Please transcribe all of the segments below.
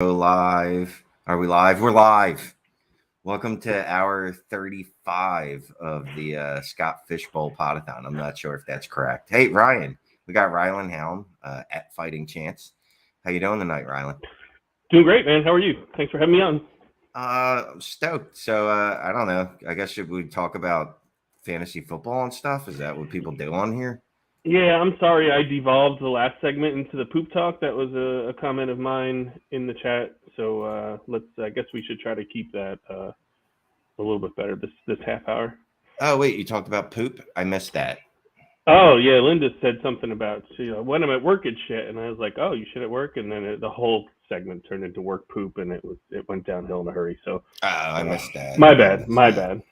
Go live. Are we live? We're live. Welcome to hour 35 of the Scott Fishbowl Podathon. I'm not sure if that's correct. Hey, Ryan. We got Rylan Helm at Fighting Chance. How you doing tonight, Rylan? Doing great, man. How are you? Thanks for having me on. I'm stoked. So I don't know. I guess should we talk about fantasy football and stuff? Is that what people do on here? Yeah, I'm sorry I devolved the last segment into the poop talk. That was a comment of mine in the chat. So let's. I guess we should try to keep that a little bit better this half hour. Oh, wait, you talked about poop? I missed that. Oh yeah, Linda said something about when I'm at work and shit, and I was like, oh, you should at work, and then the whole segment turned into work poop, and it went downhill in a hurry. So Oh, I missed that. my I bad, missed my that. bad.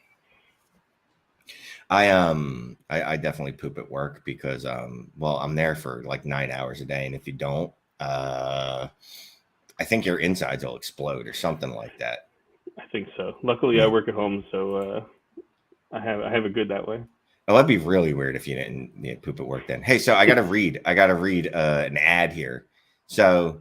I definitely poop at work because well, I'm there for like 9 hours a day, and if you don't, I think your insides will explode or something like that. I think so. Luckily, I Yeah. work at home, so I have it good that way. Oh, that'd be really weird if you didn't poop at work then. Hey, so I gotta read an ad here. So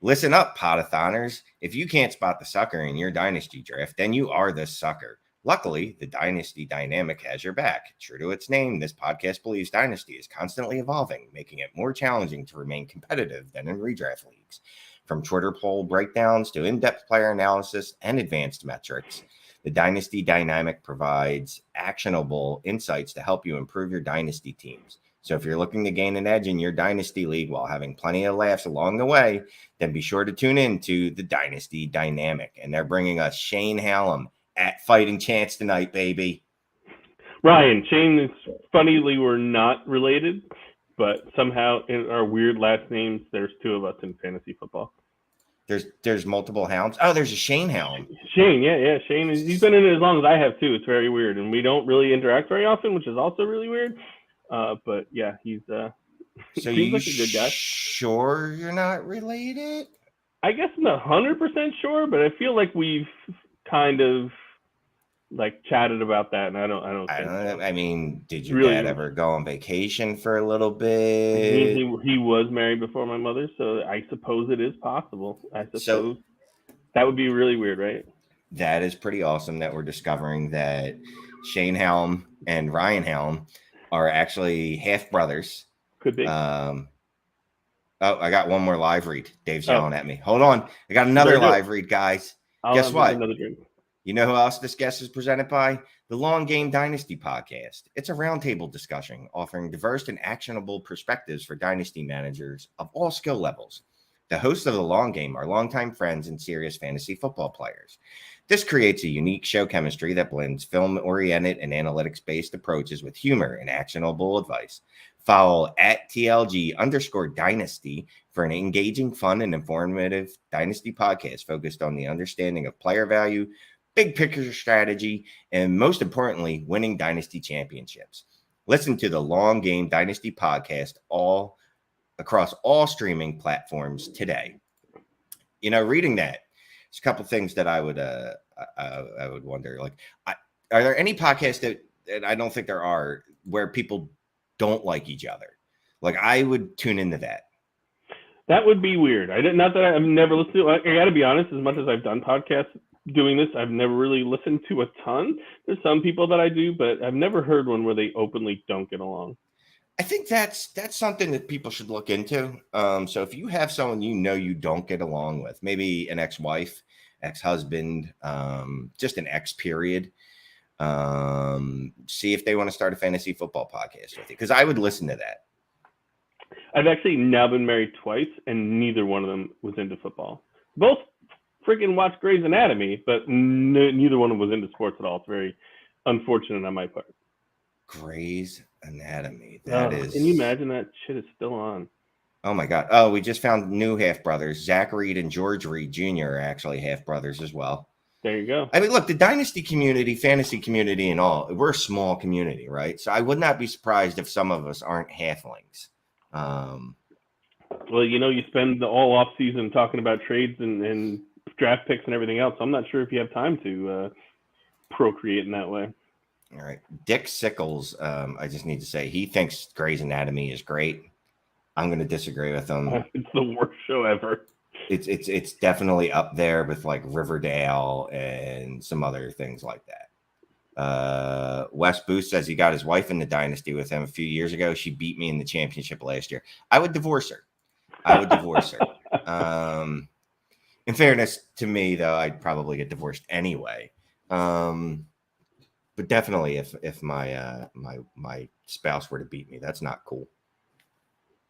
listen up, Podathoners. If you can't spot the sucker in your dynasty draft, then you are the sucker. Luckily, the Dynasty Dynamic has your back. True to its name, this podcast believes Dynasty is constantly evolving, making it more challenging to remain competitive than in redraft leagues. From Twitter poll breakdowns to in-depth player analysis and advanced metrics, the Dynasty Dynamic provides actionable insights to help you improve your Dynasty teams. So if you're looking to gain an edge in your Dynasty league while having plenty of laughs along the way, then be sure to tune in to the Dynasty Dynamic. And they're bringing us Shane Hallam at Fighting Chance tonight, baby. Ryan, Shane, it's funnily we're not related, but somehow in our weird last names, there's two of us in fantasy football. There's multiple Helms. Oh, there's a Shane Helm. Shane, yeah, Shane. He's been in it as long as I have too. It's very weird, and we don't really interact very often, which is also really weird. But yeah, he's So seems like a good guy. Sure you're not related? I guess I'm not 100% sure, but I feel like we've kind of like chatted about that, and I don't I think don't know. so. I mean, did your Really, dad ever go on vacation for a little he, bit? he was married before my mother, so I suppose it is possible. I So suppose that would be really weird, right? that is pretty awesome that we're discovering that Shane Helm and Ryan Helm are actually half brothers. Could be. Oh, I got one more live read. Dave's Oh, yelling at me. Hold on. I got you another better do it. live read, guys. I'll Guess have what? another drink. You know who else this guest is presented by? The Long Game Dynasty Podcast. It's a roundtable discussion offering diverse and actionable perspectives for dynasty managers of all skill levels. The hosts of The Long Game are longtime friends and serious fantasy football players. This creates a unique show chemistry that blends film-oriented and analytics-based approaches with humor and actionable advice. Follow at TLG_Dynasty for an engaging, fun, and informative Dynasty podcast focused on the understanding of player value, big picture strategy, and most importantly, winning Dynasty championships. Listen to the Long Game Dynasty podcast all across all streaming platforms today. You know, reading that, there's a couple things that I would wonder. Like, are there any podcasts that, and I don't think there are, where people don't like each other? Like, I would tune into that. That would be weird. Not that I've never listened to. I got to be honest. As much as I've done podcasts doing this, I've never really listened to a ton. There's some people that I do, but I've never heard one where they openly don't get along. I think that's something that people should look into. So if you have someone you don't get along with, maybe an ex-wife, ex-husband, just an ex period, see if they want to start a fantasy football podcast with you, because I would listen to that. I've actually now been married twice, and neither one of them was into football. Both freaking watched Grey's Anatomy, but neither one of them was into sports at all. It's very unfortunate on my part. Grey's Anatomy. Can you imagine that shit is still on? Oh my God. Oh, we just found new half brothers. Zach Reed and George Reed Jr. are actually half brothers as well. There you go. I mean, look, the dynasty community, fantasy community, and all, we're a small community, right? So I would not be surprised if some of us aren't halflings. Well, you spend the all off season talking about trades and draft picks and everything else. I'm not sure if you have time to procreate in that way. All right. Dick Sickles, I just need to say, he thinks Grey's Anatomy is great. I'm going to disagree with him. It's the worst show ever. It's definitely up there with like Riverdale and some other things like that. Wes Booth says he got his wife in the dynasty with him a few years ago. She beat me in the championship last year. I would divorce her. In fairness to me, though, I'd probably get divorced anyway. But definitely, if my my spouse were to beat me, that's not cool.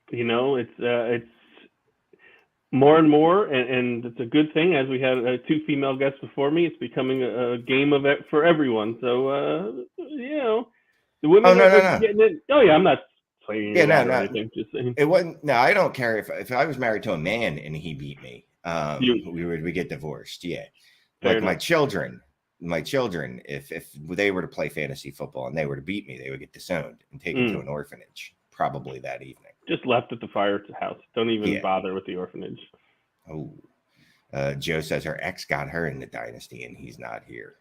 It's more and more, and it's a good thing. As we had 2 female guests before me, it's becoming a game of it for everyone. So the women Oh, no. getting it. Oh yeah, I'm not playing Yeah, that or anything. Just saying. It wasn't. No, I don't care if I was married to a man and he beat me. You, We get divorced. Yeah, fair like enough. my children, if they were to play fantasy football and they were to beat me, they would get disowned and taken to an orphanage probably that evening. Just left at the firehouse. Don't even bother with the orphanage. Oh, Joe says her ex got her in the dynasty and he's not here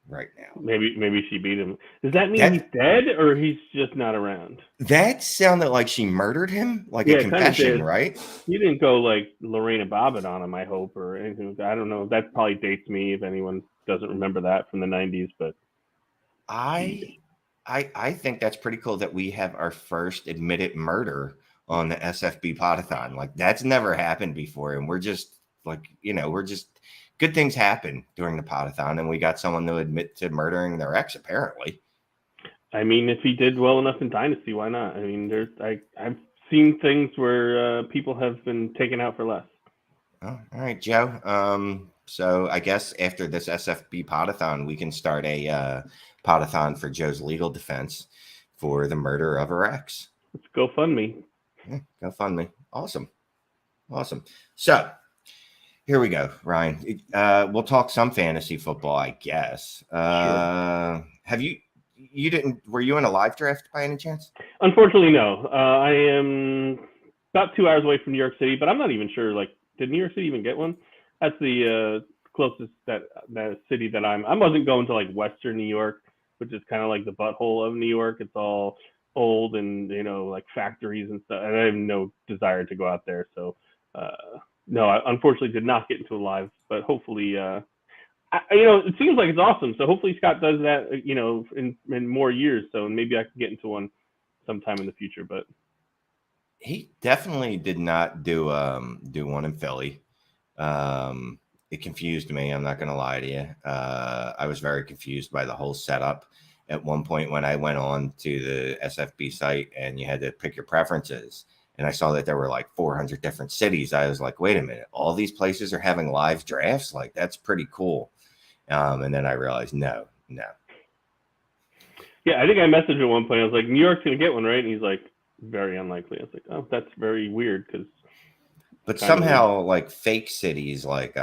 right now. Maybe she beat him. Does that mean he's dead or he's just not around? That sounded like she murdered him, like a confession, right? You didn't go like Lorena Bobbitt on him, I hope, or anything. I don't know. That probably dates me if anyone doesn't remember that from the 90s. But I think that's pretty cool that we have our first admitted murder on the SFBPodathon. Like that's never happened before, and we're just good things happen during the podathon, and we got someone to admit to murdering their ex. Apparently, I mean, if he did well enough in Dynasty, why not? I mean, I've seen things where people have been taken out for less. Oh, all right, Joe. So I guess after this SFBPodathon, we can start a podathon for Joe's legal defense for the murder of her ex. Let's go fund me. Yeah, go fund me. Awesome. So here we go, Ryan. We'll talk some fantasy football, I guess. Sure. Were you in a live draft by any chance? Unfortunately, no. I am about 2 hours away from New York City, but I'm not even sure. Like, did New York City even get one? That's the closest that city that I wasn't going to like Western New York, which is kind of like the butthole of New York. It's all old and like factories and stuff. And I have no desire to go out there. So no, I unfortunately did not get into a live, but hopefully it seems like it's awesome. So hopefully Scott does that, in more years. So maybe I can get into one sometime in the future. But he definitely did not do one in Philly. It confused me. I'm not going to lie to you. I was very confused by the whole setup at one point when I went on to the SFB site and you had to pick your preferences. And I saw that there were like 400 different cities. I was like, wait a minute, all these places are having live drafts? Like, that's pretty cool. And then I realized, no. Yeah, I think I messaged at one point. I was like, New York's going to get one, right? And he's like, very unlikely. I was like, oh, that's very weird. But somehow, like, fake cities like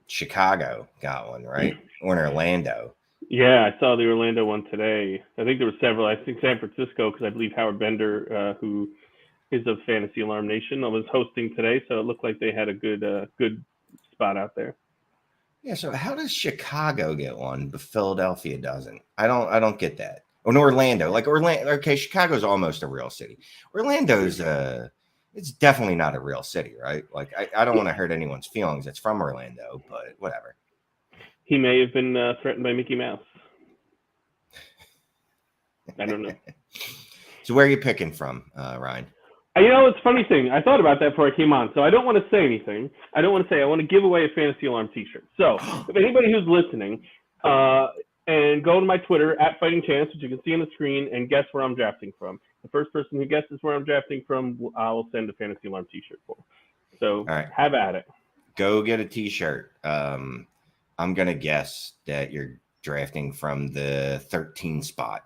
Chicago got one, right? Or in Orlando. Yeah, I saw the Orlando one today. I think there were several. I think San Francisco, because I believe Howard Bender, who is of Fantasy Alarm Nation, was hosting today. So it looked like they had a good spot out there. Yeah, so how does Chicago get one, but Philadelphia doesn't? I don't get that. Or Orlando. Like Orlando, okay, Chicago's almost a real city. Orlando's it's definitely not a real city, right? Like I don't want to hurt anyone's feelings. It's from Orlando, but whatever. He may have been threatened by Mickey Mouse. I don't know. So where are you picking from, Ryan? It's a funny thing. I thought about that before I came on, so I don't want to say anything. I want to give away a Fantasy Alarm t-shirt. So if anybody who's listening, and go to my Twitter, @FightingChance, which you can see on the screen, and guess where I'm drafting from. The first person who guesses where I'm drafting from, I will send a Fantasy Alarm t-shirt for. So have at it. Go get a t-shirt. I'm going to guess that you're drafting from the 13 spot.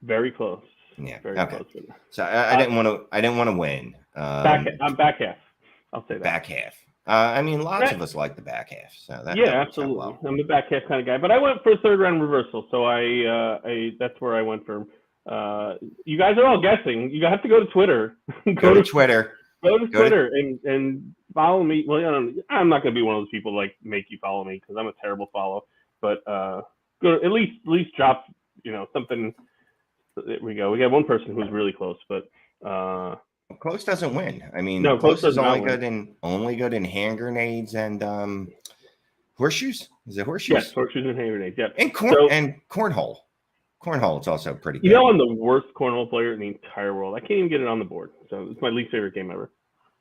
Very close. Yeah. Very okay. Close. So I didn't want to win. I'm back half. I'll say that. Back half. Lots of us like the back half. So that absolutely. Well. I'm the back half kind of guy, but I went for a third round reversal, so I that's where I went for. You guys are all guessing. You have to go to Twitter. Go to Twitter. Go to Twitter and follow me. Well, I'm not going to be one of those people like make you follow me because I'm a terrible follow. But go at least drop something. There we go. We got one person who's really close, but Close doesn't win. I mean, No, Close Close does is not only good in hand grenades and horseshoes. Is it horseshoes? Yes, horseshoes and hand grenades. Yep. And So cornhole. Cornhole, it's also pretty good. you know, I'm the worst cornhole player in the entire world. I can't even get it on the board. So it's my least favorite game ever.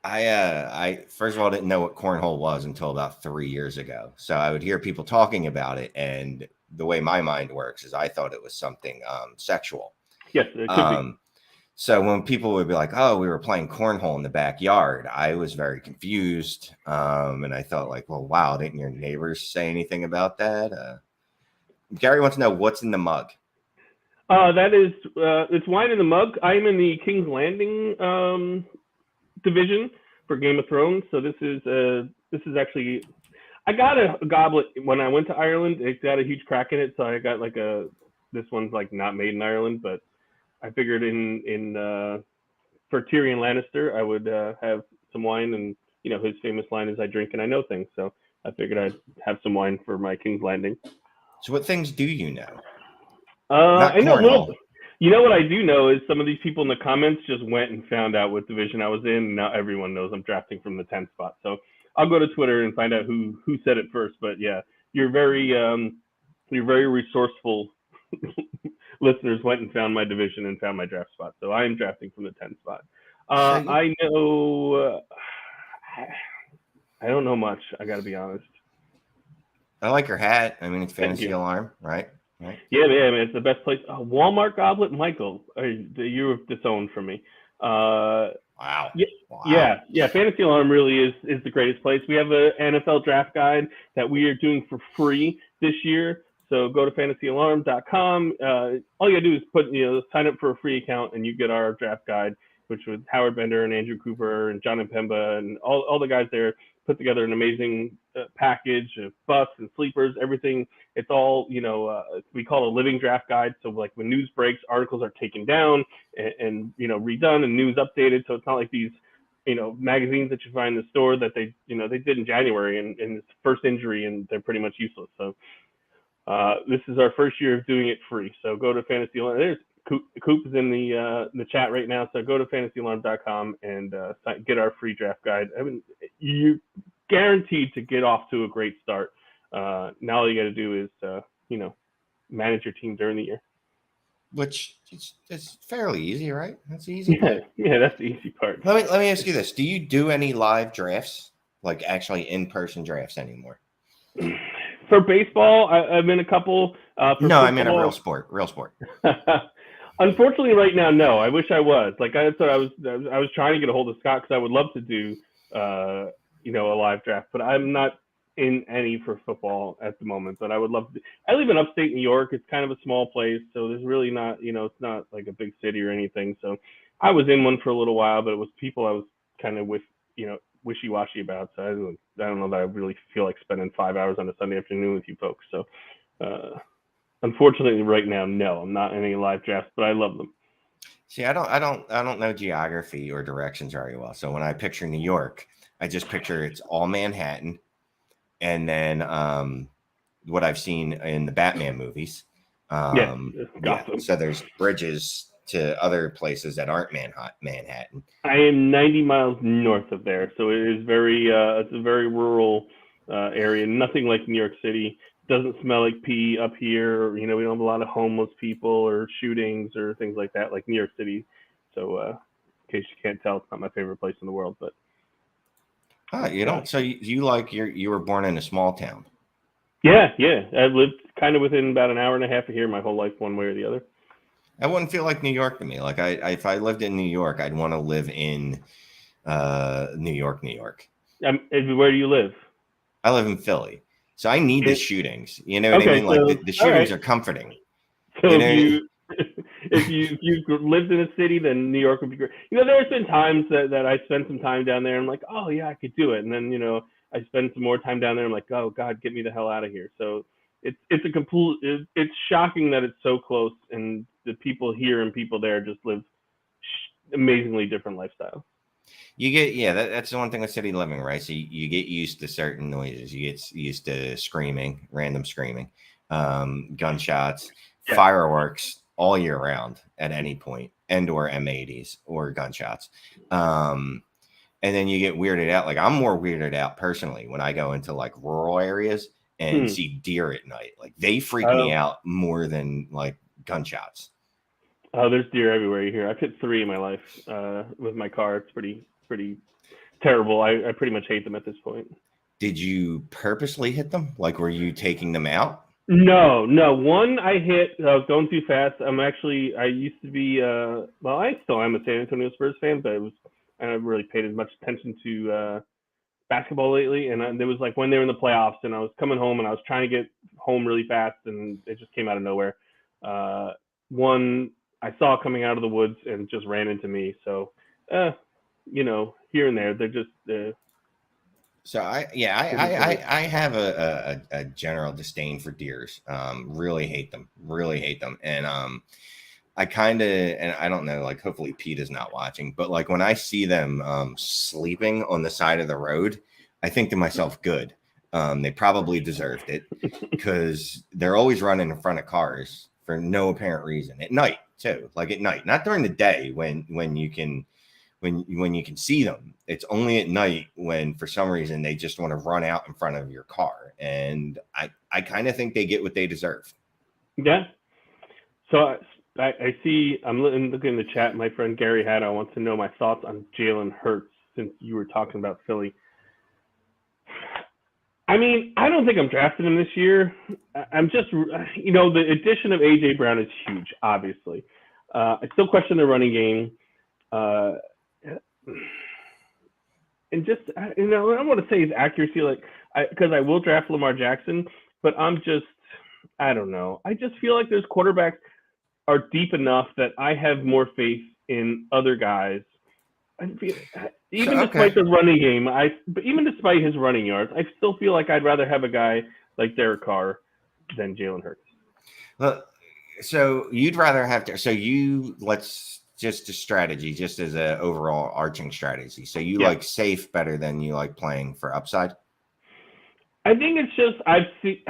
I first of all didn't know what cornhole was until about 3 years ago. So I would hear people talking about it, and the way my mind works is I thought it was something sexual. Yes, it could be. So when people would be like, "Oh, we were playing cornhole in the backyard," I was very confused, and I thought like, "Well, wow, didn't your neighbors say anything about that?" Gary wants to know what's in the mug. That is, it's wine in the mug. I'm in the King's Landing division for Game of Thrones. So this is actually, I got a goblet when I went to Ireland. It got a huge crack in it, so I got like this one's like not made in Ireland, but I figured for Tyrion Lannister, I would have some wine, and you know his famous line is "I drink and I know things." So I figured I'd have some wine for my King's Landing. So what things do you know? Not I know cornhole. Little. You know what I do know is some of these people in the comments just went and found out what division I was in. Now everyone knows I'm drafting from the 10th spot. So I'll go to Twitter and find out who said it first. But yeah, you're very resourceful. Listeners went and found my division and found my draft spot. So I am drafting from the 10th spot. I know. I don't know much. I got to be honest. I like your hat. I mean, it's Fantasy Alarm, right? Right. Yeah, man, it's the best place. Walmart Goblet, Michael. You have disowned from me. Wow. Yeah. Fantasy Alarm really is the greatest place. We have an NFL draft guide that we are doing for free this year. So go to fantasyalarm.com. All you gotta do is sign up for a free account, and you get our draft guide, which was Howard Bender and Andrew Cooper and John Impemba and all the guys there put together an amazing package of busts and sleepers, everything. It's all, we call it a living draft guide. So like when news breaks, articles are taken down and redone and news updated. So it's not like these, magazines that you find in the store that they did in January and it's first injury and they're pretty much useless. So this is our first year of doing it free. So go to Fantasy Alarm. There's Coop is in the chat right now. So go to fantasyalarm.com and get our free draft guide. I mean, you're guaranteed to get off to a great start. Now all you got to do is, manage your team during the year. Which is fairly easy, right? That's the easy part. Yeah, that's the easy part. Let me ask you this. Do you do any live drafts, like actually in-person drafts anymore? For baseball, I'm in a couple. No, I'm in a real sport. Unfortunately, right now, no. I wish I was. Like I was trying to get a hold of Scott because I would love to do, a live draft, but I'm not in any for football at the moment. But I would love to. I live in upstate New York. It's kind of a small place, so there's really not, it's not like a big city or anything. So I was in one for a little while, but it was people I was kind of wishy-washy about. So I don't know that I really feel like spending 5 hours on a Sunday afternoon with you folks. So. Unfortunately, right now, no, I'm not in any live drafts, but I love them. See, I don't know geography or directions very well. So when I picture New York, I just picture it's all Manhattan, and then what I've seen in the Batman movies. So there's bridges to other places that aren't Manhattan. I am 90 miles north of there, so it is it's a very rural area. Nothing like New York City. Doesn't smell like pee up here. We don't have a lot of homeless people or shootings or things like that, like New York City. So, in case you can't tell, it's not my favorite place in the world. But you don't. So you were born in a small town. Yeah. I've lived kind of within about an hour and a half of here my whole life, one way or the other. I wouldn't feel like New York to me. Like if I lived in New York, I'd want to live in New York. Where do you live? I live in Philly. So I need the shootings. You know what I mean? Like the shootings are comforting. So if you lived in a city, then New York would be great. There's been times that I spent some time down there. And I'm like, oh yeah, I could do it. And then I spend some more time down there. I'm like, oh God, get me the hell out of here. So it's shocking that it's so close, and the people here and people there just live amazingly different lifestyles. You get, that's the one thing with city living, right? So you get used to certain noises. You get used to screaming, random screaming, gunshots, fireworks all year round at any point. and or M80s or gunshots. And then you get weirded out. Like I'm more weirded out personally when I go into like rural areas and see deer at night. Like they freak me out more than like gunshots. Oh, there's deer everywhere here. I've hit 3 in my life with my car. It's pretty terrible. I pretty much hate them at this point. Did you purposely hit them? Like were you taking them out? No. One I hit. I was going too fast. I used to be. Well, I still am a San Antonio Spurs fan, but I haven't really paid as much attention to basketball lately. And there was like when they were in the playoffs, and I was coming home, and I was trying to get home really fast, and it just came out of nowhere. One I saw coming out of the woods and just ran into me. So, here and there, they're just. So I have a general disdain for deers. Really hate them. And I kind of, and I don't know, like hopefully Pete is not watching, but like when I see them sleeping on the side of the road, I think to myself, good. They probably deserved it because they're always running in front of cars for no apparent reason at night too. Like at night, not during the day when you can see them. It's only at night when for some reason they just want to run out in front of your car. And I kind of think they get what they deserve. Yeah. So I see, I'm looking in the chat. My friend Gary Haddow wants to know my thoughts on Jalen Hurts since you were talking about Philly. I mean, I don't think I'm drafting him this year. I'm just, the addition of A.J. Brown is huge, obviously. I still question the running game. And just, I don't want to say his accuracy, because I will draft Lamar Jackson, but I don't know. I just feel like there's quarterbacks are deep enough that I have more faith in other guys. Despite the running game, even despite his running yards, I still feel like I'd rather have a guy like Derek Carr than Jalen Hurts. Well, so you'd rather have to. So let's just a strategy, just as an overall arching strategy. So you like safe better than you like playing for upside. I think it's just I've seen.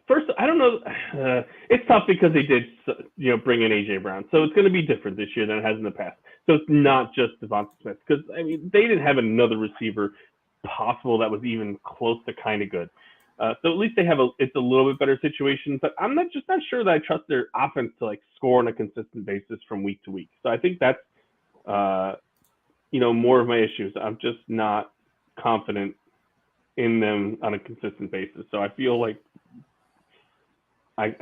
First, I don't know. It's tough because they did, bring in A.J. Brown. So it's going to be different this year than it has in the past. So it's not just Devonta Smith because, they didn't have another receiver possible that was even close to kind of good. So at least it's a little bit better situation. But I'm not sure that I trust their offense to score on a consistent basis from week to week. So I think that's, more of my issues. I'm just not confident in them on a consistent basis. So I feel like I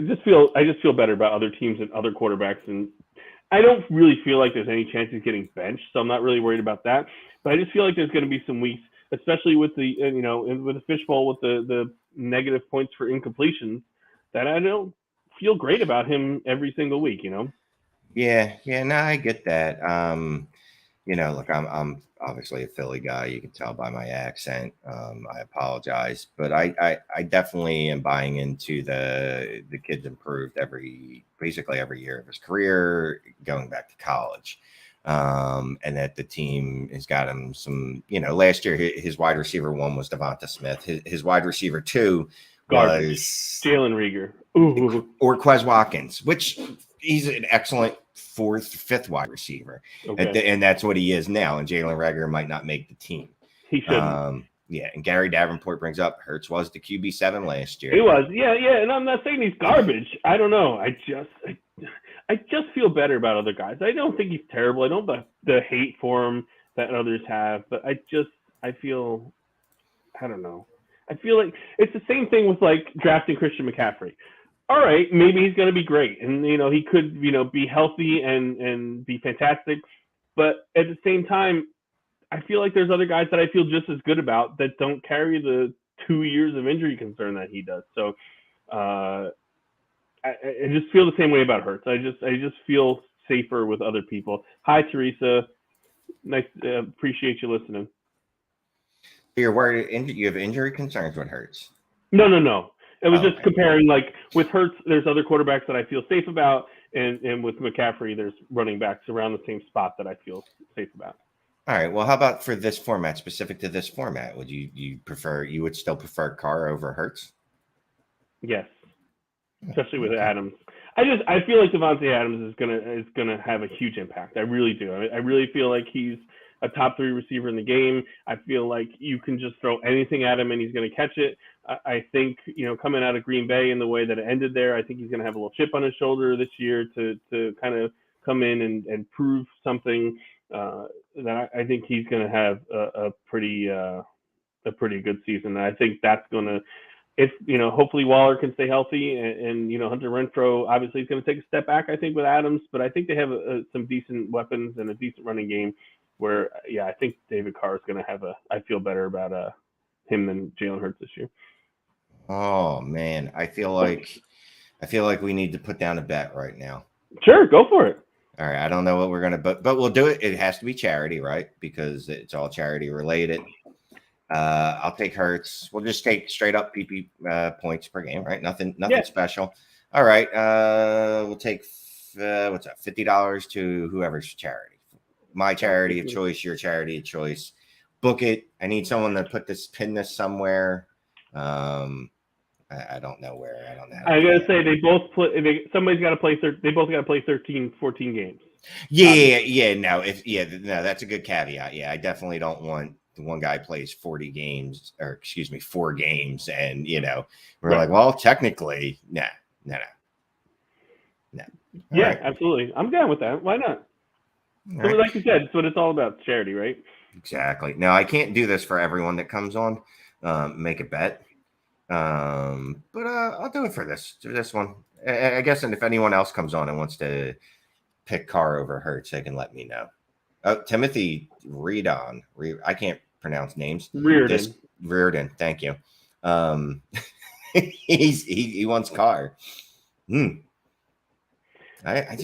just feel better about other teams and other quarterbacks, and I don't really feel like there's any chance he's getting benched, so I'm not really worried about that. But I just feel like there's going to be some weeks, especially with the with the fishbowl with the negative points for incompletions, that I don't feel great about him every single week. Yeah, no, I get that. Look, I'm obviously a Philly guy. You can tell by my accent. I apologize, but I definitely am buying into the kid's improved basically every year of his career, going back to college, and that the team has got him some. Last year his wide receiver 1 was Devonta Smith. His wide receiver 2 was Jalen Reagor or Quez Watkins, which he's an excellent 4th, 5th wide receiver. Okay. And that's what he is now. And Jalen Reagor might not make the team. He shouldn't. And Gary Davenport brings up Hurts was the QB7 last year. He was. Yeah. And I'm not saying he's garbage. I don't know. I just feel better about other guys. I don't think he's terrible. I don't the hate for him that others have, but I feel, I don't know. I feel like it's the same thing with drafting Christian McCaffrey. All right, maybe he's going to be great, and he could be healthy and be fantastic, but at the same time, I feel like there's other guys that I feel just as good about that don't carry the 2 years of injury concern that he does. So I just feel the same way about Hurts. I just feel safer with other people. Hi, Teresa. Nice, appreciate you listening. You're worried you have injury concerns with Hurts? No. It was just comparing, with Hurts, there's other quarterbacks that I feel safe about, and with McCaffrey, there's running backs around the same spot that I feel safe about. All right. Well, how about for this format, specific to this format? Would you would still prefer Carr over Hurts? Yes, especially with Adams. I feel like Devontae Adams is gonna have a huge impact. I really do. I really feel like he's a top 3 receiver in the game. I feel like you can just throw anything at him and he's gonna catch it. I think, coming out of Green Bay in the way that it ended there, I think he's gonna have a little chip on his shoulder this year to kind of come in and prove something. That I think he's gonna have a pretty good season. And I think that's gonna, if hopefully Waller can stay healthy, and Hunter Renfrow obviously is going to take a step back, I think, with Adams, but I think they have some decent weapons and a decent running game. Where I think David Carr is going to have I feel better about him than Jalen Hurts this year. Oh man, I feel like we need to put down a bet right now. Sure, go for it. All right, I don't know what we're gonna, but we'll do it. It has to be charity, right? Because it's all charity related. I'll take Hurts. We'll just take straight up PP points per game, right? Nothing special. All right. We'll take what's that? $50 to whoever's charity. My charity of choice, your charity of choice. Book it. I need someone to pin this somewhere. I don't know where. I don't know. I gotta say they both play. Somebody's got to play. They both got to play 13, 14 games. Yeah. No, that's a good caveat. Yeah, I definitely don't want. The one guy plays 4 games, and we're right. like, well, technically, no. Yeah, right. Absolutely. I'm down with that. Why not? So right. Like you said, it's what it's all about, charity, right? Exactly. Now, I can't do this for everyone that comes on, make a bet. But I'll do it for this one. I guess, and if anyone else comes on and wants to pick Carr over Hurts, they can let me know. Timothy Reardon. I can't pronounce names. Reardon. Thank you. He wants Carr. I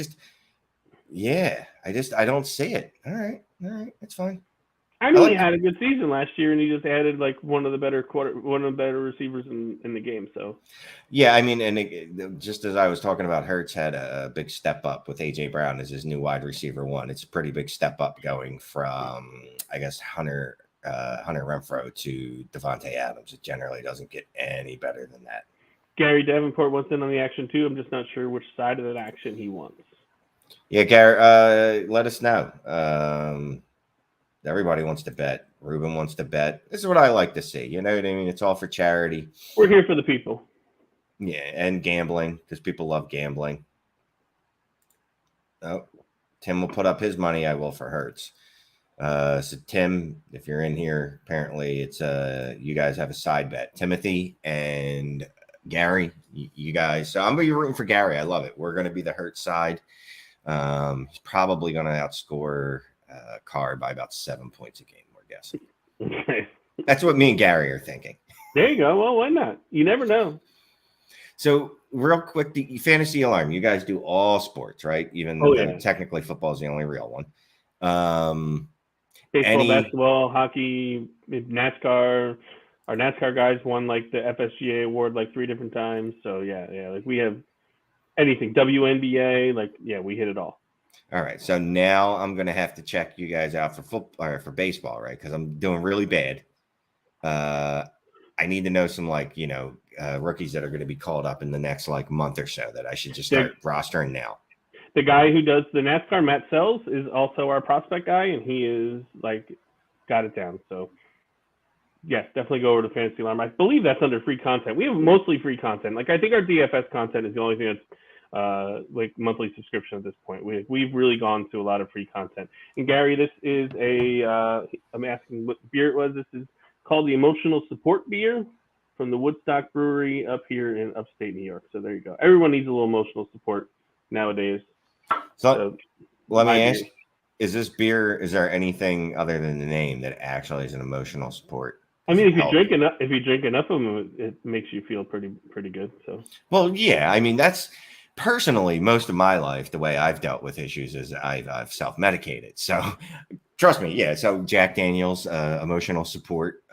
don't see it. All right, that's fine. I mean, he had a good season last year, and he just added like one of the better receivers in the game. So, yeah, I mean, and just as I was talking about, Hurts had a big step up with AJ Brown as his new wide receiver 1. It's a pretty big step up going from, I guess, Hunter Renfrow to Devontae Adams. It generally doesn't get any better than that. Gary Davenport wants in on the action too. I'm just not sure which side of that action he wants. Yeah, Gary, let us know. Everybody wants to bet. Ruben wants to bet. This is what I like to see. You know what I mean? It's all for charity. We're here for the people. Yeah, and gambling, because people love gambling. Oh, Tim will put up his money. I will for Hurts. So Tim, if you're in here, apparently it's you guys have a side bet. Timothy and Gary, you guys. So I'm going to be rooting for Gary. I love it. We're going to be the Hurts side. He's probably going to outscore Carr by about 7 points a game, we're guessing. Okay. That's what me and Gary are thinking. There you go. Well, why not? You never know. So real quick, the fantasy alarm. You guys do all sports, right? Even though technically football is the only real one. Baseball, basketball, hockey, NASCAR. Our NASCAR guys won like the FSGA award like 3 different times. So yeah. Like we have anything. WNBA, we hit it all. All right, so now I'm going to have to check you guys out for football or for baseball, right? Because I'm doing really bad. I need to know some rookies that are going to be called up in the next month or so that I should just start rostering now. The guy who does the NASCAR, Matt Sells, is also our prospect guy, and he is got it down. So yes, definitely go over to Fantasy Alarm. I believe that's under free content. We have mostly free content. I think our DFS content is the only thing that's monthly subscription at this point. We've really gone to a lot of free content. And Gary, this is I'm asking what beer it was. This is called the Emotional Support Beer from the Woodstock Brewery up here in upstate New York. So there you go. Everyone needs a little emotional support nowadays. So let me ask, is this beer, is there anything other than the name that actually is an emotional support? I mean, if you drink enough of them, it makes you feel pretty good. So, well, yeah, I mean, that's personally most of my life. The way I've dealt with issues is I've self-medicated. So, trust me, yeah. So Jack Daniel's emotional support,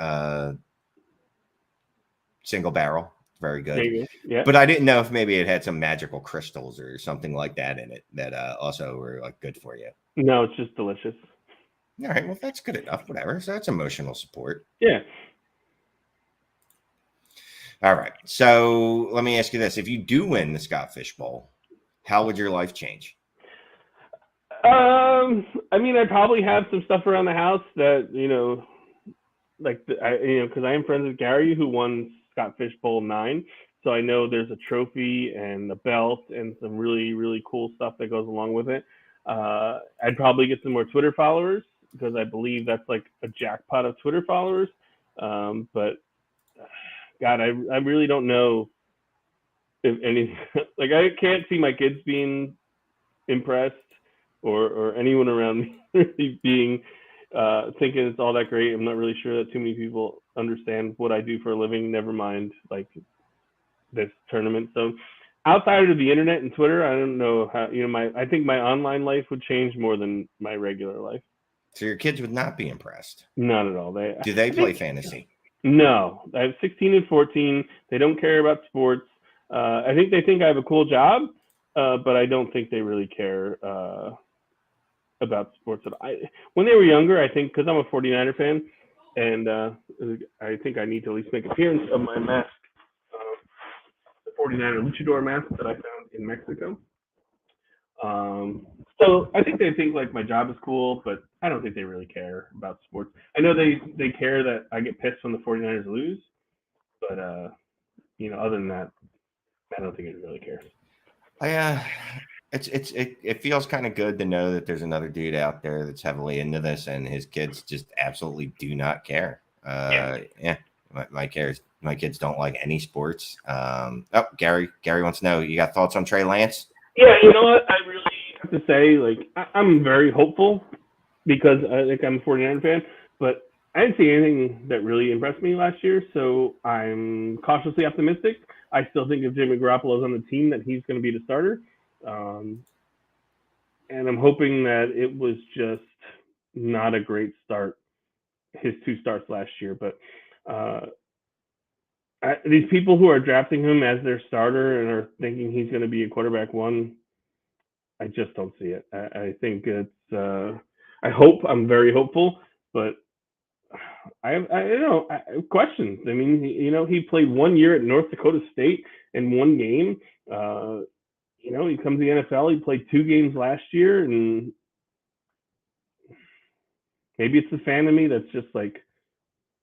single barrel, very good. Yeah. But I didn't know if maybe it had some magical crystals or something like that in it that also were good for you. No, it's just delicious. All right, well, that's good enough. Whatever. So that's emotional support. Yeah. All right. So let me ask you this: if you do win the Scott Fish Bowl, how would your life change? I mean, I probably have some stuff around the house that, like, because I am friends with Gary, who won Scott Fishbowl 9. So I know there's a trophy and a belt and some really, really cool stuff that goes along with it. I'd probably get some more Twitter followers because I believe that's like a jackpot of Twitter followers. But God, I really don't know if any, like, I can't see my kids being impressed or anyone around me really being thinking it's all that great. I'm not really sure that too many people understand what I do for a living, never mind like this tournament. So outside of the internet and Twitter, I don't know how, I think my online life would change more than my regular life. So your kids would not be impressed. Not at all. Do they play fantasy? No. I have 16 and 14. They don't care about sports. I think they think I have a cool job, but I don't think they really care about sports at all. When they were younger, I think, because I'm a 49er fan, and I think I need to at least make an appearance of my mask, the 49er luchador mask that I found in Mexico. So I think they think like my job is cool, but I don't think they really care about sports. I know they care that I get pissed when the 49ers lose, but other than that, I don't think it really cares. It feels kind of good to know that there's another dude out there that's heavily into this, and his kids just absolutely do not care. My kids don't like any sports. Gary wants to know, you got thoughts on Trey Lance? Yeah, you know what? I really have to say, like, I'm very hopeful because I think I'm a 49er fan, but I didn't see anything that really impressed me last year, so I'm cautiously optimistic. I still think if Jimmy Garoppolo's on the team that he's going to be the starter. And I'm hoping that it was just not a great start, his 2 starts last year. But these people who are drafting him as their starter and are thinking he's going to be a quarterback 1, I just don't see it. I think it's I'm very hopeful, but I have questions. I mean, he played 1 year at North Dakota State in 1 game. He comes to the NFL. He played 2 games last year, and maybe it's the fan in me that's just like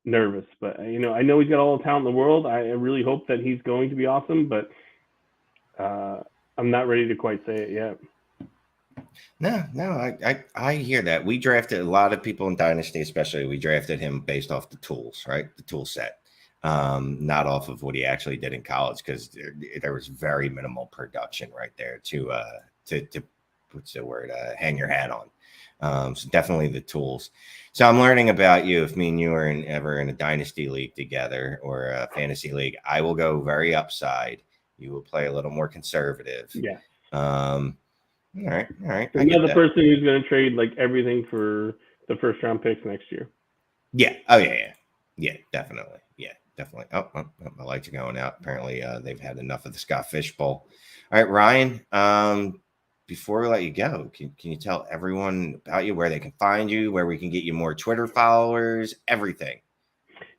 nervous. But I know he's got all the talent in the world. I really hope that he's going to be awesome, but I'm not ready to quite say it yet. No, I hear that. We drafted a lot of people in Dynasty, especially. We drafted him based off the tools, right? The tool set, not off of what he actually did in college, because there was very minimal production right there to what's the word? Hang your hat on. So definitely the tools. So I'm learning about you. If me and you are ever in a Dynasty league together or a fantasy league, I will go very upside. You will play a little more conservative. Yeah. All right. Another person who's going to trade like everything for the first round picks next year. Yeah. Oh yeah. Definitely. Oh, my lights are going out. Apparently, they've had enough of the Scott Fishbowl. All right, Ryan. Before we let you go, can you tell everyone about you, where they can find you, where we can get you more Twitter followers, everything?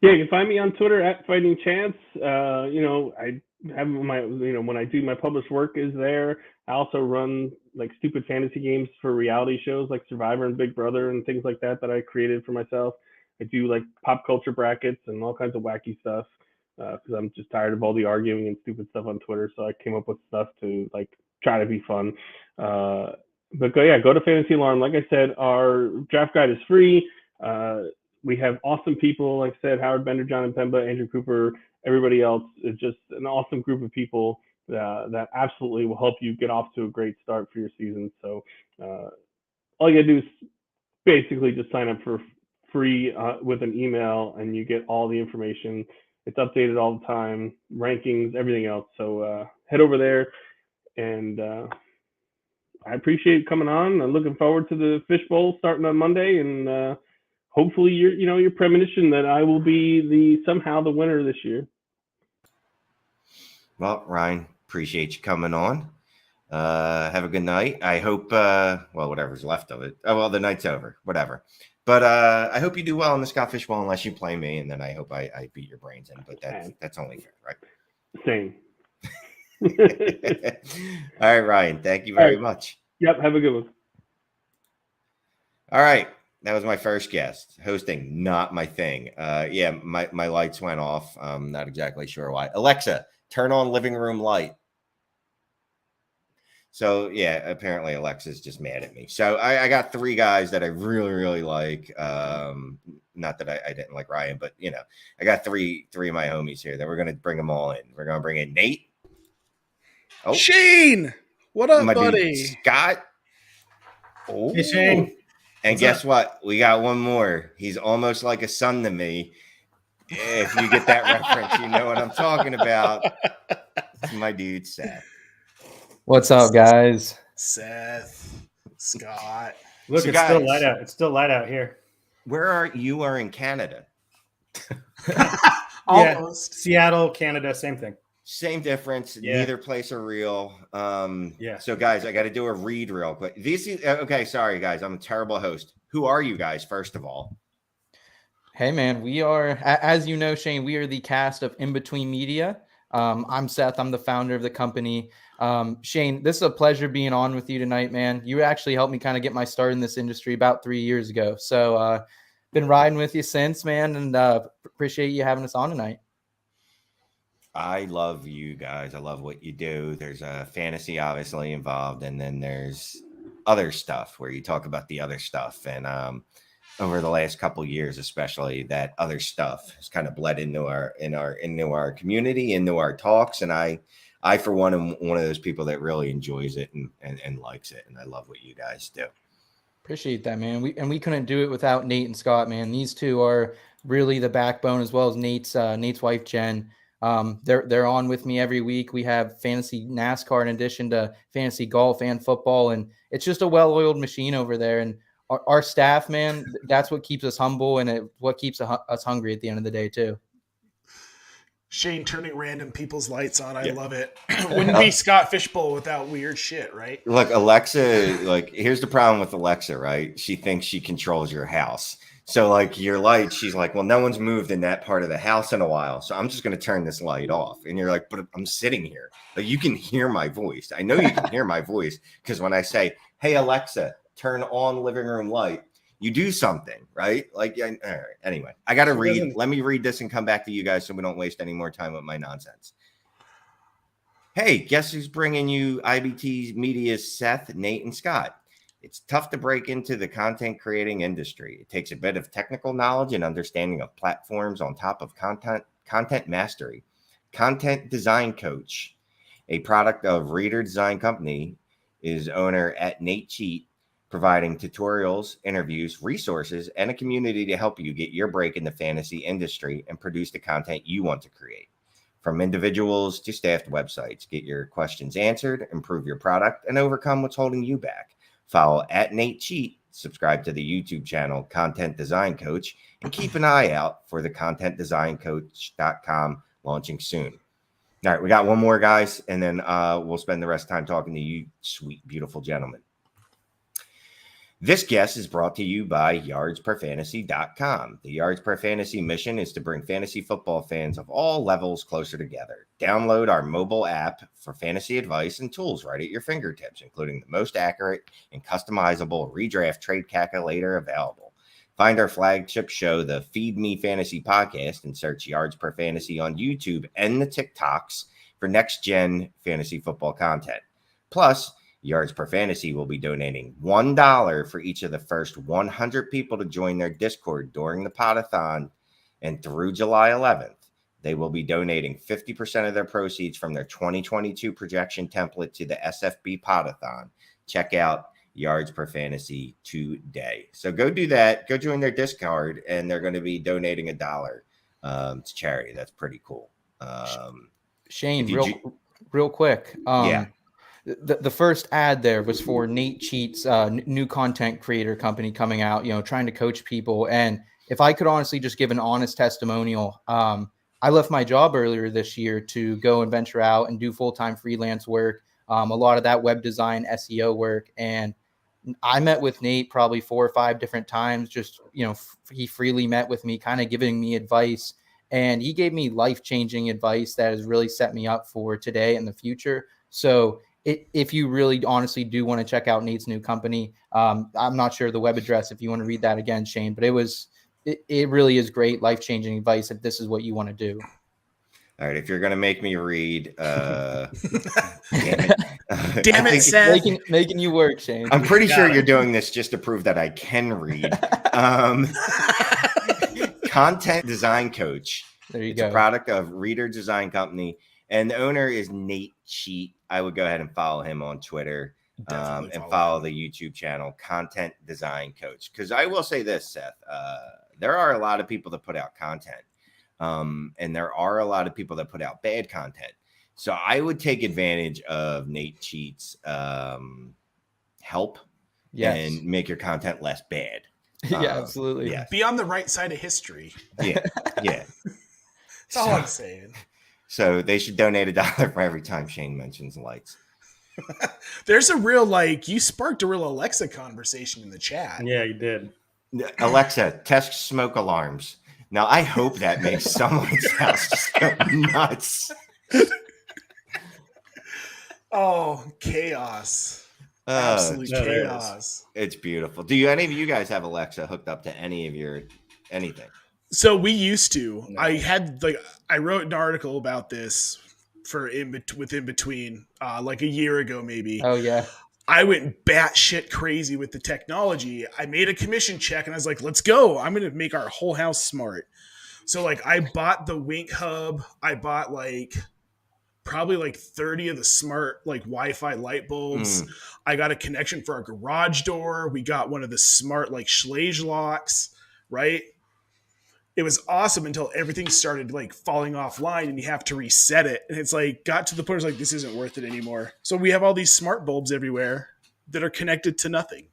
Yeah, you can find me on Twitter at Fighting Chance. I have my, when I do my published work is there. I also run like stupid fantasy games for reality shows like Survivor and Big Brother and things like that I created for myself. I do like pop culture brackets and all kinds of wacky stuff because I'm just tired of all the arguing and stupid stuff on Twitter. So I came up with stuff to like try to be fun. But go to Fantasy Alarm. Like I said, our draft guide is free. We have awesome people, like I said, Howard Bender, John Mpemba, Andrew Cooper, everybody else. It's just an awesome group of people that absolutely will help you get off to a great start for your season. So all you gotta do is basically just sign up for free with an email, and you get all the information. It's updated all the time, rankings, everything else. So head over there, and I appreciate coming on. I'm looking forward to the Fishbowl starting on Monday, and hopefully your premonition that I will be somehow the winner this year. Well, Ryan, appreciate you coming on. Have a good night. I hope, whatever's left of it. Oh, well, the night's over, whatever. But I hope you do well in the Scott Fishbowl unless you play me, and then I hope I beat your brains in. But that's only fair, right? Same. All right, Ryan. Thank you All very right. much. Yep. Have a good one. All right. That was my first guest. Hosting, not my thing. Yeah, my lights went off. I'm not exactly sure why. Alexa, turn on living room light. So yeah, apparently Alexa's just mad at me. So I got three guys that I really, really like. Not that I didn't like Ryan, but you know, I got three of my homies here that we're gonna bring them all in. We're gonna bring in Nate. Oh, Shane, what up, my buddy? dude Scott. Oh, Hey, Shane. And What's guess up? what? We got one more. He's almost like a son to me. If you get that reference, you know what I'm talking about. It's my dude Seth. What's up, guys? Seth, Scott. Look, So it's still guys- light out. It's still light out here. Where are you? Are in Canada. Almost. Seattle, Canada, same thing. Same difference. Yeah. Neither place are real. Yeah. So, guys, I got to do a read real quick. Okay. Sorry, guys. I'm a terrible host. Who are you guys? First of all, Hey, man, we are, as you know, Shane, we are the cast of In Between Media. I'm Seth. I'm the founder of the company. Shane, this is a pleasure being on with you tonight, man. You actually helped me kind of get my start in this industry about 3 years ago. So, been riding with you since, man, and appreciate you having us on tonight. I love you guys. I love what you do. There's a fantasy obviously involved, and then there's other stuff where you talk about the other stuff. And over the last couple of years, especially, that other stuff has kind of bled into our community, into our talks. And I for one am one of those people that really enjoys it and likes it. And I love what you guys do. Appreciate that, man. We couldn't do it without Nate and Scott, man. These two are really the backbone, as well as Nate's wife, Jen. They're on with me every week. We have fantasy NASCAR in addition to fantasy golf and football, and it's just a well-oiled machine over there. And our staff, man, that's what keeps us humble, and what keeps us hungry at the end of the day too. Shane turning random people's lights on. I Yeah. love it. Wouldn't be Scott Fishbowl without weird shit, right? Look, Alexa, here's the problem with Alexa, right? She thinks she controls your house. So like your light, she's like, well, no one's moved in that part of the house in a while. So I'm just going to turn this light off. And you're like, but I'm sitting here. Like, you can hear my voice. I know you can hear my voice because when I say, hey, Alexa, turn on living room light, you do something, right? Like, all right. Anyway, I got to read. Let me read this and come back to you guys so we don't waste any more time with my nonsense. Hey, guess who's bringing you IBT Media's Seth, Nate, and Scott? It's tough to break into the content creating industry. It takes a bit of technical knowledge and understanding of platforms on top of content mastery. Content Design Coach, a product of Reader Design Company, is owner at Nate Cheat, providing tutorials, interviews, resources, and a community to help you get your break in the fantasy industry and produce the content you want to create. From individuals to staffed websites, get your questions answered, improve your product, and overcome what's holding you back. Follow at Nate Cheat, subscribe to the YouTube channel Content Design Coach, and keep an eye out for the contentdesigncoach.com launching soon. All right, we got one more, guys, and then we'll spend the rest of the time talking to you, sweet, beautiful gentlemen. This guest is brought to you by yardsperfantasy.com. The Yards Per Fantasy mission is to bring fantasy football fans of all levels closer together. Download our mobile app for fantasy advice and tools right at your fingertips, including the most accurate and customizable redraft trade calculator available. Find our flagship show, the Feed Me Fantasy podcast, and search Yards Per Fantasy on YouTube and the TikToks for next-gen fantasy football content. Plus, Yards Per Fantasy will be donating $1 for each of the first 100 people to join their Discord during the Podathon and through July 11th. They will be donating 50% of their proceeds from their 2022 projection template to the SFBPodathon. Check out Yards Per Fantasy today. So go do that. Go join their Discord, and they're going to be donating $1 to charity. That's pretty cool. Shane, real quick. Yeah. The first ad there was for Nate Cheat's new content creator company coming out, trying to coach people. And if I could honestly just give an honest testimonial, I left my job earlier this year to go and venture out and do full-time freelance work, a lot of that web design, SEO work. And I met with Nate probably 4 or 5 different times. Just, he freely met with me, kind of giving me advice. and he gave me life-changing advice that has really set me up for today and the future. So if you really honestly do want to check out Nate's new company, I'm not sure the web address if you want to read that again, Shane, but it really is great life-changing advice if this is what you want to do. All right, if you're gonna make me read, damn Damn it, Seth. Making you work, Shane. I'm pretty sure you're doing this just to prove that I can read. Content Design Coach. There you It's go. a product of Reader Design Company, and the owner is Nate Cheat. I would go ahead and follow him on Twitter, Definitely and follow follow the YouTube channel Content Design Coach. Because I will say this, Seth, there are a lot of people that put out content. And there are a lot of people that put out bad content. So I would take advantage of Nate Cheat's help and make your content less bad. Yeah, absolutely. Yes. Be on the right side of history. Yeah. That's all I'm saying. So they should donate $1 for every time Shane mentions lights. There's a real, you sparked a real Alexa conversation in the chat. Yeah, you did. Alexa, test smoke alarms. Now, I hope that makes someone's house just go nuts. Oh, chaos. Oh, Absolute chaos. it's beautiful. Do any of you guys have Alexa hooked up to any of your anything? So we used to. No. I wrote an article about this for within between a year ago maybe. Oh yeah. I went batshit crazy with the technology. I made a commission check and I was like, let's go. I'm going to make our whole house smart. So I bought the Wink Hub. I bought probably 30 of the smart Wi-Fi light bulbs. I got a connection for our garage door. We got one of the smart Schlage locks, right? It was awesome until everything started falling offline and you have to reset it. And it's got to the point where it's this isn't worth it anymore. So we have all these smart bulbs everywhere that are connected to nothing.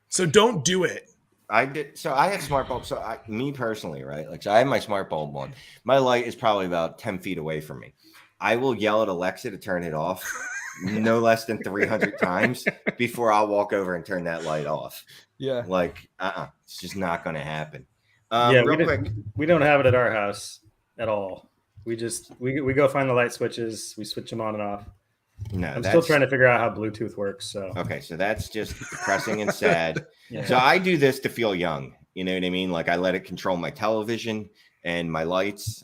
So don't do it. I did. So I have smart bulbs. So me personally, right? So I have my smart bulb on. My light is probably about 10 feet away from me. I will yell at Alexa to turn it off no less than 300 times before I'll walk over and turn that light off. Yeah. It's just not going to happen. Real quick, we don't have it at our house at all. We go find the light switches. We switch them on and off. No, I'm still trying to figure out how Bluetooth works. So okay, so that's just depressing and sad. Yeah. So I do this to feel young. You know what I mean? I let it control my television and my lights,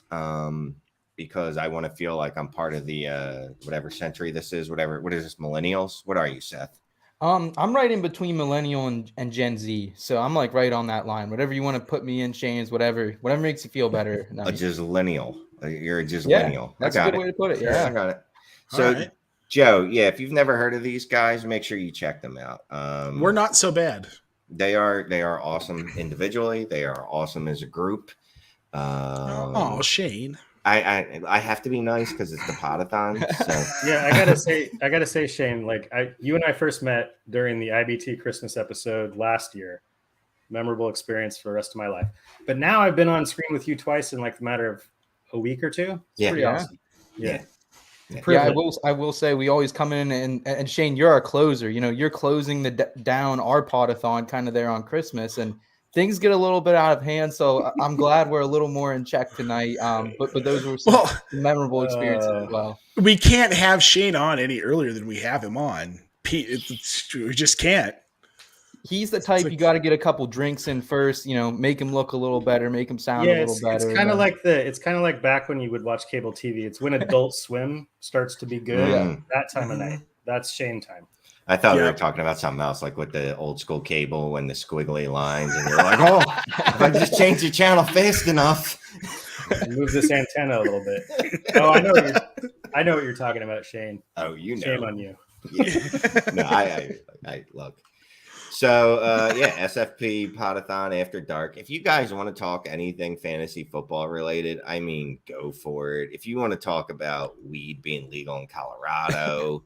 because I want to feel like I'm part of the whatever century this is. What is this? Millennials? What are you, Seth? I'm right in between millennial and Gen Z, so I'm right on that line. Whatever you want to put me in, Shane's, whatever makes you feel better. A Gislennial. You're a Gislennial. That's a good way to put it. Yeah, I got it. So, right. Joe, if you've never heard of these guys, make sure you check them out. We're not so bad. They are awesome individually. They are awesome as a group. Shane. I have to be nice because it's the Podathon. So. Yeah, I gotta say, Shane, you and I first met during the IBT Christmas episode last year. Memorable experience for the rest of my life. But now I've been on screen with you twice in the matter of a week or two. It's pretty awesome. Yeah. Yeah, I will say we always come in and Shane, you're our closer. You're closing down our Podathon kind of there on Christmas, and things get a little bit out of hand. So I'm glad we're a little more in check tonight. But those were some memorable experiences as well. We can't have Shane on any earlier than we have him on. We just can't. He's the type you got to get a couple drinks in first, make him look a little better, make him sound a little better. It's kind of like back when you would watch cable TV. It's when Adult Swim starts to be good. That time of night. That's Shane time. I thought we were talking about something else, with the old school cable and the squiggly lines, and you're like, "Oh, if I just change the channel fast enough, move this antenna a little bit." Oh, I know what you're talking about, Shane. Oh, shame on you. Yeah. No, I look. So, SFP Podathon After Dark. If you guys want to talk anything fantasy football related, go for it. If you want to talk about weed being legal in Colorado,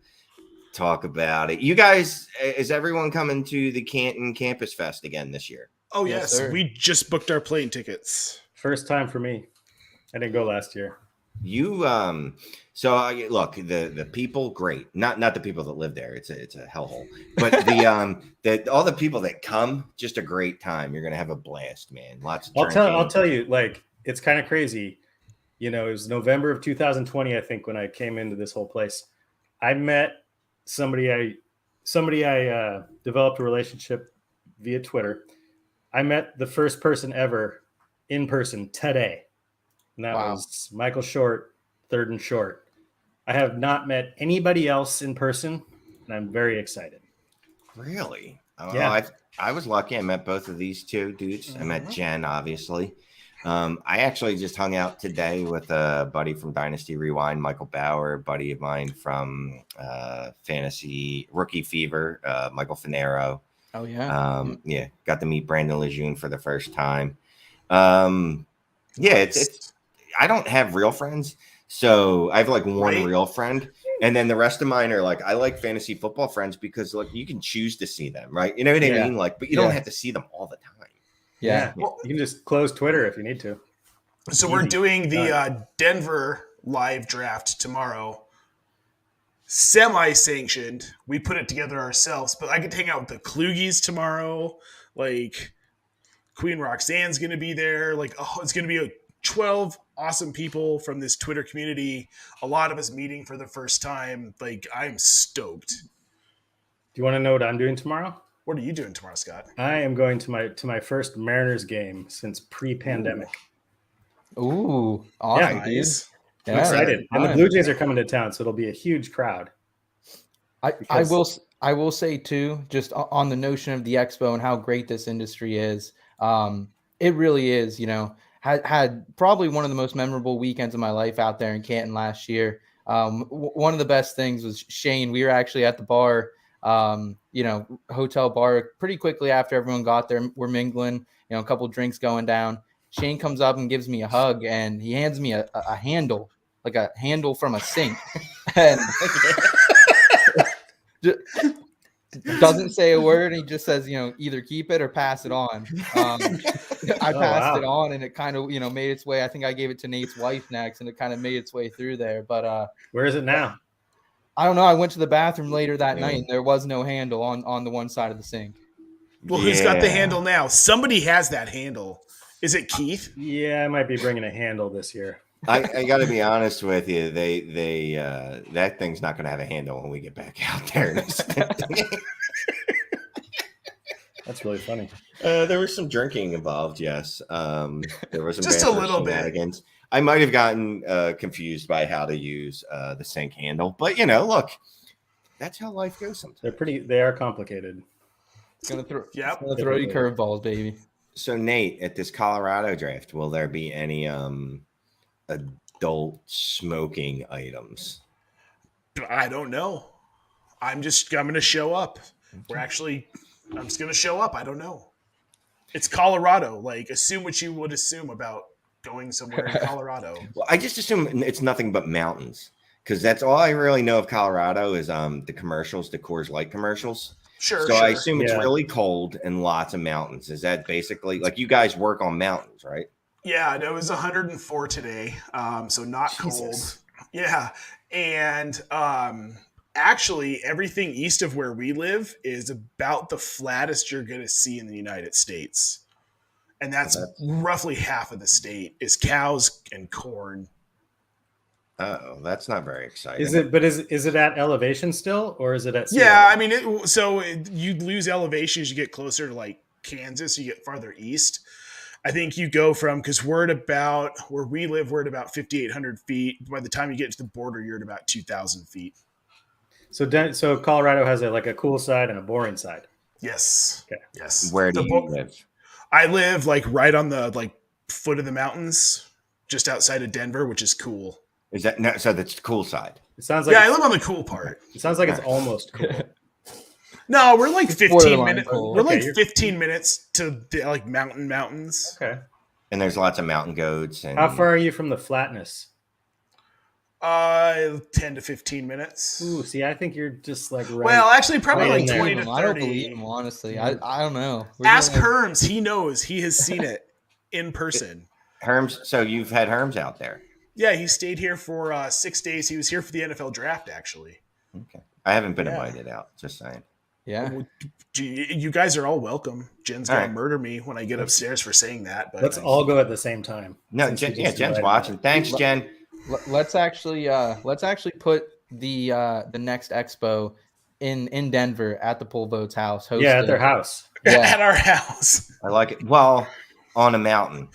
talk about it. You guys, is everyone coming to the Canton Campus Fest again this year? Oh, yes. We just booked our plane tickets. First time for me. I didn't go last year. You so look, the people, great. Not the people that live there. It's a hellhole. But the all the people that come, just a great time. You're gonna have a blast, man. Lots of I'll tell you, it's kind of crazy. You know, it was November of 2020, I think, when I came into this whole place. I met somebody I developed a relationship via Twitter. I met the first person ever in person today, and that Wow. was Michael Short, Third and Short. I have not met anybody else in person, and I'm very excited. Really? Oh, Yeah. I was lucky. I met both of these two dudes. I met Jen, obviously. I actually just hung out today with a buddy from Dynasty Rewind, Michael Bauer, a buddy of mine from Fantasy Rookie Fever, Michael Finero. Oh yeah. Yeah, got to meet Brandon Lejeune for the first time. It's I don't have real friends, so I have like one real friend, and then the rest of mine are like I like fantasy football friends because like you can choose to see them, right? You know what I mean? Like, but you don't have to see them all the time. Yeah. Well, you can just close Twitter if you need to. So we're doing the Denver live draft tomorrow. Semi-sanctioned. We put it together ourselves, but I could hang out with the Klugies tomorrow. Like Queen Roxanne's going to be there. Like, it's going to be 12 awesome people from this Twitter community. A lot of us meeting for the first time. Like, I'm stoked. Do you want to know what I'm doing tomorrow? What are you doing tomorrow, Scott? I am going to my first Mariners game since pre-pandemic. Ooh, awesome, Yeah, dude. nice. I'm excited. And the Blue Jays are coming to town, so it'll be a huge crowd. I will say too, just on the notion of the expo and how great this industry is. It really is, you know, had probably one of the most memorable weekends of my life out there in Canton last year. One of the best things was Shane. We were actually at the bar, you know, hotel bar pretty quickly after everyone got there. We're mingling, you know, a couple drinks going down. Shane comes up and gives me a hug, and he hands me a handle, like a handle from a sink. And doesn't say a word. And he just says, you know, either keep it or pass it on. I passed it on, and it kind of, you know, made its way. I think I gave it to Nate's wife next, and it kind of made its way through there. But where is it now? I don't know. I went to the bathroom later that night, and there was no handle on the one side of the sink. Well, who's got the handle now? Somebody has that handle. Is it Keith? Yeah, I might be bringing a handle this year. I got to be honest with you. They that thing's not going to have a handle when we get back out there. That's really funny. There was some drinking involved. Yes, there was some just a little bit. I might have gotten confused by how to use the sink handle, but you know, look, that's how life goes sometimes. They are complicated. It's gonna throw you curveballs, baby. So Nate, at this Colorado draft, will there be any adult smoking items? I don't know. I'm going to show up. I'm just going to show up. I don't know. It's Colorado. Like, assume what you would assume about going somewhere in Colorado. Well, I just assume it's nothing but mountains, because that's all I really know of Colorado is the commercials, the Coors Light commercials. Sure. I assume it's really cold and lots of mountains. Is that basically like you guys work on mountains, right? Yeah, it was 104 today, so not cold. Yeah, and actually, everything east of where we live is about the flattest you're going to see in the United States, and that's roughly half of the state is cows and corn. Oh, that's not very exciting. Is it? But is it at elevation still, or is it at? Yeah, I mean, you lose elevation as you get closer to like Kansas. You get farther east. I think you go from, because we're at about where we live, we're at about 5,800 feet. By the time you get to the border, you're at about 2,000 feet. So Colorado has a cool side and a boring side. Yes. Okay. Yes. Where do you live? I live like right on the foot of the mountains, just outside of Denver, which is cool. Is that no? So that's the cool side. It sounds like I live on the cool part. It sounds like it's almost cool. No, we're like 15 minutes. Cool. We're like 15 minutes to the mountains. Okay. And there's lots of mountain goats. And how far are you from the flatness? 10 to 15 minutes. Ooh, see, I think you're just like right. Well, actually, probably like 20 to 30. I don't believe him, honestly. I don't know. Ask Herms. He knows. He has seen it in person. Herms. So you've had Herms out there. Yeah, he stayed here for 6 days. He was here for the NFL draft, actually. Okay. I haven't been invited out. Just saying. Yeah. You guys are all welcome. Jen's All gonna right. murder me when I get upstairs for saying that. But Let's all go at the same time. No, since you Jen, just Jen's invited watching. me. Thanks, Jen. Let's actually put the next expo in Denver at the Pole Boats house. Yeah, at their hosted. house. Yeah. at our house I like it. Well, on a mountain,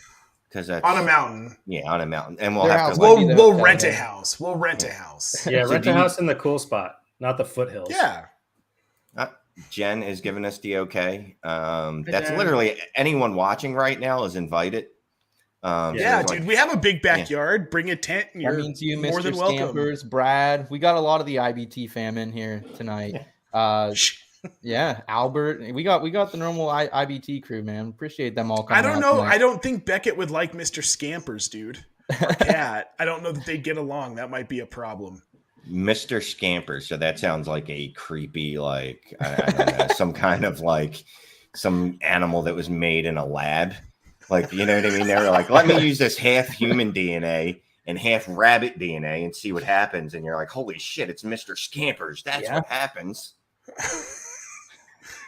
because that's on a mountain. Yeah, on a mountain, and we'll Their have house to might like. be We'll the we'll hotel, rent a yeah. house. We'll rent a house. Yeah, So rent do a you- house in the cool spot, not the foothills. Yeah. Jen is giving us the okay. That's Jen. literally anyone watching right now is invited. Yeah, there's dude, like- we have a big backyard. Bring a tent. And That you're means you, more Mr. than welcome. Stampers, Brad. We got a lot of the IBT fam in here tonight. Yeah, Albert. We got the normal IBT crew, man. Appreciate them all coming. I don't out know. tonight. I don't think Beckett would like Mr. Scampers, dude. Or Cat. I don't know that they'd get along. That might be a problem. Mr. Scamper. So that sounds like a creepy, like I don't know, some kind of like some animal that was made in a lab. Like, you know what I mean? They were like, let me use this half human DNA and half rabbit DNA and see what happens. And you're like, holy shit, it's Mr. Scampers. That's Yeah. what happens.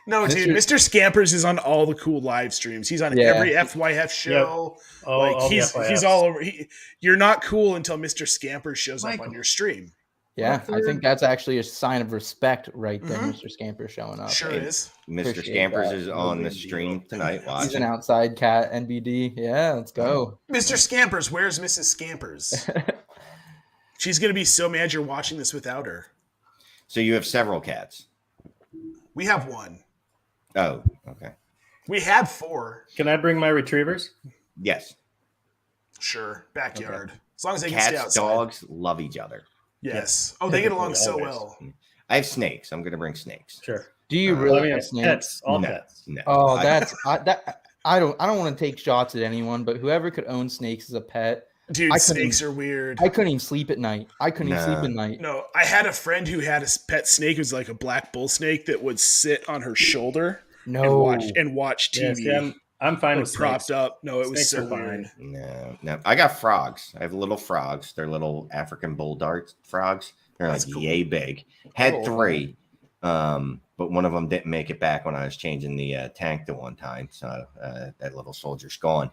No, dude, Mr. Scampers is on all the cool live streams. He's on Yeah. every FYF show. Oh, Like all the he's FYFs. all over. You're not cool until Mr. Scampers shows up on your stream. Yeah, I think that's actually a sign of respect right there, Mhm. Mr. Scamper showing up. Sure Hey, is. Mr. Appreciate Scampers that. is No on the big deal. stream tonight. He's Watching. an outside cat, NBD. Yeah, let's go. Mr. Scampers, where's Mrs. Scampers? She's gonna be so mad you're watching this without her. So you have several cats. We have one. Oh, okay. We had 4. Can I bring my retrievers? Yes. Sure, backyard. As long as they can stay Cats, outside. dogs love each other. Yes. Oh, they get along so Always. well. I have snakes. I'm going to bring snakes. Sure. Do you Uh, really I mean, have snakes? pets, all No. pets. No. Oh, I- I don't want to take shots at anyone, but whoever could own snakes as a pet, Dude, I couldn't- snakes are weird. I couldn't even sleep at night. I couldn't even sleep Nah. at night. No, I had a friend who had a pet snake. It was like a black bull snake that would sit on her shoulder No. and watch Yeah, TV. see, I'm fine like with propped snakes. up. No, it was Snakes so are weird. fine. No. I got frogs. I have little frogs. They're little African bulldog frogs. They're like That's cool. yay big. Had Cool. 3, but one of them didn't make it back when I was changing the tank the one time. So that little soldier's gone.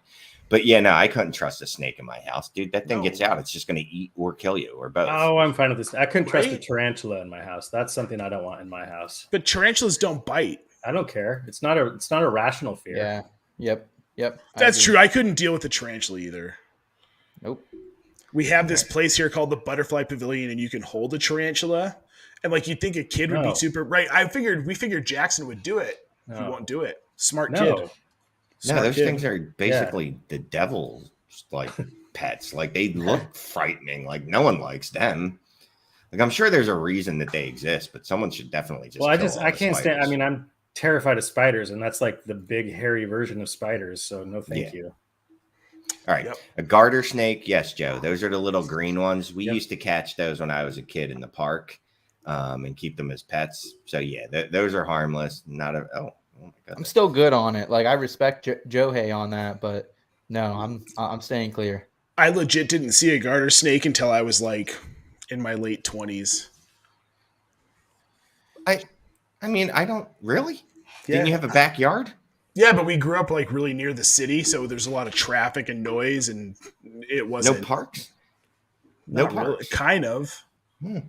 But yeah, no, I couldn't trust a snake in my house, dude. That thing No. gets out, it's just going to eat or kill you or both. Oh, I'm fine with this. I couldn't trust a Right? tarantula in my house. That's something I don't want in my house. But tarantulas don't bite. I don't care. It's not a rational fear. Yeah. Yep. I That's agree. true. I couldn't deal with the tarantula either. Nope. We have this place here called the Butterfly Pavilion, and you can hold a tarantula. And like you'd think a kid would No. be super right. We figured Jackson would do it. He No. won't do it. Smart No. kid. No, Smart those kid. things are basically the devil's like pets. Like they look frightening. Like no one likes them. Like I'm sure there's a reason that they exist, but someone should definitely just. Well, kill all I the can't stand. I spiders. mean, I'm terrified of spiders, and that's like the big hairy version of spiders. So no, thank Yeah. you. All right, Yep. a garter snake. Yes, Joe. Those are the little green ones. We Yep. used to catch those when I was a kid in the park, and keep them as pets. So yeah, those are harmless. Not a. Oh my god. I'm still good on it. Like I respect Johei on that, but no, I'm staying clear. I legit didn't see a garter snake until I was like in my late 20s. I mean, I don't really. Yeah. Didn't you have a backyard? Yeah, but we grew up like really near the city, so there's a lot of traffic and noise, and it No wasn't parks. No not really- parks. kind of. Okay.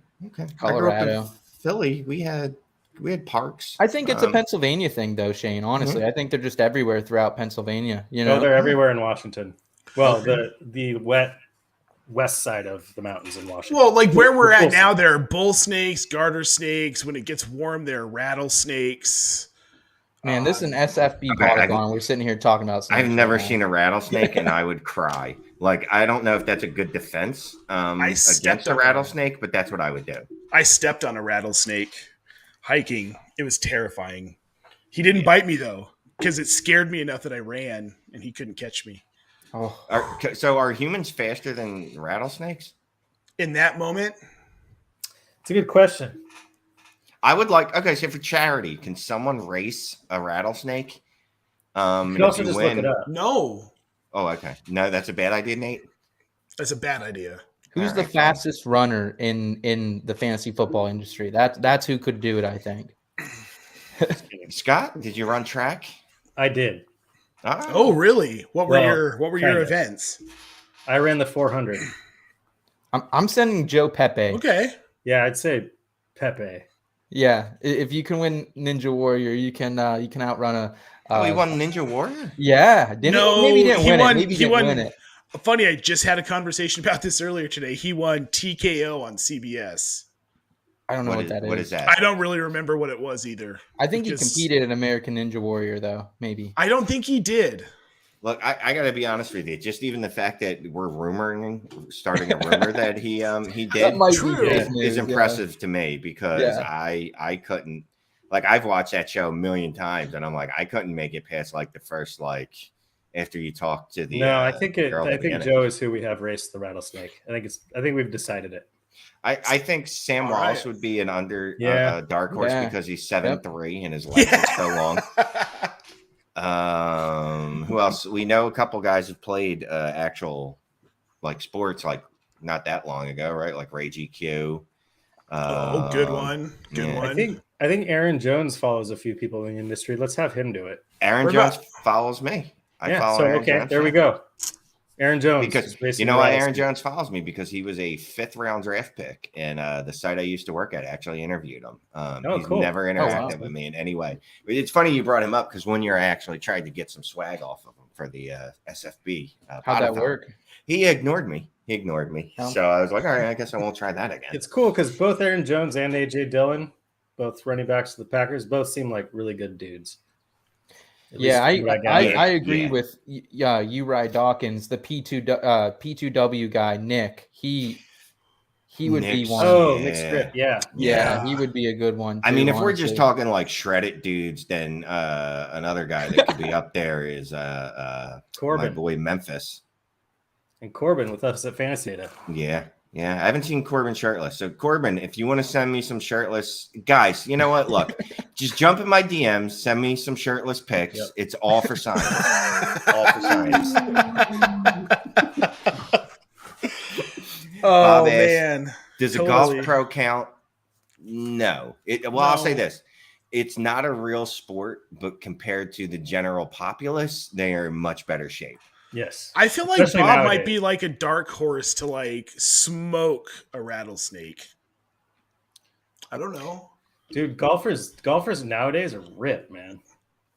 I grew up Colorado. in Philly. We had parks. I think it's a Um, Pennsylvania thing, though, Shane. Honestly, I think they're just everywhere throughout Pennsylvania. You know, No, they're everywhere in Washington. Well, the west side of the mountains in Washington. Well, like where we're at Cool. now, there are bull snakes, garter snakes. When it gets warm, there are rattlesnakes. man, this is an Uh, SFBPodathon. We're sitting here talking about. I've snakes never right now. seen a rattlesnake, and I would cry. Like I don't know if that's a good defense stepped against a on one. rattlesnake, but that's what I would do. I stepped on a rattlesnake hiking. It was terrifying. He didn't bite me though, because it scared me enough that I ran, and he couldn't catch me. Oh, So are humans faster than rattlesnakes? In that moment, It's a good question. I would like. Okay, so for charity, can someone race a rattlesnake? You And can also if you just win, look it up. no, Oh, okay. No, that's a bad idea, Nate. that's a bad idea. who's All the right, fine. fastest runner in the fantasy football industry? That's who could do it. I think. Just kidding. Scott, did you run track? I did. Oh, really? What were your kind of. events? I ran the 400. I'm sending Joe Pepe. Okay. Yeah, I'd say Pepe. Yeah, if you can win Ninja Warrior, you can outrun a. He won Ninja Warrior? Yeah, maybe he didn't win it. Maybe he didn't win it. Funny, I just had a conversation about this earlier today. He won TKO on CBS. I don't know what that is. What is that? I don't really remember what it was either. I think he competed in American Ninja Warrior, though. Maybe. I don't think he did. Look, I got to be honest with you. Just even the fact that we're starting a rumor that he did is impressive to me, because I couldn't, like, I've watched that show a million times, and I'm like, I couldn't make it past like the first, like, after you talk to the I think girl Joe is who we have race the rattlesnake. I think we've decided it. I think Sam Wallace would be an dark horse because he's 7'3" and his legs are so long. Who else? We know a couple guys have played actual like sports like not that long ago, right? Like Ray GQ. Good one. Good one. I think Aaron Jones follows a few people in the industry. Let's have him do it. Aaron Jones follows me. I follow Aaron Jones. There we go. Aaron Jones. Because you know why Aaron Jones follows me? Because he was a 5th round draft pick, and the site I used to work at actually interviewed him. He's never interacted with me in any way. It's funny you brought him up, because one year I actually tried to get some swag off of him for the SFB. How'd that work? He ignored me. Oh. So I was like, all right, I guess I won't try that again. It's cool because both Aaron Jones and AJ Dillon, both running backs of the Packers, both seem like really good dudes. Yeah, I agree with Uri Dawkins, the P2W guy, Nick. He would be one. Oh, Nick Script. Yeah, he would be a good one. I mean, if we're just talking like shredded dudes, then another guy that could be up there is Corbin, my boy Memphis. And Corbin with us at Fantasy Data. Yeah, I haven't seen Corbin shirtless. So Corbin, if you want to send me some shirtless guys, you know what? Look, just jump in my DMs, send me some shirtless pics. Yep. It's all for science. All for science. Oh, man. Does a golf pro count? No. I'll say this. It's not a real sport, but compared to the general populace, they are in much better shape. Yes. I feel like especially Bob might be like a dark horse to like smoke a rattlesnake. I don't know. Dude, golfers nowadays are ripped, man.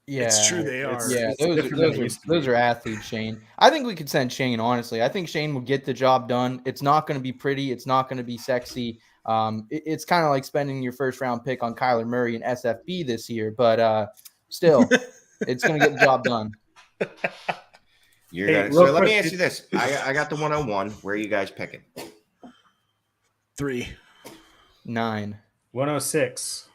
Yeah, it's true. They are. Yeah, those are athletes, Shane. I think we could send Shane, honestly. I think Shane will get the job done. It's not going to be pretty. It's not going to be sexy. It's kind of like spending your first round pick on Kyler Murray and SFB this year, but still, it's going to get the job done. So let me ask you this. I got the 101. Where are you guys picking? 3. 9. 106.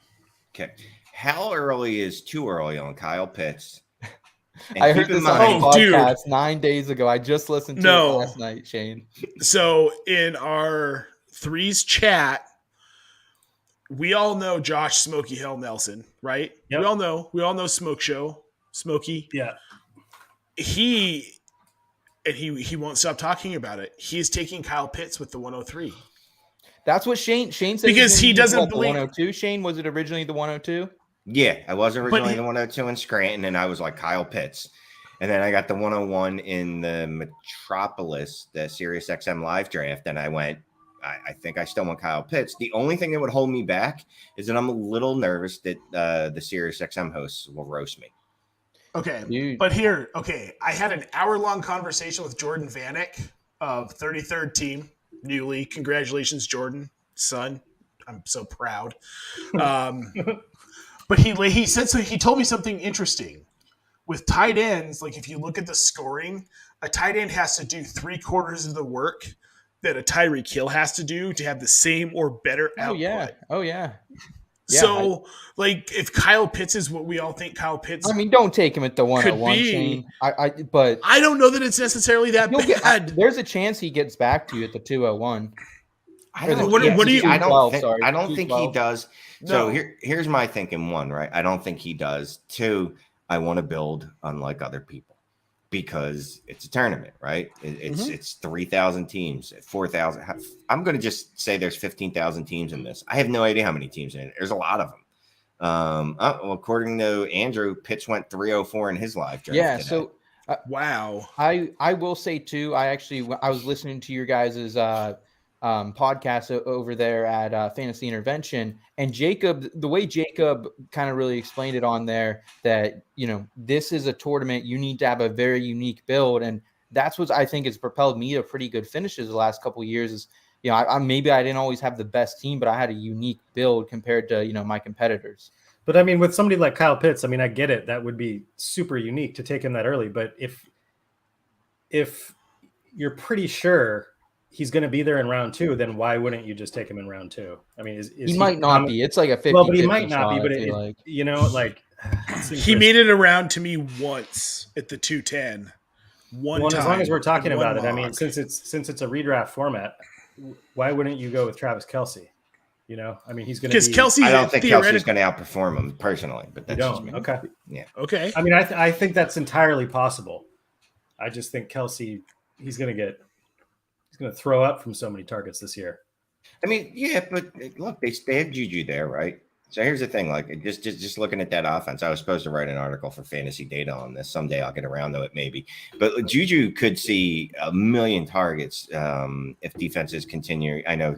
Okay. How early is too early on Kyle Pitts? I heard this on a podcast 9 days ago. I just listened to it last night, Shane. So in our 3s chat, we all know Josh Smokey Hill Nelson, right? Yep. We all know Smoke Show, Smokey. Yeah. He won't stop talking about it. He is taking Kyle Pitts with the 103. That's what Shane said. Because he doesn't believe the 102. Shane, was it originally the 102? Yeah, I was originally the 102 in Scranton, and I was like Kyle Pitts. And then I got the 101 in the Metropolis, the Sirius XM live draft, and I went, I think I still want Kyle Pitts. The only thing that would hold me back is that I'm a little nervous that the Sirius XM hosts will roast me. Okay, but I had an hour-long conversation with Jordan Vanek of 33rd Team, newly. Congratulations, Jordan, son. I'm so proud. But he said so. He told me something interesting. With tight ends, like if you look at the scoring, a tight end has to do 3/4 of the work that a Tyreek Hill has to do to have the same or better output. Oh yeah. So, if Kyle Pitts is what we all think Kyle Pitts, I mean, don't take him at the 101, Shane. But I don't know that it's necessarily that bad. There's a chance he gets back to you at the 201. I don't think he does. So here's my thinking. 1, right? I don't think he does. 2, I want to build unlike other people because it's a tournament, right? It's 3,000 teams, 4,000. I'm going to just say there's 15,000 teams in this. I have no idea how many teams in it. There's a lot of them. According to Andrew, Pitts went 304 in his live draft Yeah. today. So Wow. I will say too, I was listening to your guys' podcast over there at Fantasy Intervention, and Jacob, the way Jacob kind of really explained it on there, that this is a tournament, you need to have a very unique build, and that's what I think has propelled me to pretty good finishes the last couple of years. Is maybe I didn't always have the best team, but I had a unique build compared to my competitors. But I mean, with somebody like Kyle Pitts, I mean, I get it. That would be super unique to take him that early. But if you're pretty sure he's going to be there in round 2, then why wouldn't you just take him in round 2? I mean, he might not be. It's like a 50-50 well, but he might not be. But he made it around to me once at the 210. One time. As long as we're talking about it, I mean, since it's a redraft format, why wouldn't you go with Travis Kelce? I mean, he's going to be. Because Kelce, I don't think Kelce's going to outperform him personally, but that's just me. Okay. Yeah. Okay. I mean, I think that's entirely possible. I just think Kelce, he's going to throw up from so many targets this year. I mean, yeah, but look, they have Juju there, right? So here's the thing, like just looking at that offense, I was supposed to write an article for Fantasy Data on this. Someday I'll get around to it, maybe. But Juju could see 1 million targets if defenses continue. I know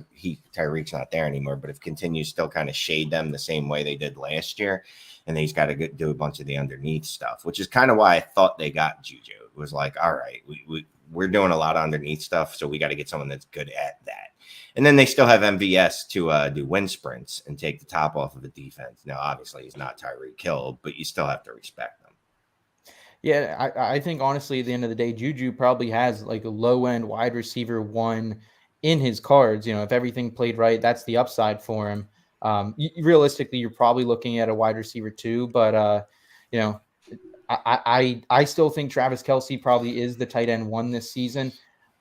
Tyreek's not there anymore, but if continues still kind of shade them the same way they did last year, and then he's got to do a bunch of the underneath stuff, which is kind of why I thought they got Juju. It was like, all right, we're doing a lot of underneath stuff, so we got to get someone that's good at that. And then they still have MVS to do wind sprints and take the top off of the defense. Now, obviously, he's not Tyreek Hill, but you still have to respect him. Yeah, I think, honestly, at the end of the day, Juju probably has like a low-end wide receiver 1 in his cards. If everything played right, that's the upside for him. Realistically, you're probably looking at a wide receiver 2, but, I still think Travis Kelce probably is the tight end 1 this season.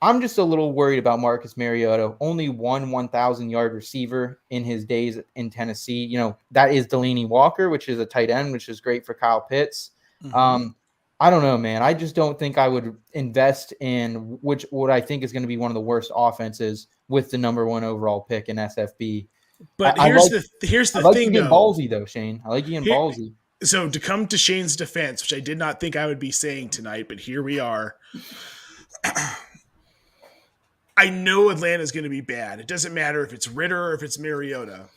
I'm just a little worried about Marcus Mariota. Only one 1,000-yard receiver in his days in Tennessee. That is Delaney Walker, which is a tight end, which is great for Kyle Pitts. Mm-hmm. I don't know, man. I just don't think I would invest in what I think is going to be one of the worst offenses with the number 1 overall pick in SFB. But here's the thing, though. Ballsy, though, Shane. I like you being ballsy. So to come to Shane's defense, which I did not think I would be saying tonight, but here we are. I know Atlanta's going to be bad. It doesn't matter if it's Ritter or if it's Mariota,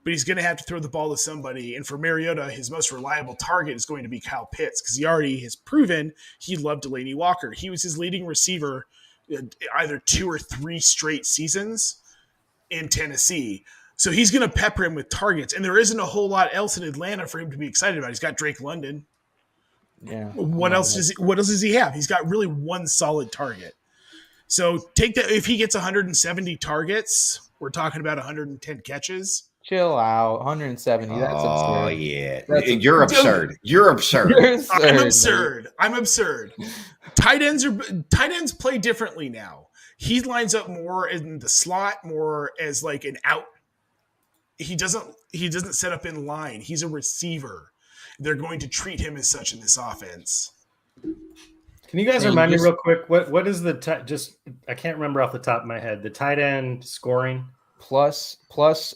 but he's going to have to throw the ball to somebody. And for Mariota, his most reliable target is going to be Kyle Pitts because he already has proven he loved Delaney Walker. He was his leading receiver either 2 or 3 straight seasons in Tennessee. So he's going to pepper him with targets. And there isn't a whole lot else in Atlanta for him to be excited about. He's got Drake London. Yeah. What else does he have? He's got really one solid target. So take that. If he gets 170 targets, we're talking about 110 catches. Chill out. 170. That's absurd. Oh, yeah. You're absurd. You're absurd. I'm absurd. Tight ends play differently now. He lines up more in the slot, more as like an out. He doesn't set up in line. He's a receiver. They're going to treat him as such in this offense. Can you guys remind me real quick what is I can't remember off the top of my head, the tight end scoring? Plus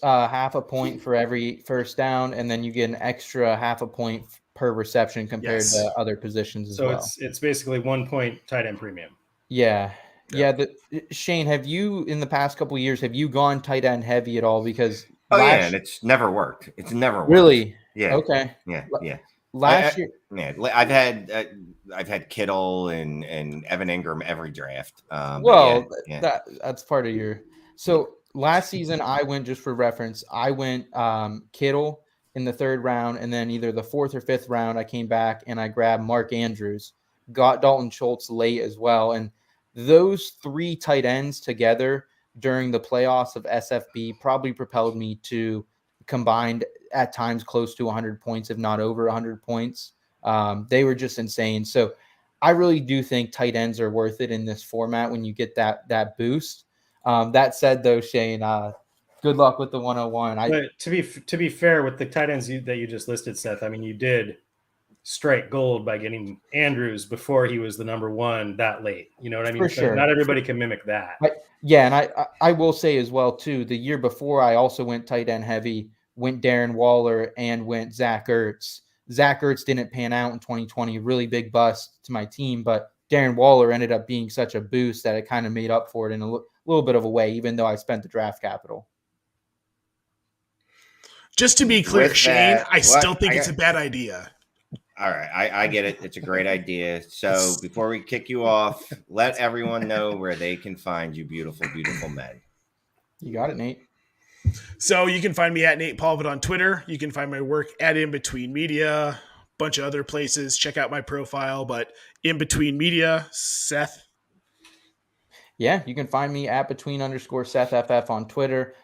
half a point for every first down, and then you get an extra half a point per reception compared to other positions as well. So it's basically 1 point tight end premium. Yeah. Shane, have you in the past couple of years gone tight end heavy at all? Because and it's never worked. It's never worked. Really? Yeah. Okay. Yeah. Last year, I've had Kittle and Evan Ingram every draft. That's part of your. So last season, I went, just for reference, Kittle in the 3rd round, and then either the 4th or 5th round, I came back and I grabbed Mark Andrews, got Dalton Schultz late as well, and those 3 tight ends together during the playoffs of SFB probably propelled me to combined at times close to 100 points, if not over 100 points. They were just insane. So I really do think tight ends are worth it in this format when you get that boost. That said, though, Shane, good luck with the 101. But to be fair, with the tight ends that you just listed, Seth, I mean, you did strike gold by getting Andrews before he was the number 1 that late. You know what I mean? For sure. Not everybody can mimic that. And I will say as well, too, the year before I also went tight end heavy went Darren Waller and went Zach Ertz. Zach Ertz didn't pan out in 2020, really big bust to my team, but Darren Waller ended up being such a boost that it kind of made up for it in a little bit of a way, even though I spent the draft capital. Just to be clear, With Shane, that, I still think it's a bad idea. All right, I get it. It's a great idea. So before we kick you off, let everyone know where they can find you, beautiful, beautiful men. You got it, Nate. So you can find me at Nate Paulvin on Twitter. You can find my work at In Between Media, a bunch of other places. Check out my profile, but In Between Media, Seth. Yeah, you can find me at _SethFF on Twitter.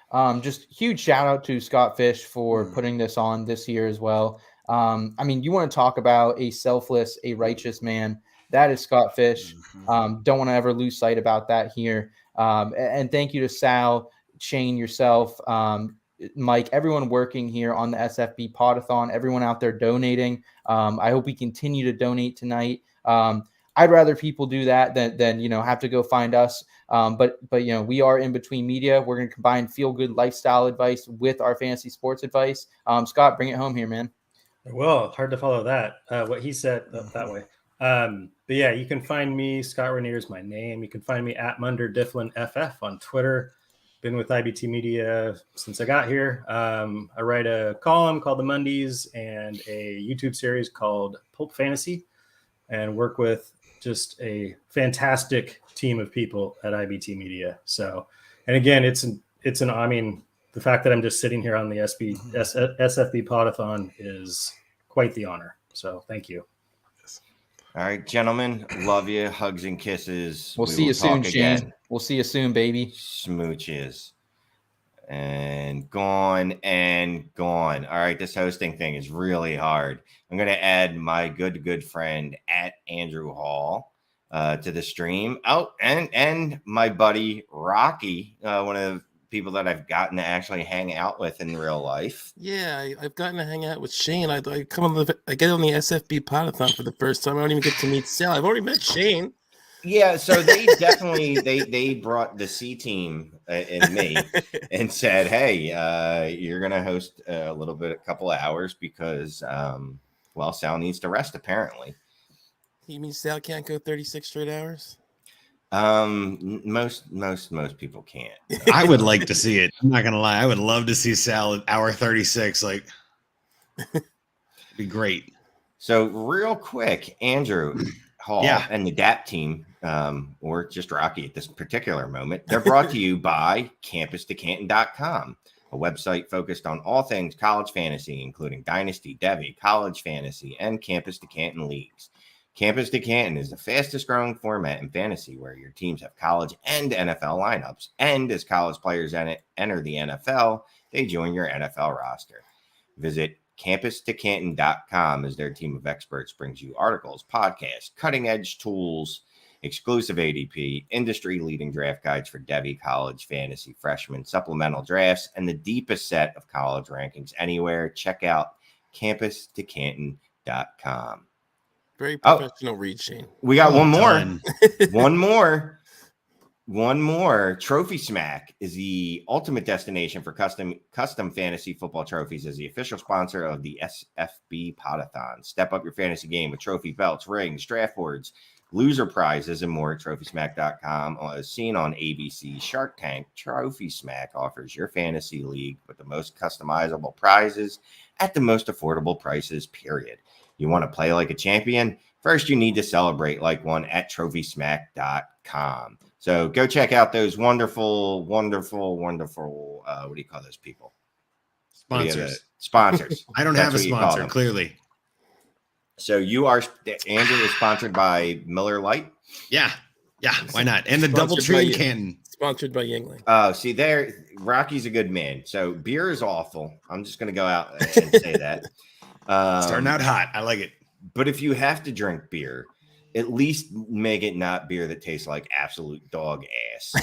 Just huge shout out to Scott Fish for putting this on this year as well. I mean, you want to talk about a selfless, a righteous man. That is Scott Fish. Don't want to ever lose sight about that here. And thank you to Sal, Shane, yourself, Mike, everyone working here on the SFBPodathon, everyone out there donating. I hope we continue to donate tonight. I'd rather people do that than have to go find us. But we are In Between Media. We're going to combine feel good lifestyle advice with our fantasy sports advice. Scott, bring it home here, man. Well, hard to follow that. What he said that way. But yeah, you can find me. Scott Rainier is my name. You can find me at Munder Difflin FF on Twitter. Been with IBT Media since I got here. I write a column called The Mondays and a YouTube series called Pulp Fantasy, and work with just a fantastic team of people at IBT Media. So, and again, I mean, the fact that I'm just sitting here on the SFB Podathon is quite the honor. So thank you. All right, gentlemen, love you. Hugs and kisses. We'll see you soon, Shane. We'll see you soon, baby. Smooches. And gone and gone. All right, this hosting thing is really hard. I'm going to add my good friend at Andrew Hall to the stream. Oh, and my buddy Rocky, one of the people that I've gotten to actually hang out with in real life. Yeah, I've gotten to hang out with Shane. I get on the SFB Podathon for the first time. I don't even get to meet Sal. I've already met Shane. Yeah, so they definitely they brought the C team and me and said, "Hey, you're gonna host a couple of hours because Sal needs to rest apparently." You mean Sal can't go 36 straight hours? Most people can't. I would like to see it. I'm not gonna lie. I would love to see Sal at hour 36. Like, it'd be great. So real quick, Andrew Hall and the DAP team, or just Rocky at this particular moment, they're brought to you by CampusToCanton.com, a website focused on all things college fantasy, including Dynasty, Devy, College Fantasy, and Campus to Canton leagues. Campus to Canton is the fastest growing format in fantasy where your teams have college and NFL lineups. And as college players enter the NFL, they join your NFL roster. Visit CampusToCanton.com as their team of experts brings you articles, podcasts, cutting edge tools, exclusive ADP, industry leading draft guides for Devy, college, fantasy, freshman, supplemental drafts, and the deepest set of college rankings anywhere. Check out CampusToCanton.com. Very professional read, Shane. We got one more. One more. TrophySmack is the ultimate destination for custom fantasy football trophies as the official sponsor of the SFB Podathon. Step up your fantasy game with trophy belts, rings, draft boards, loser prizes, and more at TrophySmack.com. As seen on ABC Shark Tank, TrophySmack offers your fantasy league with the most customizable prizes at the most affordable prices, period. You want to play like a champion? First, you need to celebrate like one at TrophySmack.com. So go check out those wonderful, what do you call those people? Sponsors. I don't have a sponsor, clearly. So Andrew is sponsored by Miller Lite? Yeah, why not? And the Doubletree in Canton. Sponsored by Yingling. Oh, see there, Rocky's a good man. So beer is awful. I'm just going to go out and say that. Starting out hot. I like it. But if you have to drink beer, at least make it not beer that tastes like absolute dog ass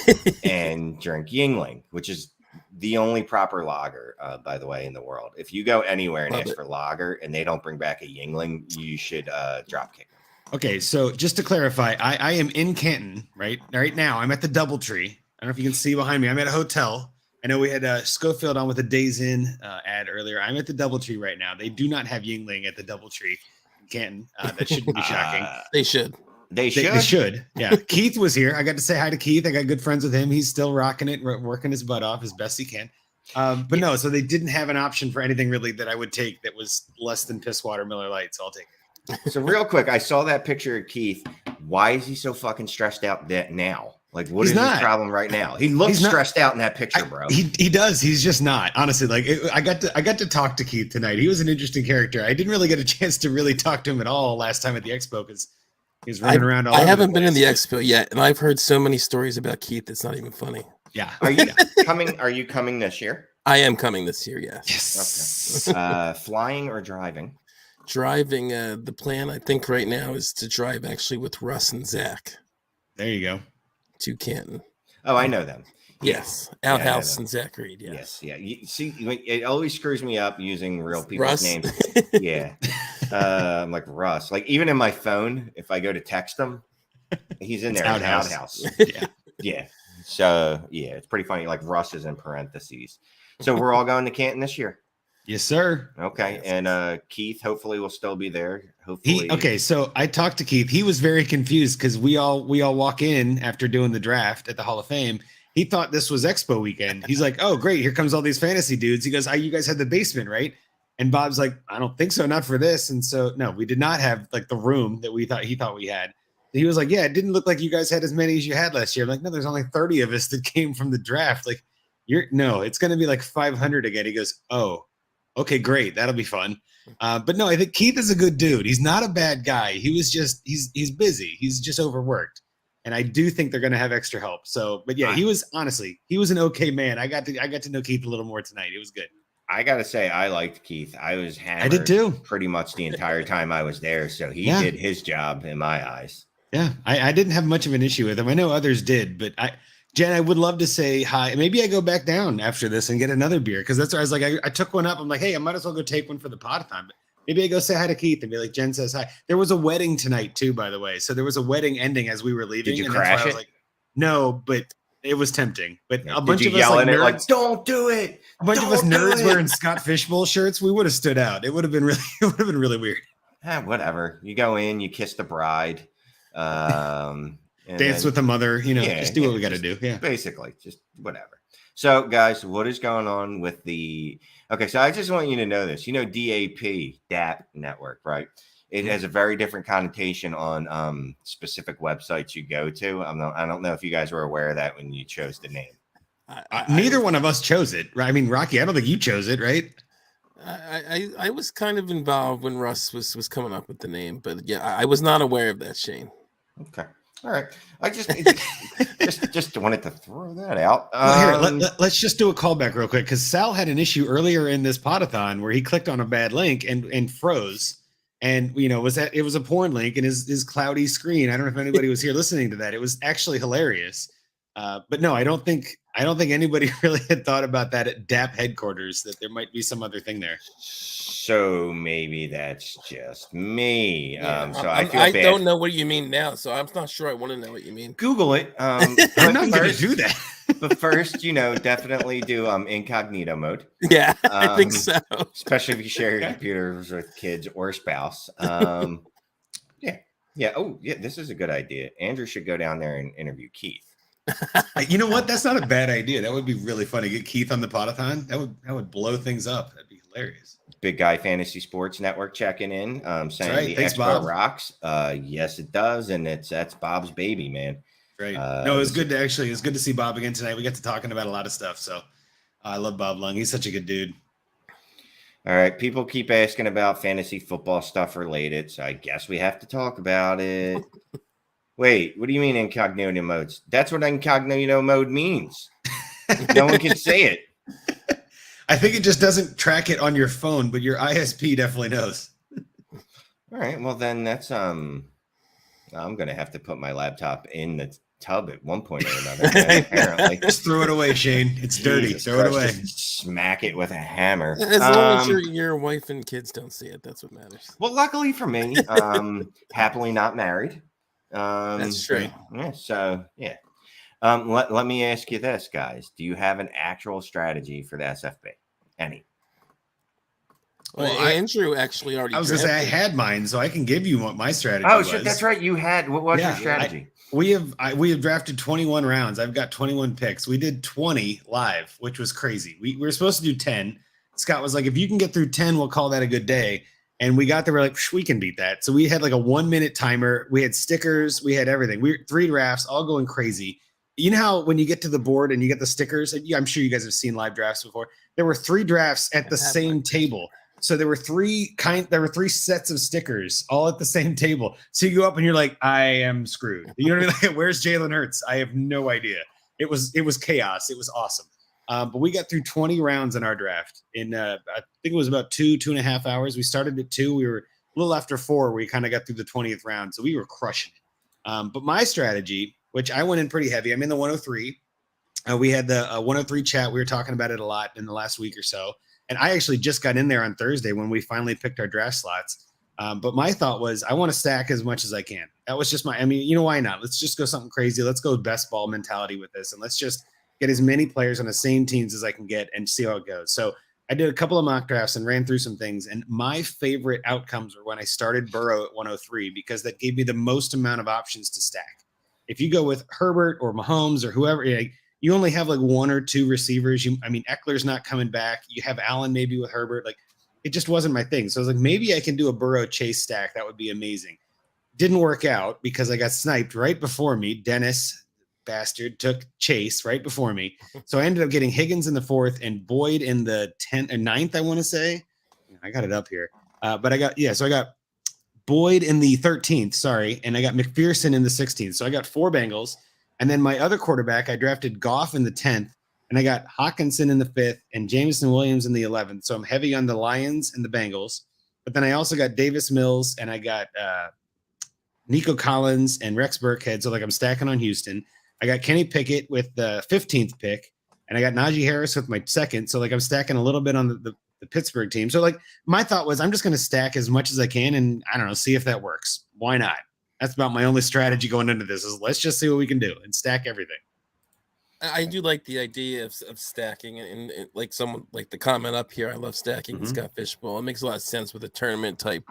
and drink Yingling, which is the only proper lager, by the way, in the world. If you go anywhere and ask for lager and they don't bring back a Yingling, you should drop kick them. Okay, so just to clarify, I am in Canton right now. I'm at the Doubletree. I don't know if you can see behind me. I'm at a hotel. I know we had Schofield on with a Days In ad earlier. I'm at the DoubleTree right now. They do not have Yingling at the DoubleTree in Canton. That shouldn't be shocking. They should. They should. They should. Yeah. Keith was here. I got to say hi to Keith. I got good friends with him. He's still rocking it, working his butt off as best he can. But no, so they didn't have an option for anything really that I would take that was less than Pisswater Miller Lite. So I'll take it. So real quick, I saw that picture of Keith. Why is he so fucking stressed out that now? Like, what is his problem right now? He looks stressed out in that picture, bro. He does. He's just not. Honestly, like I got to talk to Keith tonight. He was an interesting character. I didn't really get a chance to really talk to him at all last time at the expo because he was running around. I haven't been in the expo yet, and I've heard so many stories about Keith. It's not even funny. Yeah. Are you coming? Are you coming this year? I am coming this year. Yes. Yes. Okay. Flying or driving? Driving. The plan I think right now is to drive actually with Russ and Zach. There you go. To Canton. Oh, I know them. Yes, Outhouse and Zach Reed. Yes. Yeah. You see, it always screws me up using real people's Russ? names. Yeah. I'm like Russ. Like even in my phone, if I go to text him, he's in there. Outhouse. Yeah. Yeah. So yeah, it's pretty funny. Like Russ is in parentheses. So we're all going to Canton this year. Yes, sir. Okay. And Keith hopefully will still be there. Hopefully. Okay, so I talked to Keith. He was very confused because we all walk in after doing the draft at the Hall of Fame. He thought this was Expo weekend. He's like, "Oh, great! Here comes all these fantasy dudes." He goes, "You guys had the basement, right?" And Bob's like, "I don't think so, not for this." And so, no, we did not have like the room that he thought we had. He was like, "Yeah, it didn't look like you guys had as many as you had last year." I'm like, "No, there's only 30 of us that came from the draft. Like, it's going to be like 500 again." He goes, "Oh, okay, great. That'll be fun." But no, I think Keith is a good dude. He's not a bad guy. He was just, he's busy. He's just overworked. And I do think they're going to have extra help. So, but yeah, he was an okay man. I got to know Keith a little more tonight. It was good. I got to say, I liked Keith. I was hammered. I did too. Pretty much the entire time I was there. So he did his job in my eyes. Yeah. I didn't have much of an issue with him. I know others did, but Jen, I would love to say hi. Maybe I go back down after this and get another beer because that's where I was like, I took one up. I'm like, hey, I might as well go take one for the podathon. But maybe I go say hi to Keith and be like, Jen says hi. There was a wedding tonight too, by the way. So there was a wedding ending as we were leaving. Did you and crash it? Like, no, but it was tempting. But a bunch of us yell like at nerds, it like, don't do it. A bunch of us nerds wearing Scott Fishbowl shirts. We would have stood out. It would have been really weird. Whatever. You go in, you kiss the bride. Dance with the mother, just do what we got to do. Yeah, basically, just whatever. So, guys, what is going on with okay, so I just want you to know this. DAP network, right? It has a very different connotation on specific websites you go to. I don't know if you guys were aware of that when you chose the name. Neither one of us chose it, right? I mean, Rocky, I don't think you chose it, right? I was kind of involved when Russ was coming up with the name, but yeah, I was not aware of that, Shane. Okay. All right. I just wanted to throw that out. Here, let's just do a callback real quick because Sal had an issue earlier in this podathon where he clicked on a bad link and froze. And it was a porn link in his cloudy screen. I don't know if anybody was here listening to that. It was actually hilarious. But no, I don't think anybody really had thought about that at DAP headquarters, that there might be some other thing there. So maybe that's just me. Yeah, so I feel I bad. don't know what you mean now, so I'm not sure I want to know what you mean. Google it. I'm not going to do that. But first, definitely do incognito mode. Yeah, I think so. Especially if you share your computers with kids or spouse. Yeah. Oh, yeah, this is a good idea. Andrew should go down there and interview Keith. You know what? That's not a bad idea. That would be really funny. Get Keith on the podathon. That would blow things up. That'd be hilarious. Big Guy Fantasy Sports Network checking in, saying right. the Thanks, Expo Bob. rocks. Yes, it does, and that's Bob's baby, man. Right. No, it was good to see Bob again tonight. We got to talking about a lot of stuff. So I love Bob Lung. He's such a good dude. All right. People keep asking about fantasy football stuff related, so I guess we have to talk about it. Wait, what do you mean incognito modes? That's what incognito mode means. No one can say it. I think it just doesn't track it on your phone, but your ISP definitely knows. All right. Well, then that's I'm gonna have to put my laptop in the tub at one point or another. Apparently, just throw it away, Shane. It's dirty. Throw it away. Just smack it with a hammer. As long as your wife and kids don't see it, that's what matters. Well, luckily for me, happily not married. That's true. Yeah. So yeah. Let me ask you this, guys. Do you have an actual strategy for the SFB? Any? Well, Well, Andrew actually already. I was gonna say I drafted. had mine, so I can give you what my strategy Oh was. shit, that's right. You had. What was your Yeah, strategy? We have drafted 21 rounds. I've got 21 picks. We did 20 live, which was crazy. We were supposed to do 10. Scott was like, if you can get through 10, we'll call that a good day. And we got there, we're like, we can beat that. So we had like a 1-minute timer. We had stickers. We had everything. We were 3 drafts, all going crazy. You know how when you get to the board and you get the stickers, and I'm sure you guys have seen live drafts before. There were 3 drafts at the same table. So there were 3 sets of stickers all at the same table. So you go up and you're like, I am screwed. You know what I mean? Like, where's Jalen Hurts? I have no idea. It was chaos. It was awesome. But we got through 20 rounds in our draft in I think it was about 2.5 hours. We started at 2. We were a little after 4. We kind of got through the 20th round. So we were crushing it. But my strategy, which I went in pretty heavy, I'm in the 103. We had the 103 chat. We were talking about it a lot in the last week or so. And I actually just got in there on Thursday when we finally picked our draft slots. But my thought was I want to stack as much as I can. That was just why not? Let's just go something crazy. Let's go best ball mentality with this. And let's just get as many players on the same teams as I can get and see how it goes. So I did a couple of mock drafts and ran through some things. And my favorite outcomes were when I started Burrow at 103, because that gave me the most amount of options to stack. If you go with Herbert or Mahomes or whoever, you only have like 1 or 2 receivers. Eckler's not coming back. You have Allen maybe with Herbert. Like, it just wasn't my thing. So I was like, maybe I can do a Burrow Chase stack. That would be amazing. Didn't work out because I got sniped right before me. Dennis, bastard, took Chase right before me. So I ended up getting Higgins in the 4th and Boyd in the 10th or 9th, I want to say. I got it up here. But I got Boyd in the 13th, sorry, and I got McPherson in the 16th. So I got 4 Bengals. And then my other quarterback, I drafted Goff in the 10th, and I got Hawkinson in the 5th and Jameson Williams in the 11th. So I'm heavy on the Lions and the Bengals. But then I also got Davis Mills, and I got Nico Collins and Rex Burkhead. So like I'm stacking on Houston. I got Kenny Pickett with the 15th pick, and I got Najee Harris with my 2nd. So like I'm stacking a little bit on the Pittsburgh team. So like my thought was I'm just going to stack as much as I can, and I don't know, see if that works. Why not? That's about my only strategy going into this is let's just see what we can do and stack everything. I do like the idea of stacking, and like someone like the comment up here, I love stacking Scott Fishbowl. It makes a lot of sense with a tournament type.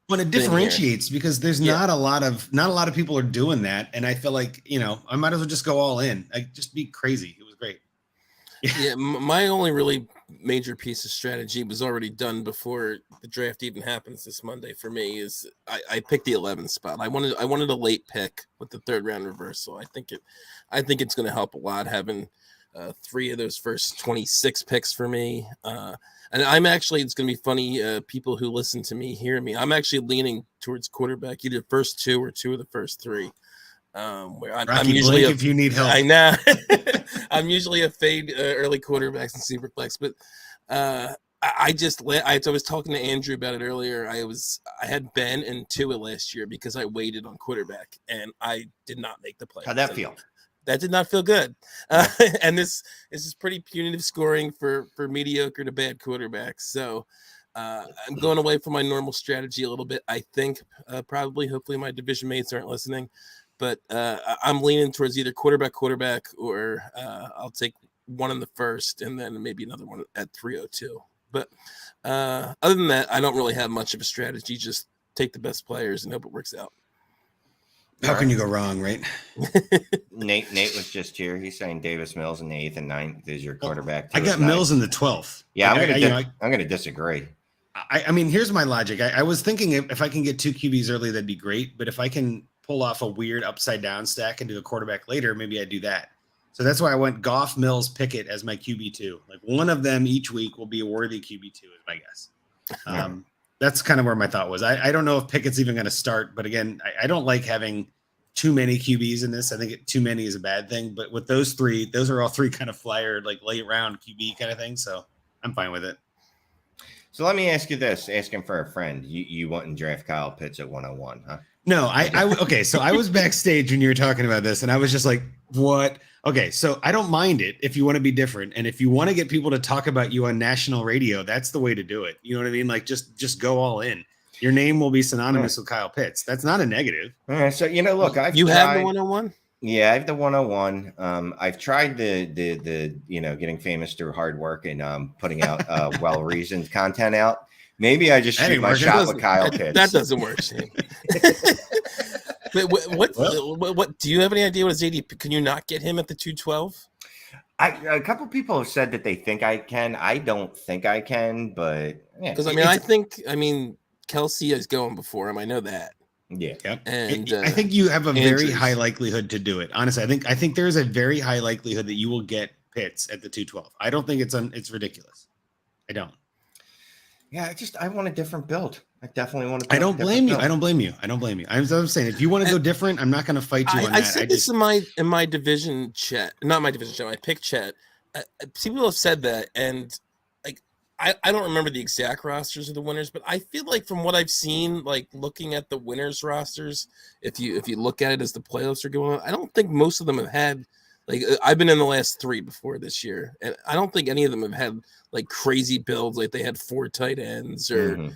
When it differentiates because there's not a lot of people are doing that, and I feel like I might as well just go all in. Just be crazy. It was great. Yeah, my only really major piece of strategy was already done before the draft even happens this Monday for me. Is I picked the 11th spot. I wanted a late pick with the 3rd round reversal. I think it's going to help a lot having 3 of those first 26 picks for me. And I'm actually, it's going to be funny. People who listen to me hear me. I'm actually leaning towards quarterback, either first 2 or 2 of the first 3. Where I'm usually if you need help. I know I'm usually a fade early quarterbacks and superflex, but I was talking to Andrew about it earlier. I had Ben and Tua last year because I waited on quarterback and I did not make the play. How'd that feel? That did not feel good. And this is pretty punitive scoring for mediocre to bad quarterbacks. So I'm going away from my normal strategy a little bit. I think hopefully my division mates aren't listening. But I'm leaning towards either quarterback, or I'll take one in the 1st and then maybe another one at 302. But other than that, I don't really have much of a strategy. Just take the best players and hope it works out. How can you go wrong, right? Nate was just here. He's saying Davis Mills in the 8th and 9th is your quarterback. I got Mills in the 12th. Yeah, I'm going to disagree. I mean, here's my logic. I was thinking if I can get 2 QBs early, that'd be great. But if I can pull off a weird upside down stack and do a quarterback later, maybe I do that. So that's why I went Goff, Mills, Pickett as my QB2. Like one of them each week will be a worthy QB2 is my guess. That's kind of where my thought was. I don't know if Pickett's even going to start, but again, I don't like having too many QBs in this. I think too many is a bad thing, but with those 3, those are all 3 kind of flyer, like late round QB kind of thing. So I'm fine with it. So let me ask you this, asking for a friend. You wouldn't draft Kyle Pitts at 101, huh? No, okay. So I was backstage when you were talking about this, and I was just like, "What?" Okay, so I don't mind it if you want to be different, and if you want to get people to talk about you on national radio, that's the way to do it. You know what I mean? Like, just go all in. Your name will be synonymous with Kyle Pitts. That's not a negative. All right. So look, you have the 101. Yeah, I have the 101. I've tried the getting famous through hard work and putting out well-reasoned content out. Maybe I just That shoot ain't my working. shot with Kyle That Pitts. doesn't work, Shane. But what do you have any idea what his ADP? Can you not get him at the 212? A couple people have said that they think I can. I don't think I can, but yeah, Because I mean, Kelsey is going before him. I know that. yeah. Yep. And I think you have a very Andrews. high likelihood to do it. Honestly, I think there's a very high likelihood that you will get Pitts at the 212. I don't think it's ridiculous. I don't. Yeah, I want a different build. I definitely want to. I don't blame you. I don't blame you. I'm saying if you want to go different, I'm not going to fight you on that. I said this in my division chat, not my division chat, my pick chat. People have said that, and like I don't remember the exact rosters of the winners, but I feel like from what I've seen, like looking at the winners rosters, if you look at it as the playoffs are going on, I don't think most of them have had. Like I've been in the last 3 before this year, and I don't think any of them have had like crazy builds, like they had 4 tight ends or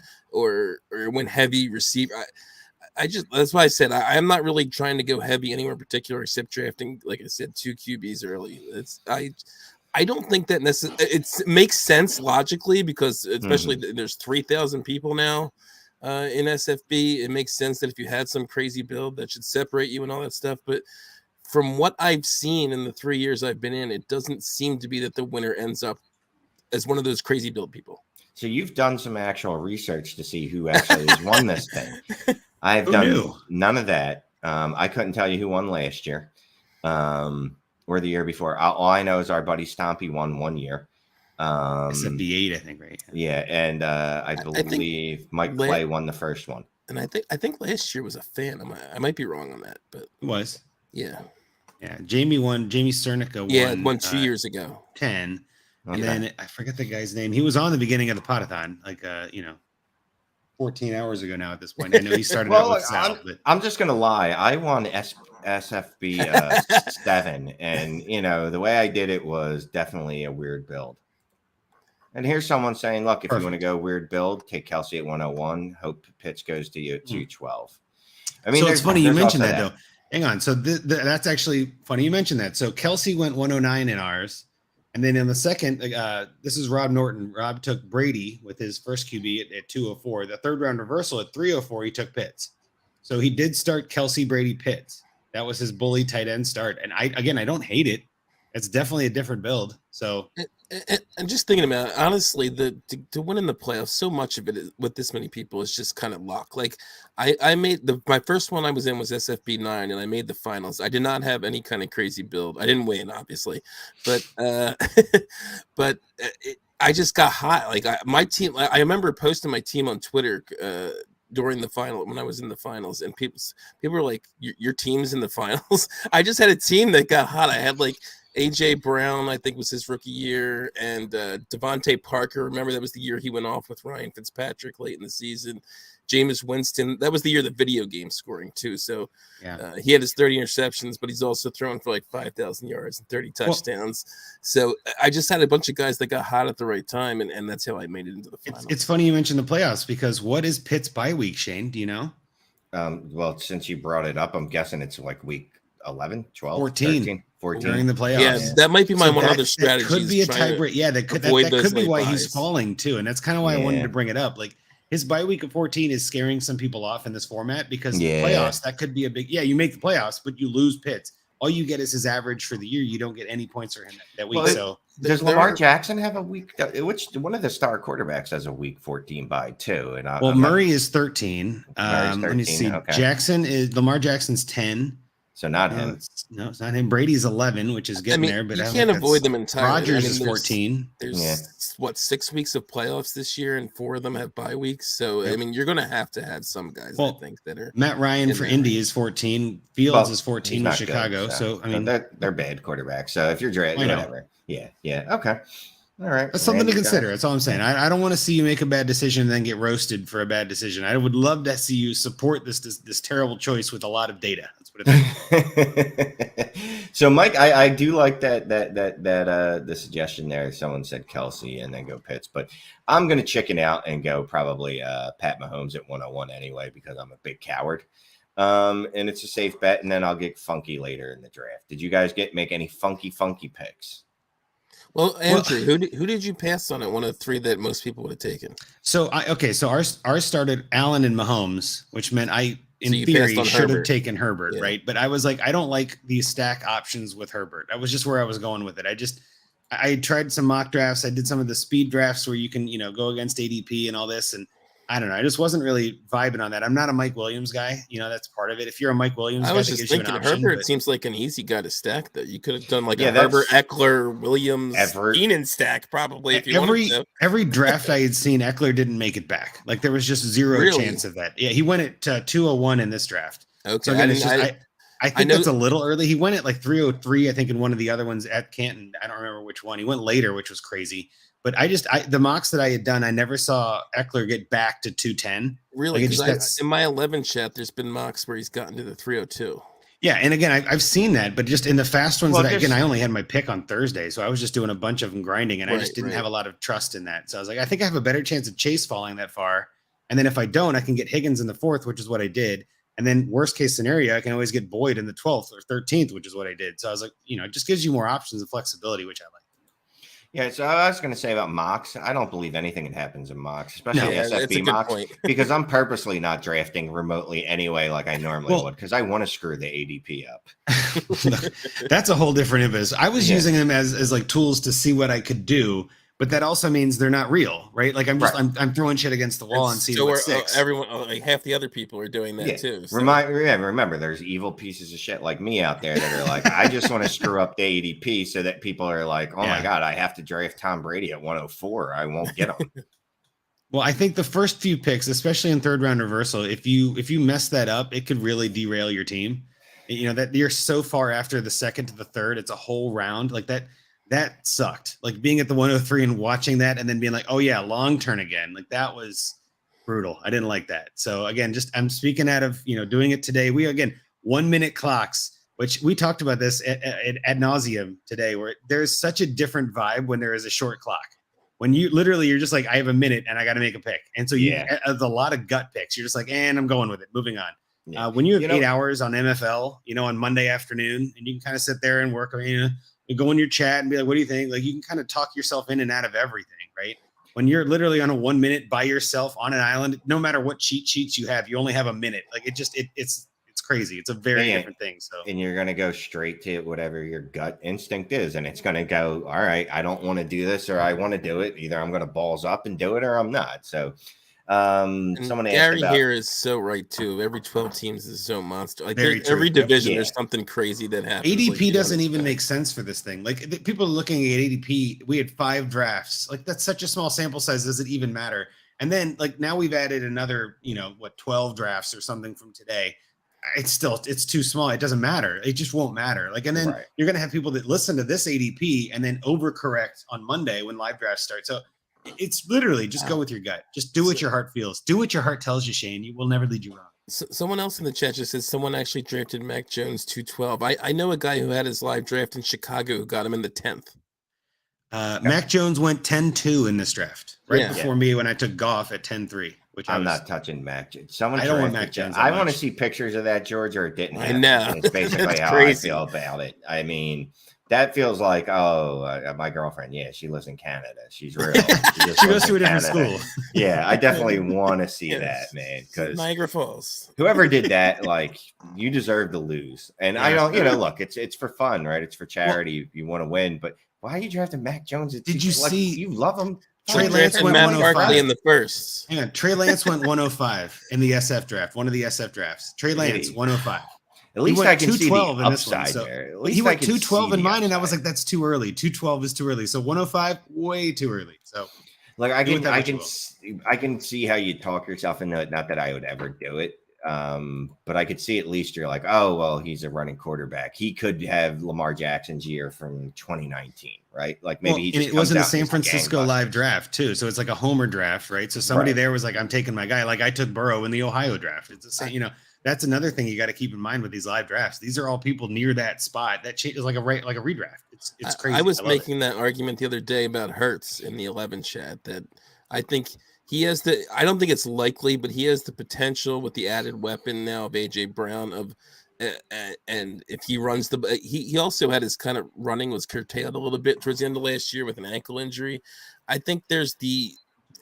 went heavy receiver. I just that's why I said I'm not really trying to go heavy anywhere in particular, except drafting, like I said, 2 QBs early. I don't think that it makes sense logically because especially there's 3,000 people now in SFB. It makes sense that if you had some crazy build that should separate you and all that stuff, but from what I've seen in the 3 years I've been in, it doesn't seem to be that the winner ends up as one of those crazy build people. So you've done some actual research to see who actually has won this thing. I've done none of that. I couldn't tell you who won last year or the year before. All I know is our buddy Stompy won 1 year. SFB8, I think, right? Yeah, and I believe Mike Clay won the first one. And I think last year was a fan. I might be wrong on that, but it was. Yeah. Yeah, Jamie Cernica won. Yeah, won 2 years ago. 10. Okay. And then I forget the guy's name. He was on the beginning of the Podathon, like 14 hours ago now at this point. I know he started out with Sal, but I'm just gonna lie. I won SFB 7, and the way I did it was definitely a weird build. And here's someone saying, look, if you want to go weird build, take Kelsey at 101. Hope Pitts goes to you at 212. I mean, so it's funny you mentioned that though. Hang on. So that's actually funny you mentioned that. So Kelsey went 109 in ours. And then in the second, this is Rob Norton. Rob took Brady with his first QB at 204. The third round reversal at 304, he took Pitts. So he did start Kelsey, Brady, Pitts. That was his bully tight end start. And I don't hate it. It's definitely a different build. So and just thinking about it, honestly, to win in the playoffs, so much of it with this many people is just kind of luck. Like I made my first one I was in was SFB 9, and I made the finals. I did not have any kind of crazy build. I didn't win, obviously, but I just got hot. Like my team, I remember posting my team on Twitter during the final when I was in the finals, and people were like, "Your team's in the finals." I just had a team that got hot. I had like AJ Brown, I think was his rookie year, and Devontae Parker. Remember that was the year he went off with Ryan Fitzpatrick late in the season. Jameis Winston. That was the year the video game scoring too. So he had his 30 interceptions, but he's also thrown for like 5,000 yards and 30 touchdowns. So I just had a bunch of guys that got hot at the right time, and that's how I made it into the final. It's funny you mentioned the playoffs because what is Pitt's bye week, Shane? Do you know? Well, since you brought it up, I'm guessing it's like week 11, 12, 14. 13, 14 during the playoffs. Yeah, that might be one other strategy. That could be a tiebreak. Yeah, that could be why he's falling too, and that's kind of why I wanted to bring it up. Like his bye week of 14 is scaring some people off in this format because the playoffs, that could be a big. Yeah, you make the playoffs, but you lose Pitts. All you get is his average for the year. You don't get any points for him that week. Does Lamar Jackson have a week? Which one of the star quarterbacks has a week 14 bye too? And Murray is 13. Let me see. Okay. Lamar Jackson's 10. So not him. It's not him. Brady's 11, which is getting there. But you can't avoid them entirely. Rodgers is 14. There's 6 weeks of playoffs this year, and 4 of them have bye weeks. So I mean, you're going to have some guys. I think that are. Matt Ryan for Indy is 14. Fields is 14 with Chicago. Good, so I mean, they're bad quarterbacks. So if you're drafting, whatever. Yeah. Okay. All right. That's something to consider. That's all I'm saying. I don't want to see you make a bad decision and then get roasted for a bad decision. I would love to see you support this terrible choice with a lot of data. That's what it is. So, Mike, I do like that the suggestion there. Someone said Kelsey and then go Pitts, but I'm going to chicken out and go probably Pat Mahomes at 101 anyway because I'm a big coward. And it's a safe bet, and then I'll get funky later in the draft. Did you guys make any funky picks? Well, Andrew, who did you pass on at 103 that most people would have taken? So ours started Allen and Mahomes, which meant in you theory passed on should have Herbert. taken Herbert, Yeah. right? But I was like, I don't like these stack options with Herbert. That was just where I was going with it. I tried some mock drafts. I did some of the speed drafts where you can, go against ADP and all this. And I don't know. I just wasn't really vibing on that. I'm not a Mike Williams guy. That's part of it. If you're a Mike Williams guy, I was that just gives you an thinking option, Herbert but- seems like an easy guy to stack. That you could have done like Yeah, a Herbert, that's- Eckler, Williams, Everett. Keenan stack probably if you wanted to. Every draft I had seen, Eckler didn't make it back. Like there was just zero Really? chance of that. Yeah, he went at 201 in this draft. Okay, So again, I think know- that's a little early. He went at like 303, I think, in one of the other ones at Canton. I don't remember which one. He went later, which was crazy. But the mocks that I had done, I never saw Eckler get back to 210. Really, Like, 'cause in my 11 chat, there's been mocks where he's gotten to the 302. Yeah, and again, I've seen that, but just in the fast ones Well, I only had my pick on Thursday, so I was just doing a bunch of them grinding, and I just didn't Right. have a lot of trust in that. So I was like, I think I have a better chance of Chase falling that far, and then if I don't, I can get Higgins in the 4th, which is what I did, and then worst case scenario, I can always get Boyd in the 12th or 13th, which is what I did. So I was like, it just gives you more options and flexibility, which I like. Yeah, so I was going to say about mocks. I don't believe anything that happens in mocks, especially Yeah, that's a SFB good mocks, point. because I'm purposely not drafting remotely anyway, like I normally would, because I want to screw the ADP up. That's a whole different impetus. I was Yeah. using them as like tools to see what I could do, but that also means they're not real, right? Like I'm throwing shit against the wall and seeing so what we're, sticks. everyone, like half the other people are doing that Yeah. too. So. Remember, there's evil pieces of shit like me out there that are like, I just want to screw up the ADP so that people are like, oh my God, I have to draft Tom Brady at 104. I won't get him. Well, I think the first few picks, especially in third round reversal, if you mess that up, it could really derail your team. That you're so far after the second to the third, it's a whole round like that. That sucked. Like being at the 103 and watching that and then being like, oh yeah, long turn again. Like that was brutal. I didn't like that. So again, I'm speaking out of, doing it today. We, again, 1 minute clocks, which we talked about this ad nauseum today, where there's such a different vibe when there is a short clock. When you're just like, I have a minute and I got to make a pick. And so there's a lot of gut picks. You're just like, and I'm going with it. Moving on. Yeah. When you have 8 hours on MFL, on Monday afternoon, and you can kind of sit there and work, you go in your chat and be like, what do you think? Like you can kind of talk yourself in and out of everything, right? When you're literally on a 1 minute by yourself on an island, no matter what cheat sheets you have, you only have a minute. Like it's crazy. It's a very different thing. So, and you're going to go straight to whatever your gut instinct is. And it's going to go, all right, I don't want to do this, or I want to do it. Either I'm going to balls up and do it, or I'm not. So, someone asked Gary about, here is so right too. Every 12 teams is so monster. Like Very true. every division, Yeah. there's something crazy that happens. ADP doesn't even make sense for this thing. Like people are looking at ADP. We had 5 drafts. Like that's such a small sample size. Does it even matter? And then like now we've added another, 12 drafts or something from today. It's too small. It doesn't matter. It just won't matter. Like, and then you're going to have people that listen to this ADP and then overcorrect on Monday when live drafts start. So it's literally just go with your gut. Just do what your heart feels. Do what your heart tells you, Shane. You will never lead you wrong. So, someone else in the chat just says someone actually drafted Mac Jones 212. I know a guy who had his live draft in Chicago who got him in the 10th. Mac Jones went 10-2 in this draft before me when I took Goff at 10-3. Which I'm not touching Mac. Someone I don't want drafted Mac Jones. I want to see pictures of that, George, or it didn't happen. I know. It's basically That's how crazy. I feel about it. I mean, that feels like, my girlfriend. Yeah, she lives in Canada. She's real. She goes to a different school. Yeah, I definitely want to see that, man. Because Niagara Falls. whoever did that, like, you deserve to lose. And I don't, look, it's for fun, right? It's for charity. You want to win, but why are you drafting Mac Jones? Did you see? You love him. Trey Lance went Matt 105 Barkley in the first. Hang on. Trey Lance went 105 in the SF draft. One of the SF drafts. Trey Lance 105. At least went I can see the 212 in this one, upside so there. At least he I went can 212 see in the mine, and I was upside. like, that's too early. 212 is too early. So 105, way too early. So like I do with can that what you I can see how you talk yourself into it. Not that I would ever do it. But I could see at least you're like, oh, well, he's a running quarterback. He could have Lamar Jackson's year from 2019, right? Like maybe he just it was in the comes out San and is Francisco gangbusters. live draft too. So it's like a homer draft, right? So somebody Right. there was like, I'm taking my guy. Like I took Burrow in the Ohio draft. It's the same, that's another thing you got to keep in mind with these live drafts. These are all people near that spot. That changes like a redraft. It's crazy. I was love making that argument the other day about Hurts in the 11 chat that I think he has the. I don't think it's likely, but he has the potential with the added weapon now of AJ Brown of. And if he runs he also had his kind of running was curtailed a little bit towards the end of last year with an ankle injury. I think there's the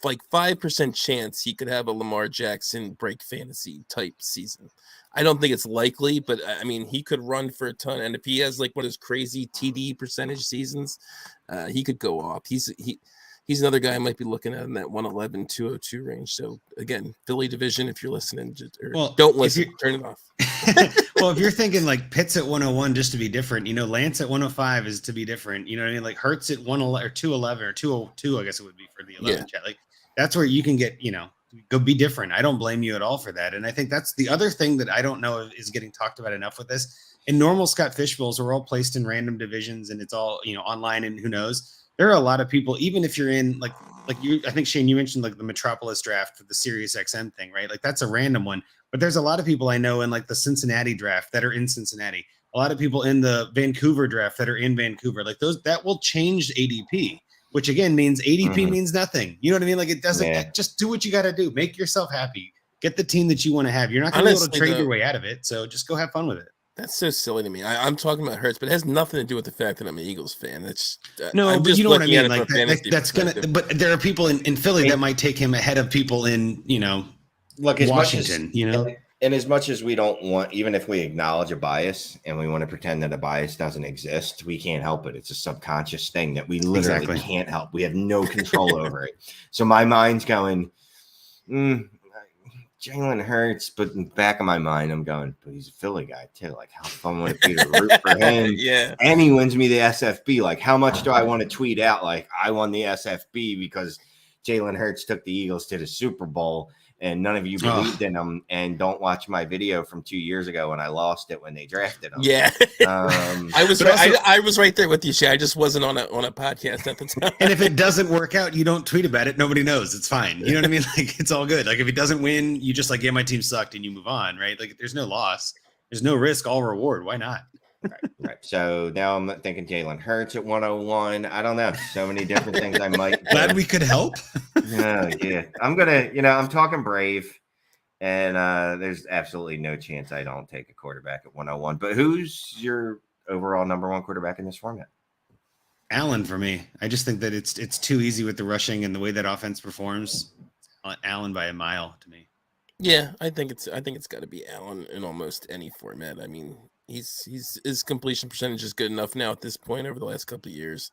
like 5% chance he could have a Lamar Jackson break fantasy type season. I don't think it's likely, but I mean, he could run for a ton. And if he has like one of his crazy TD percentage seasons, he could go off. He's another guy I might be looking at in that 111, 202 range. So again, Philly division, if you're listening, don't listen, turn it off. Well, if you're thinking like Pitts at 101 just to be different, Lance at 105 is to be different. You know what I mean? Like Hurts at 111 or 211 or 202, I guess it would be for the 11 chat. Like that's where you can get, go be different. I don't blame you at all for that. And I think that's the other thing that I don't know is getting talked about enough with this. In normal Scott Fish Bowls, we're all placed in random divisions and it's all, online and who knows. There are a lot of people, even if you're in like you, I think Shane, you mentioned like the Metropolis draft for the Sirius XM thing, right? Like that's a random one, but there's a lot of people I know in like the Cincinnati draft that are in Cincinnati. A lot of people in the Vancouver draft that are in Vancouver. Like those, that will change ADP, which again means ADP means nothing. You know what I mean? Like it doesn't, just do what you got to do. Make yourself happy. Get the team that you want to have. You're not going to be able to trade your way out of it. So just go have fun with it. That's so silly to me. I'm talking about Hurts, but it has nothing to do with the fact that I'm an Eagles fan. It's no, but you know what I mean. Like that's gonna. But there are people in Philly that might take him ahead of people in look, Washington. And as much as we don't want, even if we acknowledge a bias and we want to pretend that a bias doesn't exist, we can't help it. It's a subconscious thing that we literally can't help. We have no control over it. So my mind's going, Jalen Hurts, but in the back of my mind, I'm going, but he's a Philly guy too. Like, how fun would it be to root for him? And he wins me the SFB. Like, how much do I want to tweet out? Like, I won the SFB because Jalen Hurts took the Eagles to the Super Bowl, and none of you believed in him. And don't watch my video from 2 years ago when I lost it when they drafted him. Yeah, I was right. I was right there with you, Shay. I just wasn't on a podcast at the time. And if it doesn't work out, you don't tweet about it. Nobody knows. It's fine. You know what I mean? Like it's all good. Like if it doesn't win, you just like, yeah, my team sucked, and you move on, right? Like there's no loss. There's no risk, all reward. Why not? Right. So now I'm thinking Jalen Hurts at 101. I don't know. So many different things I might. Glad we could help. Yeah. I'm going to, I'm talking brave, and there's absolutely no chance I don't take a quarterback at 101. But who's your overall number one quarterback in this format? Allen for me. I just think that it's too easy with the rushing and the way that offense performs. Allen by a mile to me. Yeah, I think it's got to be Allen in almost any format. I mean, his completion percentage is good enough now at this point over the last couple of years,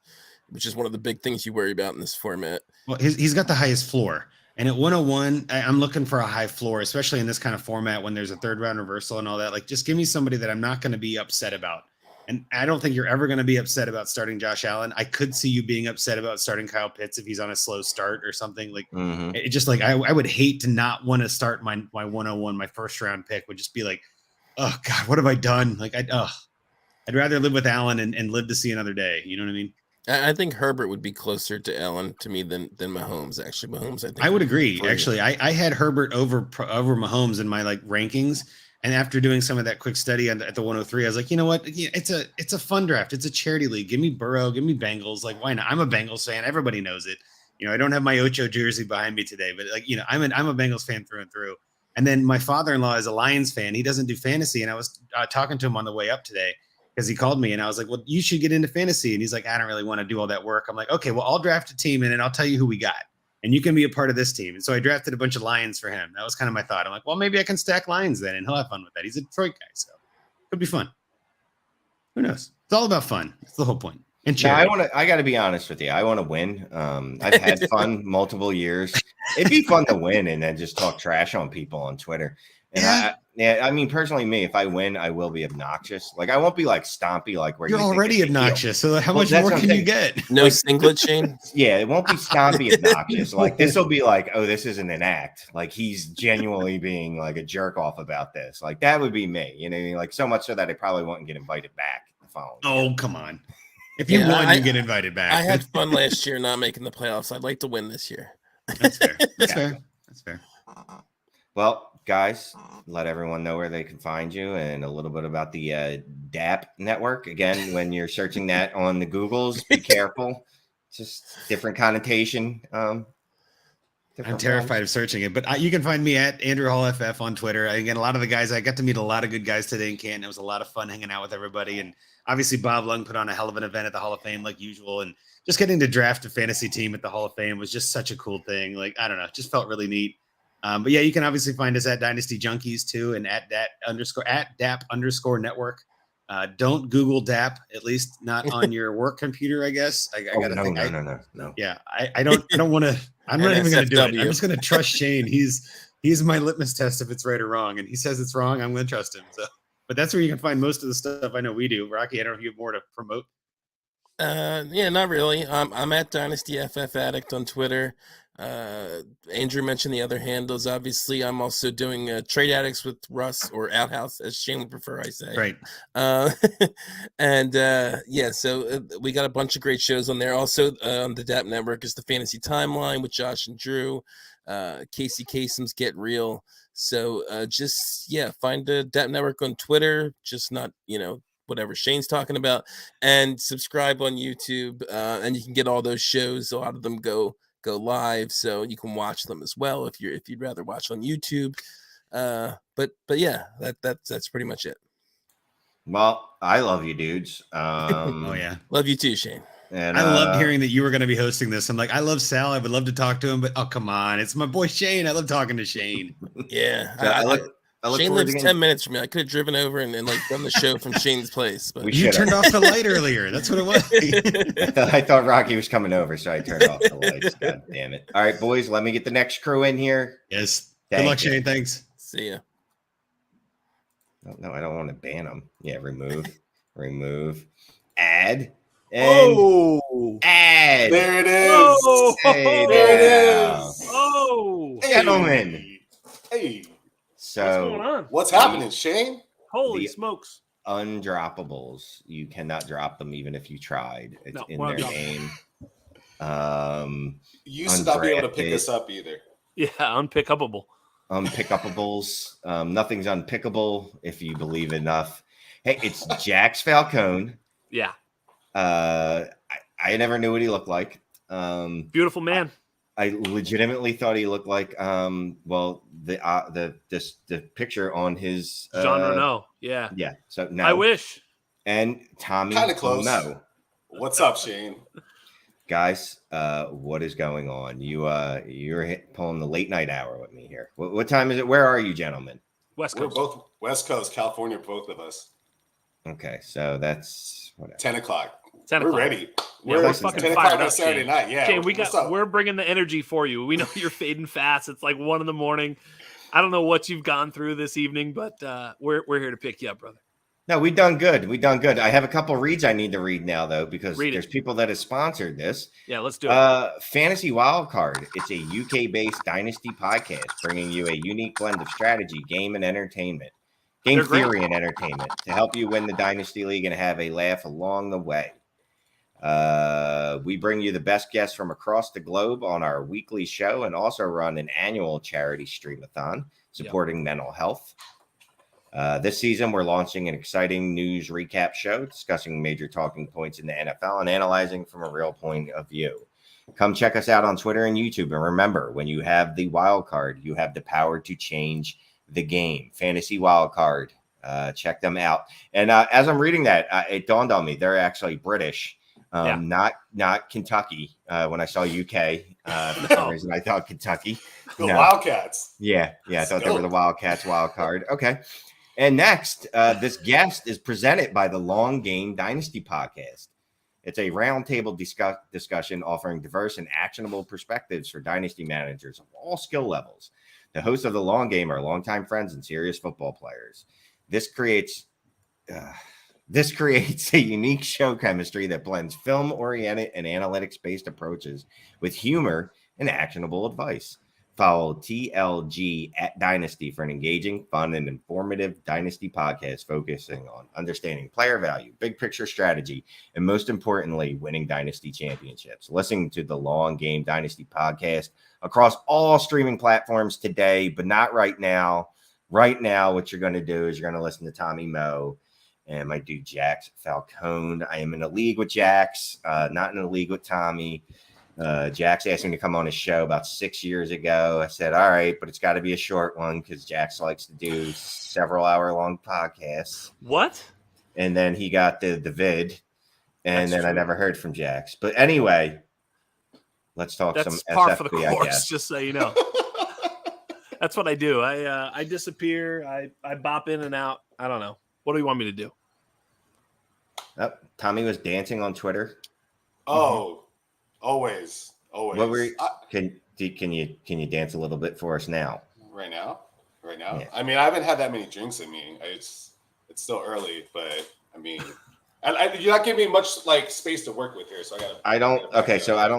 which is one of the big things you worry about in this format. Well, he's got the highest floor, and at 101, I'm looking for a high floor, especially in this kind of format when there's a third round reversal and all that. Like, just give me somebody that I'm not going to be upset about. And I don't think you're ever going to be upset about starting Josh Allen. I could see you being upset about starting Kyle Pitts if he's on a slow start or something. Like, it just like I would hate to not want to start my 101, my first round pick would just be like, oh God, what have I done? Like I'd rather live with Allen and live to see another day. You know what I mean? I think Herbert would be closer to Allen to me than Mahomes. Actually, Mahomes. I would agree. Actually, I had Herbert over Mahomes in my like rankings. And after doing some of that quick study at the 103, I was like, you know what? It's a fun draft. It's a charity league. Give me Burrow. Give me Bengals. Like, why not? I'm a Bengals fan. Everybody knows it. I don't have my Ocho jersey behind me today, but like, I'm a Bengals fan through and through. And then my father-in-law is a Lions fan. He doesn't do fantasy. And I was talking to him on the way up today because he called me and I was like, well, you should get into fantasy. And he's like, I don't really want to do all that work. I'm like, okay, well, I'll draft a team and then I'll tell you who we got. And you can be a part of this team. And so I drafted a bunch of Lions for him. That was kind of my thought. I'm like, well, maybe I can stack Lions then and he'll have fun with that. He's a Detroit guy. So it could be fun. Who knows? It's all about fun. That's the whole point. And I got to be honest with you. I want to win. I've had fun multiple years. It'd be fun to win and then just talk trash on people on Twitter. And I mean, personally, me, if I win, I will be obnoxious. Like, I won't be like stompy, like where you're already obnoxious. So how much more can you get? No singlet chain. Yeah, it won't be stompy obnoxious. Like, this will be like, oh, this isn't an act. Like, he's genuinely being like a jerk off about this. Like, that would be me. You know, like so much so that I probably wouldn't get invited back the following. Oh, come on. If you won, you get invited back. I had fun last year not making the playoffs. I'd like to win this year. That's fair. That's fair. Well, guys, let everyone know where they can find you and a little bit about the DAP network. Again, when you're searching that on the Googles, be careful. Just different connotation. I'm terrified of searching it, but you can find me at Andrew Hall FF on Twitter. Again, a lot of the guys, I got to meet a lot of good guys today in Canton. It was a lot of fun hanging out with everybody. And obviously Bob Lung put on a hell of an event at the Hall of Fame like usual. And just getting to draft a fantasy team at the Hall of Fame was just such a cool thing. Like, I don't know, just felt really neat. But yeah, you can obviously find us at Dynasty Junkies too, and at DAP_network. Don't Google DAP, at least not on your work computer, I guess. I gotta think. No. Yeah, I don't want to. I'm not even going to do it. I'm just going to trust Shane. He's my litmus test if it's right or wrong, and he says it's wrong. I'm going to trust him. So, but that's where you can find most of the stuff I know we do. Rocky, I don't know if you have more to promote. Yeah, not really. I'm at Dynasty FF Addict on Twitter. Andrew mentioned the other handles. Obviously, I'm also doing Trade Addicts with Russ, or Outhouse, as Shane would prefer I say. Right. Yeah, so we got a bunch of great shows on there. Also, on the DAP Network is the Fantasy Timeline with Josh and Drew. Casey Kasem's Get Real. So find the DAP Network on Twitter. Just not, whatever Shane's talking about, and subscribe on YouTube. And you can get all those shows. A lot of them go live, so you can watch them as well if you'd rather watch on YouTube. But yeah, that's pretty much it. Well, I love you, dudes. Oh yeah, love you too, Shane. And I loved hearing that you were going to be hosting this. I'm like, I love Sal. I would love to talk to him, but oh come on, it's my boy Shane. I love talking to Shane. Yeah, so I look Shane lives 10 minutes from me. I could have driven over and done the show from Shane's place. But you turned off the light earlier. That's what it was. I thought Rocky was coming over, so I turned off the lights. God damn it. All right, boys, let me get the next crew in here. Yes. Good luck, Shane. Thanks. See ya. No, I don't want to ban them. Yeah, remove, add, and add. There it is. Oh, hey, there it is. Oh, gentlemen. Hey. So what's going on? What's happening, Shane? Holy smokes. Undroppables. You cannot drop them even if you tried. It's in their name. You used to not be able to pick this up either. Yeah, unpickable. Unpickables. Nothing's unpickable if you believe enough. Hey, it's Jax Falcone. Yeah. I never knew what he looked like. Beautiful man. I legitimately thought he looked like the picture on his Jean Renault. Yeah. Yeah. So no. I wish. And Tommy. Kind of close. No. What's up, Shane? Guys, what is going on? You're pulling the late night hour with me here. What time is it? Where are you, gentlemen? West Coast. We're both West Coast, California, both of us. Okay, so that's whatever. 10 o'clock. 10 We're o'clock. ready. Yeah, we're fucking 10 fired o'clock on up, Saturday Shane. night. Yeah. Shane, we're bringing the energy for you. We know you're fading fast. It's like 1 a.m. I don't know what you've gone through this evening, but we're here to pick you up, brother. No, we've done good. I have a couple reads I need to read now, though, because there's people that have sponsored this. Yeah, let's do it. Fantasy Wildcard. It's a UK-based Dynasty podcast bringing you a unique blend of strategy, game, and entertainment. Game theory and entertainment to help you win the Dynasty League and have a laugh along the way. We bring you the best guests from across the globe on our weekly show and also run an annual charity streamathon supporting mental health. This season, we're launching an exciting news recap show discussing major talking points in the NFL and analyzing from a real point of view. Come check us out on Twitter and YouTube. And remember, when you have the wild card, you have the power to change the game. Fantasy Wildcard. Check them out. And as I'm reading that, it dawned on me they're actually British, not Kentucky. When I saw UK, for some reason I thought Kentucky. The Wildcats. Yeah. I thought they were the Wildcats wild card. Okay. And next, this guest is presented by the Long Game Dynasty podcast. It's a roundtable discussion offering diverse and actionable perspectives for dynasty managers of all skill levels. The hosts of the Long Game are longtime friends and serious football players. This creates a unique show chemistry that blends film-oriented and analytics-based approaches with humor and actionable advice. Follow TLG at Dynasty for an engaging, fun, and informative Dynasty podcast focusing on understanding player value, big picture strategy, and most importantly, winning Dynasty championships. Listen to the Long Game Dynasty podcast across all streaming platforms today, but not right now. Right now, what you're going to do is you're going to listen to Tommy Moe and my dude Jax Falcone. I am in a league with Jax, not in a league with Tommy. Jax asked me to come on his show about 6 years ago. I said, all right, but it's got to be a short one because Jax likes to do several hour-long podcasts. What? And then he got the vid, and That's then I true. never heard from Jax. But anyway, let's talk That's some par SFB, for the I course, guess. just so you know. That's what I do. I disappear. I bop in and out. I don't know. What do you want me to do? Oh, Tommy was dancing on Twitter. Oh, always. What were can you dance a little bit for us now? Right now? Yeah. I mean, I haven't had that many drinks in me. It's still early, but I mean, you're not giving me much like space to work with here, so I don't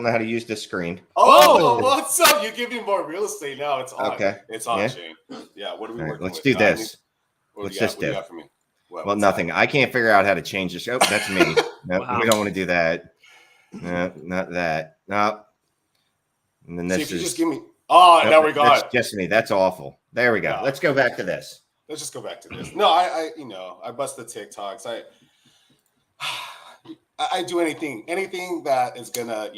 know how to use this screen. Oh, what's up? You give me more real estate now. It's on. Okay. It's on, Yeah. Shane. Yeah. What are we All right, working let's with? do No, this. what What's do you this got? What do you do? got for me? Well, What's nothing. that? I can't figure out how to change this. Oh, that's me. No, Wow. we don't want to do that. No, not that. No. And then See, this if you is just give me. Oh, nope, now we're gone. That's just me. That's awful. There we go. No. Let's go back to this. Let's just go back to this. No, I bust the TikToks. I do anything that is gonna,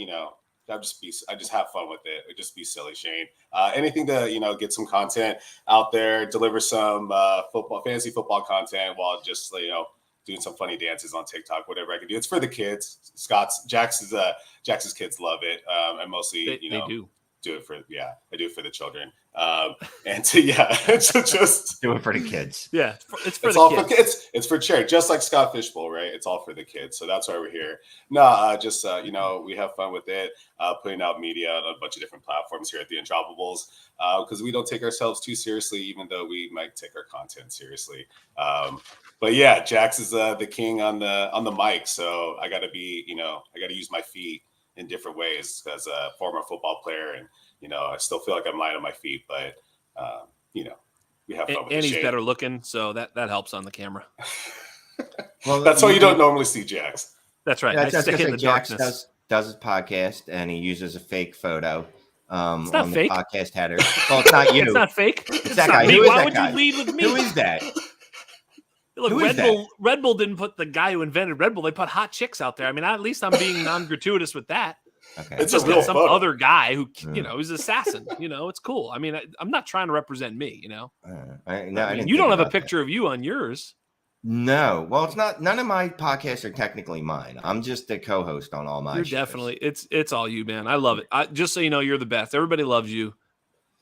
I just have fun with it. Just be silly, Shane. Anything to, get some content out there, deliver some fantasy football content while just, doing some funny dances on TikTok, whatever I can do. It's for the kids. Jax's kids love it. I mostly, They do. do it for, I do it for the children. And to, just Do it for the kids. Yeah, it's for it's the all kids. for kids. It's for charity, just like Scott Fishbowl, right? It's all for the kids. So that's why we're here. No, we have fun with it, putting out media on a bunch of different platforms here at the Undroppables, because we don't take ourselves too seriously, even though we might take our content seriously. But yeah, Jax is the king on the mic, so I got to use my feet in different ways as a former football player, and I still feel like I'm lying on my feet, but we have fun with And the he's shade. better looking, so that helps on the camera. Well, That's why you don't normally see Jax. That's right. Yeah, I stick in the Jax darkness. does his podcast and he uses a fake photo It's not on fake. the podcast header. Well, it's not you. It's not fake. It's It's that not guy. me. Who is Why that would guy? you lead with me? Who is that? Look, Who is Red Bull didn't put the guy who invented Red Bull. They put hot chicks out there. I mean, at least I'm being non-gratuitous with that. Okay. It's Just a real got some photo. other guy who, who's an assassin. It's cool. I mean, I'm not trying to represent me. I didn't You don't think have a about picture of you on yours. that. No. Well, it's not. None of my podcasts are technically mine. I'm just the co-host on all my You're shows. definitely it's all you, man. I love it. Just so you know, you're the best. Everybody loves you,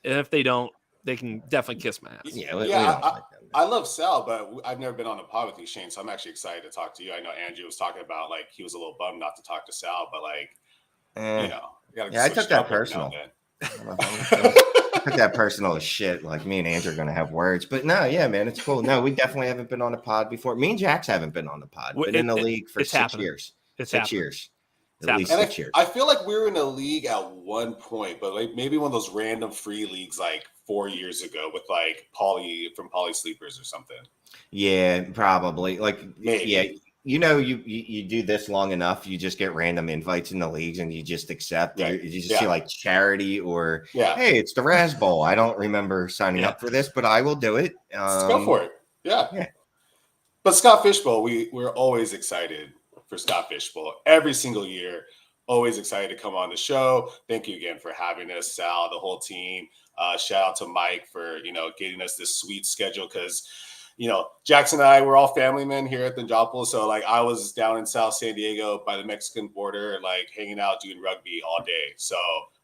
and if they don't, they can definitely kiss my ass. Yeah, we don't like them. I love Sal, but I've never been on a pod with you, Shane. So I'm actually excited to talk to you. I know Andrew was talking about like he was a little bummed not to talk to Sal, but like you gotta Yeah, I switch took it that up every personal. now and then. I took that personal as shit. Like me and Andrew are gonna have words, but no, yeah, man, it's cool. No, we definitely haven't been on a pod before. Me and Jax haven't been on the pod. Well, Been in the league for it's 6 happening. years. It's 6 happening. years. It's At least And 6 years. I feel like we were in a league at one point, but like maybe one of those random free leagues like 4 years ago with like Pauly from Pauly Sleepers or something. Yeah, probably. Like, Maybe. yeah, you do this long enough, you just get random invites in the leagues, and you just accept. Right. You just Yeah. see like charity or Yeah. hey, it's the Raz Bowl. I don't remember signing up for this, but I will do it. Let's go for it. Yeah. Yeah. But Scott Fishbowl, we're always excited for Scott Fishbowl every single year. Always excited to come on the show. Thank you again for having us, Sal, the whole team. Shout out to Mike for getting us this sweet schedule because Jackson and I we're all family men here at the Undroppables. So like I was down in South San Diego by the Mexican border, like hanging out doing rugby all day. So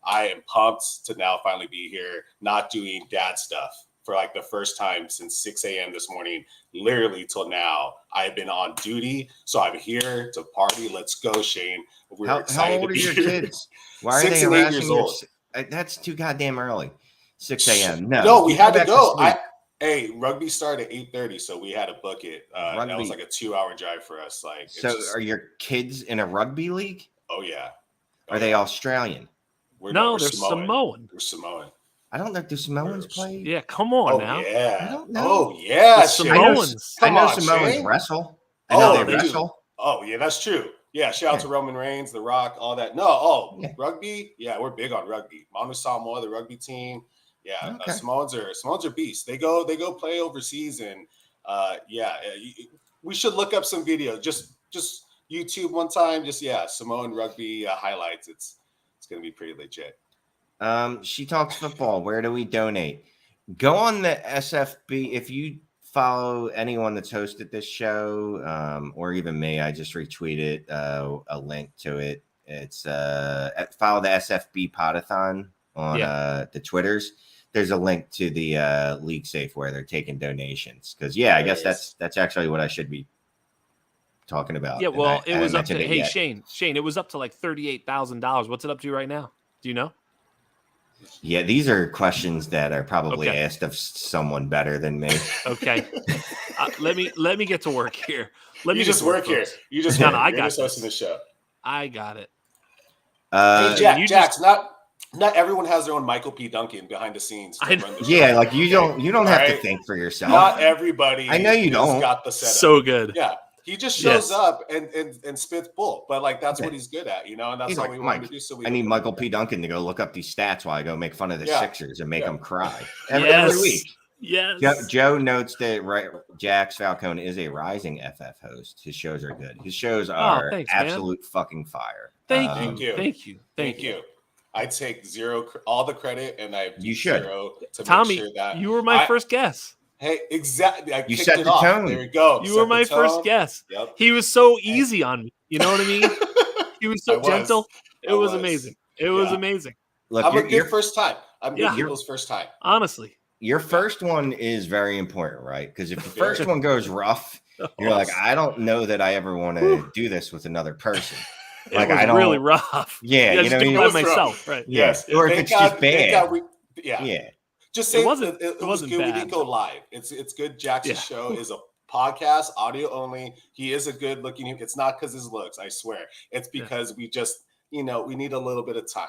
I am pumped to now finally be here, not doing dad stuff for like the first time since 6 a.m. this morning, literally till now. I've been on duty, so I'm here to party. Let's go, Shane. We're How excited old to are be your here. kids? Why are 6 they and 8 harassing years your old. That's too goddamn early. 6 a.m. No, we you had to back go. sleep. Hey, rugby started at 8:30, so we had to book it. That was Rugby. like a 2-hour drive for us. Like, it's So just- are your kids in a rugby league? oh yeah, Are they Australian? We're No, we're they're Samoan. We're Samoan. I don't know. Do Samoans play? Yeah, come on Oh now. yeah. I don't know. Oh yeah. The Shane. Samoans. I Come know on, Samoans Shane. wrestle. I know Oh, they they do. wrestle. Oh yeah, that's true. Yeah, shout out to Roman Reigns, The Rock, all that. No, Yeah. rugby. Yeah, we're big on rugby. Manu Samoa, the rugby team. Yeah, Okay. Samoans are beasts. They go play overseas, and we should look up some video. Just YouTube one time. Just Samoan rugby highlights. It's It's going to be pretty legit. She talks football. Where do we donate? Go on the SFB. If you follow anyone that's hosted this show, or even me, I just retweeted a link to it. It's follow the SFBPodathon on the Twitters. There's a link to the League Safe where they're taking donations. Because I guess that's actually what I should be talking about. Yeah, well, it was up to yet. Shane, it was up to like $38,000. What's it up to right now? Do you know? Yeah, these are questions that are probably asked of someone better than me. Okay, let me get to work here. You just work here. You just I got this. Hosting the show. I got it. Hey, Jax, not everyone has their own Michael P. Duncan behind the scenes. I know. Yeah, like you don't have to think for yourself. Not everybody. I know you don't. Got the setup. So good. Yeah. He just shows up and spits bull, but like that's what he's good at, and that's all we want to do. So I need Michael P. Duncan to go look up these stats while I go make fun of the Sixers and make them cry every week. Yes. Joe notes that Jax Falcone is a rising FF host. His shows are good. His shows are absolute fucking fire. Thank you. I take all the credit, and you should. Zero to Tommy, make sure that you were my first guest. Hey, exactly. You set the tone. There we go. You were my first guest. Yep. He was so easy on me. You know what I mean? He was so gentle. It was amazing. It was amazing. Look, I'm your first time. I'm people's first time. Honestly. Your first one is very important, right? Because if the first one goes rough, you're like, I don't know that I ever want to do this with another person. Like, I don't really rough. Yeah, you know what I mean? By myself, right? Yes. Or if it's just bad. Yeah. Just say it wasn't good. Bad. We didn't go live. It's good. Jackson's show is a podcast, audio only. He is a good looking. It's not because his looks. I swear. It's because we just we need a little bit of time.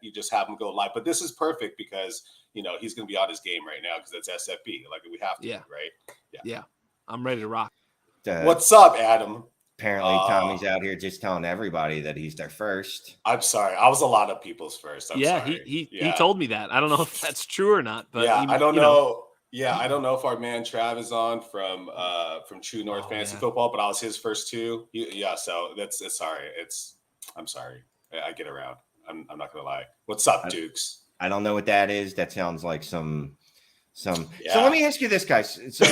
You just have him go live. But this is perfect because he's going to be on his game right now because it's SFB. Like we have to, right? Yeah. I'm ready to rock. What's up, Adam? Apparently, Tommy's out here just telling everybody that he's their first. I'm sorry. I was a lot of people's first. I'm sorry. He told me that. I don't know if that's true or not. But I don't know. Yeah, I don't know if our man Trav is on from True North Fantasy Football, but I was his first too. So it's sorry. I'm sorry. I get around. I'm not gonna lie. What's up, Dukes? I don't know what that is. That sounds like some. So let me ask you this, guys. So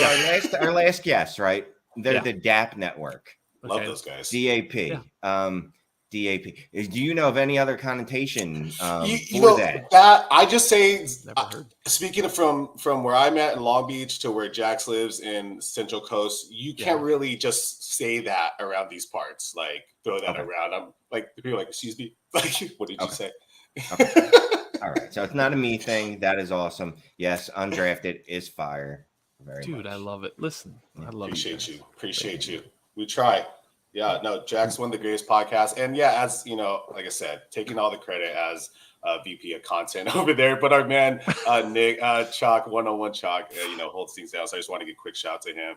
our last guest, right? They're the DAP network. Love those guys. DAP. DAP. Do you know of any other connotation that I just say, speaking from where I'm at in Long Beach to where Jax lives in Central Coast, you can't really just say that around these parts. Like throw that around. I'm like, people are like, excuse me. Like, what did you say? Okay. All right. So it's not a me thing. That is awesome. Yes, undrafted is fire. Very much. I love it. Listen, I love Appreciate you. We try. Yeah, no, Jack's one of the greatest podcasts. And as like I said, taking all the credit as VP of content over there. But our man, Nick, Chalk, 101 Chalk, holds things down. So I just want to give a quick shout to him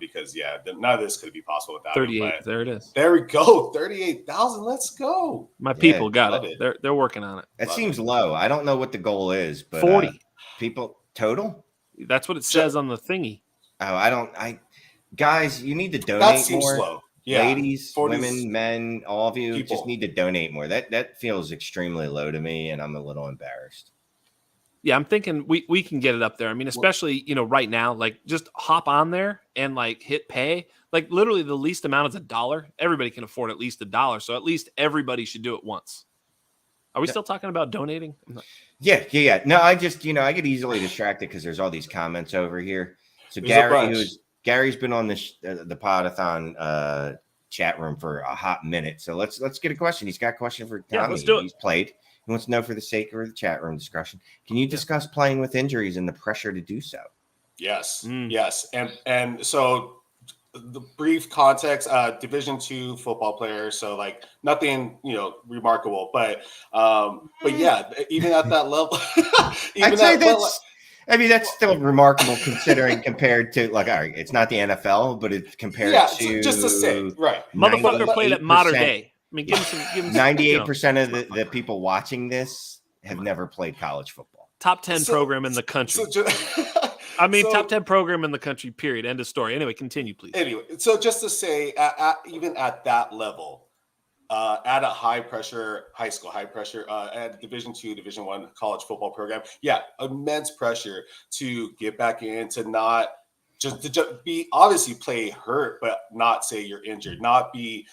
because, none of this could be possible without 38. him. There it is. There we go. 38,000. Let's go. My people got it. They're working on it. It seems low. I don't know what the goal is, but 40 people total. That's what it says on the thingy. Oh, guys, you need to donate that seems more. Slow. Yeah, ladies, women, men, all of you just need to donate more. That feels extremely low to me, and I'm a little embarrassed. Yeah, I'm thinking we can get it up there. I mean, especially right now, like just hop on there and like hit pay. Like literally, the least amount is $1. Everybody can afford at least $1, so at least everybody should do it once. Are we still talking about donating? Yeah. No, I just I get easily distracted because there's all these comments over here. So Gary's been on the Podathon chat room for a hot minute. So let's get a question. He's got a question for Tommy. Yeah, let's do it. He's played. He wants to know, for the sake of the chat room discussion, can you discuss playing with injuries and the pressure to do so? Yes. And so the brief context, Division II football player. So like nothing, remarkable, but even at that level, that's still remarkable considering compared to all right, it's not the NFL, but it's compared to just to say, right. Motherfucker played at modern day. I mean, give him 98% of the people watching this have never played college football. Top 10 program in the country. Top 10 program in the country, period. End of story. Anyway, continue, please. Anyway, so just to say, even at that level, at a high pressure high school, high pressure at Division II, Division I college football program. Yeah, immense pressure to get back in, to not just be obviously play hurt, but not say you're injured, not be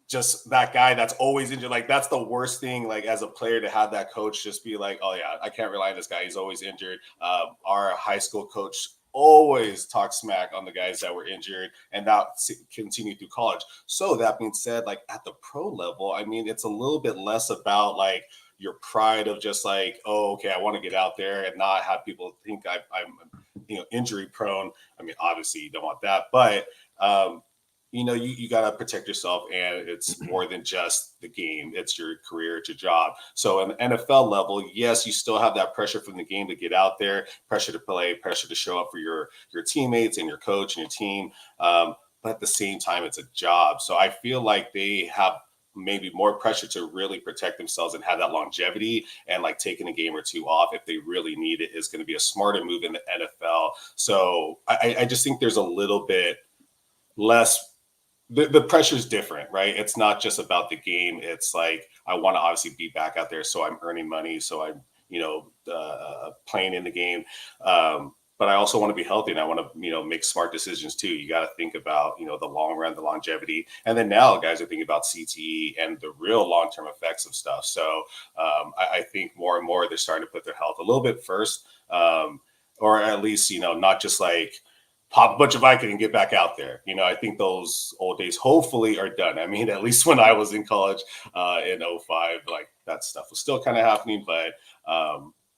just that guy that's always injured. Like, that's the worst thing, like, as a player, to have that coach just be like, oh yeah, I can't rely on this guy, he's always injured. Our high school coach always talk smack on the guys that were injured, and that continued through college. So that being said, like, at the pro level, I mean, it's a little bit less about like your pride of just like, oh, okay, I want to get out there and not have people think I'm injury prone. I mean, obviously you don't want that, but you got to protect yourself, and it's more than just the game. It's your career, it's your job. So in the NFL level, yes, you still have that pressure from the game to get out there, pressure to play, pressure to show up for your teammates and your coach and your team. But at the same time, it's a job. So I feel like they have maybe more pressure to really protect themselves and have that longevity, and like taking a game or two off if they really need it is going to be a smarter move in the NFL. So I just think there's a little bit less. The pressure is different, right? It's not just about the game. It's like, I want to obviously be back out there, so I'm earning money, so I'm, playing in the game. But I also want to be healthy, and I want to, make smart decisions too. You got to think about, the long run, the longevity. And then now guys are thinking about CTE and the real long-term effects of stuff. So I think more and more they're starting to put their health a little bit first, or at least, not just like pop a bunch of Vicodin and get back out there. I think those old days hopefully are done. I mean, at least when I was in college in 2005, like, that stuff was still kind of happening, but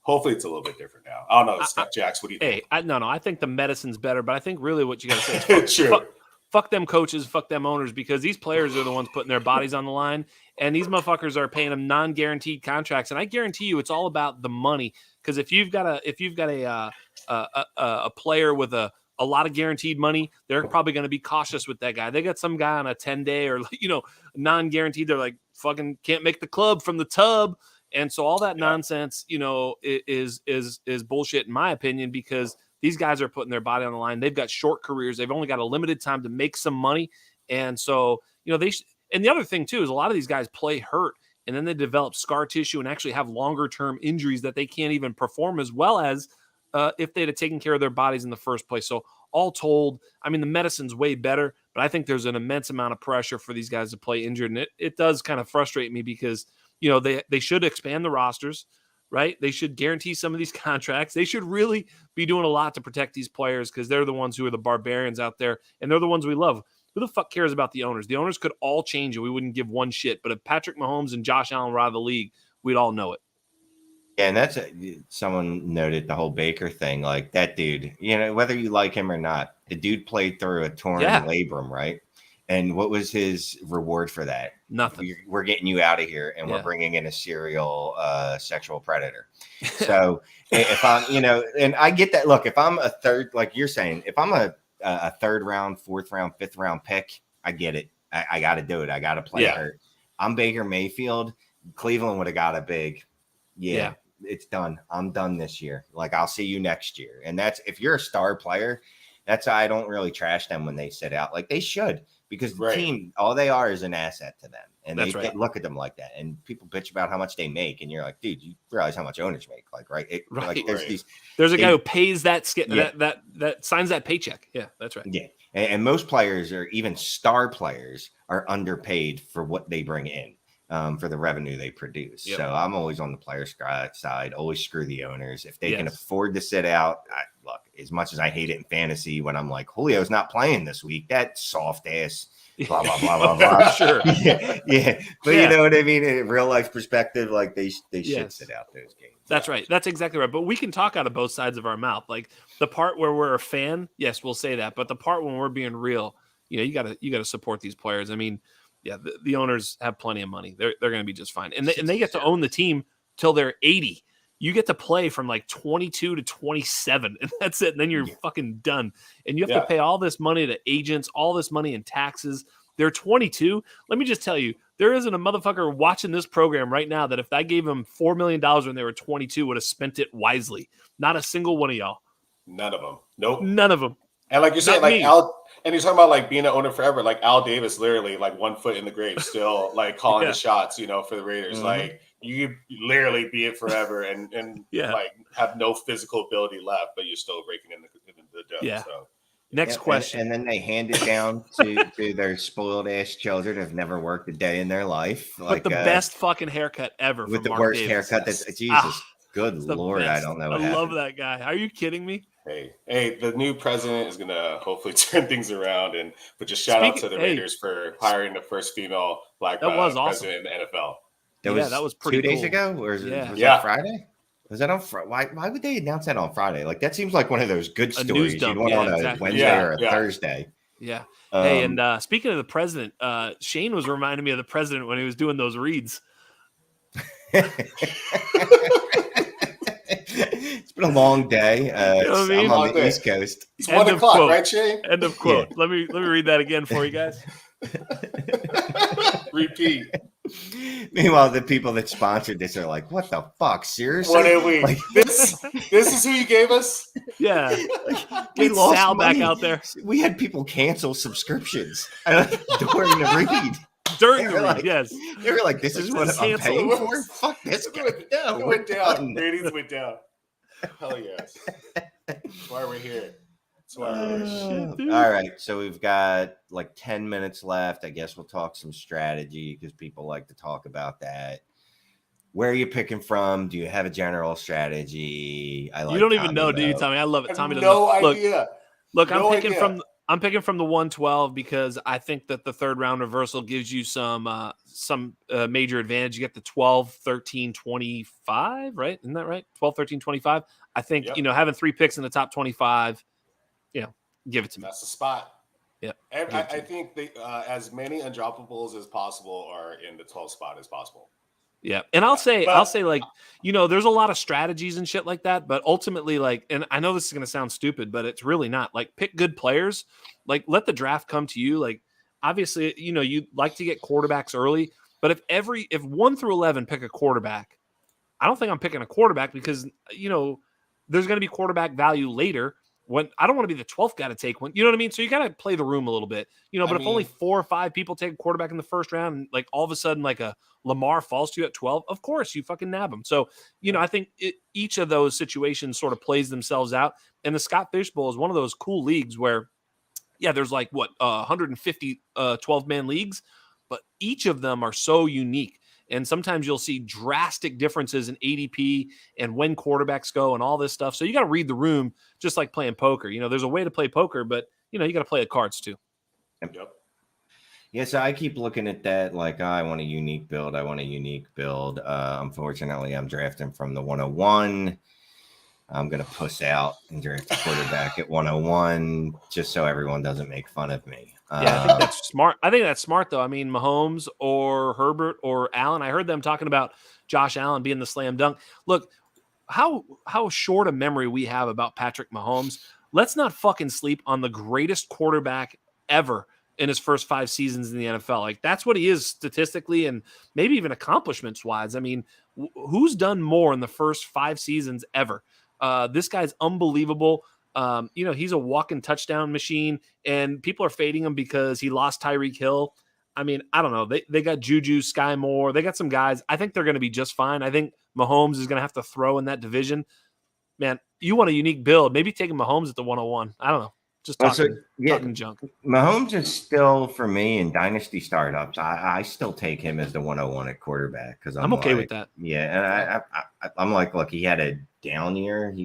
hopefully it's a little bit different now. I don't know, Scott Jax, what do you think? I think the medicine's better, but I think really what you got to say is fuck them coaches, fuck them owners, because these players are the ones putting their bodies on the line, and these motherfuckers are paying them non-guaranteed contracts. And I guarantee you, it's all about the money. Because if you've got a player with a lot of guaranteed money, they're probably going to be cautious with that guy. They got some guy on a 10-day or, non-guaranteed. They're like, fucking can't make the club from the tub. And so all that nonsense, is bullshit in my opinion, because these guys are putting their body on the line. They've got short careers. They've only got a limited time to make some money. And so, and the other thing too, is a lot of these guys play hurt, and then they develop scar tissue and actually have longer term injuries that they can't even perform as well as if they'd have taken care of their bodies in the first place. So all told, I mean, the medicine's way better, but I think there's an immense amount of pressure for these guys to play injured. And it does kind of frustrate me because, they should expand the rosters, right? They should guarantee some of these contracts. They should really be doing a lot to protect these players, because they're the ones who are the barbarians out there, and they're the ones we love. Who the fuck cares about the owners? The owners could all change it. We wouldn't give one shit. But if Patrick Mahomes and Josh Allen were out of the league, we'd all know it. Yeah, and that's someone noted the whole Baker thing. Like, that dude, whether you like him or not, the dude played through a torn labrum, right? And what was his reward for that? Nothing. We're getting you out of here, and we're bringing in a serial sexual predator. So if I'm, and I get that. Look, if I'm a third, like you're saying, if I'm a third round, fourth round, fifth round pick, I get it. I got to do it. I got to play hurt. I'm Baker Mayfield. Cleveland would have got a big, it's done. I'm done this year. Like, I'll see you next year. And that's, if you're a star player, that's why I don't really trash them when they sit out. Like, they should, because the team, all they are is an asset to them. And they look at them like that. And people bitch about how much they make. And you're like, dude, you realize how much owners make. Like, there's a guy who pays that signs that paycheck. Yeah, that's right. Yeah. And most players, or even star players, are underpaid for what they bring in. For the revenue they produce. So I'm always on the player side, always screw the owners. If they can afford to sit out, look, as much as I hate it in fantasy when I'm like, Julio's not playing this week, that soft ass, blah, blah, blah, blah, blah. Sure. But you know what I mean? In real life perspective, like, they should sit out those games. That's right. That's exactly right. But we can talk out of both sides of our mouth. Like, the part where we're a fan, yes, we'll say that. But the part when we're being real, you gotta support these players. I mean, yeah, the owners have plenty of money. They're going to be just fine. And they get to own the team till they're 80. You get to play from like 22 to 27, and that's it. And then you're fucking done. And you have to pay all this money to agents, all this money in taxes. They're 22. Let me just tell you, there isn't a motherfucker watching this program right now that if I gave them $4 million when they were 22 would have spent it wisely. Not a single one of y'all. None of them. Nope. None of them. And like you're saying, Not like me. and you're talking about like being an owner forever. Like Al Davis, literally like 1 foot in the grave, still like calling Yeah. the shots, for the Raiders. Mhm. Like you literally be it forever and Yeah. like have no physical ability left, but you're still breaking in the dough. Yeah. So Next question. And then they hand it down to their spoiled ass children who've never worked a day in their life. But the best fucking haircut ever with from the Mark worst Davis. haircut. That's Jesus. Good It's the Lord, I best. don't know. I What love happened. that guy. Are you kidding me? Hey, the new president is gonna hopefully turn things around. But just shout out to the Raiders for hiring the first female black That was awesome. president in the NFL. That was pretty 2 days cool. ago, or was Yeah. that Friday? Was that on Friday? Why would they announce that on Friday? Like that seems like one of those good A news stories you'd dump. want Yeah, on a exactly. Wednesday or a Thursday. Yeah. Hey, and speaking of the president, Shane was reminding me of the president when he was doing those reads. It's been a long day. You know what I mean? I'm on the East Coast. It's 1 o'clock, quote. right, Shane? End of quote. Yeah. Let me read that again for you guys. Repeat. Meanwhile, the people that sponsored this are like, "What the fuck? Seriously? What did we? Like, this is who you gave us? Yeah, we get lost Sal money. back out there. We had people cancel subscriptions during the read. During the read, like, yes. They were like, "This is what I'm paying for? Fuck this guy." No, it went down. Ratings went down. Hell yes. That's why we're here. That's why we're here. All right, so we've got like 10 minutes left. I guess we'll talk some strategy because people like to talk about that. Where are you picking from? Do you have a general strategy? You don't even know, do you, Tommy? I love it. Tommy doesn't no know. idea. Look, no I'm picking from the 112 because I think that the third round reversal gives you some major advantage. You get the 12, 13, 25, right? Isn't that right? 12, 13, 25. I think, having 3 picks in the top 25, give it to me. That's the spot. Yeah. I think as many undroppables as possible are in the 12 spot as possible. Yeah. And I'll say like, there's a lot of strategies and shit like that, but ultimately like, and I know this is going to sound stupid, but it's really not. Like, pick good players, like let the draft come to you. Like, obviously, you'd like to get quarterbacks early, but if 1 through 11 pick a quarterback, I don't think I'm picking a quarterback because, there's going to be quarterback value later. When I don't want to be the 12th guy to take one, you know what I mean? So you got to play the room a little bit, but if only 4 or 5 people take a quarterback in the first round, and like all of a sudden, like a Lamar falls to you at 12, of course you fucking nab him. So, I think each of those situations sort of plays themselves out. And the Scott Fish Bowl is one of those cool leagues where, there's like 150 12-man leagues, but each of them are so unique. And sometimes you'll see drastic differences in ADP and when quarterbacks go and all this stuff. So you got to read the room just like playing poker. There's a way to play poker, but, you got to play the cards too. Yep. Yeah, so I keep looking at that like, I want a unique build. Unfortunately, I'm drafting from the 101. I'm going to puss out and draft a quarterback at 101 just so everyone doesn't make fun of me. Yeah, I think that's smart. I think that's smart, though. I mean, Mahomes or Herbert or Allen, I heard them talking about Josh Allen being the slam dunk. Look, how short a memory we have about Patrick Mahomes. Let's not fucking sleep on the greatest quarterback ever in his first 5 seasons in the NFL. Like, that's what he is statistically and maybe even accomplishments-wise. I mean, who's done more in the first 5 seasons ever? This guy's unbelievable. He's a walking touchdown machine, and people are fading him because he lost Tyreek Hill. I mean, I don't know. They got Juju, Sky Moore. They got some guys. I think they're going to be just fine. I think Mahomes is going to have to throw in that division. Man, you want a unique build. Maybe taking Mahomes at the 101. I don't know. Just talking junk. Mahomes is still, for me, in dynasty startups, I still take him as the 101 at quarterback because I'm okay with that. Yeah, and I'm like, look, he had a down year.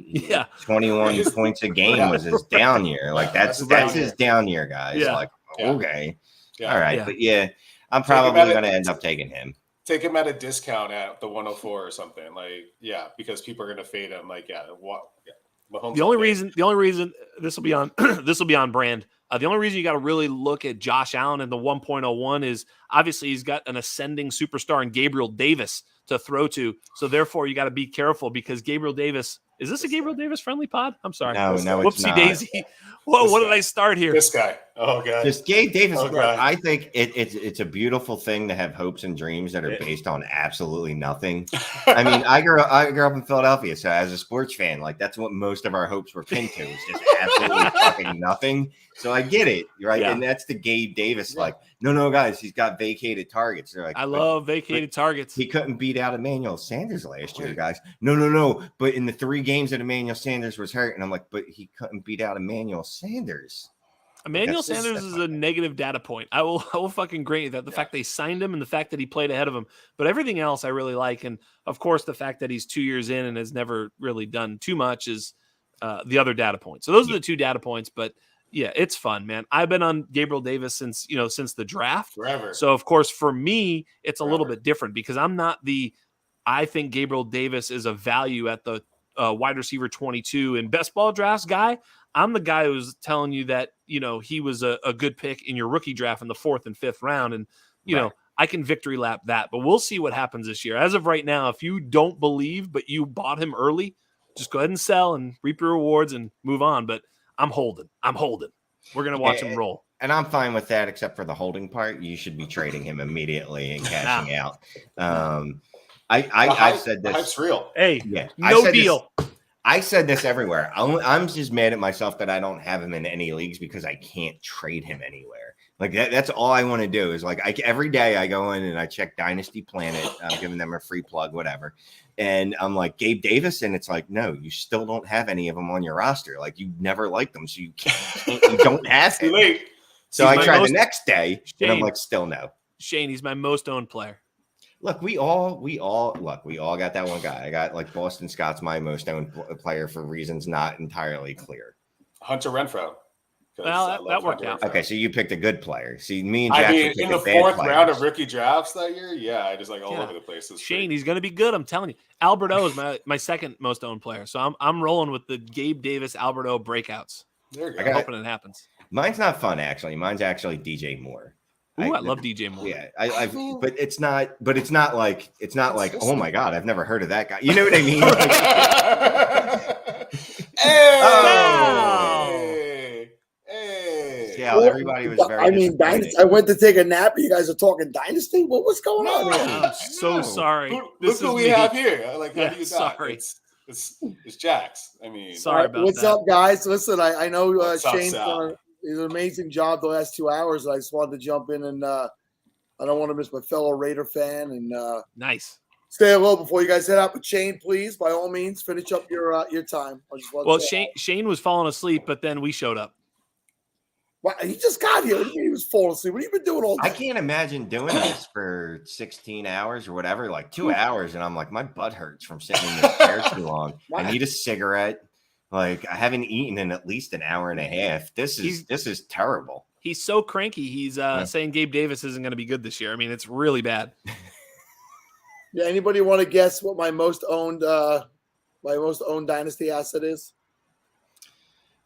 21 Yeah. points a game was his down year. Like that's his down year, guys. Yeah. Like, okay. Yeah. All right. Yeah. But yeah, I'm probably going to end up taking him. Take him at a discount at the 104 or something. Like, because people are going to fade him. Like, Mahomes The only reason this will be on brand. The only reason you got to really look at Josh Allen in the 1.01 is obviously he's got an ascending superstar in Gabriel Davis to throw to. So therefore you got to be careful because Gabriel Davis, is this a Gabriel Davis friendly pod? I'm sorry. No, Whoopsie it's not. daisy. Whoa, what did I start here? This guy. Okay. Just Gabe Davis. Okay. Look, I think it's a beautiful thing to have hopes and dreams that are based on absolutely nothing. I mean, I grew up in Philadelphia, so as a sports fan, like that's what most of our hopes were pinned to, is just absolutely fucking nothing. So I get it, right? Yeah. And that's the Gabe Davis, like, no, guys, he's got vacated targets. They're like, I love vacated targets. He couldn't beat out Emmanuel Sanders last year, guys. No. But in the 3 games that Emmanuel Sanders was hurt, and I'm like, but he couldn't beat out Emmanuel Sanders. Emmanuel Sanders is a negative data point. I will fucking grant you that. The fact they signed him and the fact that he played ahead of him. But everything else I really like. And of course, the fact that he's 2 years in and has never really done too much is the other data point. So those are the 2 data points. But yeah, it's fun, man. I've been on Gabriel Davis since the draft. Forever. So of course, for me, it's a little bit different because I'm not I think Gabriel Davis is a value at the wide receiver 22 in best ball drafts guy. I'm the guy who's telling you that, he was a good pick in your rookie draft in the 4th and 5th round. And, know, I can victory lap that, but we'll see what happens this year. As of right now, if you don't believe, but you bought him early, just go ahead and sell and reap your rewards and move on. But I'm holding. We're going to watch him roll. And I'm fine with that, except for the holding part. You should be trading him immediately and cashing out. I've said this. Hype's real. Hey, yeah, no deal. I said this everywhere. I'm just mad at myself that I don't have him in any leagues because I can't trade him anywhere. Like that's all I want to do is like every day I go in and I check Dynasty Planet. I'm giving them a free plug, whatever. And I'm like, Gabe Davis. And it's like, no, you still don't have any of them on your roster. Like you never liked them. So you don't have him. Too late. So I tried the next day and I'm like, still no. Shane, he's my most owned player. Look, we all got that one guy. I got like Boston Scott's my most owned player for reasons not entirely clear. Hunter Renfrow. Well, that worked out. Okay, so you picked a good player. See, me and Jack in the 4th round of rookie drafts that year, I just like all over the place. Shane, he's going to be good. I'm telling you. Alberto is my second most owned player, so I'm rolling with the Gabe Davis Alberto breakouts. There you go. I'm hoping it happens. Mine's not fun actually. Mine's actually DJ Moore. Ooh, I love DJ Moore. Yeah, but it's not like oh my god, I've never heard of that guy. You know what I mean? Hey. Yeah, everybody was very. Dynasty. I went to take a nap. You guys are talking Dynasty. What's going on here? I'm so sorry. Look who we have here. Like, how do you sorry. It's Jax. I mean, sorry about what's that. up, guys? Listen, I know Shane's Sal? did an amazing job the last 2 hours. I just wanted to jump in and I don't want to miss my fellow Raider fan and nice. Stay low before you guys head out. But Shane, please, by all means, finish up your time. Well, Shane was falling asleep, but then we showed up. Wow, he just got here. What do you mean he was falling asleep? What have you been doing all day? I can't imagine doing this for 16 hours or whatever, like 2 hours, and I'm like, my butt hurts from sitting in this chair too long. I need a cigarette. Like I haven't eaten in at least an hour and a half. This is terrible. He's so cranky. He's saying Gabe Davis isn't going to be good this year. I mean, it's really bad. Yeah. Anybody want to guess what my most owned dynasty asset is?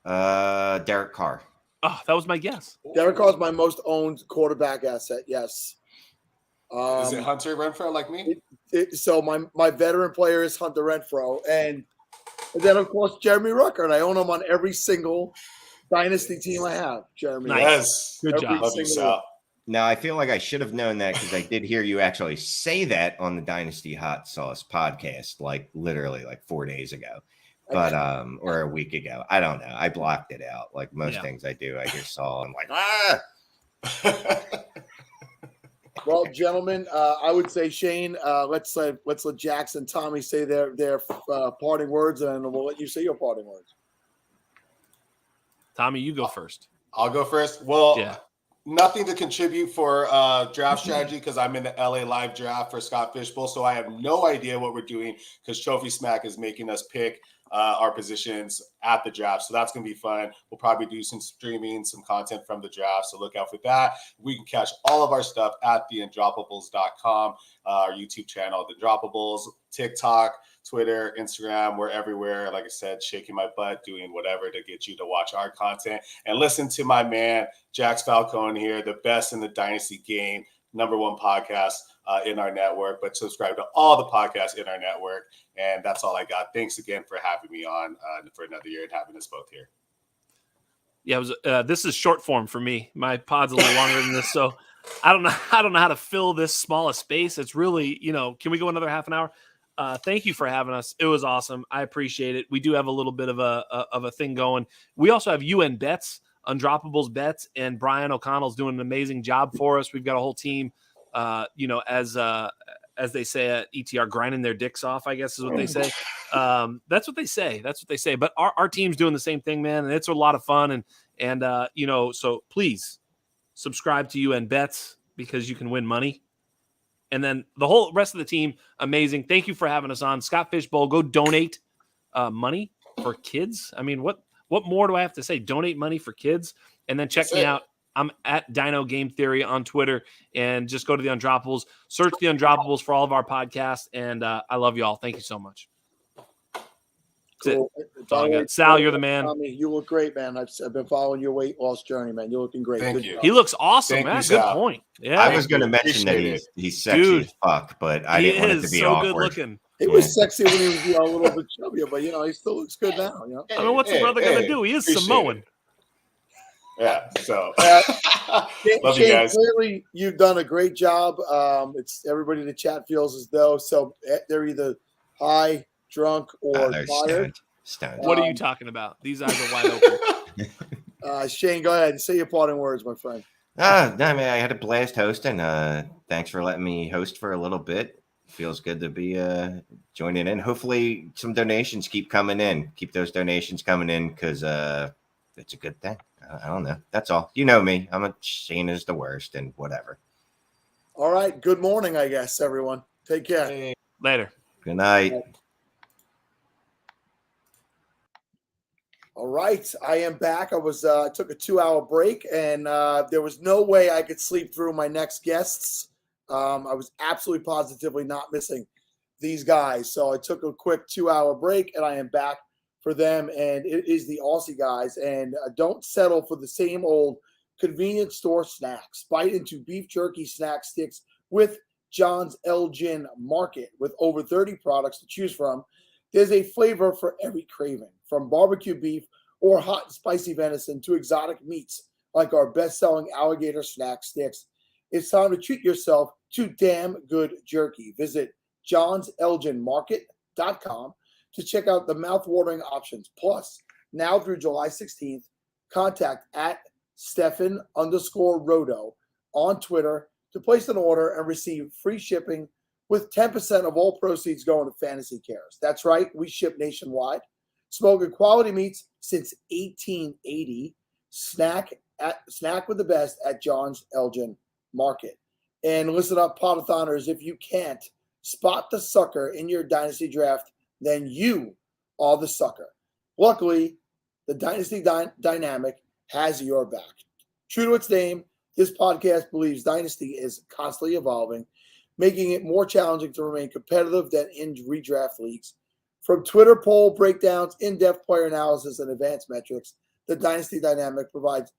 Derek Carr. Oh, that was my guess. Derek Carr is my most owned quarterback asset. Yes. Is it Hunter Renfrow like me? So my veteran player is Hunter Renfrow, and then of course Jeremy Rucker, and I own him on every single dynasty team I have. Jeremy, nice. Yes, good job. Love you, Sal. Now I feel like I should have known that because I did hear you actually say that on the Dynasty Hot Sauce podcast, like literally like 4 days ago. But or a week ago. I don't know. I blocked it out. Like most things I do, I just saw. I'm like, Well, gentlemen, I would say Shane. Let's let Jax and Tommy say their parting words, and we'll let you say your parting words. Tommy, you go first. I'll go first. Well, yeah. Nothing to contribute for draft strategy because I'm in the LA live draft for Scott Fishbowl, so I have no idea what we're doing because TrophySmack is making us pick our positions at the draft. So that's going to be fun. We'll probably do some streaming, some content from the draft. So look out for that. We can catch all of our stuff at theundroppables.com, our YouTube channel, The Droppables, TikTok, Twitter, Instagram. We're everywhere. Like I said, shaking my butt, doing whatever to get you to watch our content and listen to my man, Jax Falcone here, the best in the Dynasty game, #1 podcast in our network, but subscribe to all the podcasts in our network. And that's all I got. Thanks again for having me on for another year and having us both here. Yeah, it was. This is short form for me. My pod's a little longer than this, so I don't know how to fill this small a space. It's really, can we go another half an hour? Thank you for having us. It was awesome. I appreciate it. We do have a little bit of a thing going. We also have UN Bets, Undroppables Bets, and Brian O'Connell's doing an amazing job for us. We've got a whole team, as they say at ETR, grinding their dicks off, I guess is what they say. That's what they say. That's what they say. But our team's doing the same thing, man, and it's a lot of fun. And so please subscribe to UN Bets because you can win money. And then the whole rest of the team, amazing. Thank you for having us on. Scott Fishbowl, go donate money for kids. I mean, what more do I have to say? Donate money for kids. And then check me out. I'm at Dino Game Theory on Twitter. And just go to the Undroppables. Search the Undroppables for all of our podcasts. And I love you all. Thank you so much. Cool. That's all I got. Sal, you're the man. Tommy, you look great, man. I've been following your weight loss journey, man. You're looking great. Thank Good you. job. He looks awesome, Thank man. you, Good Sal. point. Yeah. I was going to mention that Appreciate he's sexy Dude, as fuck, but I he didn't want it to is be so awkward. good looking. He was sexy when he was a little bit chubbier, but he still looks good now. I mean, what's the brother going to do? He is appreciate Samoan. it. Yeah. So love Shane, you guys. clearly you've done a great job. It's everybody in the chat feels as though they're either high, drunk, or They're tired. stoned. What are you talking about? These eyes are wide open. Shane, go ahead and say your parting words, my friend. No, I mean, I had a blast hosting. Thanks for letting me host for a little bit. Feels good to be joining in. Hopefully some donations keep coming in. Keep those donations coming in because it's a good thing. I don't know. That's all. You know me. I'm a Shane is the worst and whatever. All right. Good morning, I guess, everyone. Take care. Later. Good night. All right, I am back. I took a 2-hour break, and there was no way I could sleep through my next guests. I was absolutely positively not missing these guys, so I took a quick 2-hour break, and I am back for them. And it is the Aussie guys, and don't settle for the same old convenience store snacks. Bite into beef jerky snack sticks with John's Elgin Market, with over 30 products to choose from. There's a flavor for every craving, from barbecue beef or hot and spicy venison to exotic meats like our best-selling alligator snack sticks. It's time to treat yourself to damn good jerky. Visit johnselginmarket.com to check out the mouth-watering options. Plus, now through July 16th, contact at Stefan_Rodo on Twitter to place an order and receive free shipping with 10% of all proceeds going to Fantasy Cares. That's right, we ship nationwide. Smoking quality meats since 1880. Snack with the best at John's Elgin Market. And listen up, Podathoners, if you can't spot the sucker in your Dynasty draft, then you are the sucker. Luckily, the Dynasty Dynamic has your back. True to its name, this podcast believes Dynasty is constantly evolving, making it more challenging to remain competitive than in redraft leagues. From Twitter poll breakdowns, in-depth player analysis, and advanced metrics, the Dynasty Dynamic provides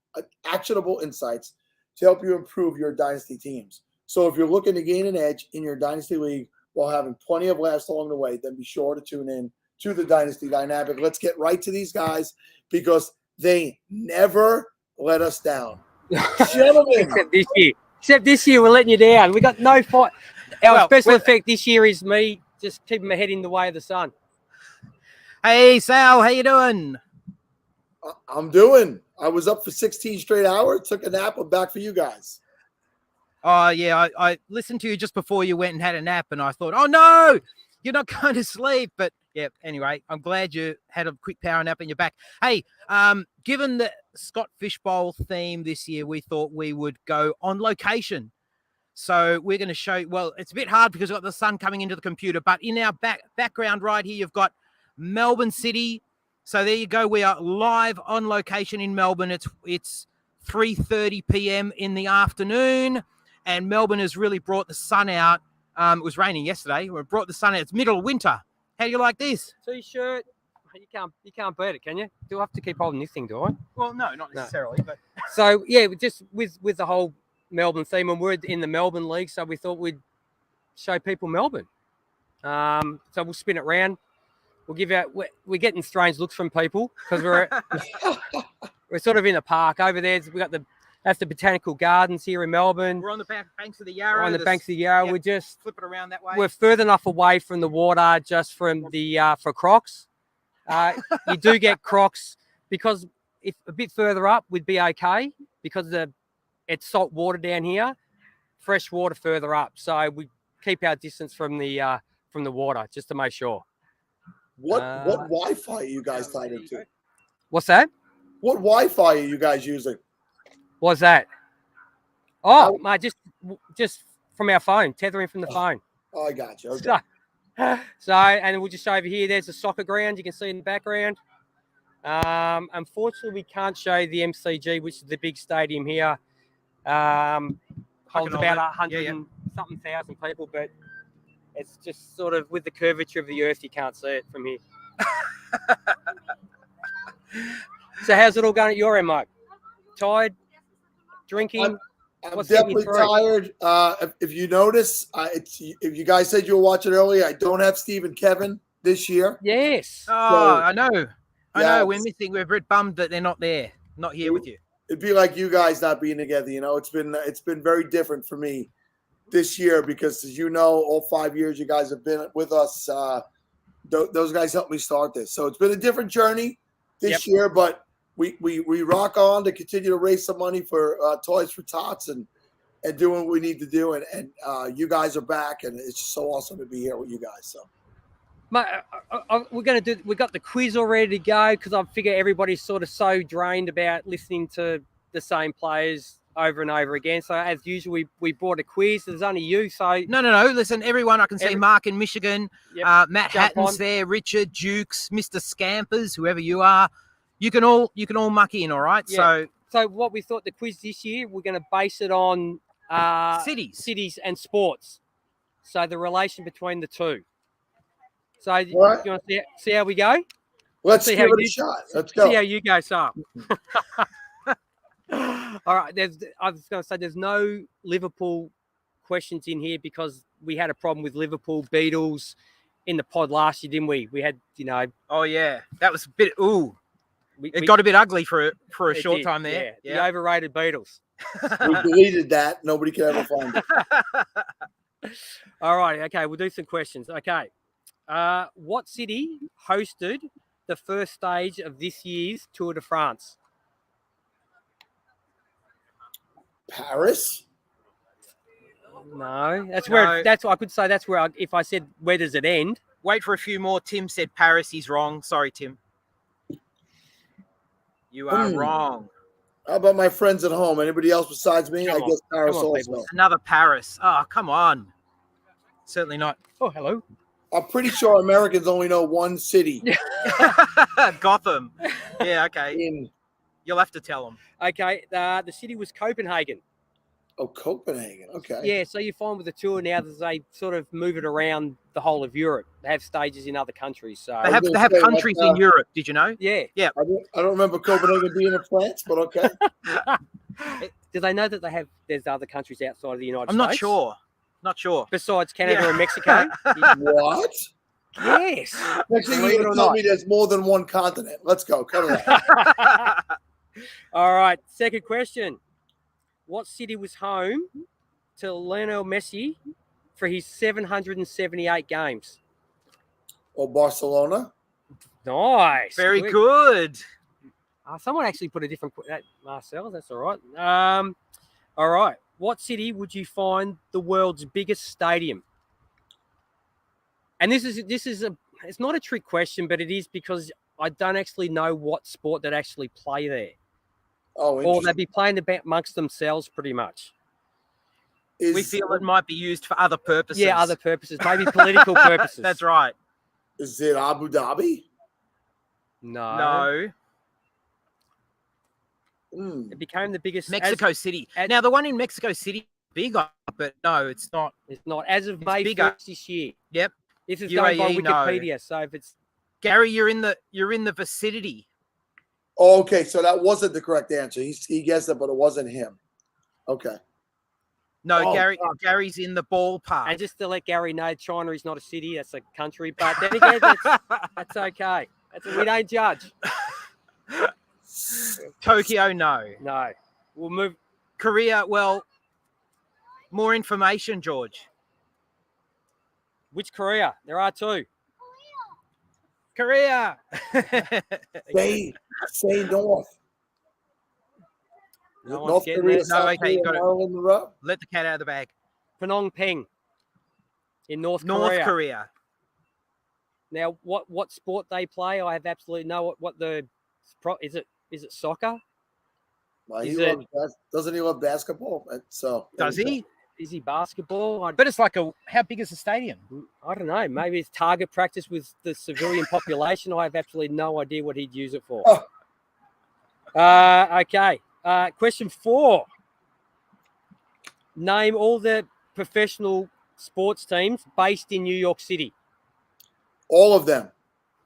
actionable insights to help you improve your Dynasty teams. So if you're looking to gain an edge in your Dynasty league while having plenty of laughs along the way, then be sure to tune in to the Dynasty Dynamic. Let's get right to these guys because they never let us down. Gentlemen. Except this year, we're letting you down. We got no fight. Our special effect this year is me just keeping my head in the way of the sun. Hey, Sal, how you doing? I'm doing. I was up for 16 straight hours, took a nap. I'm back for you guys. Oh, yeah, I listened to you just before you went and had a nap, and I thought, oh, no, you're not going to sleep. But, yeah, anyway, I'm glad you had a quick power nap and you're back. Hey, given the Scott Fishbowl theme this year, we thought we would go on location. So we're going to show you, well, it's a bit hard because we've got the sun coming into the computer, but in our background right here, you've got Melbourne City. So there you go. We are live on location in Melbourne. It's 3:30 p.m. in the afternoon, and Melbourne has really brought the sun out. It was raining yesterday. We brought the sun out. It's middle of winter. How do you like this? T-shirt. You can't beat it, can you? Do I have to keep holding this thing, do I? Well, no, not necessarily. But so yeah, just with the whole Melbourne theme, and we're in the Melbourne League, so we thought we'd show people Melbourne. So we'll spin it round. we'll give out. We're getting strange looks from people because we're sort of in a park over there. We got that's the botanical gardens here in Melbourne. We're on the banks of the Yarra. We're on the banks of the Yarra. Yep. We're just Flip it around that way. we're further enough away from the water just from the for crocs. You do get crocs because if a bit further up would be okay because it's salt water down here, fresh water further up. So we keep our distance from the water just to make sure. What Wi-Fi are you guys tied into? What's that? What Wi-Fi are you guys using? What's that? Oh, mate, just from our phone, tethering from the phone. Oh, I got you. Okay. So, and we'll just show over here. There's a soccer ground you can see in the background. Unfortunately, we can't show the MCG, which is the big stadium here. Holds about 100 and something thousand people, but it's just sort of with the curvature of the earth, you can't see it from here. So, how's it all going at your end, Mike? Tired? Drinking? I'm definitely tired. If you notice, if you guys said you were watching earlier, I don't have Steve and Kevin this year. Yes. Oh, I know. I know. We're missing. We're a bit bummed that they're not there, not here with you. It'd be like you guys not being together. You know, it's been very different for me this year because, as you know, all 5 years you guys have been with us. Those guys helped me start this, so it's been a different journey this year, but. We rock on to continue to raise some money for Toys for Tots and doing what we need to do. And you guys are back, and it's just so awesome to be here with you guys. So, we got the quiz all ready to go because I figure everybody's sort of so drained about listening to the same players over and over again. So as usual, we brought a quiz. There's only you, so no. Listen, everyone, I can see Mark in Michigan, Matt Hatton's there, Richard, Dukes, Mr. Scampers, whoever you are. You can all muck in, all right? Yeah. So what we thought the quiz this year, we're going to base it on cities and sports. So the relation between the two. So you want to see how we go? Let's give it a shot. Let's go. See how you go, so. All right. I was going to say there's no Liverpool questions in here because we had a problem with Liverpool Beatles in the pod last year, didn't we? We had, Oh yeah, that was a bit. Ooh. It got a bit ugly for a short time there. Yeah. The overrated Beatles. We deleted that. Nobody can ever find it. All right. Okay. We'll do some questions. Okay. What city hosted the first stage of this year's Tour de France? Paris? No. That's where. That's what I could say. That's where. If I said where does it end? Wait for a few more. Tim said Paris. He's wrong. Sorry, Tim. You are wrong. How about my friends at home? Anybody else besides me? I guess Paris also. Another Paris. Oh, come on. Certainly not. Oh, hello. I'm pretty sure Americans only know one city. Gotham. Yeah, okay. You'll have to tell them. Okay. The city was Copenhagen. Oh, Copenhagen. Okay. Yeah, so you find with the tour now that they sort of move it around the whole of Europe. They have stages in other countries. So they have countries in Europe. Did you know? Yeah. Yeah. I don't remember Copenhagen being in France, but okay. Do they know that there's other countries outside of the United States? I'm not sure. Not sure. Besides Canada and Mexico? What? Yes. Next thing you're going to tell me there's more than one continent. Let's go. Cut it out. All right. Second question. What city was home to Lionel Messi for his 778 games? Or Barcelona? Nice. Very good. Someone actually put a different Marcel. That's all right. All right. What city would you find the world's biggest stadium? And this is it's not a trick question, but it is because I don't actually know what sport that actually play there. Oh, or they'd be playing amongst themselves pretty much. We feel it might be used for other purposes. Yeah, other purposes, maybe political purposes. That's right. Is it Abu Dhabi? No. It became the biggest. Mexico City. Now, the one in Mexico City, bigger, but no, it's not. It's not. As of May 1st this year. Yep. This is going by Wikipedia. No. So if it's Gary, you're in the vicinity. Oh, okay, so that wasn't the correct answer. He guessed it, but it wasn't him. Okay. No, Oh, Gary. fuck. Gary's in the ballpark. And just to let Gary know, China is not a city; that's a country. But then again, that's okay. We don't judge. Tokyo, no. No, we'll move. Korea, well, more information, George. Which Korea? There are two. Korea. Say North. No one's North getting Korea, it. No, South okay, Korea, you got it. Maryland, Monroe. Let the cat out of the bag. Phnom Penh in North North Korea. Korea. Now, what sport they play? I have absolutely no what the is it soccer? Well, Is doesn't he love basketball? So Does he? Is he basketball? But it's like how big is the stadium? I don't know. Maybe it's target practice with the civilian population. I have absolutely no idea what he'd use it for. Okay. Question 4. Name all the professional sports teams based in New York City. All of them.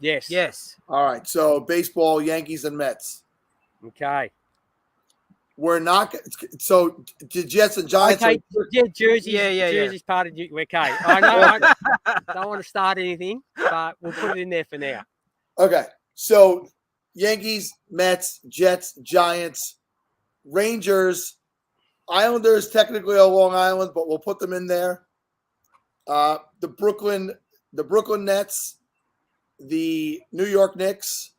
Yes. Yes. All right. So baseball, Yankees and Mets. Okay. We're not. So the Jets and Giants. Okay. Yeah, Jersey. Yeah. Jersey's part of you. Okay. I know. I don't want to start anything, but we'll put it in there for now. Okay. So Yankees, Mets, Jets, Giants, Rangers, Islanders. Technically on Long Island, but we'll put them in there. The Brooklyn Nets, the New York Knicks.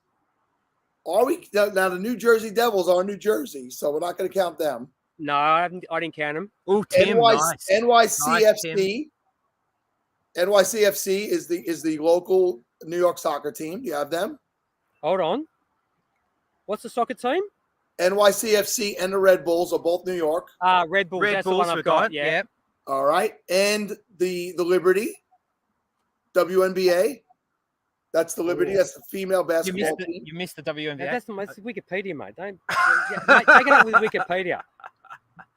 Are we now? The New Jersey Devils are New Jersey, so we're not going to count them. No, I didn't count them. Oh, Tim, nice. NYCFC. NYCFC is the local New York soccer team. Do you have them? Hold on. What's the soccer team? NYCFC and the Red Bulls are both New York. Red Bulls. Red That's Bulls the one I've we got. got. Yeah. Yeah. All right, and the Liberty, WNBA. That's the Liberty. That's the female basketball team. You missed the WNBA. That's Wikipedia, mate. Don't mate, take it up with Wikipedia.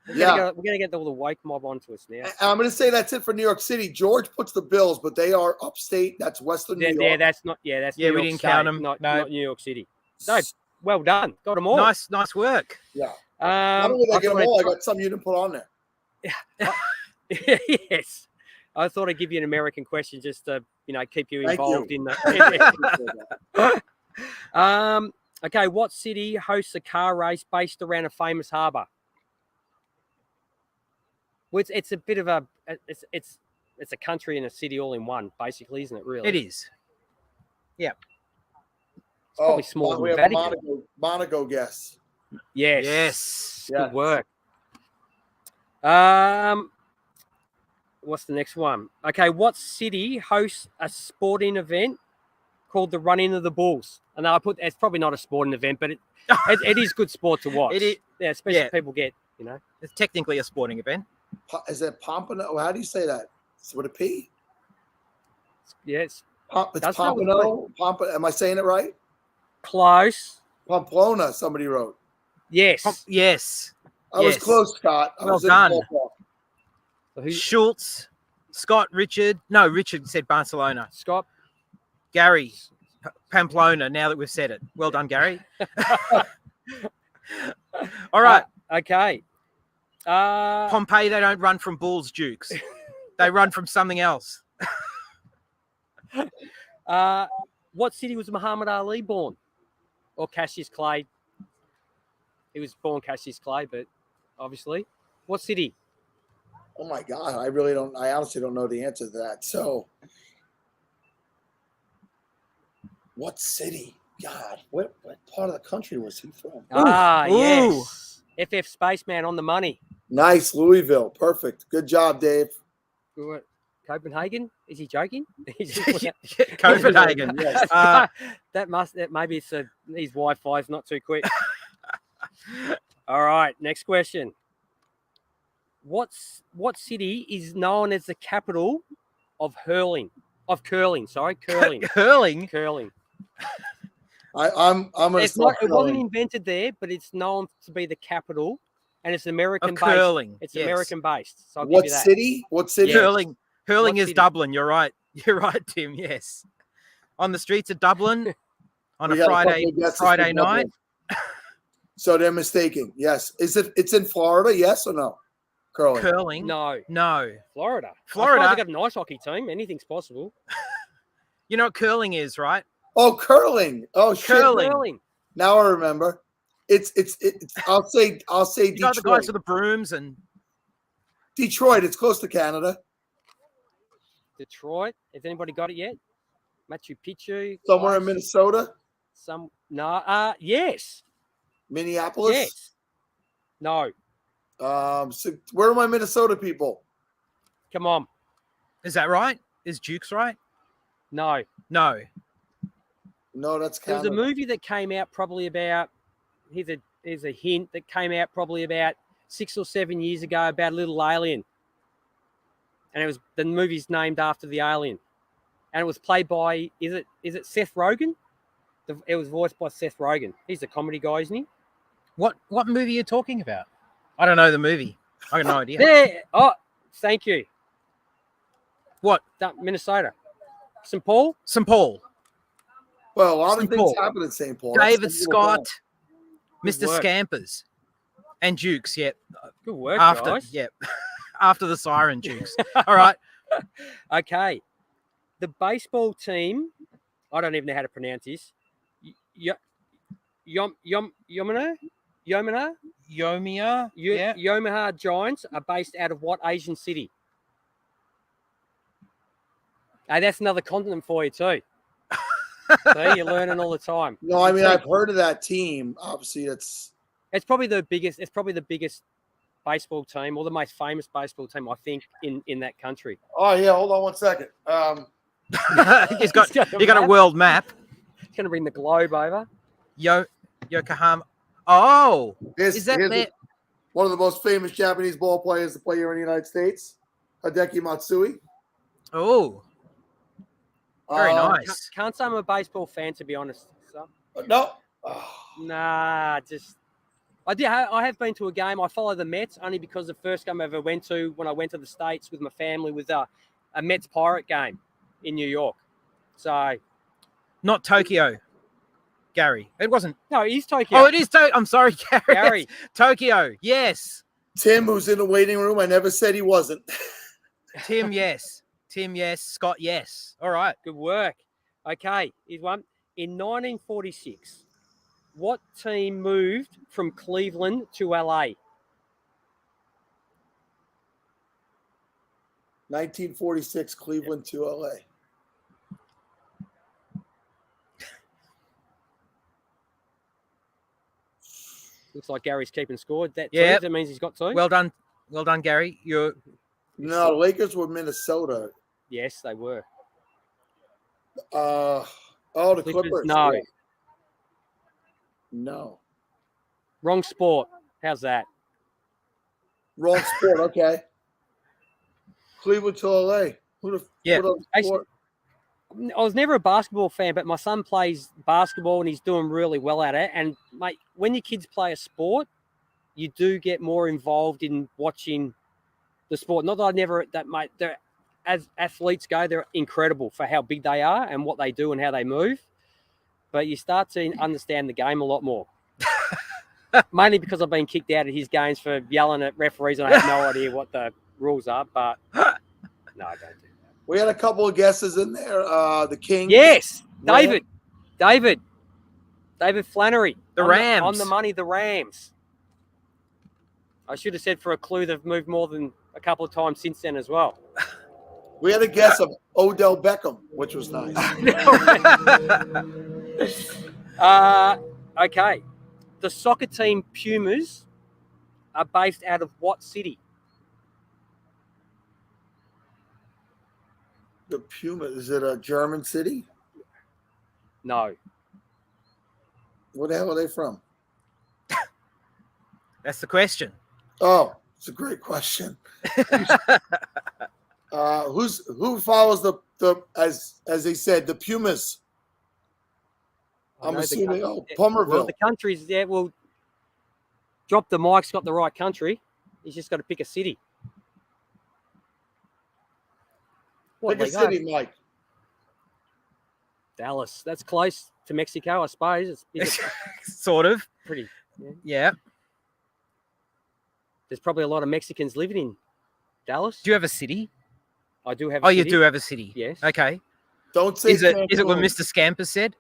We're gonna get all the woke mob onto us now. And I'm going to say that's it for New York City. George puts the Bills, but they are upstate. That's Western New York. Yeah, that's not. Yeah, that's. Yeah, New we York didn't State, count 'em. Not New York City. No, well done. Got them all. Nice work. Yeah. Not only did I get them all, I got some you didn't put on there. Yes. I thought I'd give you an American question just to, keep you Thank involved you. in that. Okay, what city hosts a car race based around a famous harbour? Well, it's a bit of a it's a country and a city all in one, basically, isn't it? Really, It is. Yeah. It's probably smaller we than have a Vatican. Monaco guess. Yes. Yes. Good work. What's the next one? Okay, what city hosts a sporting event called the Run-In of the Bulls? And I put it's probably not a sporting event, but it is good sport to watch. It is. Yeah, especially if people get, It's technically a sporting event. Is that Pompano? How do you say that? Is it with a P? Yes. It's That's not with Pompano. Am I saying it right? Close. Pamplona, somebody wrote. Yes. Yes. I was close, Scott. I Well was in done. the ballpark. So Schultz, Scott, Richard. No, Richard said Barcelona. Scott. Gary, Pamplona. Now that we've said it, well done, Gary. All right. Okay. Pompeii. They don't run from Bulls, Dukes. They run from something else. What city was Muhammad Ali born? Or Cassius Clay? He was born Cassius Clay, but obviously, what city? Oh my God, I honestly don't know the answer to that. So, what city? God, what part of the country was he from? Yes. FF Spaceman on the money. Nice, Louisville. Perfect. Good job, Dave. What, Copenhagen? Is he joking? Copenhagen. Yes. That maybe it's his Wi-Fi is not too quick. All right, next question. What city is known as the capital of curling? Curling. Curling. I'm gonna. It wasn't invented there, but it's known to be the capital, and it's American Of based. curling. It's Yes. American based. So I'll give What you that. city? What city? Hurling What is city? Dublin. You're right. You're right, Tim. Yes. On the streets of Dublin on We a got couple Friday of guesses Friday for Dublin. night. So they're mistaken. Yes. Is it? It's in Florida. Yes or no? Curling. Curling? No. No. Florida. I Florida? suppose they got a nice hockey team. Anything's possible. You know what curling is, right? Oh, curling. Oh, shit. Curling. Now I remember. It's I'll say You got Detroit. the guys with the brooms and Detroit. It's close to Canada. Detroit. Has anybody got it yet? Machu Picchu. Somewhere in close. Minnesota. Yes. Minneapolis. Yes. No. So where are my Minnesota people? Come on. is that right? Is Duke's right? No. No. No, that's There was Canada. a movie that came out probably about. Here's a hint that came out probably about 6 or 7 years ago about a little alien, and the movie's named after the alien, and it was played by is it Seth Rogen? It was voiced by Seth Rogen. He's the comedy guy, isn't he? What movie are you talking about? I don't know the movie. I got no idea. There. Oh, thank you. What? Minnesota. St. Paul. St. Paul. Well, a lot of St. things Paul. happen in St. Paul. David That's a little Scott, Good Mr. work. Scampers, and Dukes. Yep. Good work, After. guys. Yep. After the siren, Dukes. All right. Okay. The baseball team. I don't even know how to pronounce this. Yomina? Yomia. Yeah. Yomaha Giants are based out of what Asian city? Hey, that's another continent for you too. See, you're learning all the time. No, I mean I've heard of that team. Obviously, it's probably the biggest. It's probably the biggest baseball team, or the most famous baseball team, I think, in that country. Oh yeah, hold on one second. You got a world map. It's going to bring the globe over. Yokohama. Oh, Here's one of the most famous Japanese ball players to play here in the United States, Hideki Matsui. Oh, very nice. Can't say I'm a baseball fan, to be honest. So. No. Nah, just I have been to a game. I follow the Mets only because the first game I ever went to when I went to the States with my family was a Mets Pirate game in New York. So, not Tokyo, Gary. It wasn't. No, it is Tokyo. Oh, it is Tokyo. I'm sorry, Gary. Gary. Tokyo. Yes. Tim, who's in the waiting room, I never said he wasn't. Tim, yes. Tim, yes. Scott, yes. All right. Good work. Okay, here's one. In 1946, what team moved from Cleveland to LA? 1946, Cleveland to LA. Looks like Gary's keeping score. That means he's got two. Well done, Gary. No, the Lakers were Minnesota. Yes, they were. The Clippers. No. Yeah. No. Wrong sport. How's that? Wrong sport. Okay. Cleveland to LA. Actually, I was never a basketball fan, but my son plays basketball and he's doing really well at it. And mate, when your kids play a sport, you do get more involved in watching the sport. Not that they're, as athletes go, they're incredible for how big they are and what they do and how they move. But you start to understand the game a lot more. Mainly because I've been kicked out of his games for yelling at referees and I have no idea what the rules are. But no, I don't do that. We had a couple of guesses in there. The King. Yes, David Flannery. The Rams. On the money, the Rams. I should have said for a clue they've moved more than a couple of times since then as well. We had a guess of Odell Beckham, which was nice. Okay. The soccer team Pumas are based out of what city? The Puma, is it a German city? No. Where the hell are they from? That's the question. Oh, it's a great question. Who follows the as they said, the Pumas? I'm assuming Palmerville. Well, the country's there. Well, drop the mic's got the right country. He's just got to pick a city. Pick a city, Mike. Dallas. That's close to Mexico, I suppose. It's sort of. Pretty. Yeah. There's probably a lot of Mexicans living in Dallas. Do you have a city? I do have. A Oh, city. you do have a city. Yes. Okay. Don't say Is it what Cancun. Mr. Scamper said?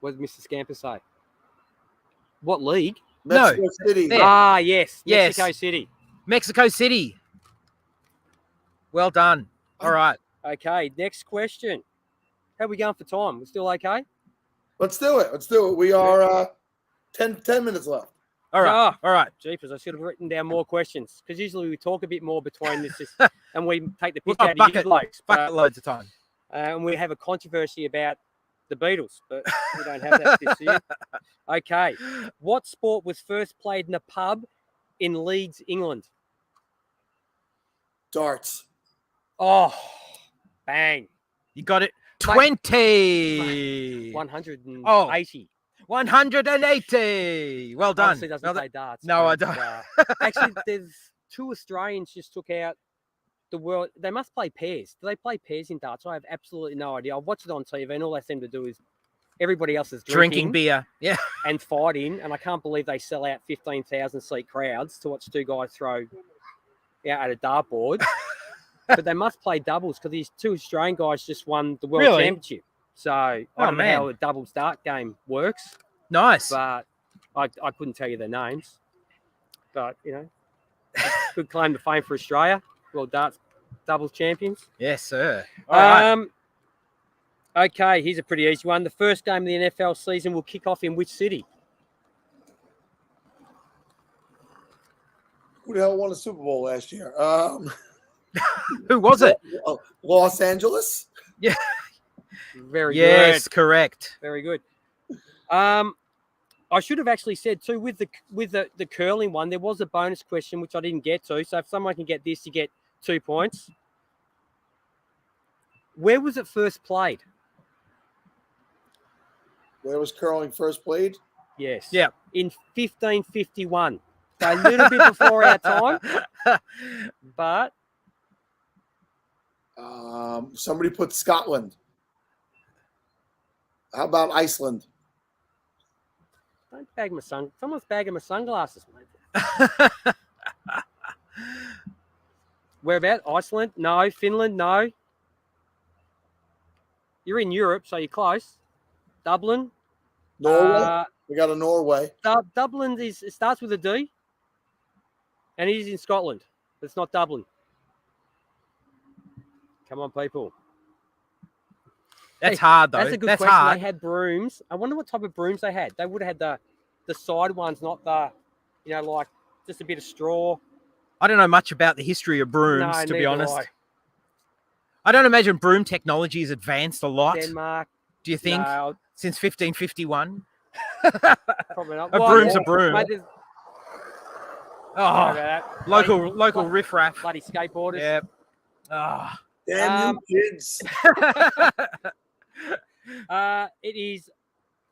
What did Mr. Scamper say? What league? Mexico City. There. Ah, yes. Yes. Mexico City. Mexico City. Well done. All right. Okay, next question. How are we going for time? We're still okay? Let's do it. Let's do it. We are 10 minutes left. All right. All right. Jeepers, I should have written down more questions because usually we talk a bit more between this and we take the piss We've got out of you blokes. bucket loads of time. And we have a controversy about the Beatles, but we don't have that this year. Okay. What sport was first played in a pub in Leeds, England? Darts. Oh, bang. You got it. Mate, 20. 180. Oh. 180. Well done. Honestly, doesn't play darts. No, I but, don't. actually, there's 2 Australians just took out the world. They must play pairs. Do they play pairs in darts? I have absolutely no idea. I watch it on TV, and all they seem to do is everybody else is Drinking beer. Yeah. and fighting. And I can't believe they sell out 15,000 seat crowds to watch 2 guys throw out at a dartboard. But they must play doubles because these 2 Australian guys just won the world championship. So I don't know how a doubles dart game works. Nice. But I couldn't tell you their names. But, you know, good claim to fame for Australia. World darts doubles champions. Yes, sir. All right. Okay, here's a pretty easy one. The first game of the NFL season will kick off in which city? Who the hell won a Super Bowl last year? Who was it? Los Angeles. Yeah. Very good. Yes, correct. Very good. I should have actually said too with the curling one, there was a bonus question which I didn't get to. So if someone can get this, you get 2 points. Where was it first played? Where was curling first played? Yes. Yeah. In 1551. So a little bit before our time, but somebody put Scotland. How about Iceland? don't bag my someone's bagging my sunglasses, mate. Where about? Iceland? No. Finland? No. You're in Europe, so you're close. Dublin? Norway. We got a Norway. Dublin it starts with a D, and it is in Scotland. But it's not Dublin. Come on, people. That's hard, though. That's a good question. Hard. They had brooms. I wonder what type of brooms they had. They would have had the side ones, not the, like just a bit of straw. I don't know much about the history of brooms, to be honest. I don't imagine broom technology has advanced a lot. Denmark. Do you think? No, Since 1551? probably not. A broom's a broom. Mate, Oh, that. local riffraff. Bloody skateboarders. Yeah. Oh. Damn you kids. It is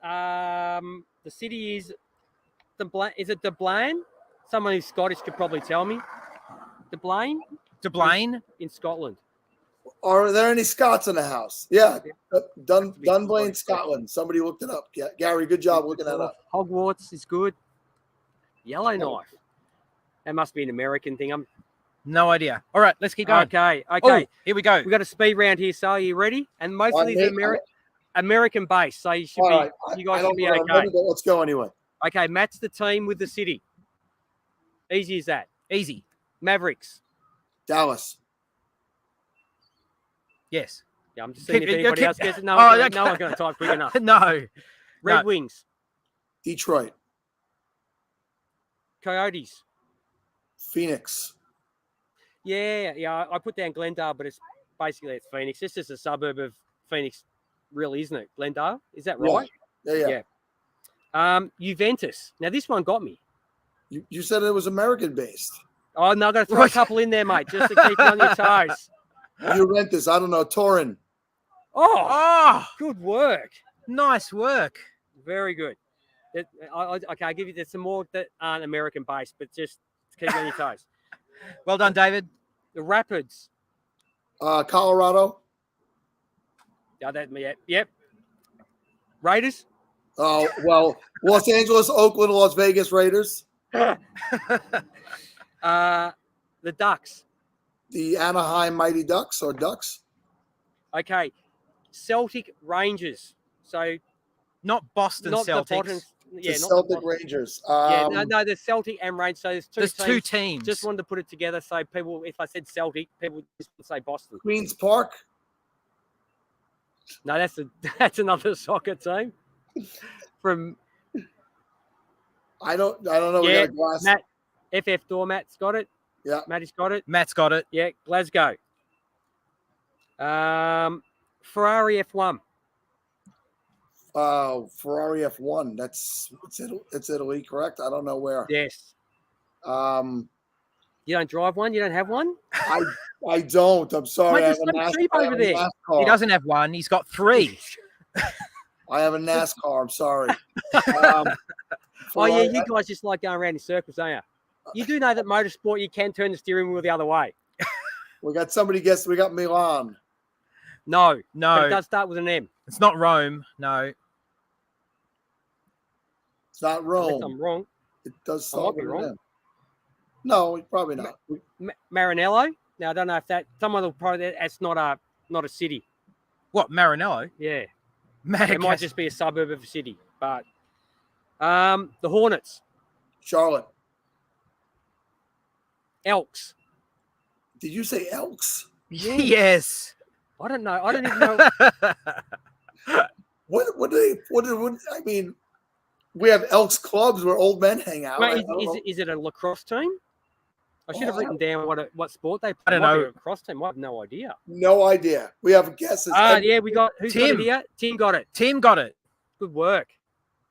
the city is is it Dublin? Someone who's Scottish could probably tell me. Dublin in Scotland. Are there any Scots in the house? Yeah. Dunblane, Scotland. Somebody looked it up. Yeah, Gary, good job looking that up. Hogwarts is good. Yellowknife. That must be an American thing. No idea. All right, let's keep going. Okay. Oh, here we go. We got a speed round here, so are you ready? And most of these are American based, so you should be. Right. You guys I should be don't know, okay. but let's go anyway. Okay, match the team with the city. Easy as that. Easy. Mavericks. Dallas. Yes. Yeah, I'm just seeing if anybody else gets it. No, okay. no one's going to type quick enough. No. Red Wings. Detroit. Coyotes. Phoenix. Yeah. I put down Glendale, but it's Phoenix. It's just a suburb of Phoenix, really, isn't it? Glendale, is that right? Yeah. Juventus. Now this one got me. You said it was American based. Oh no, I'm going to throw a couple in there, mate, just to keep you on your toes. Juventus. I don't know. Torin. Oh, good work. Nice work. Very good. Okay, I'll give you there's some more that aren't American based, but just to keep you on your toes. Well done, David. The Rapids. Colorado. Yep. Raiders. Oh, well, Los Angeles, Oakland, Las Vegas Raiders. The Ducks. The Anaheim Mighty Ducks or Ducks? Okay. Celtic Rangers. So Not Boston not the Celtics. Bottom, yeah, The not Celtic the Bottom. Rangers. Yeah, no, the Celtic and Rangers. So there's There's two two teams. teams. Just wanted to put it together so people, if I said Celtic, people just would say Boston. Queens Park. No, that's another soccer team. From I don't know. We yeah, got a glass. Matt, FF Doormat's got it. Yeah. Matty's got it. Matt's got it. Yeah, Glasgow. Ferrari F1. Ferrari F1. It's Italy, correct? I don't know where. Yes. You don't drive one? You don't have one? I don't. I'm sorry. Mate, I there's have a some sheep over there. NASCAR. He doesn't have one. He's got 3. I have a NASCAR. I'm sorry. Oh, yeah, you guys just like going around in circles, don't you? You do know that motorsport, you can turn the steering wheel the other way. We got somebody guessed. We got Milan. No. But No, it does start with an M. it's not Rome. No. It's not Unless Rome. I'm wrong. It does I might start be with wrong. an M. No, probably not. Maranello. Now, I don't know if someone will probably, that's not a city. What, Maranello? Yeah. It Madagascar. might just be a suburb of a city. But the Hornets. Charlotte. Elks. Did you say Elks? Yes. I don't know. I don't even know. I mean, we have Elks clubs where old men hang out. Mate, is it a lacrosse team? I should have written down what sport they play. I don't know. A lacrosse team. I have no idea. No idea. We have guesses. Yeah, we got who's got Tim. it here? Tim got it. Tim got it. Good work.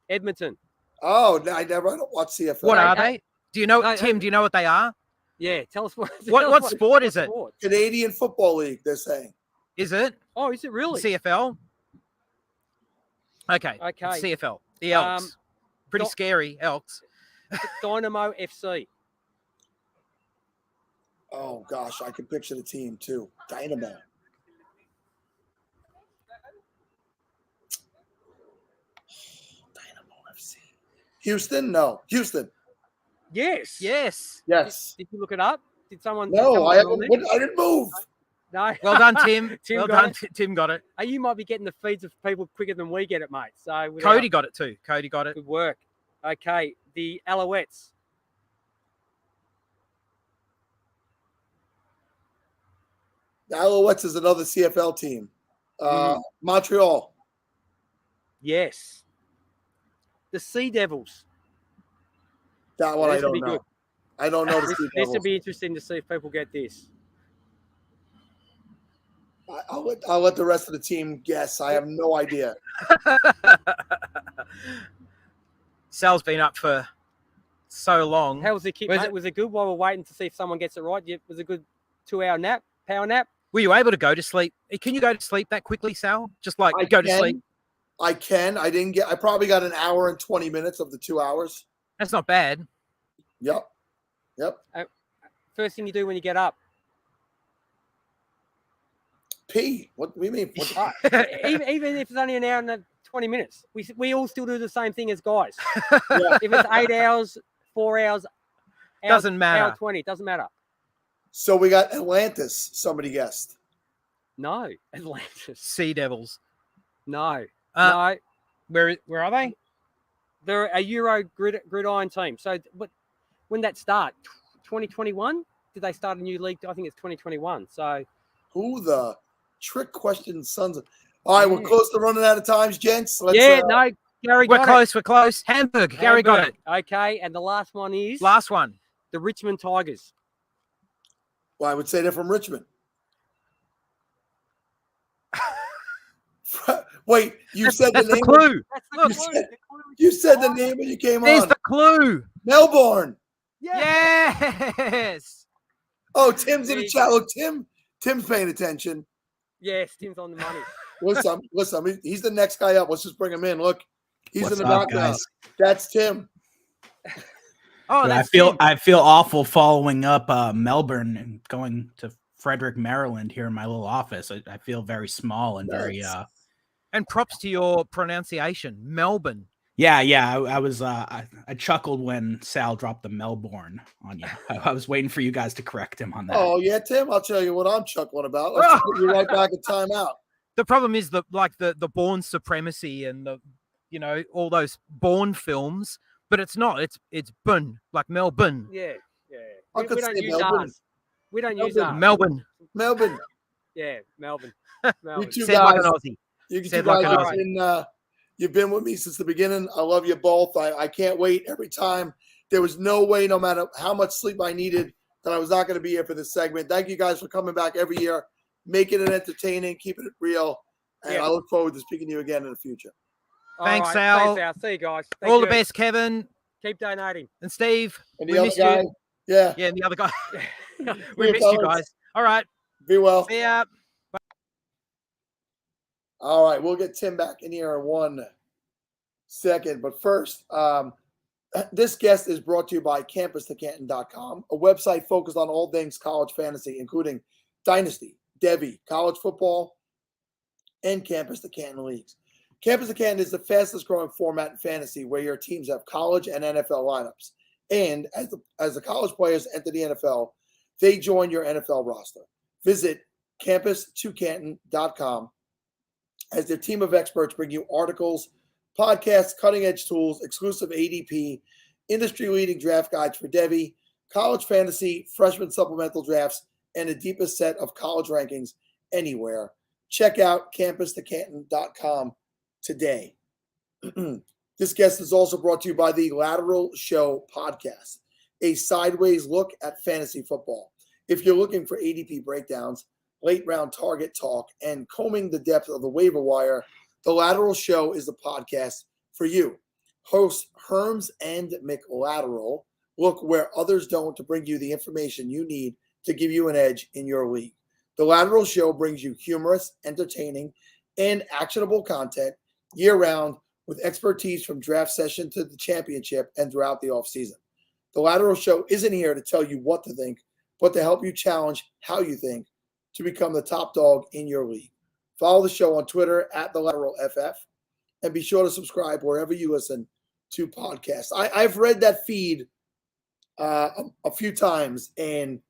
Edmonton. Oh, I don't watch CFL. What are Hey, they? Do you know, hey, Tim? Do you know what they are? Yeah, tell us what. What sport is it? sport. Canadian Football League, they're saying. Is it Oh, is it really? CFL? Okay. Okay. CFL. The Elks. Pretty Dot- scary Elks. Dynamo FC. Oh, gosh, I can picture the team, too. Dynamo. Dynamo FC. Houston? No. Houston. Yes. Yes. Yes. Did you look it up? Did someone? No, I put it on haven't. there? I didn't move. No. Well done, Tim. Tim well got done. Tim got it. Hey, you might be getting the feeds of people quicker than we get it, mate. So Cody got it too. Cody got it. good work. Okay, the Alouettes. The Alouettes is another CFL team. Montreal. Yes. The Sea Devils. That one Yeah, I this will don't be know. good. I don't know the Sea This Devils. will be interesting to see if people get this. I'll let the rest of the team guess. I have no idea. Sal's been up for so long. How was the kid? Was Mate? it- Was it good while we're waiting to see if someone gets it right? Was it a good 2-hour nap, power nap? Were you able to go to sleep? Can you go to sleep that quickly, Sal? Just like I go to can. sleep. I can. I didn't get. I probably got an hour and 20 minutes of the 2 hours. That's not bad. Yep. First thing you do when you get up. P. What do you mean? What, even if it's only an hour and 20 minutes, we all still do the same thing as guys. If it's 8 hours, 4 hours, Doesn't matter. Hour 20, doesn't matter. so we got Atlantis. Somebody guessed. No, Atlantis. Sea Devils. No, Uh, no. Where are they? They're a Euro gridiron team. So when that start? 2021? Did they start a new league? I think it's 2021. So Who the trick question sons of? All right, we're close to running out of times, gents. Let's, no, Gary We're got close. We're close. Hamburg. it. Gary got it. Okay, and the last one is Last one. the Richmond Tigers. Well, I would say they're from Richmond. Wait, you said That's the the name. clue. That's the Look, clue. said- You said the name when you came There's on. the clue. Melbourne. Yes. Oh, Tim's in the chat. Look, Tim's paying attention. Yes, Tim's on the money. Listen, he's the next guy up. Let's just bring him in. Look, he's What's in the up, background. guys? That's Tim. Oh, But that's I feel awful following up Melbourne and going to Frederick, Maryland here in my little office. I feel very small and very And props to your pronunciation, Melbourne. Yeah. I was. I chuckled when Sal dropped the Melbourne on you. I was waiting for you guys to correct him on that. Oh yeah, Tim. I'll tell you what I'm chuckling about. Let's put you right back in timeout. The problem is the Bourne supremacy and all those Bourne films, but it's not. It's Bun, like Melbourne. Yeah. I We could don't say use Melbourne. ours. We don't use Melbourne. ours. Melbourne. Melbourne. Yeah, Melbourne. You Melbourne. two Said like guys. an Aussie. You two Said guys like an have Aussie. you've been with me since the beginning. I love you both. I can't wait every time. There was no way, no matter how much sleep I needed, that I was not going to be here for this segment. Thank you guys for coming back every year, making it entertaining, keeping it real. And Yeah. I look forward to speaking to you again in the future. All Thanks, right, Sal. Thanks, Sal. See you guys. Thank All the you. best, Kevin Keep donating. and Steve. And We the other missed guy, you. yeah, Yeah, and the other guy. See We you, missed you fellas. guys. All right. Be well. See ya. All right, we'll get Tim back in here in 1 second. But first, this guest is brought to you by CampusToCanton.com, a website focused on all things college fantasy, including Dynasty, Devy, college football, and Campus to Canton leagues. Campus to Canton is the fastest growing format in fantasy where your teams have college and NFL lineups. And as the college players enter the NFL, they join your NFL roster. Visit CampusToCanton.com as their team of experts bring you articles, podcasts, cutting-edge tools, exclusive ADP, industry-leading draft guides for Devy, college fantasy, freshman supplemental drafts, and the deepest set of college rankings anywhere. Check out CampusToCanton.com today. This guest is also brought to you by the Lateral Show podcast, a sideways look at fantasy football. If you're looking for ADP breakdowns, late round target talk, and combing the depth of the waiver wire, the Lateral Show is the podcast for you. Hosts Herms and McLateral look where others don't to bring you the information you need to give you an edge in your league. The Lateral Show brings you humorous, entertaining, and actionable content year-round with expertise from draft session to the championship and throughout the offseason. The Lateral Show isn't here to tell you what to think, but to help you challenge how you think to become the top dog in your league. Follow the show on Twitter at @TheLateralFF, and be sure to subscribe wherever you listen to podcasts. I've read that feed a few times, and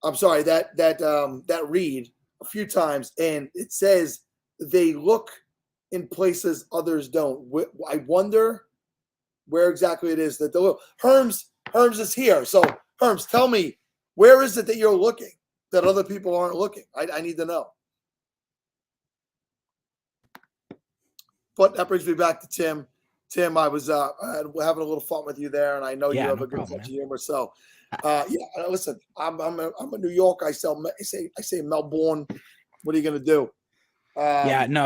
I'm sorry, that read a few times, and it says they look in places others don't. I wonder where exactly it is that they look. Herms is here. So Herms, tell me, where is it that you're looking that other people aren't looking? I need to know. But that brings me back to Tim. Tim, I was having a little fun with you there, and I know you have a good sense of humor. So, listen, I'm a New York. I say Melbourne. What are you going to do?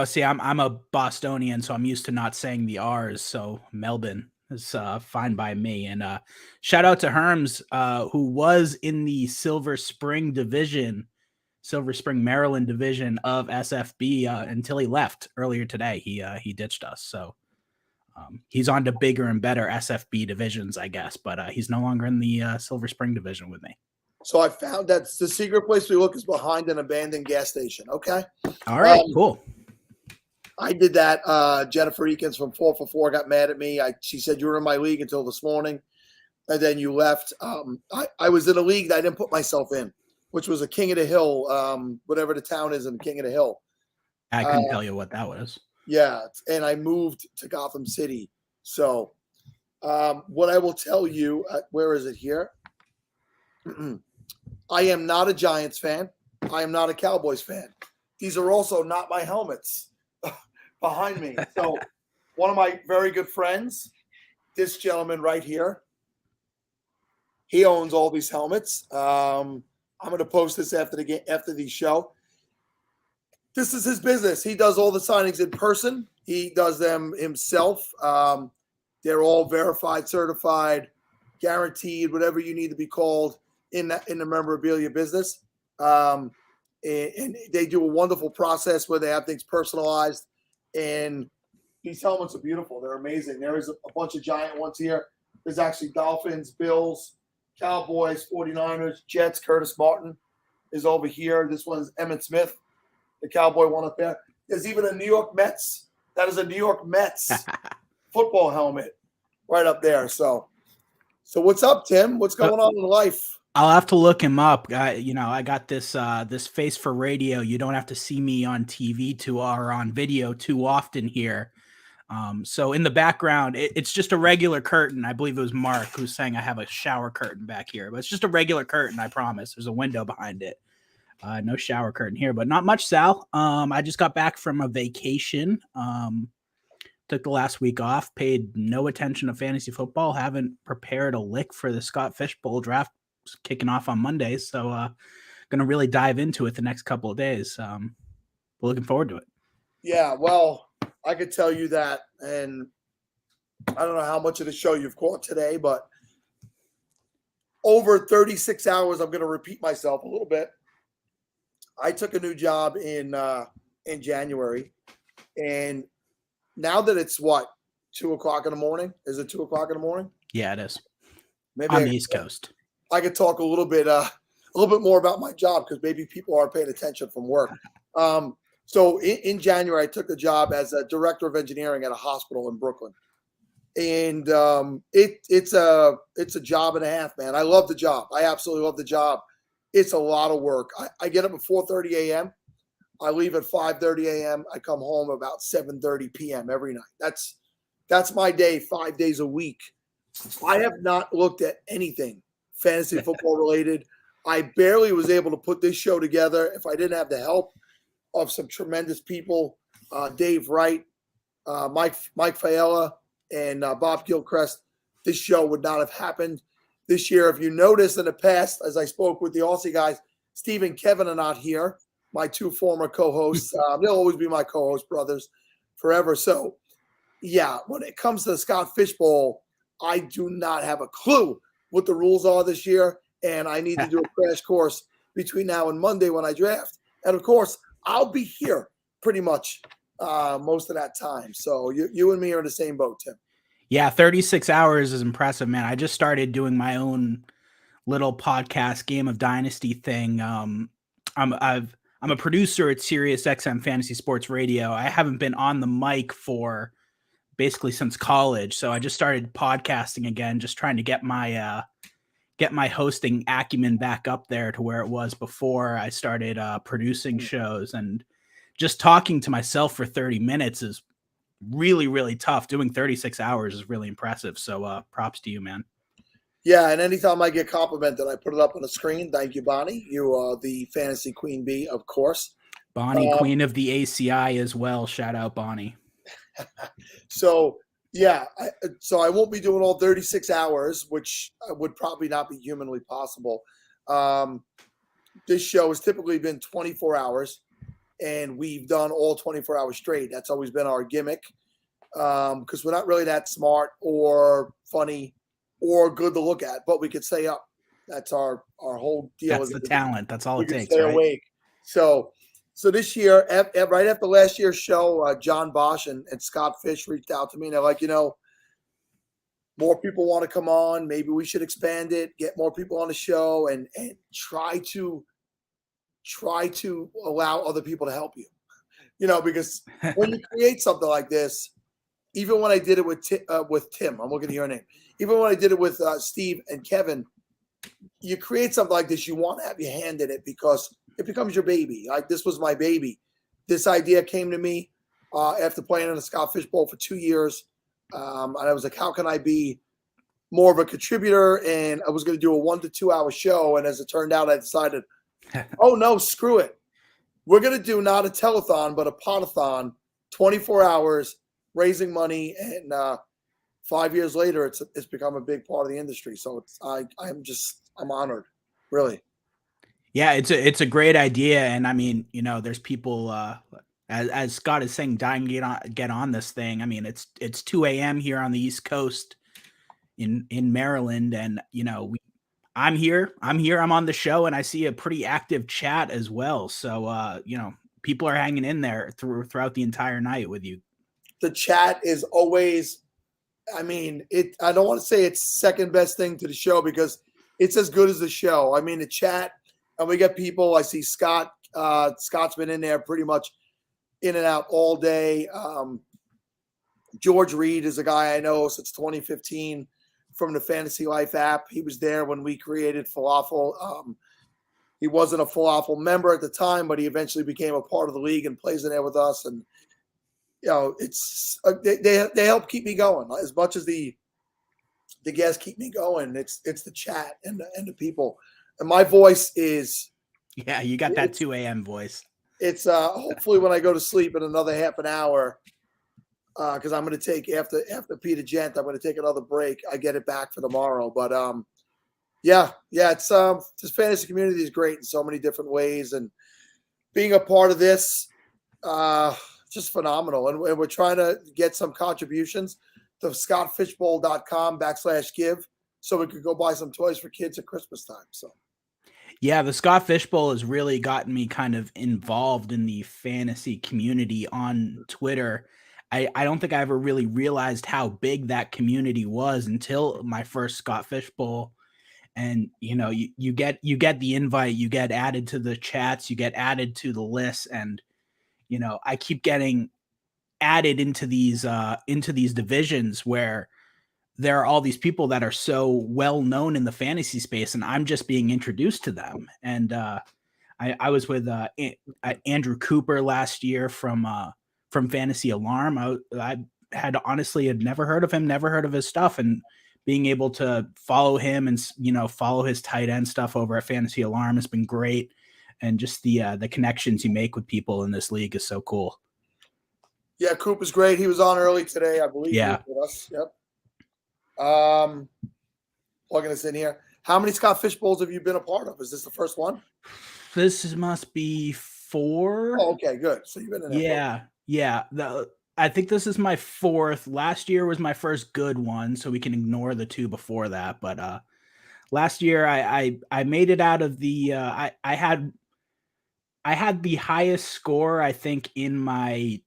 See, I'm a Bostonian, so I'm used to not saying the R's. So Melbourne is fine by me. And shout out to Herms, who was in the Silver Spring, Maryland division of SFB until he left earlier today. He ditched us, so he's on to bigger and better SFB divisions, I guess. But he's no longer in the Silver Spring division with me. So I found that the secret place we look is behind an abandoned gas station. Okay. All right, cool. I did that. Jennifer Eakins from 4 for 4 got mad at me. She said you were in my league until this morning, and then you left. I was in a league that I didn't put myself in, which was a King of the Hill, whatever the town is in King of the Hill. I couldn't tell you what that was. Yeah, and I moved to Gotham City. So what I will tell you, where is it here? I am not a Giants fan. I am not a Cowboys fan. These are also not my helmets behind me. So one of my very good friends, this gentleman right here, he owns all these helmets. I'm going to post this after the show. This is his business. He does all the signings in person. He does them himself. They're all verified, certified, guaranteed, whatever you need to be called in the memorabilia business. And they do a wonderful process where they have things personalized. And these helmets are beautiful. They're amazing. There is a bunch of giant ones here. There's actually Dolphins, Bills, Cowboys, 49ers, Jets. Curtis Martin is over here. This one's Emmitt Smith, the Cowboy one up there. There's even a New York Mets. That is a New York Mets football helmet right up there. So what's up, Tim? What's going on in life? I'll have to look him up. I got this this face for radio. You don't have to see me on TV or on video too often here. So in the background, it's just a regular curtain. I believe it was Mark who's saying I have a shower curtain back here, but it's just a regular curtain. I promise. There's a window behind it. No shower curtain here, but not much, Sal. I just got back from a vacation. Took the last week off, paid no attention to fantasy football, haven't prepared a lick for the Scott Fishbowl draft kicking off on Monday. So going to really dive into it the next couple of days. Looking forward to it. Yeah, well, I could tell you that, and I don't know how much of the show you've caught today, but over 36 hours, I'm going to repeat myself a little bit. I took a new job in January, and now that it's 2 o'clock in the morning? Is it 2 o'clock in the morning? Yeah, it is. Maybe on the East Coast. I could talk a little bit more about my job because maybe people aren't paying attention from work. So in January, I took a job as a director of engineering at a hospital in Brooklyn, and it's a job and a half, man. I love the job. I absolutely love the job. It's a lot of work. I get up at 4:30 a.m. I leave at 5:30 a.m. I come home about 7:30 p.m. every night. That's my day, 5 days a week. I have not looked at anything fantasy football related. I barely was able to put this show together if I didn't have the help of some tremendous people, Dave Wright, Mike Fiala, and Bob Gilchrist. This show would not have happened this year. If you notice in the past, as I spoke with the Aussie guys, Steve and Kevin are not here. My two former co-hosts. They'll always be my co-host brothers forever. So, yeah, when it comes to the Scott Fishbowl, I do not have a clue what the rules are this year, and I need to do a crash course between now and Monday when I draft. And, of course, I'll be here pretty much most of that time. So you and me are in the same boat, Tim. Yeah, 36 hours is impressive, man. I just started doing my own little podcast Game of Dynasty thing. I'm a producer at Sirius XM Fantasy Sports Radio. I haven't been on the mic for basically since college, so I just started podcasting again, just trying to get my hosting acumen back up there to where it was before I started producing shows. And just talking to myself for 30 minutes is really, really tough. Doing 36 hours is really impressive. So props to you, man. Yeah, and anytime I get complimented, I put it up on the screen. Thank you, Bonnie. You are the fantasy queen bee, of course. Bonnie, queen of the ACI as well. Shout out, Bonnie. So, yeah, so I won't be doing all 36 hours, which would probably not be humanly possible. This show has typically been 24 hours, and we've done all 24 hours straight. That's always been our gimmick because we're not really that smart or funny or good to look at, but we could stay up. That's our whole deal. That's the talent. That's all it takes. Stay awake. So this year, right after last year's show, John Bosch and Scott Fish reached out to me. And they're like, more people want to come on. Maybe we should expand it, get more people on the show, and try to allow other people to help you. Because when you create something like this, even when I did it with Tim, I'm looking at your name. Even when I did it with Steve and Kevin, you create something like this, you want to have your hand in it because it becomes your baby. Like this was my baby. This idea came to me after playing in the Scott Fishbowl for 2 years. And I was like, how can I be more of a contributor? And I was going to do a 1 to 2 hour show. And as it turned out, I decided, oh, no, screw it. We're going to do not a telethon, but a podathon, 24 hours, raising money. And 5 years later, it's become a big part of the industry. So I'm honored, really. Yeah, it's a great idea, and I mean, there's people as Scott is saying, dying to get on this thing. I mean, it's 2 a.m. here on the East Coast in Maryland, and I'm here, I'm on the show, and I see a pretty active chat as well. So people are hanging in there throughout the entire night with you. The chat is always, I don't want to say it's second best thing to the show because it's as good as the show. I mean, the chat. And we get people. I see Scott. Scott's been in there pretty much in and out all day. George Reed is a guy I know since 2015 from the Fantasy Life app. He was there when we created Falafel. He wasn't a Falafel member at the time, but he eventually became a part of the league and plays in there with us. And it's they help keep me going as much as the guests keep me going. It's the chat and the people. And my voice is you got that 2 a.m. voice. It's hopefully when I go to sleep in another half an hour, because I'm going to take after Peter Gent, I'm going to take another break. I get it back for tomorrow. But it's this fantasy community is great in so many different ways, and being a part of this, just phenomenal. And we're trying to get some contributions to scottfishbowl.com/give, so we could go buy some toys for kids at Christmas time. So. Yeah, the Scott Fishbowl has really gotten me kind of involved in the fantasy community on Twitter. I don't think I ever really realized how big that community was until my first Scott Fishbowl. And you get the invite, you get added to the chats, you get added to the lists, and I keep getting added into these divisions where there are all these people that are so well known in the fantasy space, and I'm just being introduced to them. And I was with Andrew Cooper last year from Fantasy Alarm. I had never heard of him, never heard of his stuff, and being able to follow him and follow his tight end stuff over at Fantasy Alarm has been great. And just the connections you make with people in this league is so cool. Yeah, Coop is great. He was on early today, I believe. Yeah. He was with us. Yep. Plugging this in here. How many Scott Fish Bowls have you been a part of? Is this the first one? This must be 4. Oh, okay, good. So you've been in there. Yeah. I think this is my 4th. Last year was my first good one, so we can ignore the 2 before that. But last year I made it out of the I had the highest score, I think, in my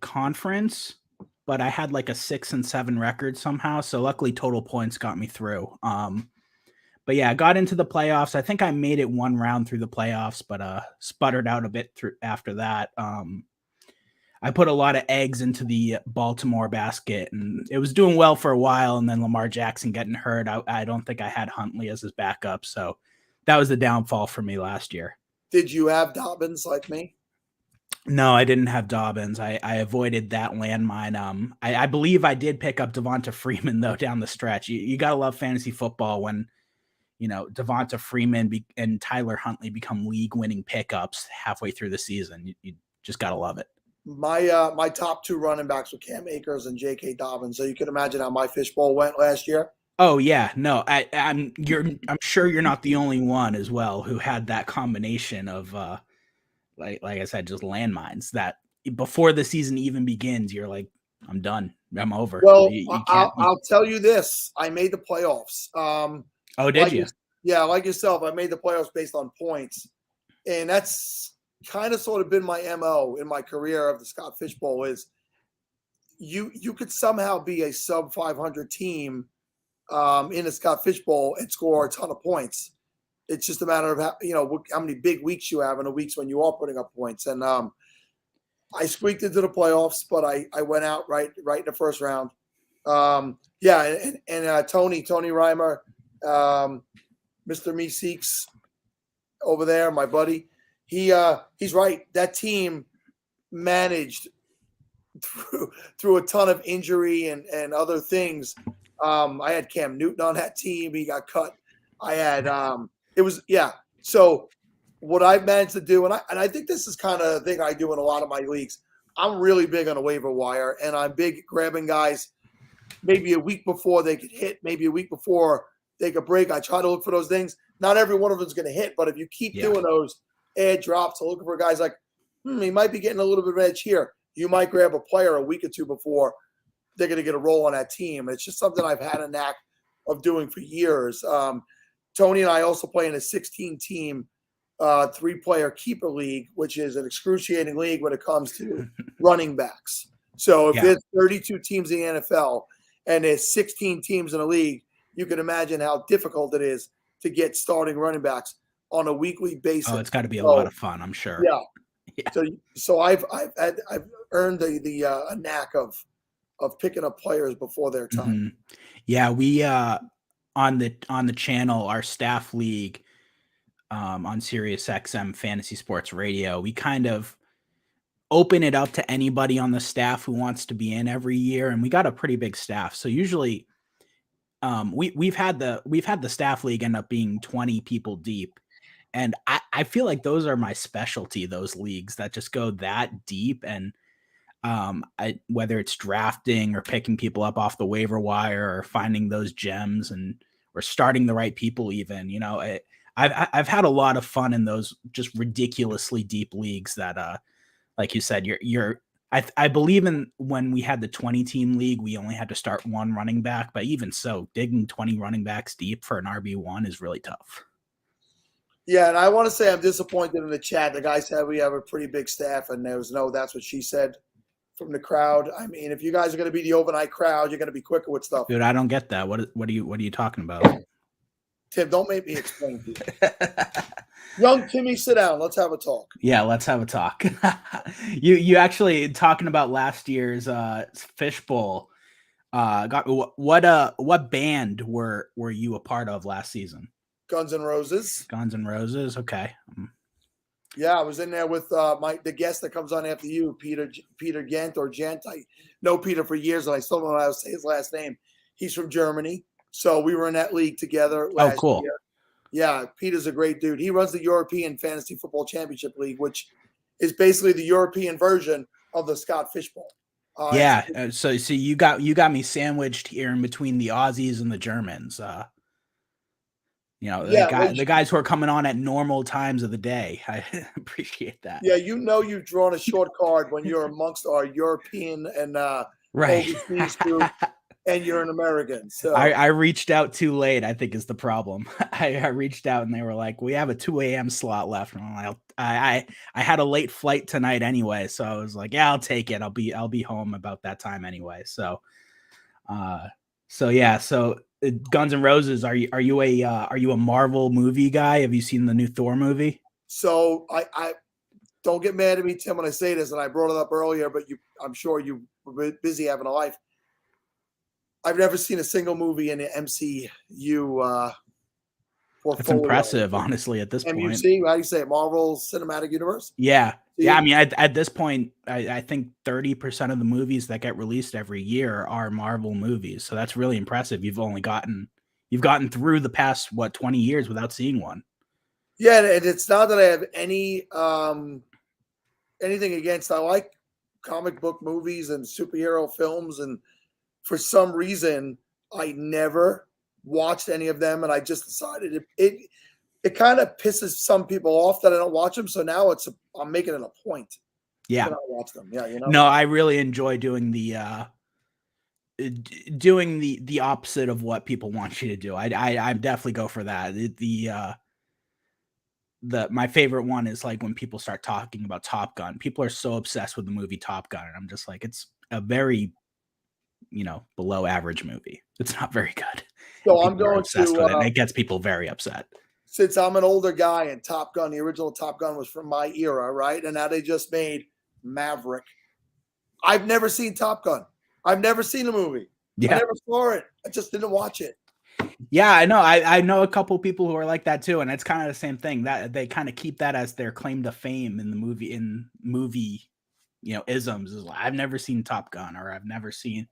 conference, but I had like a 6-7 record somehow. So luckily Total Points got me through. But yeah, I got into the playoffs. I think I made it 1 round through the playoffs, but sputtered out a bit through after that. I put a lot of eggs into the Baltimore basket, and it was doing well for a while. And then Lamar Jackson getting hurt. I don't think I had Huntley as his backup. So that was the downfall for me last year. Did you have Dobbins like me? No, I didn't have Dobbins. I avoided that landmine. I believe I did pick up Devonta Freeman, though, down the stretch. You got to love fantasy football when, Devonta Freeman and Tyler Huntley become league-winning pickups halfway through the season. You just got to love it. My top 2 running backs were Cam Akers and J.K. Dobbins. So you can imagine how my fishbowl went last year. Oh yeah, no, I'm sure you're not the only one as well who had that combination of like I said, just landmines that before the season even begins, you're like, I'm done, I'm over. Well, I'll tell you this: I made the playoffs. Oh, did you? Yeah, like yourself, I made the playoffs based on points, and that's kind of sort of been my MO in my career of the Scott Fish Bowl. Is you could somehow be a sub 500 team in the Scott Fish Bowl and score a ton of points. It's just a matter of how many big weeks you have and the weeks when you are putting up points. And I squeaked into the playoffs, but I went out right in the first round. Tony Reimer, Mr. Meeseeks over there, my buddy, he's right. That team managed through a ton of injury and other things. I had Cam Newton on that team. He got cut. I had So what I've managed to do, and I think this is kind of the thing I do in a lot of my leagues. I'm really big on a waiver wire, and I'm big at grabbing guys maybe a week before they could hit, maybe a week before they could break. I try to look for those things. Not every one of them is going to hit, but if you keep doing those ad drops, looking for guys like, he might be getting a little bit of edge here. You might grab a player a week or 2 before they're going to get a role on that team. It's just something I've had a knack of doing for years. Tony and I also play in a 16-team 3-player keeper league, which is an excruciating league when it comes to running backs. So if there's 32 teams in the NFL and there's 16 teams in a league, you can imagine how difficult it is to get starting running backs on a weekly basis. Oh, it's got to be a lot of fun, I'm sure. Yeah. So I've earned the knack of of picking up players before their time. Yeah, we on the channel, our staff league on Sirius XM Fantasy Sports Radio, we kind of open it up to anybody on the staff who wants to be in every year, and we got a pretty big staff. So usually we've had the staff league end up being 20 people deep. And I feel like those are my specialty, those leagues that just go that deep. And whether it's drafting or picking people up off the waiver wire or finding those gems or starting the right people, even, I've had a lot of fun in those just ridiculously deep leagues that, like you said, I believe in when we had the 20 team league, we only had to start one running back, but even so, digging 20 running backs deep for an RB1 is really tough. Yeah, and I want to say I'm disappointed in the chat. The guy said we have a pretty big staff, and there was no, that's what she said from the crowd. I mean, if you guys are going to be the overnight crowd, you're going to be quicker with stuff. Dude, I don't get that. What are you talking about? Tim, don't make me explain to you. Young Timmy, sit down. Let's have a talk. Yeah, let's have a talk. You actually talking about last year's Fishbowl. What band were you a part of last season? Guns N' Roses. Guns N' Roses. Okay. Yeah, I was in there with the guest that comes on after you, Peter Gent or Gent. I know Peter for years, and I still don't know how to say his last name. He's from Germany, so we were in that league together last year. Yeah, Peter's a great dude. He runs the European Fantasy Football Championship League, which is basically the European version of the Scott Fishbowl. Yeah, so you got me sandwiched here in between the Aussies and the Germans. The guys who are coming on at normal times of the day. I appreciate that. Yeah, you've drawn a short card when you're amongst our European and overseas group, and you're an American. So I reached out too late, I think, is the problem. I reached out and they were like, "We have a 2 a.m. slot left." And I'm like, I had a late flight tonight anyway, so I was like, "Yeah, I'll take it. I'll be home about that time anyway." So, Guns N' Roses, are you a Marvel movie guy? Have you seen the new Thor movie? So I don't get mad at me, Tim, when I say this, and I brought it up earlier, but I'm sure you were busy having a life. I've never seen a single movie in the MCU portfolio. That's impressive, honestly, at this point. MUC, how do you say it? Marvel Cinematic Universe? Yeah. Yeah, I mean, at this point, I think 30% of the movies that get released every year are Marvel movies. So that's really impressive. You've gotten through the past 20 years without seeing one. Yeah, and it's not that I have anything against. I like comic book movies and superhero films, and for some reason, I never watched any of them, and I just decided it kind of pisses some people off that I don't watch them. So now I'm making it a point. Yeah, to not watch them. Yeah, No, I really enjoy doing the opposite of what people want you to do. I definitely go for that. My favorite one is like when people start talking about Top Gun. People are so obsessed with the movie Top Gun, and I'm just like, it's a very below average movie. It's not very good. So I'm going obsessed with it, and it gets people very upset. Since I'm an older guy and Top Gun, the original Top Gun was from my era, right? And now they just made Maverick. I've never seen Top Gun. I've never seen a movie. Yeah. I never saw it. I just didn't watch it. Yeah, I know. I know a couple people who are like that too, and it's kind of the same thing. That they kind of keep that as their claim to fame in the movie, isms. Is like, I've never seen Top Gun, or I've never seen,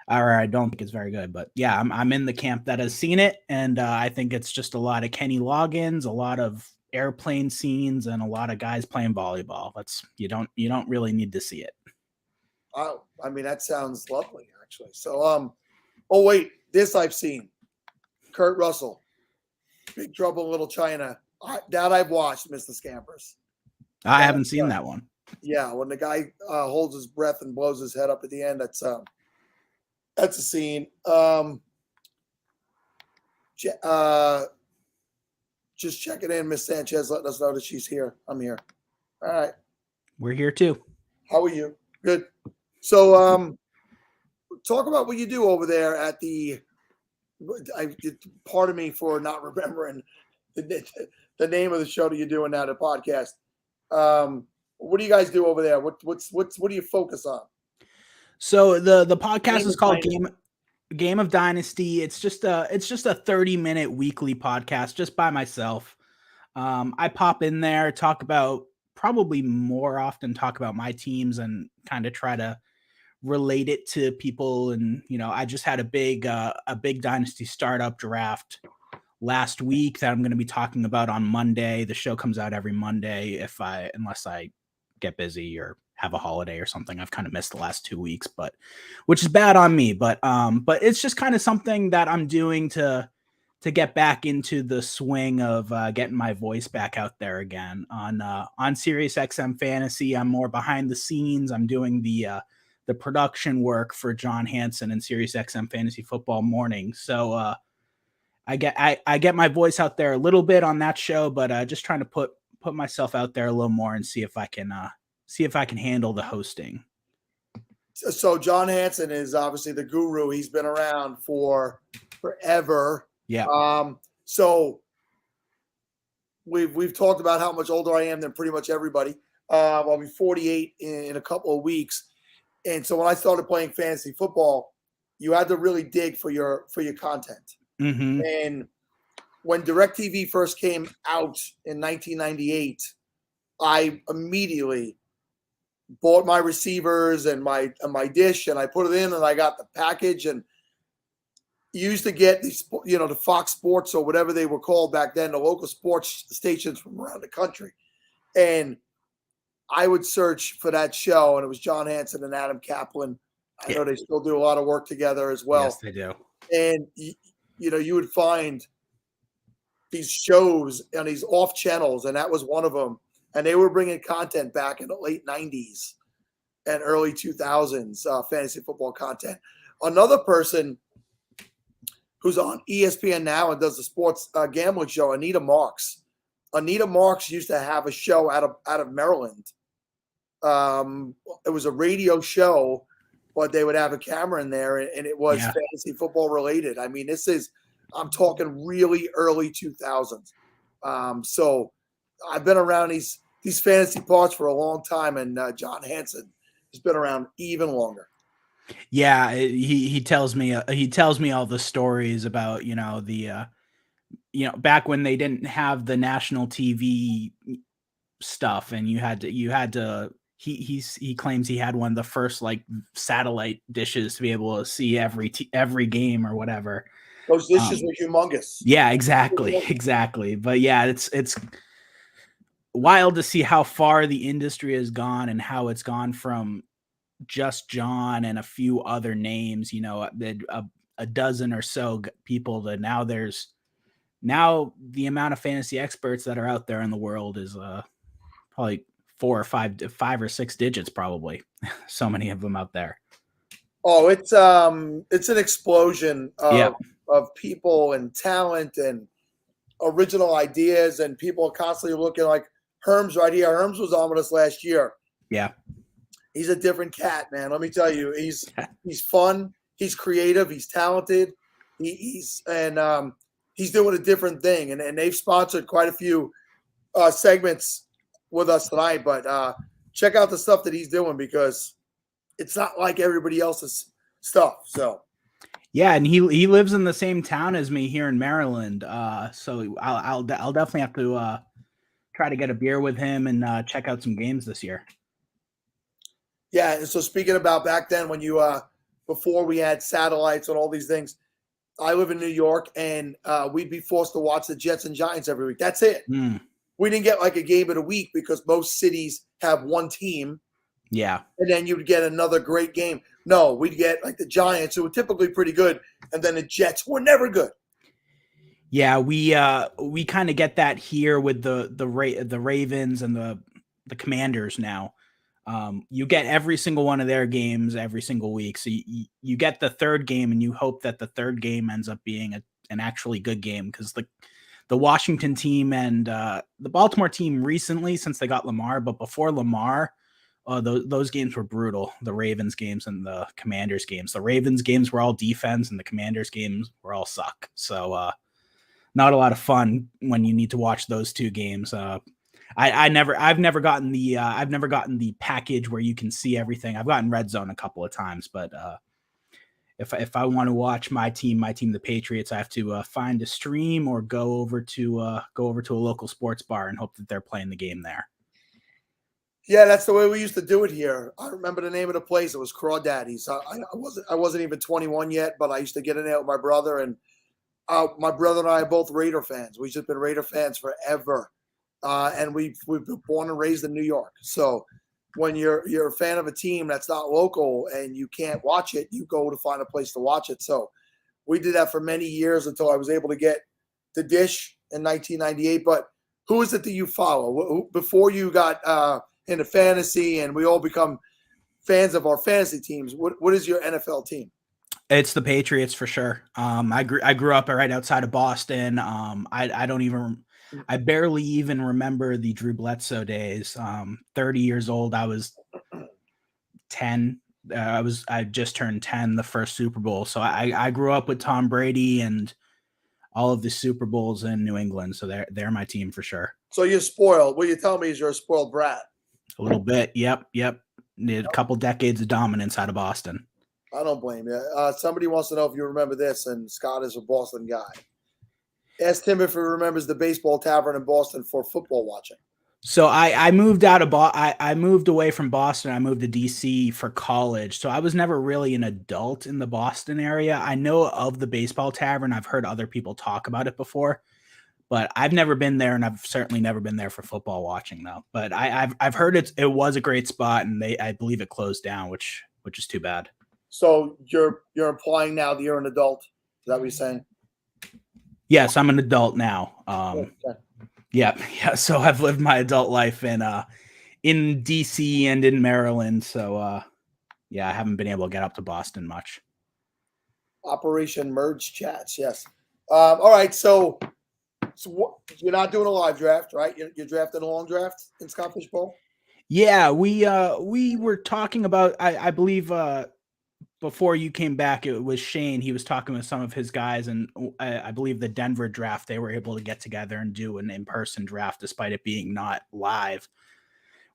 or I don't think it's very good. But yeah, I'm in the camp that has seen it, and I think it's just a lot of Kenny Loggins, a lot of airplane scenes, and a lot of guys playing volleyball. You don't really need to see it. Oh, I mean, that sounds lovely, actually. So, oh wait, this I've seen. Kurt Russell, Big Trouble in Little China. That I've watched, Mr. Scampers. I haven't seen that one. Yeah, when the guy holds his breath and blows his head up at the end, that's a scene. Just checking in, Miss Sanchez, letting us know that she's here. I'm here. All right. We're here too. How are you? Good. So, talk about what you do over there at the. Pardon me for not remembering the name of the show that you're doing now, the podcast. What do you guys do over there? What do you focus on? So the podcast is called Dynasty. Game of Dynasty. It's just a 30-minute weekly podcast just by myself. I pop in there, talk about my teams and kind of try to relate it to people. And I just had a big dynasty startup draft last week that I'm going to be talking about on Monday. The show comes out every Monday unless I get busy or have a holiday or something. I've kind of missed the last 2 weeks, which is bad on me. But it's just kind of something that I'm doing to get back into the swing of getting my voice back out there again on Sirius XM Fantasy. I'm more behind the scenes. I'm doing the production work for John Hansen and Sirius XM Fantasy Football Morning. So I get my voice out there a little bit on that show, but just trying to put myself out there a little more and see if I can handle the hosting. So John Hansen is obviously the guru. He's been around for forever. Yeah. So we've talked about how much older I am than pretty much everybody. I'll be 48 in a couple of weeks. And so when I started playing fantasy football, you had to really dig for your content. Mm-hmm. And when DirecTV first came out in 1998, I immediately bought my receivers and my dish, and I put it in, and I got the package, and used to get these, the Fox Sports or whatever they were called back then, the local sports stations from around the country. And I would search for that show, and it was John Hansen and Adam Kaplan. I know they still do a lot of work together as well. Yes, they do. And, you would find these shows on these off channels, and that was one of them. And they were bringing content back in the late 90s and early 2000s, fantasy football content. Another person who's on ESPN now and does the sports gambling show, Anita Marks. Anita Marks used to have a show out of Maryland. It was a radio show, but they would have a camera in there, and it was fantasy football related. I mean, I'm talking really early 2000s. So I've been around these fantasy parts for a long time, and John Hansen has been around even longer. Yeah, he tells me all the stories about back when they didn't have the national TV stuff, and you had to. He claims he had one of the first like satellite dishes to be able to see every game or whatever. Those dishes were humongous. Yeah, exactly. But yeah, it's wild to see how far the industry has gone and how it's gone from just John and a few other names, a dozen or so people, that now the amount of fantasy experts that are out there in the world is probably 4 or 5 or 6 digits, probably. So many of them out there. Oh, it's an explosion of people and talent and original ideas, and people are constantly looking, like Herms right here. Herms was on with us last year. Yeah. He's a different cat, man. Let me tell you, he's fun. He's creative. He's talented. He's doing a different thing, and they've sponsored quite a few segments with us tonight. But check out the stuff that he's doing, because it's not like everybody else's stuff. So yeah, and he lives in the same town as me here in Maryland. So I'll definitely have to try to get a beer with him and check out some games this year. Yeah, and so speaking about back then, when before we had satellites and all these things, I live in New York, and we'd be forced to watch the Jets and Giants every week. That's it. We didn't get like a game of the week, because most cities have one team. Yeah. And then you'd get another great game. No, we'd get like the Giants, who were typically pretty good, and then the Jets were never good. Yeah, we kind of get that here with the Ravens and the Commanders now. You get every single one of their games every single week. So you get the third game, and you hope that the third game ends up being an actually good game, because the Washington team and the Baltimore team recently, since they got Lamar, but before Lamar, those games were brutal. The Ravens games and the Commanders games. The Ravens games were all defense, and the Commanders games were all suck. So not a lot of fun when you need to watch those two games. I've never gotten the package where you can see everything. I've gotten Red Zone a couple of times, but if I want to watch my team, the Patriots, I have to find a stream or go over to a local sports bar and hope that they're playing the game there. Yeah, that's the way we used to do it here. I remember the name of the place. It was Crawdaddy's. I wasn't even 21 yet, but I used to get in there with my brother, and my brother and I are both Raider fans. We've just been Raider fans forever, and we've been born and raised in New York. So when you're a fan of a team that's not local and you can't watch it, you go to find a place to watch it. So we did that for many years until I was able to get the dish in 1998. But who is it that you follow? Before you got into fantasy and we all become fans of our fantasy teams, what is your NFL team? It's the Patriots for sure. I grew up right outside of Boston. I barely even remember the Drew Bledsoe days. 30 years old. I was 10. I just turned 10 the first Super Bowl. So I grew up with Tom Brady and all of the Super Bowls in New England. So they're my team for sure. So you're spoiled. What you tell me is you're a spoiled brat. A little bit. Yep. Need a couple decades of dominance out of Boston. I don't blame you. Somebody wants to know if you remember this, and Scott is a Boston guy. Ask him if he remembers the baseball tavern in Boston for football watching. So I moved out of I moved away from Boston. I moved to DC for college. So I was never really an adult in the Boston area. I know of the baseball tavern. I've heard other people talk about it before, but I've never been there, and I've certainly never been there for football watching though. But I've heard it was a great spot, and I believe it closed down, which is too bad. So you're implying now that you're an adult? Is that what you're saying? Yes, I'm an adult now. Okay. Yeah. So I've lived my adult life in DC and in Maryland. So I haven't been able to get up to Boston much. Operation Merge Chats, yes. All right, so you're not doing a live draft, right? You're drafting a long draft in Scott Fishbowl? Yeah, we were talking about. I believe before you came back, it was Shane. He was talking with some of his guys, and I believe the Denver draft, they were able to get together and do an in-person draft despite it being not live.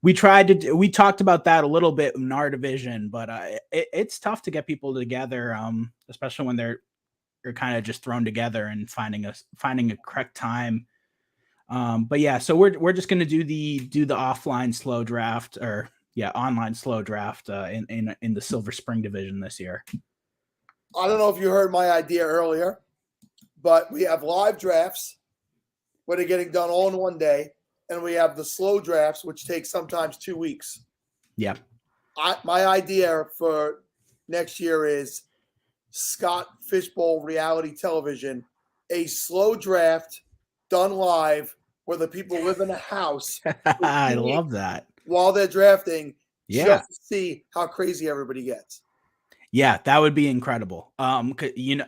We talked about that a little bit in our division, but it's tough to get people together, especially when they're kind of just thrown together and finding a correct time. But yeah, so we're just going to do the offline slow draft, or online slow draft in the Silver Spring division this year. I don't know if you heard my idea earlier, but we have live drafts where they're getting done all in one day, and we have the slow drafts, which take sometimes 2 weeks. Yeah. My idea for next year is Scott Fishbowl reality television, a slow draft done live where the people live in a house. I love that. While they're drafting, Yeah, just to see how crazy everybody gets. Yeah, that would be incredible. You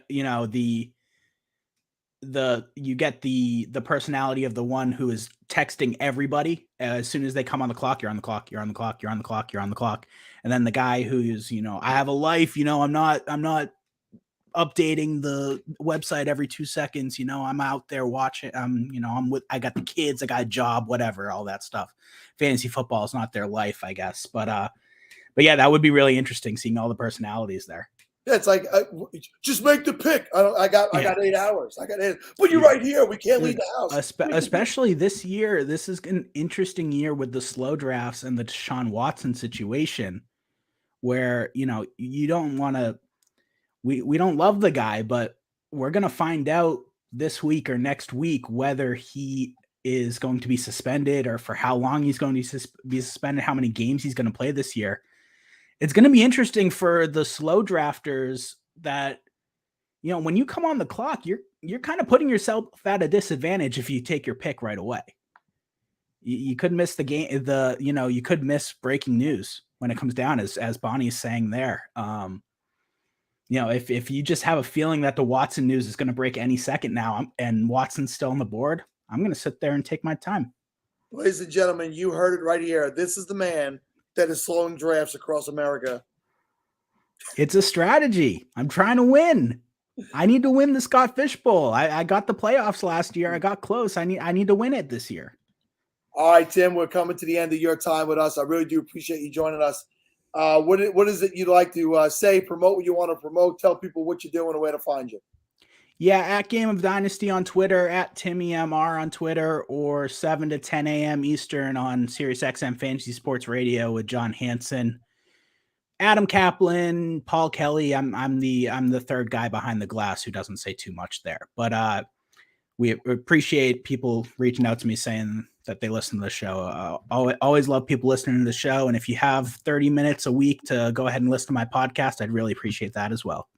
get the personality of the one who is texting everybody as soon as they come on the clock. You're on the clock. You're on the clock. You're on the clock. You're on the clock. And then the guy who's, I have a life. I'm not updating the website every 2 seconds. I'm out there watching. I got the kids. I got a job. Whatever. All that stuff. Fantasy football is not their life, I guess. But yeah, that would be really interesting seeing all the personalities there. Yeah, it's like just make the pick. I got 8 hours. I got 8. But you're right here. We can't leave the house. Especially this year. This is an interesting year with the slow drafts and the Deshaun Watson situation, where you don't want to. We don't love the guy, but we're gonna find out this week or next week whether he is going to be suspended or for how long he's going to be suspended, how many games he's going to play this year. It's going to be interesting for the slow drafters that, when you come on the clock, you're kind of putting yourself at a disadvantage if you take your pick right away. You could miss the game. You could miss breaking news when it comes down, as Bonnie is saying there. If you just have a feeling that the Watson news is going to break any second now, and Watson's still on the board, I'm going to sit there and take my time. Ladies and gentlemen, you heard it right here. This is the man that is slowing drafts across America. It's a strategy. I'm trying to win. I need to win the Scott Fishbowl. I got the playoffs last year. I got close. I need to win it this year. All right, Tim, we're coming to the end of your time with us. I really do appreciate you joining us. What is it you'd like to say? Promote what you want to promote. Tell people what you're doing and where to find you. Yeah, at Game of Dynasty on Twitter, at TimmyMR on Twitter, or 7 to 10 a.m. Eastern on SiriusXM Fantasy Sports Radio with John Hansen, Adam Kaplan, Paul Kelly. I'm the third guy behind the glass who doesn't say too much there. But we appreciate people reaching out to me saying that they listen to the show. Always love people listening to the show. And if you have 30 minutes a week to go ahead and listen to my podcast, I'd really appreciate that as well.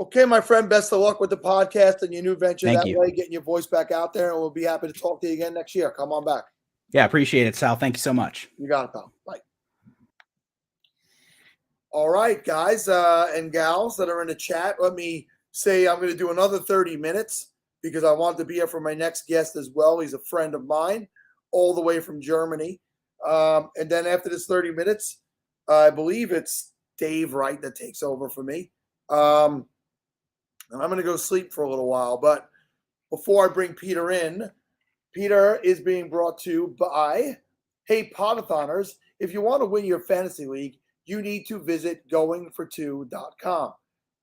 Okay, my friend, best of luck with the podcast and your new venture. Thank That you. way, getting your voice back out there, and we'll be happy to talk to you again next year. Come on back. Yeah, appreciate it, Sal. Thank you so much. You got it, pal. Bye. All right, guys and gals that are in the chat, let me say I'm going to do another 30 minutes because I want to be here for my next guest as well. He's a friend of mine all the way from Germany. And then after this 30 minutes, I believe it's Dave Wright that takes over for me. And I'm going to go sleep for a little while. But before I bring Peter in, Peter is being brought to you by, hey, Podathoners, if you want to win your fantasy league, you need to visit goingfor2.com.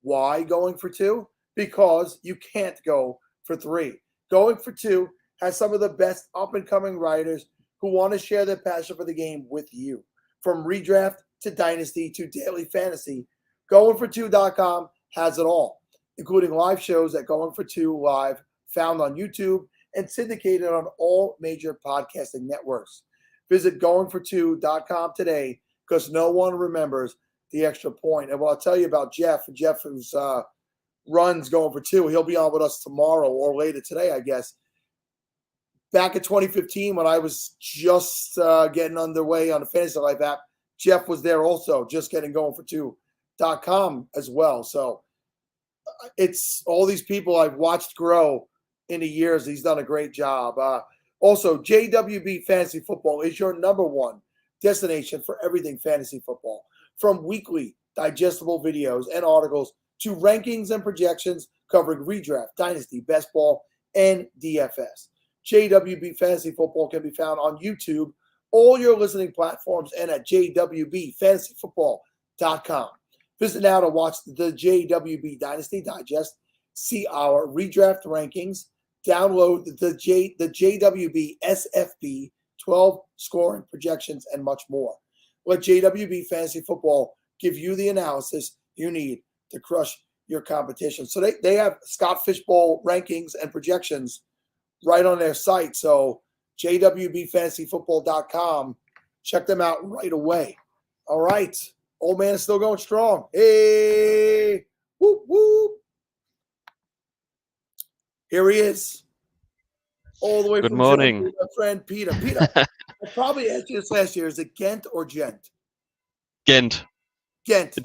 Why going for two? Because you can't go for three. Going for two has some of the best up-and-coming writers who want to share their passion for the game with you. From redraft to dynasty to daily fantasy, goingfor2.com has it all, including live shows at Going for Two Live, found on YouTube and syndicated on all major podcasting networks. Visit goingfor2.com today because no one remembers the extra point. And what I'll tell you about Jeff who's runs Going for Two, he'll be on with us tomorrow or later today, I guess. Back in 2015, when I was just getting underway on the Fantasy Life app, Jeff was there also, just getting goingfor2.com as well. So it's all these people I've watched grow in the years. He's done a great job. Also, JWB Fantasy Football is your number one destination for everything fantasy football. From weekly digestible videos and articles to rankings and projections covering redraft, dynasty, best ball, and DFS. JWB Fantasy Football can be found on YouTube, all your listening platforms, and at jwbfantasyfootball.com. Visit now to watch the JWB Dynasty Digest, see our redraft rankings, download the JWB SFB 12 scoring projections, and much more. Let JWB Fantasy Football give you the analysis you need to crush your competition. So they have Scott Fishbowl rankings and projections right on their site. So jwbfantasyfootball.com, check them out right away. All right. Old man is still going strong. Hey, whoop, whoop. Here he is. All the way Good from morning. Germany, my friend Peter. Peter, I probably asked you this last year. Is it Ghent or Gent? Ghent. Ghent.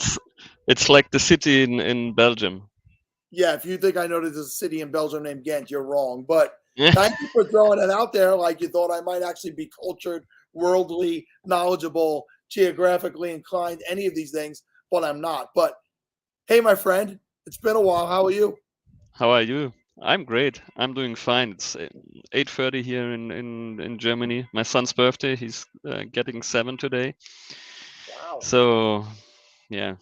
It's like the city in Belgium. Yeah, if you think I know there's a city in Belgium named Ghent, you're wrong. But thank you for throwing it out there like you thought I might actually be cultured, worldly, knowledgeable, geographically inclined, any of these things, but I'm not. But hey, my friend, it's been a while. How are you? How are you? I'm great. I'm doing fine. It's 8:30 here in Germany. My son's birthday. He's getting 7 today. Wow. So yeah,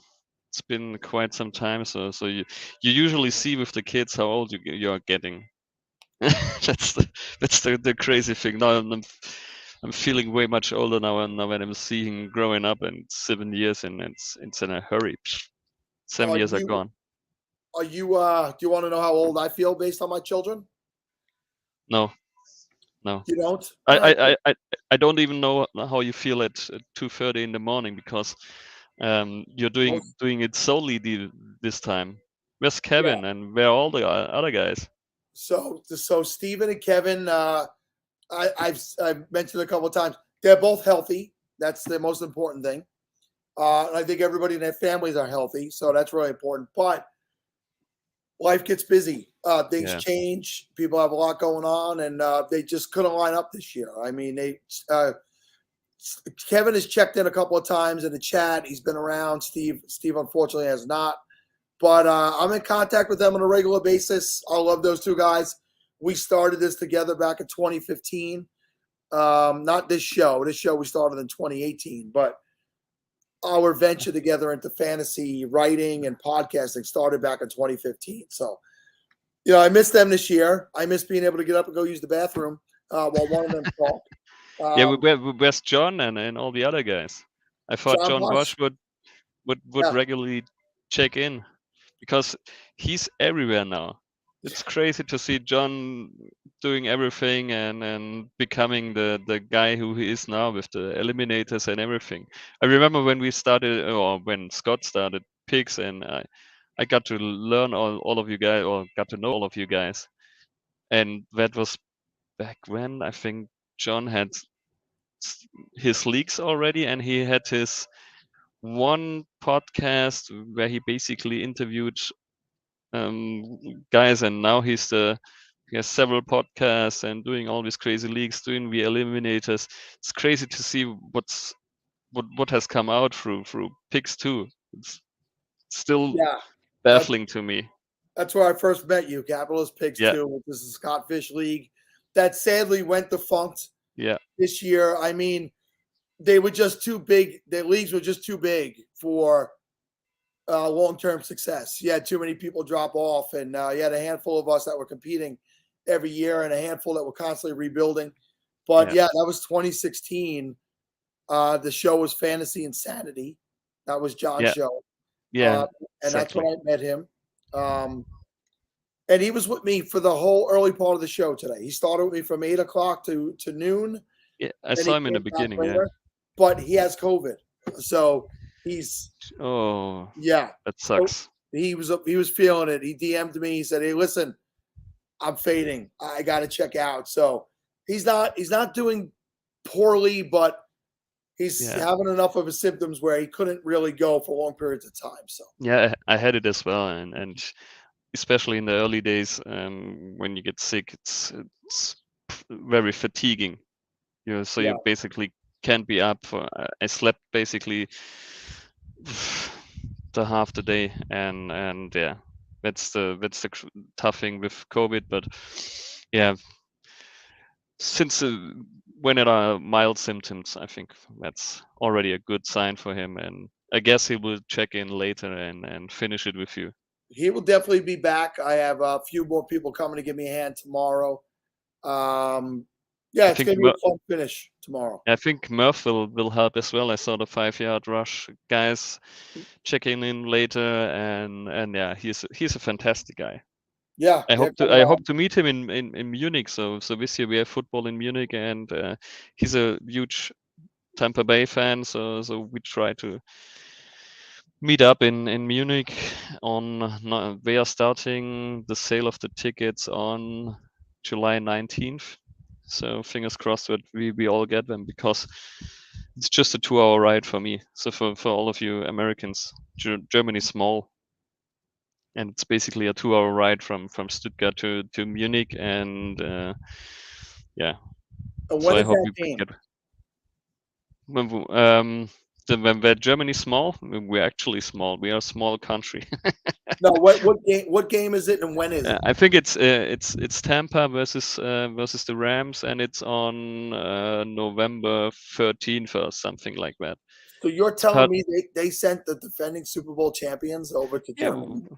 it's been quite some time. So you usually see with the kids how old you're getting. that's the crazy thing. Now I'm feeling way much older now, and now when I'm seeing growing up and 7 years, and it's in a hurry. 7 years are gone. Are you do you want to know how old I feel based on my children? No. You don't? I don't even know how you feel at 2:30 in the morning because you're doing it solely this time. Where's Kevin and where are all the other guys? So Steven and Kevin, I've mentioned a couple of times, they're both healthy. That's the most important thing. And I think everybody in their families are healthy, so that's really important. But life gets busy. Things change. People have a lot going on, and they just couldn't line up this year. I mean, Kevin has checked in a couple of times in the chat. He's been around. Steve unfortunately has not. But I'm in contact with them on a regular basis. I love those two guys. We started this together back in 2015. Not this show. This show we started in 2018, but our venture together into fantasy writing and podcasting started back in 2015. So, I miss them this year. I miss being able to get up and go use the bathroom while one of them talked. Yeah, where's John and all the other guys? I thought John John Bosch. Bosch would Yeah. regularly check in because he's everywhere now. It's crazy to see John doing everything and becoming the guy who he is now with the eliminators and everything. I remember when we started, or when Scott started picks, and I got to learn all of you guys, or got to know all of you guys, and that was back when I think John had his leaks already, and he had his one podcast where he basically interviewed guys, and now he has several podcasts and doing all these crazy leagues, doing the eliminators. It's crazy to see what has come out through picks too. It's still Yeah. baffling to me. That's where I first met you, Capitalist Picks Yeah. 2, which is the Scott Fish League that sadly went defunct Yeah. this year. I mean, they were just too big. The leagues were just too big for long-term success. You had too many people drop off, and you had a handful of us that were competing every year and a handful that were constantly rebuilding. But yeah, that was 2016. The show was Fantasy Insanity. That was John's show. Yeah. And that's when I met him. And he was with me for the whole early part of the show today. He started with me from 8 o'clock to noon. Yeah, I saw him in the beginning. Yeah. But he has COVID, so he's that sucks. So he was feeling it. He DM'd me. He said, "Hey, listen, I'm fading. I got to check out." So he's not doing poorly, but he's having enough of his symptoms where he couldn't really go for long periods of time. So yeah, I had it as well, and especially in the early days, when you get sick, it's very fatiguing. So you basically can't be up. I slept basically the half the day, and yeah, that's the tough thing with COVID. But yeah, since when it are mild symptoms, I think that's already a good sign for him, and I guess he will check in later and finish it with you. He will definitely be back. I have a few more people coming to give me a hand tomorrow. Yeah, it's going to be a fun finish tomorrow. I think Murph will help as well. I saw the 5-yard rush guys checking in later, and yeah, he's a fantastic guy. Yeah, I hope to meet him in Munich. So this year we have football in Munich, and he's a huge Tampa Bay fan. So we try to meet up in Munich they are starting the sale of the tickets on July 19th. So fingers crossed that we all get them, because it's just a 2-hour ride for me. So for all of you Americans, Germany's small, and it's basically a 2-hour ride from Stuttgart to Munich, and yeah. And so when I is hope that we game? When Germany's small, we're actually small. We are a small country. No, what game is it, and when is it? I think it's Tampa versus the Rams, and it's on November 13th or something like that. So you're telling me they sent the defending Super Bowl champions over to Germany?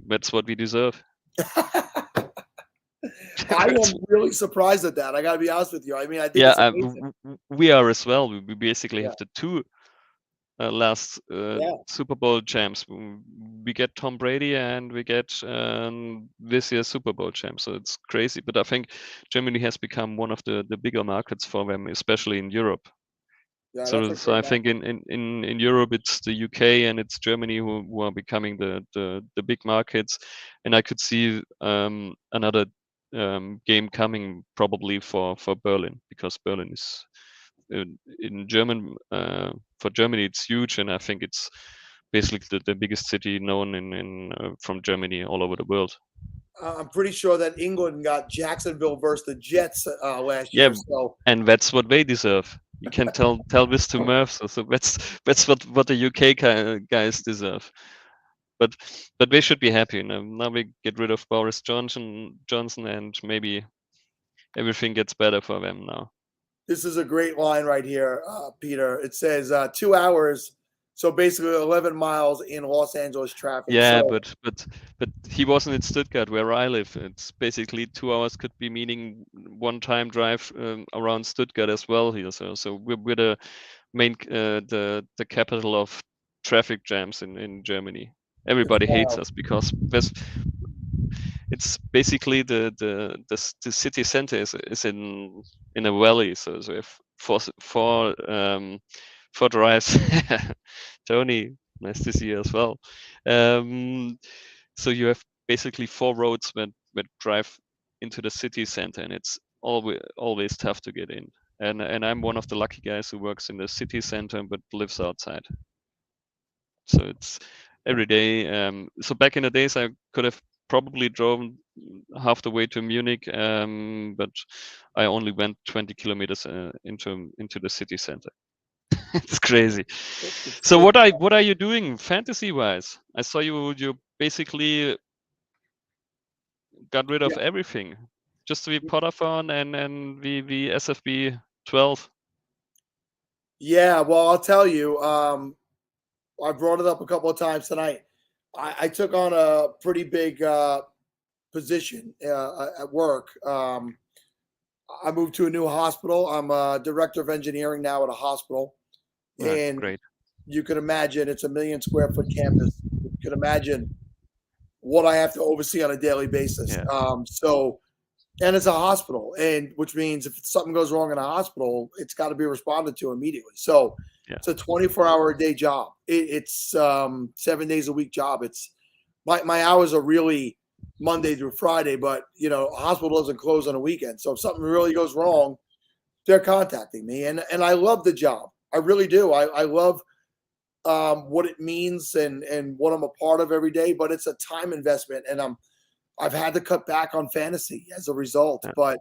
That's what we deserve. I am really surprised at that. I got to be honest with you. I mean, I think it's amazing. We are as well. We basically have the two last Super Bowl champs. We get Tom Brady, and we get this year's Super Bowl champ. So it's crazy. But I think Germany has become one of the bigger markets for them, especially in Europe. Yeah, so I think in Europe it's the UK and it's Germany who are becoming the big markets, and I could see another game coming probably for Berlin, because Berlin is in German for Germany it's huge, and I think it's basically the biggest city known in from Germany all over the world. I'm pretty sure that England got Jacksonville versus the Jets last year. So and that's what they deserve. You can tell this to Murph. So that's what the UK guys deserve. But they should be happy. Now we get rid of Boris Johnson, and maybe everything gets better for them now. This is a great line right here, Peter. It says 2 hours, so basically 11 miles in Los Angeles traffic. Yeah, So, but he wasn't in Stuttgart where I live. It's basically 2 hours could be meaning one time drive around Stuttgart as well here. So we're the main the capital of traffic jams in Germany. Everybody hates us because it's basically the city center is in a valley. So if four drives. Tony, nice to see you as well. So you have basically 4 roads that drive into the city center, and it's always tough to get in. And I'm one of the lucky guys who works in the city center but lives outside. So it's every day. So back in the days, I could have probably driven half the way to Munich, but I only went 20 kilometers into the city center. It's crazy. So what are you doing fantasy wise? I saw you basically got rid of everything just to be Podathon and the SFB 12. yeah, well, I'll tell you. I brought it up a couple of times tonight. I took on a pretty big position at work. I moved to a new hospital. I'm a director of engineering now at a hospital. And great. You can imagine it's a 1 million square foot campus. You can imagine what I have to oversee on a daily basis. Yeah. And it's a hospital, and which means if something goes wrong in a hospital, it's got to be responded to immediately. So it's a 24-hour a day job. It's 7 days a week job. It's my hours are really Monday through Friday, but a hospital doesn't close on a weekend. So if something really goes wrong, they're contacting me, and I love the job. I really do. I love what it means and what I'm a part of every day, but it's a time investment, and I've had to cut back on fantasy as a result. But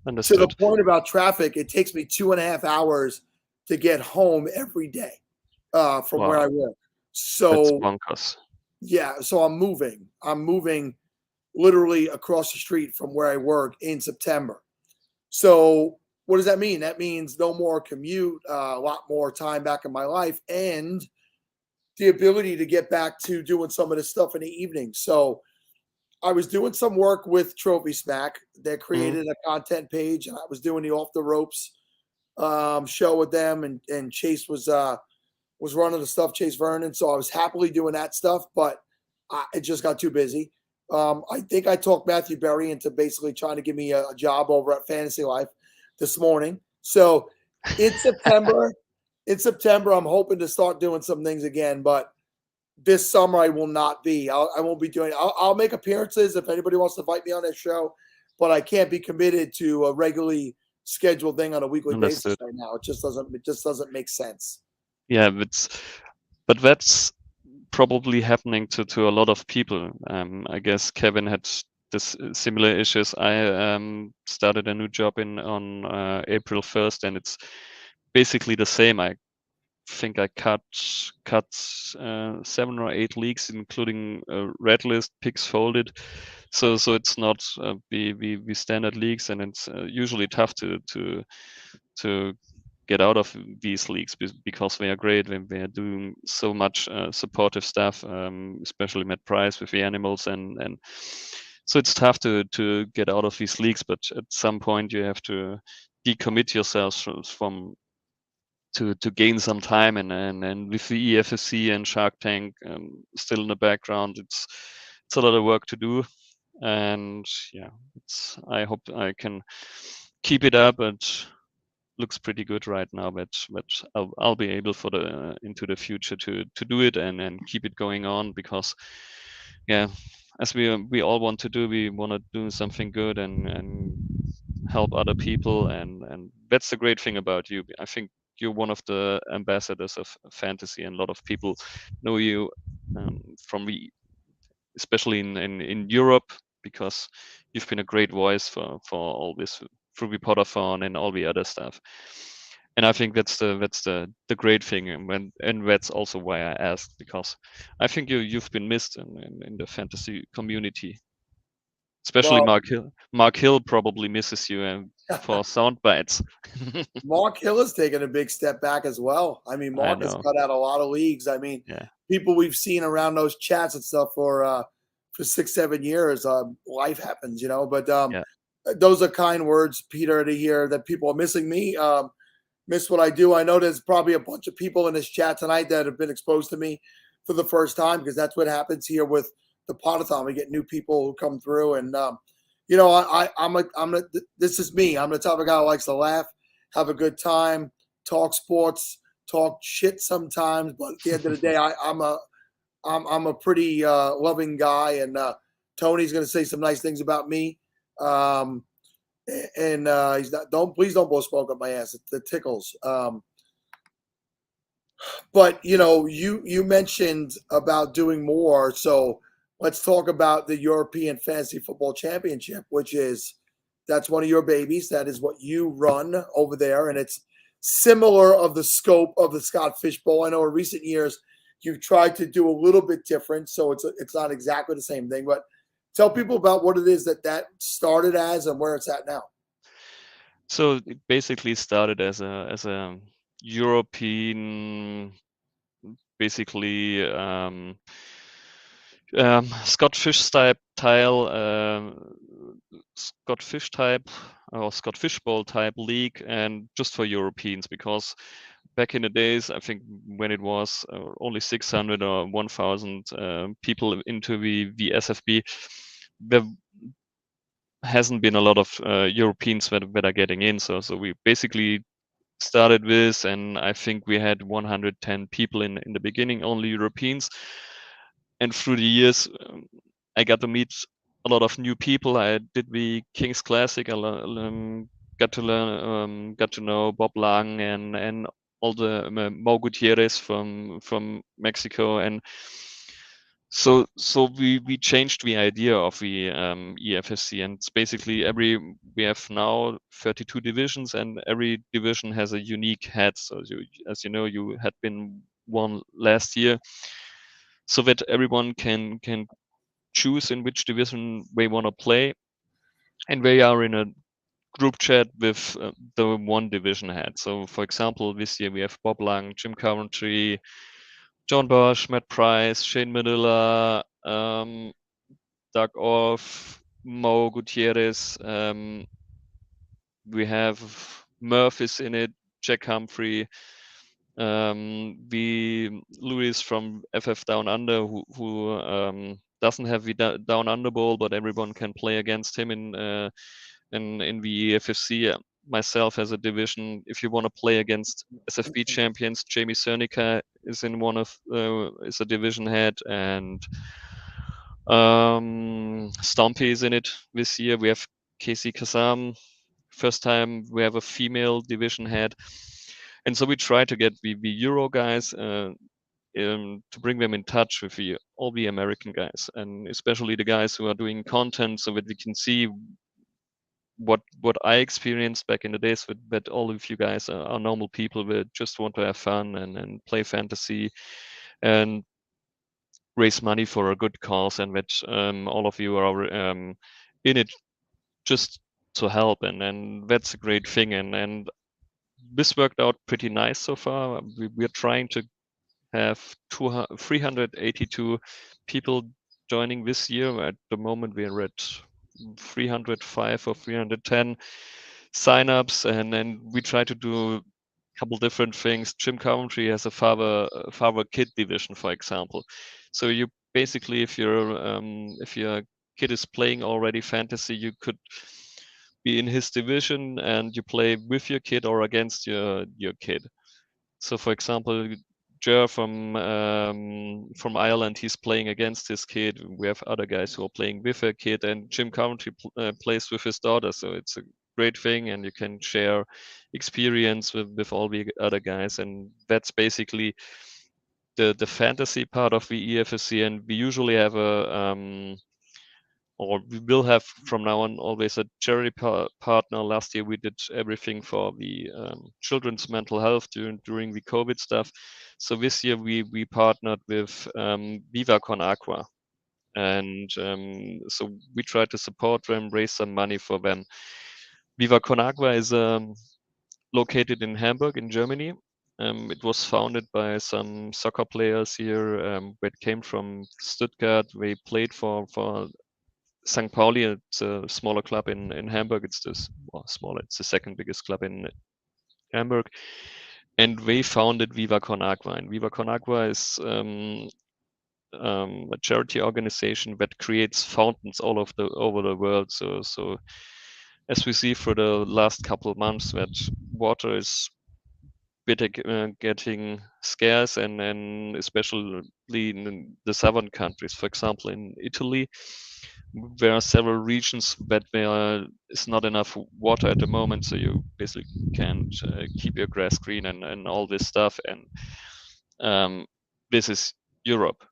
Understood. to the point about traffic, it takes me 2.5 hours to get home every day from where I work. So that's bonkers. Yeah, so I'm moving literally across the street from where I work in September. So what does that mean? That means no more commute, a lot more time back in my life, and the ability to get back to doing some of this stuff in the evening. So I was doing some work with TrophySmack. They created a content page, and I was doing the Off the Ropes show with them, and Chase was running the stuff, Chase Vernon. So I was happily doing that stuff, but it just got too busy. I think I talked Matthew Berry into basically trying to give me a job over at Fantasy Life this morning. So in September, I'm hoping to start doing some things again, but this summer I will not be. I won't be doing. I'll make appearances if anybody wants to invite me on their show, but I can't be committed to a regularly scheduled thing on a weekly basis right now. It just doesn't make sense. Yeah, but that's probably happening to a lot of people. I guess Kevin had this similar issues. I started a new job on April 1st, and it's basically the same. I think I cut 7 or 8 leagues, including red list picks folded. So it's not the standard leagues, and it's usually tough to get out of these leagues because they are great when they are doing so much supportive stuff, especially Matt Price with the animals, and so it's tough to get out of these leagues. But at some point you have to decommit yourselves from to gain some time, and with the EFSC and Shark Tank still in the background, it's a lot of work to do. And yeah, I hope I can keep it up. But looks pretty good right now, but I'll be able for into the future to do it and keep it going on, because yeah, as we all want to do, we want to do something good and help other people, and that's the great thing about you. I think you're one of the ambassadors of fantasy, and a lot of people know you from especially in Europe, because you've been a great voice for all this TrophyPodathon and all the other stuff. And I think that's the great thing, and that's also why I asked, because I think you've been missed in the fantasy community. Especially Well, Mark Hill probably misses you for sound bites. Mark Hill has taken a big step back as well. I mean, I Mark has know. cut out a lot of leagues. I mean, Yeah. people we've seen around those chats and stuff for 6-7 years. Life happens, you know. But Yeah. those are kind words, Peter, to hear that people are missing me. Miss what I do. I know there's probably a bunch of people in this chat tonight that have been exposed to me for the first time, because that's what happens here with the Podathon. We get new people who come through, and you know, this is me. I'm the type of guy who likes to laugh, have a good time, talk sports, talk shit sometimes. But at the end of the day, I'm a pretty loving guy, and Tony's going to say some nice things about me. And he's not. Please don't blow smoke up my ass. It tickles. But you know, you mentioned about doing more, so let's talk about the European Fantasy Football Championship, that's one of your babies. That is what you run over there, and it's similar of the scope of the Scott Fish Bowl. I know in recent years you've tried to do a little bit different, so it's not exactly the same thing. But tell people about what it is that started as and where it's at now. So it basically started as a European, basically Scott Fish type tile, Scott Fish type or Scott Fish Bowl type league, and just for Europeans, because back in the days, I think when it was only 600 or 1,000 people into the SFB, there hasn't been a lot of Europeans that are getting in. So we basically started this, and I think we had 110 people in the beginning, only Europeans. And through the years, I got to meet a lot of new people. I did the King's Classic. I got to know Bob Lang and all the Mo Gutierrez from Mexico, and so we changed the idea of the EFSC, and it's basically we have now 32 divisions, and every division has a unique head. So as you know, you had been one last year, so that everyone can choose in which division they want to play, and they are in a group chat with the one division head. So for example, this year we have Bob Lang, Jim Coventry, John Bosch, Matt Price, Shane Manila, Doug Orff, Mo Gutierrez. We have Murph is in it, Jack Humphrey, the Louis from FF Down Under, who doesn't have the Down Under Bowl, but everyone can play against him in the EFFC. Myself as a division, if you want to play against SFB champions, Jamie Cernica is in is a division head, and Stompy is in it this year. We have Casey Kazam. First time we have a female division head, and so we try to get the Euro guys to bring them in touch with all the American guys, and especially the guys who are doing content, so that we can see what I experienced back in the days, that all of you guys are normal people that just want to have fun and play fantasy and raise money for a good cause, and that all of you are in it just to help, and that's a great thing, and this worked out pretty nice so far. We're trying to have 382 people joining this year. At the moment we're at 305 or 310 signups, and then we try to do a couple different things. Jim Coventry has a father kid division, for example. So you basically, if your kid is playing already fantasy, you could be in his division and you play with your kid or against your kid. So for example, Jer from Ireland, he's playing against his kid. We have other guys who are playing with a kid, and Jim Coventry plays with his daughter. So it's a great thing, and you can share experience with all the other guys, and that's basically the fantasy part of the EFSC. And we usually have or we will have from now on always a charity partner. Last year we did everything for the children's mental health during the COVID stuff. So this year we partnered with Viva Con Aqua. and so we try to support them, raise some money for them. Viva Con Agua is located in Hamburg in Germany. It was founded by some soccer players here that came from Stuttgart. They played for St. Pauli. It's a smaller club in Hamburg. It's smaller. It's the second biggest club in Hamburg. And they founded Viva Con Agua. And Viva Con Agua is a charity organization that creates fountains all over the world. So as we see for the last couple of months, that water is getting scarce, and especially in the southern countries. For example, in Italy, there are several regions that there is not enough water at the moment, so you basically can't keep your grass green and all this stuff. And this is Europe.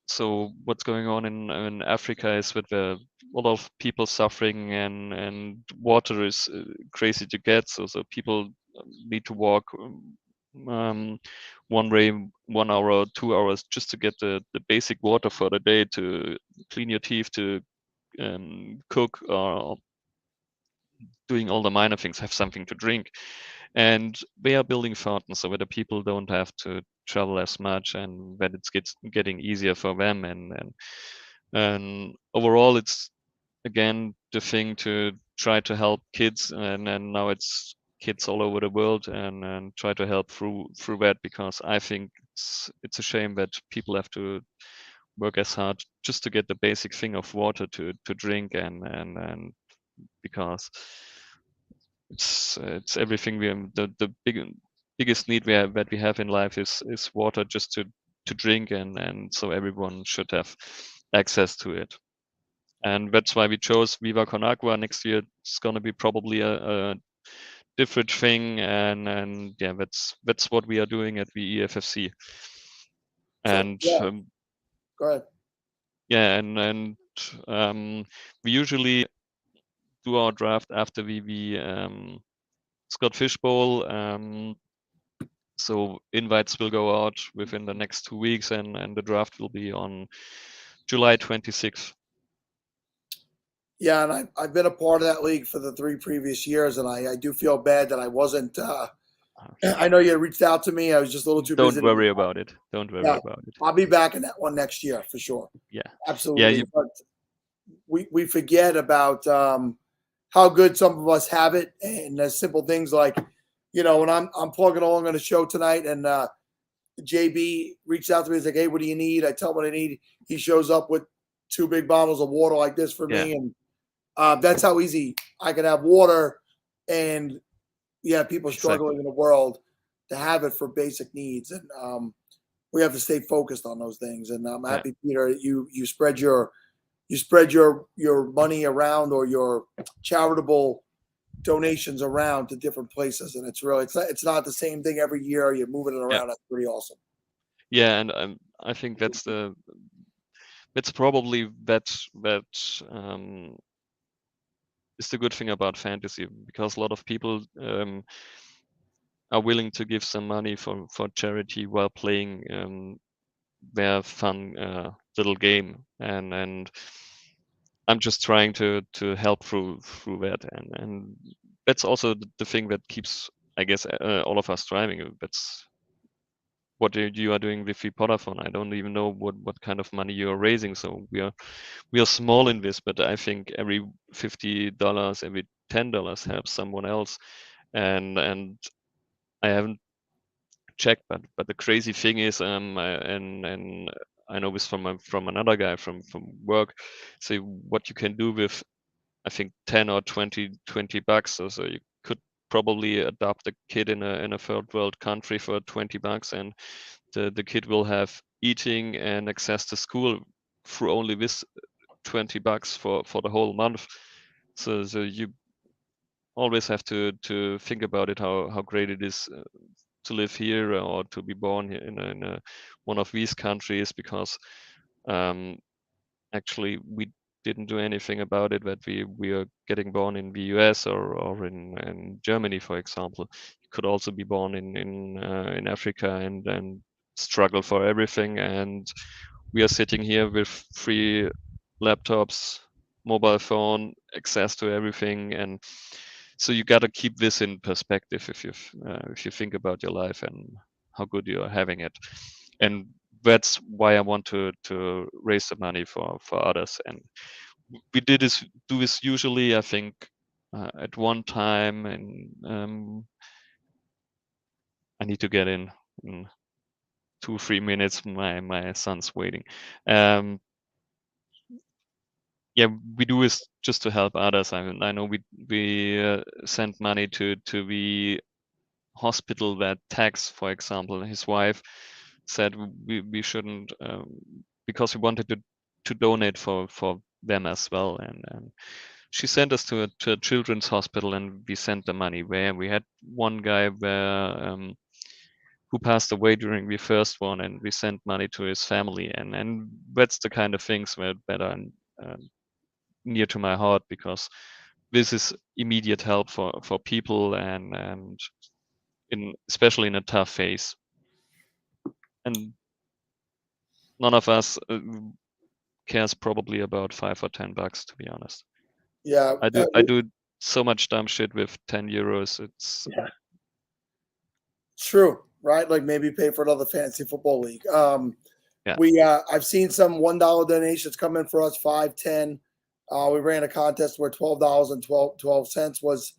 So what's going on in Africa is with a lot of people suffering, and water is crazy to get. So people need to walk one way 1 hour or 2 hours just to get the basic water for the day, to clean your teeth, to cook, or doing all the minor things, have something to drink. And they are building fountains so that the people don't have to travel as much, and that it's getting easier for them. And overall, it's again the thing to try to help kids, and now it's kids all over the world, and try to help through that, because I think it's a shame that people have to work as hard just to get the basic thing of water to drink, and because it's everything the biggest need that we have in life is water, just to drink, and so everyone should have access to it. And that's why we chose Viva Con Agua. Next year it's going to be probably a different thing, and yeah, that's what we are doing at VEFFC. And go ahead. Yeah, and we usually do our draft after we Scott Fishbowl. So invites will go out within the next 2 weeks, and the draft will be on July 26th. Yeah, and I've been a part of that league for the 3 previous years, and I do feel bad that I wasn't. I know you reached out to me. I was just a little too busy. Don't worry about it. Don't worry about it. I'll be back in that one next year for sure. Yeah, absolutely. Yeah, But we forget about how good some of us have it, and there's simple things like, when I'm plugging along on a show tonight, and JB reached out to me. He's like, "Hey, what do you need?" I tell him what I need. He shows up with 2 big bottles of water like this for me, and that's how easy I can have water. And people struggling in the world to have it for basic needs, and we have to stay focused on those things. And I'm happy, Peter, you spread your money around, or your charitable donations around to different places, and it's not the same thing every year. You're moving it around. That's pretty awesome. Yeah, and I think that's probably that is the good thing about fantasy, because a lot of people are willing to give some money for charity while playing their fun little game, and I'm just trying to help through that, and that's also the thing that keeps, I guess, all of us driving. That's what you are doing with Podathon. I don't even know what kind of money you are raising. So we are small in this, but I think every $50, every $10 helps someone else, and I haven't checked, but the crazy thing is, and I know this from another guy from work. So what you can do with, I think, 10 or 20 bucks. So you could probably adopt a kid in a third world country for 20 bucks, and the kid will have eating and access to school through only this 20 bucks for the whole month. So you always have to think about it, how great it is to live here, or to be born here in one of these countries, because actually we didn't do anything about it, that we are getting born in the US or in Germany, for example. You could also be born in Africa and struggle for everything, and we are sitting here with free laptops, mobile phone, access to everything, and so you got to keep this in perspective if you think about your life and how good you are having it, and that's why I want to raise the money for others. And we do this usually, I think, at one time, and I need to get in 2-3 minutes. My son's waiting. Yeah, we do this just to help others. I know we send money to the hospital that Tex, for example, his wife said we shouldn't, because we wanted to donate for them as well, and she sent us to a children's hospital, and we sent the money where we had one guy where who passed away during the first one, and we sent money to his family, and that's the kind of things that are near to my heart, because this is immediate help for people, and especially in a tough phase. And none of us cares probably about $5 or $10, to be honest. Yeah, I do so much dumb shit with €10. It's true, right? Like maybe pay for another fantasy football league. Yeah. I've seen some $1 donations come in for us, 5, 10. We ran a contest where $12.12 was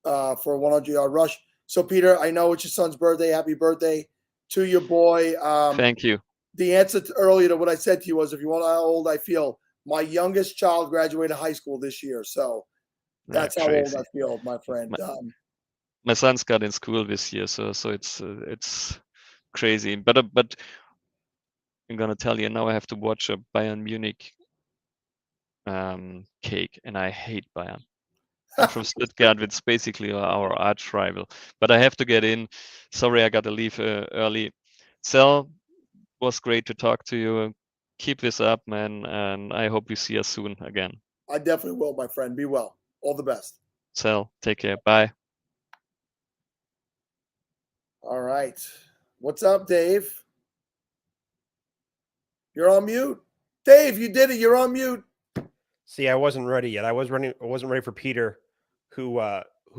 for a 100-yard rush. So Peter, I know it's your son's birthday. Happy birthday to your boy. Thank you. The answer earlier to what I said to you was, if you want to know how old I feel, my youngest child graduated high school this year. So that's how old I feel, my friend. My son's got in school this year, so it's crazy. But I'm gonna tell you now, I have to watch a Bayern Munich cake, and I hate Bayern. I'm from Stuttgart. It's basically our arch rival. But I have to get in. Sorry, I got to leave early. Sal, was great to talk to you. Keep this up, man, and I hope we see us soon again. I definitely will, my friend. Be well. All the best. Sal, take care. Bye. All right. What's up, Dave? You're on mute. Dave, you did it. You're on mute. See, I wasn't ready yet. I wasn't ready for Peter, who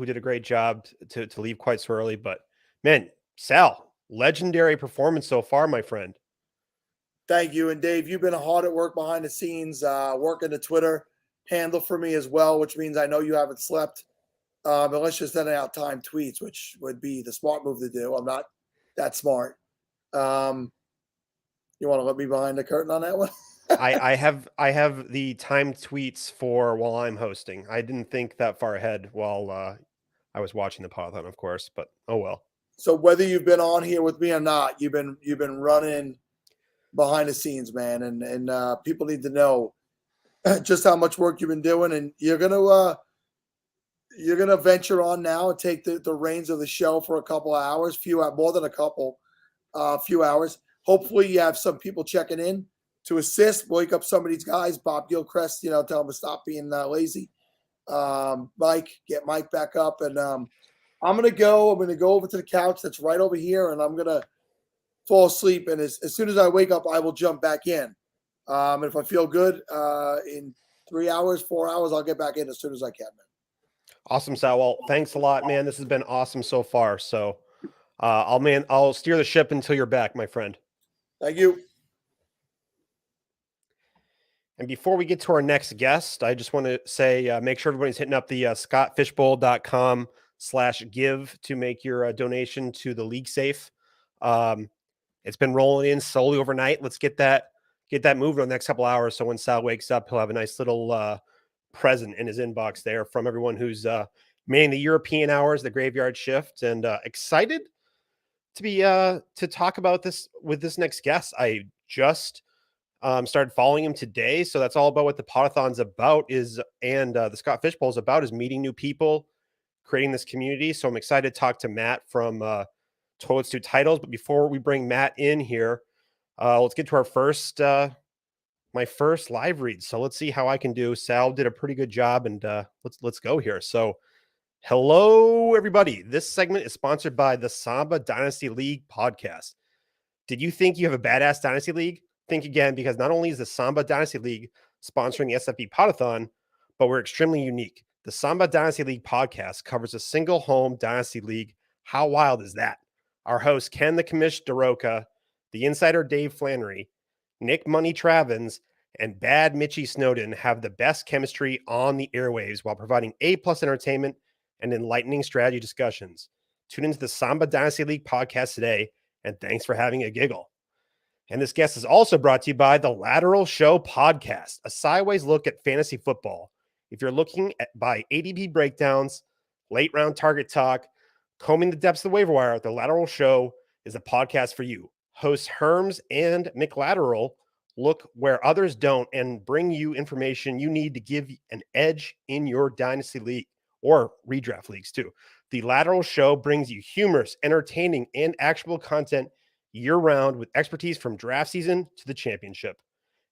did a great job to leave quite so early. But man, Sal, legendary performance so far, my friend. Thank you. And Dave, you've been hard at work behind the scenes, working the Twitter handle for me as well, which means I know you haven't slept. Unless you're sending out timed tweets, which would be the smart move to do. I'm not that smart. You want to let me behind the curtain on that one? I have the timed tweets for while I'm hosting. I didn't think that far ahead while I was watching the Podathon, of course, but oh well. So whether you've been on here with me or not, you've been running behind the scenes, man, and people need to know just how much work you've been doing, and you're gonna venture on now and take the reins of the show for a couple of hours, more than a couple, few hours. Hopefully you have some people checking in to assist, wake up some of these guys. Bob Gilchrist, tell them to stop being lazy. Mike, get Mike back up, and I'm gonna go over to the couch that's right over here, and I'm gonna fall asleep. And as soon as I wake up, I will jump back in. And if I feel good in 3 hours, 4 hours, I'll get back in as soon as I can, man. Awesome, Sal. Well, thanks a lot, man. This has been awesome so far. So I'll steer the ship until you're back, my friend. Thank you. And before we get to our next guest, I just want to say, make sure everybody's hitting up the scottfishbowl.com/give to make your donation to the league safe. It's been rolling in slowly overnight. Let's get that moved in the next couple hours. So when Sal wakes up, he'll have a nice little present in his inbox there from everyone who's manning the European hours, the graveyard shift, and excited to be to talk about this with this next guest. I just started following him today, so that's all about what the Podathon's about and the Scott Fishbowl is about, is meeting new people, creating this community. So I'm excited to talk to Matt from Toilets to Titles. But before we bring Matt in here, let's get to our first my first live read. So let's see how I can do. Sal did a pretty good job, and let's go here. So hello, everybody. This segment is sponsored by the Samba Dynasty League podcast. Did you think you have a badass Dynasty League? think again because not only is the Samba Dynasty League sponsoring the SFBPodathon, but we're extremely unique. The Samba Dynasty League podcast covers a single home Dynasty League. How wild is that? Our hosts, Ken the Commish DeRoca, the insider Dave Flannery, Nick Money Travins, and Bad Mitchie Snowden have the best chemistry on the airwaves while providing A-plus entertainment and enlightening strategy discussions. Tune into the Samba Dynasty League podcast today, and thanks for having a giggle. And this guest is also brought to you by the Lateral Show podcast, a sideways look at fantasy football. If you're looking by ADP breakdowns, late round target talk, combing the depths of the waiver wire, the Lateral Show is a podcast for you. Hosts Herms and McLateral look where others don't and bring you information you need to give an edge in your dynasty league or redraft leagues too. The Lateral Show brings you humorous, entertaining, and actionable content year-round with expertise from draft season to the championship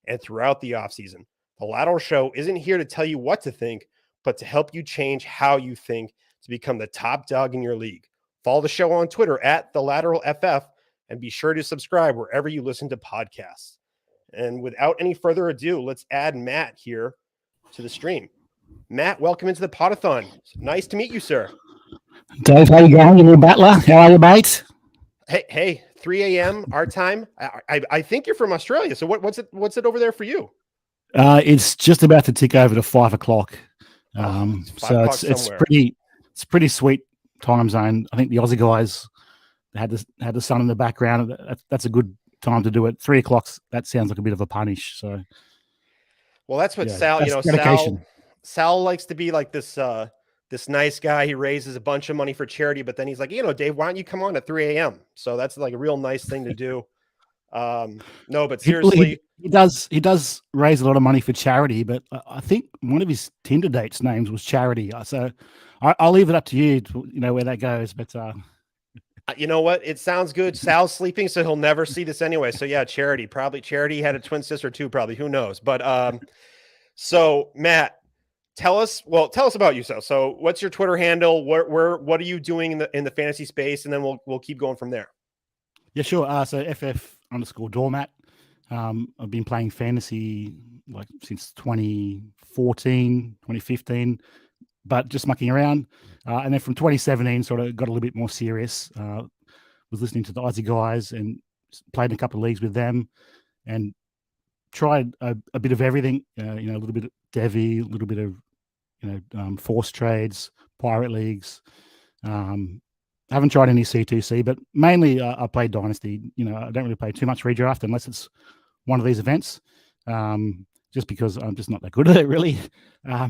and throughout the offseason. The Lateral Show isn't here to tell you what to think, but to help you change how you think to become the top dog in your league. Follow the show on Twitter at TheLateralFF and be sure to subscribe wherever you listen to podcasts. And without any further ado, let's add Matt here to the stream. Matt, welcome into the Podathon. Nice to meet you, sir. Dave, how you going, you little battler? How are you, mate? Hey, 3 a.m. our time. I think you're from Australia. So what's it over there for you? It's just about to tick over to 5 o'clock. So it's pretty sweet time zone. I think the Aussie guys had the sun in the background. That's a good time to do it. 3 o'clock. That sounds like a bit of a punish. So, well, that's what Sal likes to be like this. This nice guy, he raises a bunch of money for charity, but then he's like, Dave, why don't you come on at 3 a.m.? So that's like a real nice thing to do. No, but seriously, he does raise a lot of money for charity, but I think one of his Tinder dates names was Charity. So I'll leave it up to you to, where that goes. But you know what? It sounds good. Sal's sleeping, so he'll never see this anyway. So yeah, Charity had a twin sister too, probably. Who knows? But so Matt, tell us about yourself. So what's your Twitter handle? What are you doing in the fantasy space? And then we'll keep going from there. Yeah, sure. So FF_doormat. I've been playing fantasy since 2014, 2015, but just mucking around. And then from 2017, sort of got a little bit more serious. Was listening to the Aussie guys and played in a couple of leagues with them and tried a bit of everything, a little bit of Devi, a little bit of, force trades, pirate leagues. Haven't tried any C2C, but mainly I play Dynasty. I don't really play too much redraft unless it's one of these events, just because I'm just not that good at it, really.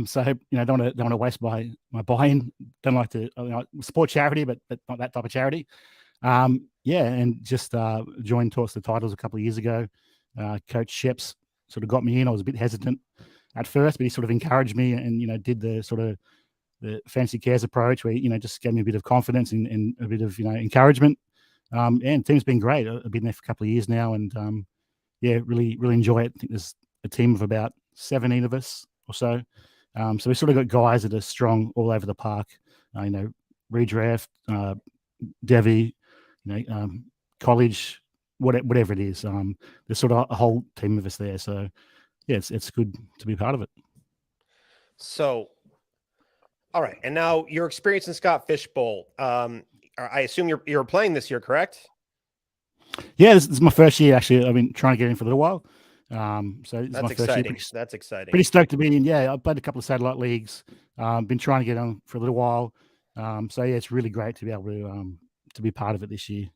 So, don't want to waste my buy-in. Don't like to support charity, but not that type of charity. And just joined Toss the Titles a couple of years ago. Coach Sheps sort of got me in. I was a bit hesitant at first, but he sort of encouraged me and, did the sort of the fancy cares approach where, just gave me a bit of confidence and a bit of, encouragement. And the team's been great. I've been there for a couple of years now and, really, really enjoy it. I think there's a team of about 17 of us or so. So we've sort of got guys that are strong all over the park, redraft, Devi, college, whatever it is. There's sort of a whole team of us there. So, yeah, it's good to be part of it. So, all right. And now your experience in Scott Fishbowl. I assume you're playing this year, correct? Yeah, this is my first year, actually. I've been trying to get in for a little while. So it's that's my exciting. First year. That's exciting. Pretty stoked to be in. Yeah, I played a couple of satellite leagues. Been trying to get on for a little while. So yeah, it's really great to be able to be part of it this year.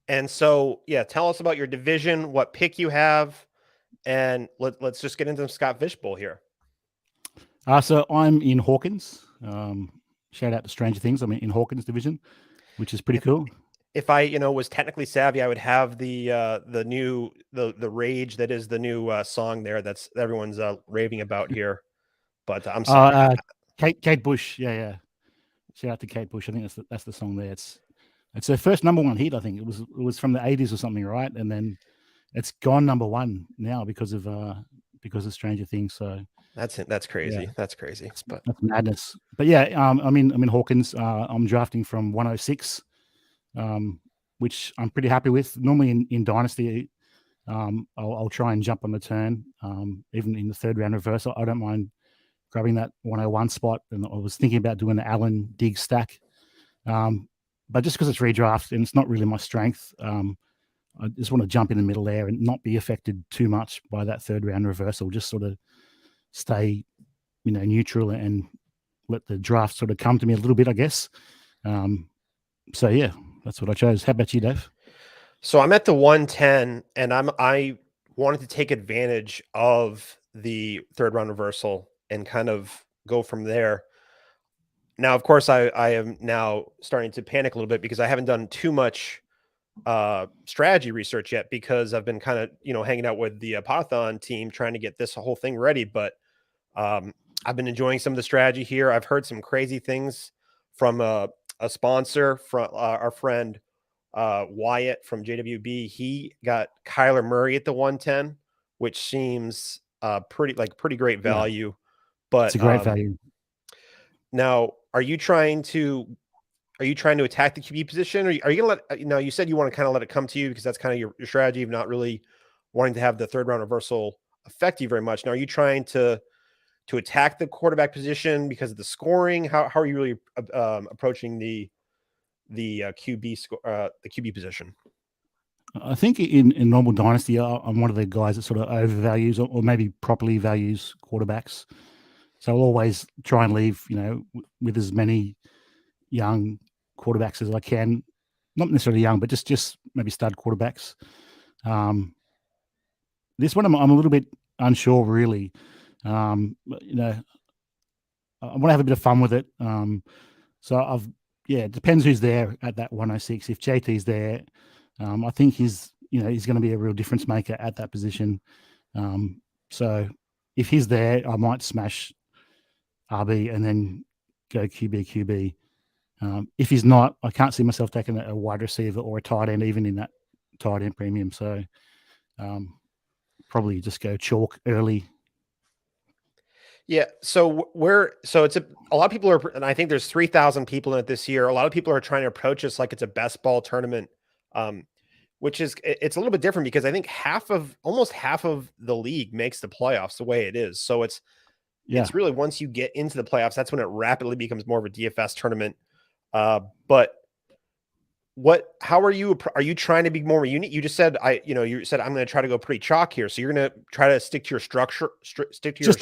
And so, yeah, tell us about your division, what pick you have, and let's just get into the Scott Fishbowl here. So I'm in Hawkins. Shout out to Stranger Things. I'm in Hawkins division, which is pretty cool. If I, was technically savvy, I would have the rage that is the new song there. That's everyone's raving about here. But I'm sorry. Kate Bush. Yeah. Shout out to Kate Bush. I think that's the song there. It's her first number one hit. I think it was from the 80s or something, right? And then it's gone number one now because of Stranger Things. So that's crazy. Yeah. That's crazy. That's madness. But yeah, I'm in Hawkins. I'm drafting from 106. which I'm pretty happy with. Normally in Dynasty, I'll try and jump on the turn, even in the third round reversal. I don't mind grabbing that 101 spot. And I was thinking about doing the Allen dig stack. But just because it's redraft and it's not really my strength, I just want to jump in the middle there and not be affected too much by that third round reversal. Just sort of stay, neutral and let the draft sort of come to me a little bit, I guess. So yeah, that's what I chose. How about you, Dave? So I'm at the 110, and I wanted to take advantage of the third round reversal and kind of go from there. Now, of course, I am now starting to panic a little bit because I haven't done too much strategy research yet, because I've been kind of hanging out with the Podathon team trying to get this whole thing ready. But I've been enjoying some of the strategy here. I've heard some crazy things from a sponsor, from our friend Wyatt from JWB. He got Kyler Murray at the 110, which seems pretty great value. Yeah. But it's a great value. Now, are you trying to attack the QB position? Or are you going to let, you said you want to kind of let it come to you because that's kind of your strategy of not really wanting to have the third round reversal affect you very much. Now, are you trying to attack the quarterback position because of the scoring? How are you really approaching the QB position? I think in normal Dynasty, I'm one of the guys that sort of overvalues or maybe properly values quarterbacks. So I'll always try and leave, with as many young quarterbacks as I can. Not necessarily young, but just maybe stud quarterbacks. This one I'm a little bit unsure, really. I want to have a bit of fun with it. So it depends who's there at that 106. If JT's there, I think he's going to be a real difference maker at that position. So if he's there, I might smash RB and then go QB. If he's not, I can't see myself taking a wide receiver or a tight end, even in that tight end premium. So probably just go chalk early. Yeah. So it's a lot of people are, and I think there's 3,000 people in it this year. A lot of people are trying to approach this like it's a best ball tournament, which it's a little bit different because I think almost half of the league makes the playoffs the way it is. So it's really, once you get into the playoffs, that's when it rapidly becomes more of a DFS tournament. But how are you trying to be more unique? You just said, you said, I'm going to try to go pretty chalk here. So you're going to try to stick to your structure,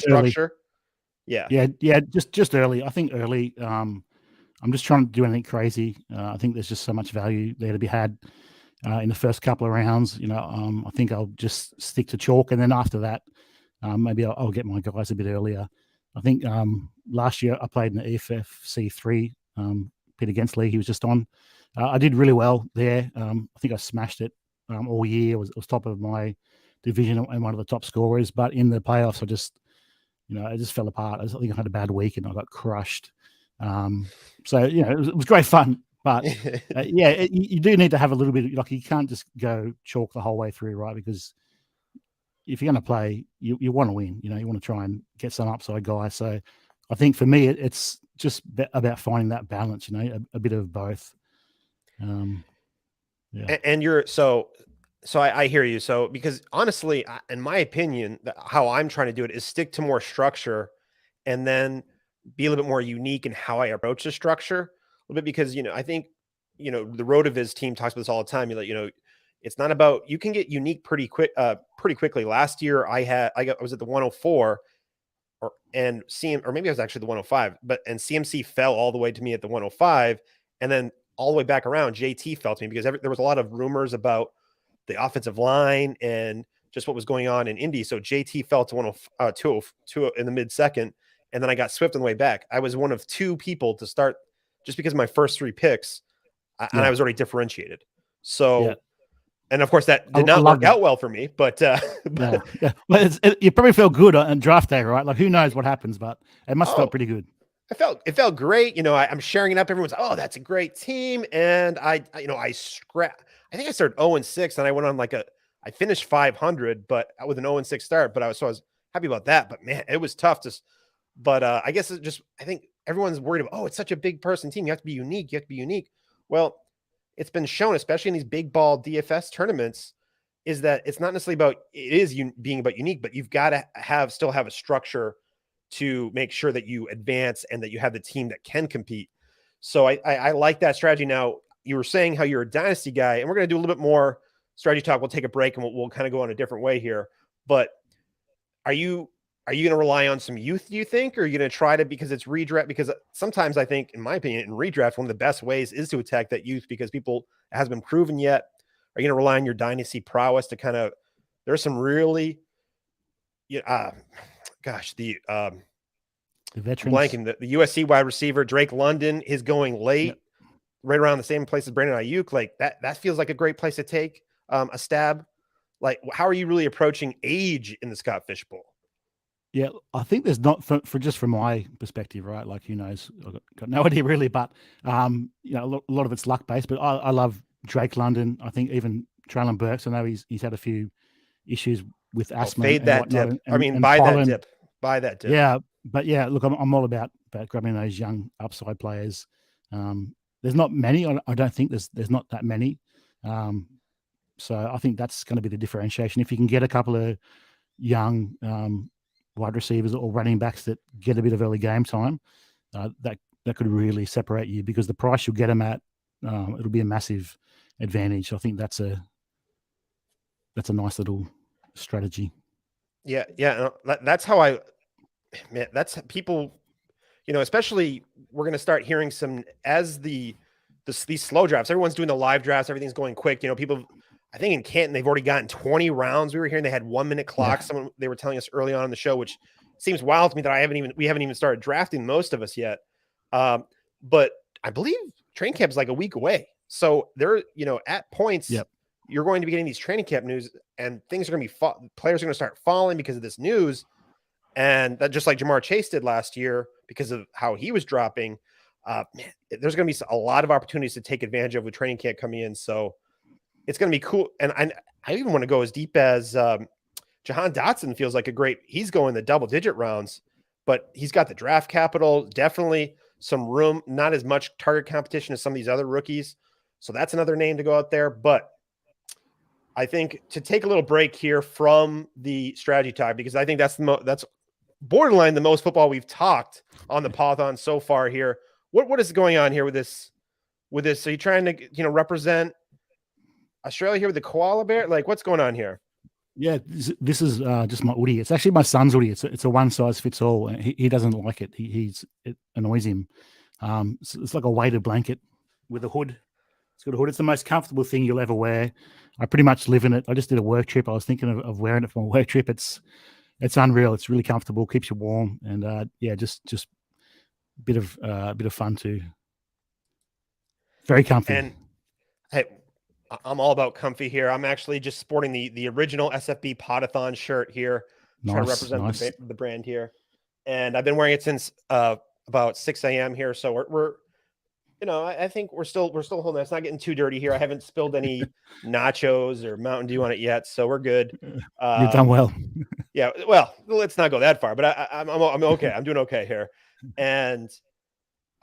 Early. Yeah. Just early. I think early. I'm just trying to do anything crazy. I think there's just so much value there to be had in the first couple of rounds. I think I'll just stick to chalk, and then after that, maybe I'll get my guys a bit earlier. I think last year I played in the EFFC 3, Peter Gensley. He was just on. I did really well there. I think I smashed it all year. I was top of my division and one of the top scorers. But in the playoffs, I just fell apart. I think I had a bad week and I got crushed. So it was great fun. But you do need to have a little bit. You can't just go chalk the whole way through, right? Because if you're going to play, you want to win. You want to try and get some upside guys. So I think for me, it's just about finding that balance. A bit of both. And you're so I hear you. So because honestly, in my opinion, how I'm trying to do it is stick to more structure, and then be a little bit more unique in how I approach the structure a little bit. Because I think the RotoViz team talks about this all the time. It's not about, you can get unique pretty quickly. Last year I was at the 104, or maybe I was actually the 105, and CMC fell all the way to me at the 105, and then all the way back around, JT fell to me because there was a lot of rumors about the offensive line and just what was going on in Indy. So JT fell to 202 in the mid-second, and then I got Swift on the way back. I was one of two people to start just because of my first three picks, and I was already differentiated. So, and of course that did not work out well for me, but Well, you probably felt good on draft day, right? Like who knows what happens, but it must have felt pretty good. It felt great. I'm sharing it up. Everyone's, oh, that's a great team. And I think I started 0-6, and I went on I finished 500, but with an 0-6 start, but I was happy about that. But man, it was tough but I guess I think everyone's worried about, oh, it's such a big person team. You have to be unique. Well, it's been shown, especially in these big ball DFS tournaments, is that it's not necessarily about being about unique, but you've got to still have a structure to make sure that you advance and that you have the team that can compete. So I like that strategy. Now, you were saying how you're a dynasty guy, and we're going to do a little bit more strategy talk. We'll take a break and we'll kind of go on a different way here. But are you going to rely on some youth, do you think? Or are you going to try to, because it's redraft? Because sometimes I think, in my opinion, in redraft, one of the best ways is to attack that youth because it hasn't been proven yet. Are you going to rely on your dynasty prowess to kind of, there's some really, the veterans. Blanking, the USC wide receiver, Drake London, is going late, right around the same place as Brandon Ayuk. Like that feels like a great place to take a stab. Like, how are you really approaching age in the Scott Fish Bowl? Yeah, I think there's not for just from my perspective, right? Like, who knows? I've got no idea really, but a lot of it's luck based. But I love Drake London. I think even Traylon Burks. I know he's had a few issues with asthma. Fade that dip. Buy that dip. Yeah, but yeah, look, I'm all about grabbing those young upside players. There's not many. I don't think there's not that many. So I think that's going to be the differentiation. If you can get a couple of young wide receivers or running backs that get a bit of early game time, that could really separate you, because the price you'll get them at, it'll be a massive advantage. I think that's a nice little strategy. Yeah. That's how that's people, especially we're going to start hearing some as these slow drafts. Everyone's doing the live drafts. Everything's going quick. People, I think in Canton, they've already gotten 20 rounds. We were hearing they had 1 minute clocks. Yeah. They were telling us early on in the show, which seems wild to me that we haven't even started drafting, most of us yet. But I believe training camp is like a week away. So they're, at points, you're going to be getting these training camp news, and things are going to be, players are going to start falling because of this news. And that, just like Jamar Chase did last year, because of how he was dropping, there's going to be a lot of opportunities to take advantage of with training camp coming in. So it's going to be cool. And I even want to go as deep as Jahan Dotson feels like he's going the double digit rounds, but he's got the draft capital, definitely some room, not as much target competition as some of these other rookies. So that's another name to go out there. But I think to take a little break here from the strategy talk, because I think that's borderline the most football we've talked on the Podathon so far here. What is going on here with this? Are you trying to, represent Australia here with the koala bear? Like, what's going on here? Yeah, this is just my hoodie. It's actually my son's hoodie. It's a one size fits all. He doesn't like it. It annoys him. So it's like a weighted blanket with a hood. It's got a hood. It's the most comfortable thing you'll ever wear. I pretty much live in it. I just did a work trip. I was thinking of wearing it for my work trip. It's unreal. It's really comfortable, keeps you warm, and just a bit of fun too. Very comfy. And hey, I'm all about comfy here. I'm actually just sporting the original SFBPodathon shirt here, trying to represent the brand here. And I've been wearing it since about 6 a.m. here. So we're I think we're still holding. It's not getting too dirty here. I haven't spilled any nachos or Mountain Dew on it yet, so we're good. You've done well. Yeah, well, let's not go that far, but I'm okay. I'm doing okay here, and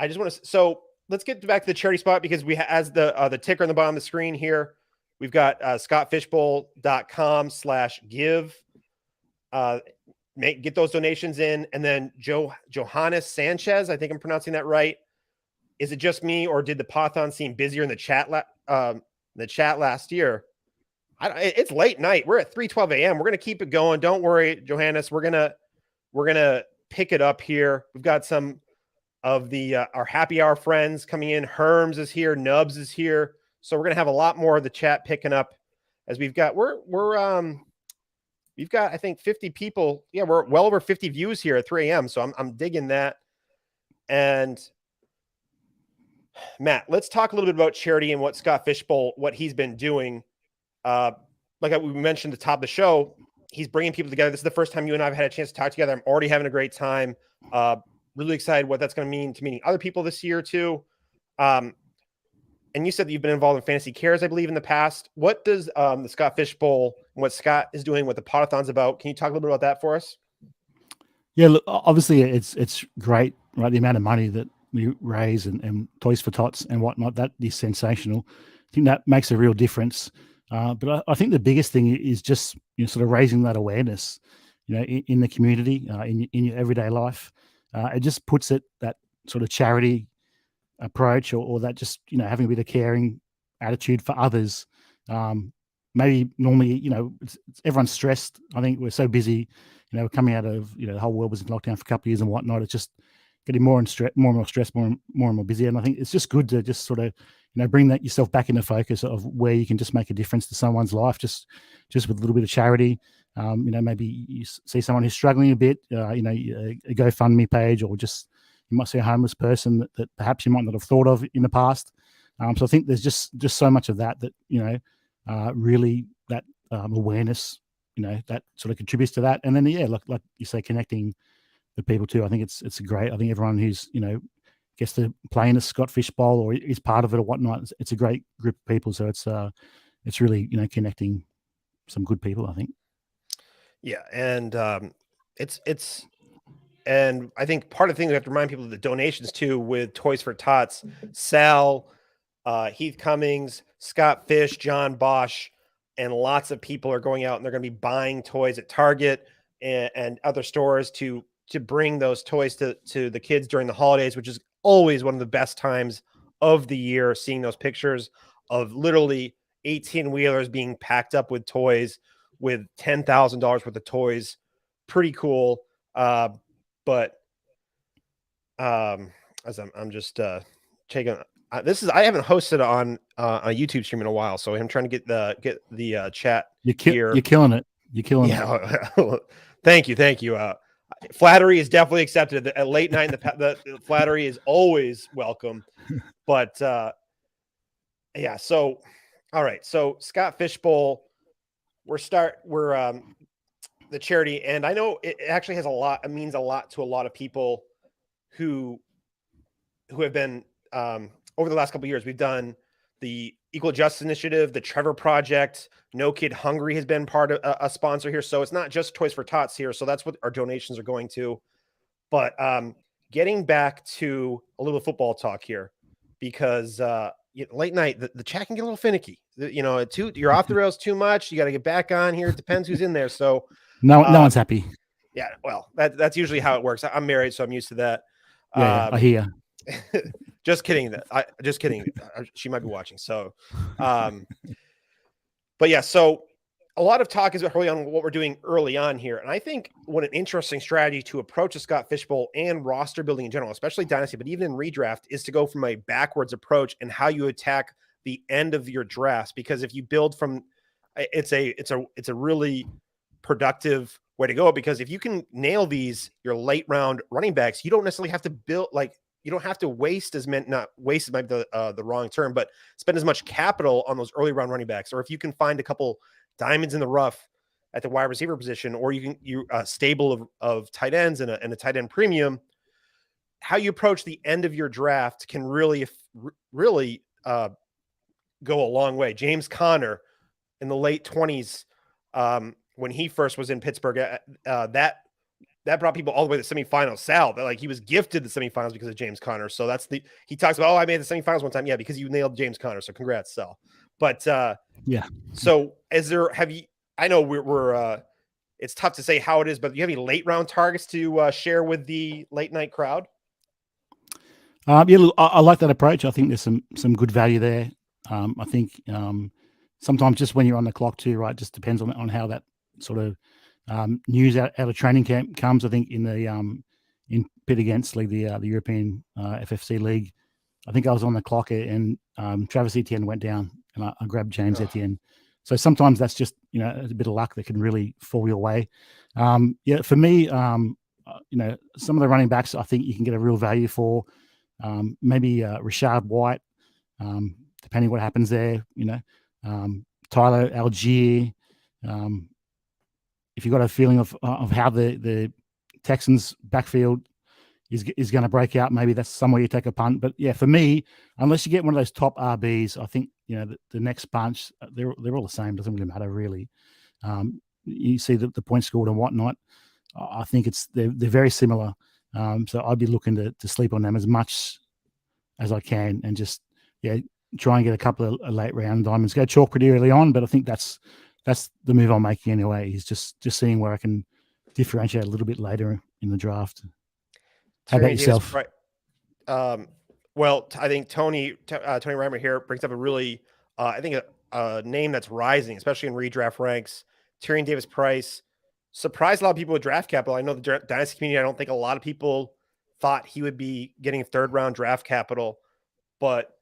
I just want to. So let's get back to the charity spot, because we as the ticker on the bottom of the screen here, we've got ScottFishbowl.com/give. Get those donations in, and then Johannes Sanchez, I think I'm pronouncing that right. Is it just me, or did the Podathon seem busier in the chat last year? It's late night. We're at 3:12 a.m. We're gonna keep it going. Don't worry, Johannes. We're gonna pick it up here. We've got some of the our happy hour friends coming in. Herms is here. Nubs is here. So we're gonna have a lot more of the chat picking up as we've got. We've got, I think, 50 people. Yeah, we're well over 50 views here at 3 a.m. So I'm digging that. And Matt, let's talk a little bit about charity and what Scott Fishbowl, what he's been doing. Like we mentioned at the top of the show, he's bringing people together. This is the first time you and I have had a chance to talk together. I'm already having a great time. Really excited what that's going to mean to meeting other people this year too. And you said that you've been involved in Fantasy Cares, I believe, in the past. What does the Scott Fishbowl and what Scott is doing, what the Podathon's about? Can you talk a little bit about that for us? Yeah, look, obviously it's great, right? The amount of money that we raise and Toys for Tots and whatnot, that is sensational. think that makes a real difference. But I think the biggest thing is just sort of raising that awareness, in the community, in your everyday life. It just puts it that sort of charity approach, or that just having a bit of caring attitude for others. Maybe normally everyone's stressed. I think we're so busy. We're coming out of the whole world was in lockdown for a couple of years and whatnot. It's just getting more and more stressed, more and more busy. And I think it's just good to just sort of bring that yourself back into focus of where you can just make a difference to someone's life, just with a little bit of charity. Maybe you see someone who's struggling a bit, a GoFundMe page, or just you might see a homeless person that perhaps you might not have thought of in the past. So I think there's just so much of that really that awareness, that sort of contributes to that. And then like you say, connecting the people too. I think it's great. I think everyone who's gets to play in a Scott Fish Bowl or is part of it or whatnot, it's a great group of people. So it's really connecting some good people, I think. Yeah, and and I think part of the thing we have to remind people of the donations too with Toys for Tots, Sal, Heath Cummings, Scott Fish, John Bosch, and lots of people are going out and they're going to be buying toys at Target and other stores to bring those toys to the kids during the holidays, which is always one of the best times of the year, seeing those pictures of literally 18-wheelers being packed up with toys, with $10,000 worth of toys. Pretty cool. But as I'm just checking, I haven't hosted on a YouTube stream in a while, so I'm trying to get the chat here. You're killing it. You're killing it. Thank you. Flattery is definitely accepted at late night. The flattery is always welcome. But yeah. So all right. So Scott Fishbowl, we're the charity, and I know it actually has it means a lot to a lot of people who have been over the last couple of years. We've done the Equal Justice Initiative, the Trevor Project, No Kid Hungry has been part of a sponsor here. So it's not just Toys for Tots here. So that's what our donations are going to. But getting back to a little football talk here, because late night, the chat can get a little finicky. You're off the rails too much. You got to get back on here. It depends who's in there. So no one's happy. Yeah, well, that's usually how it works. I'm married, so I'm used to that. Yeah, I hear. Just kidding. Just kidding. She might be watching. So, but yeah. So, a lot of talk is early on what we're doing early on here, and I think what an interesting strategy to approach the Scott Fish Bowl and roster building in general, especially Dynasty, but even in redraft, is to go from a backwards approach and how you attack the end of your drafts. Because if you build from, it's a really productive way to go. Because if you can nail your late round running backs, you don't necessarily have to build you don't have to waste not waste might be the wrong term, but spend as much capital on those early round running backs. Or if you can find a couple diamonds in the rough at the wide receiver position, or you stable of tight ends and a tight end premium, how you approach the end of your draft can really go a long way. James Conner in the late 20s, when he first was in Pittsburgh, that brought people all the way to the semifinals. Sal, he was gifted the semifinals because of James Conner. So he talks about, I made the semifinals one time. Yeah, because you nailed James Conner. So congrats, Sal. But yeah. So I know we're it's tough to say how it is, but do you have any late round targets to share with the late night crowd? Look, I like that approach. I think there's some good value there. I think sometimes just when you're on the clock too, right, just depends on how that sort of news out of training camp comes. I think in the in Pit Against League, the European FFC League, I think I was on the clock and Travis Etienne went down and I grabbed James Etienne. So sometimes that's just a bit of luck that can really fall your way. For me, some of the running backs I think you can get a real value for. Maybe Rashad White, depending what happens there. Tyler Algier. If you've got a feeling of how the Texans backfield is going to break out, maybe that's somewhere you take a punt. But yeah, for me, unless you get one of those top RBs, I think the next bunch they're all the same. Doesn't really matter really. You see the points scored and whatnot. I think they're very similar. So I'd be looking to sleep on them as much as I can, and just try and get a couple of late round diamonds. Go chalk pretty early on, but I think that's the move I'm making anyway. Is just seeing where I can differentiate a little bit later in the draft. How about yourself? Well, I think Tony Reimer here brings up a really, I think a name that's rising, especially in redraft ranks. Tyrion Davis Price surprised a lot of people with draft capital. I know the dynasty community, I don't think a lot of people thought he would be getting third round draft capital, but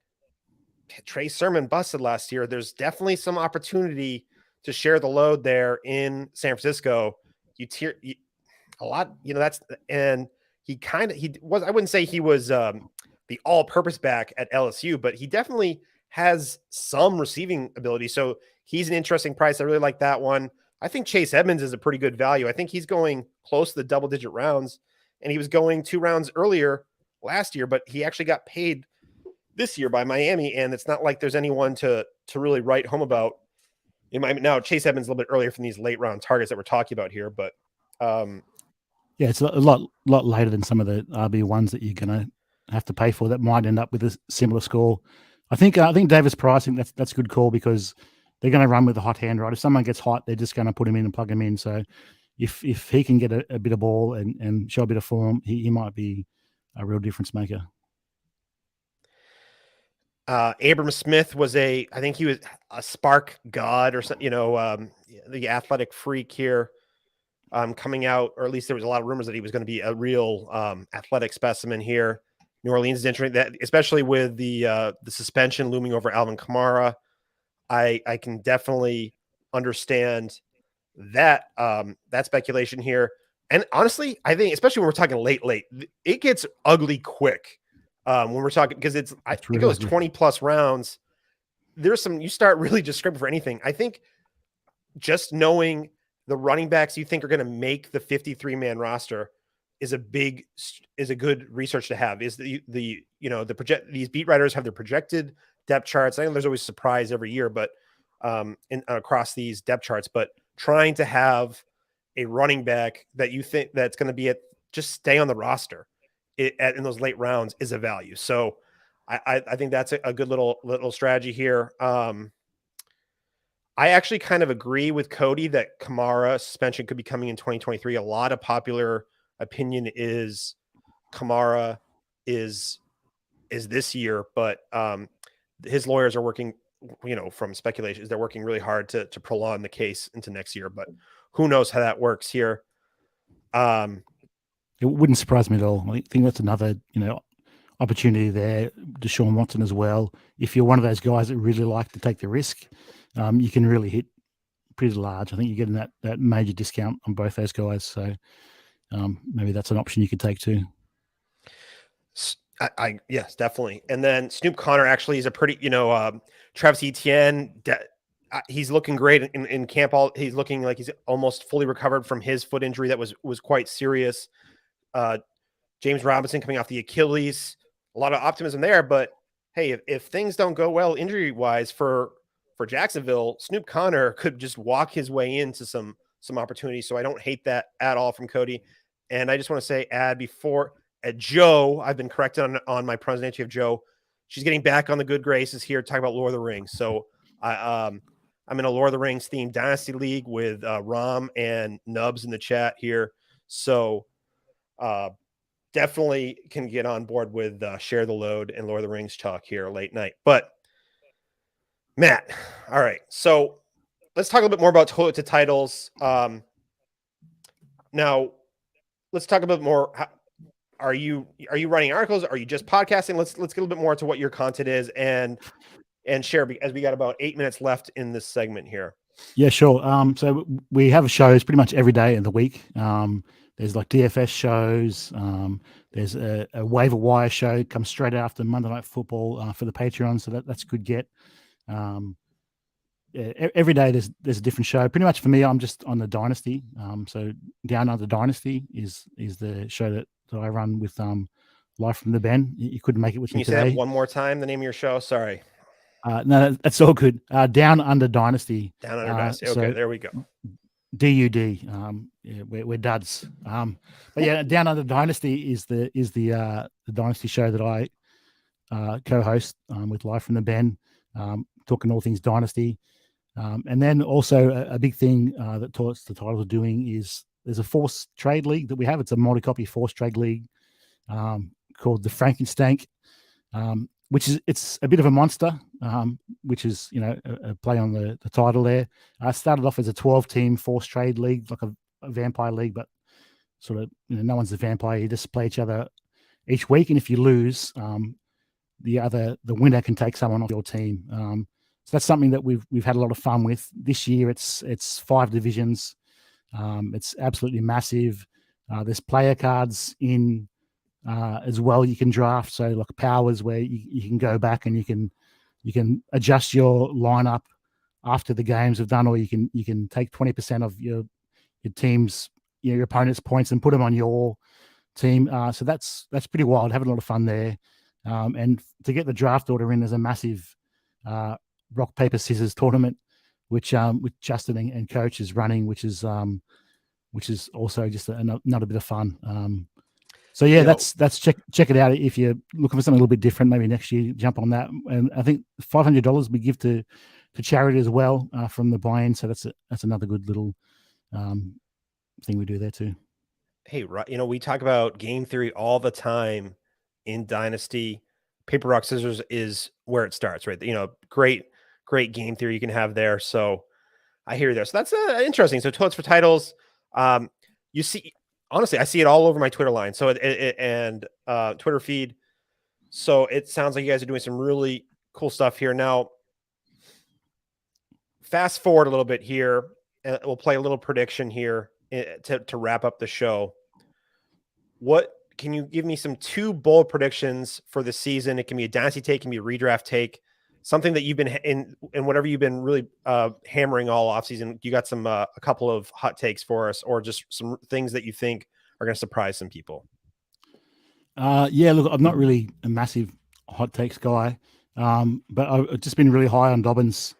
Trey Sermon busted last year. There's definitely some opportunity to share the load there in San Francisco. A lot, and he was, I wouldn't say he was the all-purpose back at LSU, but he definitely has some receiving ability. So he's an interesting price. I really like that one. I think Chase Edmonds is a pretty good value. I think he's going close to the double-digit rounds, and he was going 2 rounds earlier last year, but he actually got paid this year by Miami, and it's not like there's anyone to really write home about. Now Chase Edmonds a little bit earlier from these late round targets that we're talking about here, but yeah, it's a lot later than some of the RB ones that you're going to have to pay for that might end up with a similar score. I think Davis Price, I think that's a good call because they're going to run with a hot hand, right? If someone gets hot, they're just going to put him in and plug him in. So if he can get a bit of ball and show a bit of form, he might be a real difference maker. Abram Smith was I think he was a spark god or something, the athletic freak here. Coming out, or at least there was a lot of rumors that he was going to be a real athletic specimen here. New Orleans is interesting, that especially with the suspension looming over Alvin Kamara. I can definitely understand that that speculation here. And honestly, I think especially when we're talking late, it gets ugly quick. When we're talking, because it goes 20 plus rounds. You start really just scripting for anything. I think just knowing the running backs you think are going to make the 53-man roster is a good research to have. Is these beat writers have their projected depth charts. I know there's always surprise every year, but across these depth charts, but trying to have a running back that you think that's going to be just stay on the roster in those late rounds is a value. So I think that's a good little strategy here. I actually kind of agree with Cody that Kamara suspension could be coming in 2023. A lot of popular opinion is Kamara is this year, but his lawyers are working, from speculations, they're working really hard to prolong the case into next year, but who knows how that works here. It wouldn't surprise me at all. I think that's another, opportunity there. Deshaun Watson as well. If you're one of those guys that really like to take the risk, you can really hit pretty large. I think you're getting that major discount on both those guys. So maybe that's an option you could take too. Yes, definitely. And then Snoop Connor actually is a pretty, Travis Etienne, he's looking great in camp. He's looking like he's almost fully recovered from his foot injury that was quite serious. James Robinson coming off the Achilles, a lot of optimism there. But hey, if things don't go well injury wise for Jacksonville, Snoop Connor could just walk his way into some opportunities. So I don't hate that at all from Cody. And I just want to say, Joe, I've been corrected on my pronunciation of Joe. She's getting back on the good graces here, talking about Lord of the Rings. So I'm in a Lord of the Rings themed Dynasty League with Rom and Nubs in the chat here. So definitely can get on board with Share the Load and Lord of the Rings talk here late night. But Matt, all right. So let's talk a little bit more about toilet to titles. Now let's talk a bit more. Are you writing articles? Are you just podcasting? Let's get a little bit more to what your content is and share, as we got about 8 minutes left in this segment here. Yeah, sure. So we have shows pretty much every day of the week. There's like DFS shows. There's a waiver wire show comes straight after Monday Night Football for the Patreon. So that's a good get. Every day there's a different show. Pretty much for me, I'm just on the Dynasty. So Down Under Dynasty is the show that I run with Live from the Ben. You couldn't make it with me today. Can you say that one more time, the name of your show? Sorry. No, that's all good. Down Under Dynasty. Down Under Dynasty. Okay, so there we go. DUD. Yeah, we're duds. But yeah, Down Under Dynasty is the Dynasty show that co-host with Live from the Ben, talking all things Dynasty. And then also a big thing that Toilets to Titles are doing is there's a forced trade league that we have. It's a multi-copy forced trade league called the Frankenstank, which is it's a bit of a monster, which is a play on the title there. I started off as a 12-team forced trade league, like a vampire league, but sort of no one's a vampire. You just play each other each week, and if you lose, the winner can take someone off your team. So that's something that we've had a lot of fun with this year. It's 5 divisions. It's absolutely massive. There's player cards in as well. You can draft, so like powers where you can go back and you can adjust your lineup after the games have done, or you can take 20% of your team's your opponent's points and put them on your team. So that's pretty wild. Having a lot of fun there. And to get the draft order in, there's a massive rock paper scissors tournament, which Justin and Coach is running, which is also just another bit of fun. So yeah, that's check it out if you're looking for something a little bit different. Maybe next year jump on that. And I think $500 we give to charity as well from the buy-in. So that's another good little thing we do there too. Hey, we talk about game theory all the time in Dynasty. Paper, rock, scissors is where it starts, right? Great game theory you can have there. So I hear you there. So that's interesting. So Toilets for Titles, you see, honestly, I see it all over my Twitter line. So and Twitter feed. So it sounds like you guys are doing some really cool stuff here. Now, fast forward a little bit here, and we'll play a little prediction here to wrap up the show. What can you give me some 2 bold predictions for the season? It can be a dynasty take, it can be a redraft take, something that you've been in whatever you've been really hammering all offseason. You got some a couple of hot takes for us, or just some things that you think are going to surprise some people? Yeah, look, I'm not really a massive hot takes guy, but I've just been really high on Dobbins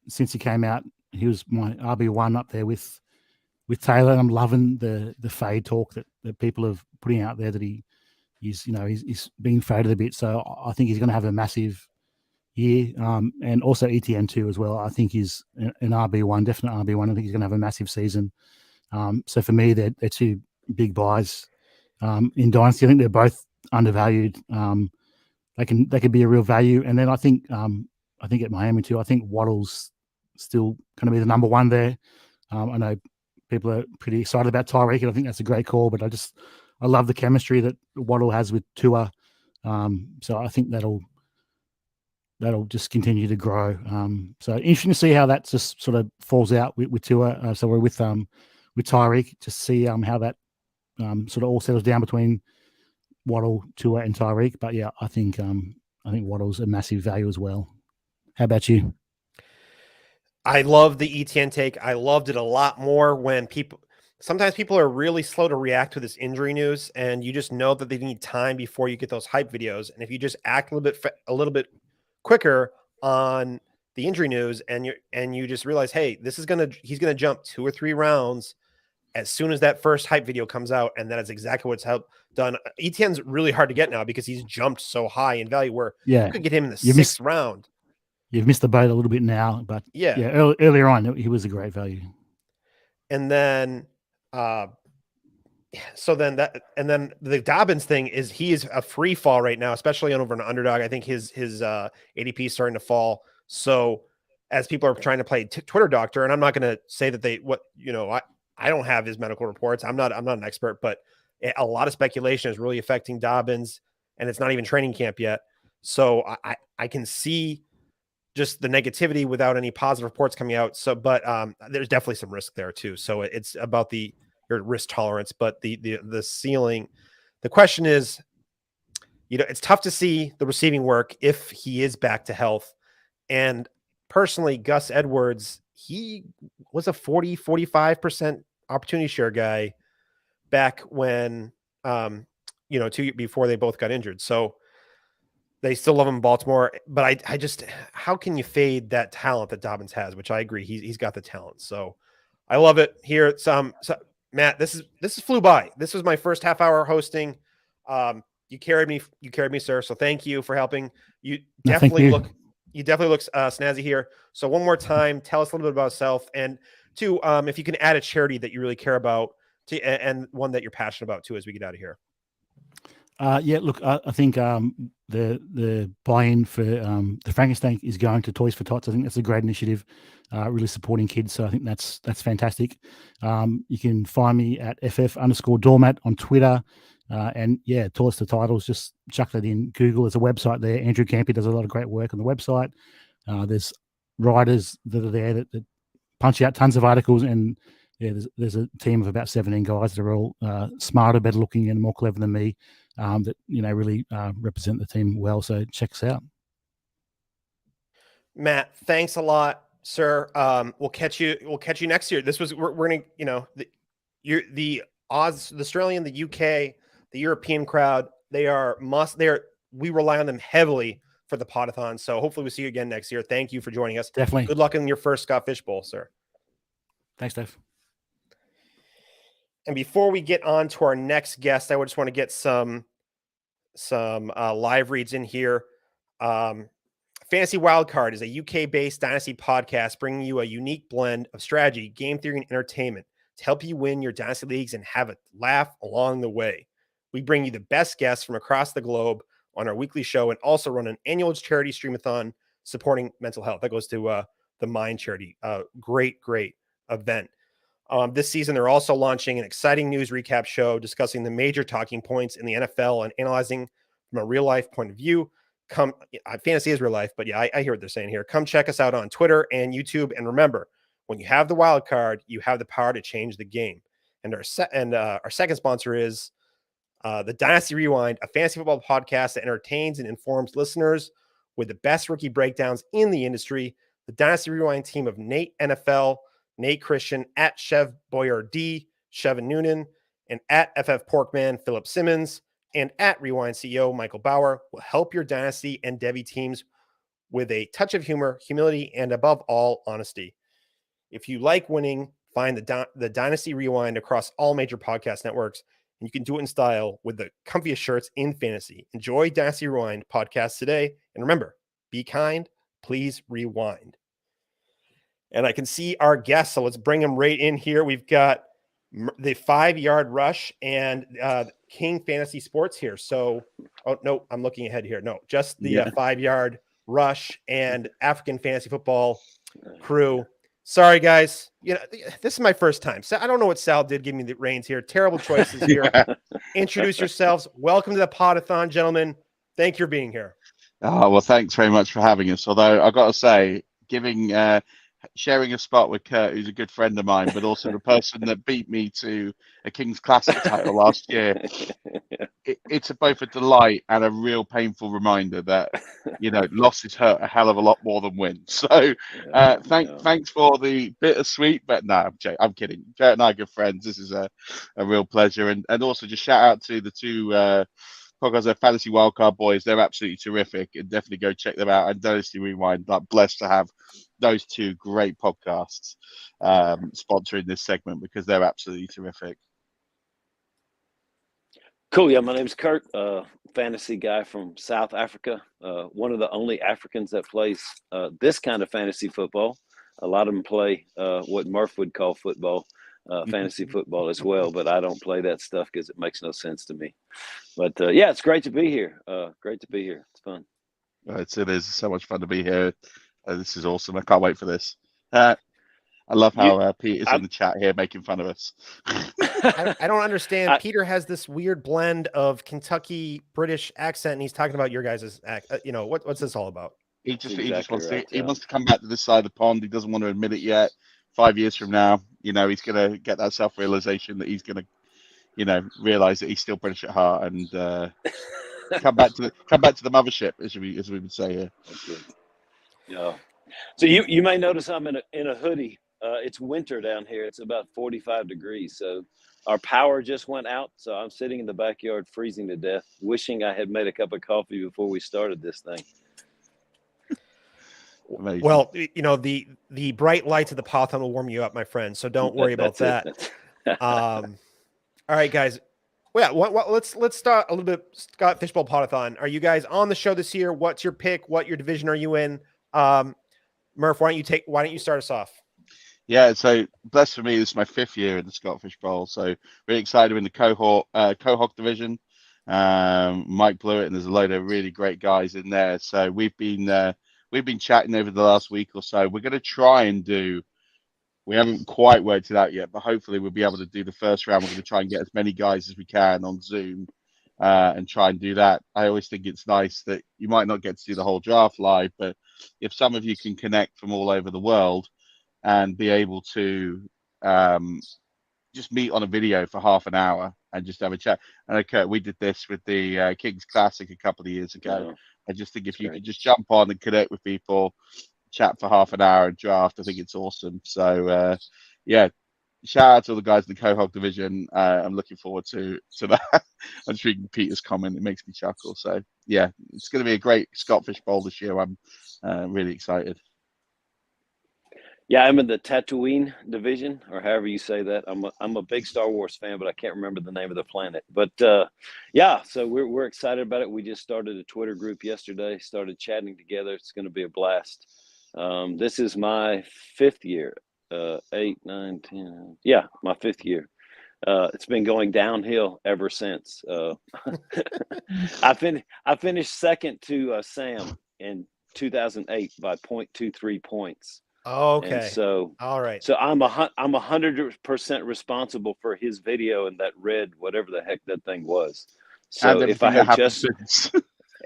since he came out. He was my RB1 up there with Taylor, and I'm loving the fade talk that people are putting out there that he's being faded a bit. So I think he's going to have a massive year, and also ETN too as well. I think he's an RB1, definite RB1. I think he's going to have a massive season. So for me, they're 2 big buys in Dynasty. I think they're both undervalued. They could be a real value. And then I think at Miami too, I think Waddle's still going to be the number 1 there. I know people are pretty excited about Tyreek, and I think that's a great call, but I love the chemistry that Waddle has with Tua. So I think that'll just continue to grow. So interesting to see how that just sort of falls out with Tua. So we're with Tyreek, just see how that sort of all settles down between Waddle, Tua, and Tyreek. But yeah, I think Waddle's a massive value as well. How about you? I love the ETN take. I loved it a lot more when sometimes people are really slow to react to this injury news, and you just know that they need time before you get those hype videos. And if you just act a little bit quicker on the injury news, and you just realize, hey, he's gonna jump 2 or 3 rounds as soon as that first hype video comes out, and that is exactly what's done. ETN's really hard to get now because he's jumped so high in value. Where you could get him in the 6th round. You've missed the boat a little bit now, but earlier on he was a great value. And then, so then the Dobbins thing is he is a free fall right now, especially over an underdog. I think his ADP is starting to fall. So as people are trying to play Twitter doctor, and I'm not going to say that I don't have his medical reports. I'm not an expert, but a lot of speculation is really affecting Dobbins, and it's not even training camp yet. So I can see just the negativity without any positive reports coming out. So, but there's definitely some risk there too. So it's about your risk tolerance, but the ceiling. The question is, it's tough to see the receiving work if he is back to health. And personally, Gus Edwards, he was a 45% opportunity share guy back when, before they both got injured. So they still love him in Baltimore, but I just, how can you fade that talent that Dobbins has, which I agree. He's got the talent. So I love it here. So Matt, this flew by. This was my first half hour hosting. You carried me, sir. So thank you for helping. You No, thank definitely you. look snazzy here. So one more time, tell us a little bit about yourself, and two, if you can add a charity that you really care about, and one that you're passionate about too, as we get out of here. Yeah, look, I think the buy-in for the Frankenstein is going to Toys for Tots. I think that's a great initiative, really supporting kids. So I think that's fantastic. You can find me at ff_doormat on Twitter. And yeah, Toys to Titles, just chuck that in Google. There's a website there. Andrew Campy does a lot of great work on the website. There's writers that are there that punch out tons of articles, and yeah, there's a team of about 17 guys that are all smarter, better looking, and more clever than me. That really represent the team well. So check us out. Matt, thanks a lot, sir. We'll catch you next year. This was we're gonna the Australian, the UK, the European crowd. We rely on them heavily for the Podathon. So hopefully we see you again next year. Thank you for joining us. Definitely. Good luck in your first Scott Fish Bowl, sir. Thanks, Dave. And before we get on to our next guest, I would just want to get some live reads in here. Fantasy Wildcard is a UK-based dynasty podcast bringing you a unique blend of strategy, game theory, and entertainment to help you win your dynasty leagues and have a laugh along the way. We bring you the best guests from across the globe on our weekly show and also run an annual charity streamathon supporting mental health. That goes to the Mind charity. Great event. This season, they're also launching an exciting news recap show discussing the major talking points in the NFL and analyzing from a real-life point of view. Fantasy is real life, but yeah, I hear what they're saying here. Come check us out on Twitter and YouTube. And remember, when you have the wild card, you have the power to change the game. And our second sponsor is the Dynasty Rewind, a fantasy football podcast that entertains and informs listeners with the best rookie breakdowns in the industry. The Dynasty Rewind team of Nate NFL, Nate Christian, at Chev Boyer D, Chevin Noonan, and at FF Porkman, Philip Simmons, and at Rewind CEO Michael Bauer will help your Dynasty and Debbie teams with a touch of humor, humility, and above all, honesty. If you like winning, find the Dynasty Rewind across all major podcast networks, and you can do it in style with the comfiest shirts in fantasy. Enjoy Dynasty Rewind podcast today, and remember, be kind, please rewind. And I can see our guests, so let's bring them right in here. We've got the 5-yard rush and King Fantasy Sports here. So, oh no, I'm looking ahead here. No, just the 5-yard rush and African Fantasy Football crew. Sorry, guys. This is my first time. So I don't know what Sal did. Give me the reins here. Terrible choices here. Introduce yourselves. Welcome to the Podathon, gentlemen. Thank you for being here. Oh, well, thanks very much for having us. Although I've got to say, sharing a spot with Kurt, who's a good friend of mine, but also the person that beat me to a King's Classic title last year. It's both a delight and a real painful reminder that, losses hurt a hell of a lot more than wins. So thanks for the bittersweet, but no, I'm kidding. Kurt and I are good friends. This is a real pleasure. And also just shout out to the two podcasts, Fantasy Wildcard boys. They're absolutely terrific, and definitely go check them out. And Dynasty Rewind, blessed to have those two great podcasts sponsoring this segment because they're absolutely terrific. Cool. Yeah, my name's Kurt, fantasy guy from South Africa. One of the only Africans that plays this kind of fantasy football. A lot of them play what Murph would call football, fantasy football as well, but I don't play that stuff because it makes no sense to me. But yeah, it's great to be here. Great to be here. It's fun. It is so much fun to be here. This is awesome. I can't wait for this. I love how Pete is in the chat here making fun of us. I don't understand. Peter has this weird blend of Kentucky British accent, and he's talking about your guys' what's this all about? He just wants to come back to this side of the pond. He doesn't want to admit it yet. 5 years from now, he's gonna get that self-realization that he's gonna, realize that he's still British at heart and come back to the mothership, as we would say here. Yeah. So you may notice I'm in a hoodie. It's winter down here. It's about 45 degrees. So our power just went out. So I'm sitting in the backyard freezing to death, wishing I had made a cup of coffee before we started this thing. Amazing. Well, the bright lights of the Podathon will warm you up, my friend. So don't worry about that. All right, guys. Well, yeah. Let's start a little bit. Scott Fishbowl Podathon. Are you guys on the show this year? What's your pick? What your division are you in? Murph, why don't you start us off? Yeah, so bless for me, this is my 5th year in the Scott Fishbowl. So really excited in the cohort division. Mike Blewett, and there's a load of really great guys in there. So we've been chatting over the last week or so. We're going to try and do. We haven't quite worked it out yet, but hopefully we'll be able to do the first round. We're going to try and get as many guys as we can on Zoom and try and do that. I always think it's nice that you might not get to do the whole draft live, but if some of you can connect from all over the world and be able to just meet on a video for half an hour and just have a chat. And okay, we did this with the Kings Classic a couple of years ago. Yeah, I just think if you could just jump on and connect with people, chat for half an hour and draft, I think it's awesome. So yeah, shout out to all the guys in the cohort division. I'm looking forward to that. I'm just reading Peter's comment. It makes me chuckle. So yeah, it's going to be a great Scott Fishbowl this year. I'm really excited. Yeah, I'm in the Tatooine division, or however you say that. I'm a big Star Wars fan, but I can't remember the name of the planet. But yeah, so we're excited about it. We just started a Twitter group yesterday. Started chatting together. It's going to be a blast. This is my 5th year. 8, 9, 10. Yeah, my 5th year. It's been going downhill ever since. I finished second to Sam in 2008 by 0.23 points. Okay. And so, all right. So I'm 100% responsible for his video and that red, whatever the heck that thing was. So if I had just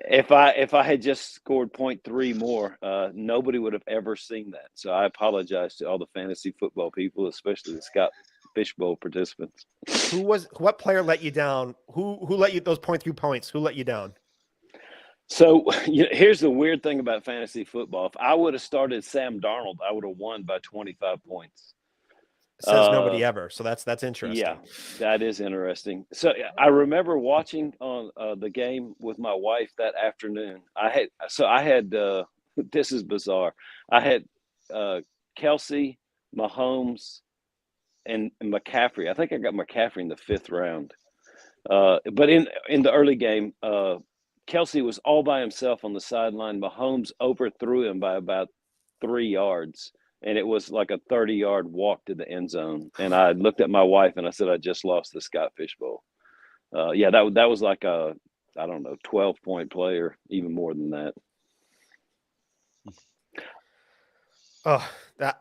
if I had just scored 0.3 more, nobody would have ever seen that. So I apologize to all the fantasy football people, especially the Scott Fishbowl participants. What player let you down? Who let you those 0.3 points? Who let you down? So here's the weird thing about fantasy football. If I would have started Sam Darnold, I would have won by 25 points. Says nobody ever. So that's interesting. Yeah, that is interesting. So I remember watching on the game with my wife that afternoon. I had this is bizarre. I had Kelsey, Mahomes, and McCaffrey. I think I got McCaffrey in the 5th round. But in the early game, Kelsey was all by himself on the sideline. Mahomes overthrew him by about 3 yards, and it was like a 30-yard walk to the end zone. And I looked at my wife and I said, I just lost the Scott Fishbowl. Yeah, that was like a, I don't know, 12-point play or even more than that. Oh, that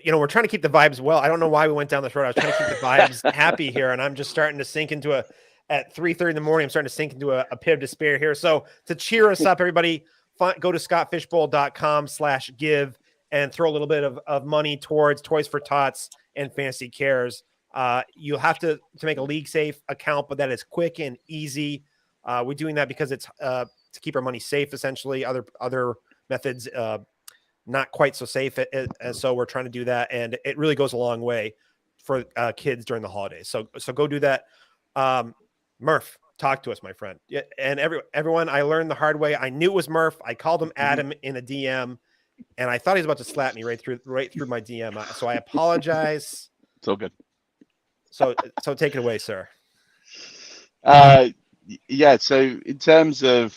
we're trying to keep the vibes well. I don't know why we went down this road. I was trying to keep the vibes happy here, and I'm just starting to sink into at 3:30 in the morning, I'm starting to sink into a pit of despair here. So to cheer us up, everybody, go to scottfishbowl.com/give and throw a little bit of money towards Toys for Tots and Fantasy Cares. You'll have to make a league safe account, but that is quick and easy. We're doing that because it's to keep our money safe, essentially. Other methods not quite so safe, and so we're trying to do that, and it really goes a long way for kids during the holidays. So go do that. Murph, talk to us, my friend. Yeah, and everyone, I learned the hard way. I knew it was Murph. I called him Adam in a DM, and I thought he was about to slap me right through my DM. So I apologize. It's all good. So take it away, sir. Yeah. So in terms of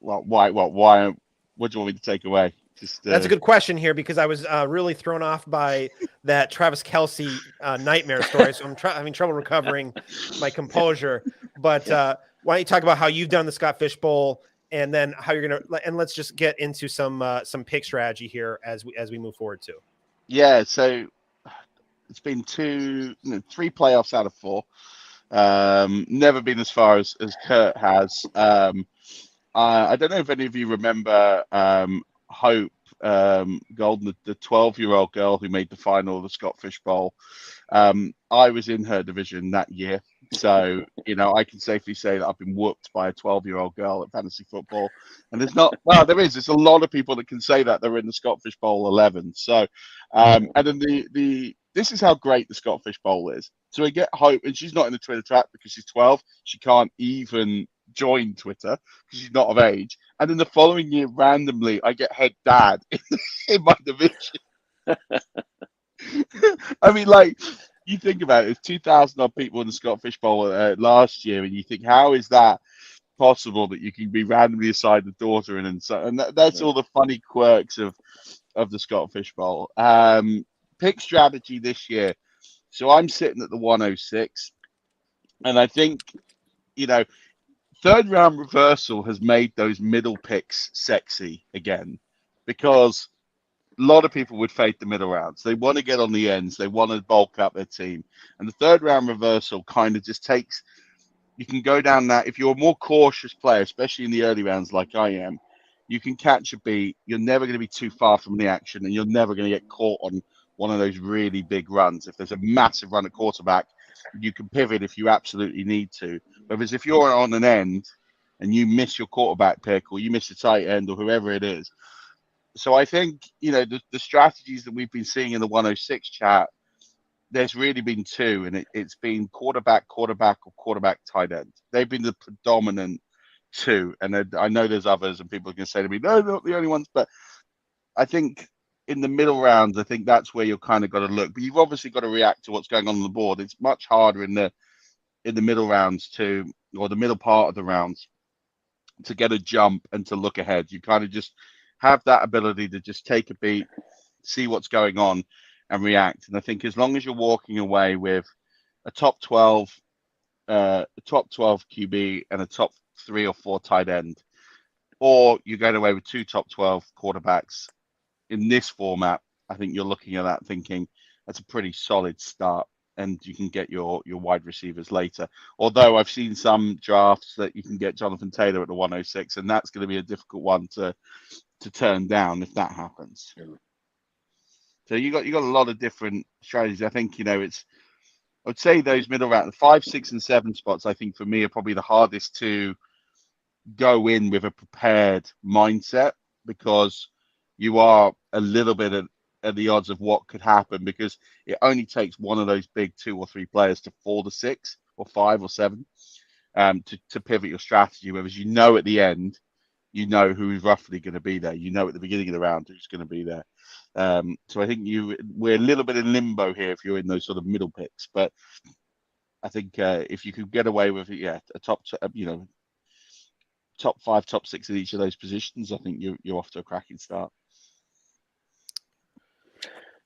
why? What do you want me to take away? That's a good question here, because I was really thrown off by that Travis Kelce nightmare story. So I'm having trouble recovering my composure. But why don't you talk about how you've done the Scott Fishbowl, and then how you're gonna, and let's just get into some pick strategy here as we move forward too. Yeah. So it's been 3 playoffs out of 4. Never been as far as Kurt has. I don't know if any of you remember Hope Golden, the 12-year-old girl who made the final of the Scott Fishbowl. I was in her division that year, so I can safely say that I've been whooped by a 12-year-old girl at fantasy football. And there's a lot of people that can say that they're in the Scott Fishbowl 11. So, and then this is how great the Scott Fishbowl is. So we get Hope, and she's not in the Twitter trap because she's 12. She can't even join Twitter because she's not of age. And then the following year, randomly, I get her dad in my division. I mean, you think about it, it's 2,000 odd people in the Scott Fishbowl last year, and you think, how is that possible that you can be randomly assigned the daughter and so, and that's all the funny quirks of the Scott Fishbowl. Pick strategy this year. So I'm sitting at the 106, and I think, you know, third round reversal has made those middle picks sexy again, because a lot of people would fade the middle rounds. They want to get on the ends. They want to bulk up their team. And the third round reversal kind of just takes, you can go down that. If you're a more cautious player, especially in the early rounds like I am, you can catch a beat. You're never going to be too far from the action, and you're never going to get caught on one of those really big runs. If there's a massive run at quarterback, you can pivot if you absolutely need to. Whereas if you're on an end and you miss your quarterback pick, or you miss a tight end, or whoever it is. So I think, you know, the strategies that we've been seeing in the 106 chat, there's really been two, and it's been quarterback, or quarterback tight end. They've been the predominant two. And I know there's others, and people can say to me, no, they're not the only ones. But I think in the middle rounds, I think that's where you've kind of got to look. But you've obviously got to react to what's going on the board. It's much harder in the middle rounds or the middle part of the rounds, to get a jump and to look ahead. You kind of just have that ability to just take a beat, see what's going on, and react. And I think as long as you're walking away with a top 12 QB and a top 3 or 4 tight end, or you're going away with 2 top 12 quarterbacks in this format, I think you're looking at that thinking that's a pretty solid start, and you can get your wide receivers later. Although I've seen some drafts that you can get Jonathan Taylor at the 106, and that's going to be a difficult one to turn down if that happens. So you got a lot of different strategies. I think, you know, I would say those middle round, 5, 6, and 7 spots, I think for me are probably the hardest to go in with a prepared mindset, because you are a little bit at the odds of what could happen, because it only takes one of those big 2 or 3 players to fall to 6 or 5 or 7 to pivot your strategy. Whereas, you know, at the end, you know who's roughly going to be there. You know at the beginning of the round who's going to be there. So I think we're a little bit in limbo here if you're in those sort of middle picks. But I think if you could get away with a top 5, top 6 in each of those positions, I think you're off to a cracking start.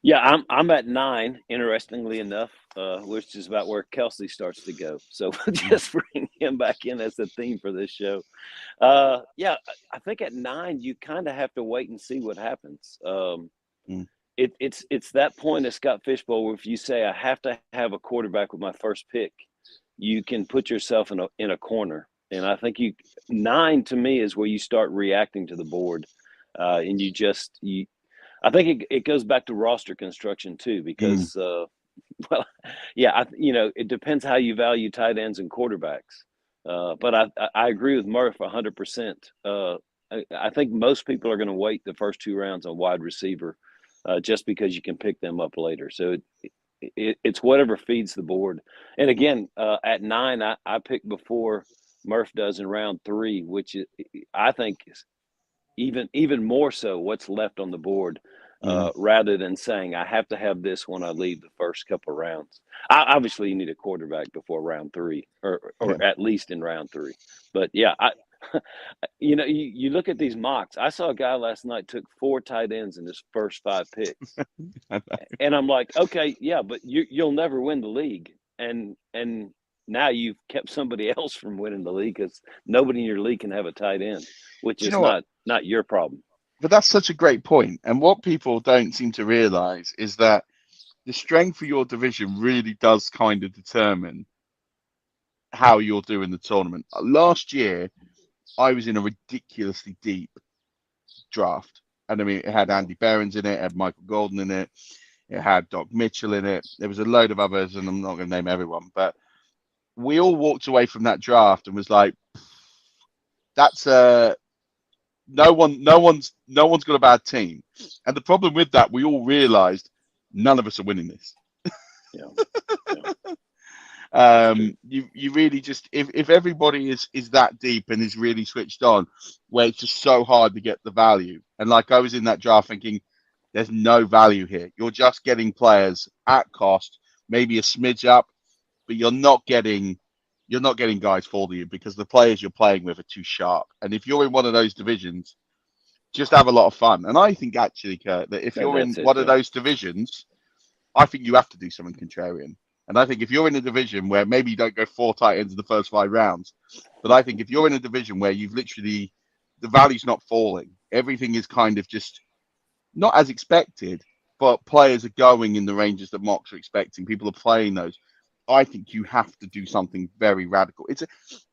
Yeah, I'm at 9, interestingly enough, which is about where Kelsey starts to go. So we'll just bring him back in as the theme for this show. Yeah, I think at 9, you kind of have to wait and see what happens. It's that point at Scott Fishbowl where if you say, I have to have a quarterback with my first pick, you can put yourself in a corner. And I think 9 to me is where you start reacting to the board. And I think it goes back to roster construction too, because, well, yeah, it depends how you value tight ends and quarterbacks. But I agree with Murph 100%. I think most people are going to wait the first 2 rounds on wide receiver just because you can pick them up later. So it's whatever feeds the board. And again, at 9, I pick before Murph does in round 3, which I think is even more so what's left on the board. Rather than saying I have to have this when I leave the first couple of rounds. Obviously, you need a quarterback before round 3, or at least in round 3. But yeah, you look at these mocks. I saw a guy last night took 4 tight ends in his first 5 picks, and I'm like, okay, yeah, but you'll never win the league, and now you've kept somebody else from winning the league because nobody in your league can have a tight end, which is not your problem. But that's such a great point. And what people don't seem to realize is that the strength of your division really does kind of determine how you'll do in the tournament. Last year, I was in a ridiculously deep draft. And I mean, it had Andy Behrens in it, it had Michael Golden in it, it had Doc Mitchell in it. There was a load of others, and I'm not going to name everyone. But we all walked away from that draft and was like, that's no one's got a bad team. And the problem with that, we all realized none of us are winning this. You really just, if everybody is that deep and is really switched on, where it's just so hard to get the value. And like, I was in that draft thinking there's no value here. You're just getting players at cost maybe a smidge up, but you're not getting guys for you because the players you're playing with are too sharp. And if you're in one of those divisions, just have a lot of fun. And I think actually, Kurt, that if you're in That's it, one of yeah. those divisions, I think you have to do something contrarian. And I think if you're in a division where maybe you don't go 4 tight ends in the first 5 rounds, but I think if you're in a division where you've literally, the value's not falling, everything is kind of just not as expected, but players are going in the ranges that mocks are expecting. People are playing those. I think you have to do something very radical. You're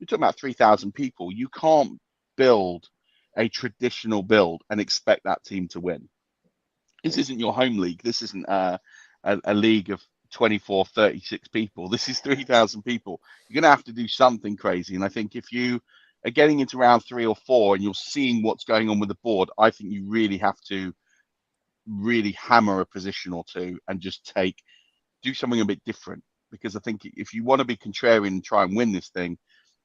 talking about 3,000 people. You can't build a traditional build and expect that team to win. This isn't your home league. This isn't a league of 24, 36 people. This is 3,000 people. You're going to have to do something crazy. And I think if you are getting into round 3 or 4 and you're seeing what's going on with the board, I think you really have to really hammer a position or two and just do something a bit different. Because I think if you want to be contrarian and try and win this thing,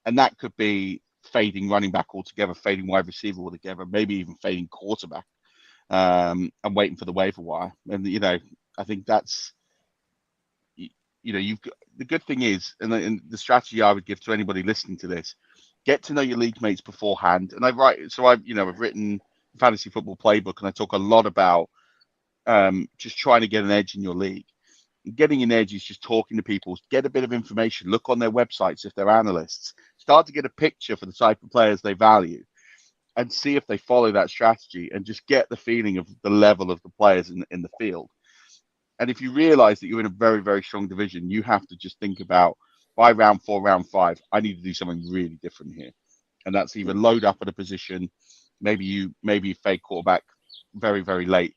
and that could be fading running back altogether, fading wide receiver altogether, maybe even fading quarterback, and waiting for the waiver wire. And I think that's you've got, the good thing is, and the strategy I would give to anybody listening to this, get to know your league mates beforehand. And I've written Fantasy Football Playbook, and I talk a lot about just trying to get an edge in your league. Getting an edge is just talking to people, get a bit of information, look on their websites if they're analysts, start to get a picture for the type of players they value, and see if they follow that strategy, and just get the feeling of the level of the players in the field. And if you realize that you're in a very, very strong division, you have to just think about, by round 4, round 5, I need to do something really different here. And that's either load up at a position, maybe you fade quarterback very, very late.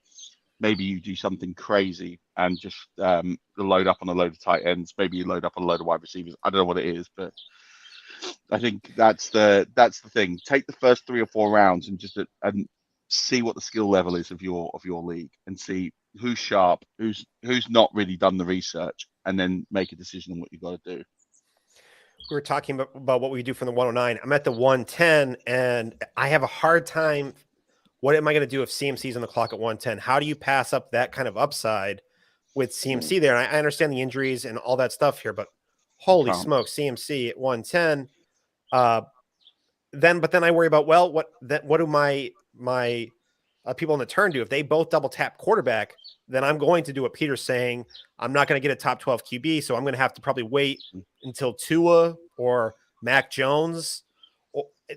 Maybe you do something crazy and just load up on a load of tight ends. Maybe you load up on a load of wide receivers. I don't know what it is, but I think that's the thing. Take the first 3 or 4 rounds and just see what the skill level is of your league, and see who's sharp, who's not really done the research, and then make a decision on what you got to do. We were talking about what we do from the 109. I'm at the 110, and I have a hard time. What am I going to do if CMC's on the clock at 110? How do you pass up that kind of upside with CMC there? And I understand the injuries and all that stuff here, but holy smoke, CMC at 110. But then I worry about, what do my people on the turn do? If they both double tap quarterback, then I'm going to do what Peter's saying. I'm not going to get a top 12 QB, so I'm going to have to probably wait until Tua or Mac Jones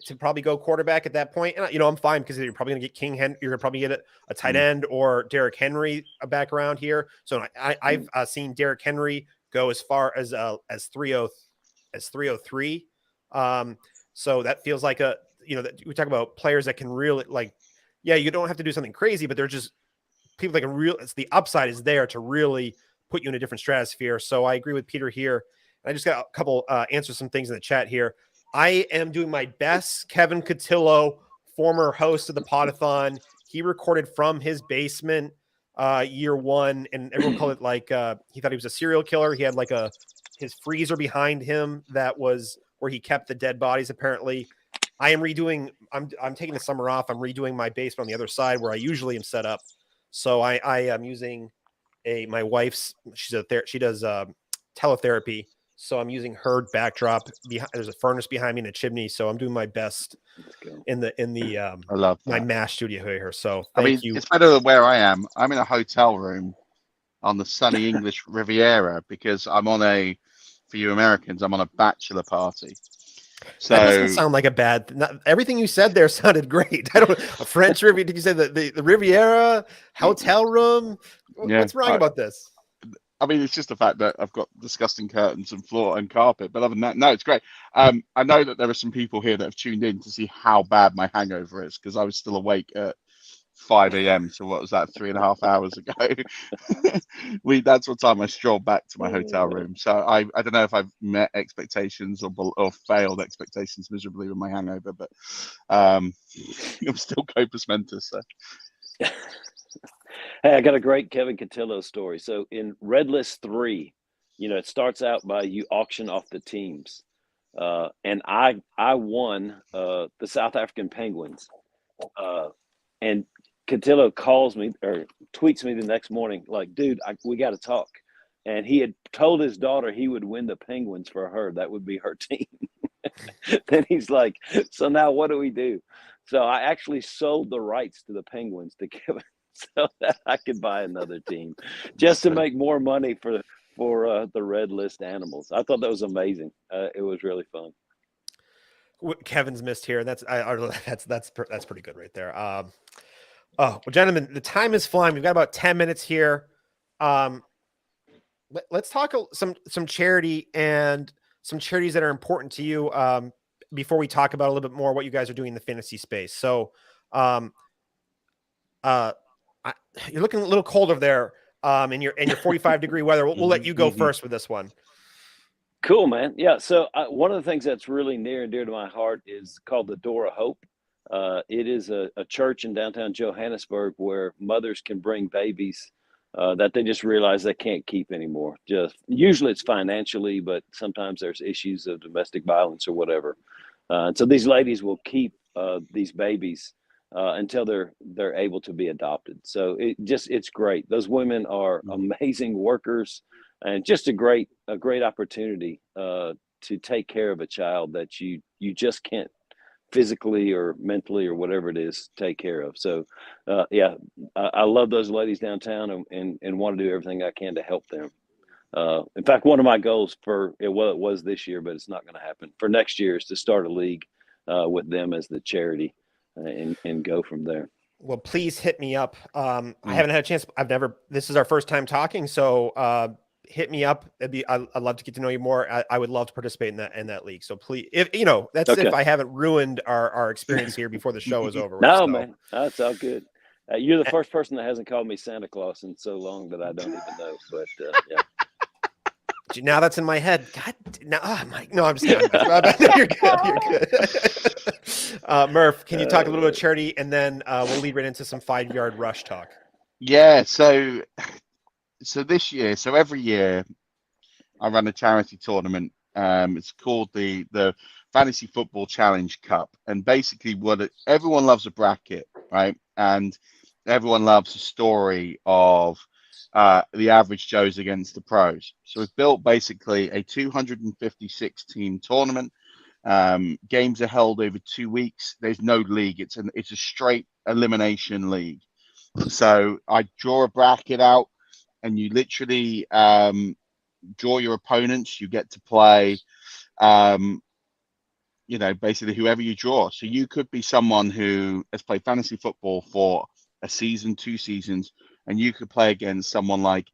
to probably go quarterback at that point. And I'm fine, because you're probably going to get You're going to probably get a tight end or Derrick Henry back around here. So I've seen Derrick Henry go as far as 303. So that feels like that we talk about players that can really, you don't have to do something crazy, but they're just people that can it's the upside is there to really put you in a different stratosphere. So I agree with Peter here. And I just got a couple answer some things in the chat here. I am doing my best. Kevin Cotillo, former host of the Podathon, he recorded from his basement year 1, and everyone called it he thought he was a serial killer. He had his freezer behind him that was where he kept the dead bodies. Apparently, I am redoing. I'm taking the summer off. I'm redoing my basement on the other side where I usually am set up. So I am using my wife's. She does teletherapy. So I'm using her backdrop. There's a furnace behind me and a chimney. So I'm doing my best in the I love my that. MASH studio here. So thank you. It's better than where I am. I'm in a hotel room on the sunny English Riviera, because I'm on for you Americans, I'm on a bachelor party. So that doesn't sound like a bad. Everything you said there sounded great. A French Riviera. Did you say the Riviera hotel room? Yeah, what's wrong about this? I mean, it's just the fact that I've got disgusting curtains and floor and carpet. But other than that, no, it's great. I know that there are some people here that have tuned in to see how bad my hangover is, because I was still awake at 5 a.m. So what was that, 3.5 hours ago? That's what time I strolled back to my hotel room. So I don't know if I've met expectations or failed expectations miserably with my hangover, but I'm still compos mentis. So. Hey, I got a great Kevin Cotillo story. So in Red List 3, it starts out by you auction off the teams. And I won the South African Penguins. And Cotillo calls me or tweets me the next morning, like, dude, we got to talk. and he had told his daughter he would win the Penguins for her. That would be her team. Then he's like, so now what do we do? So I actually sold the rights to the Penguins to Kevin so that I could buy another team just to make more money for the red list animals. I thought that was amazing. It was really fun. What Kevin's missed here, and that's pretty good right there. Oh, well, gentlemen, the time is flying. We've got about 10 minutes here. Let's talk some charity and some charities that are important to you before we talk about a little bit more what you guys are doing in the fantasy space. So, you're looking a little cold over there in your 45-degree weather. We'll let you go first with this one. Cool, man. Yeah. So one of the things that's really near and dear to my heart is called the Door of Hope. It is a church in downtown Johannesburg where mothers can bring babies that they just realize they can't keep anymore. Just usually it's financially, but sometimes there's issues of domestic violence or whatever. And so these ladies will keep these babies until they're able to be adopted. So it's great. Those women are amazing workers, and just a great opportunity to take care of a child that you just can't physically or mentally or whatever it is take care of. So I love those ladies downtown and want to do everything I can to help them. In fact, one of my goals it was this year, but it's not going to happen, for next year, is to start a league with them as the charity and go from there. Well, please hit me up. I haven't had a chance. This is our first time talking. So hit me up. I'd love to get to know you more. I would love to participate in that league. So please, if I haven't ruined our experience here before the show is over. No, man, that's all good. You're the first person that hasn't called me Santa Claus in so long that I don't even know. But yeah. Now that's in my head. God, Mike. No, I'm just kidding. You're good. You're good. Murph, can you talk a little bit about charity, and then we'll lead right into some 5-yard rush talk. Yeah. So this year, every year, I run a charity tournament. It's called the Fantasy Football Challenge Cup, and basically, everyone loves a bracket, right? And everyone loves a story of the average Joes against the pros. So we've built basically a 256 team tournament. Games are held over 2 weeks. There's no league. It's a straight elimination league. So I draw a bracket out, and you literally draw your opponents. You get to play, basically whoever you draw. So you could be someone who has played fantasy football for a season, 2 seasons, and you could play against someone like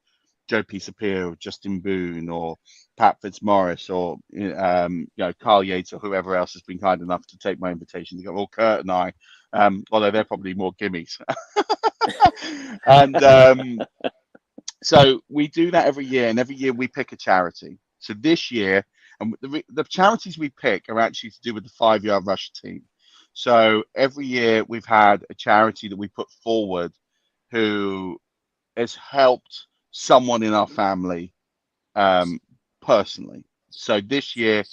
Joe Pisapia or Justin Boone or Pat Fitzmaurice or Carl Yates or whoever else has been kind enough to take my invitation to go. Or Kurt and I, although they're probably more gimmies. And so we do that every year, and every year we pick a charity. So this year, and the charities we pick are actually to do with the 5-yard rush team. So every year we've had a charity that we put forward who has helped someone in our family personally. So this year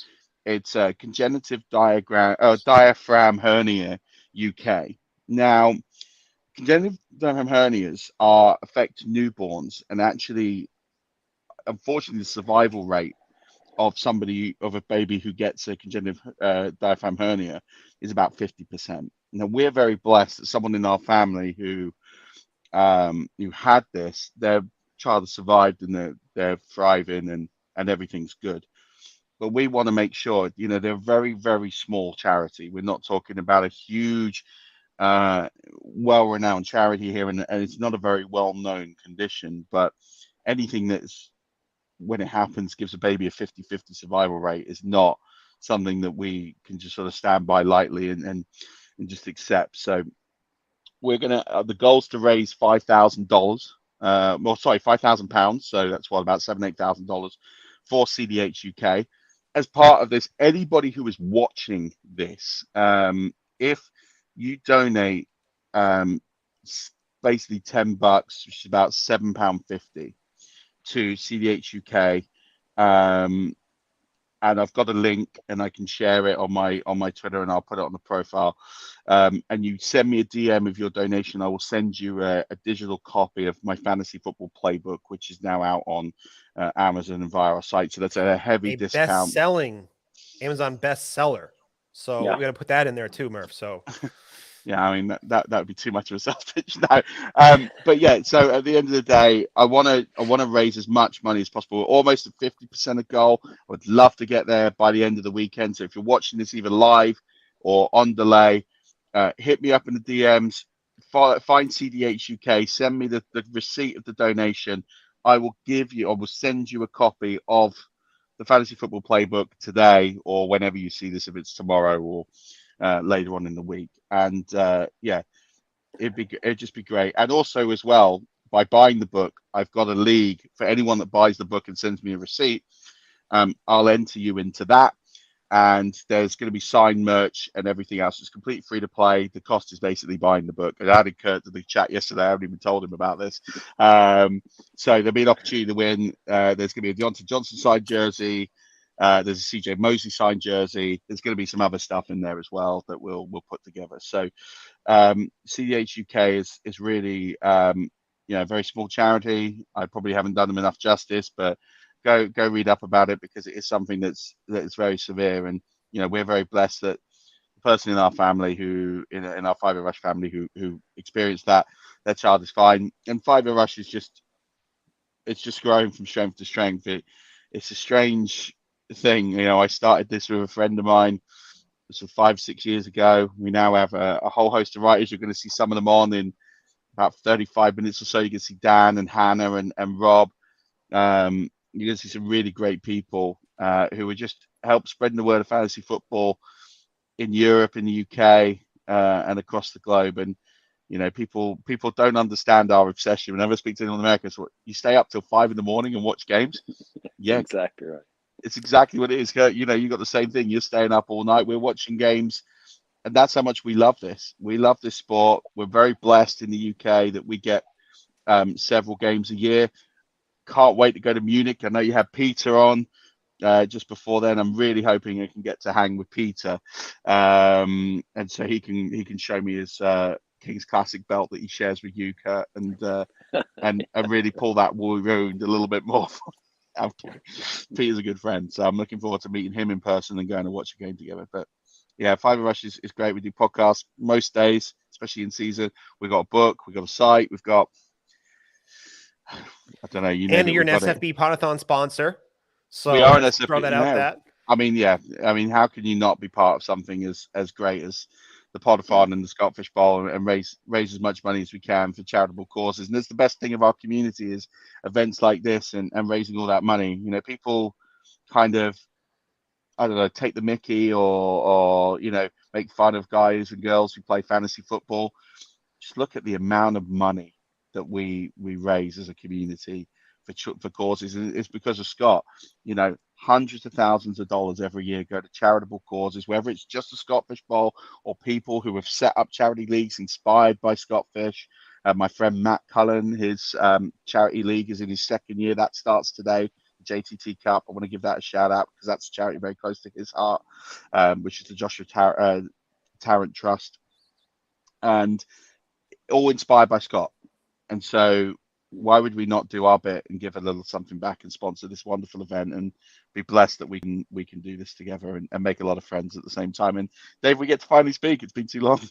it's Congenitive Diaphragm Hernia UK. Now, congenital diaphragm hernias affect newborns, and actually, unfortunately, the survival rate of a baby who gets a congenital diaphragm hernia is about 50%. Now, we're very blessed that someone in our family who had this, their child has survived, and they're thriving, and everything's good. But we want to make sure, they're a very, very small charity. We're not talking about a huge, well-renowned charity here, and it's not a very well-known condition. But anything that's, when it happens, gives a baby a 50-50 survival rate is not something that we can just sort of stand by lightly and just accept. So we're gonna the goal is to raise $5,000. £5,000. So that's about $7,000-8,000 for CDH UK. As part of this, anybody who is watching this, if you donate basically $10, which is about £7.50 to CDH UK, and I've got a link, and I can share it on my Twitter, and I'll put it on the profile. And you send me a DM of your donation, I will send you a digital copy of my fantasy football playbook, which is now out on Amazon and via our site. So that's a heavy discount. Best-selling Amazon bestseller. So Yeah. we got to put that in there too, Murph. So Yeah, I mean that would be too much of a sales pitch now. But yeah, so at the end of the day, I want to raise as much money as possible. We're almost at 50% of goal. I would love to get there by the end of the weekend. So if you're watching this either live or on delay, hit me up in the DMs. Find CDH UK. Send me the receipt of the donation. I will send you a copy of the fantasy football playbook today or whenever you see this, if it's tomorrow or later on in the week. And yeah, it'd just be great. And also as well, by buying the book, I've got a league for anyone that buys the book and sends me a receipt. I'll enter you into that, and there's going to be signed merch and everything else. It's completely free to play. The cost is basically buying the book. I added Kurt to the chat yesterday. I haven't even told him about this. So there'll be an opportunity to win. There's going to be a Deontay Johnson signed jersey. There's a CJ Mosley signed jersey. There's going to be some other stuff in there as well that we'll put together. So CDH UK is really a very small charity. I probably haven't done them enough justice, but go read up about it, because it is something that's very severe. And we're very blessed that the person in our family in our Five Rush family who experienced that, their child is fine. And Five Rush is just growing from strength to strength. It's a strange thing. I started this with a friend of mine, so 5-6 years ago. We now have a whole host of writers. You're going to see some of them on in about 35 minutes or so. You can see Dan and Hannah and Rob. You're going to see some really great people who are just help spreading the word of fantasy football in Europe, in the UK, and across the globe. And people don't understand our obsession. Whenever I speak to anyone in America, so you stay up till 5 in the morning and watch games. Yeah, exactly right. It's exactly what it is. You got the same thing. You're staying up all night. We're watching games, and that's how much we love this. We love this sport. We're very blessed in the UK that we get several games a year. Can't wait to go to Munich. I know you had Peter on just before then. I'm really hoping I can get to hang with Peter, and so he can show me his King's Classic belt that he shares with you, Kurt, and really pull that wound a little bit more. Peter's a good friend, so I'm looking forward to meeting him in person and going to watch a game together. But yeah, Five Rush is great. We do podcasts most days, especially in season. We've got a book, we've got a site, we've got I don't know. And you're an SFBPodathon sponsor, so we are an SFB. Throw that out. That I mean, how can you not be part of something as great as the Podathon and the Scottish Bowl and raise as much money as we can for charitable causes? And that's the best thing of our community is events like this and raising all that money. People kind of, I don't know, take the mickey or make fun of guys and girls who play fantasy football. Just look at the amount of money that we raise as a community for causes, and it's because of Scott. Hundreds of thousands of dollars every year go to charitable causes, whether it's just the Scottish Bowl or people who have set up charity leagues inspired by Scottfish. My friend Matt Cullen, his charity league is in his second year. That starts today. The JTT Cup. I want to give that a shout out because that's a charity very close to his heart, which is the Joshua Tarrant Trust, and all inspired by Scott. And so why would we not do our bit and give a little something back and sponsor this wonderful event and be blessed that we can do this together and make a lot of friends at the same time. And Dave, we get to finally speak. It's been too long.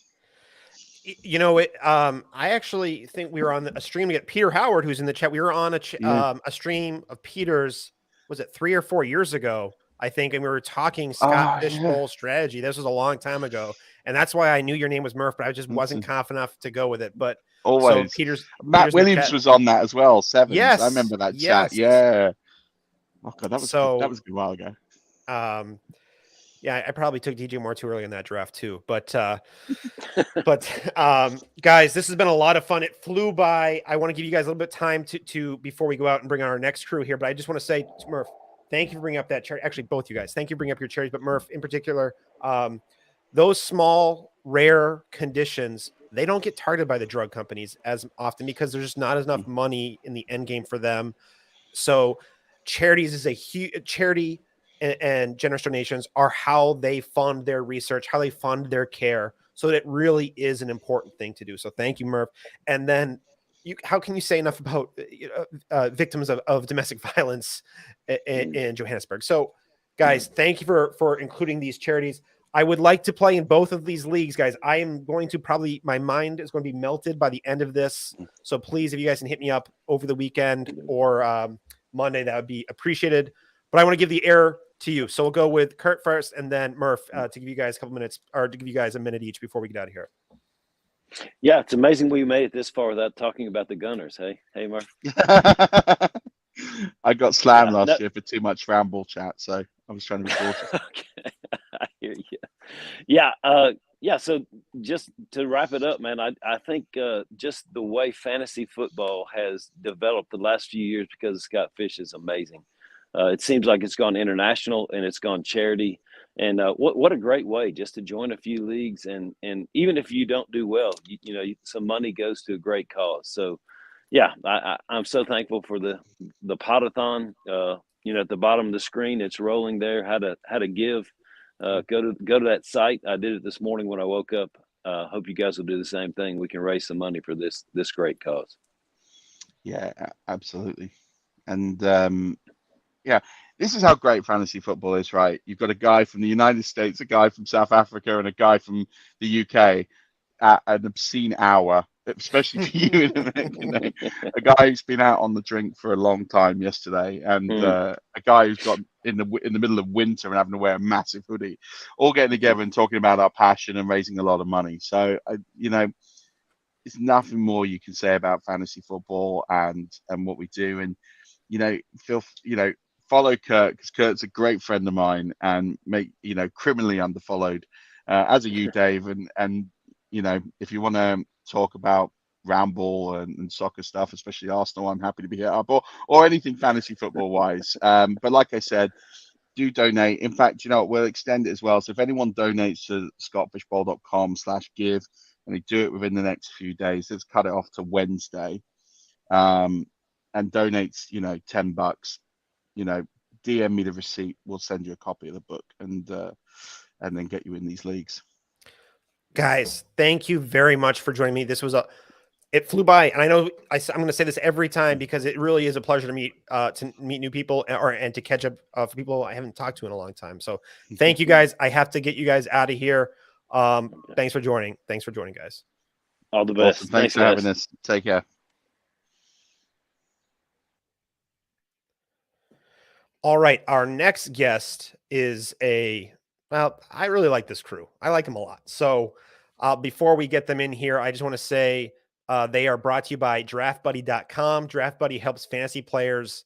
I actually think we were on a stream to get Peter Howard, who's in the chat. We were on a stream of Peter's, was it 3 or 4 years ago, I think, and we were talking Scott Fishbowl strategy. This was a long time ago, and that's why I knew your name was Murph, but I just wasn't confident enough to go with it. But always, so Matt Williams was on that as well. Sevens, yes, I remember that chat. Yeah. Oh god, that was a good while ago. Yeah, I probably took DJ Moore too early in that draft too. But guys, this has been a lot of fun. It flew by. I want to give you guys a little bit of time to before we go out and bring on our next crew here. But I just want to say, Murph, thank you for bringing up that charity. Actually, both you guys, thank you for bringing up your charities. But Murph, in particular, those small, rare conditions, they don't get targeted by the drug companies as often because there's just not enough money in the end game for them. So charities is a huge charity and generous donations are how they fund their research, how they fund their care. So that it really is an important thing to do. So thank you, Murph. And then how can you say enough about victims of domestic violence in Johannesburg? So guys, thank you for including these charities. I would like to play in both of these leagues, guys. I am going to my mind is going to be melted by the end of this. So please, if you guys can hit me up over the weekend or Monday, that would be appreciated. But I want to give the air to you. So we'll go with Kurt first and then Murph to give you guys a couple minutes, or to give you guys a minute each before we get out of here. Yeah, it's amazing we made it this far without talking about the Gunners. Hey, Murph. I got slammed last year for too much ramble chat, so I was trying to be cautious. Okay, I hear you. Yeah, yeah. So just to wrap it up, man, I think just the way fantasy football has developed the last few years because of Scott Fish is amazing. It seems like it's gone international and it's gone charity. And what a great way just to join a few leagues. And even if you don't do well, you know, some money goes to a great cause. So, yeah, I'm so thankful for the Podathon. You know, at the bottom of the screen, it's rolling there. How to give. Go to that site. I did it this morning when I woke up. Hope you guys will do the same thing. We can raise some money for this great cause. Yeah, absolutely. And yeah, this is how great fantasy football is, right? You've got a guy from the United States, a guy from South Africa, and a guy from the UK at an obscene hour, especially for you, you know, a guy who's been out on the drink for a long time yesterday, and a guy who's got in the middle of winter and having to wear a massive hoodie, all getting together and talking about our passion and raising a lot of money. So, you know, there's nothing more you can say about fantasy football and what we do. And, you know, follow Kurt, because Kurt's a great friend of mine and criminally underfollowed, as are you, Dave. And you know, if you want to talk about ramble and soccer stuff, especially Arsenal, I'm happy to be here up, or anything fantasy football wise. But like I said, do donate. In fact, you know, we'll extend it as well. So if anyone donates to scottfishbowl.com/give and they do it within the next few days, let's cut it off to Wednesday, and donates, you know, $10, you know, DM me the receipt. We'll send you a copy of the book and then get you in these leagues. Guys, thank you very much for joining me. This was it flew by, and I know I'm going to say this every time because it really is a pleasure to meet new people and to catch up for people I haven't talked to in a long time. So thank you guys. I have to get you guys out of here. Thanks for joining. Thanks for joining, guys. All the best. Awesome. Thanks for having us. Take care. All right. Our next guest is well, I really like this crew. I like them a lot. So before we get them in here, I just want to say they are brought to you by DraftBuddy.com. DraftBuddy helps fantasy players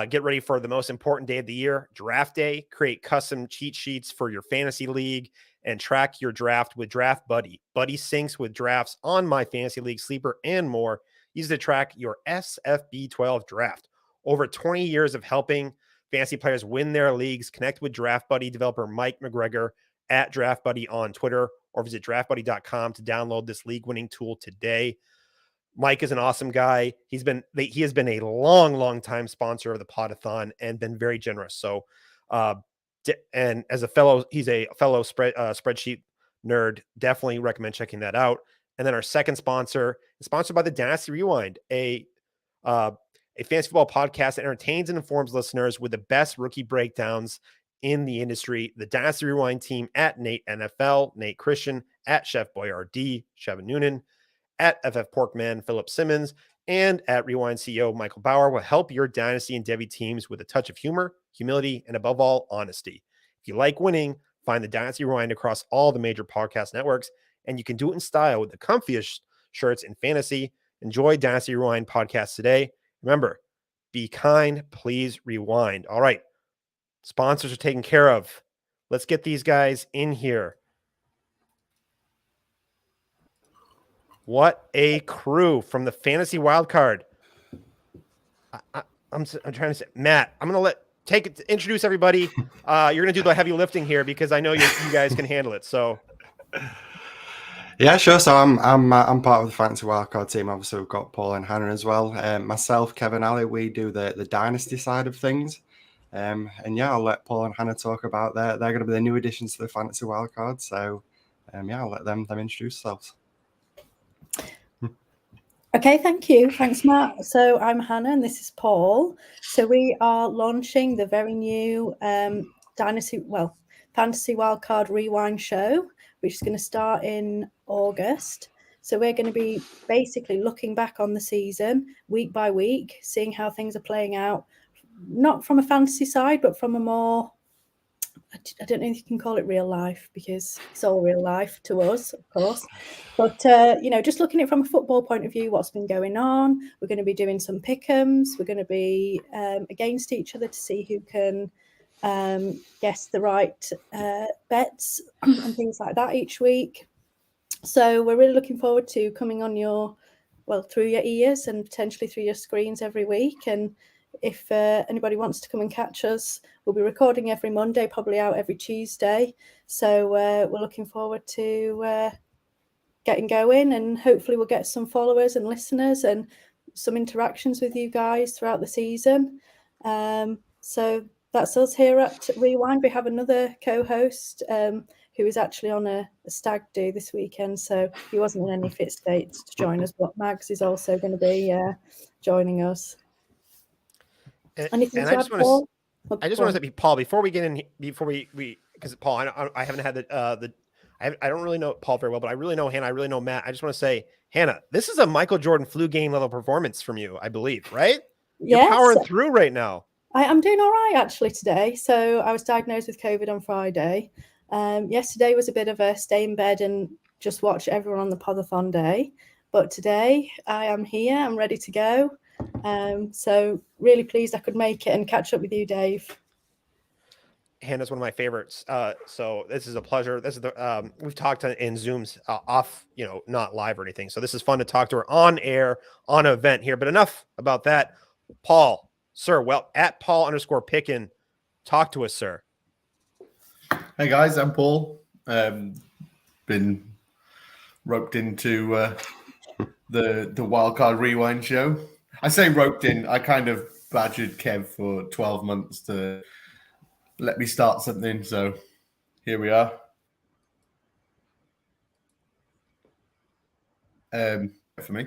get ready for the most important day of the year, draft day. Create custom cheat sheets for your fantasy league and track your draft with DraftBuddy. Buddy syncs with drafts on My Fantasy League, Sleeper, and more. Use to track your SFB12 draft. Over 20 years of helping fantasy players win their leagues. Connect with DraftBuddy developer Mike McGregor at DraftBuddy on Twitter, or visit DraftBuddy.com to download this league-winning tool today. Mike is an awesome guy. He has been a long time sponsor of the Podathon and been very generous. So, and as he's a fellow spreadsheet nerd. Definitely recommend checking that out. And then our second sponsor is sponsored by the Dynasty Rewind, a fantasy football podcast that entertains and informs listeners with the best rookie breakdowns in the industry. The Dynasty Rewind team at Nate NFL, Nate Christian, at Chef Boyardee, Shevin Noonan, at FF Porkman, Philip Simmons, and at Rewind CEO Michael Bauer will help your Dynasty and Devy teams with a touch of humor, humility, and above all, honesty. If you like winning, find the Dynasty Rewind across all the major podcast networks, and you can do it in style with the comfiest shirts in fantasy. Enjoy Dynasty Rewind podcast today. Remember, be kind, please rewind. All right. Sponsors are taken care of. Let's get these guys in here. What a crew from the Fantasy Wildcard. I'm trying to say, Matt, I'm going to introduce everybody. You're going to do the heavy lifting here because I know you guys can handle it. So. Yeah, sure. So I'm part of the Fantasy Wildcard team. Obviously, we've got Paul and Hannah as well. Myself, Kevin, Ali, we do the dynasty side of things. And yeah, I'll let Paul and Hannah talk about they're going to be the new additions to the fantasy wildcard. So yeah, I'll let them introduce themselves. Okay, thank you. Thanks, Matt. So I'm Hannah and this is Paul. So we are launching the very new Fantasy Wildcard Rewind show, which is going to start in August. So we're going to be basically looking back on the season week by week, seeing how things are playing out, not from a fantasy side, but from a more, I don't know if you can call it real life, because it's all real life to us, of course. But, just looking at it from a football point of view, what's been going on. We're going to be doing some pick'ems. We're going to be against each other to see who can guess the right bets and things like that each week. So we're really looking forward to coming on through your ears and potentially through your screens every week. And if anybody wants to come and catch us, we'll be recording every Monday, probably out every Tuesday. So we're looking forward to getting going, and hopefully we'll get some followers and listeners and some interactions with you guys throughout the season. So that's us here at Rewind. We have another co-host who is actually on a stag do this weekend, so he wasn't in any fit state to join us, but Mags is also going to be joining us. Anything to add, Paul? I just want to say, Paul, before we get in, because Paul, I haven't had I don't really know Paul very well, but I really know Hannah. I really know Matt. I just want to say, Hannah, this is a Michael Jordan flu game level performance from you, I believe, right? You're powering through right now. I'm doing all right actually today. So I was diagnosed with COVID on Friday. Yesterday was a bit of a stay in bed and just watch everyone on the Podathon day. But today I am here. I'm ready to go. So really pleased I could make it and catch up with you, Dave. Hannah's one of my favorites. So this is a pleasure. This is the we've talked in Zooms off, not live or anything. So this is fun to talk to her on air on an event here. But enough about that. Paul, sir, at Paul_Pickin, talk to us, sir. Hey guys, I'm Paul. Been roped into the Wildcard Rewind show. I say roped in. I kind of badgered Kev for 12 months to let me start something. So here we are. For me.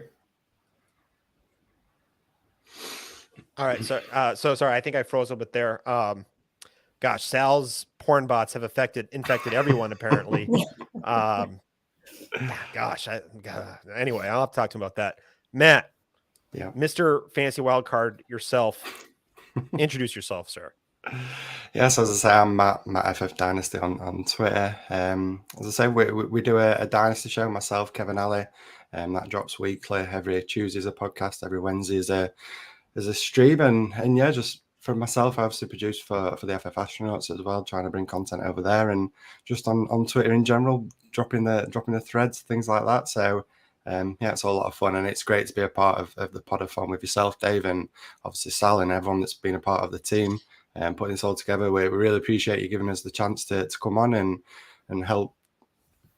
All right. So sorry. I think I froze a bit there. Gosh, Sal's porn bots have infected everyone apparently. Anyway, I'll have to talk to him about that. Matt, yeah, Mr. Fantasy Wildcard yourself. Introduce yourself, sir. Yes, as I say, I'm Matt FF Dynasty on Twitter. As I say, we do a Dynasty show, myself, Kevin Alley, that drops weekly. Every Tuesday is a podcast, every Wednesday is a stream, and yeah, just for myself, I obviously produce for the FF Astronauts as well, trying to bring content over there, and just on Twitter in general, dropping the threads, things like that. So yeah, it's all a lot of fun, and it's great to be a part of the Podathon with yourself, Dave, and obviously Sal and everyone that's been a part of the team and putting this all together. We really appreciate you giving us the chance to come on and help.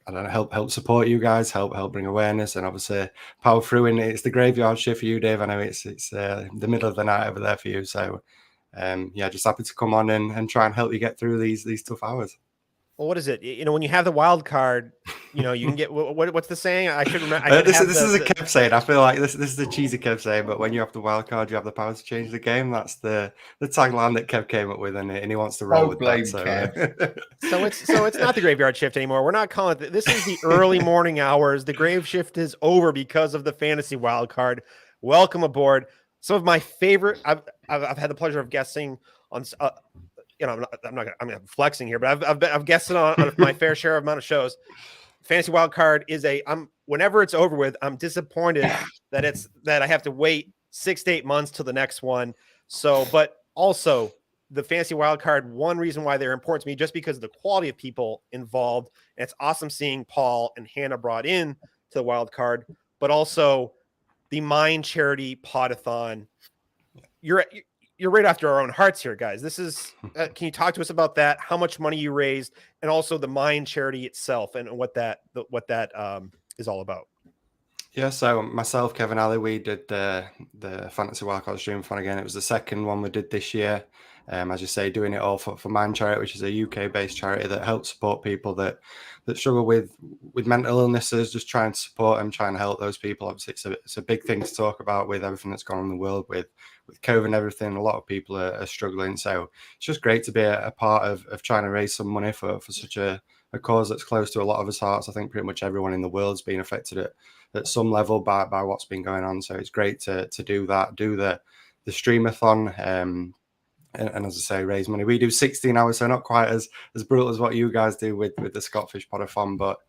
I don't know, help support you guys, help bring awareness, and obviously power through. And it's the graveyard shift for you, Dave. I know it's the middle of the night over there for you. So yeah, just happy to come on and try and help you get through these tough hours. Well, what is it? When you have the wild card, you can get what's the saying? I should remember. This is a Kev saying. I feel like this is a cheesy Kev saying, but when you have the wild card, you have the power to change the game. That's the tagline that Kev came up with, and he wants to roll with that. So it's not the graveyard shift anymore. We're not calling it. This is the early morning hours. The grave shift is over because of the fantasy wild card. Welcome aboard. Some of my favorite. I've had the pleasure of guesting on. I'm flexing here, but I've guessed it on my fair share of amount of shows. Fantasy Wildcard is whenever it's over with, I'm disappointed that I have to wait 6 to 8 months till the next one. So, but also the Fantasy Wildcard, one reason why they're important to me, just because of the quality of people involved. And it's awesome seeing Paul and Hannah brought in to the Wildcard, but also the Mind Charity Podathon. You're right after our own hearts here, guys. This is, can you talk to us about that? How much money you raised, and also the Mind Charity itself, and what that is all about? Yeah, so myself, Kevin Alley, we did the Fantasy Wildcard Stream Fun again. It was the second one we did this year. As you say, doing it all for Mind Charity, which is a UK-based charity that helps support people that struggle with mental illnesses, just trying to support them, trying to help those people. Obviously, it's a big thing to talk about with everything that's gone on in the world with COVID and everything. A lot of people are struggling. So it's just great to be a part of trying to raise some money for such a cause that's close to a lot of us hearts. I think pretty much everyone in the world's been affected at some level by what's been going on. So it's great to do that, do the streamathon, and as I say, raise money. We do 16 hours, so not quite as brutal as what you guys do with the SFBPodathon, but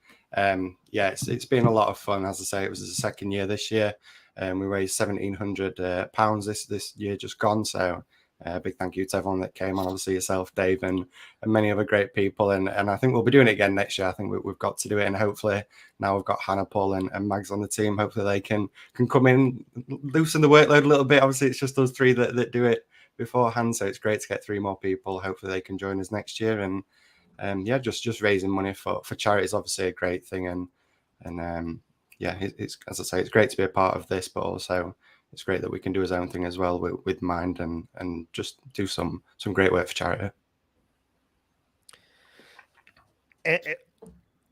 yeah, it's been a lot of fun. As I say, it was the second year this year, and we raised £1,700 this year just gone. So big thank you to everyone that came on, obviously yourself, Dave, and many other great people. And I think we'll be doing it again next year. I think we've got to do it, and hopefully now we've got Hannah, Paul, and Mags on the team. Hopefully they can come in, loosen the workload a little bit. Obviously, it's just us three that do it beforehand, so it's great to get 3 more people. Hopefully they can join us next year, and yeah, just raising money for charity is obviously a great thing, and yeah, it's as I say, it's great to be a part of this, but also it's great that we can do his own thing as well with Mind and just do some great work for charity.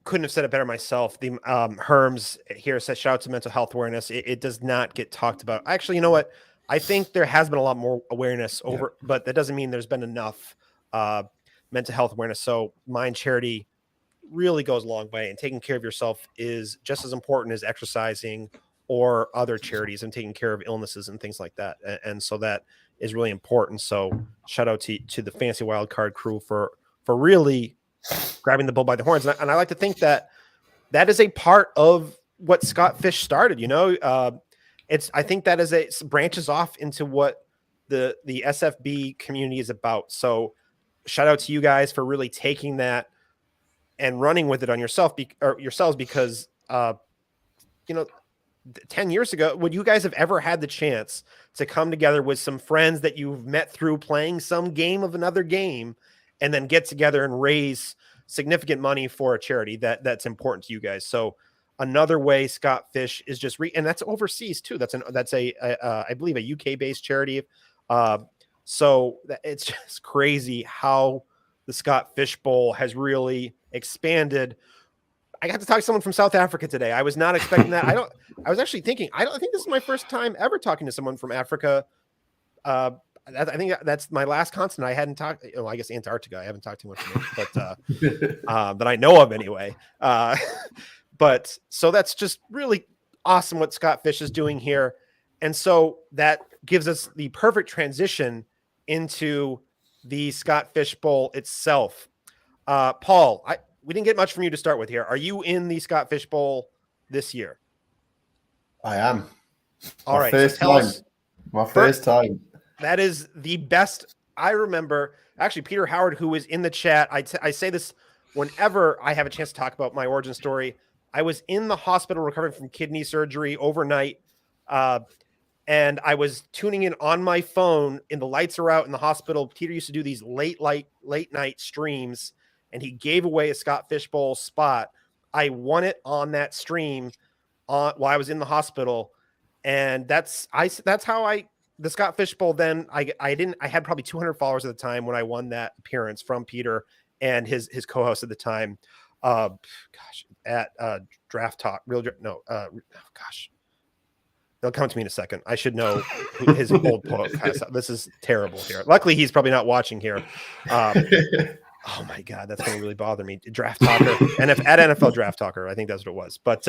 Couldn't have said it better myself. The Herms here says, shout out to mental health awareness. It does not get talked about. Actually, you know what? I think there has been a lot more awareness but that doesn't mean there's been enough mental health awareness. So Mind Charity really goes a long way, and taking care of yourself is just as important as exercising or other charities and taking care of illnesses and things like that. And so that is really important. So shout out to the Fantasy Wildcard crew for really grabbing the bull by the horns. And I like to think that is a part of what Scott Fish started, you know. I think that branches off into what the SFB community is about. So shout out to you guys for really taking that and running with it on yourselves, because you know, 10 years ago, would you guys have ever had the chance to come together with some friends that you've met through playing some game of another game and then get together and raise significant money for a charity that's important to you guys? So another way Scott Fish is just and that's overseas too. That's I believe a UK based charity. So it's just crazy how the Scott Fish Bowl has really expanded. I got to talk to someone from South Africa today. I was not expecting that. I was actually thinking, I don't think this is my first time ever talking to someone from Africa. I think that's my last continent I hadn't talked. I guess Antarctica. I haven't talked too much about, but that I know of anyway. But so that's just really awesome what Scott Fish is doing here. And so that gives us the perfect transition into the Scott Fish Bowl itself. Paul, we didn't get much from you to start with here. Are you in the Scott Fish Bowl this year? I am. All right. First time. My first time. That is the best. I remember actually Peter Howard, who was in the chat. I say this whenever I have a chance to talk about my origin story. I was in the hospital recovering from kidney surgery overnight. And I was tuning in on my phone, and the lights are out in the hospital. Peter used to do these late night streams, and he gave away a Scott Fish Bowl spot. I won it on that stream while I was in the hospital. And that's how the Scott Fish Bowl. Then I had probably 200 followers at the time when I won that appearance from Peter and his co-host at the time. At Draft Talk, they'll come to me in a second. I should know who his old podcast. This is terrible here. Luckily, he's probably not watching here. Oh my God, that's going to really bother me. Draft Talker, at NFL Draft Talker, I think that's what it was. But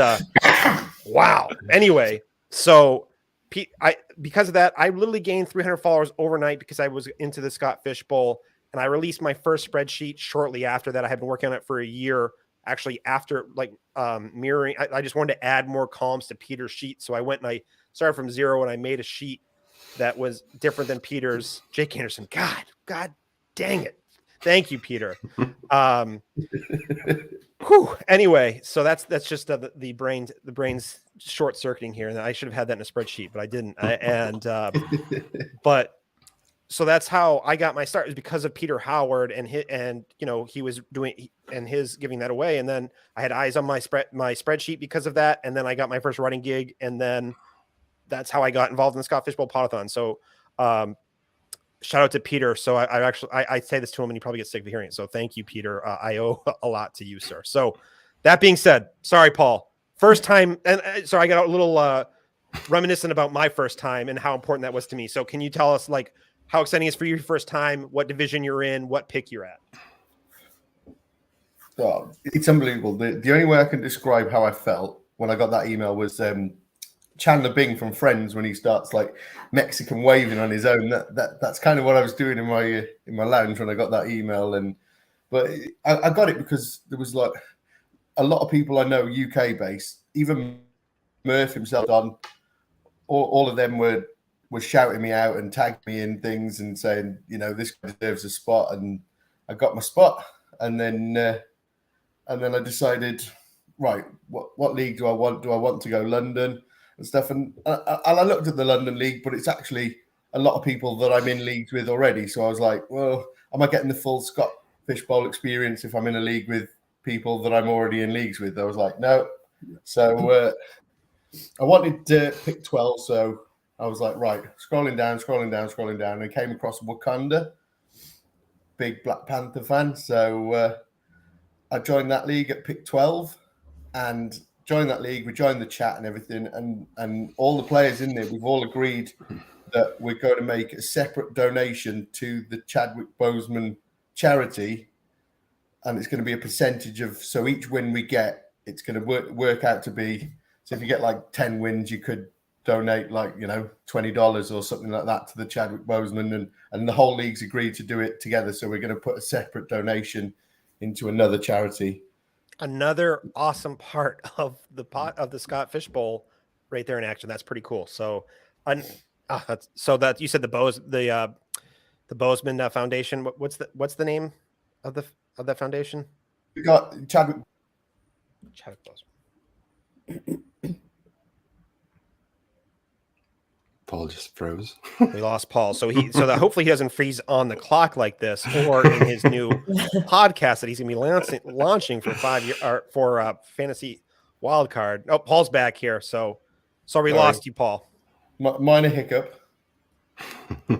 wow. Anyway, so because of that, I literally gained 300 followers overnight because I was into the Scott Fish Bowl, and I released my first spreadsheet shortly after that. I had been working on it for a year. Actually, after mirroring, I just wanted to add more columns to Peter's sheet. So I went and I started from zero, and I made a sheet that was different than Peter's. Jake Anderson, God dang it. Thank you, Peter. Anyway, so that's just the brain's short circuiting here. And I should have had that in a spreadsheet, but I didn't. But so that's how I got my start, is because of Peter Howard and he was doing and his giving that away. And then I had eyes on my spreadsheet because of that. And then I got my first writing gig. And then that's how I got involved in the Scott Fish Bowl Podathon. So shout out to Peter. So I say this to him and he probably gets sick of hearing it. So thank you, Peter. I owe a lot to you, sir. So that being said, sorry, Paul, first time. And so I got a little reminiscent about my first time and how important that was to me. So can you tell us like how exciting it is for your first time, what division you're in, what pick you're at? Oh, it's unbelievable. The only way I can describe how I felt when I got that email was Chandler Bing from Friends when he starts like Mexican waving on his own. That's kind of what I was doing in my lounge when I got that email. But I got it because there was like a lot of people I know UK based, even Murph himself on. All of them were shouting me out and tagging me in things and saying, this guy deserves a spot, and I got my spot. And then I decided, right, what league do I want? Do I want to go London and stuff? And I looked at the London league, but it's actually a lot of people that I'm in leagues with already. So I was like, well, am I getting the full Scott Fishbowl experience if I'm in a league with people that I'm already in leagues with? I was like, no. So I wanted to pick 12. So I was like, right, scrolling down, and came across Wakanda. Big Black Panther fan. So I joined that league at pick 12 and joined that league. We joined the chat and everything. And all the players in there, we've all agreed that we're going to make a separate donation to the Chadwick Boseman charity. And it's going to be a percentage of, so each win we get, it's going to work out to be, so if you get like 10 wins, you could donate like, $20 or something like that to the Chadwick Boseman. And the whole league's agreed to do it together. So we're going to put a separate donation into another charity. Another awesome part of the Scott Fishbowl right there in action. That's pretty cool. So, that you said the Boseman Foundation. What's the name of that foundation? We got Chadwick Boseman. Paul just froze. We lost Paul. So that hopefully he doesn't freeze on the clock like this, or in his new podcast that he's gonna be launching for 5 years or for fantasy wildcard. Oh, Paul's back here. So sorry we lost you, Paul. Minor hiccup.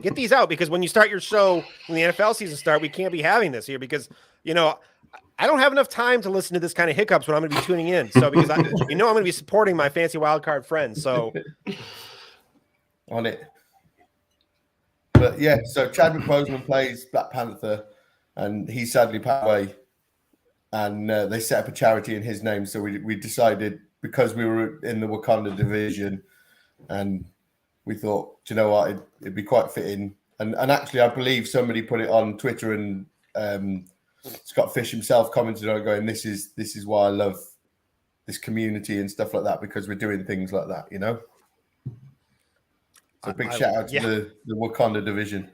Get these out, because when you start your show, when the NFL season starts, we can't be having this here because I don't have enough time to listen to this kind of hiccups when I'm going to be tuning in. So because I'm going to be supporting my fancy wildcard friends. So on it. But yeah, so Chadwick Boseman plays Black Panther, and he sadly passed away. And they set up a charity in his name. So we decided, because we were in the Wakanda division, and we thought, do you know what, it'd be quite fitting. And actually, I believe somebody put it on Twitter, and Scott Fish himself commented on it, going, "This is why I love this community and stuff like that, because we're doing things like that, So big shout out to the Wakanda division.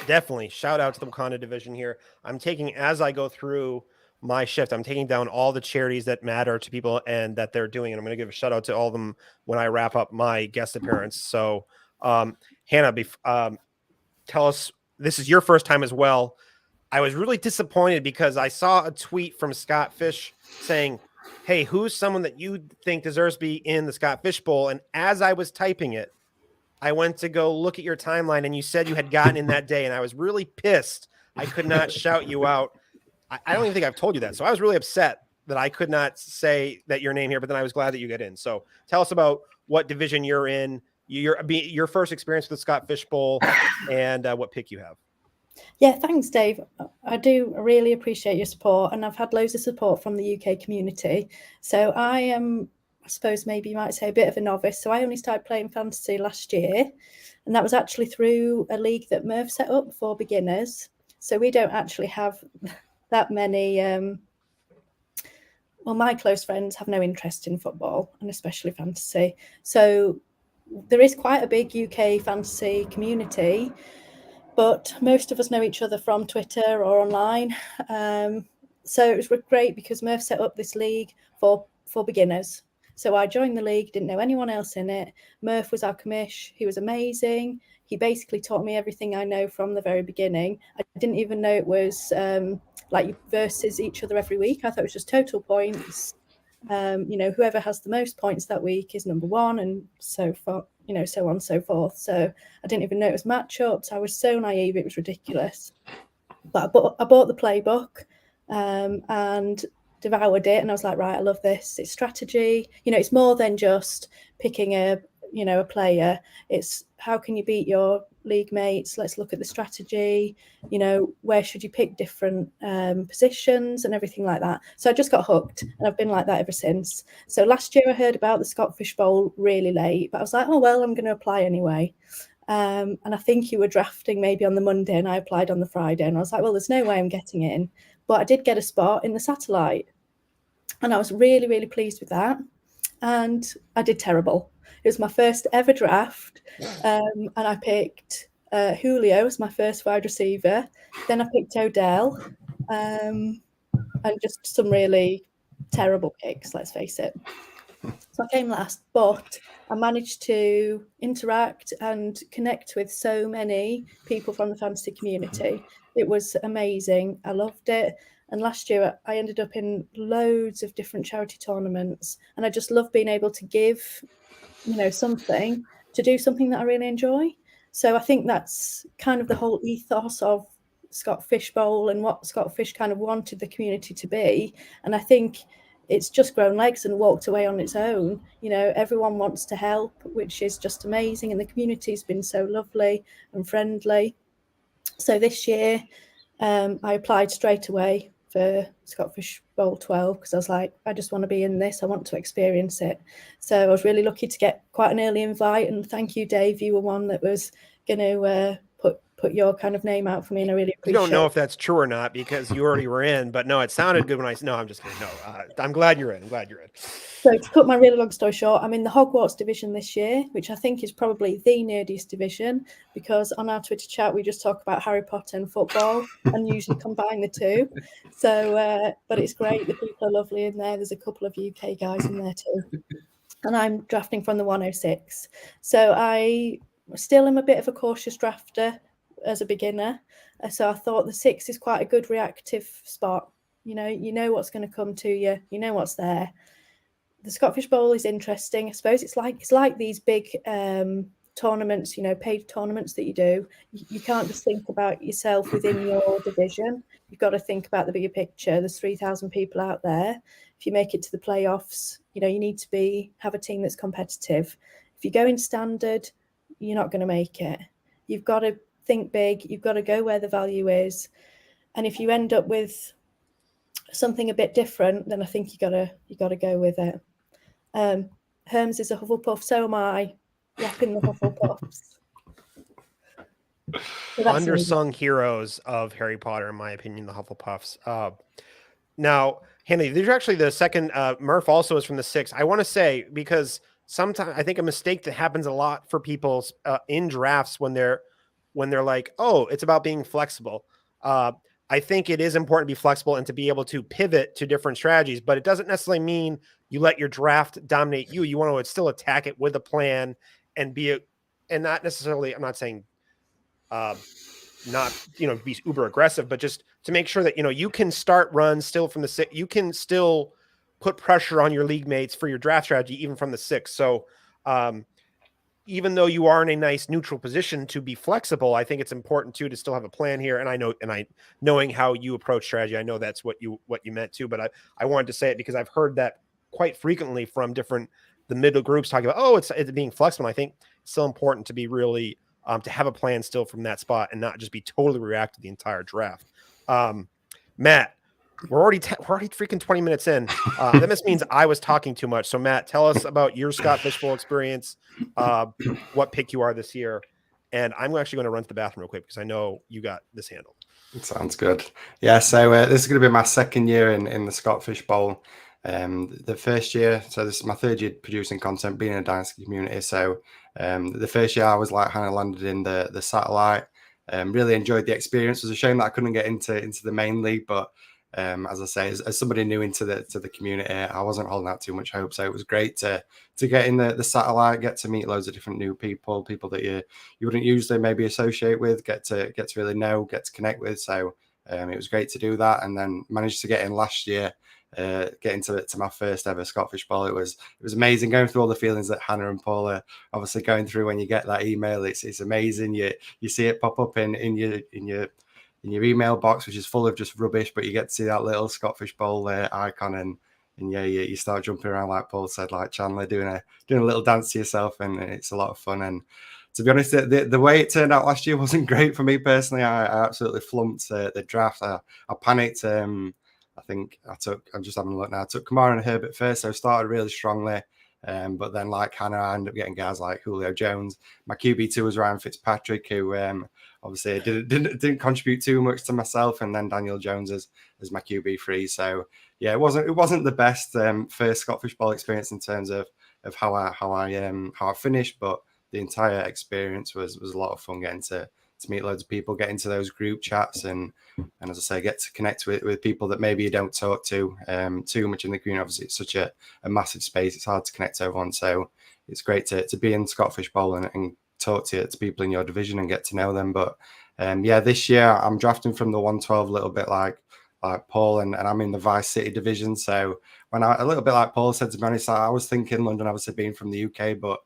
Definitely shout out to the Wakanda division here. I'm taking, as I go through my shift, I'm taking down all the charities that matter to people and that they're doing. And I'm going to give a shout out to all of them when I wrap up my guest appearance. So, Hannah, tell us, this is your first time as well. I was really disappointed because I saw a tweet from Scott Fish saying, hey, who's someone that you think deserves to be in the Scott Fish Bowl? And as I was typing it, I went to go look at your timeline, and you said you had gotten in that day, and I was really pissed. I could not shout you out. I don't even think I've told you that. So I was really upset that I could not say that your name here, but then I was glad that you get in. So tell us about what division you're in, your first experience with the Scott Fish Bowl, and what pick you have. Yeah, thanks, Dave. I do really appreciate your support, and I've had loads of support from the UK community. So I am, I suppose maybe you might say, a bit of a novice. So I only started playing fantasy last year, and that was actually through a league that Murph set up for beginners. So we don't actually have that many. Well, my close friends have no interest in football, and especially fantasy. So there is quite a big UK fantasy community, but most of us know each other from Twitter or online. So it was great because Murph set up this league for beginners. So I joined the league, didn't know anyone else in it. Murph was our commish. He was amazing. He basically taught me everything I know from the very beginning. I didn't even know it was like versus each other every week. I thought it was just total points. Whoever has the most points that week is number one, and so so on and so forth. So I didn't even know it was matchups. I was so naive, it was ridiculous. But I bought the playbook and devoured it, and I was like, right, I love this. It's strategy. It's more than just picking a player. It's how can you beat your league mates? Let's look at the strategy. Where should you pick different positions and everything like that. So I just got hooked, and I've been like that ever since. So last year I heard about the Scott Fish Bowl really late, but I was like, oh well, I'm going to apply anyway. And I think you were drafting maybe on the Monday, and I applied on the Friday, and I was like, well, there's no way I'm getting in. But I did get a spot in the satellite, and I was really, really pleased with that. And I did terrible. It was my first ever draft, and I picked Julio as my first wide receiver. Then I picked Odell, and just some really terrible picks, let's face it. So I came last, but I managed to interact and connect with so many people from the fantasy community. It was amazing. I loved it. And last year I ended up in loads of different charity tournaments, and I just love being able to give, something, to do something that I really enjoy. So I think that's kind of the whole ethos of Scott Fish Bowl and what Scott Fish kind of wanted the community to be. And I think it's just grown legs and walked away on its own. Everyone wants to help, which is just amazing. And the community's been so lovely and friendly. So this year, I applied straight away for Scott Fish Bowl 12 because I was like, I just want to be in this. I want to experience it. So I was really lucky to get quite an early invite. And thank you, Dave. You were one that was going to put your kind of name out for me, and I really appreciate it. You don't know if that's true or not because you already were in, but no, it sounded good when I. No, I'm just kidding. No, I'm glad you're in. I'm glad you're in. So to cut my really long story short, I'm in the Hogwarts division this year, which I think is probably the nerdiest division because on our Twitter chat we just talk about Harry Potter and football and usually combine the two. So, but it's great. The people are lovely in there. There's a couple of UK guys in there too, and I'm drafting from the 106. So I still am a bit of a cautious drafter as a beginner. So I thought the 6 is quite a good reactive spot. You know what's going to come to you. You know what's there. The Scott Fish Bowl is interesting. I suppose it's like these big tournaments, paid tournaments that you do. You can't just think about yourself within your division. You've got to think about the bigger picture. There's 3,000 people out there. If you make it to the playoffs, you need to have a team that's competitive. If you go in standard, you're not going to make it. You've got to think big. You've got to go where the value is. And if you end up with something a bit different, then I think you gotta go with it. Herms is a Hufflepuff, so am I. Repping the Hufflepuffs. So Undersung heroes of Harry Potter, in my opinion, the Hufflepuffs. Now, Hannah, these are actually the second. Murph also is from the 6. I want to say because sometimes I think a mistake that happens a lot for people in drafts when they're like, oh, it's about being flexible. I think it is important to be flexible and to be able to pivot to different strategies, but it doesn't necessarily mean you let your draft dominate you. You want to still attack it with a plan and and not necessarily, I'm not saying not, be uber aggressive, but just to make sure that, you can start runs still from the 6. You can still put pressure on your league mates for your draft strategy, even from the 6. So, even though you are in a nice neutral position to be flexible, I think it's important too to still have a plan here. And knowing how you approach strategy, I know that's what you meant too. But I wanted to say it because I've heard that quite frequently from the middle groups talking about, oh, it's being flexible. I think it's still important to be really to have a plan still from that spot and not just be totally reactive the entire draft. Matt, we're already freaking 20 minutes in. That just means I was talking too much. So Matt, tell us about your Scott Fish Bowl experience, what pick you are this year. And I'm actually going to run to the bathroom real quick because I know you got this handled. Sounds good. Yeah, so this is going to be my second year in the Scott Fish Bowl. The first year, so this is my third year producing content, being in a dynasty community. So the first year I was like kind of landed in the satellite. Really enjoyed the experience. It was a shame that I couldn't get into the main league, but as I say, as somebody new into the community, I wasn't holding out too much hope. So it was great to get in the satellite, get to meet loads of different new people that you wouldn't usually maybe associate with, get to really know, get to connect with. So it was great to do that, and then managed to get in last year. getting to my first ever Scott Fishbowl. It was amazing going through all the feelings that Hannah and Paul are obviously going through when you get that email. It's amazing. You see it pop up in your email box, which is full of just rubbish, but you get to see that little Scott Fishbowl icon, and yeah, you start jumping around like Paul said, like Chandler, doing a little dance to yourself, and it's a lot of fun. And to be honest, the way it turned out last year wasn't great for me personally. I absolutely flunked the draft. I panicked. I think I'm just having a look now. I took Kamara and Herbert first, so started really strongly. But then, like Hannah, I ended up getting guys like Julio Jones. My QB2 was Ryan Fitzpatrick, who obviously didn't contribute too much to myself, and then Daniel Jones as my QB3. So yeah, it wasn't the best first Scott Fishbowl experience in terms of how I finished, but the entire experience was a lot of fun, getting to meet loads of people, get into those group chats, and as I say, get to connect with people that maybe you don't talk to too much in the community. Obviously, it's such a massive space; it's hard to connect to everyone. So it's great to be in Scott Fishbowl and talk to people in your division and get to know them. But yeah, this year I'm drafting from the 112 a little bit like Paul, and I'm in the Vice City division. So a little bit like Paul said, to be honest, I was thinking London, obviously being from the UK, but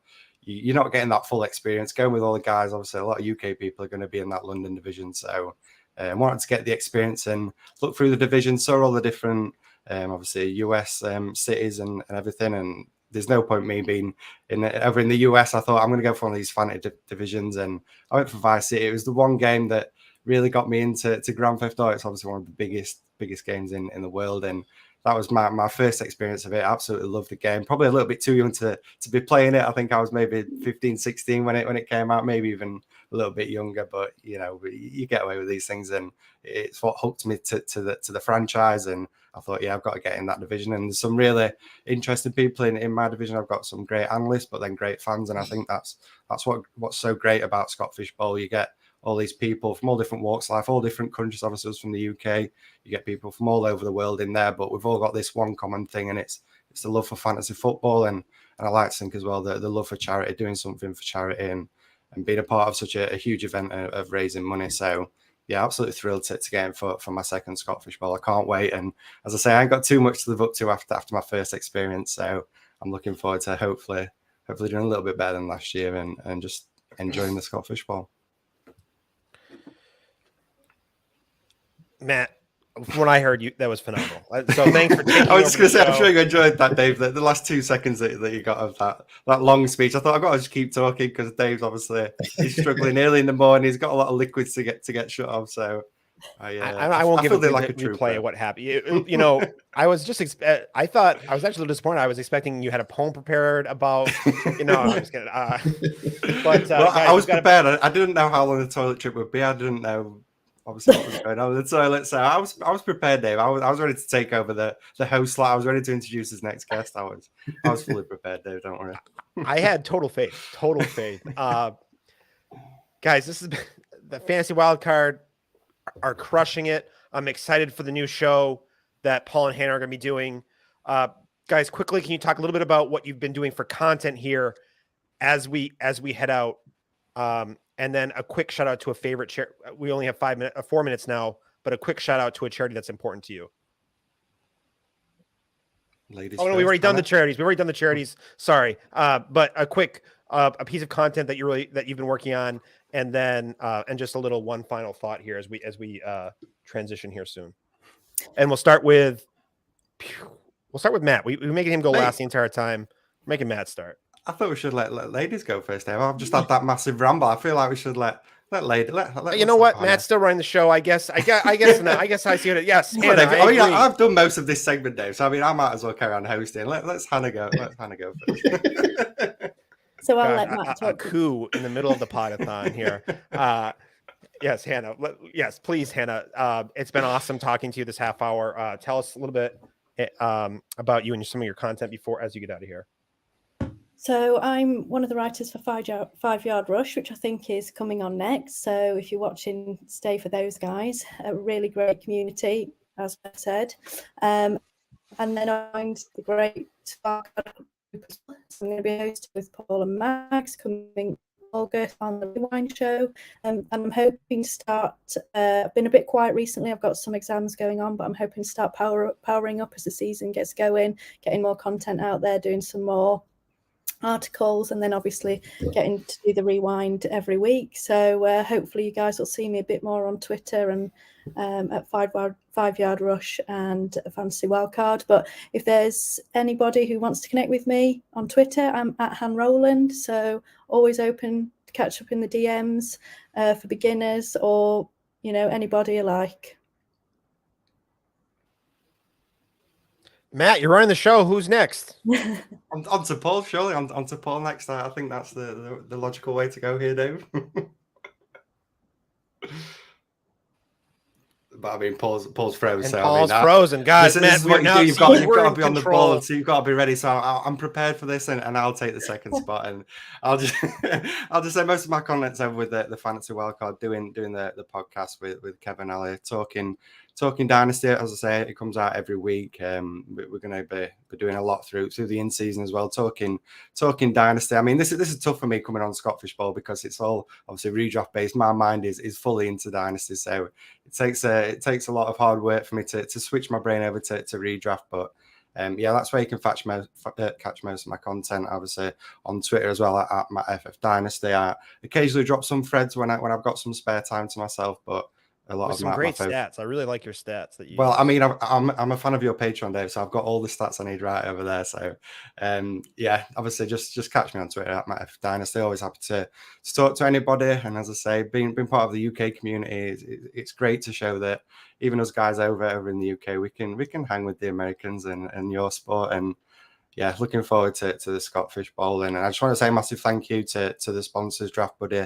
you're not getting that full experience. Going with all the guys, obviously a lot of UK people are going to be in that London division. So I wanted to get the experience and look through the division, saw all the different, obviously US cities and everything. And there's no point me being over in the US. I thought I'm going to go for one of these fantasy divisions, and I went for Vice City. It was the one game that really got me into Grand Theft Auto. It's obviously one of the biggest games in the world, and that was my first experience of it. Absolutely loved the game. Probably a little bit too young to be playing it. I think I was maybe 15, 16 when it came out, maybe even a little bit younger. But you get away with these things, and it's what hooked me to the franchise. And I thought, yeah, I've got to get in that division. And there's some really interesting people in my division. I've got some great analysts, but then great fans, and I think that's what's so great about Scott Fishbowl. You get all these people from all different walks of life, all different countries. Obviously, from the UK, you get people from all over the world in there, but we've all got this one common thing, and it's the love for fantasy football. And I like to think as well the love for charity, doing something for charity, and being a part of such a huge event of raising money. So yeah, absolutely thrilled to get in for my second Scott Fishbowl. I can't wait. And as I say, I ain't got too much to live up to after my first experience. So I'm looking forward to hopefully doing a little bit better than last year and just enjoying the Scott Fishbowl. Matt, from what I heard, that was phenomenal. So thanks for taking I was just going to say, show. I'm sure you enjoyed that, Dave. The last 2 seconds that you got of that long speech. I thought I've got to just keep talking because Dave's obviously he's struggling early in the morning. He's got a lot of liquids to get shut off. So I won't give it like a replay of what happened. I was just I thought I was actually disappointed. I was expecting you had a poem prepared about. I'm just kidding. But well, guys, I was prepared. I didn't know how long the toilet trip would be. I didn't know. Obviously, what was going on with the toilet, so I was prepared, Dave. I was ready to take over the host slot. I was ready to introduce his next guest. I was fully prepared, Dave. Don't worry. I had total faith. Guys, this is the Fantasy Wildcard are crushing it. I'm excited for the new show that Paul and Hannah are going to be doing. Guys, quickly, can you talk a little bit about what you've been doing for content here as we head out? And then a quick shout out to a favorite charity. We only have 4 minutes now, but a quick shout out to a charity that's important to you. Ladies we've already done the charities. Sorry. But a quick, a piece of content that you've been working on, and then, and just a little one final thought here as we transition here soon. And we'll start with Matt. We're making him go last the entire time. We're making Matt start. I thought we should let ladies go first, Dave. I've just had that massive ramble. I feel like we should let ladies. You know what? Matt's still running the show. I guess. I guess I see it. Yes. Hannah, I've done most of this segment, Dave. So I might as well carry on hosting. Let's Hannah go. Let Hannah go first. So I'll let Matt talk. A coup in the middle of the podathon here. Yes, Hannah. Yes, please, Hannah. It's been awesome talking to you this half hour. Tell us a little bit about you and some of your content as you get out of here. So I'm one of the writers for 5 Yard Rush, which I think is coming on next. So if you're watching, stay for those guys. A really great community, as I said. And then I'm the great Spark group. So I'm going to be hosting with Paul and Max coming August on the Rewind Show. And I'm hoping to start, I've been a bit quiet recently. I've got some exams going on, but I'm hoping to start powering up as the season gets going, getting more content out there, doing some more articles, and then obviously getting to do the Rewind every week. So hopefully you guys will see me a bit more on Twitter and at 5 Yard Rush and Fantasy Wildcard. But if there's anybody who wants to connect with me on Twitter, I'm at Han Rowland, so always open to catch up in the DMs for beginners or anybody alike. Matt, you're running the show. Who's next? On to Paul, surely. On to Paul next. I think that's the logical way to go here, Dave. But I mean, Paul's frozen. And So, Paul's I mean, frozen, guys. This Matt, is what you now do. You've got to we're in be on the control. ball, so you've got to be ready. So I'm prepared for this, and I'll take the second spot. And I'll just say most of my content's over with the Fantasy Wildcard, doing the podcast with Kevin Ali, talking Dynasty. As I say, it comes out every week. We're going to be doing a lot through the in season as well, talking Dynasty. I mean, this is tough for me coming on Scott Fishbowl because it's all obviously redraft based. My mind is fully into Dynasty, so it takes a lot of hard work for me to switch my brain over to redraft. But yeah, that's where you can catch most of my content. Obviously on Twitter as well at my FF Dynasty. I occasionally drop some threads when I've got some spare time to myself, but a lot With of some my great focus. stats. I really like your stats that you. Well, I mean, I'm a fan of your Patreon, Dave, so I've got all the stats I need right over there. So, yeah, obviously, just catch me on Twitter at Matt F Dynasty. Always happy to talk to anybody. And as I say, being part of the UK community, it's great to show that even us guys over in the UK, we can hang with the Americans and your sport. And yeah, looking forward to the Scott Fishbowl. And I just want to say a massive thank you to the sponsors, Draft Buddy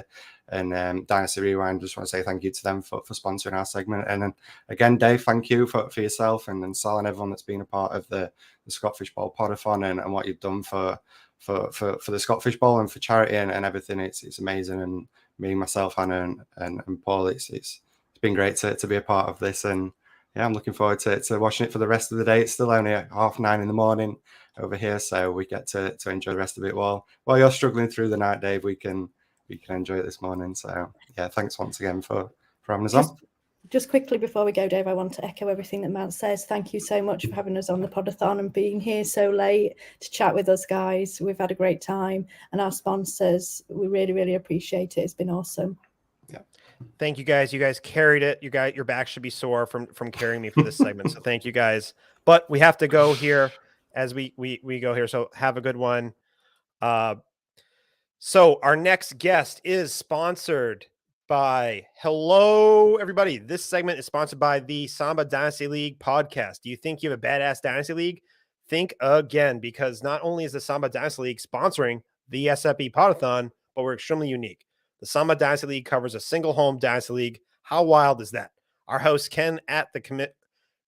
and Dynasty Rewind. Just want to say thank you to them for sponsoring our segment. And then again, Dave, thank you for yourself and Sal and everyone that's been a part of the Scott Fishbowl Podathon and what you've done for the Scott Fishbowl and for charity and everything. It's amazing. And me, myself, Hannah and Paul, it's been great to be a part of this. And yeah, I'm looking forward to watching it for the rest of the day. It's still only at 9:30 in the morning over here, so we get to enjoy the rest of it while you're struggling through the night, Dave. We can enjoy it this morning. So yeah, thanks once again for having us on. Just quickly before we go, Dave, I want to echo everything that Matt says. Thank you so much for having us on the Podathon and being here so late to chat with us, guys. We've had a great time, and our sponsors, we really, really appreciate it. It's been awesome. Yeah. Thank you guys. You guys carried it. Your back should be sore from carrying me for this segment. So thank you guys. But we have to go here as we go here. So have a good one. So our next guest is sponsored by hello everybody. This segment is sponsored by the Samba Dynasty League podcast. Do you think you have a badass Dynasty League? Think again, because not only is the Samba Dynasty League sponsoring the SFBPodathon, but we're extremely unique. The Samba Dynasty League covers a single home Dynasty League. How wild is that? Our host Ken the Commish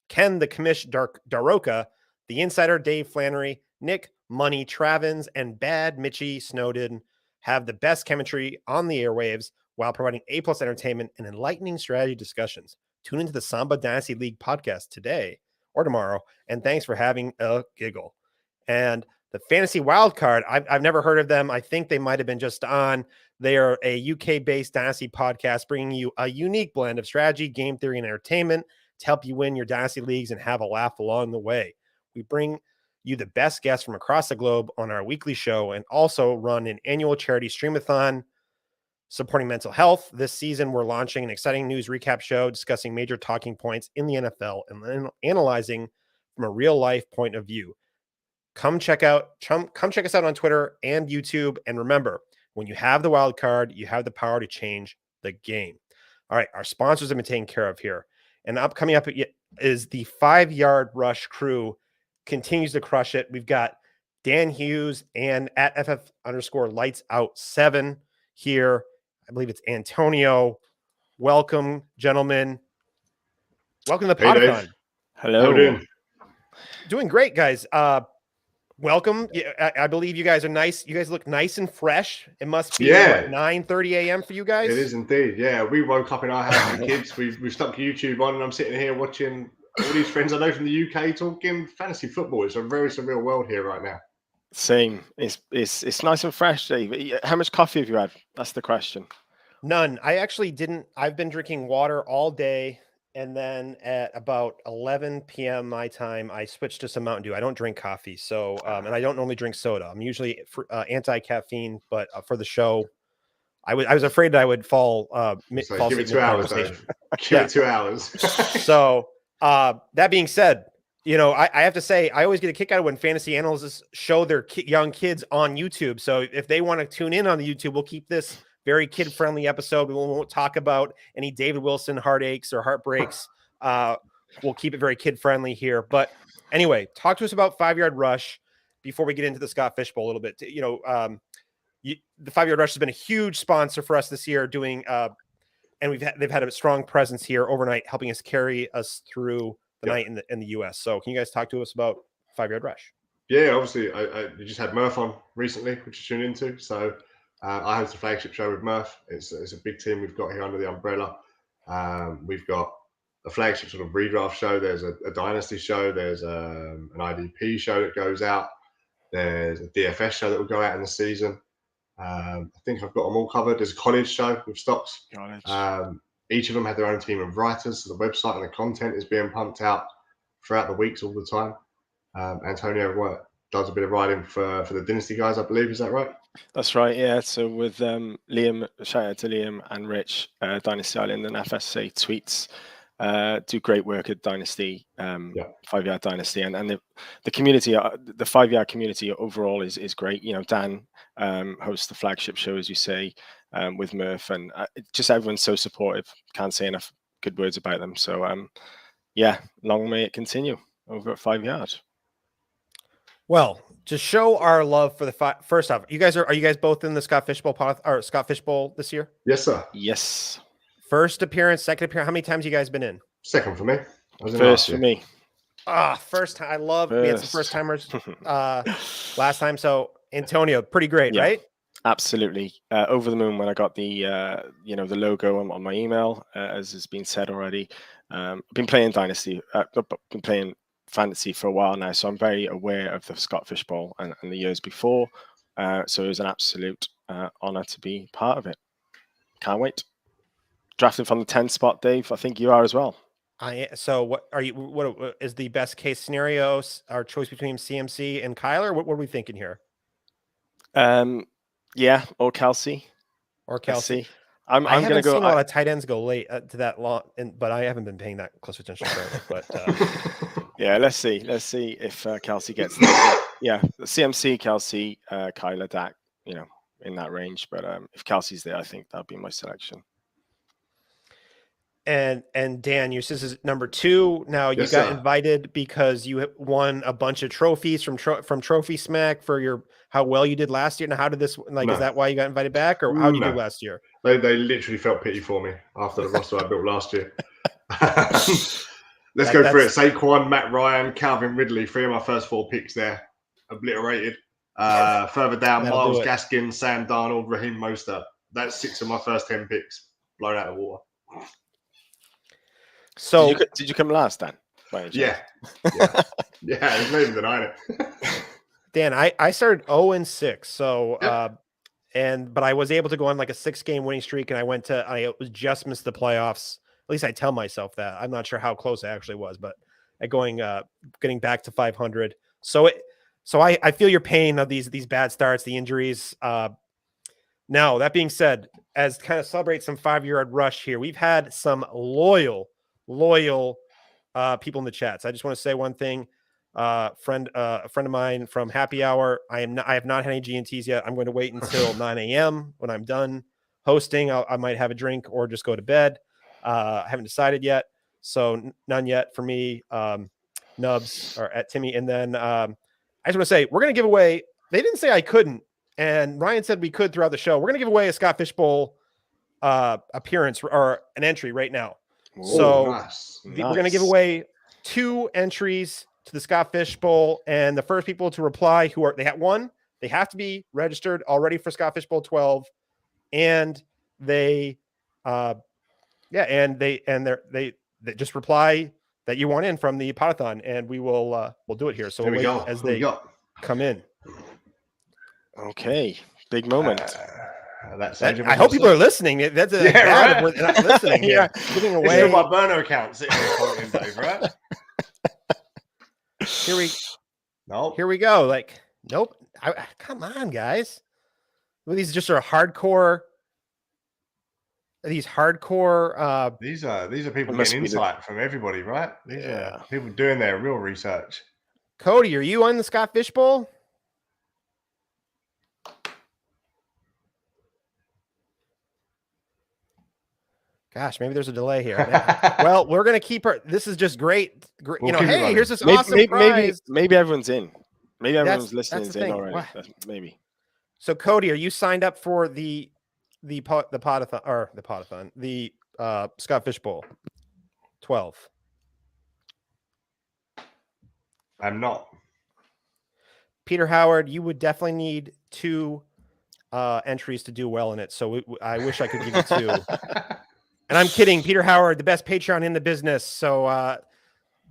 Daroka, the Insider Dave Flannery, Nick Money Travins, and Bad Mitchie Snowden have the best chemistry on the airwaves while providing A+ entertainment and enlightening strategy discussions. Tune into the Samba Dynasty League podcast today or tomorrow, and thanks for having a giggle. And the Fantasy Wildcard, I've never heard of them. I think they might have been just on. They are a UK-based Dynasty podcast bringing you a unique blend of strategy, game theory, and entertainment to help you win your Dynasty leagues and have a laugh along the way. We bring you the best guests from across the globe on our weekly show and also run an annual charity streamathon supporting mental health. This season, we're launching an exciting news recap show discussing major talking points in the NFL and then analyzing from a real-life point of view. Come check us out on Twitter and YouTube. And remember, when you have the wild card, you have the power to change the game. All right, our sponsors have been taken care of here. And coming up is the 5 Yard Rush crew continues to crush it. We've got Dan Hughes and at FF_lights_out7 here. I believe it's Antonio. Welcome, gentlemen. Welcome to the Podathon. Dave. Hello. How are you doing? Doing great, guys. Welcome. I believe you guys are nice. You guys look nice and fresh. It must be 9:30 a.m. for you guys. It is indeed. Yeah, we woke up in our house with the kids. We've stuck YouTube on, and I'm sitting here watching all these friends I know from the UK talking fantasy football. It's a very surreal world here right now. Same. It's nice and fresh, Dave. How much coffee have you had? That's the question. None. I actually didn't. I've been drinking water all day. And then at about 11 p.m. my time, I switched to some Mountain Dew. I don't drink coffee. So, and I don't normally drink soda. I'm usually anti-caffeine, but for the show, I was afraid that I would fall So give it 2 asleep hours, mid-conversation. Dave. Give it 2 hours. So that being said, I have to say, I always get a kick out of when fantasy analysts show their young kids on YouTube. So if they want to tune in on the YouTube, we'll keep this very kid-friendly episode. We won't talk about any David Wilson heartaches or heartbreaks. We'll keep it very kid-friendly here. But anyway, talk to us about 5-Yard Rush before we get into the Scott Fishbowl a little bit. The 5-Yard Rush has been a huge sponsor for us this year, doing and they've had a strong presence here overnight, helping us carry us through the night in the US. So can you guys talk to us about 5-Yard Rush? Yeah, obviously, you just had Murph on recently, which you tuned into. So I host a flagship show with Murph. It's a big team we've got here under the umbrella. We've got a flagship sort of redraft show. There's a dynasty show. There's an IDP show that goes out. There's a DFS show that will go out in the season. I think I've got them all covered. There's a college show with stocks. Each of them had their own team of writers. So the website and the content is being pumped out throughout the weeks all the time. Antonio does a bit of writing for the Dynasty guys, I believe. Is that right? That's right, yeah. So with Liam, shout out to Liam and Rich, Dynasty Island and FSA tweets, do great work at Dynasty, 5-Yard Dynasty, and the community, the 5-Yard community overall is great. Dan hosts the flagship show, as you say, with Murph, and just everyone's so supportive. Can't say enough good words about them. So long may it continue over at 5-Yard. Well, to show our love for the first off, are you guys both in the Scott Fishbowl this year? Yes, sir. Yes. First appearance, second appearance. How many times you guys been in? Second for me. First for me. First time. I love we had some first timers last time. So Antonio, pretty great, right? Absolutely. Over the moon when I got the the logo on my email, as has been said already. I've been playing Dynasty. Been playing fantasy for a while now, so I'm very aware of the Scott Fishbowl and the years before. So it was an absolute honor to be part of it. Can't wait. Drafting from the 10th spot, Dave. I think you are as well. So what are you? What is the best case scenario? Our choice between CMC and Kyler? What are we thinking here? Or Kelsey. Or Kelsey. I'm going to go. A lot of tight ends go late to that long, but I haven't been paying that close attention to it. But let's see if Kelsey gets there. CMC, Kelsey, Kyler, Dak, in that range. But if Kelsey's there, I think that'll be my selection. And Dan, this is number 2. Now you got invited because you won a bunch of trophies from TrophySmack for how well you did last year. Now, how did this is that why you got invited back, or how did you do last year? They literally felt pity for me after the roster I built last year. Let's go through it. Saquon, Matt Ryan, Calvin Ridley, 3 of my first 4 picks there, obliterated. Further down, Myles Gaskin, Sam Darnold, Raheem Mostert. That's 6 of my first 10 picks blown out of the water. So did you come last, Dan? Yeah. There's no even denying it. Dan, I started 0-6, so but I was able to go on like a 6-game winning streak, and I just missed the playoffs. At least I tell myself that. I'm not sure how close I actually was, but getting back to 500. So I feel your pain of these bad starts, the injuries. Now that being said, as kind of celebrate some 5-Yard Rush here, we've had some loyal people in the chats. I just want to say one thing. A friend of mine from Happy Hour. I have not had any G&Ts yet. I'm going to wait until 9 a.m. when I'm done hosting. I might have a drink or just go to bed. I haven't decided yet, so none yet for me. Nubs or at Timmy, and then I just want to say we're going to give away. They didn't say I couldn't, and Ryan said we could throughout the show. We're going to give away a Scott Fishbowl appearance or an entry right now. We're going to give away 2 entries to the Scott Fishbowl, and the first people to reply they have to be registered already for Scott Fishbowl 12, and they they just reply that you want in from the Podathon, and we'll do it here. So we'll wait as they come in. Okay, big moment. I hope people are listening. That's a bad if we're not listening here. Giving away. It's my burner account sitting there commenting, Dave, right? Here we go. Like, nope. Come on, guys. Well, these just are hardcore. These hardcore. These are people getting insight from everybody, right? These are people doing their real research. Cody, are you on the Scott Fishbowl? Gosh, maybe there's a delay here. Well, we're gonna keep her. This is just great. You know, hey, here's this awesome prize. Maybe everyone's in. Maybe everyone's That's listening the is in thing. already. Wow. Maybe. So, Cody, are you signed up for the podathon, the Scott Fishbowl 12? I'm not. Peter Howard, you would definitely need 2 entries to do well in it. So I wish I could give you 2. And I'm kidding. Peter Howard, the best Patreon in the business. So,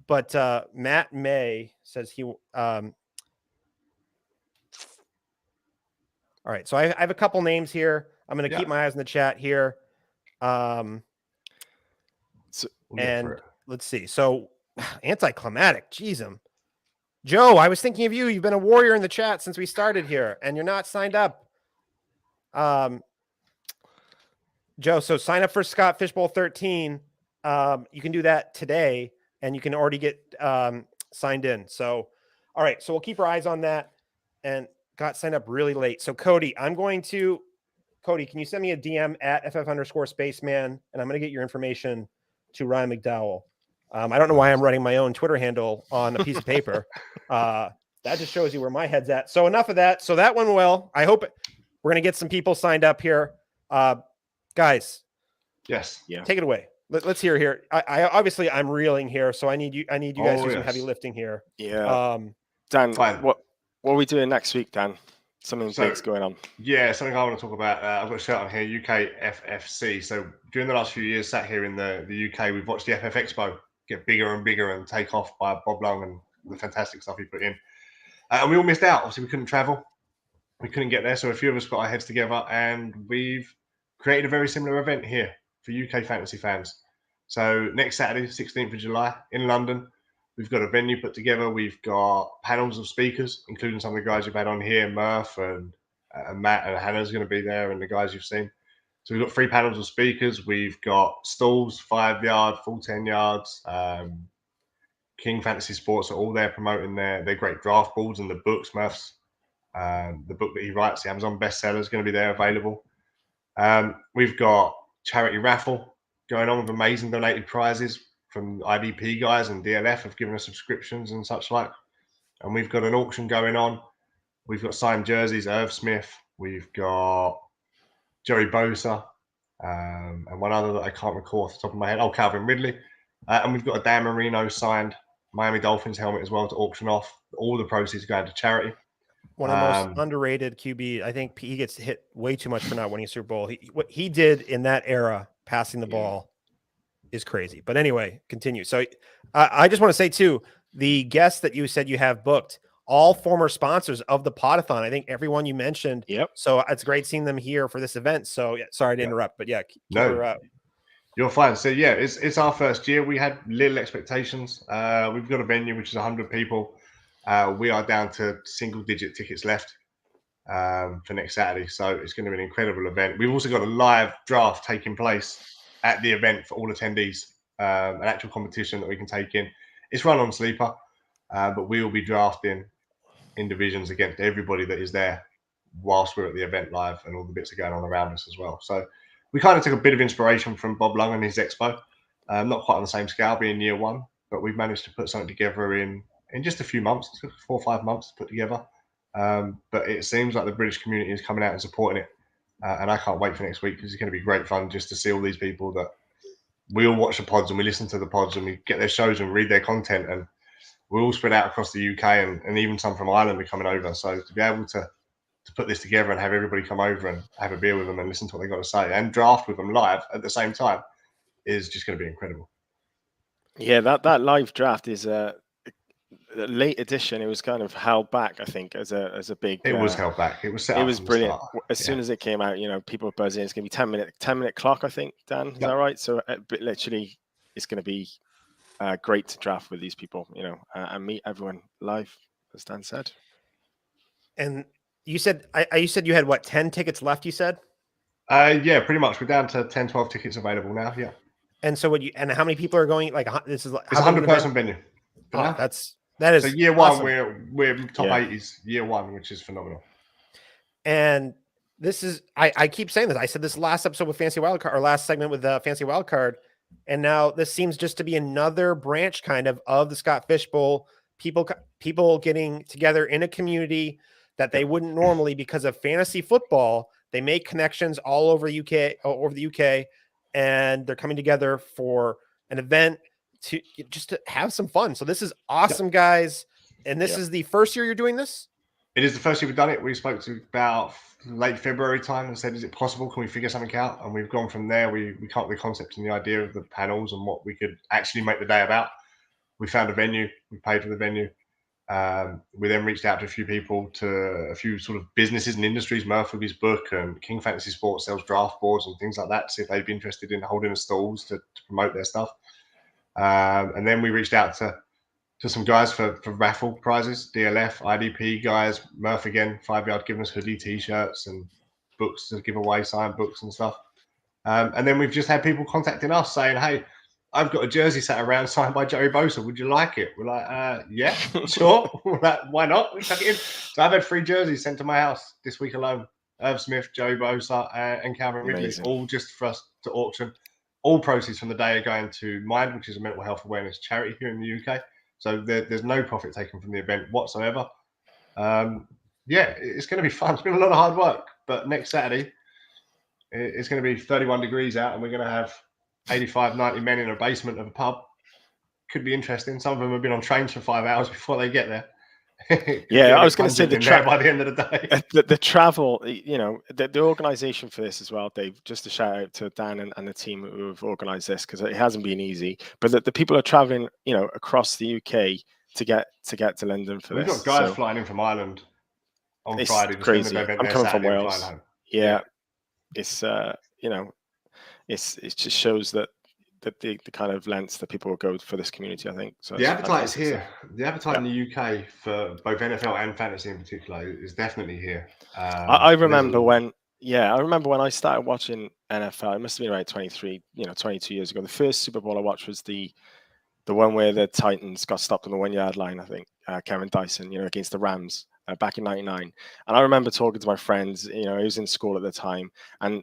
but Matt May says he. All right. So I have a couple names here. I'm going to keep my eyes in the chat here. And let's see. So anticlimactic. Jeez, Joe, I was thinking of you. You've been a warrior in the chat since we started here, and you're not signed up. Joe, so sign up for Scott Fishbowl 13. You can do that today, and you can already get signed in. So, all right. So we'll keep our eyes on that, and got signed up really late. So Cody, Cody, can you send me a DM at ff_spaceman, and I'm going to get your information to Ryan McDowell. I don't know why I'm writing my own Twitter handle on a piece of paper. That just shows you where my head's at. So enough of that. So that one will. I hope we're going to get some people signed up here. Guys. Yes. Yeah. Take it away. Let's hear here. I obviously I'm reeling here, so I need you guys to do some heavy lifting here. Yeah. Dan, what are we doing next week, Dan? Something big's going on. Yeah, something I want to talk about. I've got a shirt on here, UK FFC. So during the last few years, sat here in the UK, we've watched the FF Expo get bigger and bigger and take off by Bob Long and the fantastic stuff he put in. And we all missed out. Obviously, we couldn't travel. We couldn't get there. So a few of us got our heads together and we've created a very similar event here for UK fantasy fans. So next Saturday, 16th of July in London, we've got a venue put together. We've got panels of speakers, including some of the guys you've had on here, Murph and Matt and Hannah's going to be there and the guys you've seen. So we've got 3 panels of speakers. We've got stalls, 5 yard, full 10 yards. King Fantasy Sports are all there promoting their great draft boards and the books. Murph's the book that he writes, the Amazon bestseller, is going to be there available. We've got charity raffle going on with amazing donated prizes from IDP guys, and DLF have given us subscriptions and such like. And we've got an auction going on. We've got signed jerseys, Irv Smith. We've got Jerry Bosa, and one other that I can't recall off the top of my head. Oh, Calvin Ridley. And we've got a Dan Marino signed Miami Dolphins helmet as well to auction off. All the proceeds going to charity. One of the most underrated QB. I think he gets hit way too much for not winning a Super Bowl. What he did in that era, passing the ball, is crazy. But anyway, continue. So I just want to say, too, the guests that you said you have booked, all former sponsors of the Podathon. I think everyone you mentioned. Yep. So it's great seeing them here for this event. So sorry to interrupt, but you're fine. So yeah, it's our first year. We had little expectations. We've got a venue which is 100 people. We are down to single-digit tickets left for next Saturday, so it's going to be an incredible event. We've also got a live draft taking place at the event for all attendees, an actual competition that we can take in. It's run on Sleeper, but we will be drafting in divisions against everybody that is there whilst we're at the event live, and all the bits are going on around us as well. So we kind of took a bit of inspiration from Bob Long and his expo, not quite on the same scale, being year one, but we've managed to put something together in just a few months. It took 4 or 5 months to put together. But it seems like the British community is coming out and supporting it. And I can't wait for next week because it's going to be great fun just to see all these people that we all watch the pods and we listen to the pods and we get their shows and read their content. And we're all spread out across the UK and even some from Ireland are coming over. So to be able to put this together and have everybody come over and have a beer with them and listen to what they got to say and draft with them live at the same time is just going to be incredible. Yeah, that live draft is a late edition. It was kind of held back, I think, as a big. It was held back. It was set It up was from the brilliant. start. As soon as it came out, people were buzzing. It's going to be 10-minute clock, I think. Dan, is that right? So literally, it's going to be great to draft with these people, and meet everyone live, as Dan said. And you said you said you had what, 10 tickets left? You said. Yeah, pretty much. We're down to 10, 12 tickets available now. Yeah. And so and how many people are going? Like, this is It's a 100-person venue. Oh, that is so year one. awesome. We're top 80s year one, which is phenomenal. And this is I keep saying this. I said this last episode with Fantasy Wildcard, or last segment with Fantasy Wildcard, and now this seems just to be another branch kind of the Scott Fish Bowl. People getting together in a community that they wouldn't normally, because of fantasy football. They make connections all over the UK, and they're coming together for an event to have some fun. So this is awesome, guys. And this is the first year you're doing this? It is the first year we've done it. We spoke to about late February time and said, is it possible? Can we figure something out? And we've gone from there. We come up with the concept and the idea of the panels and what we could actually make the day about. We found a venue. We paid for the venue. We then reached out to a few people, to a few sort of businesses and industries. Murph with his book, and King Fantasy Sports sells draft boards and things like that, to see if they'd be interested in holding the stalls to promote their stuff. And then we reached out to some guys for raffle prizes, DLF, IDP guys, Murph again, 5 Yard giving us hoodie, t-shirts and books to give away, signed books and stuff. And then we've just had people contacting us saying, hey, I've got a jersey sat around signed by Joey Bosa. Would you like it? We're like, yeah, sure. Why not? We chuck it in. So I've had 3 jerseys sent to my house this week alone. Irv Smith, Joey Bosa, and Calvin Ridley, all just for us to auction. All proceeds from the day are going to Mind, which is a mental health awareness charity here in the UK. So there's no profit taken from the event whatsoever. Yeah, it's going to be fun. It's been a lot of hard work, but next Saturday, it's going to be 31 degrees out, and we're going to have 85, 90 men in a basement of a pub. Could be interesting. Some of them have been on trains for 5 hours before they get there. Yeah, I was going to say by the end of the day. The travel, the organization for this as well, Dave. Just a shout out to Dan and the team who have organized this, because it hasn't been easy. But the people are traveling, across the UK to get to London for this. We've got guys flying in from Ireland on Friday. Crazy. I'm coming from Wales. Yeah, it's it just shows that the kind of lengths that people will go for this community, I think. So the appetite is here. The appetite in the UK for both NFL and fantasy in particular is definitely here. I remember when I started watching NFL. It must have been about 22 years ago. The first Super Bowl I watched was the one where the Titans got stopped on the 1 yard line, I think. Kevin Dyson, against the Rams back in '99. And I remember talking to my friends. I was in school at the time, and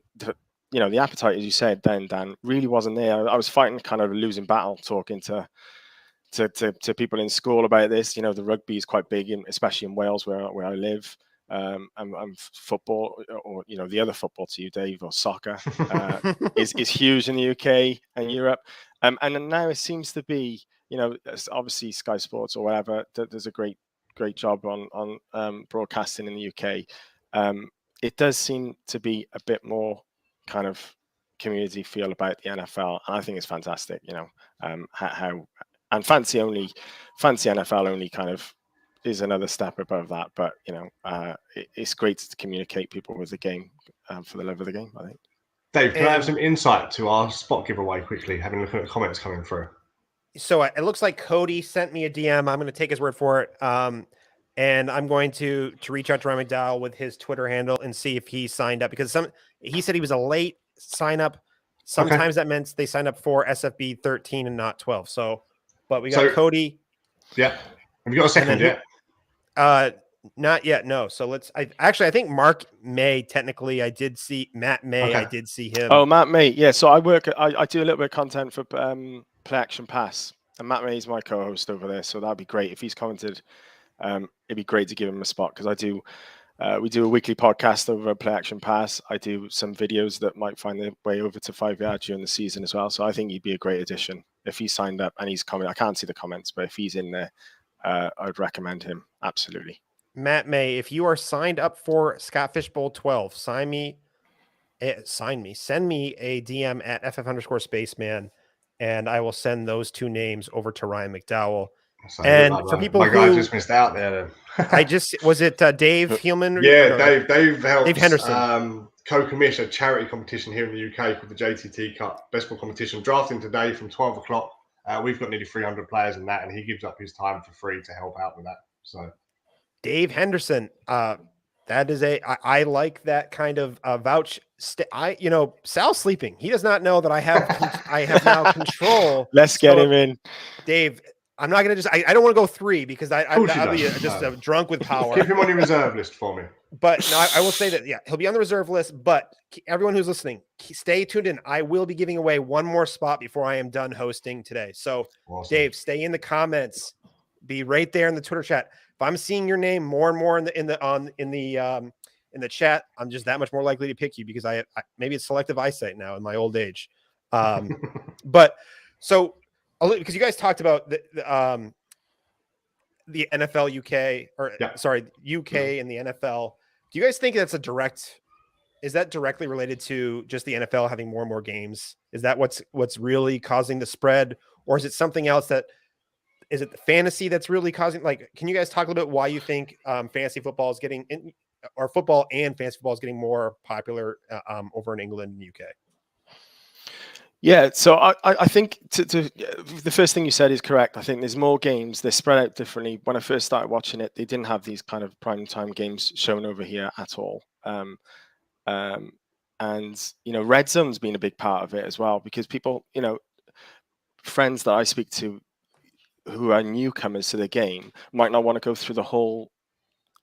the appetite, as you said, then Dan, really wasn't there. I was fighting kind of a losing battle, talking to people in school about this. The rugby is quite big, especially in Wales, where I live. And football, or the other football to you, Dave, or soccer, is huge in the UK and Europe. And now it seems to be, obviously Sky Sports or whatever, there's a great job on broadcasting in the UK. It does seem to be a bit more kind of community feel about the NFL, and I think it's fantastic. How and fancy NFL only kind of is another step above that, but it's great to communicate people with the game for the love of the game, I think. Dave, can I have some insight to our spot giveaway quickly, having a look at the comments coming through? So it looks like Cody sent me a DM. I'm going to take his word for it. And I'm going to reach out to Ryan McDowell with his Twitter handle and see if he signed up, because he said he was a late sign up. Sometimes that meant they signed up for SFB 13 and not 12. So, but we got Cody. Yeah. Have you got a second yet? Not yet. No. So I think Mark May, technically I did see Matt May. Okay. I did see him. Oh, Matt May. Yeah. So I do a little bit of content for Play Action Pass, and Matt May is my co-host over there. So that'd be great if he's commented. It'd be great to give him a spot, because we do a weekly podcast over Play Action Pass. I do some videos that might find their way over to 5 Yard during the season as well. So I think he'd be a great addition if he's signed up and he's coming. I can't see the comments, but if he's in there, I'd recommend him. Absolutely. Matt May, if you are signed up for Scott Fish Bowl 12, send me a DM at FF_Spaceman, and I will send those 2 names over to Ryan McDowell. So And for people my guy who just missed out there. Then. was it Dave Hillman? Yeah, No, Dave helps. Dave Henderson. Co-commission a charity competition here in the UK called the JTT Cup Best Ball Competition. Drafting today from 12 o'clock. We've got nearly 300 players in that, and he gives up his time for free to help out with that. So, Dave Henderson. That is I like that kind of vouch. Sal's sleeping. He does not know that I have now control. Let's get him in. Dave, I'm not going to I don't want to go 3 because I'll be just drunk with power. Keep him on your reserve list for me. But no, I will say that, yeah, he'll be on the reserve list. But everyone who's listening, stay tuned in. I will be giving away one more spot before I am done hosting today. So, awesome. Dave, stay in the comments. Be right there in the Twitter chat. If I'm seeing your name more and more in the chat, I'm just that much more likely to pick you because I maybe it's selective eyesight now in my old age. But so because you guys talked about the NFL UK UK and the NFL. Do you guys think that's is that directly related to just the NFL having more and more games? Is that what's really causing the spread, or is it something else is it the fantasy that's really causing? Like, can you guys talk a little bit why you think fantasy football is getting or football and fantasy football is getting more popular over in England and UK? Yeah, so I think the first thing you said is correct. I think there's more games. They're spread out differently. When I first started watching it, they didn't have these kind of prime time games shown over here at all. And Red Zone's been a big part of it as well because people, friends that I speak to who are newcomers to the game might not want to go through the whole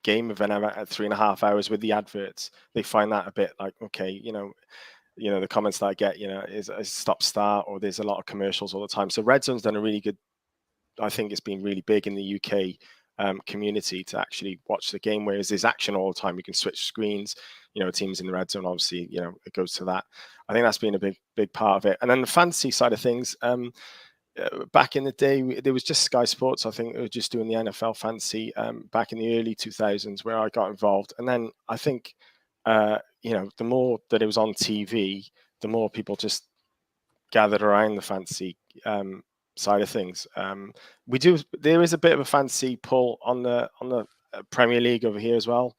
game of an hour at 3.5 hours with the adverts. They find that a bit like, okay, the comments that I get, is a stop start or there's a lot of commercials all the time. So Red Zone's done a really good, I think it's been really big in the UK community to actually watch the game, whereas there's action all the time. You can switch screens, teams in the Red Zone, obviously, it goes to that. I think that's been a big part of it. And then the fantasy side of things, back in the day, there was just Sky Sports. I think they were just doing the NFL fantasy back in the early 2000s where I got involved. And then I think, the more that it was on TV, the more people just gathered around the fantasy side of things. There is a bit of a fantasy pull on the Premier League over here as well.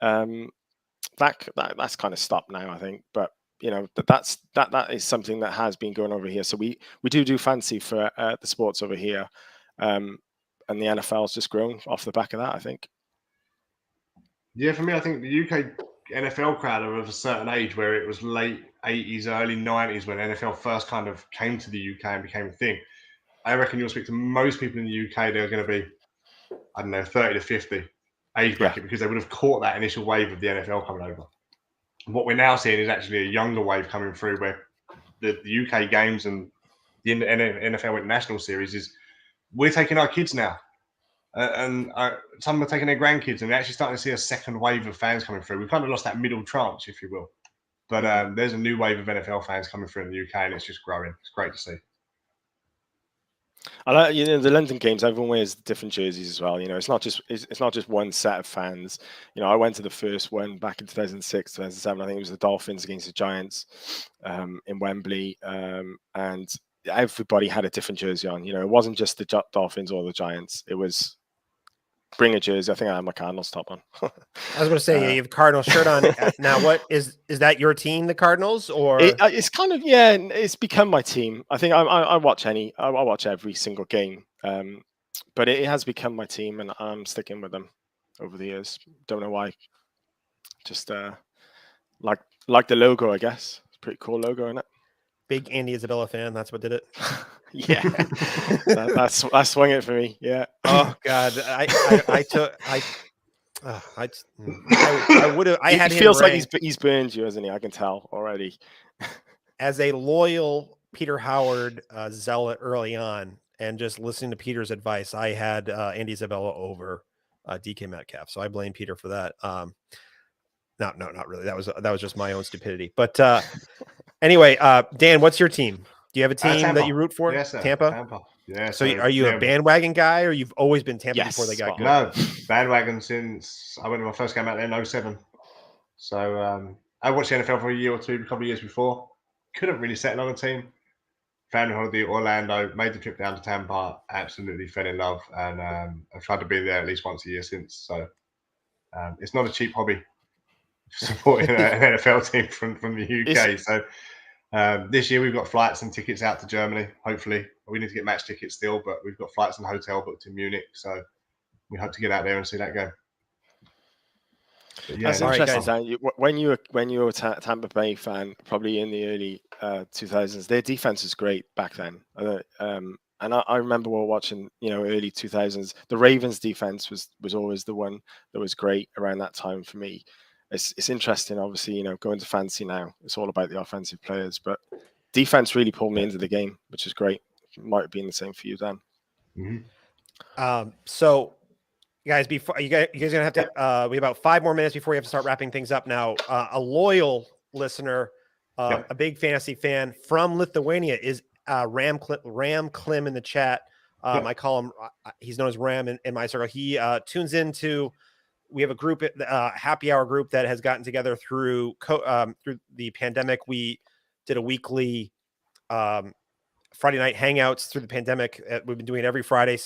That's kind of stopped now, I think, but that is something that has been going over here. So we do fancy for the sports over here, and the NFL's just grown off the back of that, I think. Yeah, for me, I think the UK NFL crowd are of a certain age where it was late 80s, early 90s when NFL first kind of came to the UK and became a thing. I reckon you'll speak to most people in the UK, they're going to be, 30 to 50 age bracket because they would have caught that initial wave of the NFL coming over. What we're now seeing is actually a younger wave coming through where the UK games and the NFL International Series is we're taking our kids now. And some are taking their grandkids, and they're actually starting to see a second wave of fans coming through. We've kind of lost that middle tranche, if you will. But there's a new wave of NFL fans coming through in the UK, and it's just growing. It's great to see. I like, the London games. Everyone wears different jerseys as well. It's not just one set of fans. I went to the first one back in 2006, 2007. I think it was the Dolphins against the Giants in Wembley, and everybody had a different jersey on. It wasn't just the Dolphins or the Giants. It was bring a jersey. I think I had my Cardinals top on. I was going to say, you have Cardinals shirt on. Now, what is that your team, the Cardinals, or it's kind of, yeah, it's become my team. I think I watch every single game, but it has become my team, and I'm sticking with them over the years. Don't know why. Just like the logo, I guess. It's a pretty cool logo, isn't it? Big Andy Isabella fan. That's what did it. Yeah, that's swung it for me. Yeah. Oh God, I would have. I had. He feels like he's burned you, hasn't he? I can tell already. As a loyal Peter Howard zealot early on, and just listening to Peter's advice, I had Andy Isabella over DK Metcalf. So I blame Peter for that. No, not really. That was just my own stupidity. But anyway, Dan, what's your team? Do you have a team that you root for? Yes, sir. Tampa. Yeah. So are you a bandwagon guy, or you've always been Tampa before they got good? No, bandwagon since I went to my first game out there in 2007. So I watched the NFL for a year or two, a couple of years before. Couldn't really settle on a team. family holiday, Orlando, made the trip down to Tampa, absolutely fell in love, and I've tried to be there at least once a year since. So it's not a cheap hobby supporting an NFL team from the UK. So this year we've got flights and tickets out to Germany. Hopefully, we need to get match tickets still, but we've got flights and hotel booked in Munich. So we hope to get out there and see that game. Yeah, that's interesting. Dan. When you were a Tampa Bay fan, probably in the early 2000s, their defense was great back then. And I remember watching, early 2000s, the Ravens defense was always the one that was great around that time for me. It's interesting, obviously, going to fantasy now, it's all about the offensive players, but defense really pulled me into the game, which is great. It might have been the same for you, Dan. Mm-hmm. So guys, before you guys are gonna have to we have about 5 more minutes before we have to start wrapping things up now. A loyal listener, a big fantasy fan from Lithuania is Ram Klim in the chat. I call him, he's known as Ram in my circle. He tunes into, we have a group, happy hour group that has gotten together through the pandemic. We did a weekly Friday night hangouts through the pandemic. We've been doing it every Friday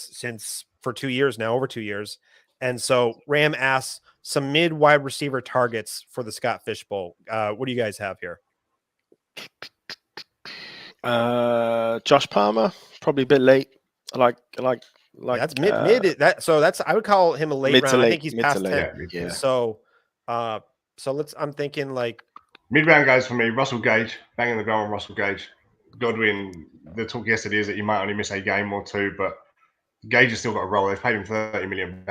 for 2 years now, over 2 years. And so Ram asks some mid wide receiver targets for the Scott Fish Bowl. What do you guys have here? Josh Palmer, probably a bit late. I like that's mid. I would call him a late round. I think he's past 10. Yeah. So I'm thinking like mid round guys for me. Russell Gage, banging the goal on Russell Gage. Godwin, the talk yesterday is that you might only miss a game or two, but Gage has still got a role. They've paid him $30 million.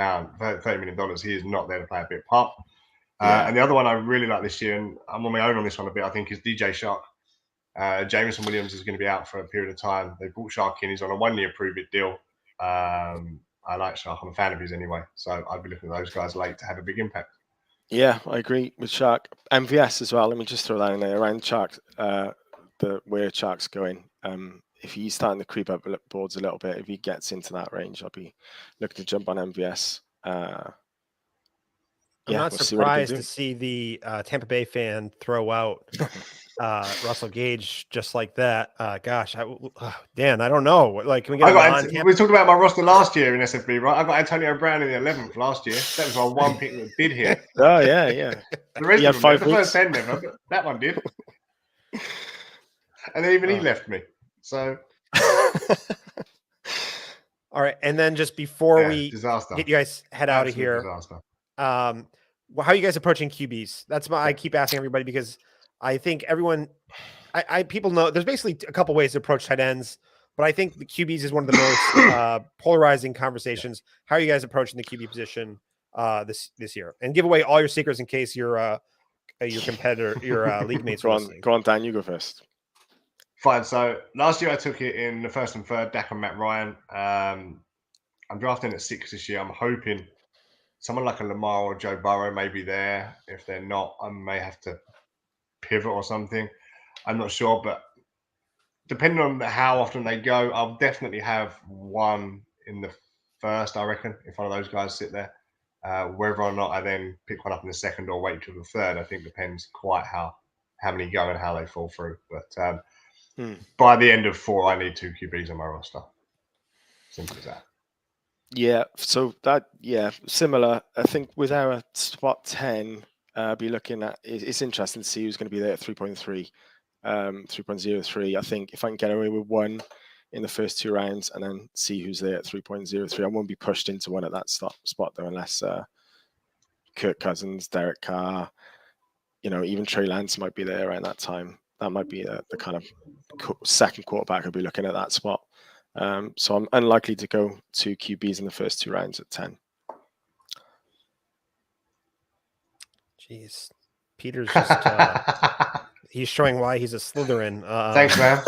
He is not there to play a bit part. And the other one I really like this year, and I'm on my own on this one a bit, I think, is DJ Shark. Jameson Williams is going to be out for a period of time. They brought Shark in. He's on a 1-year prove-it deal. I like Shark. I'm a fan of his anyway. So I'd be looking at those guys late to have a big impact. Yeah, I agree with Shark. MVS as well. Let me just throw that in there. Around Shark, where Shark's going. If he's starting to creep up boards a little bit, if he gets into that range, I'll be looking to jump on MVS. I'm not surprised to see the Tampa Bay fan throw out Russell Gage just like that. Gosh, Dan, I don't know. Like, can we get? We talked about my roster last year in SFB, right? I got Antonio Brown in the 11th last year. That was my one pick that did here. Oh yeah. The rest of them, the first 10 never, but that one did. And then even he left me. So, all right. And then just before we get you guys head out of here, how are you guys approaching QBs? That's I keep asking everybody because I think everyone, people know there's basically a couple ways to approach tight ends, but I think the QBs is one of the most polarizing conversations. How are you guys approaching the QB position this year? And give away all your secrets in case your competitor, your league mates. Go on, Dan. You go first. Fine. So last year I took it in the first and third, Dak and Matt Ryan. I'm drafting at 6 this year. I'm hoping someone like a Lamar or Joe Burrow may be there. If they're not, I may have to pivot or something. I'm not sure, but depending on how often they go, I'll definitely have one in the first, I reckon, if one of those guys sit there. Whether or not I then pick one up in the second or wait till the third, I think depends quite how many go and how they fall through. But by the end of 4, I need 2 QBs on my roster. Simple as that. Yeah, so similar. I think with our spot 10, be looking at it's interesting to see who's going to be there at 3.3, 3.03. I think if I can get away with one in the first 2 rounds and then see who's there at 3.03, I won't be pushed into one at that spot though, unless Kirk Cousins, Derek Carr, even Trey Lance might be there around that time. That might be the kind of second quarterback I'll be looking at that spot. So I'm unlikely to go 2 QBs in the first 2 rounds at 10. Jeez, Peter's just he's showing why he's a Slytherin. Thanks, man.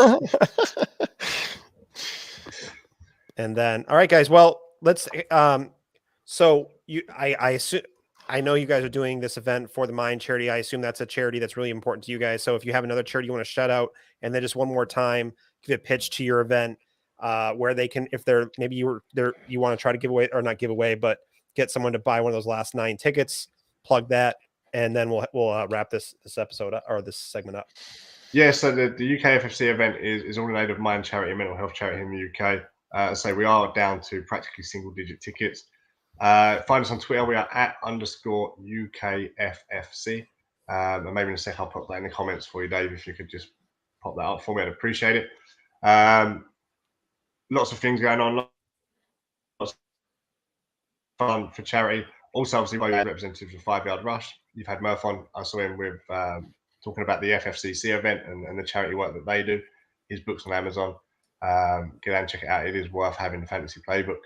And then, all right, guys. Well, let's. So I assume. I know you guys are doing this event for the Mind charity. I assume that's a charity that's really important to you guys. So if you have another charity you want to shout out, and then just one more time, give a pitch to your event where they can, if they're maybe you want to try to give away or not give away, but get someone to buy one of those last 9 tickets, plug that, and then we'll wrap this episode up, or this segment up. Yeah, so the UK FFC event is all in aid of Mind Charity, a mental health charity in the UK. So we are down to practically single-digit tickets. Find us on Twitter. We are @_UKFFC. And maybe in a second I'll put that in the comments for you, Dave, if you could just pop that up for me. I'd appreciate it. Lots of things going on. Lots of fun for charity. Also, obviously, by representatives of 5 Yard Rush. You've had Murph on. I saw him with talking about the FFCC event and the charity work that they do. His book's on Amazon. Get out and check it out. It is worth having the fantasy playbook.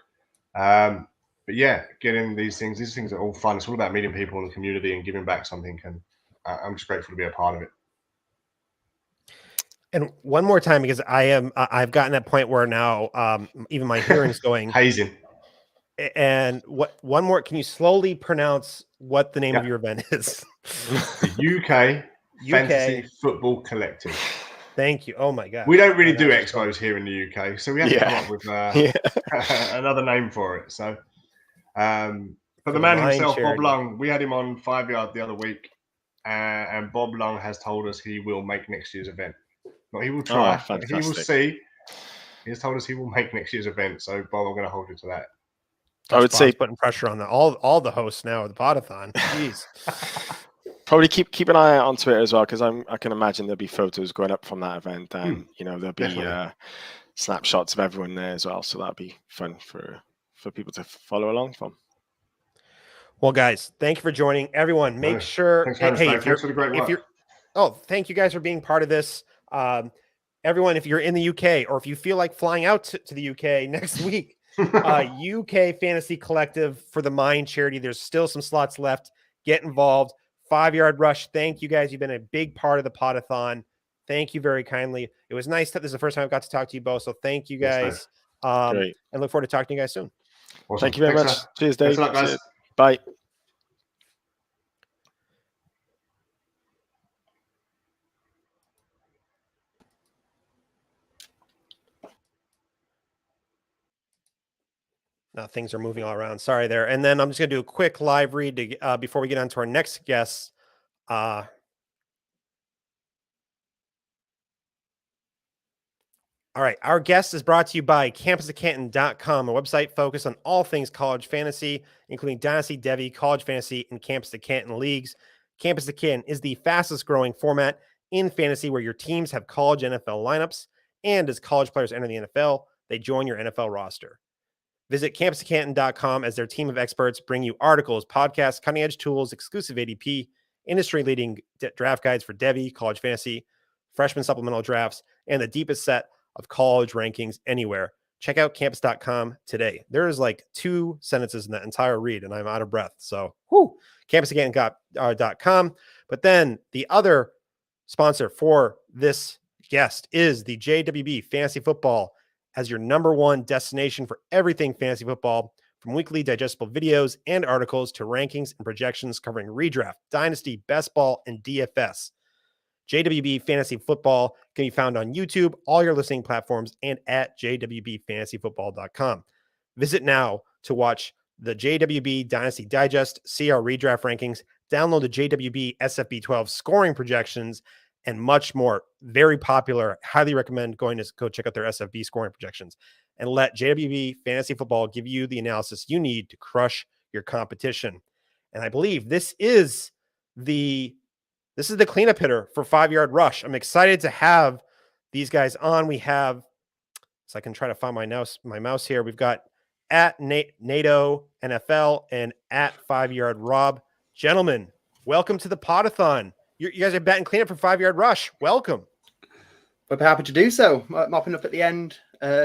But yeah, getting these things are all fun. It's all about meeting people in the community and giving back something. And I'm just grateful to be a part of it. And one more time, because I've gotten that point where now even my hearing's going hazing. And one more? Can you slowly pronounce what the name of your event is? The UK Fantasy Football Collective. Thank you. Oh my God. We don't really do expos here in the UK, so we have to come up with another name for it. So, but the man himself, Bob Lung, we had him on 5 Yard the other week, and Bob Lung has told us he will make next year's event. Not he will try, but he will see. He has told us he will make next year's event. So, Bob, I'm going to hold you to that. I would say putting pressure on all the hosts now of the Podathon. Jeez. Probably keep an eye out on Twitter as well, because I can imagine there'll be photos going up from that event, and there'll be snapshots of everyone there as well. So that'd be fun for people to follow along from. Well, guys, thank you for joining. Everyone, make sure. Thanks for the great work. Thank you guys for being part of this. Everyone, if you're in the UK or if you feel like flying out to the UK next week, UK Fantasy Collective for the Mind charity. There's still some slots left. Get involved. 5 Yard Rush. Thank you guys. You've been a big part of the Podathon. Thank you very kindly. It was nice. This is the first time I've got to talk to you both. So thank you guys. Great. And look forward to talking to you guys soon. Awesome. Thank you very much. Cheers, Dave. Thanks a lot, guys. Bye. Now things are moving all around. Sorry there. And then I'm just going to do a quick live read to, before we get on to our next guest. All right. Our guest is brought to you by campusofcanton.com, a website focused on all things college fantasy, including Dynasty, Devy, College Fantasy, and Campus to Canton leagues. Campus to Canton is the fastest growing format in fantasy where your teams have college NFL lineups, and as college players enter the NFL, they join your NFL roster. Visit campusofcanton.com as their team of experts bring you articles, podcasts, cutting-edge tools, exclusive ADP, industry-leading draft guides for Devy, College Fantasy, freshman supplemental drafts, and the deepest set of college rankings anywhere. Check out campus.com today. There's like 2 sentences in that entire read, and I'm out of breath. So, campusofcanton.com. But then the other sponsor for this guest is the JWB Fantasy Football as your #1 destination for everything fantasy football, from weekly digestible videos and articles to rankings and projections covering redraft, dynasty, best ball, and DFS. JWB Fantasy Football can be found on YouTube, all your listening platforms, and at jwbfantasyfootball.com. Visit now to watch the JWB Dynasty Digest, see our redraft rankings, download the JWB SFB12 scoring projections, and much more. Very popular. Highly recommend going to go check out their SFB scoring projections, and let JWB Fantasy Football give you the analysis you need to crush your competition. And I believe this is the cleanup hitter for 5 Yard Rush. I'm excited to have these guys on. We have, so I can try to find my mouse here. We've got at NATO NFL and at 5 Yard Rob. Gentlemen, welcome to the Podathon. You guys are batting cleanup for 5 Yard Rush. Welcome. We're happy to do so. Mopping up at the end,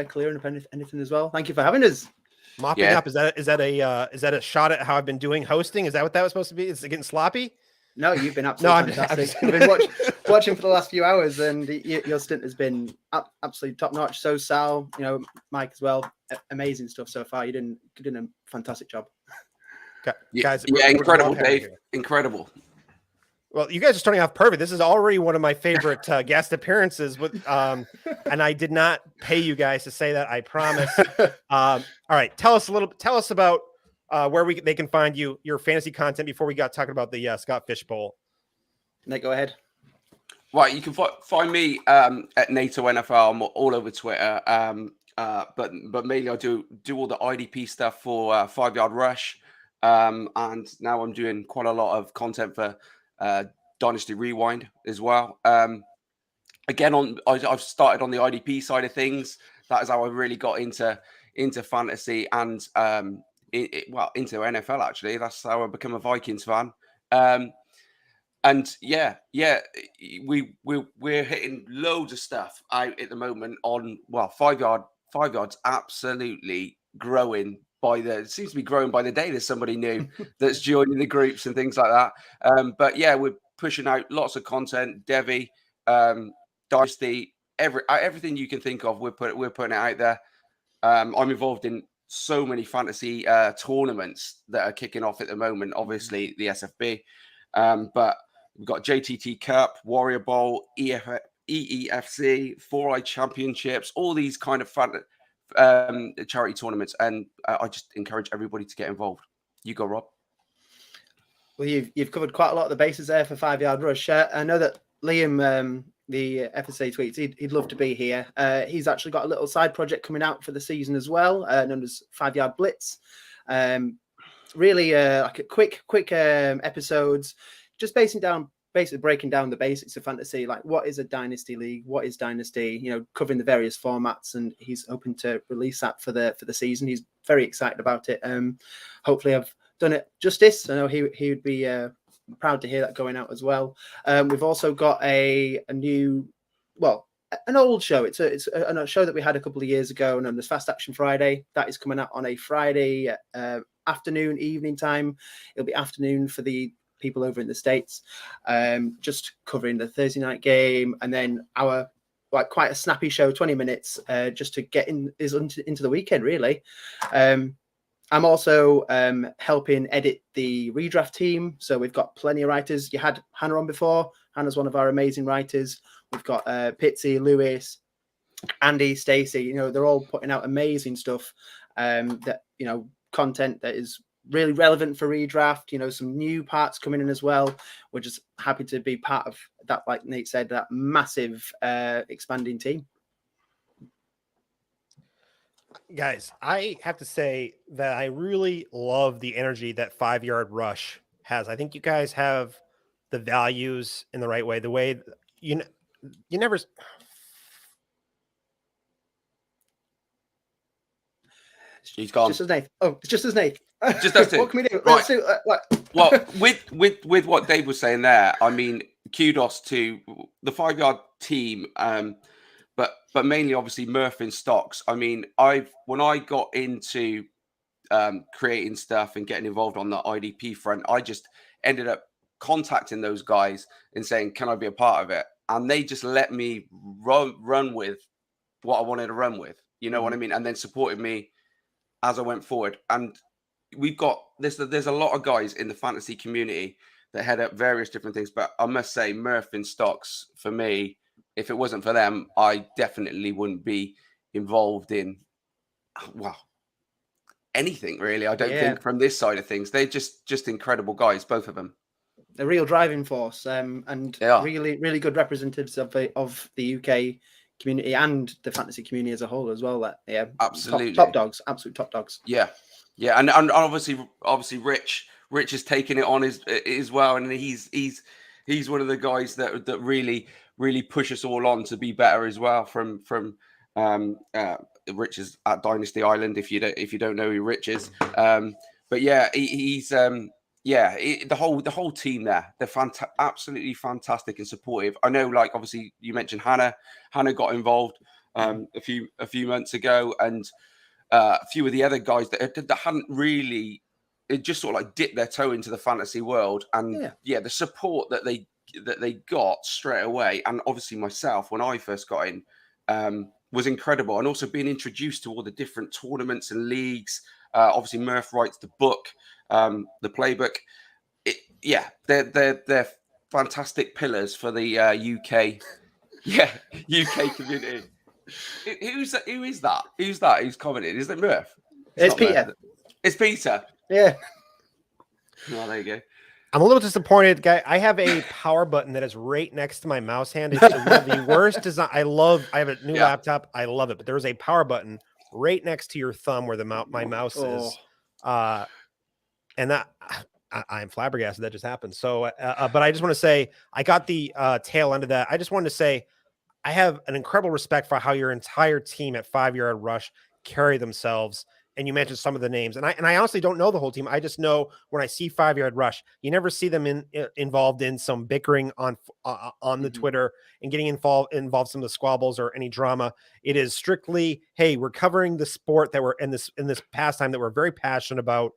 clearing up anything as well. Thank you for having us. Mopping up, is that a shot at how I've been doing hosting? Is that what that was supposed to be? Is it getting sloppy? No, you've been absolutely fantastic. I've been watching for the last few hours, and your stint has been absolutely top notch. So Sal, Mike as well, amazing stuff so far. You did a fantastic job. Guys, incredible, Dave. Incredible. Well, you guys are starting off perfect. This is already one of my favorite guest appearances with, and I did not pay you guys to say that. I promise. All right, tell us about where they can find your fantasy content before we got talking about the Scott Fish Bowl. Nick, go ahead. Right, you can find me at NATO NFL. I'm all over Twitter. But mainly I do all the IDP stuff for 5 Yard Rush. And now I'm doing quite a lot of content for Dynasty Rewind as well. Again, I've started on the IDP side of things. That is how I really got into fantasy and into NFL. Actually, that's how I became a Vikings fan. And we're hitting loads of stuff out at the moment on 5 Yard. 5 Yard's absolutely growing it seems to be growing by the day. There's somebody new that's joining the groups and things like that. But yeah, we're pushing out lots of content. Devi, Dynasty, everything you can think of. We're putting it out there. I'm involved in so many fantasy tournaments that are kicking off at the moment. Obviously, the SFB, but we've got JTT Cup, Warrior Bowl, EEFC, 4-Eye Championships, all these kind of fun charity tournaments, and I just encourage everybody to get involved. You go, Rob. Well, you've covered quite a lot of the bases there for 5 Yard Rush. I know that Liam, the FSA tweets, he'd love to be here. He's actually got a little side project coming out for the season as well, known as 5 Yard Blitz. Really like a quick episodes, just basically breaking down the basics of fantasy, like what is a dynasty league, what is dynasty, covering the various formats, and he's hoping to release that for the season. He's very excited about it. Hopefully I've done it justice. I know he would be proud to hear that going out as well. We've also got an old show. It's a show that we had a couple of years ago known as Fast Action Friday. That is coming out on a Friday afternoon, evening time. It'll be afternoon for the people over in the States, just covering the Thursday night game, and then our quite a snappy show, 20 minutes, just to get into the weekend, really. I'm also helping edit the redraft team, so we've got plenty of writers. You had Hannah on before. Hannah's one of our amazing writers. We've got Pitsy, Lewis, Andy, Stacey. They're all putting out amazing stuff. Content that is really relevant for redraft. Some new parts coming in as well. We're just happy to be part of that, like Nate said, that massive expanding team. Guys, I have to say that I really love the energy that 5 Yard Rush has. I think you guys have the values in the right way. The way you never. He's gone. Just as Nate. Oh, it's just as Nate. Just as what can we do? Right. Let's do, Well, with what Dave was saying there, I mean, kudos to the 5 Yard team, but mainly obviously Murph in stocks. I mean, when I got into creating stuff and getting involved on the IDP front, I just ended up contacting those guys and saying, "Can I be a part of it?" And they just let me run with what I wanted to run with. You know what I mean? And then supported me as I went forward. And we've got there's a lot of guys in the fantasy community that head up various different things, but I must say Murph in stocks, for me, if it wasn't for them, I definitely wouldn't be involved in anything really. I don't think from this side of things. They're just incredible guys, both of them. A real driving force, and really, really good representatives of the UK community and the fantasy community as a whole as well. Absolutely top dogs, absolute top dogs. Yeah, and obviously Rich has taken it on as well, and he's one of the guys that really push us all on to be better as well. From Rich is at Dynasty Island. If you don't know who Rich is, but yeah, he's the whole team there. They're absolutely fantastic and supportive. I know, like obviously you mentioned Hannah. Hannah got involved a few months ago, and a few of the other guys that hadn't really, it just sort of like dipped their toe into the fantasy world, and the support that they got straight away, and obviously myself when I first got in was incredible, and also being introduced to all the different tournaments and leagues. Obviously Murph writes the book, the playbook. They're fantastic pillars for the UK community. Who is that? Who's commented? Is it Murph? It's Peter. It's Peter. Yeah. Well, there you go. I'm a little disappointed, guy. I have a power button that is right next to my mouse hand. It's one of the worst design. I have a new laptop. I love it, but there's a power button right next to your thumb where my mouse is. And that I'm flabbergasted that just happened. So, but I just want to say I got the tail end of that. I just wanted to say I have an incredible respect for how your entire team at 5 Yard Rush carry themselves. And you mentioned some of the names, and I honestly don't know the whole team. I just know when I see 5 Yard Rush, you never see them involved in some bickering on the Twitter and getting involved some of the squabbles or any drama. It is strictly, hey, we're covering the sport that we're in this pastime that we're very passionate about,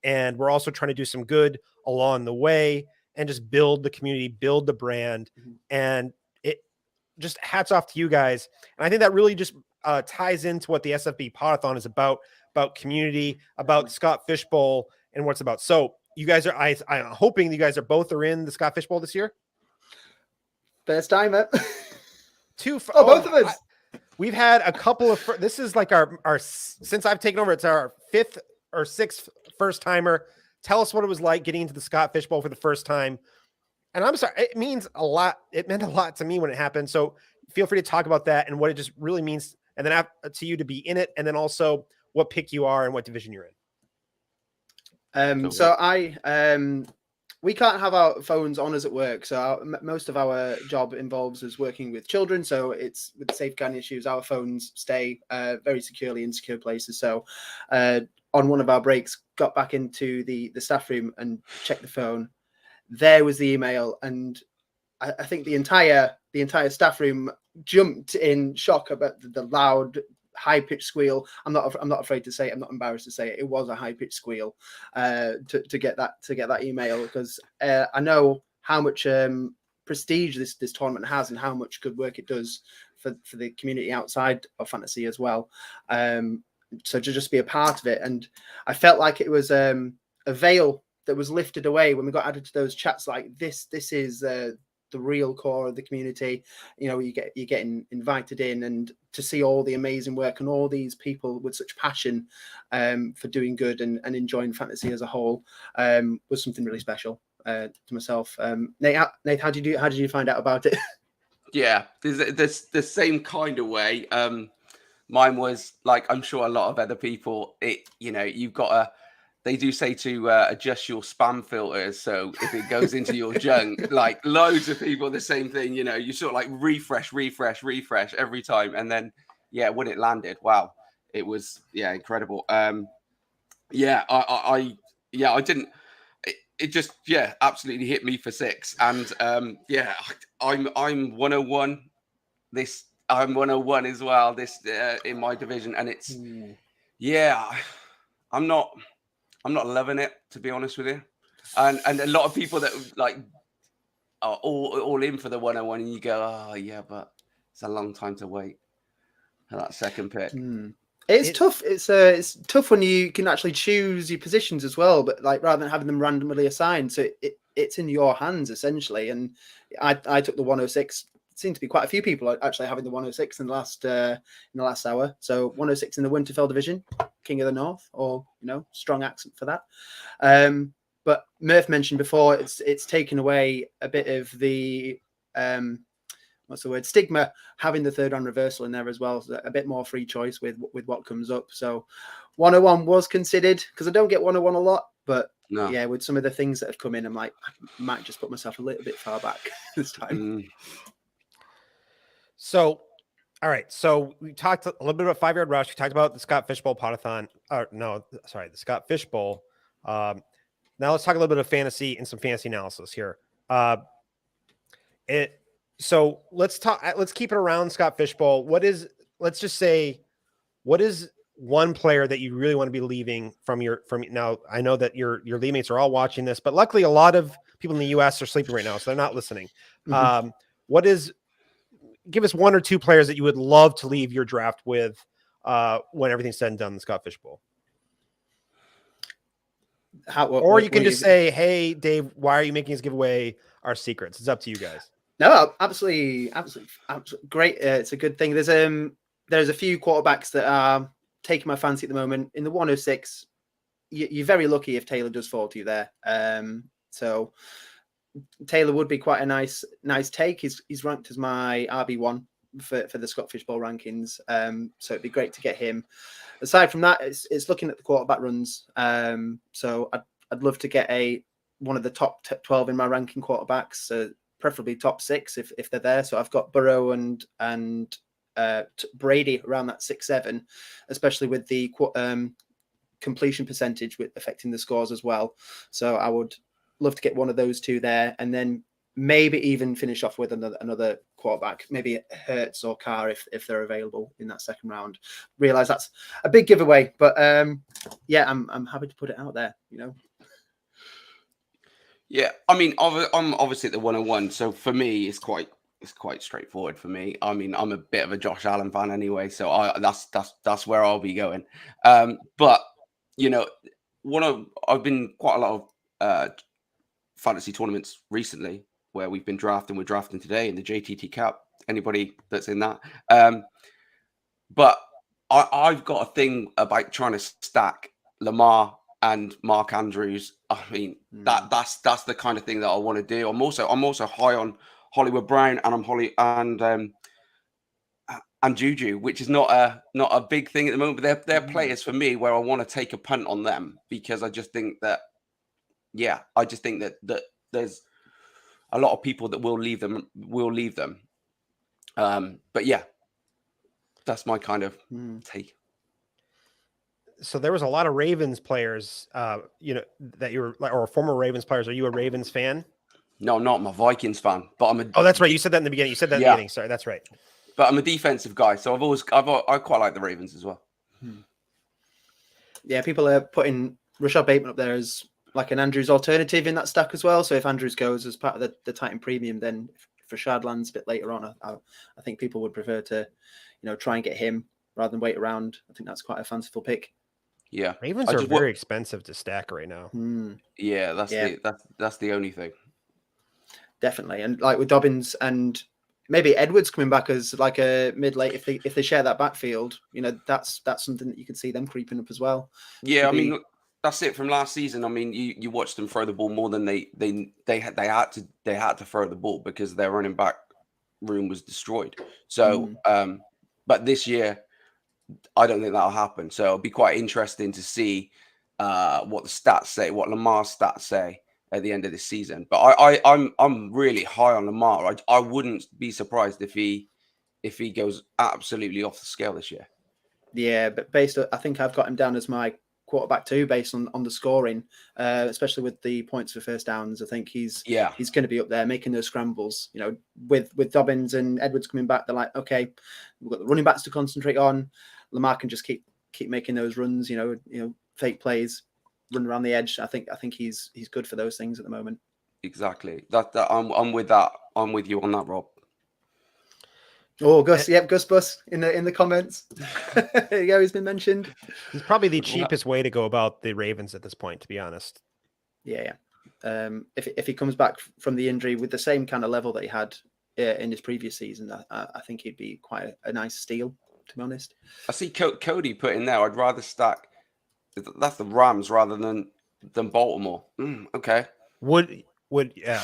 and we're also trying to do some good along the way and just build the community, build the brand, and it just hats off to you guys. And I think that really just ties into what the SFB Podathon is about community, about Scott Fishbowl, and what's about. So you guys are, I'm hoping you guys are both in the Scott Fishbowl this year. First time up. Both of us. We've had a couple of, this is like our, since I've taken over, it's our 5th or 6th first timer. Tell us what it was like getting into the Scott Fishbowl for the first time. And I'm sorry, it means a lot. It meant a lot to me when it happened. So feel free to talk about that and what it just really means. And then to you to be in it. And then also what pick you are and what division you're in. So we can't have our phones on us at work. So most of our job involves us working with children. So it's with safeguarding issues, our phones stay very securely in secure places. So on one of our breaks, got back into the staff room and checked the phone. There was the email, and I think the entire staff room jumped in shock about the loud, high-pitched squeal. I'm not afraid to say it. I'm not embarrassed to say it. It was a high-pitched squeal to get that email, because I know how much prestige this tournament has and how much good work it does for the community outside of fantasy as well. So to just be a part of it, and I felt like it was a veil that was lifted away when we got added to those chats. Like this is the real core of the community. You know, you're getting invited in, and to see all the amazing work and all these people with such passion for doing good and enjoying fantasy as a whole was something really special to myself. Nate, how did you find out about it? Yeah, there's the same kind of way. Mine was like, I'm sure a lot of other people, you've got to, they do say to adjust your spam filters. So if it goes into your junk, like loads of people, the same thing, you sort of like refresh every time. And then, when it landed, wow, it was, incredible. I didn't, it just, absolutely hit me for 6. And I'm 101 I'm 101 as well this in my division, and it's I'm not loving it, to be honest with you, and a lot of people that like are all in for the 101, and you go, but it's a long time to wait for that second pick. It's tough. It's tough when you can actually choose your positions as well, but like rather than having them randomly assigned, so it's in your hands essentially. And I took the 106. Seemed to be quite a few people actually having the 106 in the last hour. So 106 in the Winterfell division, King of the North, or strong accent for that. But Murph mentioned before, it's taken away a bit of the stigma, having the third round reversal in there as well. So a bit more free choice with what comes up. So 101 was considered, because I don't get 101 a lot, but with some of the things that have come in, I'm like, I might just put myself a little bit far back this time. So, all right. So we talked a little bit about 5 Yard Rush. We talked about the Scott Fishbowl Podathon. The Scott Fishbowl. Now let's talk a little bit of fantasy and some fantasy analysis here. So let's keep it around Scott Fishbowl. What is one player that you really want to be leaving from now? I know that your league mates are all watching this, but luckily a lot of people in the US are sleeping right now, so they're not listening. Give us 1 or 2 players that you would love to leave your draft with when everything's said and done in the Scott Fishbowl. Or you can just say, hey, Dave, why are you making us give away our secrets? It's up to you guys. No, absolutely great. It's a good thing. There's a few quarterbacks that are taking my fancy at the moment. In the 106, you're very lucky if Taylor does fall to you there. So Taylor would be quite a nice take. He's ranked as my RB1 for the Scott Fishbowl rankings. So it'd be great to get him. Aside from that, it's looking at the quarterback runs. So I'd love to get one of the top 12 in my ranking quarterbacks, preferably top 6 if they're there. So I've got Burrow and Brady around that 6-7, especially with the completion percentage affecting the scores as well. So I would love to get one of those two there, and then maybe even finish off with another quarterback, maybe Hurts or Carr if they're available in that second round. Realize that's a big giveaway, but yeah, I'm happy to put it out there. Yeah, I mean, I'm obviously at the 101, so for me, it's quite straightforward for me. I mean, I'm a bit of a Josh Allen fan anyway, so that's where I'll be going. But I've been quite a lot of fantasy tournaments recently where we're drafting today in the JTT Cup. Anybody that's in that, but I've got a thing about trying to stack Lamar and Mark Andrews. I mean, that's the kind of thing that I want to do. I'm also high on Hollywood Brown, and and Juju, which is not a big thing at the moment, but they're players for me where I want to take a punt on them, because I just think that that there's a lot of people that will leave them. But yeah, that's my kind of take. So there was a lot of Ravens players, that you were, or former Ravens players. Are you a Ravens fan? No, I'm not. I'm a Vikings fan, but I'm a. Oh, that's right. You said that in the beginning. In the beginning. Sorry, that's right. But I'm a defensive guy, so I quite like the Ravens as well. Yeah, people are putting Rashad Bateman up there as like an Andrews alternative in that stack as well. So if Andrews goes as part of the Titan Premium, then if Rashad lands a bit later on, I think people would prefer to, try and get him rather than wait around. I think that's quite a fanciful pick. Yeah, Ravens are very expensive to stack right now. Yeah, that's the only thing. Definitely, and like with Dobbins and maybe Edwards coming back as like a mid-late, if they share that backfield, that's something that you could see them creeping up as well. Yeah, I mean, that's it from last season. I mean, you watched them throw the ball more than they had to throw the ball because their running back room was destroyed. So, but this year, I don't think that'll happen. So it'll be quite interesting to see what the stats say, what Lamar's stats say at the end of this season. But I'm really high on Lamar. I wouldn't be surprised if he goes absolutely off the scale this year. Yeah, but I think I've got him down as my quarterback too, based on the scoring, especially with the points for first downs. I think he's going to be up there making those scrambles. With Dobbins and Edwards coming back, they're like, okay, we've got the running backs to concentrate on. Lamar can just keep making those runs, fake plays, run around the edge. I think he's good for those things at the moment. Exactly. I'm with that. I'm with you on that, Rob. Oh, Gus, Gus Bus in the comments. There you go, he's been mentioned. He's probably the cheapest way to go about the Ravens at this point, to be honest. Yeah. If he comes back from the injury with the same kind of level that he had in his previous season, I think he'd be quite a nice steal, to be honest. I see Cody put in there, I'd rather stack. That's the Rams rather than Baltimore. Okay.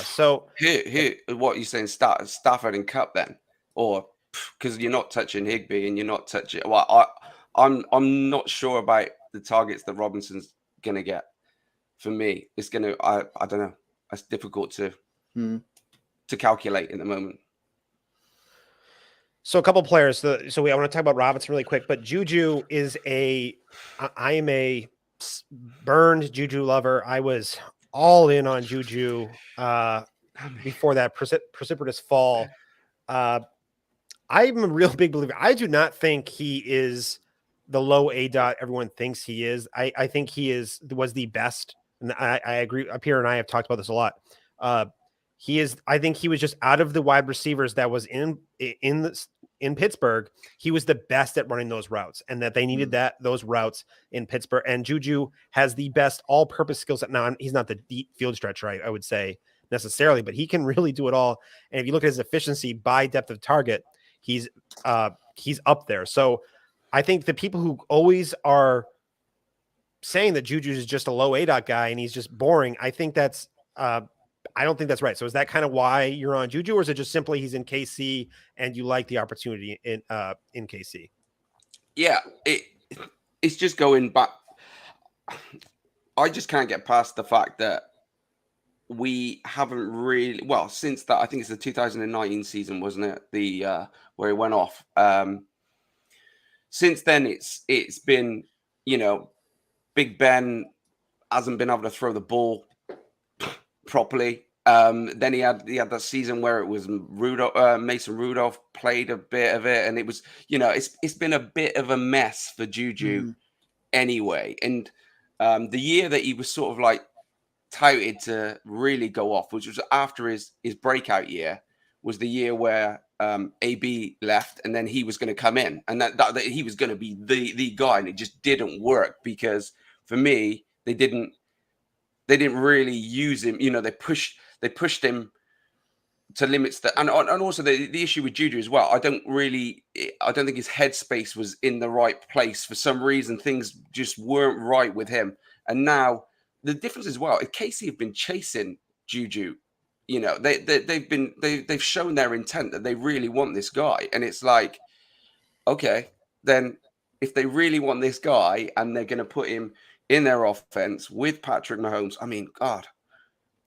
So here, what are you saying? Stafford and Cup then, or because you're not touching Higbee and you're not touching. Well, I'm not sure about the targets that Robinson's gonna get. For me, it's gonna. I don't know. It's difficult to calculate in the moment. So a couple players. I want to talk about Robinson really quick, but Juju is I am a burned Juju lover. I was all in on Juju before that precipitous fall. I'm a real big believer. I do not think he is the low A dot everyone thinks he is. I think was the best, and I agree. Pierre and I have talked about this a lot. I think he was just out of the wide receivers that was in Pittsburgh. He was the best at running those routes, and that they needed those routes in Pittsburgh. And Juju has the best all-purpose skill set. Now, he's not the deep field stretcher, I would say necessarily, but he can really do it all. And if you look at his efficiency by depth of target, he's up there. So I think the people who always are saying that Juju is just a low A dot guy and he's just boring, I think that's I don't think that's right. So is that kind of why you're on Juju, or is it just simply he's in KC and you like the opportunity in KC? Yeah, it's just going back. I just can't get past the fact that we haven't really, well, since that, I think it's the 2019 season, wasn't it? The where he went off. Since then, it's been, Big Ben hasn't been able to throw the ball properly. Then he had that season where it was Mason Rudolph played a bit of it, and it was, it's been a bit of a mess for Juju anyway. And the year that he was sort of like touted to really go off, which was after his breakout year, was the year where AB left, and then he was going to come in, and that he was going to be the guy, and it just didn't work because for me they didn't really use him. They pushed him to limits that, and also the issue with Juju as well. I don't think his headspace was in the right place for some reason. Things just weren't right with him, and now the difference as well. Casey have been chasing Juju. They've shown their intent that they really want this guy, and it's like, okay, then if they really want this guy and they're going to put him in their offense with Patrick Mahomes, I mean, God,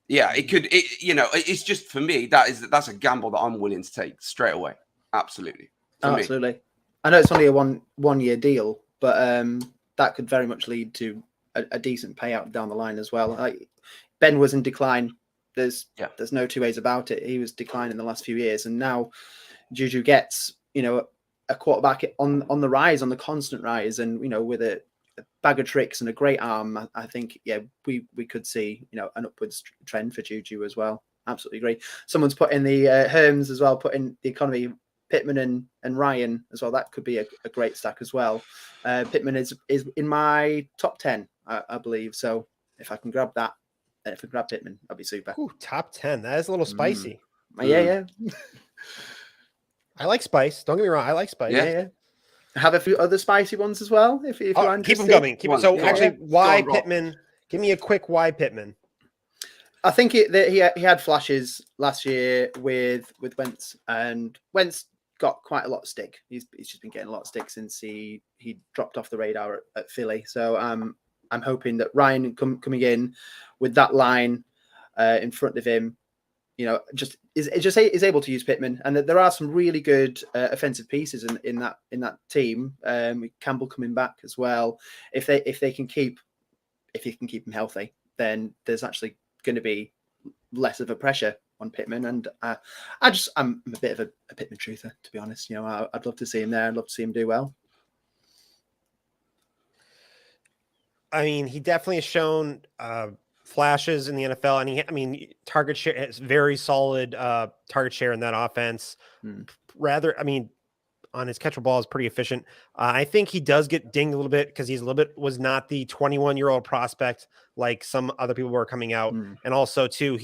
yeah, it could. It's just for me that's a gamble that I'm willing to take straight away. Absolutely, absolutely. I know it's only a one year deal, but that could very much lead to a decent payout down the line as well. Ben was in decline. There's no two ways about it. He was declining the last few years, and now Juju gets a quarterback on the rise, on the constant rise, and with a bag of tricks and a great arm. I think we could see an upwards trend for Juju as well. Absolutely agree. Someone's put in the Herms as well, put in the economy. Pittman and Ryan as well. That could be a great stack as well. Pittman is in my top 10, I believe. So if I can grab that, if I grab Pittman, that'd be super. Ooh, top 10. That is a little spicy. Yeah. I like spice. Don't get me wrong. I like spice. Yeah. I have a few other spicy ones as well. If you're interested. Keep them coming. So actually, why Pittman? Give me a quick why Pittman. I think he had flashes last year with Wentz, and Wentz got quite a lot of stick. He's just been getting a lot of stick since he dropped off the radar at Philly. So I'm hoping that Ryan coming in with that line in front of him, just is able to use Pittman, and that there are some really good offensive pieces in that team. Campbell coming back as well. If he can keep him healthy, then there's actually going to be less of a pressure on Pittman, and I'm a bit of a Pittman truther, to be honest. I'd love to see him there. I'd love to see him do well. I mean, he definitely has shown flashes in the NFL, and target share is very solid. Target share in that offense, on his catch ball is pretty efficient. I think he does get dinged a little bit because he's was not the 21-year-old prospect like some other people were coming out, and also too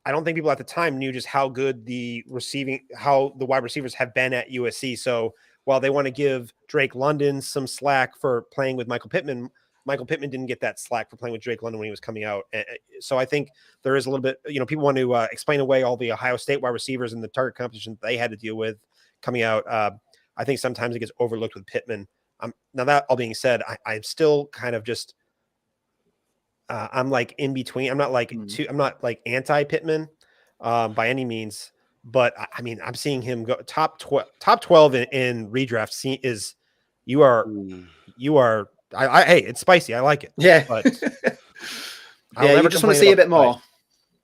I don't think people at the time knew just how good the wide receivers have been at USC. So while they want to give Drake London some slack for playing with Michael Pittman didn't get that slack for playing with Drake London when he was coming out. So I think there is a little bit, people want to explain away all the Ohio State wide receivers and the target competition they had to deal with coming out. I think sometimes it gets overlooked with Pittman. Now that all being said, I'm still kind of just, I'm like in between. I'm not like I'm not like anti-Pittman by any means, but I'm seeing him go top 12 in redraft. You are. Hey, it's spicy. I like it. Yeah, but you just want to see a bit more.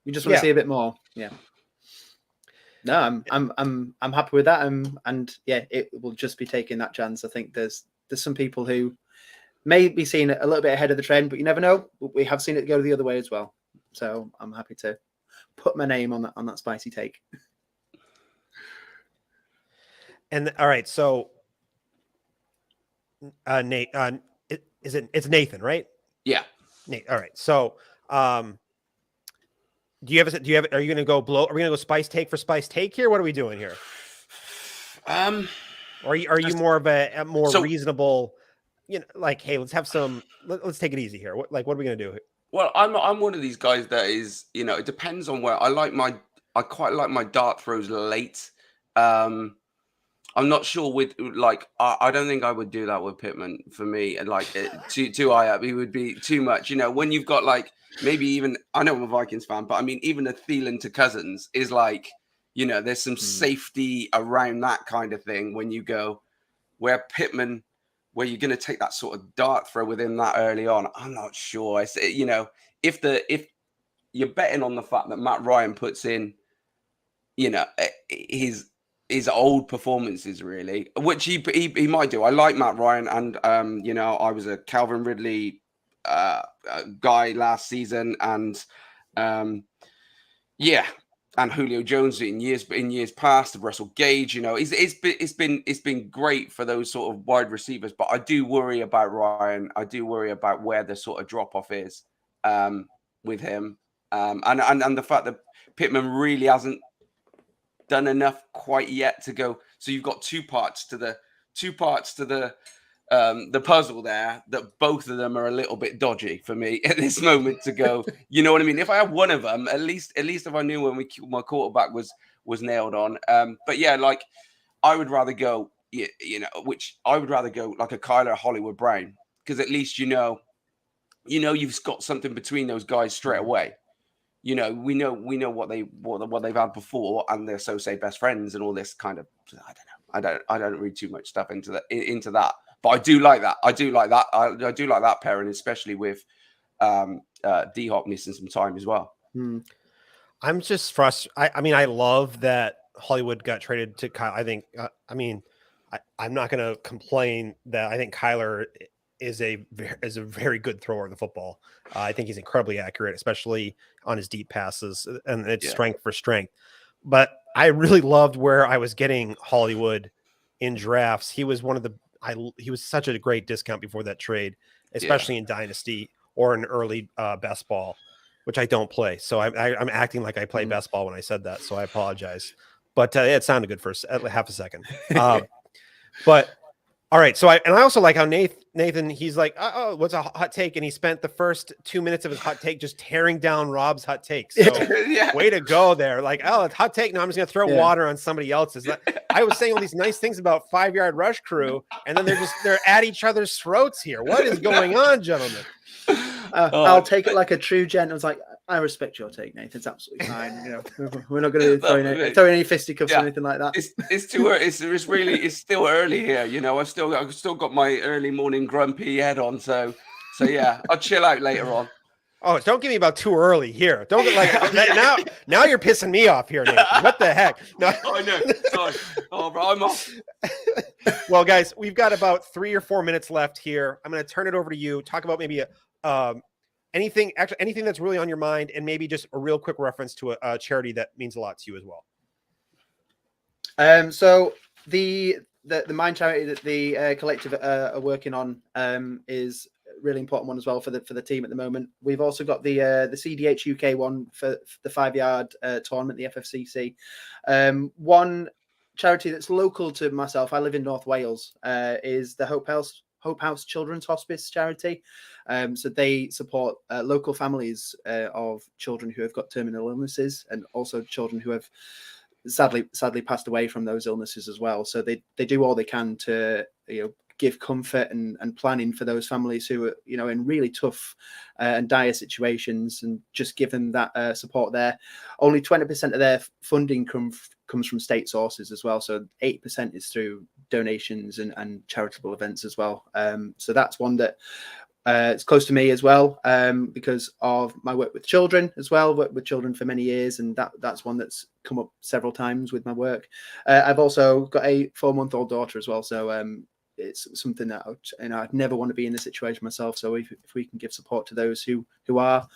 You just want to see a bit more. Yeah. No, I'm happy with that. And yeah, it will just be taking that chance. I think there's some people who may be seeing it a little bit ahead of the trend, but you never know. We have seen it go the other way as well. So I'm happy to put my name on that spicy take. And all right, so Nate, it's Nathan, right? Yeah. Nate. All right. So, are you going to go are we going to go spice take for spice take here? What are we doing here? Or are you more of a more reasonable, like, hey, let's take it easy here. What are we going to do? Well, I'm one of these guys that is, it depends on where I quite like my dart throws late. I'm not sure with I don't think I would do that with Pittman for me, and too high up, he would be too much. When you've got maybe even, I know I'm a Vikings fan, but I mean even a Thielen to Cousins is there's some safety around that kind of thing when you go where Pittman, where you're going to take that sort of dart throw with him that early on. I'm not sure. If you're betting on the fact that Matt Ryan puts in, his old performances really, which he might do. I like Matt Ryan, and I was a Calvin Ridley guy last season, and and Julio Jones in years past, Russell Gage. It's been great for those sort of wide receivers, but I do worry about Ryan. I do worry about where the sort of drop off is with him, and the fact that Pittman really hasn't done enough quite yet to go. So you've got two parts to the puzzle there, that both of them are a little bit dodgy for me at this moment to go. You know what I mean? If I had one of them, at least if I knew when my quarterback was nailed on. But yeah, I would rather go, I would rather go like a Kyler Hollywood Brown, because at least you've got something between those guys straight away. We know what they've had before, and they're say best friends and all this kind of. I don't read too much stuff into that, but I do like that. I do like that pairing, especially with D-Hop missing some time as well. I'm just frustrated. I mean, I love that Hollywood got traded to Kyle. I think. I'm not going to complain that I think Kyler is a very good thrower of the football. I think he's incredibly accurate, especially on his deep passes, and it's strength for strength. But I really loved where I was getting Hollywood in drafts. He was he was such a great discount before that trade, especially in Dynasty or in early best ball, which I don't play. So I'm acting like I play best ball when I said that. So I apologize. But it sounded good for half a second. But all right. So I also like how Nathan, he's like, oh, what's a hot take? And he spent the first 2 minutes of his hot take just tearing down Rob's hot takes. So way to go there. Like, oh, it's hot take. No, I'm just going to throw water on somebody else's. I was saying all these nice things about 5 Yard Rush Crew, and then they're at each other's throats here. What is going on, gentlemen? I'll take it like a true gent. I was like, I respect your take, Nathan. It's absolutely fine. We're not going to throw any fisticuffs or anything like that. It's too early. It's still early here. I've still got my early morning grumpy head on. So yeah, I'll chill out later on. Oh, don't give me about too early here. Don't get like now you're pissing me off here, Nathan. What the heck? No, I know. Sorry. Oh, bro, I'm off. Well, guys, we've got about 3 or 4 minutes left here. I'm going to turn it over to you. Talk about maybe anything that's really on your mind, and maybe just a real quick reference to a charity that means a lot to you as well. So the Mind charity that the collective are working on is a really important one as well for the team at the moment. We've also got the CDH UK one for the 5 Yard tournament, the FFCC. One charity that's local to myself, I live in North Wales, is the Hope House Children's Hospice charity. So they support local families of children who have got terminal illnesses, and also children who have sadly passed away from those illnesses as well. So they do all they can to give comfort and planning for those families who are in really tough and dire situations, and just give them that support there. Only 20% of their funding comes from state sources as well, so 80% is through donations and charitable events as well. So that's one that it's close to me as well, because of my work with children as well. Worked with children for many years, and that's one that's come up several times with my work. I've also got a 4-month-old daughter as well, so it's something that I'd never want to be in the situation myself. So if we can give support to those who are,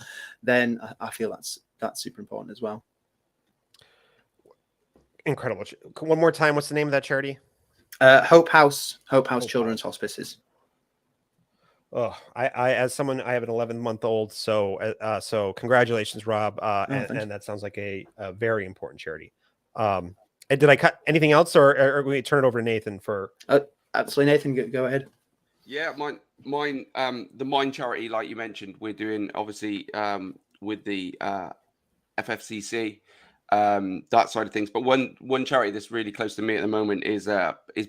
then I feel that's super important as well. Incredible. One more time, what's the name of that charity? Hope House Children's Hospices. Oh, I as someone, I have an 11-month-old, so congratulations, Rob. And that sounds like a very important charity. And did I cut anything else, or we turn it over to Nathan for? Absolutely, Nathan, go ahead. Yeah, mine. The Mine charity, like you mentioned, we're doing obviously with the FFCC, that side of things. But one charity that's really close to me at the moment is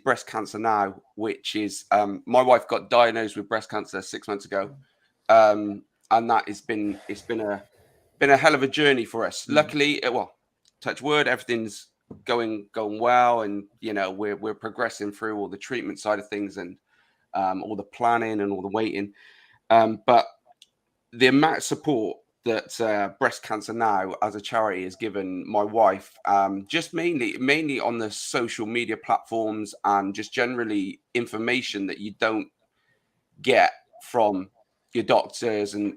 Breast Cancer Now, which is my wife got diagnosed with breast cancer 6 months ago, and that it's been a hell of a journey for us. Luckily, well, touch wood, everything's going well, and we're progressing through all the treatment side of things and all the planning and all the waiting. But the amount of support that Breast Cancer Now as a charity has given my wife, just mainly on the social media platforms and just generally information that you don't get from your doctors and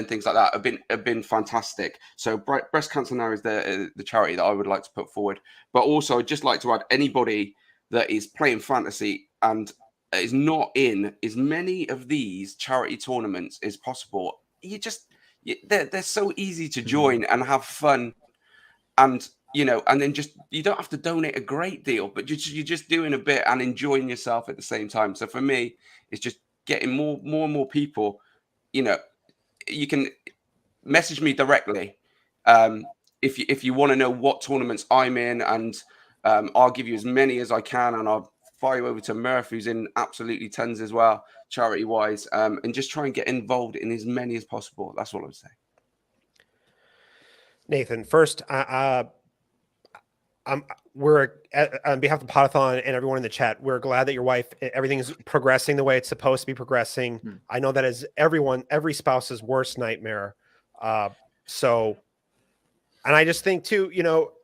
things like that have been fantastic. So Breast Cancer Now is the charity that I would like to put forward. But also, I'd just like to add, anybody that is playing fantasy and is not in as many of these charity tournaments as possible, they're so easy to join and have fun, and and then just, you don't have to donate a great deal, but you're just doing a bit and enjoying yourself at the same time. So for me, it's just getting more and more people. You can message me directly if you want to know what tournaments I'm in, and I'll give you as many as I can, and I'll fire you over to Murph, who's in absolutely tons as well, charity wise, and just try and get involved in as many as possible. That's all I would say. Nathan, first, we're on behalf of Podathon and everyone in the chat, we're glad that your wife, everything is progressing the way it's supposed to be progressing. I know that is every spouse's worst nightmare. And I just think too,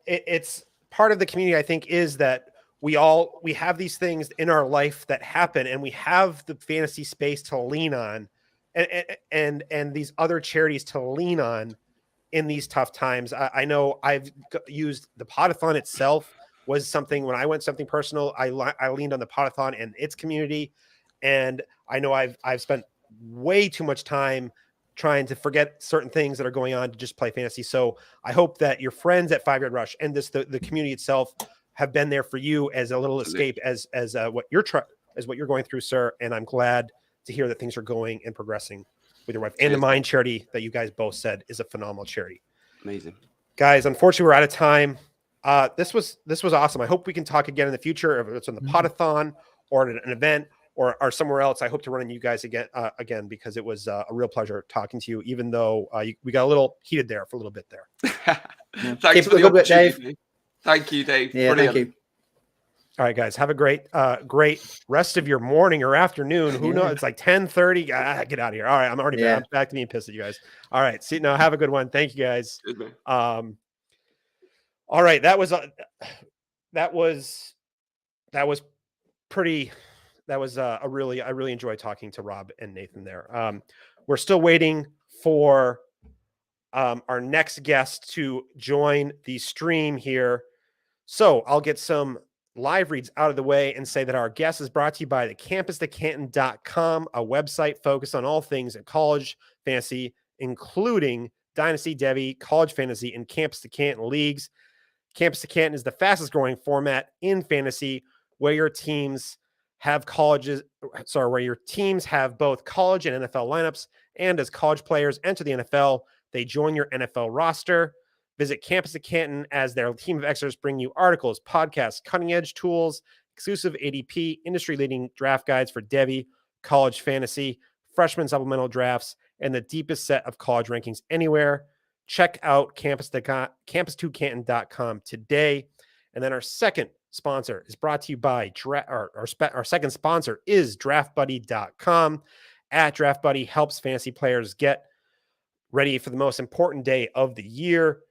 it's part of the community, I think, is that we have these things in our life that happen, and we have the fantasy space to lean on and these other charities to lean on in these tough times. I know I've used the Podathon itself was something, when I went something personal, I leaned on the Podathon and its community. And I know I've spent way too much time trying to forget certain things that are going on to just play fantasy. So I hope that your friends at 5 Yard Rush and the community itself have been there for you as a little escape as what you're going through, sir. And I'm glad to hear that things are going and progressing with your wife. And the Mind charity that you guys both said is a phenomenal charity. Amazing. Guys, unfortunately, we're out of time. This was awesome. I hope we can talk again in the future, if it's on the Podathon or at an event or somewhere else. I hope to run into you guys again, because it was a real pleasure talking to you, even though we got a little heated there for a little bit there. Thanks for the opportunity, Dave. Thank you, Dave. Yeah, Brilliant. thank you. All right, guys, have a great rest of your morning or afternoon. Who knows? It's like 10:30. Get out of here. All right, I'm already back to being pissed at you guys. All right, see, now have a good one. Thank you, guys. All right, I really enjoyed talking to Rob and Nathan there. We're still waiting for our next guest to join the stream here. So I'll get some live reads out of the way and say that our guest is brought to you by the CampusToCanton.com, a website focused on all things at college fantasy, including Dynasty, Devy, College Fantasy, and Campus to Canton leagues. Campus to Canton is the fastest growing format in fantasy, where your teams have both college and NFL lineups, and as college players enter the NFL, they join your NFL roster. Visit Campus to Canton as their team of experts bring you articles, podcasts, cutting-edge tools, exclusive ADP, industry-leading draft guides for Devy, college fantasy, freshman supplemental drafts, and the deepest set of college rankings anywhere. Check out CampusToCanton.com today. And then our second sponsor is brought to you by our second sponsor is DraftBuddy.com. At DraftBuddy helps fantasy players get ready for the most important day of the year,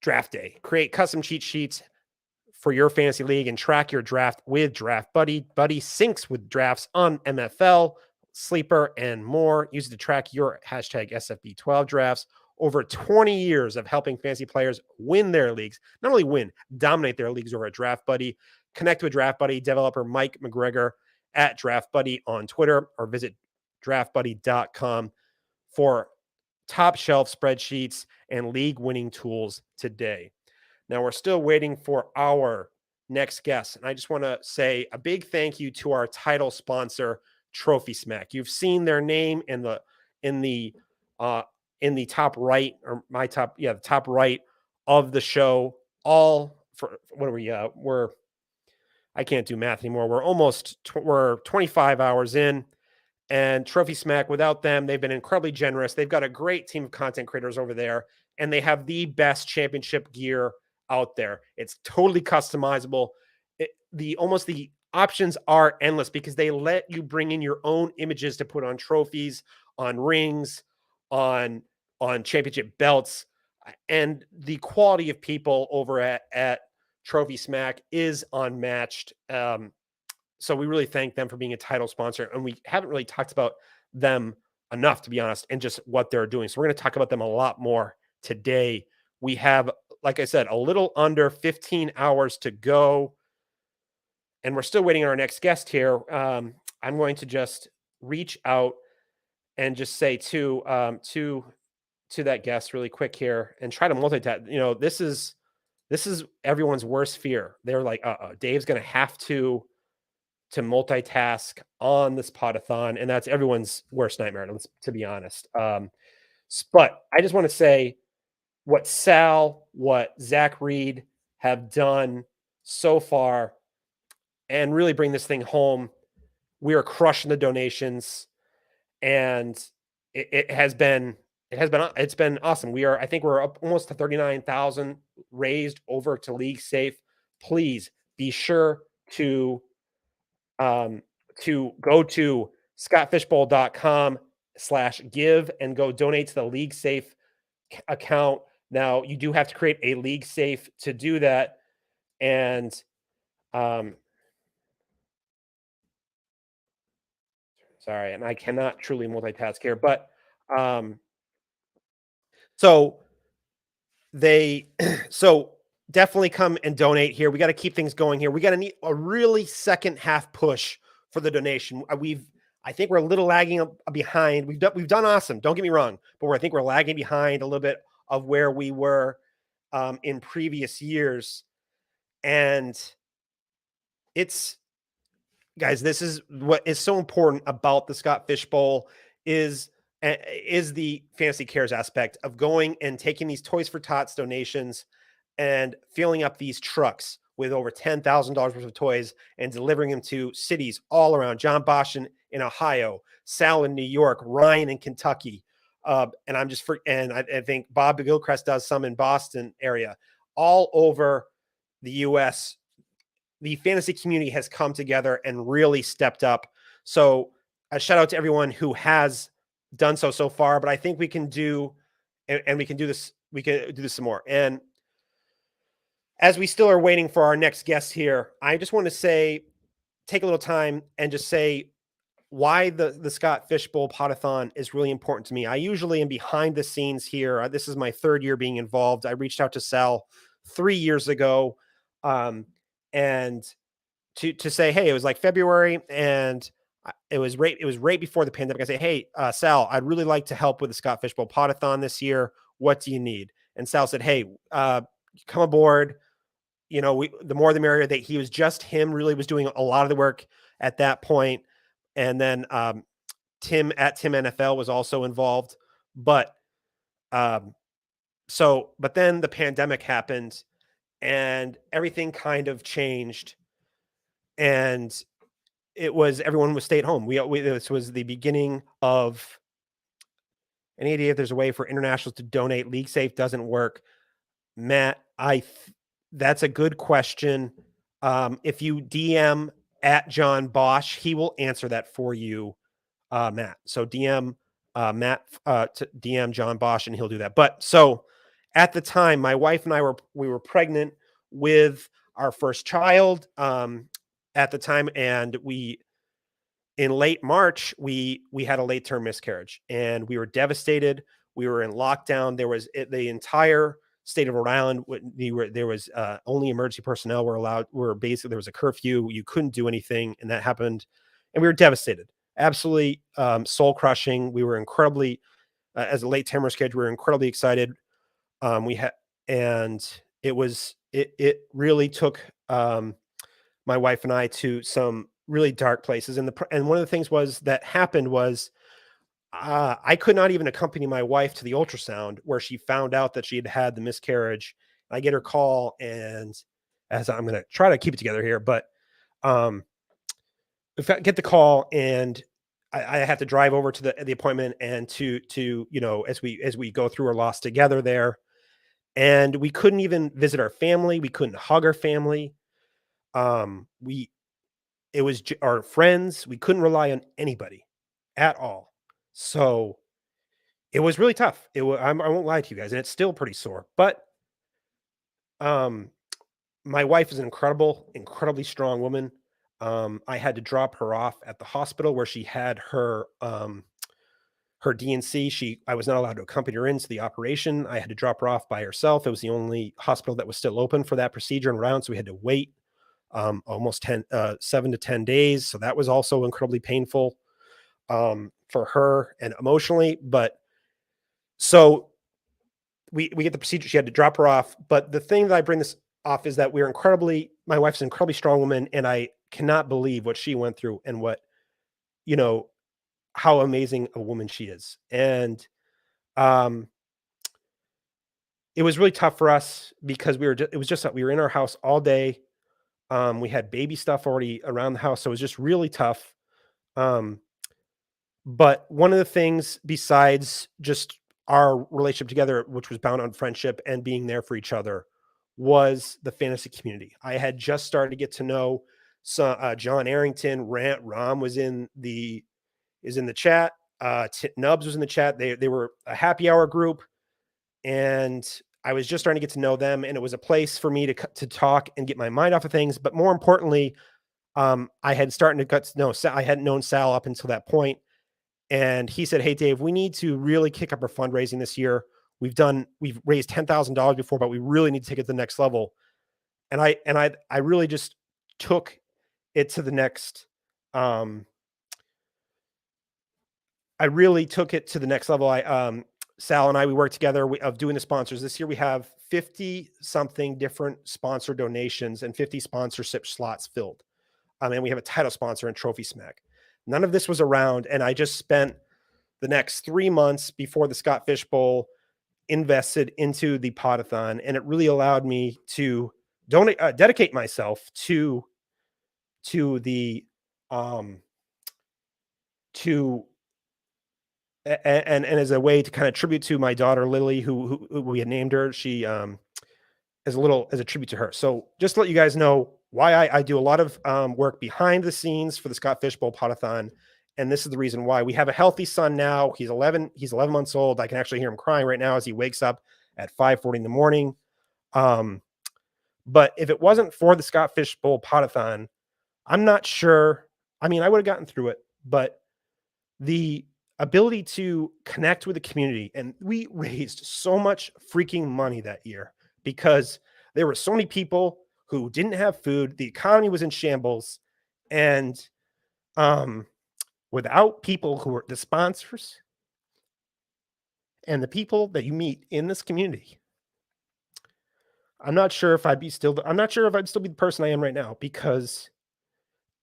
draft day. Create custom cheat sheets for your fantasy league and track your draft with Draft Buddy. Buddy syncs with drafts on MFL, Sleeper, and more. Use it to track your hashtag SFB12 drafts. Over 20 years of helping fantasy players win their leagues. Not only win, dominate their leagues over at Draft Buddy. Connect with Draft Buddy developer Mike McGregor at Draft Buddy on Twitter, or visit draftbuddy.com for top shelf spreadsheets and league winning tools today. Now, we're still waiting for our next guest, and I just want to say a big thank you to our title sponsor, TrophySmack. You've seen their name in the top right, or the top right of the show. All for what are we? I can't do math anymore. We're 25 hours in, and TrophySmack, without them, they've been incredibly generous. They've got a great team of content creators over there, and they have the best championship gear out there. It's totally customizable. The options are endless because they let you bring in your own images to put on trophies, on rings, on championship belts, and the quality of people over at TrophySmack is unmatched. So we really thank them for being a title sponsor, and we haven't really talked about them enough, to be honest, and just what they're doing. So we're going to talk about them a lot more today. We have, like I said, a little under 15 hours to go, and we're still waiting on our next guest here. I'm going to just reach out and just say to that guest really quick here and try to multitask. This is everyone's worst fear. They're like, Dave's going to have to multitask on this podathon, and that's everyone's worst nightmare, to be honest. But I just want to say what Sal, what Zach Reed have done so far and really bring this thing home. We are crushing the donations, and it's been awesome. I think we're up almost to 39,000 raised over to League Safe. Please be sure to go to scottfishbowl.com/give and go donate to the League Safe account. Now, you do have to create a League Safe to do that. And sorry, and I cannot truly multitask here, but so definitely come and donate here. We got to keep things going here. We got to need a really second half push for the donation. I think we're a little lagging behind. We've done awesome. Don't get me wrong, but I think we're lagging behind a little bit of where we were in previous years. And guys, this is what is so important about the Scott Fish Bowl is the Fantasy Cares aspect of going and taking these Toys for Tots donations and filling up these trucks with over $10,000 worth of toys and delivering them to cities all around. John Bosch in Ohio, Sal in New York, Ryan in Kentucky. And I think Bob Gilchrist does some in Boston area, all over the U.S. The fantasy community has come together and really stepped up. So a shout out to everyone who has done so far, but I think we can do, and we can do this. We can do this some more. And as we still are waiting for our next guest here, I just want to take a little time and just say why the Scott Fish Bowl Podathon is really important to me. I usually am behind the scenes here. This is my third year being involved. I reached out to Sal 3 years ago, and to say, hey, it was like February, and it was right before the pandemic. I say, hey, Sal, I'd really like to help with the Scott Fish Bowl Podathon this year. What do you need? And Sal said, hey, come aboard. The more the merrier. That he was just him really was doing a lot of the work at that point. And then Tim at Tim NFL was also involved. But then the pandemic happened and everything kind of changed. And everyone was stay at home. This was the beginning of any idea if there's a way for internationals to donate. League Safe doesn't work. Matt, that's a good question. If you DM at John Bosch, he will answer that for you, Matt. So DM Matt to DM John Bosch, and he'll do that. But so at the time, my wife and I were pregnant with our first child at the time, and in late March we had a late term miscarriage, and we were devastated. We were in lockdown. There was the entire state of Rhode Island. There was only emergency personnel were allowed. There was a curfew. You couldn't do anything, and that happened. And we were devastated, absolutely soul crushing. We were incredibly, as a late term miscarriage, we were incredibly excited. It really took my wife and I to some really dark places. And one of the things that happened was I could not even accompany my wife to the ultrasound where she found out that she had had the miscarriage. I get her call, and as I'm going to try to keep it together here, but get the call, and I have to drive over to the appointment, and to as we go through our loss together there, and we couldn't even visit our family. We couldn't hug our family. It was our friends. We couldn't rely on anybody at all. So it was really tough. I won't lie to you guys, and it's still pretty sore. But my wife is an incredibly strong woman. I had to drop her off at the hospital where she had her DNC. I was not allowed to accompany her into the operation. I had to drop her off by herself. It was the only hospital that was still open for that procedure and round, so we had to wait almost 7 to 10 days. So that was also incredibly painful for her and emotionally. But so we get the procedure. She had to drop her off. But the thing that I bring this off is that my wife's an incredibly strong woman, and I cannot believe what she went through and how amazing a woman she is. And it was really tough for us because it was just that we were in our house all day. We had baby stuff already around the house, so it was just really tough. But one of the things besides just our relationship together, which was bound on friendship and being there for each other, was the fantasy community. I had just started to get to know John Arrington. Ram was in the chat. Nubs was in the chat. They were a happy hour group, and I was just starting to get to know them, and it was a place for me to talk and get my mind off of things. But more importantly, I had started to get to know Sal. I hadn't known Sal up until that point, and he said, "Hey, Dave, we need to really kick up our fundraising this year. We've raised $10,000 before, but we really need to take it to the next level." And I really just took it to the next. I really took it to the next level. Sal and I, we worked together of doing the sponsors. This year we have 50 something different sponsor donations and 50 sponsorship slots filled. And we have a title sponsor in TrophySmack. None of this was around. And I just spent the next 3 months before the Scott Fish Bowl invested into the Podathon. And it really allowed me to dedicate myself to the, and as a way to kind of tribute to my daughter Lily, who we had named her. She as a tribute to her. So just to let you guys know why I do a lot of work behind the scenes for the Scott Fish Bowl Podathon, and this is the reason why. We have a healthy son now. He's 11 months old. I can actually hear him crying right now as he wakes up at 5:40 in the morning. But if it wasn't for the Scott Fish Bowl Podathon, I'm not sure. I mean, I would have gotten through it, but the ability to connect with the community, and we raised so much freaking money that year because there were so many people who didn't have food. The economy was in shambles, and without people who were the sponsors and the people that you meet in this community, I'm not sure if I'd still be the person I am right now, because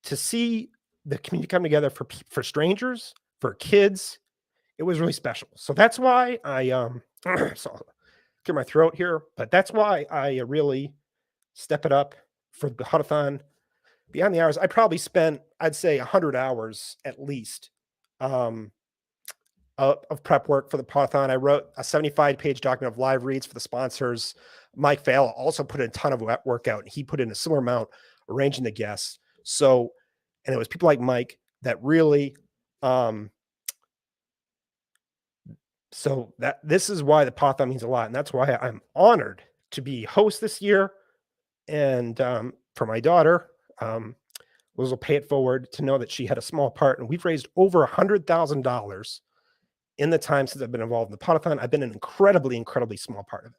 to see the community come together for strangers, for kids, it was really special. So that's why I so clear my throat here, but that's why I really step it up for the Podathon. Beyond the hours, I probably spent, I'd say, 100 hours at least of prep work for the Podathon. I wrote a 75-page document of live reads for the sponsors. Mike Fayella also put in a ton of work out, and he put in a similar amount arranging the guests. So, and it was people like Mike that really so that this is why the Podathon means a lot, and that's why I'm honored to be host this year. And for my daughter, Liz will pay it forward to know that she had a small part, and we've raised over $100,000 in the time since I've been involved in the Podathon. I've been an incredibly small part of it.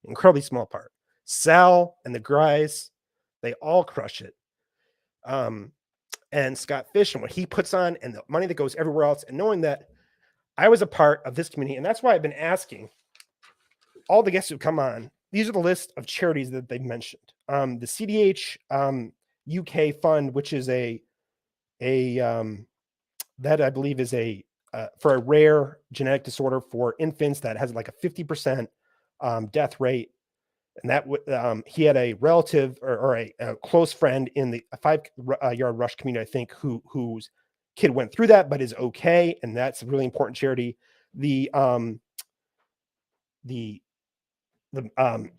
Incredibly small part. Sal and the guys, they all crush it. And Scott Fish and what he puts on, and the money that goes everywhere else, and knowing that I was a part of this community, and that's why I've been asking all the guests who come on. These are the list of charities that they've mentioned. The CDH UK Fund, which is a that I believe is for a rare genetic disorder for infants that has like a 50% death rate. And that he had a relative or a close friend in the 5-yard rush community, I think, whose kid went through that, but is okay. And that's a really important charity. The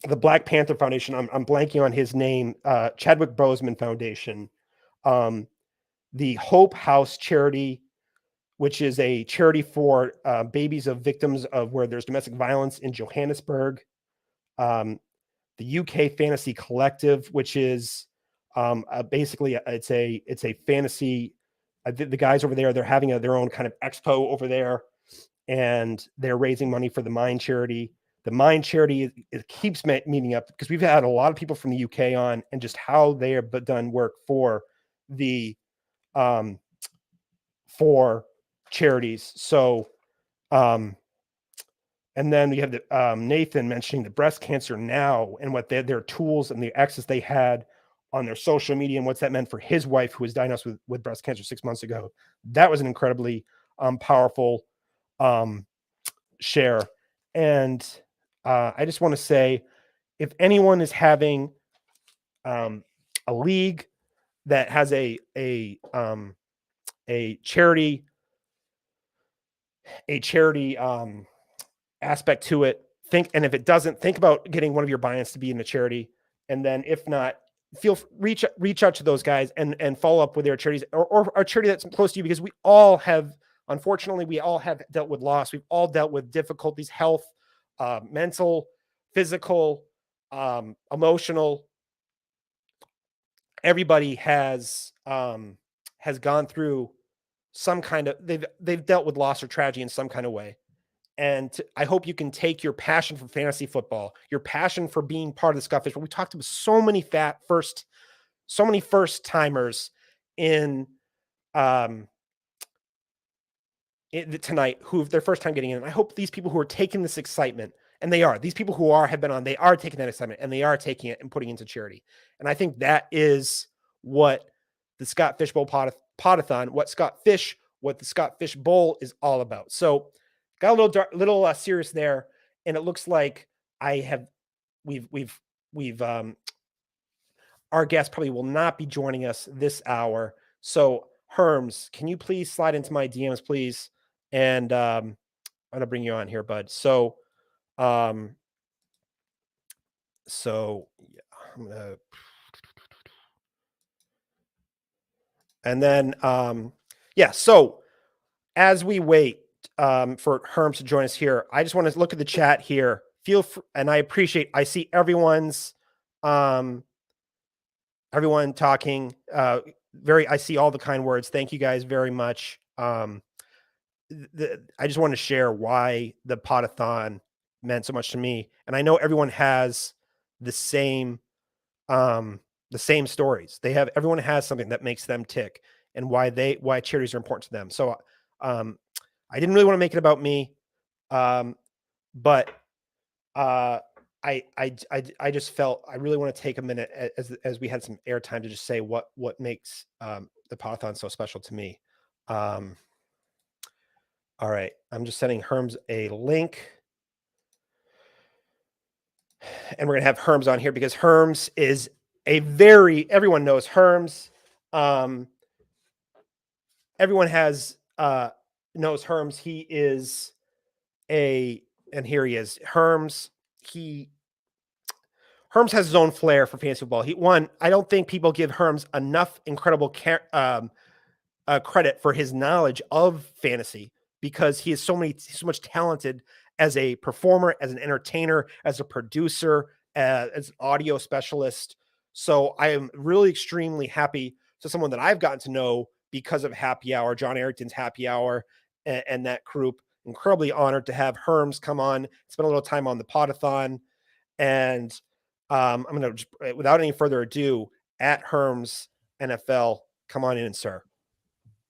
Black Panther Foundation, I'm blanking on his name, Chadwick Boseman Foundation, the Hope House charity, which is a charity for babies of victims of where there's domestic violence in Johannesburg. The UK Fantasy Collective, which is basically it's a fantasy. The guys over there, they're having their own kind of expo over there, and they're raising money for the Mind charity. The Mind charity it keeps meeting up because we've had a lot of people from the UK on, and just how they have done work for the for charities. So and then we have the Nathan mentioning the Breast Cancer Now and what their tools and the access they had on their social media and what's that meant for his wife who was diagnosed with breast cancer 6 months ago. That was an incredibly powerful share. And I just want to say, if anyone is having a league that has a charity aspect to it, and if it doesn't, think about getting one of your buy-ins to be in the charity. And then if not, reach out to those guys and follow up with their charities or a charity that's close to you, because unfortunately we all have dealt with loss. We've all dealt with difficulties, health, mental, physical, emotional. Everybody has gone through some kind of, they've dealt with loss or tragedy in some kind of way. And I hope you can take your passion for fantasy football, your passion for being part of the Scott Fish. We talked to so many first timers in tonight who their first time getting in. And I hope these people who are taking this excitement, and these people who have been on, they are taking that excitement and they are taking it and putting it into charity. And I think that is what the Scott Fish Bowl Podathon, what the Scott Fish Bowl is all about. So got a little serious there, and it looks like we've our guest probably will not be joining us this hour. So Herms, can you please slide into my DMs, please? And I'm gonna bring you on here, bud. So yeah, I'm gonna, and then yeah. So as we wait for Herms to join us here, I just want to look at the chat here. And I see everyone's everyone talking. I see all the kind words. Thank you guys very much. I just want to share why the Podathon meant so much to me, and I know everyone has the same stories. Everyone has something that makes them tick, and why charities are important to them. So I didn't really want to make it about me, but I just felt I really want to take a minute as we had some airtime to just say what makes the Podathon so special to me. All right, I'm just sending Herms a link, and we're gonna have Herms on here because Herms is everyone knows Herms. Everyone knows Herms. He is and here he is. Herms has his own flair for fantasy football. I don't think people give Herms enough incredible credit for his knowledge of fantasy, because he is so much talented as a performer, as an entertainer, as a producer, as an audio specialist. So I am really extremely happy to someone that I've gotten to know because of Happy Hour, John Arrington's Happy Hour, and that group. Incredibly honored to have Herms come on, spend a little time on the Podathon. And I'm going to, without any further ado, at Herms NFL, come on in, sir.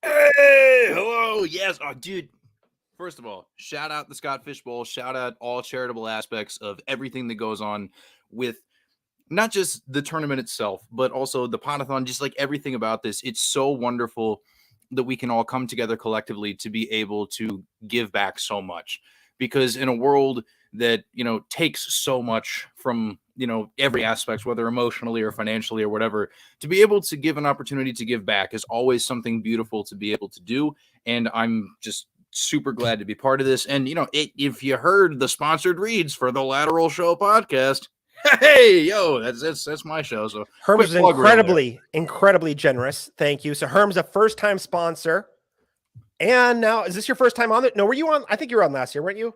Hey, hello. Yes. Oh, dude. First of all, shout out the Scott Fish Bowl. Shout out all charitable aspects of everything that goes on with not just the tournament itself, but also the Podathon, just like everything about this. It's so wonderful that we can all come together collectively to be able to give back so much, because in a world that, you know, takes so much from, you know, every aspect, whether emotionally or financially or whatever, to be able to give an opportunity to give back is always something beautiful to be able to do. And I'm just super glad to be part of this. And, you know, if you heard the sponsored reads for the Lateral Show podcast, hey, yo, that's my show. So Herms quick is plug reel there. incredibly generous. Thank you. So Herms, a first-time sponsor. And now, is this your first time on it? No, were you on? I think you were on last year, weren't you?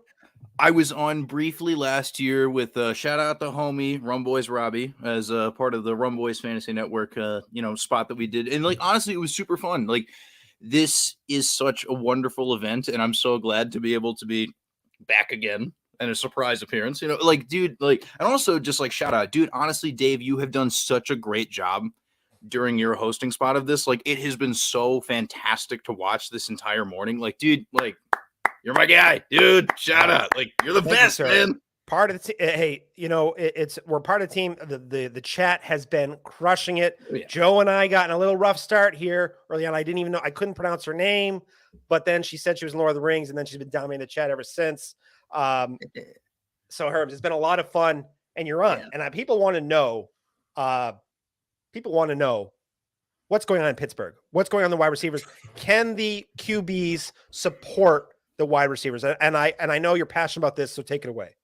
I was on briefly last year with shout out to homie Rum Boys Robbie as a part of the Rum Boys Fantasy Network, you know, spot that we did. And like, honestly, it was super fun. Like, this is such a wonderful event, and I'm so glad to be able to be back again and a surprise appearance. You know, like, dude, like, and also just like shout out, dude. Honestly, Dave, you have done such a great job during your hosting spot of this. Like, it has been so fantastic to watch this entire morning. Like, dude, like, you're my guy, dude. Shout out, like, you're the best, man. Part of the hey, you know, we're part of the team. The chat has been crushing it. Yeah. Joe and I got in a little rough start here early on. I didn't even know, I couldn't pronounce her name, but then she said she was in Lord of the Rings, and then she's been dominating the chat ever since. So Herbs, it's been a lot of fun, and you're on. Yeah. And people want to know, what's going on in Pittsburgh. What's going on in the wide receivers? Can the QBs support the wide receivers? And I know you're passionate about this, so take it away.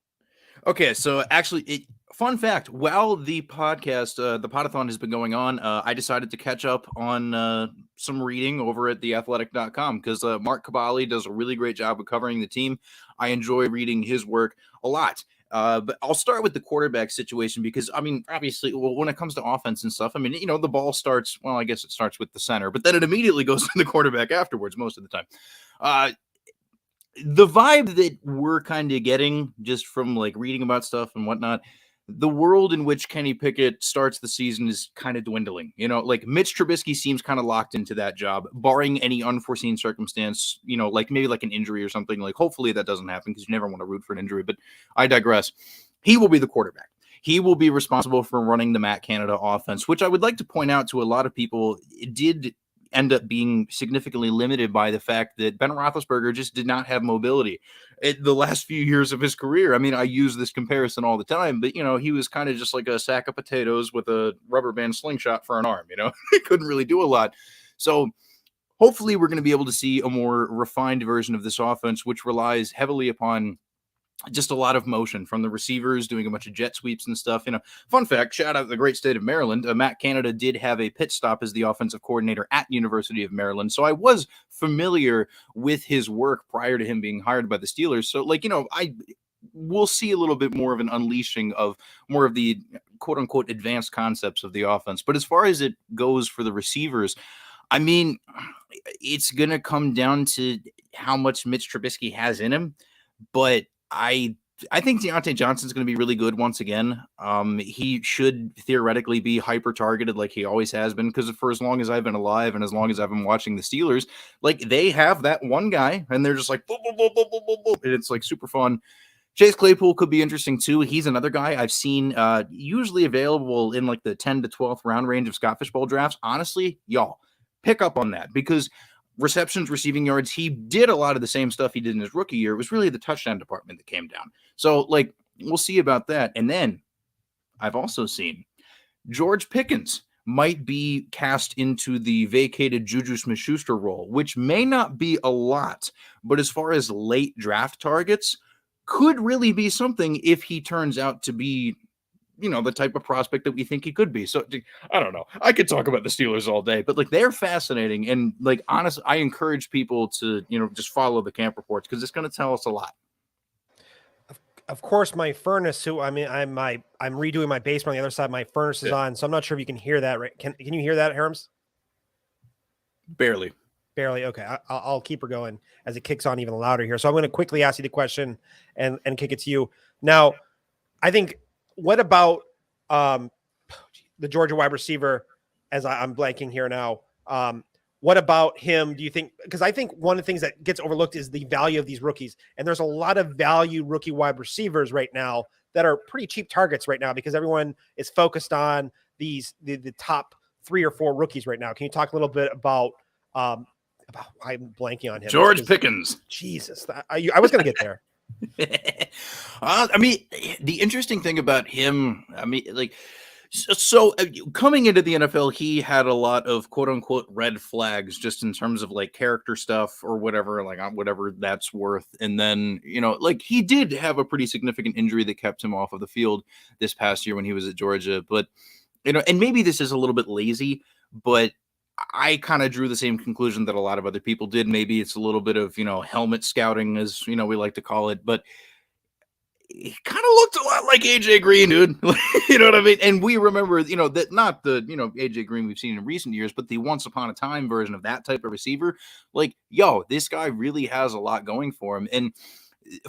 Okay, so actually, fun fact, while the podcast, the Podathon has been going on, I decided to catch up on some reading over at theathletic.com because Mark Cabali does a really great job of covering the team. I enjoy reading his work a lot. But I'll start with the quarterback situation because, I mean, obviously, well, when it comes to offense and stuff, I mean, you know, the ball starts, well, I guess it starts with the center, but then it immediately goes to the quarterback afterwards most of the time. The vibe that we're kind of getting just from like reading about stuff and whatnot, the world in which Kenny Pickett starts the season is kind of dwindling. You know, like Mitch Trubisky seems kind of locked into that job, barring any unforeseen circumstance, you know, like maybe like an injury or something. Like, hopefully that doesn't happen because you never want to root for an injury, but I digress. He will be the quarterback. He will be responsible for running the Matt Canada offense, which I would like to point out to a lot of people, it did end up being significantly limited by the fact that Ben Roethlisberger just did not have mobility the last few years of his career. I mean, I use this comparison all the time, but, you know, he was kind of just like a sack of potatoes with a rubber band slingshot for an arm, you know, he couldn't really do a lot. So hopefully we're going to be able to see a more refined version of this offense, which relies heavily upon just a lot of motion from the receivers doing a bunch of jet sweeps and stuff. You know, fun fact, shout out to the great state of Maryland. Matt Canada did have a pit stop as the offensive coordinator at University of Maryland. So I was familiar with his work prior to him being hired by the Steelers. So, like, you know, we'll see a little bit more of an unleashing of more of the quote unquote advanced concepts of the offense. But as far as it goes for the receivers, I mean, it's going to come down to how much Mitch Trubisky has in him. But I think Deontay Johnson's going to be really good once again. He should theoretically be hyper targeted like he always has been, because for as long as I've been alive and as long as I've been watching the Steelers, like, they have that one guy and they're just like, boop, boop, boop, boop, boop, boop, boop, and it's like super fun. Chase Claypool could be interesting too. He's another guy I've seen usually available in like the 10 to 12th round range of Scott Fishbowl drafts. Honestly, y'all pick up on that, because receptions, receiving yards, he did a lot of the same stuff he did in his rookie year. It was really the touchdown department that came down. So, like, we'll see about that. And then I've also seen George Pickens might be cast into the vacated Juju Smith-Schuster role, which may not be a lot, but as far as late draft targets, could really be something if he turns out to be, you know, the type of prospect that we think he could be. So I don't know. I could talk about the Steelers all day, but like, they're fascinating. And like, honestly, I encourage people to, you know, just follow the camp reports, because it's going to tell us a lot. Of course, my furnace, I'm redoing my basement on the other side. My furnace is on, so I'm not sure if you can hear that. Right? Can you hear that, Herms? Barely. Okay. I'll keep her going as it kicks on even louder here. So I'm going to quickly ask you the question and kick it to you. Now, I think, what about the Georgia wide receiver, as I'm blanking here now? What about him? Do you think, because I think one of the things that gets overlooked is the value of these rookies. And there's a lot of value rookie wide receivers right now that are pretty cheap targets right now, because everyone is focused on the top 3 or 4 rookies right now. Can you talk a little bit about I'm blanking on him. George Pickens. Jesus, I was going to get there. I mean, the interesting thing about him, I mean, like, so coming into the NFL, he had a lot of quote unquote red flags just in terms of like character stuff or whatever, like whatever that's worth. And then, like he did have a pretty significant injury that kept him off of the field this past year when he was at Georgia. But, and maybe this is a little bit lazy, but I kind of drew the same conclusion that a lot of other people did. Maybe it's a little bit of, helmet scouting, as we like to call it, but he kind of looked a lot like AJ Green, dude. You know what I mean? And we remember, that not the, AJ Green we've seen in recent years, but the once upon a time version of that type of receiver. Like, this guy really has a lot going for him. And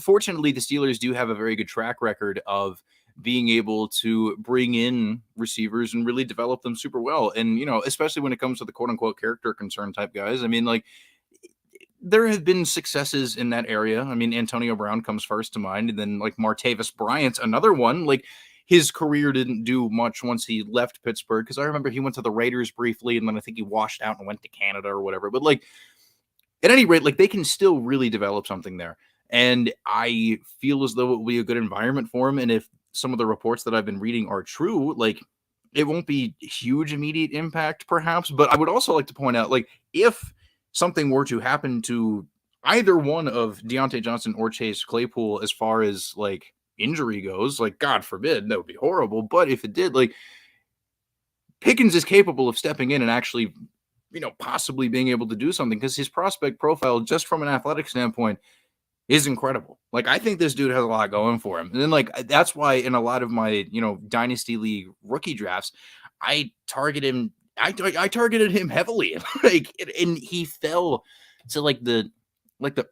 fortunately, the Steelers do have a very good track record of being able to bring in receivers and really develop them super well. And, especially when it comes to the quote unquote character concern type guys. I mean, like, there have been successes in that area. I mean, Antonio Brown comes first to mind, and then like Martavis Bryant, another one. Like his career didn't do much once he left Pittsburgh, because I remember he went to the Raiders briefly, and then I think he washed out and went to Canada or whatever. But like, at any rate, like they can still really develop something there, and I feel as though it will be a good environment for him. And if some of the reports that I've been reading are true, like it won't be huge immediate impact, perhaps. But I would also like to point out, like, if something were to happen to either one of Deontay Johnson or Chase Claypool as far as like injury goes, like God forbid, that would be horrible. But if it did, like Pickens is capable of stepping in and actually, possibly being able to do something, because his prospect profile, just from an athletic standpoint, is incredible. Like I think this dude has a lot going for him. And then like that's why in a lot of my, Dynasty League rookie drafts, I targeted him heavily, like, and he fell to like the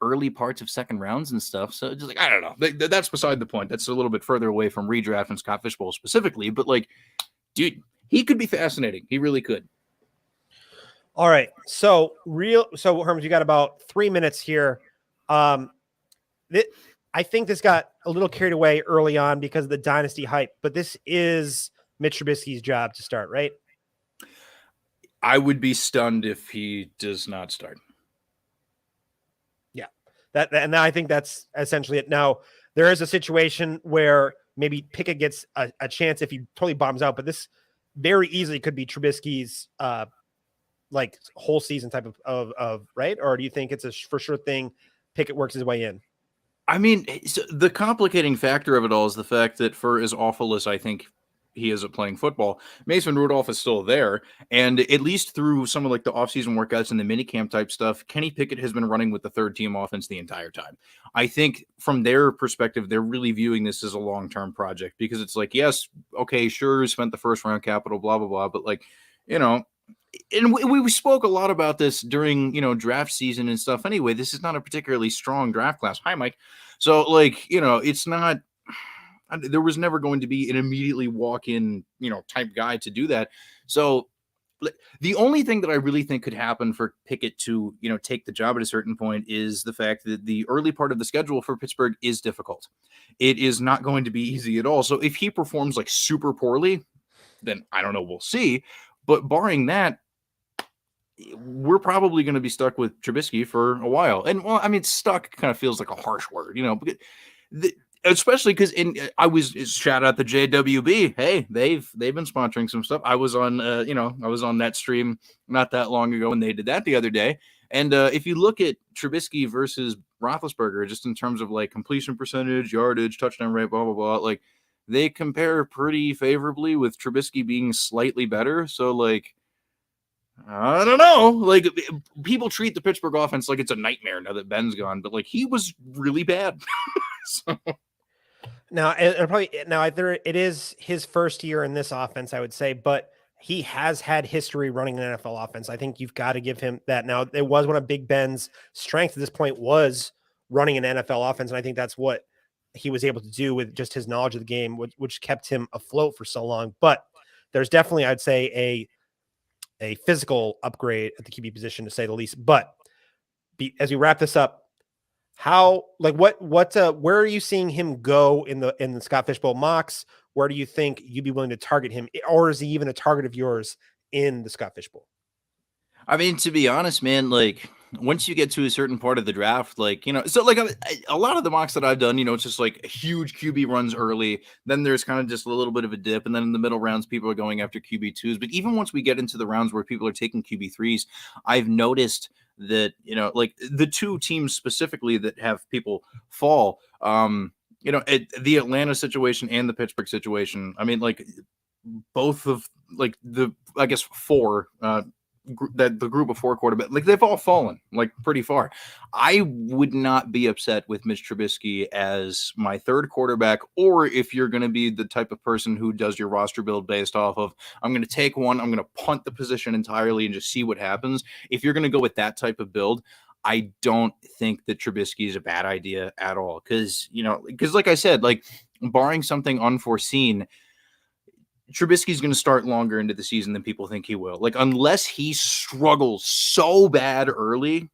early parts of second rounds and stuff. So just like, I don't know, that's beside the point. That's a little bit further away from redraft and Scott Fishbowl specifically, but like, dude, he could be fascinating. He really could. All right. So Herms, you got about 3 minutes here. I think this got a little carried away early on because of the dynasty hype, but this is Mitch Trubisky's job to start, right? I would be stunned if he does not start. Yeah, and I think that's essentially it. Now, there is a situation where maybe Pickett gets a chance if he totally bombs out, but this very easily could be Trubisky's like whole season type of right? Or do you think it's a for sure thing Pickett works his way in? I mean, so the complicating factor of it all is the fact that for as awful as I think he is at playing football, Mason Rudolph is still there. And at least through some of like the offseason workouts and the minicamp type stuff, Kenny Pickett has been running with the third team offense the entire time. I think from their perspective, they're really viewing this as a long-term project, because it's like, yes, okay, sure, spent the first round capital, blah, blah, blah. But like, and we spoke a lot about this during, draft season and stuff. Anyway, this is not a particularly strong draft class. Hi, Mike. So like, it's not, there was never going to be an immediately walk-in, type guy to do that. So the only thing that I really think could happen for Pickett to, take the job at a certain point is the fact that the early part of the schedule for Pittsburgh is difficult. It is not going to be easy at all. So if he performs like super poorly, then I don't know, we'll see. But barring that, we're probably going to be stuck with Trubisky for a while. And well, I mean, stuck kind of feels like a harsh word, especially because I was shout out the JWB. Hey, they've been sponsoring some stuff. I was on that stream not that long ago, and they did that the other day. And if you look at Trubisky versus Roethlisberger, just in terms of like completion percentage, yardage, touchdown rate, blah blah blah, like they compare pretty favorably, with Trubisky being slightly better. So like, I don't know. Like people treat the Pittsburgh offense like it's a nightmare now that Ben's gone, but like he was really bad. So. Now, it is his first year in this offense, I would say, but he has had history running an NFL offense. I think you've got to give him that. Now, it was one of Big Ben's strengths at this point was running an NFL offense, and I think that's what he was able to do with just his knowledge of the game, which kept him afloat for so long. But there's definitely, I'd say, a physical upgrade at the QB position, to say the least. But as we wrap this up, where are you seeing him go in the Scott Fishbowl mocks? Where do you think you'd be willing to target him, or is he even a target of yours in the Scott Fishbowl? I mean, to be honest, man, like once you get to a certain part of the draft, like, so like a lot of the mocks that I've done, it's just like huge QB runs early. Then there's kind of just a little bit of a dip. And then in the middle rounds, people are going after QB2s. But even once we get into the rounds where people are taking QB3s, I've noticed that, like the two teams specifically that have people fall, the Atlanta situation and the Pittsburgh situation. I mean, like both of like I guess four, that the group of four quarterback, like they've all fallen like pretty far. I would not be upset with Mitch Trubisky as my third quarterback, or if you're going to be the type of person who does your roster build based off of, I'm going to take one, I'm going to punt the position entirely and just see what happens. If you're going to go with that type of build, I don't think that Trubisky is a bad idea at all. Because like I said, like barring something unforeseen, Trubisky's going to start longer into the season than people think he will. Like, unless he struggles so bad early,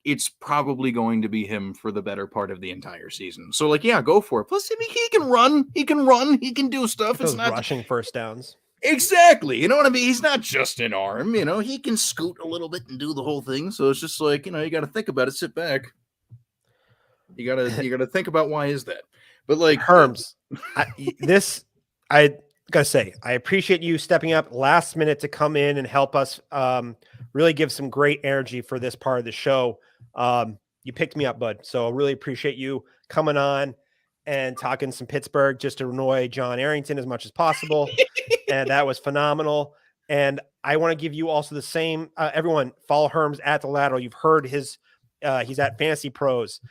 it's probably going to be him for the better part of the entire season. So, like, yeah, go for it. Plus, I mean, he can run, he can do stuff. Those It's not rushing first downs. Exactly. You know what I mean? He's not just an arm, he can scoot a little bit and do the whole thing. So it's just like, you got to think about it, sit back. You got to think about why is that. But like Herms, I gotta say, I appreciate you stepping up last minute to come in and help us really give some great energy for this part of the show. You picked me up, bud. So I really appreciate you coming on and talking some Pittsburgh just to annoy John Arrington as much as possible. And that was phenomenal. And I want to give you also the same, everyone follow Herms at the Lateral. You've heard his, he's at Fantasy Pros.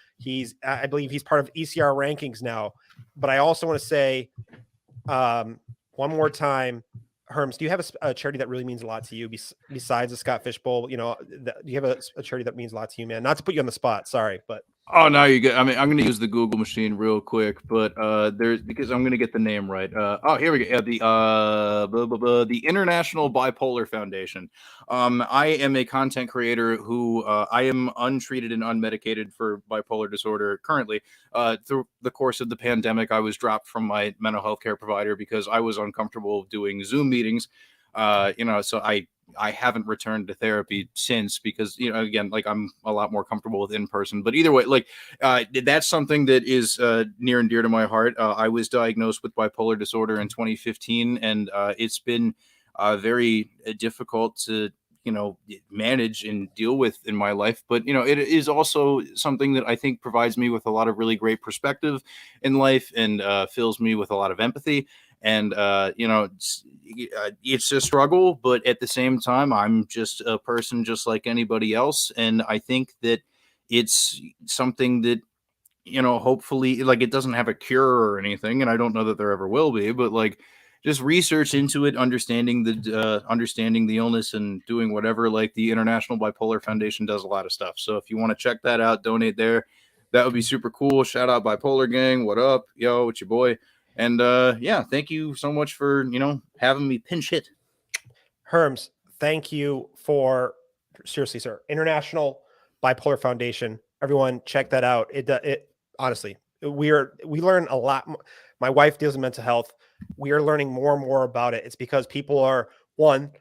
I believe he's part of ECR rankings now, but I also want to say, one more time, Herms, do you have a charity that really means a lot to you besides the Scott Fish Bowl? Do you have a charity that means a lot to you, man? Not to put you on the spot, sorry, but oh no, you get. I mean, I'm going to use the Google machine real quick, but because I'm going to get the name right. Here we go. The International Bipolar Foundation. I am a content creator who I am untreated and unmedicated for bipolar disorder currently. Through the course of the pandemic, I was dropped from my mental health care provider because I was uncomfortable doing Zoom meetings. So I haven't returned to therapy since because, again, like I'm a lot more comfortable with in person. But either way, like that's something that is near and dear to my heart. I was diagnosed with bipolar disorder in 2015, and it's been very difficult to manage and deal with in my life. But it is also something that I think provides me with a lot of really great perspective in life and fills me with a lot of empathy. And, it's a struggle, but at the same time, I'm just a person just like anybody else. And I think that it's something that, hopefully, like, it doesn't have a cure or anything. And I don't know that there ever will be, but like, just research into it, understanding the illness and doing whatever. Like the International Bipolar Foundation does a lot of stuff. So if you want to check that out, donate there. That would be super cool. Shout out Bipolar Gang. What up? Yo, it's your boy. And yeah, thank you so much for, having me pinch hit. Herms, thank you for seriously, sir. International Bipolar Foundation. Everyone check that out. It honestly, we learn a lot. My wife deals with mental health. We are learning more and more about it. It's because people are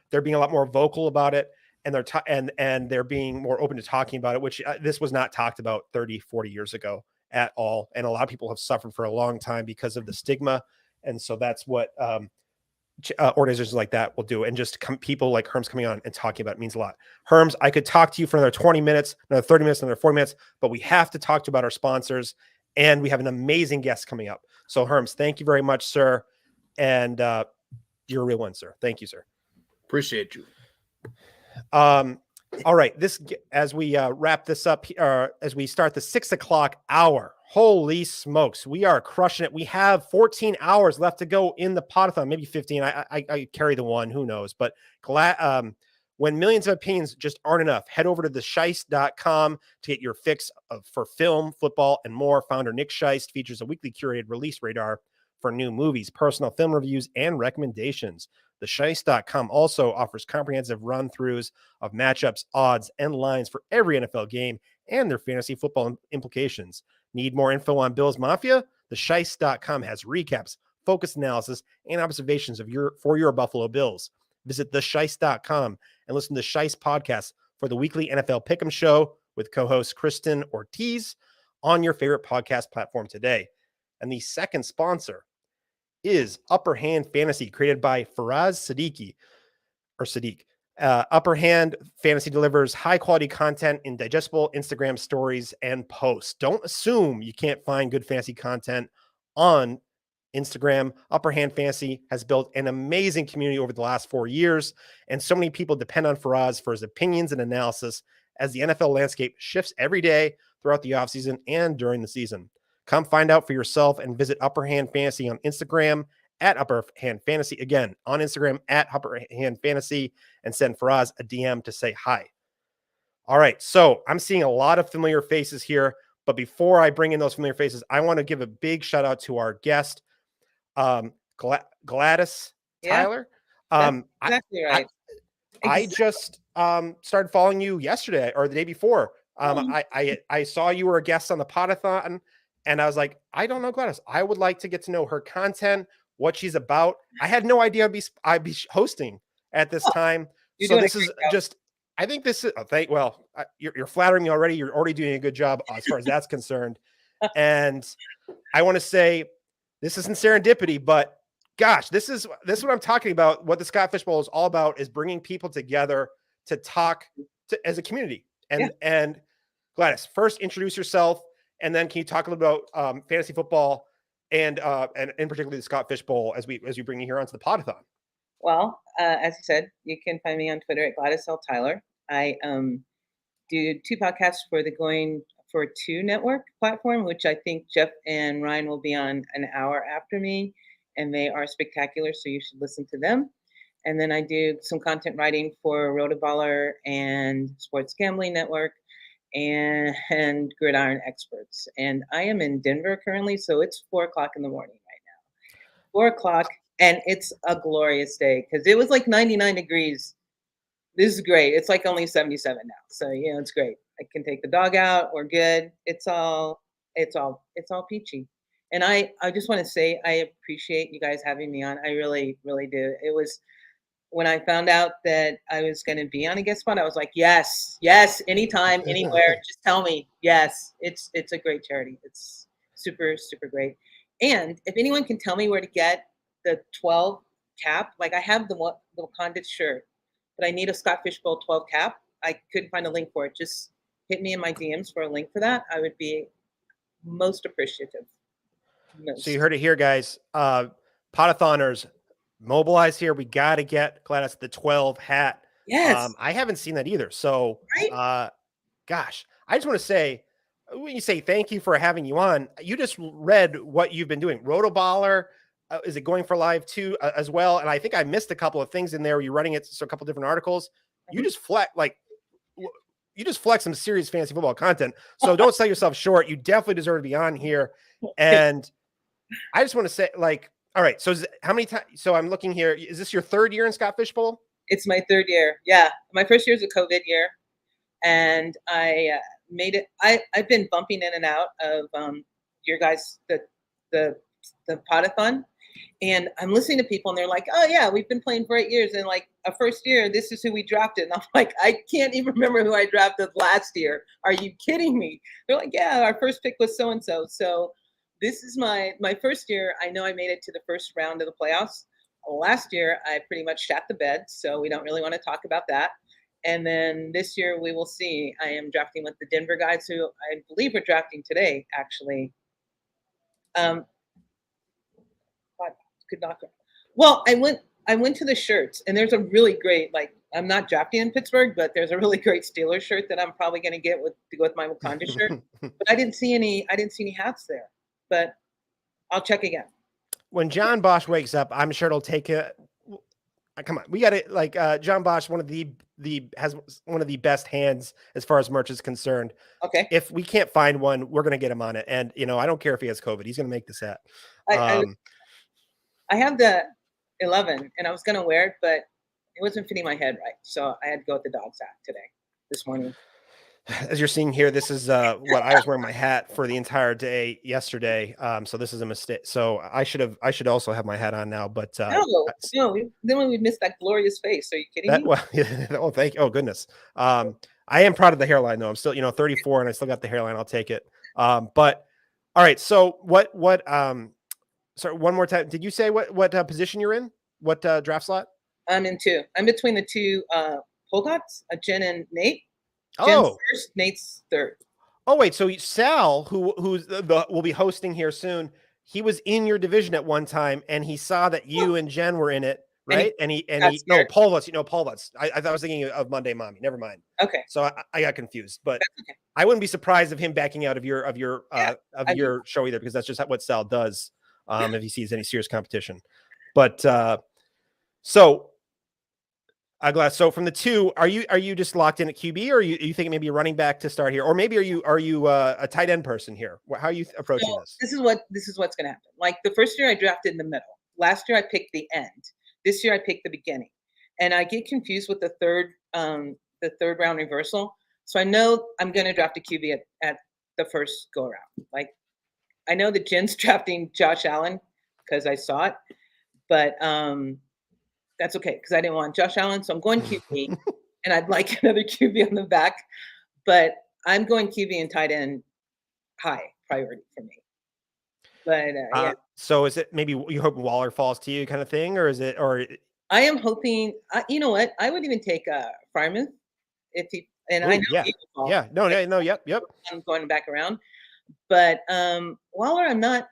they're being a lot more vocal about it, and they're being more open to talking about it, which this was not talked about 30, 40 years ago at all. And a lot of people have suffered for a long time because of the stigma. And so that's what organizations like that will do. And just people like Herms coming on and talking about it means a lot. Herms, I could talk to you for another 20 minutes, another 30 minutes, another 40 minutes, but we have to talk about our sponsors, and we have an amazing guest coming up. So Herms, thank you very much, sir. And you're a real one, sir. Thank you, sir. Appreciate you. All right. As we wrap this up, as we start the 6 o'clock hour, holy smokes, we are crushing it. We have 14 hours left to go in the podathon, maybe 15. I carry the one, who knows? But when millions of opinions just aren't enough, head over to thesheist.com to get your fix for film, football, and more. Founder Nick Scheist features a weekly curated release radar for new movies, personal film reviews, and recommendations. TheSheist.com also offers comprehensive run-throughs of matchups, odds, and lines for every NFL game and their fantasy football implications. Need more info on Bills Mafia? TheSheist.com has recaps, focused analysis, and observations for your Buffalo Bills. Visit TheSheist.com and listen to Scheist podcasts for the weekly NFL Pick'em show with co-host Kristen Ortiz on your favorite podcast platform today. And the second sponsor is Upper Hand Fantasy, created by Faraz Sadiq. Upper Hand Fantasy delivers high-quality content in digestible Instagram stories and posts. Don't assume you can't find good fantasy content on Instagram. Upper Hand Fantasy has built an amazing community over the last 4 years, and so many people depend on Faraz for his opinions and analysis as the NFL landscape shifts every day throughout the offseason and during the season. Come find out for yourself and visit Upper Hand Fantasy on Instagram at Upper Hand Fantasy. Again, on Instagram at Upper Hand Fantasy, and send Faraz a DM to say hi. All right, so I'm seeing a lot of familiar faces here, but before I bring in those familiar faces, I want to give a big shout out to our guest, Gladys Tyler. That's exactly right. I just started following you yesterday or the day before. I saw you were a guest on the Podathon, and I was like, I don't know Gladys. I would like to get to know her content, what she's about. I had no idea I'd be hosting at this time. So this is just, I think this is, you're flattering me already. You're already doing a good job as far as that's concerned. And I want to say this isn't serendipity, but gosh, this is what I'm talking about. What the Scott Fish Bowl is all about is bringing people together to talk as a community. And Gladys, first introduce yourself, and then can you talk a little about fantasy football and in particular the Scott Fish Bowl as we bring you here onto the Podathon? Well, as you said, you can find me on Twitter at Gladys L. Tyler. I do 2 podcasts for the Going for 2 network platform, which I think Jeff and Ryan will be on an hour after me, and they are spectacular, so you should listen to them. And then I do some content writing for Rotoballer and Sports Gambling Network and Gridiron Experts. And I am in Denver currently, so it's 4 o'clock in the morning right now. 4 o'clock, and it's a glorious day because it was like 99 degrees. This is great. It's like only 77 now, so it's great. I can take the dog out. We're good. It's all peachy. And I just want to say I appreciate you guys having me on. I really, really do. It was when I found out that I was going to be on a guest spot, I was like, yes, anytime, anywhere, just tell me. Yes, it's a great charity. It's super, super great. And if anyone can tell me where to get the 12 cap, like I have the Wakanda shirt, but I need a Scott Fish Bowl 12 cap. I couldn't find a link for it. Just hit me in my DMs for a link for that. I would be most appreciative. So you heard it here, guys. Podathoners, mobilize here. We got to get Gladys the 12 hat. Yes. I haven't seen that either. So, gosh, I just want to say, when you say thank you for having you on, you just read what you've been doing. Rotoballer, is it going for live too as well? And I think I missed a couple of things in there. You're running it, so a couple different articles. You just flex some serious fantasy football content. So don't sell yourself short. You definitely deserve to be on here. And I just want to say, all right. So how many times? So I'm looking here. Is this your 3rd year in Scott Fish Bowl? It's my 3rd year. Yeah. My first year is a COVID year. And I made it. I've been bumping in and out of your guys, the Podathon. And I'm listening to people and they're like, oh yeah, we've been playing for 8 years. And like a first year, this is who we drafted. And I'm like, I can't even remember who I drafted last year. Are you kidding me? They're like, yeah, our first pick was so-and-so. So this is my first year. I know I made it to the first round of the playoffs. Last year, I pretty much shat the bed. So we don't really want to talk about that. And then this year we will see. I am drafting with the Denver guys who I believe are drafting today, actually. Could not go. Well, I went to the shirts, and there's a really great, I'm not drafting in Pittsburgh, but there's a really great Steelers shirt that I'm probably going to get to go with my Wakanda shirt. But I didn't see any hats there. But I'll check again. When John Bosch wakes up, I'm sure it'll take a. Come on, we got it. John Bosch, has one of the best hands as far as merch is concerned. Okay. If we can't find one, we're going to get him on it, and I don't care if he has COVID. He's going to make this hat. I have the 11, and I was going to wear it, but it wasn't fitting my head right. So I had to go with the dog's hat this morning. As you're seeing here, this is what I was wearing my hat for the entire day yesterday. So this is a mistake. So I should also have my hat on now. But no. Then when we missed that glorious face, are you kidding me? Well, oh, thank you. Oh, goodness. I am proud of the hairline though. I'm still, 34 and I still got the hairline. I'll take it. But all right. So sorry, one more time. Did you say what position you're in? What draft slot? I'm in 2. I'm between the 2 Polgats, Jen and Nate. Jen's first, Nate's third. Oh wait, so Sal, who's will be hosting here soon, he was in your division at one time, and he saw that you and Jen were in it, right? And he no, Paul Lutz, Paul Lutz. I was thinking of Monday Mommy. Never mind. Okay. So I got confused, but I wouldn't be surprised of him backing out of your show either, because that's just what Sal does if he sees any serious competition. But so. Glass. So from the 2, are you just locked in at QB, or are you thinking maybe a running back to start here, or maybe are you a tight end person here? How are you approaching this? This is what's going to happen. Like the first year I drafted in the middle. Last year I picked the end. This year I picked the beginning, and I get confused with the third round reversal. So I know I'm going to draft a QB at the first go around. Like I know that Jen's drafting Josh Allen because I saw it, but that's okay because I didn't want Josh Allen, so I'm going QB, and I'd like another QB on the back, but I'm going QB and tight end high priority for me. But yeah. So is it maybe you hope Waller falls to you kind of thing, or is it or? I am hoping. You know what? I would even take Fireman if he and I know he will fall. Yep. I'm going back around, but Waller, I'm not.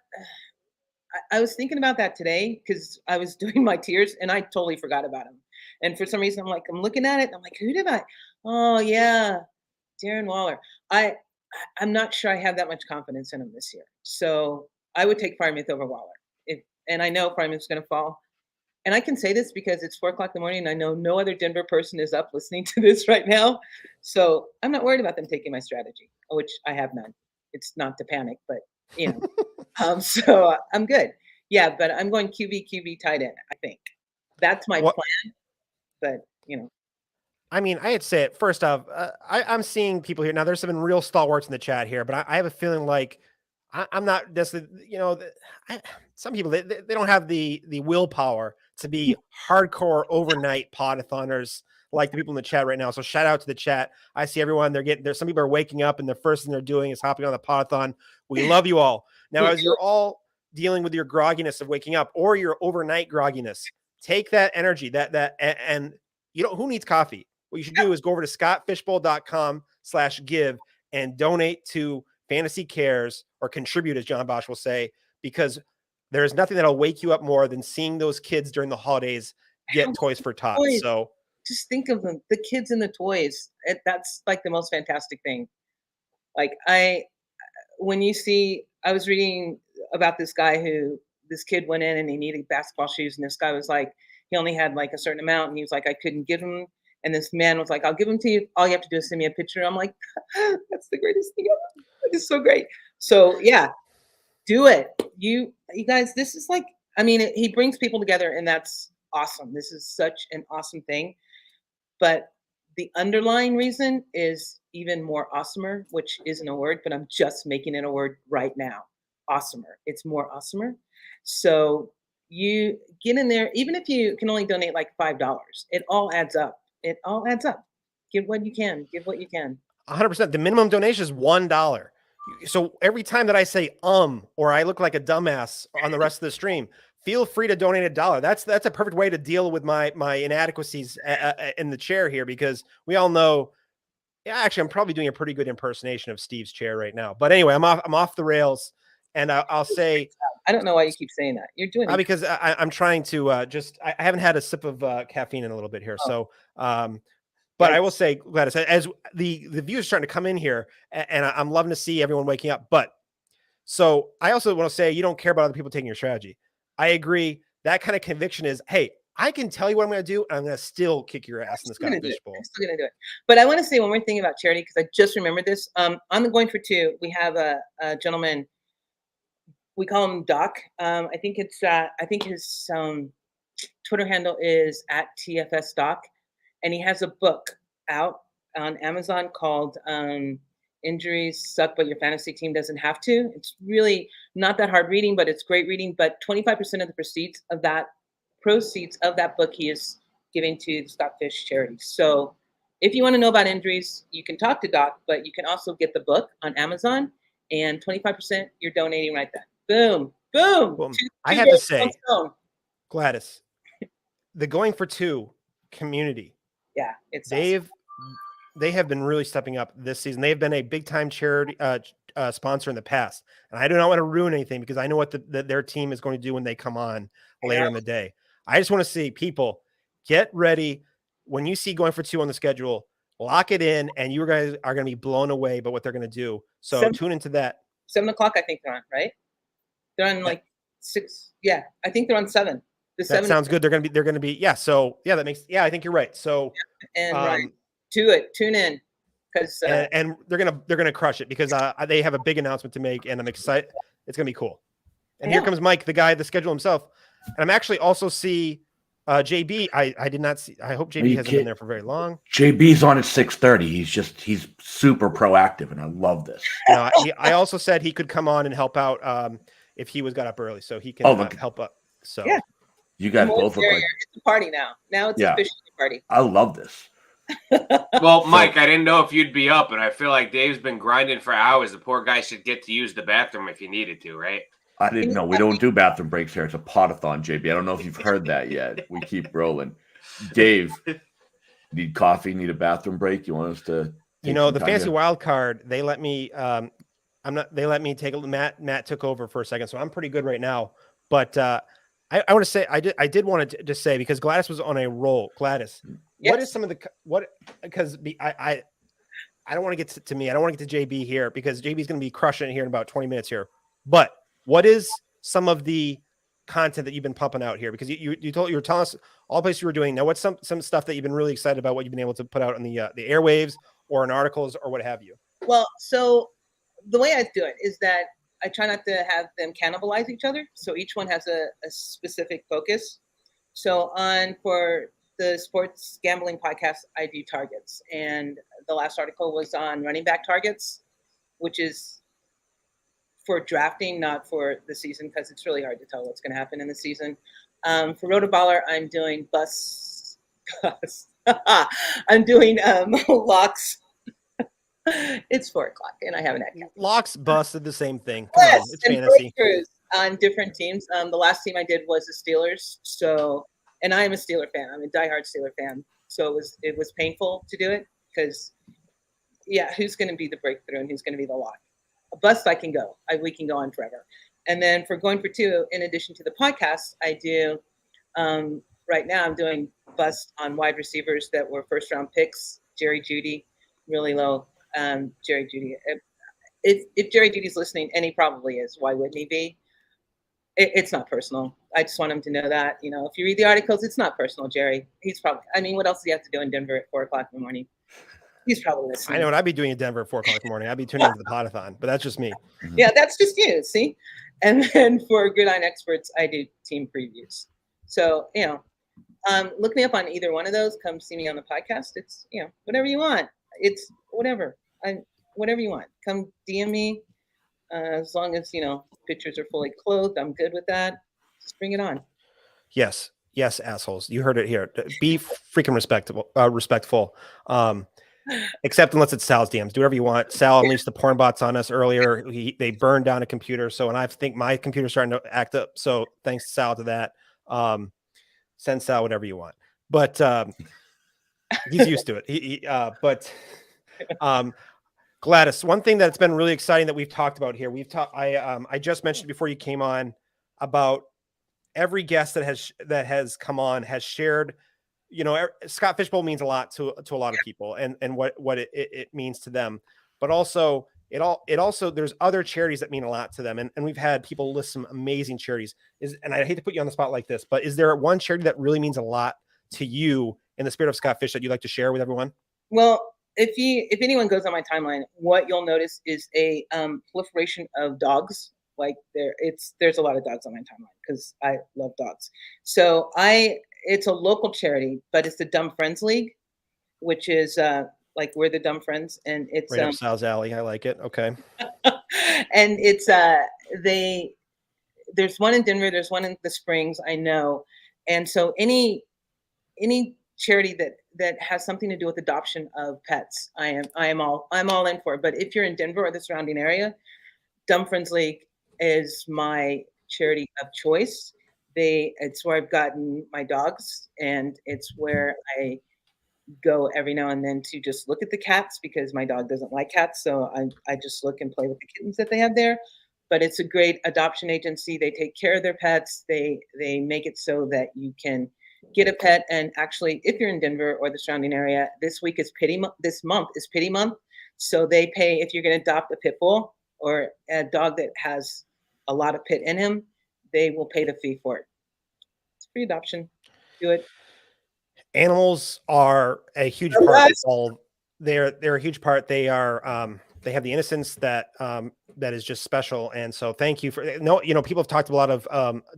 I was thinking about that today because I was doing my tiers and I totally forgot about him. And for some reason, I'm looking at it and I'm like, who did I? Oh yeah, Darren Waller. I'm not sure I have that much confidence in him this year. So I would take Freiermuth over Waller. And I know Freiermuth's going to fall. And I can say this because it's 4:00 in the morning and I know no other Denver person is up listening to this right now. So I'm not worried about them taking my strategy, which I have none. It's not to panic, but so I'm good. Yeah, but I'm going QB tight end, I think. That's my plan. But, I mean, I had to say it first off. I'm seeing people here now. There's some real stalwarts in the chat here, but I have a feeling like I'm not just some people they don't have the willpower to be hardcore overnight podathoners like the people in the chat right now. So shout out to the chat. I see everyone. There's some people are waking up and the first thing they're doing is hopping on the podathon. We love you all. Now, as you're all dealing with your grogginess of waking up or your overnight grogginess, take that energy and who needs coffee? What you should do is go over to scottfishbowl.com/give and donate to Fantasy Cares, or contribute, as John Bosch will say, because there's nothing that'll wake you up more than seeing those kids during the holidays get Toys for Tots. So just think of them, the kids and the toys. That's like the most fantastic thing. Like I was reading about this kid went in and he needed basketball shoes. And this guy was like, he only had like a certain amount. And he was like, I couldn't give him. And this man was like, I'll give them to you. All you have to do is send me a picture. I'm like, that's the greatest thing ever. It's so great. So yeah, do it. You guys, this is like, he brings people together and that's awesome. This is such an awesome thing. But the underlying reason is even more awesomer, which isn't a word, but I'm just making it a word right now. Awesomer. It's more awesomer. So you get in there, even if you can only donate like $5, it all adds up. It all adds up. Give what you can. 100%. The minimum donation is $1. So every time that I say or I look like a dumbass on the rest of the stream, feel free to donate $1. That's a perfect way to deal with my inadequacies in the chair here, because we all know. Yeah, actually, I'm probably doing a pretty good impersonation of Steve's chair right now. But anyway, I'm off the rails, and I'll say. I don't know why you keep saying that. You're doing it because I'm trying to I haven't had a sip of caffeine in a little bit here, so. But I will say, Gladys, as the viewers are starting to come in here, and I'm loving to see everyone waking up. But so I also want to say, you don't care about other people taking your strategy. I agree. That kind of conviction is, hey, I can tell you what I'm going to do, and I'm going to still kick your ass in the Scott Fishbowl. I'm still going to do it. But I want to say one more thing about charity, because I just remembered this. On the Going for Two, we have a gentleman. We call him Doc. I think his Twitter handle is @TFSDoc. And he has a book out on Amazon called Injuries Suck, But Your Fantasy Team Doesn't Have to. It's really not that hard reading, but it's great reading. But 25% of the proceeds of that book he is giving to the Scott Fish charity. So if you want to know about injuries, you can talk to Doc, but you can also get the book on Amazon, and 25% you're donating right then. Boom, boom. Boom. Two I have to birds, say, one stone. Gladys, the Going for Two community, Yeah, it's awesome. They have been really stepping up this season. They've been a big time charity sponsor in the past, and I do not want to ruin anything because I know what their team is going to do when they come on later in the day. I just want to see people get ready. When you see Going for Two on the schedule, lock it in, and you guys are going to be blown away by what they're going to do. So tune into that. 7 o'clock, I think they're on, right? They're on like 6. Yeah, I think they're on 7. That sounds good. They're going to be. Yeah. So yeah, that makes. Yeah, I think you're right. So and right, do it. Tune in because and they're gonna crush it because they have a big announcement to make, and I'm excited. It's gonna be cool. And here comes Mike, the guy, the schedule himself. And I'm actually also see JB. I did not see. I hope JB hasn't been there for very long. JB's on at 6:30. He's super proactive, and I love this. No, I also said he could come on and help out if he got up early, so he can help up. So yeah, you guys both look like it's a party now. Now it's officially a party. I love this. Well, Mike, I didn't know if you'd be up, but I feel like Dave's been grinding for hours. The poor guy should get to use the bathroom if he needed to, right? I didn't know. We don't do bathroom breaks here. It's a podathon, JB. I don't know if you've heard that yet. We keep rolling. Dave, need coffee? Need a bathroom break? You want us to? The fantasy wild card. They let me. They let me take a. Matt took over for a second, so I'm pretty good right now. But I want to say I did want to just say because Gladys was on a roll. Gladys, what is some of the because I don't want to get to me. I don't want to get to JB here because JB is going to be crushing it here in about 20 minutes here. But what is some of the content that you've been pumping out here? Because you were telling us all the places you were doing. Now, what's some stuff that you've been really excited about? What you've been able to put out on the airwaves or in articles or what have you? Well, so the way I do it is that I try not to have them cannibalize each other. So each one has a specific focus. So for the sports gambling podcast, I do targets. And the last article was on running back targets, which is for drafting, not for the season, because it's really hard to tell what's going to happen in the season. For Rotoballer, I'm doing I'm doing locks. It's 4 o'clock and I haven't had caffeine. Locks busted the same thing. Come on, it's fantasy. Breakthroughs on different teams. The last team I did was the Steelers. So, and I am a Steeler fan. I'm a diehard Steeler fan. So it was painful to do it because, yeah, who's going to be the breakthrough and who's going to be the lock? A bust, I can go. We can go on forever. And then for Going for Two, in addition to the podcast, I do right now. I'm doing bust on wide receivers that were first round picks. Jerry Jeudy, really low. Jerry Jeudy. If Jerry Judy's listening, and he probably is, why wouldn't he be? It's not personal. I just want him to know that, if you read the articles, it's not personal, Jerry. He's probably, what else does he have to do in Denver at 4 o'clock in the morning? He's probably listening. I know what I'd be doing in Denver at 4 o'clock in the morning. I'd be tuning into the Podathon, but that's just me. Yeah, that's just you, see? And then for Gridiron Experts, I do team previews. So, look me up on either one of those. Come see me on the podcast. It's, whatever you want. It's whatever. Whatever you want. Come DM me. As long as, pictures are fully clothed, I'm good with that. Just bring it on. Yes, assholes. You heard it here. Be freaking respectful. Except unless it's Sal's DMs. Do whatever you want. Sal unleashed the porn bots on us earlier. They burned down a computer. So, and I think my computer's starting to act up. So thanks to Sal to that. Send Sal whatever you want. But he's used to it. Gladys, one thing that's been really exciting that we've talked about here, I just mentioned before you came on about every guest that has come on has shared, Scott Fishbowl means a lot to a lot of people and what it means to them, but also it also there's other charities that mean a lot to them. And we've had people list some amazing charities and I hate to put you on the spot like this, but is there one charity that really means a lot to you in the spirit of Scott Fish that you'd like to share with everyone? Well, if anyone goes on my timeline, what you'll notice is a proliferation of dogs. Like there's a lot of dogs on my timeline because I love dogs. So it's a local charity, but it's the Dumb Friends League, which is like we're the Dumb Friends, and it's right up Sal's alley. I like it. Okay. And it's there's one in Denver, there's one in the Springs, I know, and so any charity that has something to do with adoption of pets, I'm all in for it. But if you're in Denver or the surrounding area, Dumb Friends League is my charity of choice. It's where I've gotten my dogs, and it's where I go every now and then to just look at the cats, because my dog doesn't like cats. So I just look and play with the kittens that they have there. But it's a great adoption agency. They take care of their pets. They make it so that you can get a pet. And actually, if you're in Denver or the surrounding area, this month is Pity Month. So they pay, if you're going to adopt a pit bull or a dog that has a lot of pit in him, they will pay the fee for it. It's free adoption. Do it. Animals are a huge part of all. They're a huge part. They are they have the innocence that that is just special. And so thank you for people have talked a lot of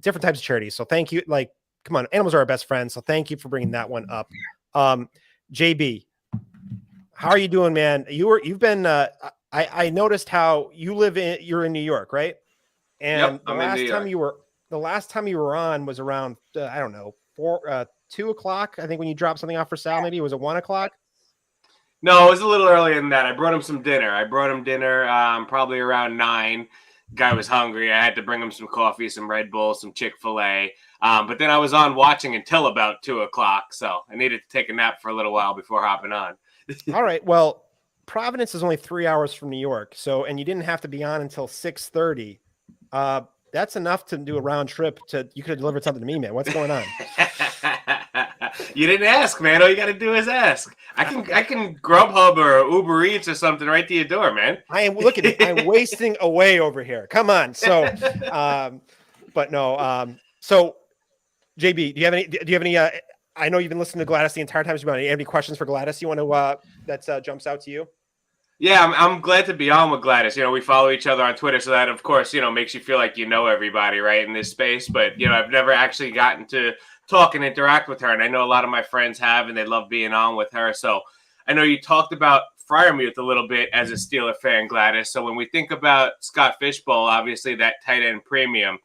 different types of charities. So thank you. Like, come on, animals are our best friends. So thank you for bringing that one up. JB, how are you doing, man? You've been I noticed how you're in New York, right? And Yep, the last time you were on was around I don't know, 2 o'clock. I think when you dropped something off for Sal, maybe it was at 1 o'clock. No, it was a little earlier than that. I brought him some dinner. Probably around 9. Guy was hungry. I had to bring him some coffee, some Red Bull, some Chick-fil-A. But then I was on watching until about 2 o'clock. So I needed to take a nap for a little while before hopping on. All right. Well, Providence is only 3 hours from New York. So, and you didn't have to be on until 6:30. That's enough to do a round trip you could have delivered something to me, man. What's going on? You didn't ask, man. All you got to do is ask. I can Grubhub or Uber Eats or something right to your door, man. Look at it. I'm wasting away over here. Come on. So, but no. So, JB, do you have any? I know you've been listening to Gladys the entire time. Do you have any questions for Gladys? You want to that jumps out to you? Yeah, I'm glad to be on with Gladys. We follow each other on Twitter, so that, of course, makes you feel like you know everybody, right, in this space. But, I've never actually gotten to talk and interact with her, and I know a lot of my friends have, and they love being on with her. So I know you talked about Freiermuth a little bit as a Steeler fan, Gladys. So when we think about Scott Fishbowl, obviously that tight end premium,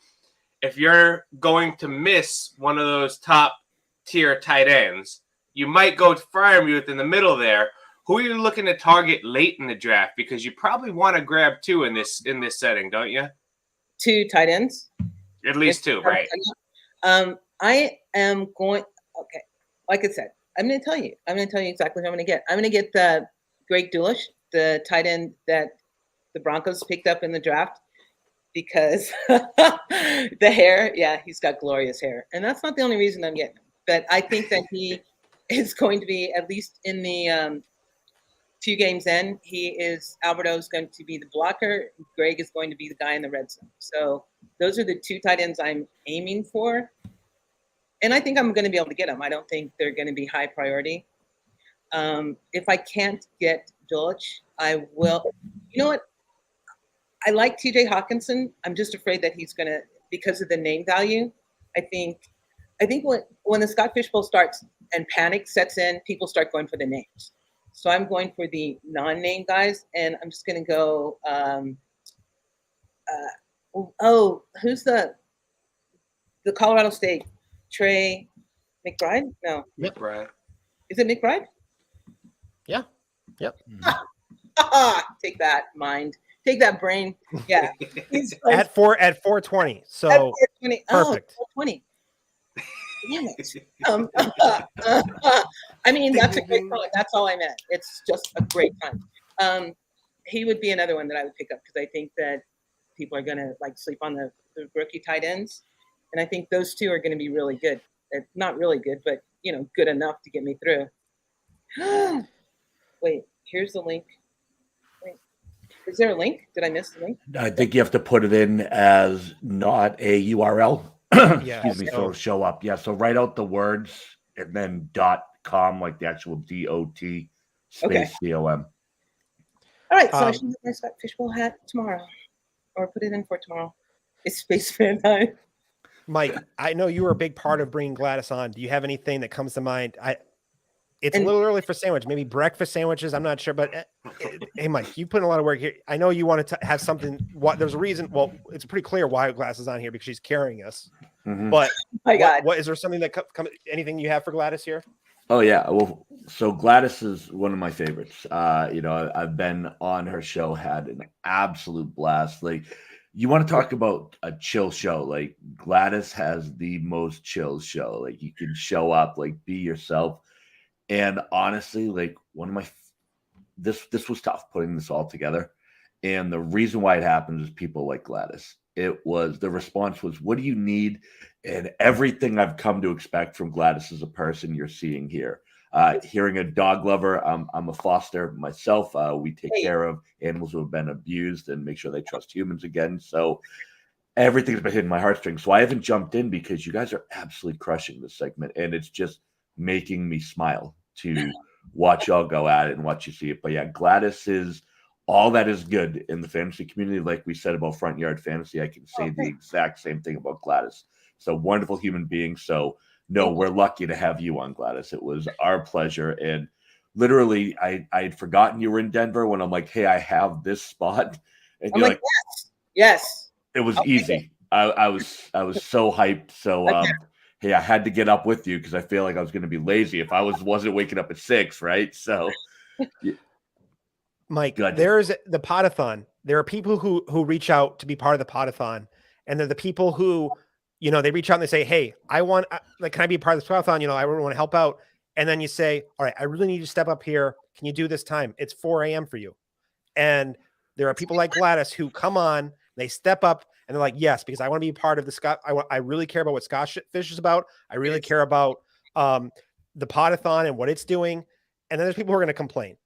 if you're going to miss one of those top-tier tight ends, you might go to Freiermuth in the middle there. Who are you looking to target late in the draft? Because you probably want to grab 2 in this setting, don't you? 2 tight ends? At least 2, right? I am going. Okay, like I said, I'm going to tell you exactly who I'm going to get. I'm going to get the Greg Dulcich, the tight end that the Broncos picked up in the draft, because the hair. Yeah, he's got glorious hair, and that's not the only reason I'm getting him. But I think that he is going to be, at least in the 2 games in, Alberto is going to be the blocker. Greg is going to be the guy in the red zone. So those are the 2 tight ends I'm aiming for. And I think I'm going to be able to get them. I don't think they're going to be high priority. If I can't get Dulcich, I will. You know what? I like TJ Hawkinson. I'm just afraid that he's going to, because of the name value. I think when the Scott Fishbowl starts and panic sets in, people start going for the names. So I'm going for the non-name guys, and I'm just going to go. Who's the Colorado State? Trey McBride? No. McBride. Is it McBride? Yeah. Yep. Take that, mind. Take that, brain. Yeah. He's at 420. So at 420. Perfect. 420. I mean, that's a great time. That's all I meant. It's just a great time. He would be another one that I would pick up, because I think that people are going to sleep on the rookie tight ends. And I think those 2 are going to be really good. Not really good, but, good enough to get me through. Wait, here's the link. Wait, is there a link? Did I miss the link? I think you have to put it in as not a URL. Excuse me, so it'll show up. Yeah, so write out the words and then .com, like the actual DOT space COM. All right, so I should have my Scott Fishbowl hat tomorrow, or put it in for tomorrow. It's Space Fan time. Mike, I know you were a big part of bringing Gladys on. Do you have anything that comes to mind? It's a little early for sandwich, maybe breakfast sandwiches. I'm not sure, but hey, Mike, you put in a lot of work here. I know you wanted to have something. There's a reason. Well, it's pretty clear why Gladys is on here, because she's carrying us. Mm-hmm. But my God, what is there something that anything you have for Gladys here? Oh yeah, well, so Gladys is one of my favorites. I've been on her show, had an absolute blast. Like, you want to talk about a chill show? Like, Gladys has the most chill show. Like, you can show up, like, be yourself. And honestly, like, this was tough putting this all together. And the reason why it happened is people like Gladys. The response was, what do you need? And everything I've come to expect from Gladys as a person you're seeing here. Hearing a dog lover, I'm a foster myself. We take care of animals who have been abused and make sure they trust humans again. So everything's been hitting my heartstrings. So I haven't jumped in because you guys are absolutely crushing this segment. And it's just making me smile to watch y'all go at it and watch you see it. But yeah, Gladys is all that is good in the fantasy community. Like we said about Front Yard Fantasy, I can say the exact same thing about Gladys. So wonderful human being. So no, we're lucky to have you on, Gladys. It was our pleasure. And literally, I had forgotten you were in Denver when I'm like, hey, I have this spot. And I'm you're like, yes. it was easy. I was so hyped. So hey, I had to get up with you because I feel like I was going to be lazy if I wasn't waking up at 6, right? So Mike, there's the Podathon. There are people who reach out to be part of the Podathon, and they're the people who, they reach out and they say, hey, can I be a part of this Podathon? I really want to help out. And then you say, all right, I really need you to step up here. Can you do this time? It's 4 a.m. for you. And there are people like Gladys who come on, they step up and they're like, yes, because I want to be part of the Scott. I really care about what Scott Fish is about. I really care about the Podathon and what it's doing. And then there's people who are going to complain.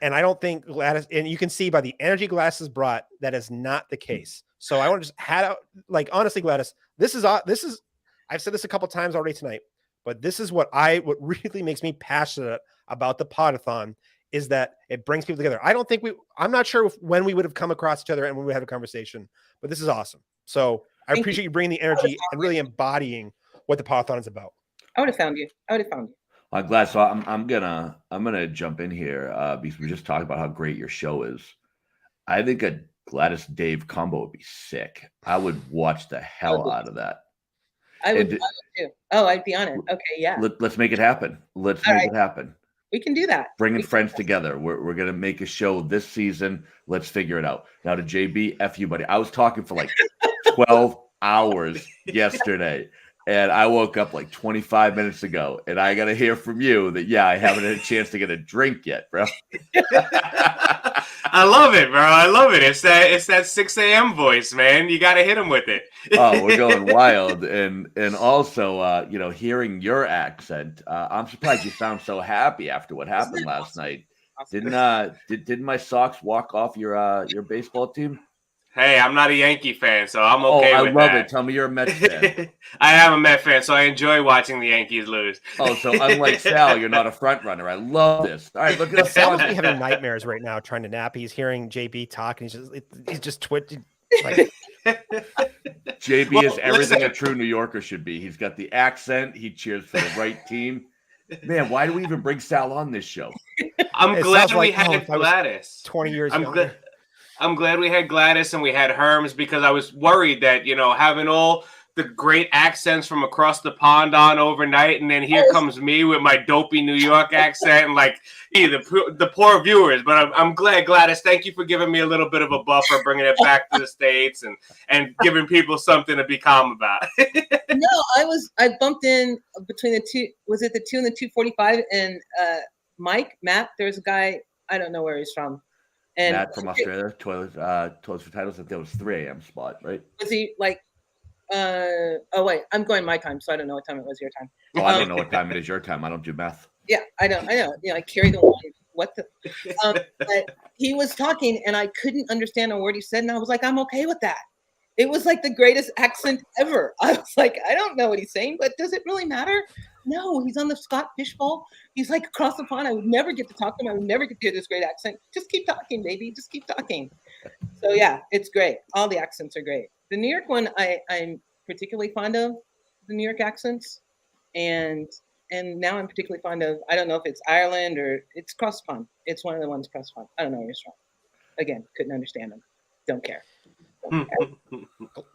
And I don't think Gladys, and you can see by the energy Gladys has brought, that is not the case. So I want to just honestly, Gladys, this is, I've said this a couple times already tonight, but this is what really makes me passionate about the Podathon is that it brings people together. I'm not sure when we would have come across each other and when we had a conversation, but this is awesome. So I appreciate you bringing the energy and really embodying what the Podathon is about. I would have found you. I'm glad. So I'm gonna jump in here because we just talked about how great your show is. I think a Gladys Dave combo would be sick. I would watch the hell out of that. I would too. Oh, I'd be on it. Okay, yeah. Let's make it happen. Let's make it happen. We can do that. Bringing friends together. We're gonna make a show this season. Let's figure it out. Now to JB, F you, buddy. I was talking for like 12 hours yesterday. And I woke up like 25 minutes ago, and I got to hear from you that, I haven't had a chance to get a drink yet, bro. I love it, bro. I love it. It's that 6 a.m. voice, man. You got to hit him with it. Oh, we're going wild. And also, hearing your accent, I'm surprised you sound so happy after what happened last night. Didn't my socks walk off your baseball team? Hey, I'm not a Yankee fan, so I'm okay with that. I love it. Tell me you're a Mets fan. I am a Mets fan, so I enjoy watching the Yankees lose. Oh, so unlike Sal, you're not a front runner. I love this. All right, look at Sal must be having nightmares right now trying to nap. He's hearing JB talk, and he's just twitching. JB is everything a true New Yorker should be. He's got the accent. He cheers for the right team. Man, why do we even bring Sal on this show? I'm glad we had Gladys. 20 years younger. I'm glad we had Gladys and we had Herms because I was worried that, having all the great accents from across the pond on overnight, and then here comes me with my dopey New York accent and the poor viewers. But I'm glad, Gladys. Thank you for giving me a little bit of a buffer, bringing it back to the States and giving people something to be calm about. No, I bumped in between the two. Was it the 2 and the 2:45? And Matt, there's a guy, I don't know where he's from. And Matt from Australia, Toilets for Titles. That was 3 a.m. spot, right? Was he like? Oh wait, I'm going my time, so I don't know what time it was your time. Oh, I don't know what time it is your time. I don't do math. Yeah, I know. I carry the one. What the? But he was talking, and I couldn't understand a word he said, and I was like, I'm okay with that. It was like the greatest accent ever. I was like, I don't know what he's saying, but does it really matter? No, he's on the Scott Fishbowl. He's like across the pond. I would never get to talk to him. I would never get to hear this great accent. Just keep talking, baby. Just keep talking. So yeah, it's great. All the accents are great. The New York one, I'm particularly fond of the New York accents, and now I'm particularly fond of. I don't know if it's Ireland or it's cross pond. It's one of the ones cross pond. I don't know where it's from. Again, couldn't understand them. Don't care.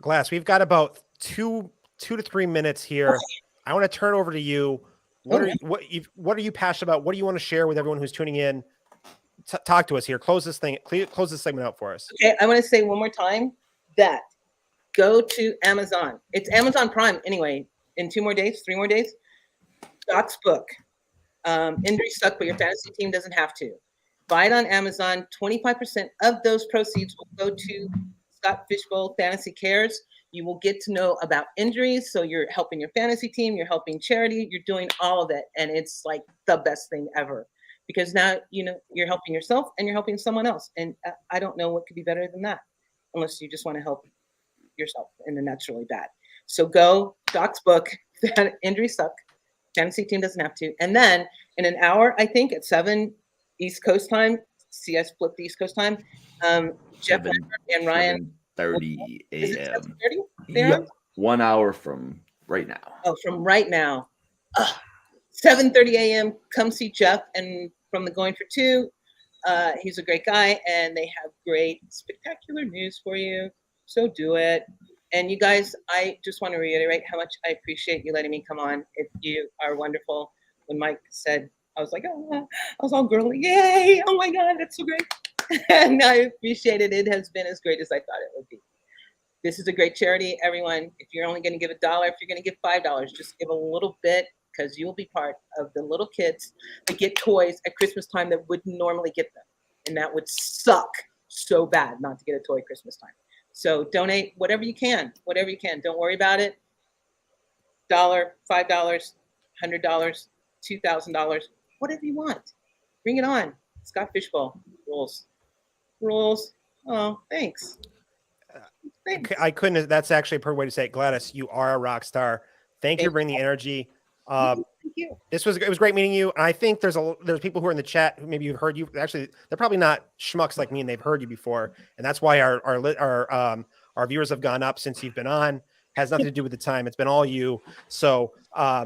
Glass, we've got about 2 to 3 minutes here. I want to turn over to you. what are you passionate about? What do you want to share with everyone who's tuning in? Talk to us here. Close this segment out for us. Okay, I want to say one more time that go to Amazon. It's Amazon Prime anyway. In 3 more days. Doc's book. Injury Suck, but your fantasy team doesn't have to. Buy it on Amazon. 25% of those proceeds will go to Scott Fishbowl Fantasy Cares. You will get to know about injuries. So you're helping your fantasy team, you're helping charity, you're doing all of it. And it's like the best thing ever. Because now, you're helping yourself and you're helping someone else. And I don't know what could be better than that, unless you just want to help yourself, and then that's really bad. So go, Doc's book, Injury Suck, fantasy team doesn't have to. And then in an hour, I think at 7 East Coast time, see I split the East Coast time, Jeff and Ryan. 7:30 a.m. 7:30? Yeah, 1 hour from right now. Oh, from right now. 7:30 a.m. Come see Jeff and from the Going for Two. He's a great guy, and they have great, spectacular news for you. So do it. And you guys, I just want to reiterate how much I appreciate you letting me come on. You are wonderful. When Mike said, I was like, oh, I was all girly. Yay! Oh my God, that's so great. And I appreciate it. It has been as great as I thought it would be. This is a great charity, everyone. If you're only going to give $1, if you're going to give $5, just give a little bit, because you'll be part of the little kids that get toys at Christmas time that wouldn't normally get them. And that would suck so bad not to get a toy at Christmas time. So donate whatever you can, Don't worry about it. $1, $5, $100, $2,000, whatever you want. Bring it on. Scott Fishbowl. Rules. Oh, thanks. I couldn't. That's actually a perfect way to say it. Gladys, you are a rock star. Thank you for bringing the energy. Thank you. It was great meeting you. And I think there's people who are in the chat who maybe you've heard you. Actually, they're probably not schmucks like me, and they've heard you before. And that's why our viewers have gone up since you've been on. Has nothing to do with the time. It's been all you. So I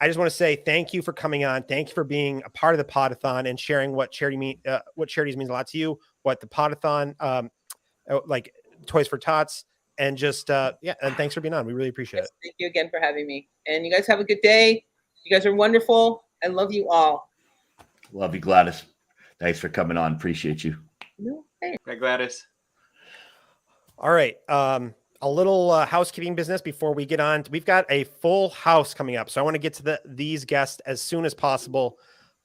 just want to say thank you for coming on. Thank you for being a part of the Podathon and sharing what charities means a lot to you. What the Podathon, like Toys for Tots, and just and thanks for being on. We really appreciate it. Thank you again for having me. And you guys have a good day. You guys are wonderful. I love you all. Love you, Gladys. Thanks for coming on. Appreciate you. No, thanks. Hi, Gladys. All right. A little housekeeping business before we get on. We've got a full house coming up, so I want to get to these guests as soon as possible.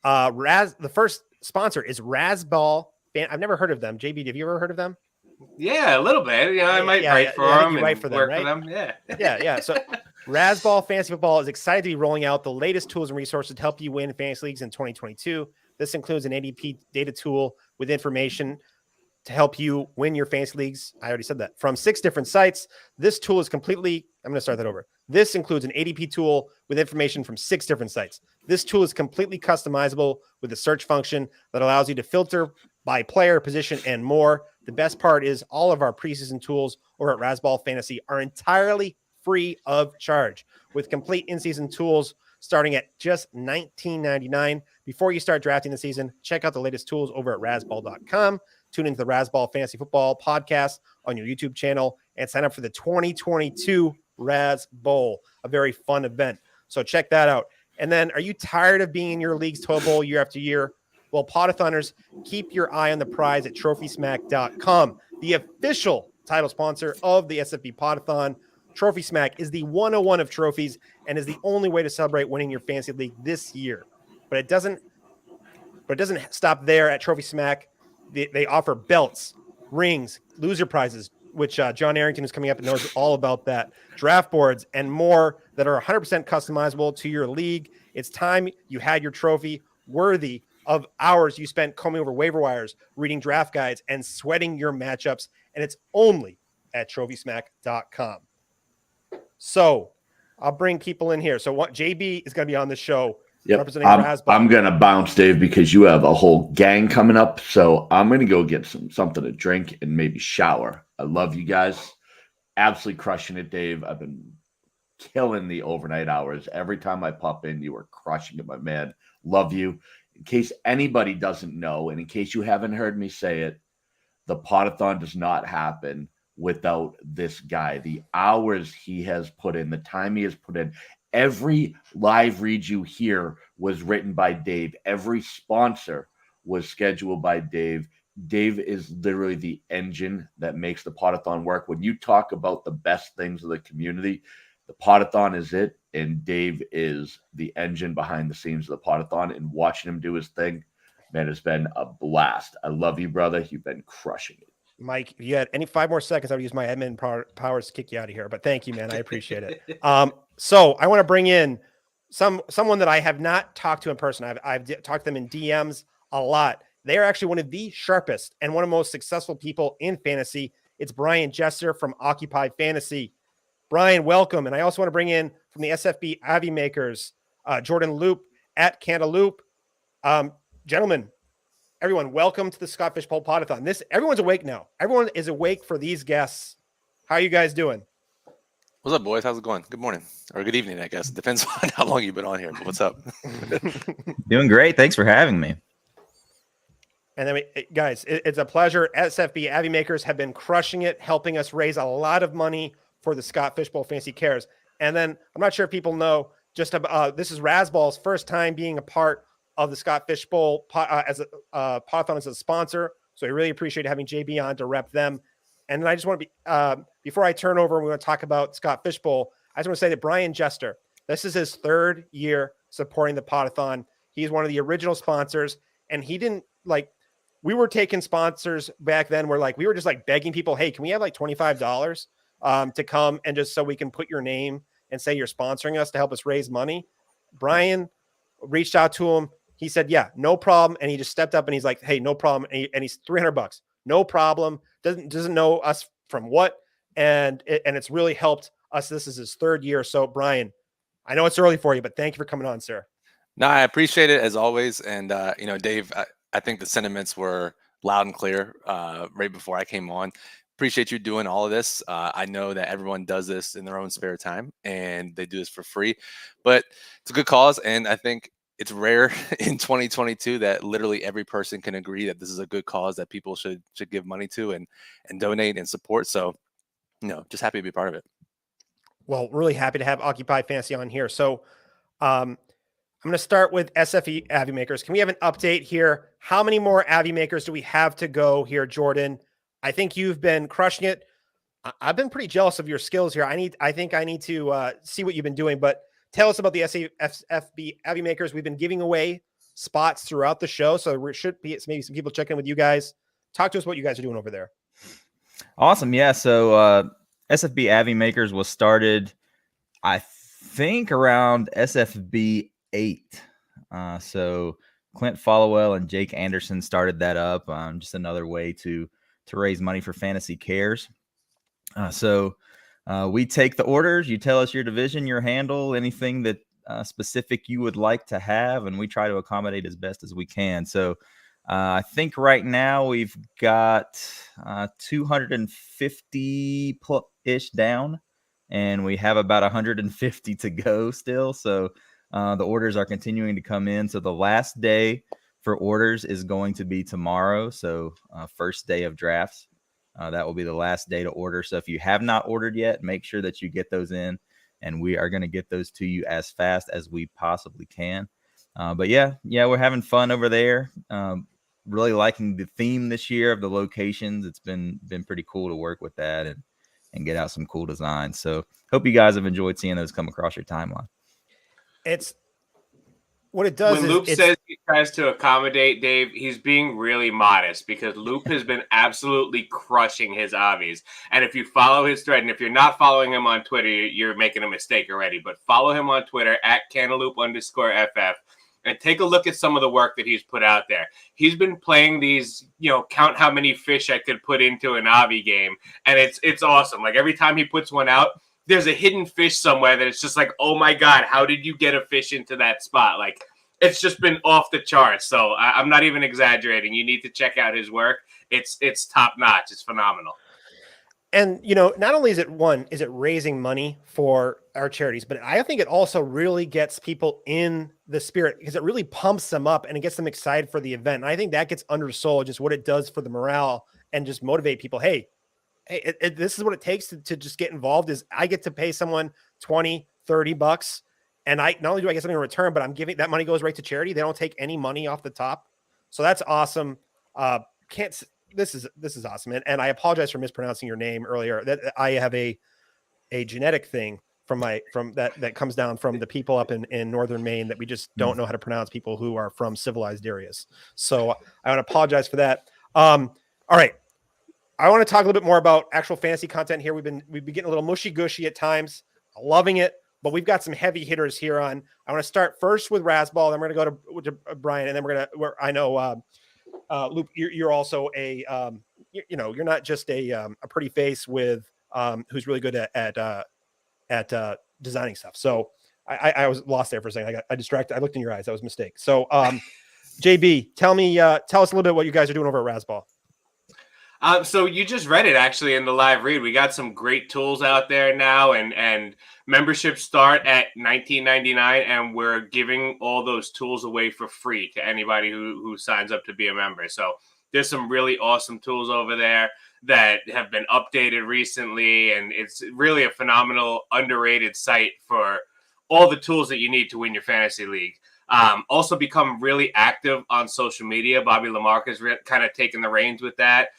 The first sponsor is Razball. I've never heard of them. JB, have you ever heard of them? Yeah, a little bit. I might write for them and write for them, work right? for them. Yeah. Yeah. So Razball Fantasy Football is excited to be rolling out the latest tools and resources to help you win fantasy leagues in 2022. This includes an ADP data tool with information to help you win your fantasy leagues. I already said that. From 6 different sites. This tool is completely, I'm going to start that over. This includes an ADP tool with information from 6 different sites. This tool is completely customizable with a search function that allows you to filter by player, position, and more. The best part is all of our preseason tools over at Razball Fantasy are entirely free of charge, with complete in-season tools starting at just $19.99. Before you start drafting the season, check out the latest tools over at Razball.com. Tune into the Razball Fantasy Football podcast on your YouTube channel and sign up for the 2022 Raz Bowl, a very fun event. So check that out. And then, are you tired of being in your league's toilet bowl year after year? Well, Podathoners, keep your eye on the prize at TrophySmack.com, the official title sponsor of the SFBPodathon. TrophySmack is the 101 of trophies and is the only way to celebrate winning your fantasy league this year. But it doesn't stop there at TrophySmack. They offer belts, rings, loser prizes, which John Arrington is coming up and knows all about that, draft boards, and more that are 100% customizable to your league. It's time you had your trophy, worthy of hours you spent combing over waiver wires, reading draft guides, and sweating your matchups. And it's only at TrophySmack.com. So I'll bring people in here. So JB is going to be on the show. Yep. Representing Razball. I'm going to bounce, Dave, because you have a whole gang coming up. So I'm going to go get something to drink and maybe shower. I love you guys. Absolutely crushing it, Dave. I've been killing the overnight hours. Every time I pop in, you are crushing it, my man. Love you. In case anybody doesn't know, and in case you haven't heard me say it, the Podathon does not happen without this guy. The hours he has put in, the time he has put in, Every live read you hear was written by Dave. Every sponsor was scheduled by Dave. Dave is literally the engine that makes the Podathon work. When you talk about the best things of the community, the Podathon is it, and Dave is the engine behind the scenes of the Podathon. And watching him do his thing, man, it's been a blast. I love you, brother. You've been crushing it. Mike, if you had any 5 more seconds, I would use my admin powers to kick you out of here. But thank you, man. I appreciate it. So I want to bring in someone that I have not talked to in person. I've talked to them in DMs a lot. They are actually one of the sharpest and one of the most successful people in fantasy. It's Brian Jester from Occupy Fantasy. Brian, welcome. And I also want to bring in from the SFB Avi Makers, Jordan Loop at Cantaloupe. Gentlemen, everyone, welcome to the Scott Fishbowl Podathon. Everyone's awake now. Everyone is awake for these guests. How are you guys doing? What's up, boys? How's it going? Good morning or good evening, I guess. Depends on how long you've been on here. But what's up? Doing great. Thanks for having me. And then, guys, it's a pleasure. SFB Avi Makers have been crushing it, helping us raise a lot of money for the Scott Fishbowl Fantasy Cares. And then I'm not sure if people know, this is Razball's first time being a part of the Scott Fishbowl as a Podathon as a sponsor. So I really appreciate having JB on to rep them. And then I just want to be, before I turn over and we want to talk about Scott Fishbowl, I just want to say that Brian Jester, this is his 3rd year supporting the Podathon. He's one of the original sponsors, and he didn't we were taking sponsors back then where we were just begging people, hey, can we have $25 to come and just so we can put your name and say you're sponsoring us to help us raise money. Brian reached out to him. He said, yeah, no problem. And he just stepped up and he's like, hey, no problem. And he's $300. No problem. Doesn't know us from what. And it's really helped us. This is his 3rd year. So Brian, I know it's early for you, but thank you for coming on, sir. No, I appreciate it as always. And, Dave, I think the sentiments were loud and clear right before I came on. Appreciate you doing all of this. I know that everyone does this in their own spare time and they do this for free, but it's a good cause. And I think it's rare in 2022 that literally every person can agree that this is a good cause that people should give money to and donate and support. So, just happy to be part of it. Well, really happy to have Occupy Fantasy on here. So, I'm going to start with SFE Avi Makers. Can we have an update here? How many more Avi Makers do we have to go here, Jordan? I think you've been crushing it. I've been pretty jealous of your skills here. I think I need to see what you've been doing, but tell us about the SFB Avi Makers. We've been giving away spots throughout the show, so there should be maybe some people checking in with you guys. Talk to us what you guys are doing over there. Awesome. Yeah. So SFB Avi Makers was started, I think, around SFB 8. So Clint Followell and Jake Anderson started that up. Just another way to raise money for Fantasy Cares. So we take the orders. You tell us your division, your handle, anything that specific you would like to have, and we try to accommodate as best as we can. So I think right now we've got 250-ish down, and we have about 150 to go still. So the orders are continuing to come in. So the last day for orders is going to be tomorrow. So first day of drafts. That will be the last day to order. So if you have not ordered yet, make sure that you get those in, and we are going to get those to you as fast as we possibly can. But yeah, we're having fun over there. Really liking the theme this year of the locations. It's been pretty cool to work with that and get out some cool designs. So hope you guys have enjoyed seeing those come across your timeline. It's what it does. When Loop says he tries to accommodate Dave, he's being really modest because Loop has been absolutely crushing his Avis. And if you follow his thread, and if you're not following him on Twitter, you're making a mistake already. But follow him on Twitter at Cantaloupe_FF and take a look at some of the work that he's put out there. He's been playing these, count how many fish I could put into an Avi game, and it's awesome. Like every time he puts one out, there's a hidden fish somewhere that it's just like, oh my God, how did you get a fish into that spot? Like, it's just been off the charts. So I'm not even exaggerating. You need to check out his work. It's top notch. It's phenomenal. And, not only is it raising money for our charities, but I think it also really gets people in the spirit because it really pumps them up and it gets them excited for the event. And I think that gets undersold, just what it does for the morale and just motivate people. Hey, this is what it takes to just get involved. Is I get to pay someone $20-$30 And not only do I get something in return, but I'm giving that money goes right to charity. They don't take any money off the top. So that's awesome. This is awesome. And I apologize for mispronouncing your name earlier. That I have a genetic thing from that comes down from the people up in northern Maine that we just don't know how to pronounce people who are from civilized areas. So I want to apologize for that. All right. I want to talk a little bit more about actual fantasy content here. We've been getting a little mushy gushy at times, loving it, but we've got some heavy hitters here on. I want to start first with Rasball, then we're going to go to Brian, and then I know Luke, you're also you're not just a pretty face with who's really good at designing stuff. So I was lost there for a second. I distracted. I looked in your eyes. That was a mistake. So JB, tell us a little bit what you guys are doing over at Rasball. So you just read it actually in the live read. We got some great tools out there now, and memberships start at $19.99, and we're giving all those tools away for free to anybody who signs up to be a member. So there's some really awesome tools over there that have been updated recently, and it's really a phenomenal, underrated site for all the tools that you need to win your fantasy league. Also become really active on social media. Bobby Lamarck is kind of taking the reins with that.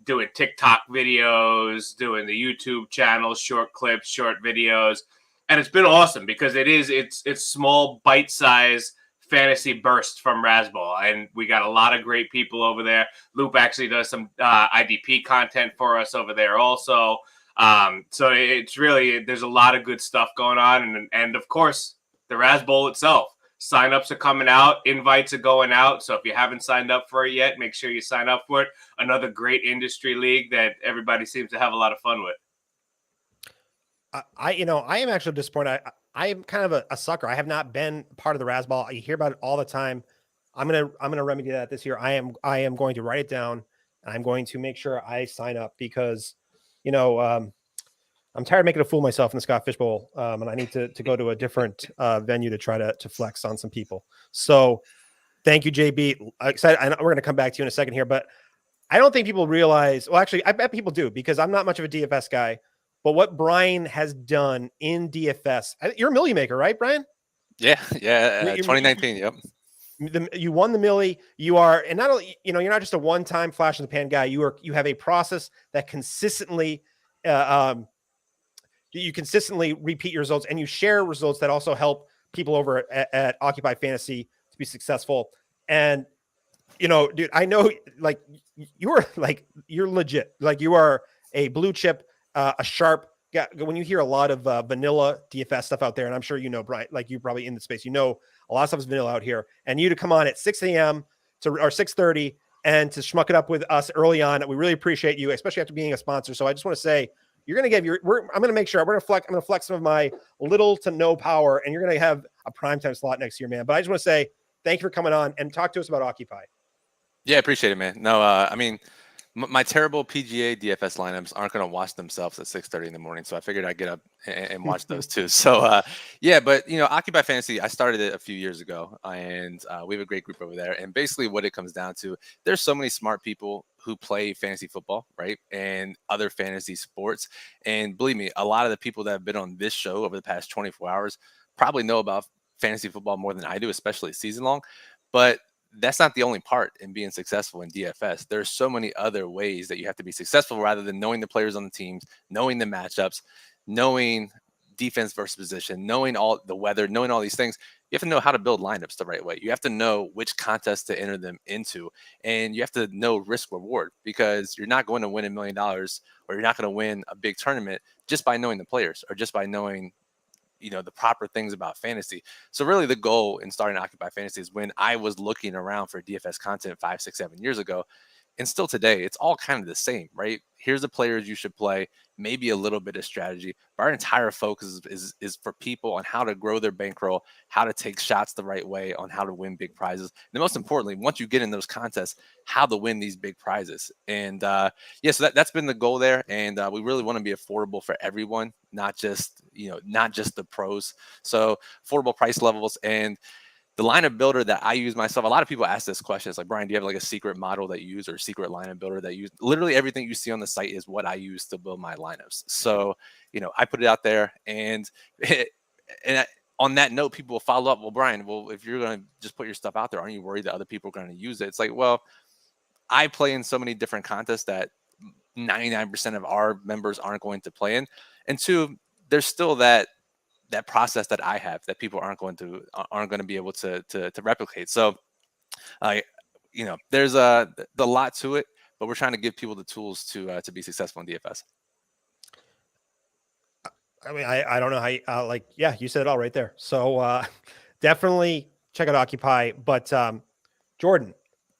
Doing TikTok videos, doing the YouTube channel, short clips, short videos. And it's been awesome because it's small bite-sized fantasy bursts from Rasball. And we got a lot of great people over there. Loop actually does some IDP content for us over there also. So it's really, there's a lot of good stuff going on. And of course, the Rasball itself. Sign-ups are coming out. Invites are going out. So if you haven't signed up for it yet, make sure you sign up for it. Another great industry league that everybody seems to have a lot of fun with. I am actually disappointed. I am kind of a sucker. I have not been part of the Rasball. I hear about it all the time. I'm gonna remedy that this year. I am going to write it down, and I'm going to make sure I sign up because, I'm tired of making a fool of myself in the Scott Fish Bowl, and I need to go to a different venue to try to flex on some people. So thank you, JB. Excited. I know we're going to come back to you in a second here, but I don't think people realize, well, actually, I bet people do because I'm not much of a DFS guy, but what Brian has done in DFS, you're a Millie maker, right, Brian? Yeah. 2019. Yep. You won the Millie. You are, and not only, you're not just a one-time flash in the pan guy. You have a process that consistently, you consistently repeat your results, and you share results that also help people over at Occupy Fantasy to be successful. And, dude, I know you're legit. Like you are a blue chip, a sharp guy. When you hear a lot of vanilla DFS stuff out there, and I'm sure Brian, like you're probably in the space, a lot of stuff is vanilla out here, and you to come on at 6 a.m. or 6:30 and to schmuck it up with us early on. We really appreciate you, especially after being a sponsor. So I just want to say, you're going to give I'm going to make sure I'm going to flex some of my little to no power, and you're going to have a primetime slot next year, man. But I just want to say thank you for coming on and talk to us about Occupy. Yeah, appreciate it, man. No, I mean, my terrible PGA DFS lineups aren't going to watch themselves at 6:30 in the morning, so I figured I'd get up and watch those too. So, yeah, but Occupy Fantasy, I started it a few years ago, and we have a great group over there. And basically, what it comes down to, there's so many smart people who play fantasy football, right, and other fantasy sports. And believe me, a lot of the people that have been on this show over the past 24 hours probably know about fantasy football more than I do, especially season long. But that's not the only part in being successful in DFS. There's so many other ways that you have to be successful rather than knowing the players on the teams, knowing the matchups, knowing defense versus position, knowing all the weather, knowing all these things. You have to know how to build lineups the right way. You have to know which contest to enter them into, and you have to know risk reward, because you're not going to win $1 million or you're not going to win a big tournament just by knowing the players or just by knowing the proper things about fantasy. So really the goal in starting Occupy Fantasy is when I was looking around for DFS content 5, 6, 7 years ago, and still today, it's all kind of the same, right? Here's the players you should play, maybe a little bit of strategy. But our entire focus is for people on how to grow their bankroll, how to take shots the right way, on how to win big prizes. And most importantly, once you get in those contests, how to win these big prizes. And so that's been the goal there. And we really want to be affordable for everyone, not just the pros. So affordable price levels. And the lineup builder that I use myself, a lot of people ask this question. It's like, Brian, do you have like a secret model that you use or a secret lineup builder that you use? Literally everything you see on the site is what I use to build my lineups. So, I put it out there, and on that note, people will follow up. Well, Brian, well, if you're going to just put your stuff out there, aren't you worried that other people are going to use it? It's like, well, I play in so many different contests that 99% of our members aren't going to play in. And two, there's still that process that I have that people aren't going to be able to replicate. So there's the lot to it, but we're trying to give people the tools to be successful in DFS. I mean, I don't know how you, you said it all right there. So definitely check out Occupy. But Jordan,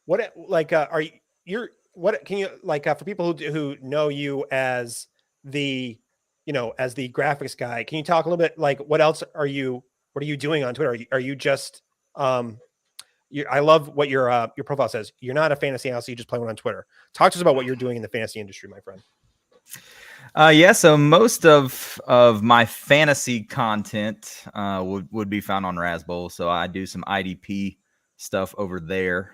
what can you for people who know you as the graphics guy, can you talk a little bit what else what are you doing on Twitter? Are you just I love what your profile says. You're not a fantasy analyst, you just play one on Twitter. Talk to us about what you're doing in the fantasy industry, my friend. So most of my fantasy content would be found on Razzbowl. So I do some IDP stuff over there.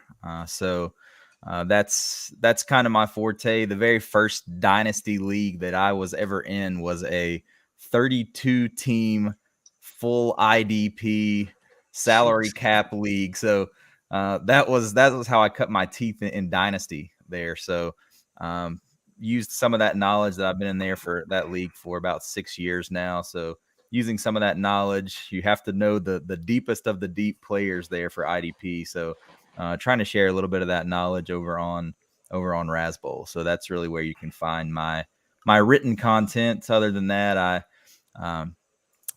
That's kind of my forte. The very first Dynasty league that I was ever in was a 32 team full IDP salary cap league. So that was how I cut my teeth in Dynasty there. So used some of that knowledge that I've been in there for that league for about 6 years now. So using some of that knowledge, you have to know the deepest of the deep players there for IDP. So trying to share a little bit of that knowledge over on Razzbowl. So that's really where you can find my written content. Other than that,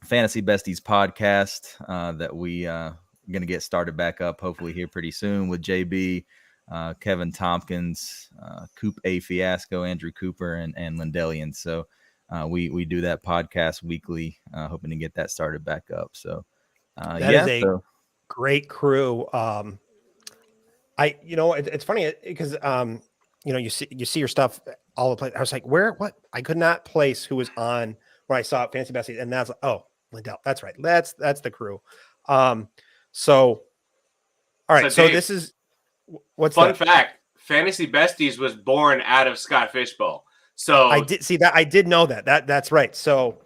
Fantasy Besties podcast that we going to get started back up hopefully here pretty soon with JB, Kevin Tompkins, Coop A Fiasco, Andrew Cooper, and Lindelian. So we do that podcast weekly, hoping to get that started back up. So that is a great crew. It's funny because you see your stuff all the place. I was like, what? I could not place who was on when I saw Fantasy Besties, and that's Lindell. That's right. That's the crew. So all right. So Dave, this is what's fun fact. Fantasy Besties was born out of Scott Fishbowl. So I did see that. I did know that. That's right. So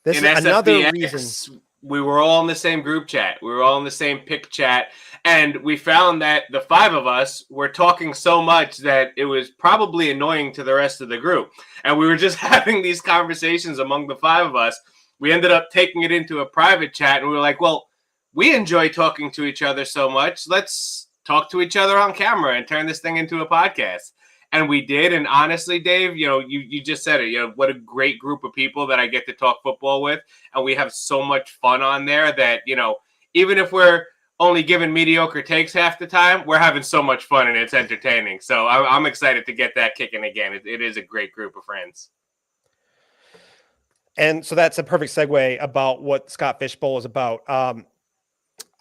this is another reason. We were all in the same group chat. We were all in the same pick chat. And we found that the 5 of us were talking so much that it was probably annoying to the rest of the group. And we were just having these conversations among the 5 of us. We ended up taking it into a private chat. And we were like, well, we enjoy talking to each other so much. Let's talk to each other on camera and turn this thing into a podcast. And we did. And honestly, Dave, you just said it. What a great group of people that I get to talk football with. And we have so much fun on there that, even if we're only giving mediocre takes half the time, we're having so much fun and it's entertaining. So I'm excited to get that kicking again. It is a great group of friends. And so that's a perfect segue about what Scott Fishbowl is about.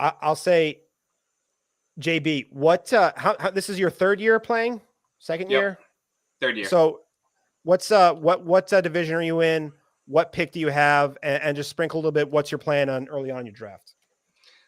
I'll say, JB, how this is your 3rd year playing? Second year? 3rd year. So what's what division are you in? What pick do you have? And just sprinkle a little bit. What's your plan on early on your draft?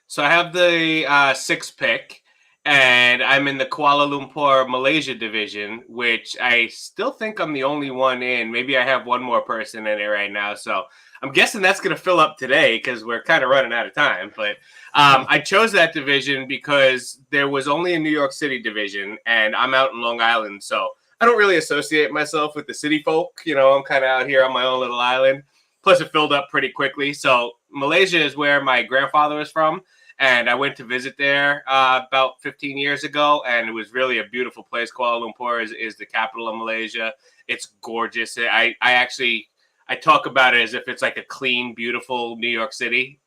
So I have the 6th pick, and I'm in the Kuala Lumpur, Malaysia division, which I still think I'm the only one in. Maybe I have one more person in it right now. So I'm guessing that's going to fill up today because we're kind of running out of time. But I chose that division because there was only a New York City division, and I'm out in Long Island. So I don't really associate myself with the city folk. I'm kind of out here on my own little island. Plus, it filled up pretty quickly. So Malaysia is where my grandfather was from. And I went to visit there about 15 years ago, and it was really a beautiful place. Kuala Lumpur is the capital of Malaysia. It's gorgeous. I talk about it as if it's like a clean, beautiful New York City.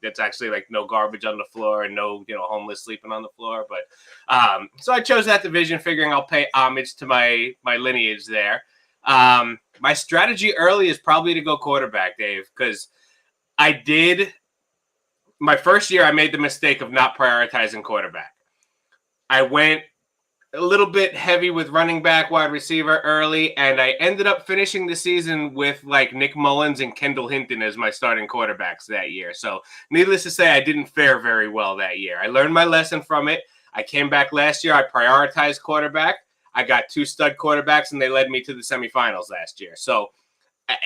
It's actually like no garbage on the floor and no homeless sleeping on the floor. But so I chose that division, figuring I'll pay homage to my lineage there. My strategy early is probably to go quarterback, Dave, because my first year, I made the mistake of not prioritizing quarterback. I went a little bit heavy with running back, wide receiver early, and I ended up finishing the season with like Nick Mullins and Kendall Hinton as my starting quarterbacks that year. So needless to say, I didn't fare very well that year. I learned my lesson from it. I came back last year. I prioritized quarterback. I got 2 stud quarterbacks, and they led me to the semifinals last year. So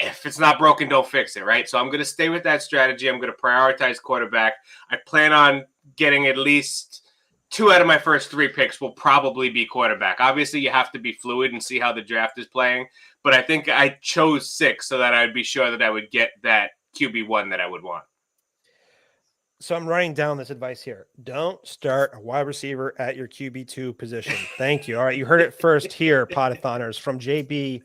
if it's not broken, don't fix it, right? So I'm going to stay with that strategy. I'm going to prioritize quarterback. I plan on getting at least 2 out of my first 3 picks will probably be quarterback. Obviously, you have to be fluid and see how the draft is playing, but I think I chose 6 so that I'd be sure that I would get that QB1 that I would want. So I'm writing down this advice here. Don't start a wide receiver at your QB2 position. Thank you. All right. You heard it first here, Podathoners, from JB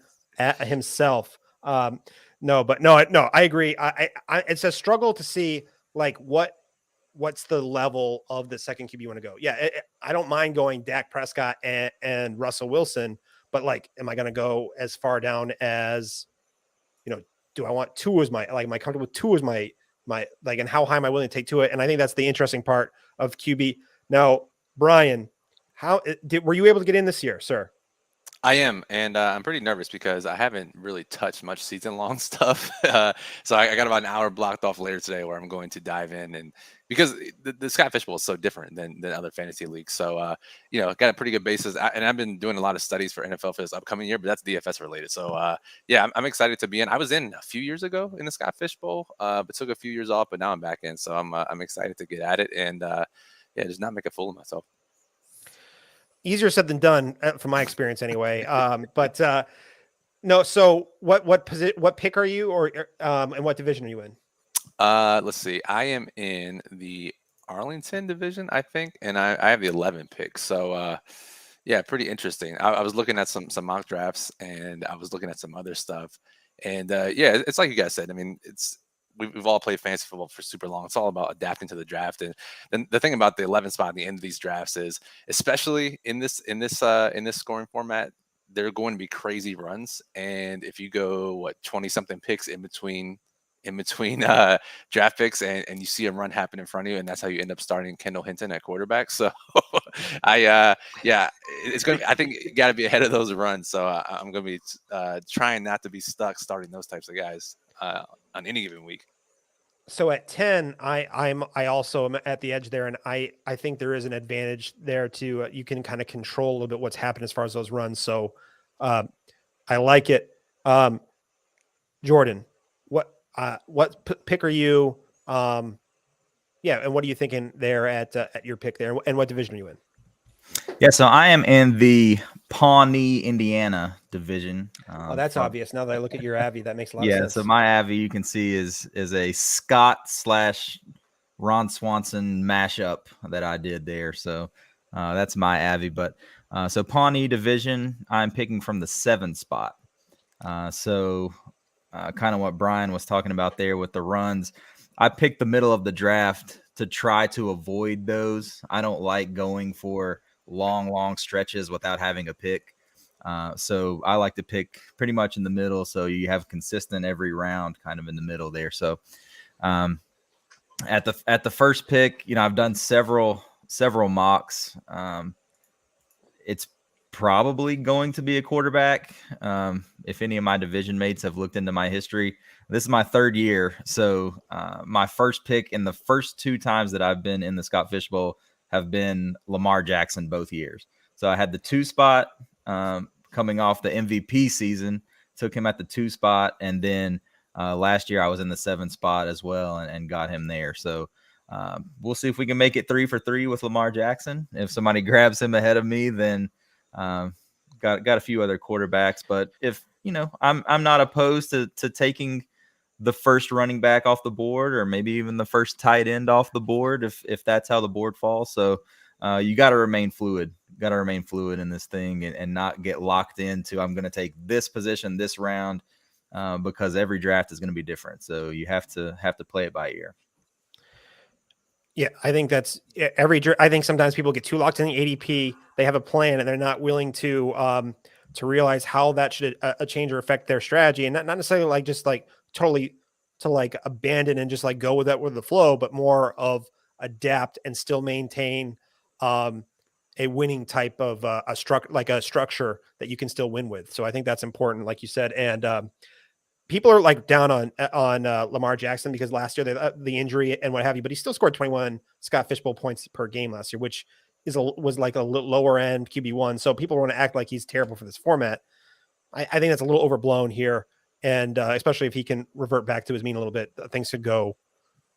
himself. No, I agree. It's a struggle to see like what's the level of the second QB you want to go. Yeah. I don't mind going Dak Prescott and Russell Wilson, but like, am I going to go as far down as, do I want 2 as my, like, am I comfortable with 2 as my like, and how high am I willing to take to it? And I think that's the interesting part of QB. Now, Brian, were you able to get in this year, sir? I am, and I'm pretty nervous because I haven't really touched much season-long stuff. So I got about an hour blocked off later today where I'm going to dive in, and because the Scott Fish Bowl is so different than other fantasy leagues, so got a pretty good basis. And I've been doing a lot of studies for NFL for this upcoming year, but that's DFS related. So yeah, I'm excited to be in. I was in a few years ago in the Scott Fish Bowl, but took a few years off, but now I'm back in. So I'm excited to get at it and yeah, just not make a fool of myself. Easier said than done from my experience anyway. No. So what pick are you, or and what division are you in? Let's see. I am in the Arlington division, I think, and I have the 11 pick. So yeah, pretty interesting. I was looking at some mock drafts, and I was looking at some other stuff, and yeah, it's like you guys said. I mean, we've all played fantasy football for super long. It's all about adapting to the draft. And then the thing about the 11th spot at the end of these drafts is, especially in this scoring format, they're going to be crazy runs. And if you go 20 something picks in between draft picks and you see a run happen in front of you, and that's how you end up starting Kendall Hinton at quarterback. So yeah, it's going to, I think you got to be ahead of those runs. So I'm going to be trying not to be stuck starting those types of guys on any given week. So at 10, I also am at the edge there, and I think there is an advantage there to you can kind of control a little bit what's happened as far as those runs. So I like it. Jordan, what pick are you? Yeah, and what are you thinking there at your pick there, and what division are you in? Yeah, so I am in the Pawnee, Indiana division. Oh, that's obvious. Now that I look at your Avi, that makes a lot of sense. Yeah, so my Avi, you can see, is a Scott/Ron Swanson mashup that I did there. So that's my Avi. But so Pawnee division, I'm picking from the 7th spot. So kind of what Brian was talking about there with the runs. I picked the middle of the draft to try to avoid those. I don't like going for long stretches without having a pick. So I like to pick pretty much in the middle. So you have consistent every round kind of in the middle there. So at the first pick, I've done several mocks. It's probably going to be a quarterback. If any of my division mates have looked into my history, this is my 3rd year. So my first pick in the first 2 times that I've been in the Scott Fish Bowl have been Lamar Jackson both years. So I had the 2 spot coming off the MVP season, took him at the 2 spot. And then last year I was in the 7th spot as well and got him there. So we'll see if we can make it 3 for 3 with Lamar Jackson. If somebody grabs him ahead of me, then got a few other quarterbacks. But if, I'm not opposed to taking the first running back off the board, or maybe even the first tight end off the board, if that's how the board falls. So you got to remain fluid. Got to remain fluid in this thing and not get locked into, I'm going to take this position this round, because every draft is going to be different. So you have to play it by ear. Yeah, I think that's I think sometimes people get too locked in the ADP. They have a plan and they're not willing to realize how that should change or affect their strategy, and not necessarily like just like totally to like abandon and just like go with the flow, but more of adapt and still maintain a winning type of a structure that you can still win with. So I think that's important, like you said. And people are like down on Lamar Jackson because last year the injury and what have you, but he still scored 21 Scott Fish Bowl points per game last year, which was like a lower end QB1. So people want to act like he's terrible for this format. I think that's a little overblown here. and especially if he can revert back to his mean a little bit, things could go.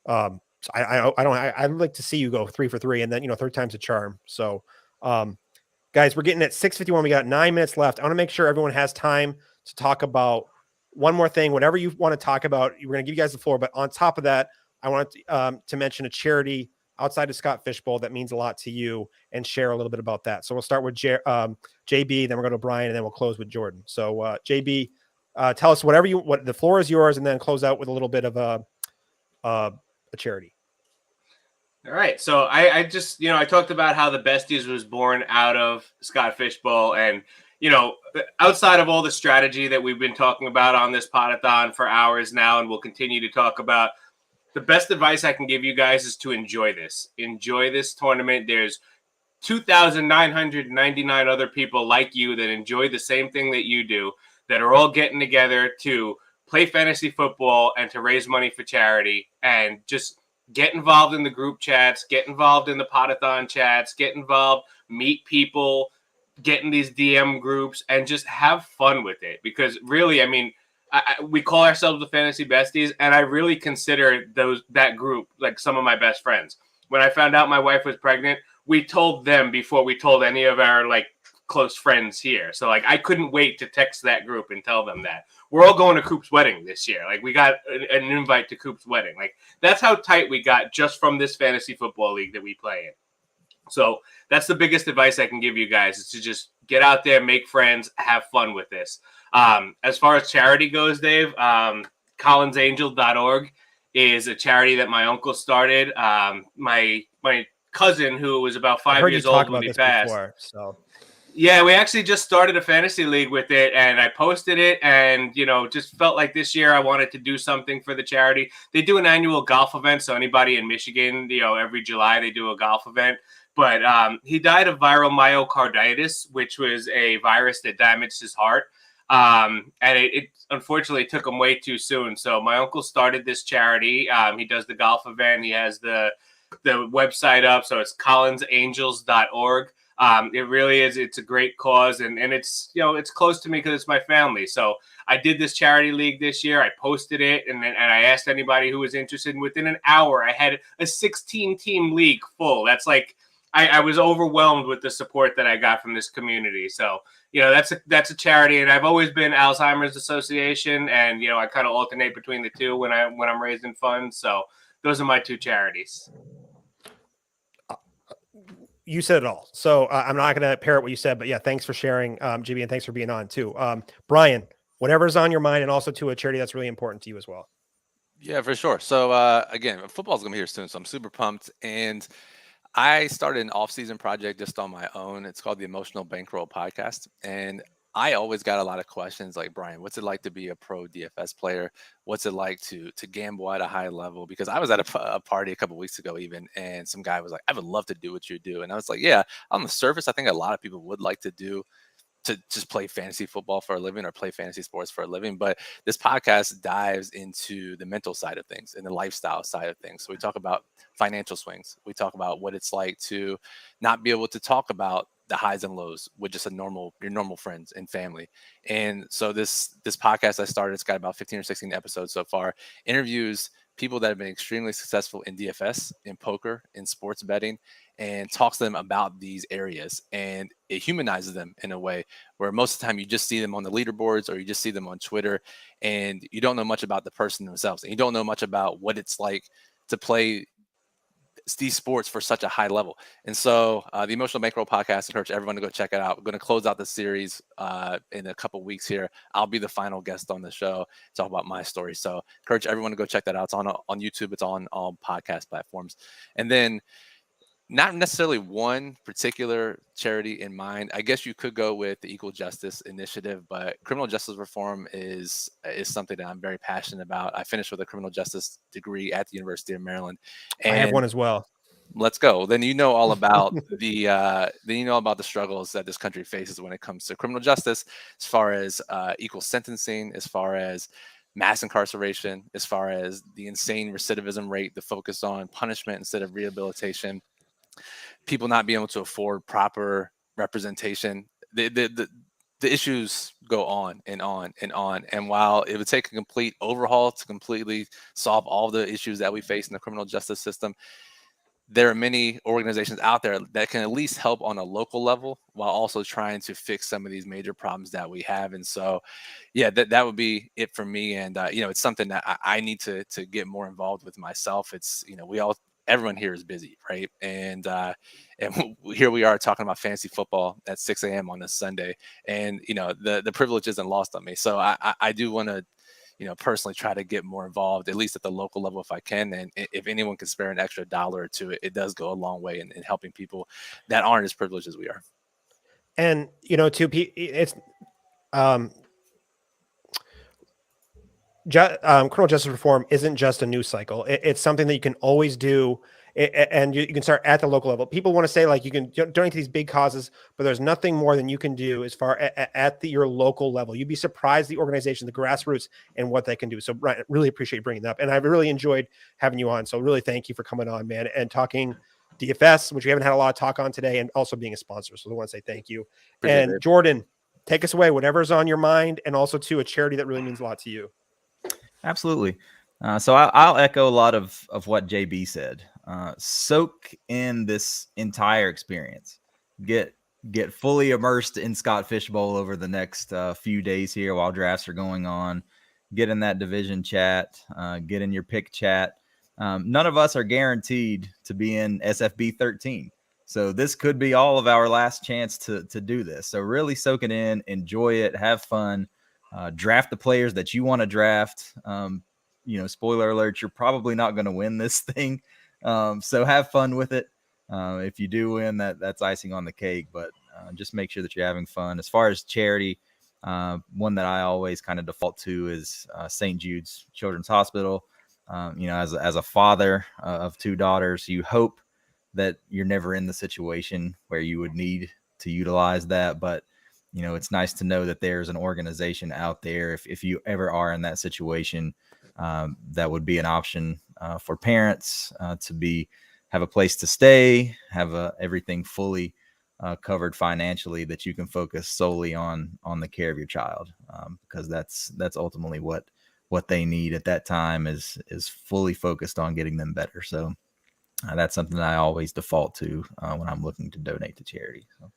So I'd like to see you go 3 for 3, and then third time's a charm. So, guys, we're getting at 6:51. We got 9 minutes left. I want to make sure everyone has time to talk about one more thing. Whatever you want to talk about, we're going to give you guys the floor. But on top of that, I want to mention a charity outside of Scott Fishbowl that means a lot to you, and share a little bit about that. So we'll start with JB, then we'll go to Brian, and then we'll close with Jordan. So JB, tell us what the floor is yours, and then close out with a little bit of a charity. All right. So I just, I talked about how the Besties was born out of Scott Fishbowl, and, outside of all the strategy that we've been talking about on this podathon for hours now, and we'll continue to talk about, the best advice I can give you guys is to enjoy this. Enjoy this tournament. There's 2,999 other people like you that enjoy the same thing that you do, that are all getting together to play fantasy football and to raise money for charity, and just get involved in the group chats, get involved in the podathon chats, get involved, meet people, get in these DM groups, and just have fun with it. Because really, I mean, we call ourselves the Fantasy Besties, and I really consider that group like some of my best friends. When I found out my wife was pregnant, we told them before we told any of our close friends here. So I couldn't wait to text that group and tell them that we're all going to Coop's wedding this year. We got an invite to Coop's wedding. That's how tight we got just from this fantasy football league that we play in. So that's the biggest advice I can give you guys, is to just get out there, make friends, have fun with this. As far as charity goes, Dave, collinsangel.org is a charity that my uncle started. My cousin, who was about 5 years old when he passed. Before, so. Yeah, we actually just started a fantasy league with it, and I posted it, and just felt like this year I wanted to do something for the charity. They do an annual golf event, so anybody in Michigan, every July they do a golf event. But he died of viral myocarditis, which was a virus that damaged his heart, and it unfortunately took him way too soon. So my uncle started this charity. He does the golf event. He has the website up, so it's collinsangels.org. It really is. It's a great cause, and it's it's close to me because it's my family. So I did this charity league this year. I posted it, and I asked anybody who was interested. And within an hour, I had a 16-team league full. That's I was overwhelmed with the support that I got from this community. So that's a charity, and I've always been Alzheimer's Association, and I kind of alternate between the two when I'm raising funds. So those are my two charities. You said it all. So I'm not going to parrot what you said, but yeah, thanks for sharing, GB, and thanks for being on too. Brian, whatever's on your mind, and also to a charity that's really important to you as well. Yeah, for sure. So again, football's going to be here soon, so I'm super pumped. And I started an off-season project just on my own. It's called the Emotional Bankroll Podcast. And I always got a lot of questions like, Brian, what's it like to be a pro DFS player? What's it like to gamble at a high level? Because I was at a party a couple of weeks ago even, and some guy was like, I would love to do what you do. And I was like, yeah, on the surface, I think a lot of people would like to just play fantasy football for a living or play fantasy sports for a living. But this podcast dives into the mental side of things and the lifestyle side of things. So we talk about financial swings. We talk about what it's like to not be able to talk about the highs and lows with just your normal friends and family. And so this podcast I started, it's got about 15 or 16 episodes so far, interviews people that have been extremely successful in DFS, in poker, in sports betting, and talks to them about these areas. And it humanizes them in a way where most of the time you just see them on the leaderboards or you just see them on Twitter, and you don't know much about the person themselves. And you don't know much about what it's like to play these sports for such a high level. And so the Emotional Bankroll Podcast, I encourage everyone to go check it out. We're going to close out the series in a couple weeks here. I'll be the final guest on the show, talk about my story. So encourage everyone to go check that out. It's on YouTube. It's on all podcast platforms. And then not necessarily one particular charity in mind. I guess you could go with the Equal Justice Initiative, but criminal justice reform is something that I'm very passionate about. I finished with a criminal justice degree at the University of Maryland. And I have one as well. Let's go. Then you know all about the struggles that this country faces when it comes to criminal justice, as far as equal sentencing, as far as mass incarceration, as far as the insane recidivism rate, the focus on punishment instead of rehabilitation, people not being able to afford proper representation. The the issues go on and on and on. And while it would take a complete overhaul to completely solve all the issues that we face in the criminal justice system, there are many organizations out there that can at least help on a local level while also trying to fix some of these major problems that we have. And so, yeah, that would be it for me. And, it's something that I need to get more involved with myself. It's, everyone here is busy, right? And here we are talking about fantasy football at 6 a.m. on a Sunday. And, the privilege isn't lost on me. So I do want to, personally try to get more involved, at least at the local level if I can. And if anyone can spare an extra dollar or two, it does go a long way in helping people that aren't as privileged as we are. And, it's criminal justice reform isn't just a news cycle. It's something that you can always do. And you can start at the local level. People want to say like you can donate to these big causes, but there's nothing more than you can do as far at your local level. You'd be surprised the organization, the grassroots, and what they can do. So Brian, really appreciate you bringing that up, and I've really enjoyed having you on. So really thank you for coming on, man, and talking DFS, which we haven't had a lot of talk on today, and also being a sponsor. So I want to say thank you. Appreciate it. Jordan, take us away. Whatever's on your mind, and also to a charity that really means a lot to you. Absolutely. So I'll echo a lot of what JB said. Soak in this entire experience. Get fully immersed in Scott Fishbowl over the next few days here while drafts are going on. Get in that division chat. Get in your pick chat. None of us are guaranteed to be in SFB 13. So this could be all of our last chance to do this. So really soak it in, enjoy it, have fun, draft the players that you want to draft. Spoiler alert, you're probably not going to win this thing. So have fun with it. If you do win, that's icing on the cake, but just make sure that you're having fun. As far as charity, one that I always kind of default to is St. Jude's Children's Hospital. As a father of two daughters, you hope that you're never in the situation where you would need to utilize that. But, it's nice to know that there's an organization out there. If you ever are in that situation, that would be an option for parents to have a place to stay, have everything fully covered financially, that you can focus solely on the care of your child, because that's ultimately what they need at that time is fully focused on getting them better. So that's something that I always default to when I'm looking to donate to charity. So.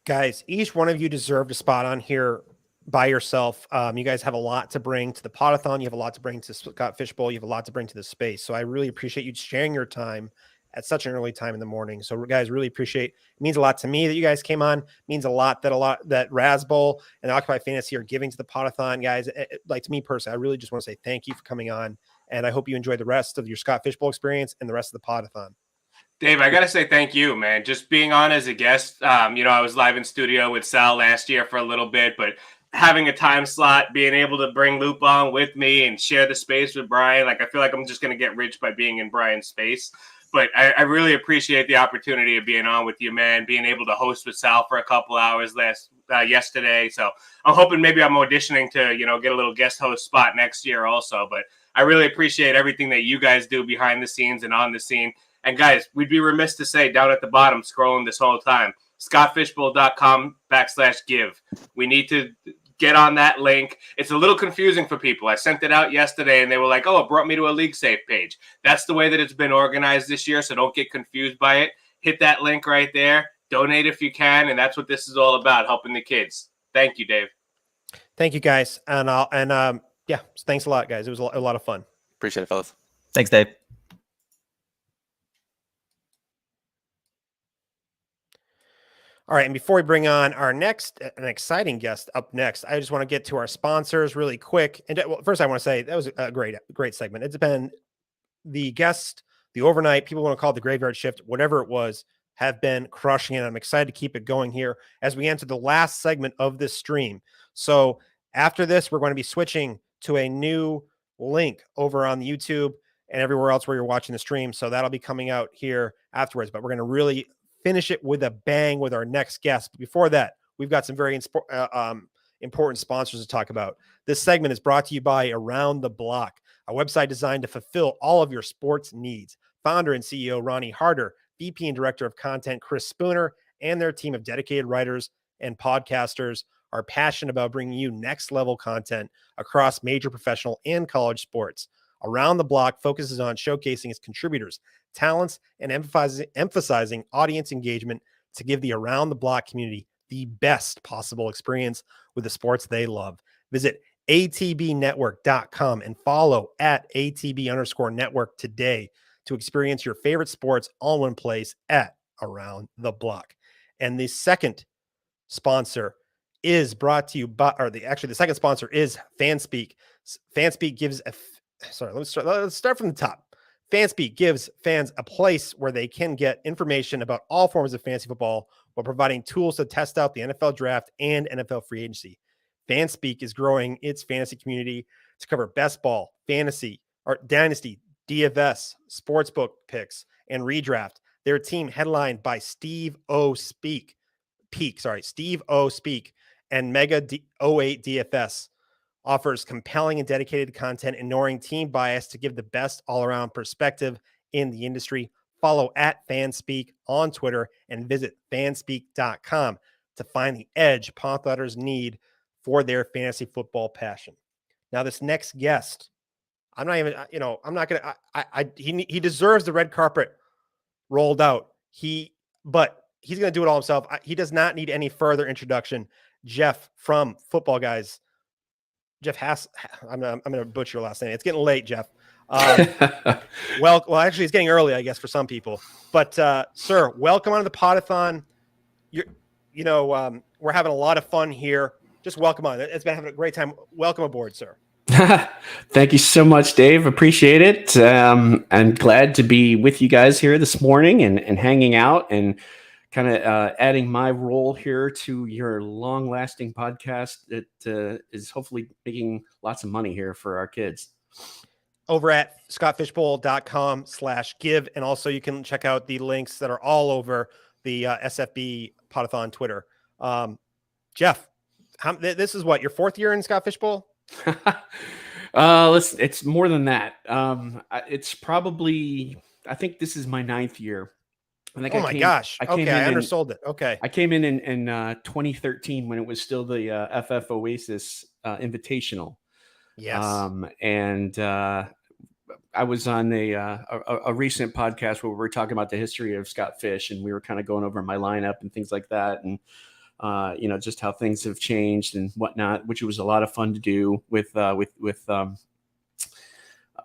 Guys, each one of you deserved a spot on here by yourself. You guys have a lot to bring to the Podathon. You have a lot to bring to Scott Fishbowl. You have a lot to bring to the space. So I really appreciate you sharing your time at such an early time in the morning. So guys, really appreciate, it means a lot to me that you guys came on. It means a lot that Razzbowl and Occupy Fantasy are giving to the Podathon, guys. Like, to me personally, I really just want to say thank you for coming on. And I hope you enjoy the rest of your Scott Fishbowl experience and the rest of the Podathon. Dave, I got to say thank you, man. Just being on as a guest. I was live in studio with Sal last year for a little bit, but having a time slot, being able to bring Loop on with me and share the space with Brian, like, I feel like I'm just going to get rich by being in Brian's space. But I really appreciate the opportunity of being on with you, man, being able to host with Sal for a couple hours yesterday. So I'm hoping maybe I'm auditioning to, get a little guest host spot next year also. But I really appreciate everything that you guys do behind the scenes and on the scene. And guys, we'd be remiss to say down at the bottom, scrolling this whole time, scottfishbowl.com/give. We need to get on that link. It's a little confusing for people. I sent it out yesterday and they were like, oh, it brought me to a League Safe page. That's the way that it's been organized this year, so don't get confused by it. Hit that link right there. Donate if you can, and that's what this is all about, helping the kids. Thank you, Dave. Thank you, guys. And thanks a lot, guys. It was a lot of fun. Appreciate it, fellas. Thanks, Dave. All right, and before we bring on an exciting guest up next, I just want to get to our sponsors really quick. And first, I want to say that was a great segment. It's been the guest, the overnight, people want to call it the graveyard shift, whatever it was, have been crushing it. I'm excited to keep it going here as we enter the last segment of this stream. So after this, we're going to be switching to a new link over on the YouTube and everywhere else where you're watching the stream. So that'll be coming out here afterwards, but we're going to really finish it with a bang with our next guest. But before that, we've got some very important sponsors to talk about. This segment is brought to you by Around the Block, a website designed to fulfill all of your sports needs. Founder and CEO Ronnie Harder, VP and Director of Content Chris Spooner, and their team of dedicated writers and podcasters are passionate about bringing you next level content across major professional and college sports. Around the Block focuses on showcasing its contributors, talents, and emphasizing audience engagement to give the Around the Block community the best possible experience with the sports they love. Visit atbnetwork.com and follow at atb_network today to experience your favorite sports all in one place at Around the Block. And the second sponsor is brought to you by, the second sponsor is Fanspeak. Fanspeak gives let's start from the top. Fanspeak gives fans a place where they can get information about all forms of fantasy football while providing tools to test out the NFL draft and NFL free agency. Fanspeak is growing its fantasy community to cover best ball, fantasy, or dynasty, DFS, sportsbook picks, and redraft. Their team headlined by Steve O. Speak, and Mega 08 DFS offers compelling and dedicated content, ignoring team bias to give the best all-around perspective in the industry. Follow at Fanspeak on Twitter and visit fanspeak.com to find the edge Podthoners need for their fantasy football passion. Now, this next guest, he deserves the red carpet rolled out. But he's going to do it all himself. He does not need any further introduction. Jeff from Football Guys. Jeff I'm going to butcher your last name. It's getting late, Jeff. Well, actually, it's getting early, I guess, for some people. But, sir, welcome on to the Podathon. We're having a lot of fun here. Just welcome on. It's been having a great time. Welcome aboard, sir. Thank you so much, Dave. Appreciate it. I'm glad to be with you guys here this morning and hanging out and kind of adding my role here to your long-lasting podcast that is hopefully making lots of money here for our kids. Over at scottfishbowl.com/give. And also you can check out the links that are all over the SFB Podathon Twitter. Jeff, this is what, your fourth year in Scott Fishbowl? It's more than that. It's probably, I think this is my 9th year. I undersold it. Okay. I came in 2013 when it was still the FF Oasis Invitational. Yes. And I was on a recent podcast where we were talking about the history of Scott Fish, and we were kind of going over my lineup and things like that, and just how things have changed and whatnot, which was a lot of fun to do with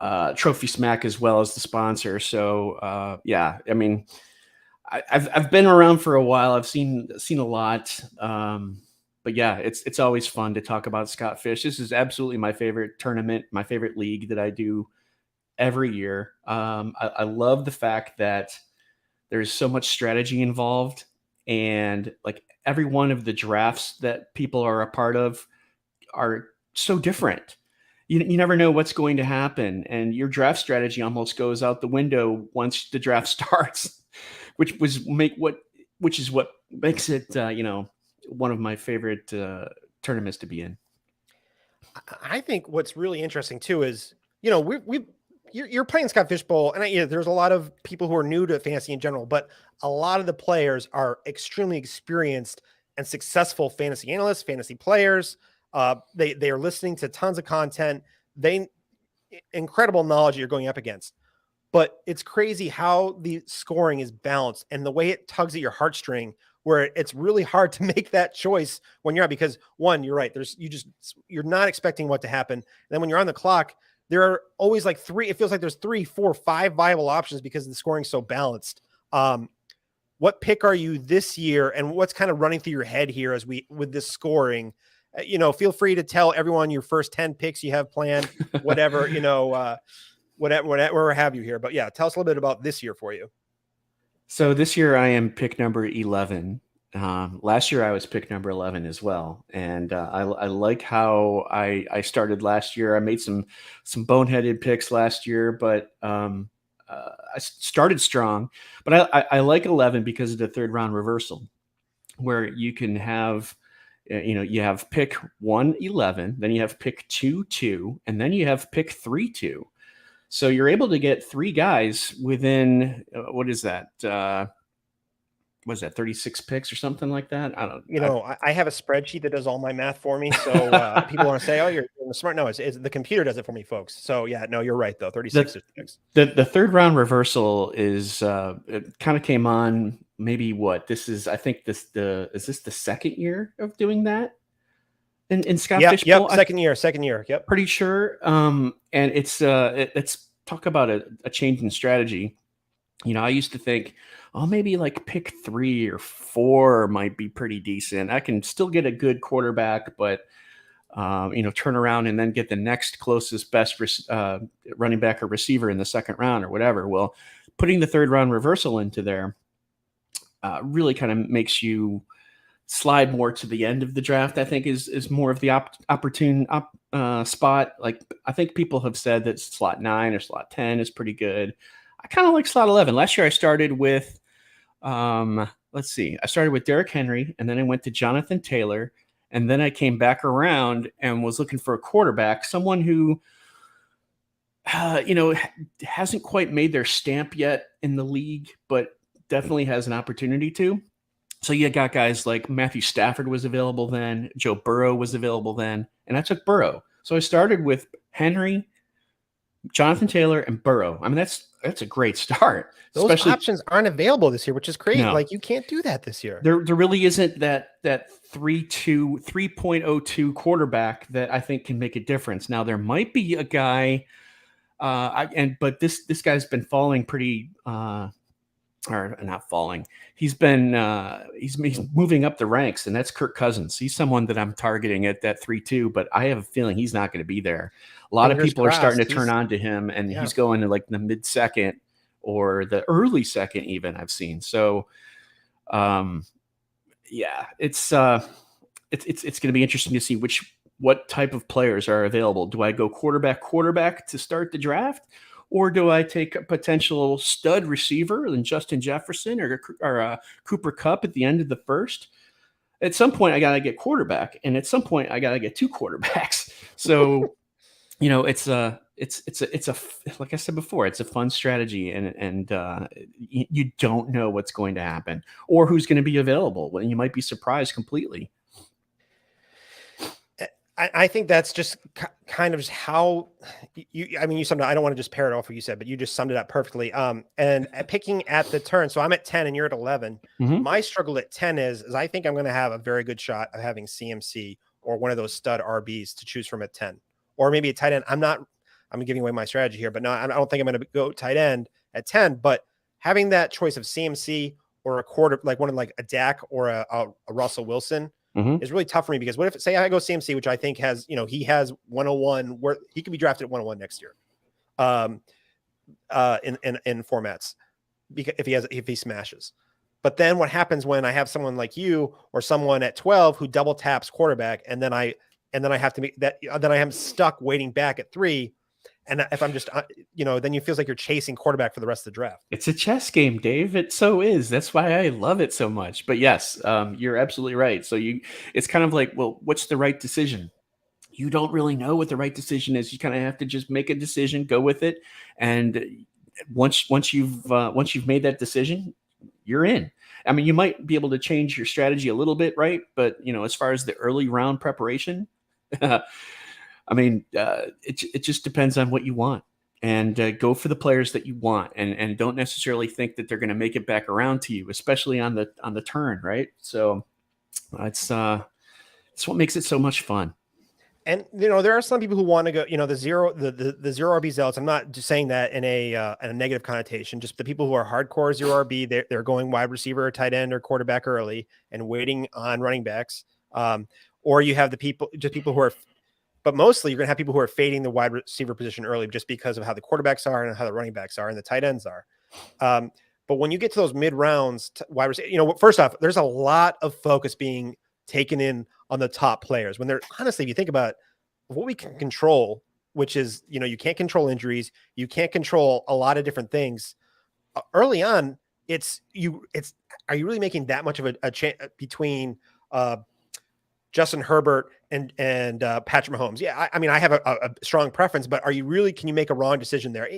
TrophySmack as well as the sponsor. So I've been around for a while. I've seen a lot. But yeah, it's always fun to talk about Scott Fish. This is absolutely my favorite tournament, my favorite league that I do every year. I love the fact that there's so much strategy involved, and like every one of the drafts that people are a part of are so different. You never know what's going to happen, and your draft strategy almost goes out the window once the draft starts, which is what makes it one of my favorite tournaments to be in. I think what's really interesting too is, you're playing Scott Fishbowl, and there's a lot of people who are new to fantasy in general, but a lot of the players are extremely experienced and successful fantasy analysts, fantasy players. They are listening to tons of content. Incredible knowledge you're going up against. But it's crazy how the scoring is balanced and the way it tugs at your heartstring, where it's really hard to make that choice when you're out, because one, you're right. You're not expecting what to happen. And then when you're on the clock, there are always like it feels like there's 3, 4, 5 viable options because the scoring's so balanced. What pick are you this year, and what's kind of running through your head here with this scoring? Feel free to tell everyone your first 10 picks you have planned, whatever, whatever have you here. But yeah, tell us a little bit about this year for you. So this year I am pick number 11. Last year I was pick number 11 as well. And I like how I started last year. I made some boneheaded picks last year, but I started strong. But I like 11 because of the third round reversal, where you can have, you have pick 1, 11, then you have pick 2, 2, and then you have pick 3, 2. So you're able to get 3 guys within, what is that? was that 36 picks or something like that? I don't. You know, I have a spreadsheet that does all my math for me. So people want to say, "Oh, you're smart." No, it's the computer does it for me, folks. So yeah, no, you're right though. 36 picks. The third round reversal is it kind of came on maybe what this is. I think is this the second year of doing that in Scott Fishbowl? Second year. Yep. Pretty sure. And it's let's talk about a change in strategy. You know, I used to think, oh, maybe like pick 3 or 4 might be pretty decent. I can still get a good quarterback, but you know, turn around and then get the next closest best running back or receiver in the second round or whatever. Well, putting the third round reversal into there really kind of makes you slide more to the end of the draft. I think is more of the opportune spot. Like I think people have said that slot 9 or slot 10 is pretty good. I kind of like slot 11. Last year I started with, let's see, I started with Derrick Henry, and then I went to Jonathan Taylor, and then I came back around and was looking for a quarterback, someone who, you know, hasn't quite made their stamp yet in the league, but definitely has an opportunity to. So you got guys like Matthew Stafford was available then, Joe Burrow was available then, and I took Burrow. So I started with Henry, Jonathan Taylor, and Burrow. I mean, that's a great start. Those options aren't available this year, which is great. No. Like you can't do that this year. There really isn't that 3.02 quarterback that I think can make a difference. Now there might be a guy, but this guy's been falling pretty, or not falling. He's been he's moving up the ranks, and that's Kirk Cousins. He's someone that I'm targeting at that 3.2, but I have a feeling he's not going to be there. A lot of people are starting to turn on to him, and he's going to like the mid second or the early second even, I've seen. So yeah, it's going to be interesting to see what type of players are available. Do I go quarterback to start the draft? Or do I take a potential stud receiver than Justin Jefferson or Cooper Kupp at the end of the first? At some point, I got to get quarterback, and at some point, I got to get 2 quarterbacks. So, you know, it's a like I said before, it's a fun strategy, and you don't know what's going to happen or who's going to be available. Well, you might be surprised completely. I think that's just kind of just how you summed it. I don't want to just parrot off what you said, but you just summed it up perfectly. And picking at the turn. So I'm at 10 and you're at 11. Mm-hmm. My struggle at 10 is I think I'm going to have a very good shot of having CMC or one of those stud RBs to choose from at 10, or maybe a tight end. I'm giving away my strategy here, but no, I don't think I'm going to go tight end at 10, but having that choice of CMC or a quarter, like one of like a Dak or a Russell Wilson, is really tough for me, because what if, say I go CMC, which I think has, you know, he has 101, where he could be drafted at 101 next year, in formats, because if he smashes. But then what happens when I have someone like you or someone at 12 who double taps quarterback, and then I have to make that, then I am stuck waiting back at 3. And if I'm just, you know, then it feels like you're chasing quarterback for the rest of the draft. It's a chess game, Dave. It so is. That's why I love it so much. But yes, you're absolutely right. So it's kind of like, well, what's the right decision? You don't really know what the right decision is. You kind of have to just make a decision, go with it, and once you've made that decision, you're in. I mean, you might be able to change your strategy a little bit, right? But you know, as far as the early round preparation. I mean, it just depends on what you want, and go for the players that you want, and don't necessarily think that they're going to make it back around to you, especially on the turn, right? So it's what makes it so much fun. And you know, there are some people who want to go, you know, the zero RB zealots. I'm not just saying that in a negative connotation. Just the people who are hardcore zero RB, they're going wide receiver, or tight end, or quarterback early, and waiting on running backs. Or you have people who are. But mostly you're going to have people who are fading the wide receiver position early just because of how the quarterbacks are and how the running backs are and the tight ends are. But when you get to those mid rounds, wide receiver, you know, first off, there's a lot of focus being taken in on the top players. When they're, honestly, if you think about what we can control, which is, you know, you can't control injuries, you can't control a lot of different things. Early on, are you really making that much of a change between Justin Herbert and Patrick Mahomes? Yeah, I mean, I have a strong preference, but can you make a wrong decision there?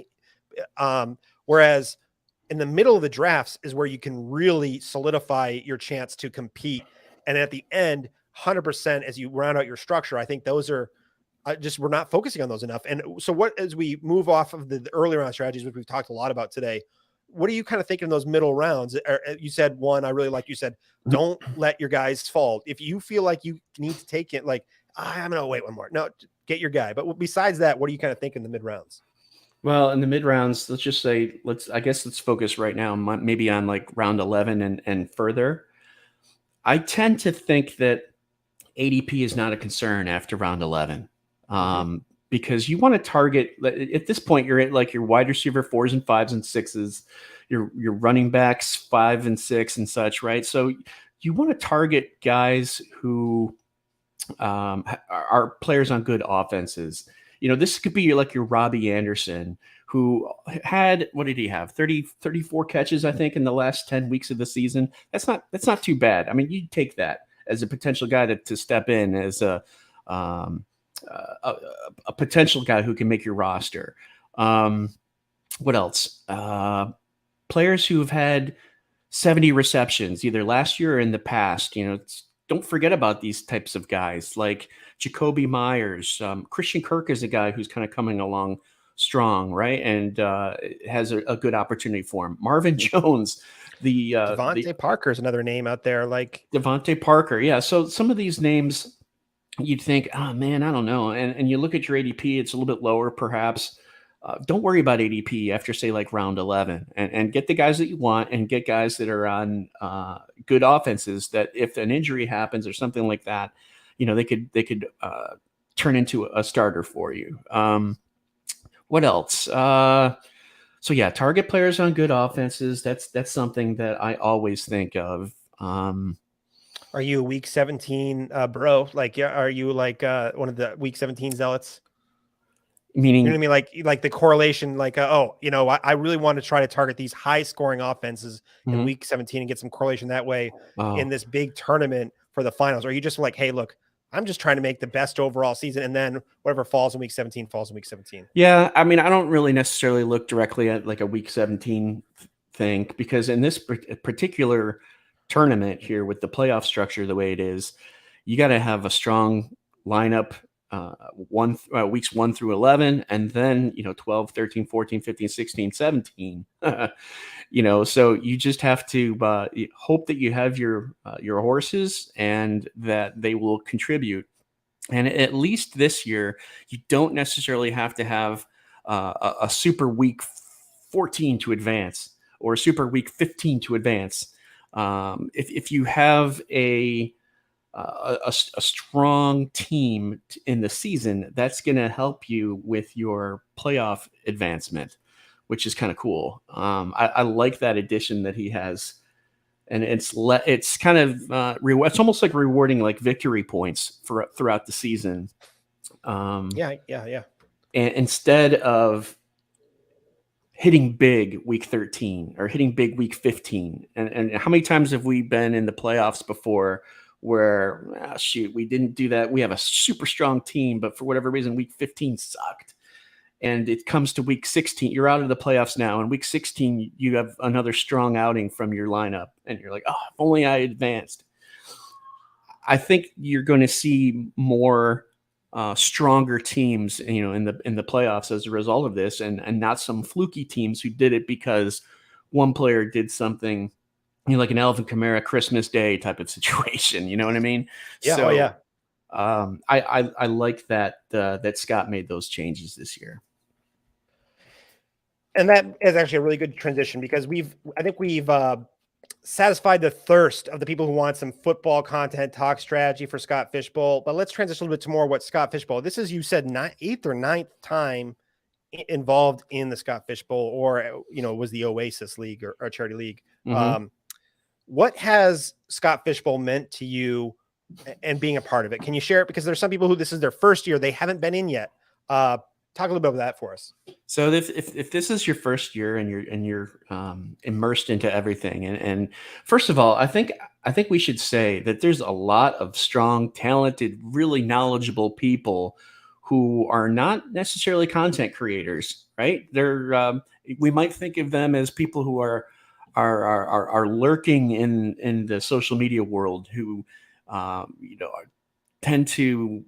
Whereas in the middle of the drafts is where you can really solidify your chance to compete. And at the end, 100% as you round out your structure, I think those are we're not focusing on those enough. And so as we move off of the early round strategies, which we've talked a lot about today, what are you kind of thinking in those middle rounds? You said one, I really like, you said, don't let your guys fall. If you feel like you need to take it, like, I'm going to wait one more. No, get your guy. But besides that, what are you kind of thinking in the mid rounds? Well, in the mid rounds, let's just say, let's focus right now maybe on like round 11 and further. I tend to think that ADP is not a concern after round 11. Because you want to target, at this point, you're at like your wide receiver 4s and 5s and 6s, your running backs 5 and 6 and such, right? So you want to target guys who are players on good offenses. You know, this could be like your Robbie Anderson, who had, what did he have? 34 catches, I think, in the last 10 weeks of the season. That's not too bad. I mean, you'd take that as a potential guy to step in as a potential guy who can make your roster. What else? Players who have had 70 receptions, either last year or in the past. You know, don't forget about these types of guys like Jacoby Myers. Christian Kirk is a guy who's kind of coming along strong, right? And has a good opportunity for him. Marvin Jones, Devontae Parker is another name out there. Like Devontae Parker. Yeah. So some of these names you'd think, oh man, I don't know. And you look at your ADP, it's a little bit lower, perhaps. Don't worry about ADP after, say, like round 11, and get the guys that you want, and get guys that are on good offenses that if an injury happens or something like that, you know, they could turn into a starter for you. What else? So yeah, target players on good offenses. That's something that I always think of. Are you a week 17 bro? Like, are you like one of the week 17 zealots? Meaning, you know what I mean? Like the correlation, like, I really want to try to target these high scoring offenses in week 17 and get some correlation that way in this big tournament for the finals. Or are you just like, hey, look, I'm just trying to make the best overall season, and then whatever falls in week 17 falls in week 17. Yeah. I mean, I don't really necessarily look directly at like a week 17 thing, because in this particular tournament here with the playoff structure the way it is, you got to have a strong lineup weeks 1 through 11, and then 12, 13, 14, 15, 16, 17. So you just have to hope that you have your horses and that they will contribute. And at least this year, you don't necessarily have to have a super week 14 to advance or a super week 15 to advance. If you have a strong team in the season, that's going to help you with your playoff advancement, which is kind of cool. I like that addition that he has, and it's kind of it's almost like rewarding like victory points throughout the season. Yeah. And instead of hitting big week 13 or hitting big week 15, and how many times have we been in the playoffs before where we didn't do that? We have a super strong team, but for whatever reason, week 15 sucked. And it comes to week 16, you're out of the playoffs now. And week 16, you have another strong outing from your lineup. And you're like, oh, if only I advanced. I think you're going to see more stronger teams, in the playoffs as a result of this, and not some fluky teams who did it because one player did something, like an Alvin Kamara Christmas Day type of situation. You know what I mean? Yeah. So, yeah. I like that Scott made those changes this year. And that is actually a really good transition, because I think we've satisfied the thirst of the people who want some football content, talk strategy for Scott Fishbowl. But let's transition a little bit to more what Scott Fishbowl. This is, you said, 8th or 9th time involved in the Scott Fishbowl, or was the Oasis League or charity league. Mm-hmm. What has Scott Fishbowl meant to you and being a part of it? Can you share it? Because there's some people who this is their first year, they haven't been in yet. Talk a little bit about that for us. So if this is your first year and you're immersed into everything, and first of all, I think we should say that there's a lot of strong, talented, really knowledgeable people who are not necessarily content creators, right? They're We might think of them as people who are lurking in the social media world, who tend to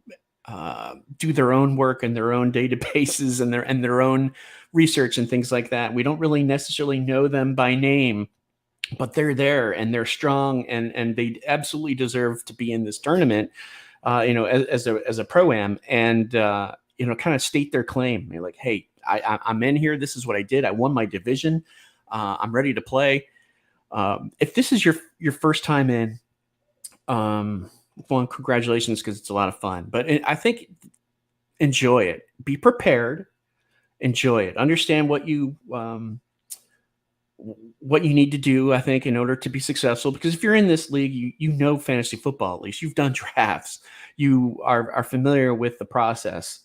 do their own work and their own databases and their own research and things like that. We don't really necessarily know them by name, but they're there and they're strong, and they absolutely deserve to be in this tournament, as a pro-am, and kind of state their claim. You're like, hey, I'm in here. This is what I did. I won my division. I'm ready to play. If this is your first time in, well, congratulations, because it's a lot of fun. But I think enjoy it. Be prepared. Enjoy it. Understand what you need to do, I think, in order to be successful. Because if you're in this league, you know fantasy football. At least you've done drafts. You are familiar with the process.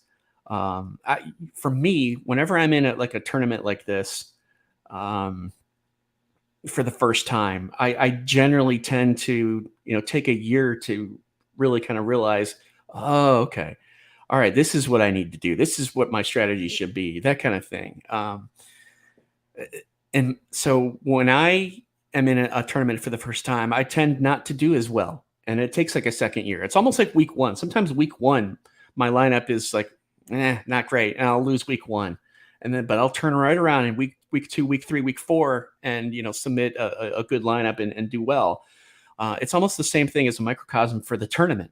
For me, whenever I'm in a tournament like this, for the first time, I generally tend to take a year to really kind of realize, oh, okay, all right, this is what I need to do. This is what my strategy should be. That kind of thing. And so when I am in a tournament for the first time, I tend not to do as well. And it takes like a second year. It's almost like week one. Sometimes week one, my lineup is like, not great. And I'll lose week one. But I'll turn right around in week 2, week 3, week 4, and submit a good lineup and do well. It's almost the same thing as a microcosm for the tournament.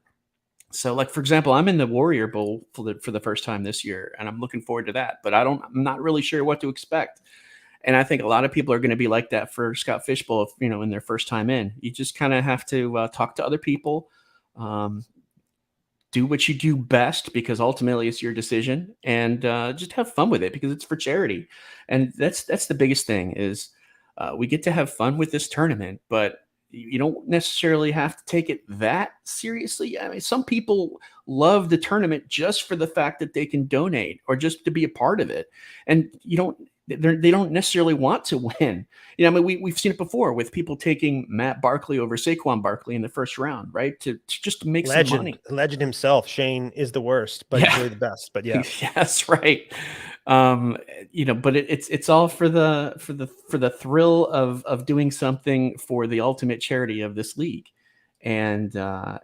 So, like, for example, I'm in the Warrior Bowl for the first time this year, and I'm looking forward to that. But I'm not really sure what to expect. And I think a lot of people are going to be like that for Scott Fish Bowl, in their first time in. You just kind of have to talk to other people, do what you do best, because ultimately it's your decision, and just have fun with it, because it's for charity. And that's the biggest thing is we get to have fun with this tournament, but you don't necessarily have to take it that seriously. I mean, some people love the tournament just for the fact that they can donate or just to be a part of it. And they don't necessarily want to win. I mean, we've seen it before with people taking Matt Barkley over Saquon Barkley in the first round, right? To just make some money. Legend himself, Shane, is the worst, but he's really the best. But yeah, yes, right. But it's all for the thrill of doing something for the ultimate charity of this league. And at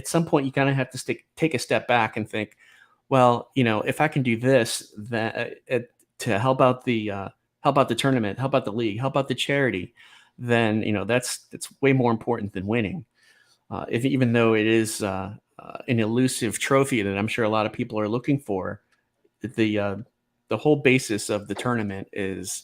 some point you kind of have to take a step back and think, well, if I can do this, to help out the tournament, help out the league, help out the charity, then that's way more important than winning. Even though it is an elusive trophy that I'm sure a lot of people are looking for, the whole basis of the tournament is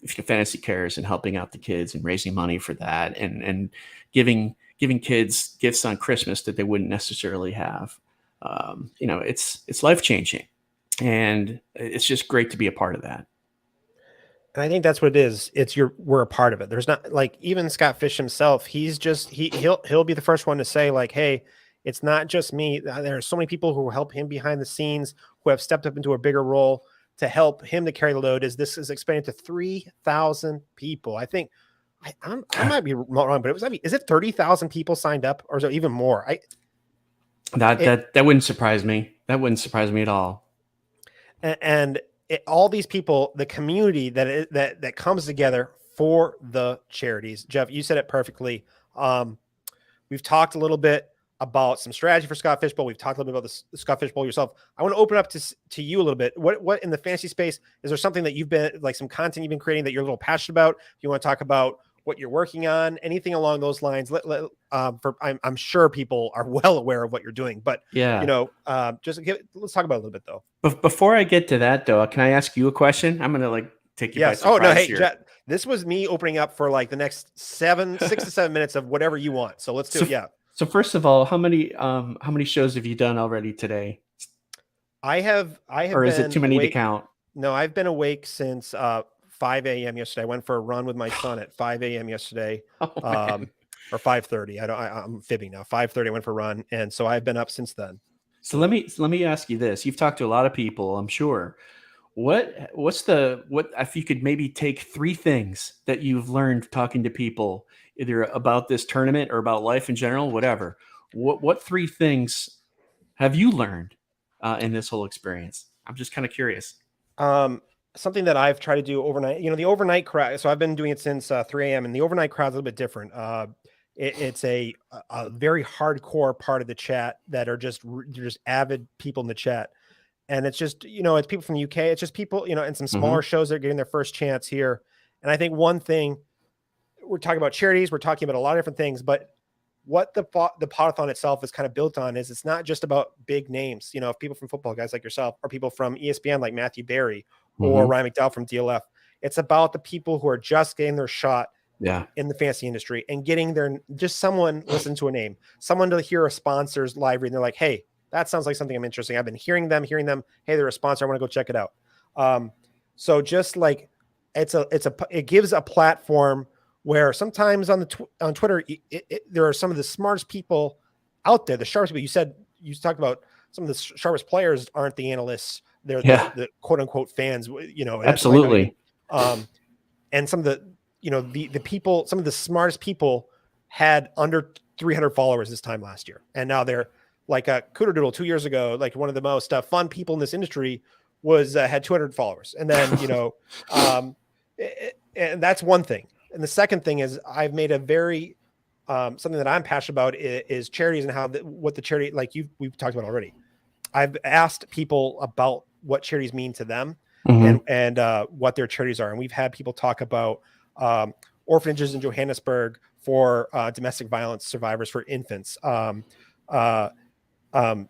Fantasy Cares and helping out the kids and raising money for that, and giving kids gifts on Christmas that they wouldn't necessarily have. It's life-changing, and it's just great to be a part of that. And I think that's what it is. We're a part of it. There's not, like, even Scott Fish himself, he'll be the first one to say, like, hey, it's not just me. There are so many people who help him behind the scenes, who have stepped up into a bigger role to help him to carry the load, as this is expanded to 3,000 people. I think I might be wrong, but is it 30,000 people signed up, or is it even more? That wouldn't surprise me. That wouldn't surprise me at all. And all these people, the community that comes together for the charities. Jeff, you said it perfectly. We've talked a little bit about some strategy for Scott Fish Bowl. We've talked a little bit about the Scott Fish Bowl yourself. I want to open up to you a little bit. What in the fantasy space, is there something that you've been, like, some content you've been creating that you're a little passionate about? If you want to talk about what you're working on, anything along those lines, I'm sure people are well aware of what you're doing, but yeah, let's talk about it a little bit though. Before I get to that though, can I ask you a question? I'm going to take you by surprise. Oh no, hey, here. Jet, this was me opening up for like the next 6 to 7 minutes of whatever you want. So let's do it. Yeah. So first of all, how many shows have you done already today? I have. Or is it too many to count? No, I've been awake since 5 a.m. yesterday. I went for a run with my son at 5 a.m. yesterday, or 5:30. I'm fibbing now. 5:30. I went for a run, and so I've been up since then. So let me ask you this: you've talked to a lot of people, I'm sure. What if you could maybe take 3 things that you've learned talking to people, either about this tournament or about life in general, whatever. What 3 things have you learned in this whole experience? I'm just kind of curious. something that I've tried to do overnight. The overnight crowd. So I've been doing it since 3 a.m. and the overnight crowd's a little bit different. It's a very hardcore part of the chat that are just avid people in the chat. And it's just, it's people from the UK. It's just people, and some smaller shows that are getting their first chance here. And I think one thing, we're talking about charities, we're talking about a lot of different things, but what the Podathon itself is kind of built on is it's not just about big names. If people from football, guys like yourself, or people from ESPN like Matthew Berry or Ryan McDowell from DLF. It's about the people who are just getting their shot in the fantasy industry and getting just someone listen to a name, someone to hear a sponsor's live read. And they're like, hey, that sounds like something I'm interesting. I've been hearing them. Hey, they're a sponsor. I want to go check it out. So just like it gives a platform where sometimes on Twitter, there are some of the smartest people out there, the sharpest people. You talked about some of the sharpest players aren't the analysts. They're the quote unquote fans, Absolutely. And some of the people, some of the smartest people had under 300 followers this time last year. And now they're like a Cooterdoodle 2 years ago, like one of the most fun people in this industry had 200 followers. And then, and that's one thing. And the second thing is I've made a very, something that I'm passionate about is charities and how what the charity, like we've talked about already. I've asked people about what charities mean to them and what their charities are. And we've had people talk about orphanages in Johannesburg for domestic violence survivors, for infants,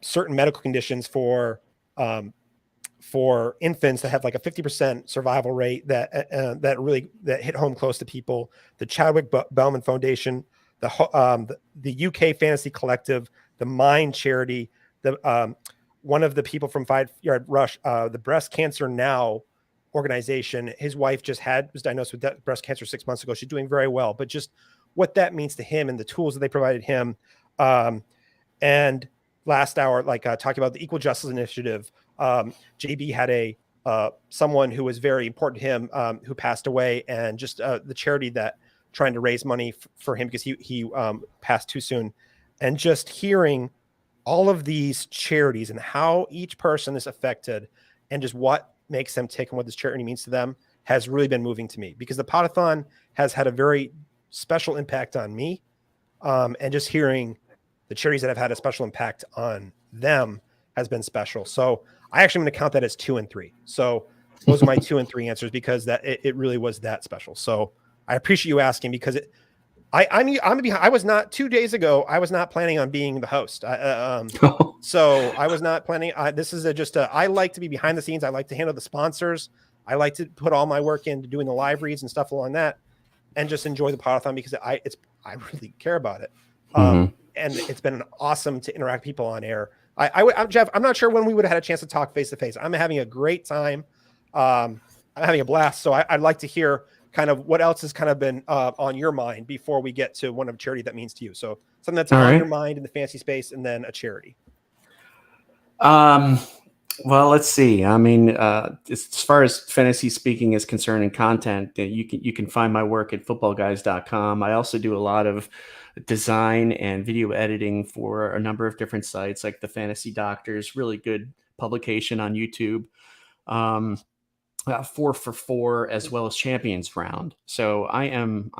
certain medical conditions for infants that have like a 50% survival rate that hit home close to people. The Chadwick Bellman Foundation, the UK Fantasy Collective, the Mind Charity, one of the people from 5 Yard Rush, the Breast Cancer Now organization. His wife was diagnosed with breast cancer 6 months ago. She's doing very well, but just what that means to him and the tools that they provided him. And last hour, talking about the Equal Justice Initiative, JB had someone who was very important to him, who passed away, and just the charity that trying to raise money for him because he passed too soon. And just hearing all of these charities and how each person is affected and just what makes them tick and what this charity means to them has really been moving to me, because the Podathon has had a very special impact on me. And just hearing the charities that have had a special impact on them has been special. So I actually am going to count that as 2 and 3. So those are my 2 and 3 answers, because it really was that special. So I appreciate you asking, because I was not 2 days ago. I was not planning on being the host. So I was not planning. This is I like to be behind the scenes. I like to handle the sponsors. I like to put all my work into doing the live reads and stuff along that, and just enjoy the Podathon because I really care about it. And it's been awesome to interact with people on air. Jeff, I'm not sure when we would have had a chance to talk face to face. I'm having a great time. I'm having a blast. So I'd like to hear kind of what else has kind of been on your mind before we get to one of charity that means to you. So something that's on your mind in the fantasy space, and then a charity. Well, let's see. I mean, as far as fantasy speaking is concerned and content, you can find my work at footballguys.com. I also do a lot of design and video editing for a number of different sites, like the Fantasy Doctors, really good publication on YouTube. 4 for 4, as well as Champions Round. So I'm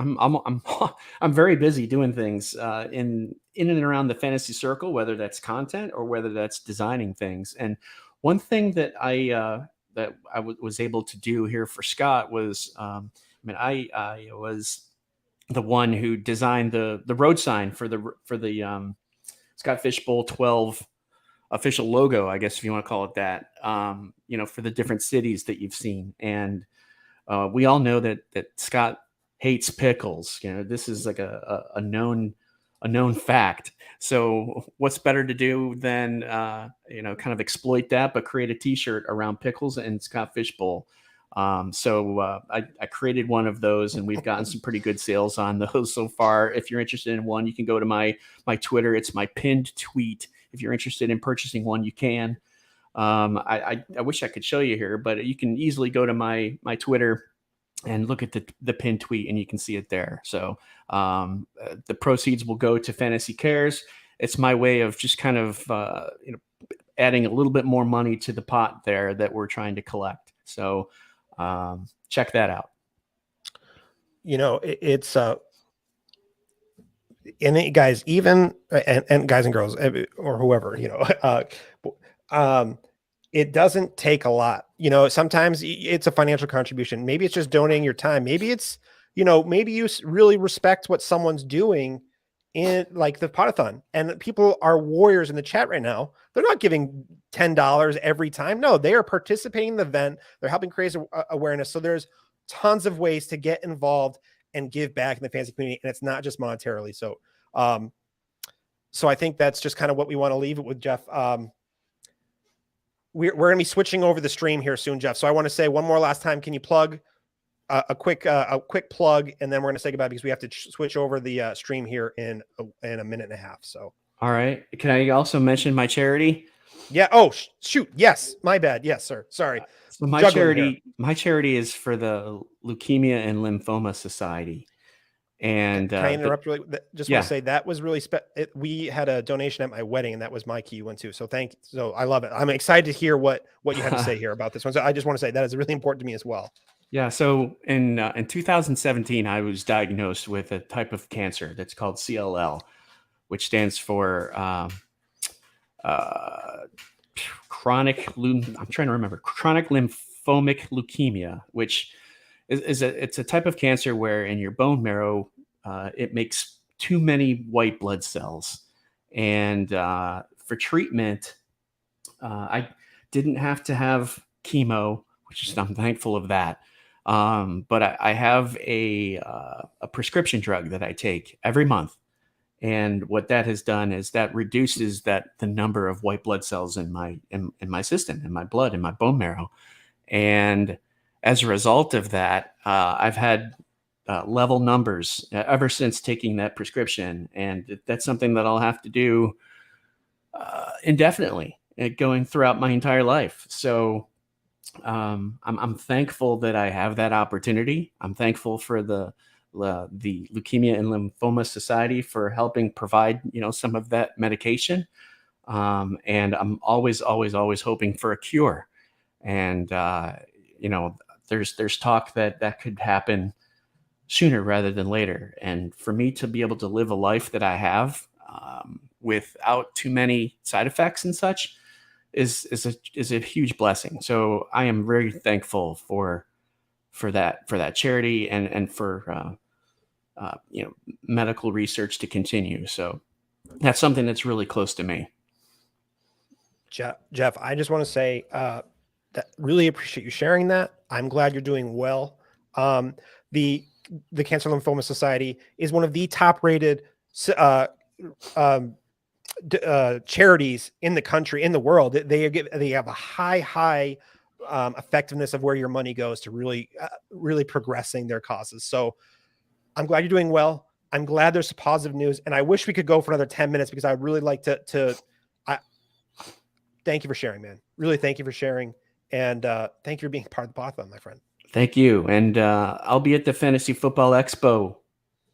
very busy doing things in and around the fantasy circle, whether that's content or whether that's designing things. And one thing that I was able to do here for Scott was, I was the one who designed the road sign for the Scott Fish Bowl 12 official logo, I guess, if you want to call it that, for the different cities that you've seen. And we all know that Scott hates pickles. This is like a known fact. So what's better to do than, kind of exploit that, but create a t-shirt around pickles and Scott Fish Bowl. So I created one of those, and we've gotten some pretty good sales on those so far. If you're interested in one, you can go to my Twitter. It's my pinned tweet. If you're interested in purchasing one, you can. I wish I could show you here, but you can easily go to my Twitter and look at the pinned tweet, and you can see it there. So the proceeds will go to Fantasy Cares. It's my way of just kind of adding a little bit more money to the pot there that we're trying to collect. So Check that out. You know, it's and guys, even and guys and girls or whoever, you know, it doesn't take a lot. You know, sometimes it's a financial contribution. Maybe it's just donating your time. Maybe it's, you know, maybe you really respect what someone's doing in like the Podathon, and people are warriors in the chat right now. They're not giving $10 every time. No, they are participating in the event. They're helping create awareness. So there's tons of ways to get involved and give back in the fantasy community. And it's not just monetarily. So, so I think that's just kind of what we want to leave it with, Jeff. We're going to be switching over the stream here soon, Jeff. So I want to say one more last time. Can you plug a quick plug, and then we're going to say goodbye because we have to switch over the stream here in a minute and a half. So, all right. Can I also mention my charity? Yeah. Oh, shoot. Yes. My bad. Yes, sir. Sorry. So my charity is for the Leukemia and Lymphoma Society. And can I interrupt really? Just want to say that was really we had a donation at my wedding, and that was my key one too. So so I love it. I'm excited to hear what you have to say here about this one. So I just want to say that is really important to me as well. Yeah. So in 2017, I was diagnosed with a type of cancer that's called CLL, which stands for chronic lymphomic leukemia, which it's a type of cancer where in your bone marrow it makes too many white blood cells, and for treatment I didn't have to have chemo, which is, I'm thankful of that, but I have a prescription drug that I take every month. And what that has done is that reduces the number of white blood cells in my system, in my blood, in my bone marrow. And as a result of that, I've had level numbers ever since taking that prescription. And that's something that I'll have to do indefinitely, going throughout my entire life. So I'm thankful that I have that opportunity. I'm thankful for the Leukemia and Lymphoma Society for helping provide, some of that medication. And I'm always hoping for a cure. And, there's talk that could happen sooner rather than later. And for me to be able to live a life that I have without too many side effects and such is a huge blessing. So I am very thankful for that charity and for medical research to continue. So that's something that's really close to me. Jeff, I just want to say that really appreciate you sharing that. I'm glad you're doing well. The Cancer Lymphoma Society is one of the top rated charities in the country, in the world. They have a high effectiveness of where your money goes to really progressing their causes. So I'm glad you're doing well. I'm glad there's positive news, and I wish we could go for another 10 minutes because I'd really like to thank you for sharing, man. Really, thank you for sharing, and thank you for being part of the Podathon, my friend. Thank you, and I'll be at the Fantasy Football Expo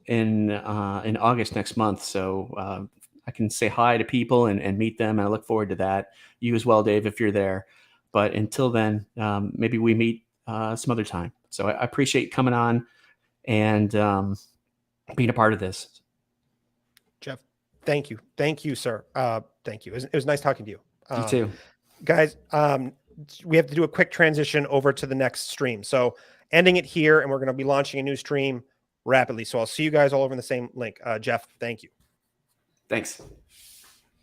in August next month, so I can say hi to people and meet them, and I look forward to that. You as well, Dave, if you're there. But until then, maybe we meet some other time. So I appreciate coming on and being a part of this. Jeff, thank you, sir. Thank you. It was nice talking to you. You too, guys. We have to do a quick transition over to the next stream. So ending it here, and we're going to be launching a new stream rapidly. So I'll see you guys all over in the same link. Jeff, thank you. Thanks.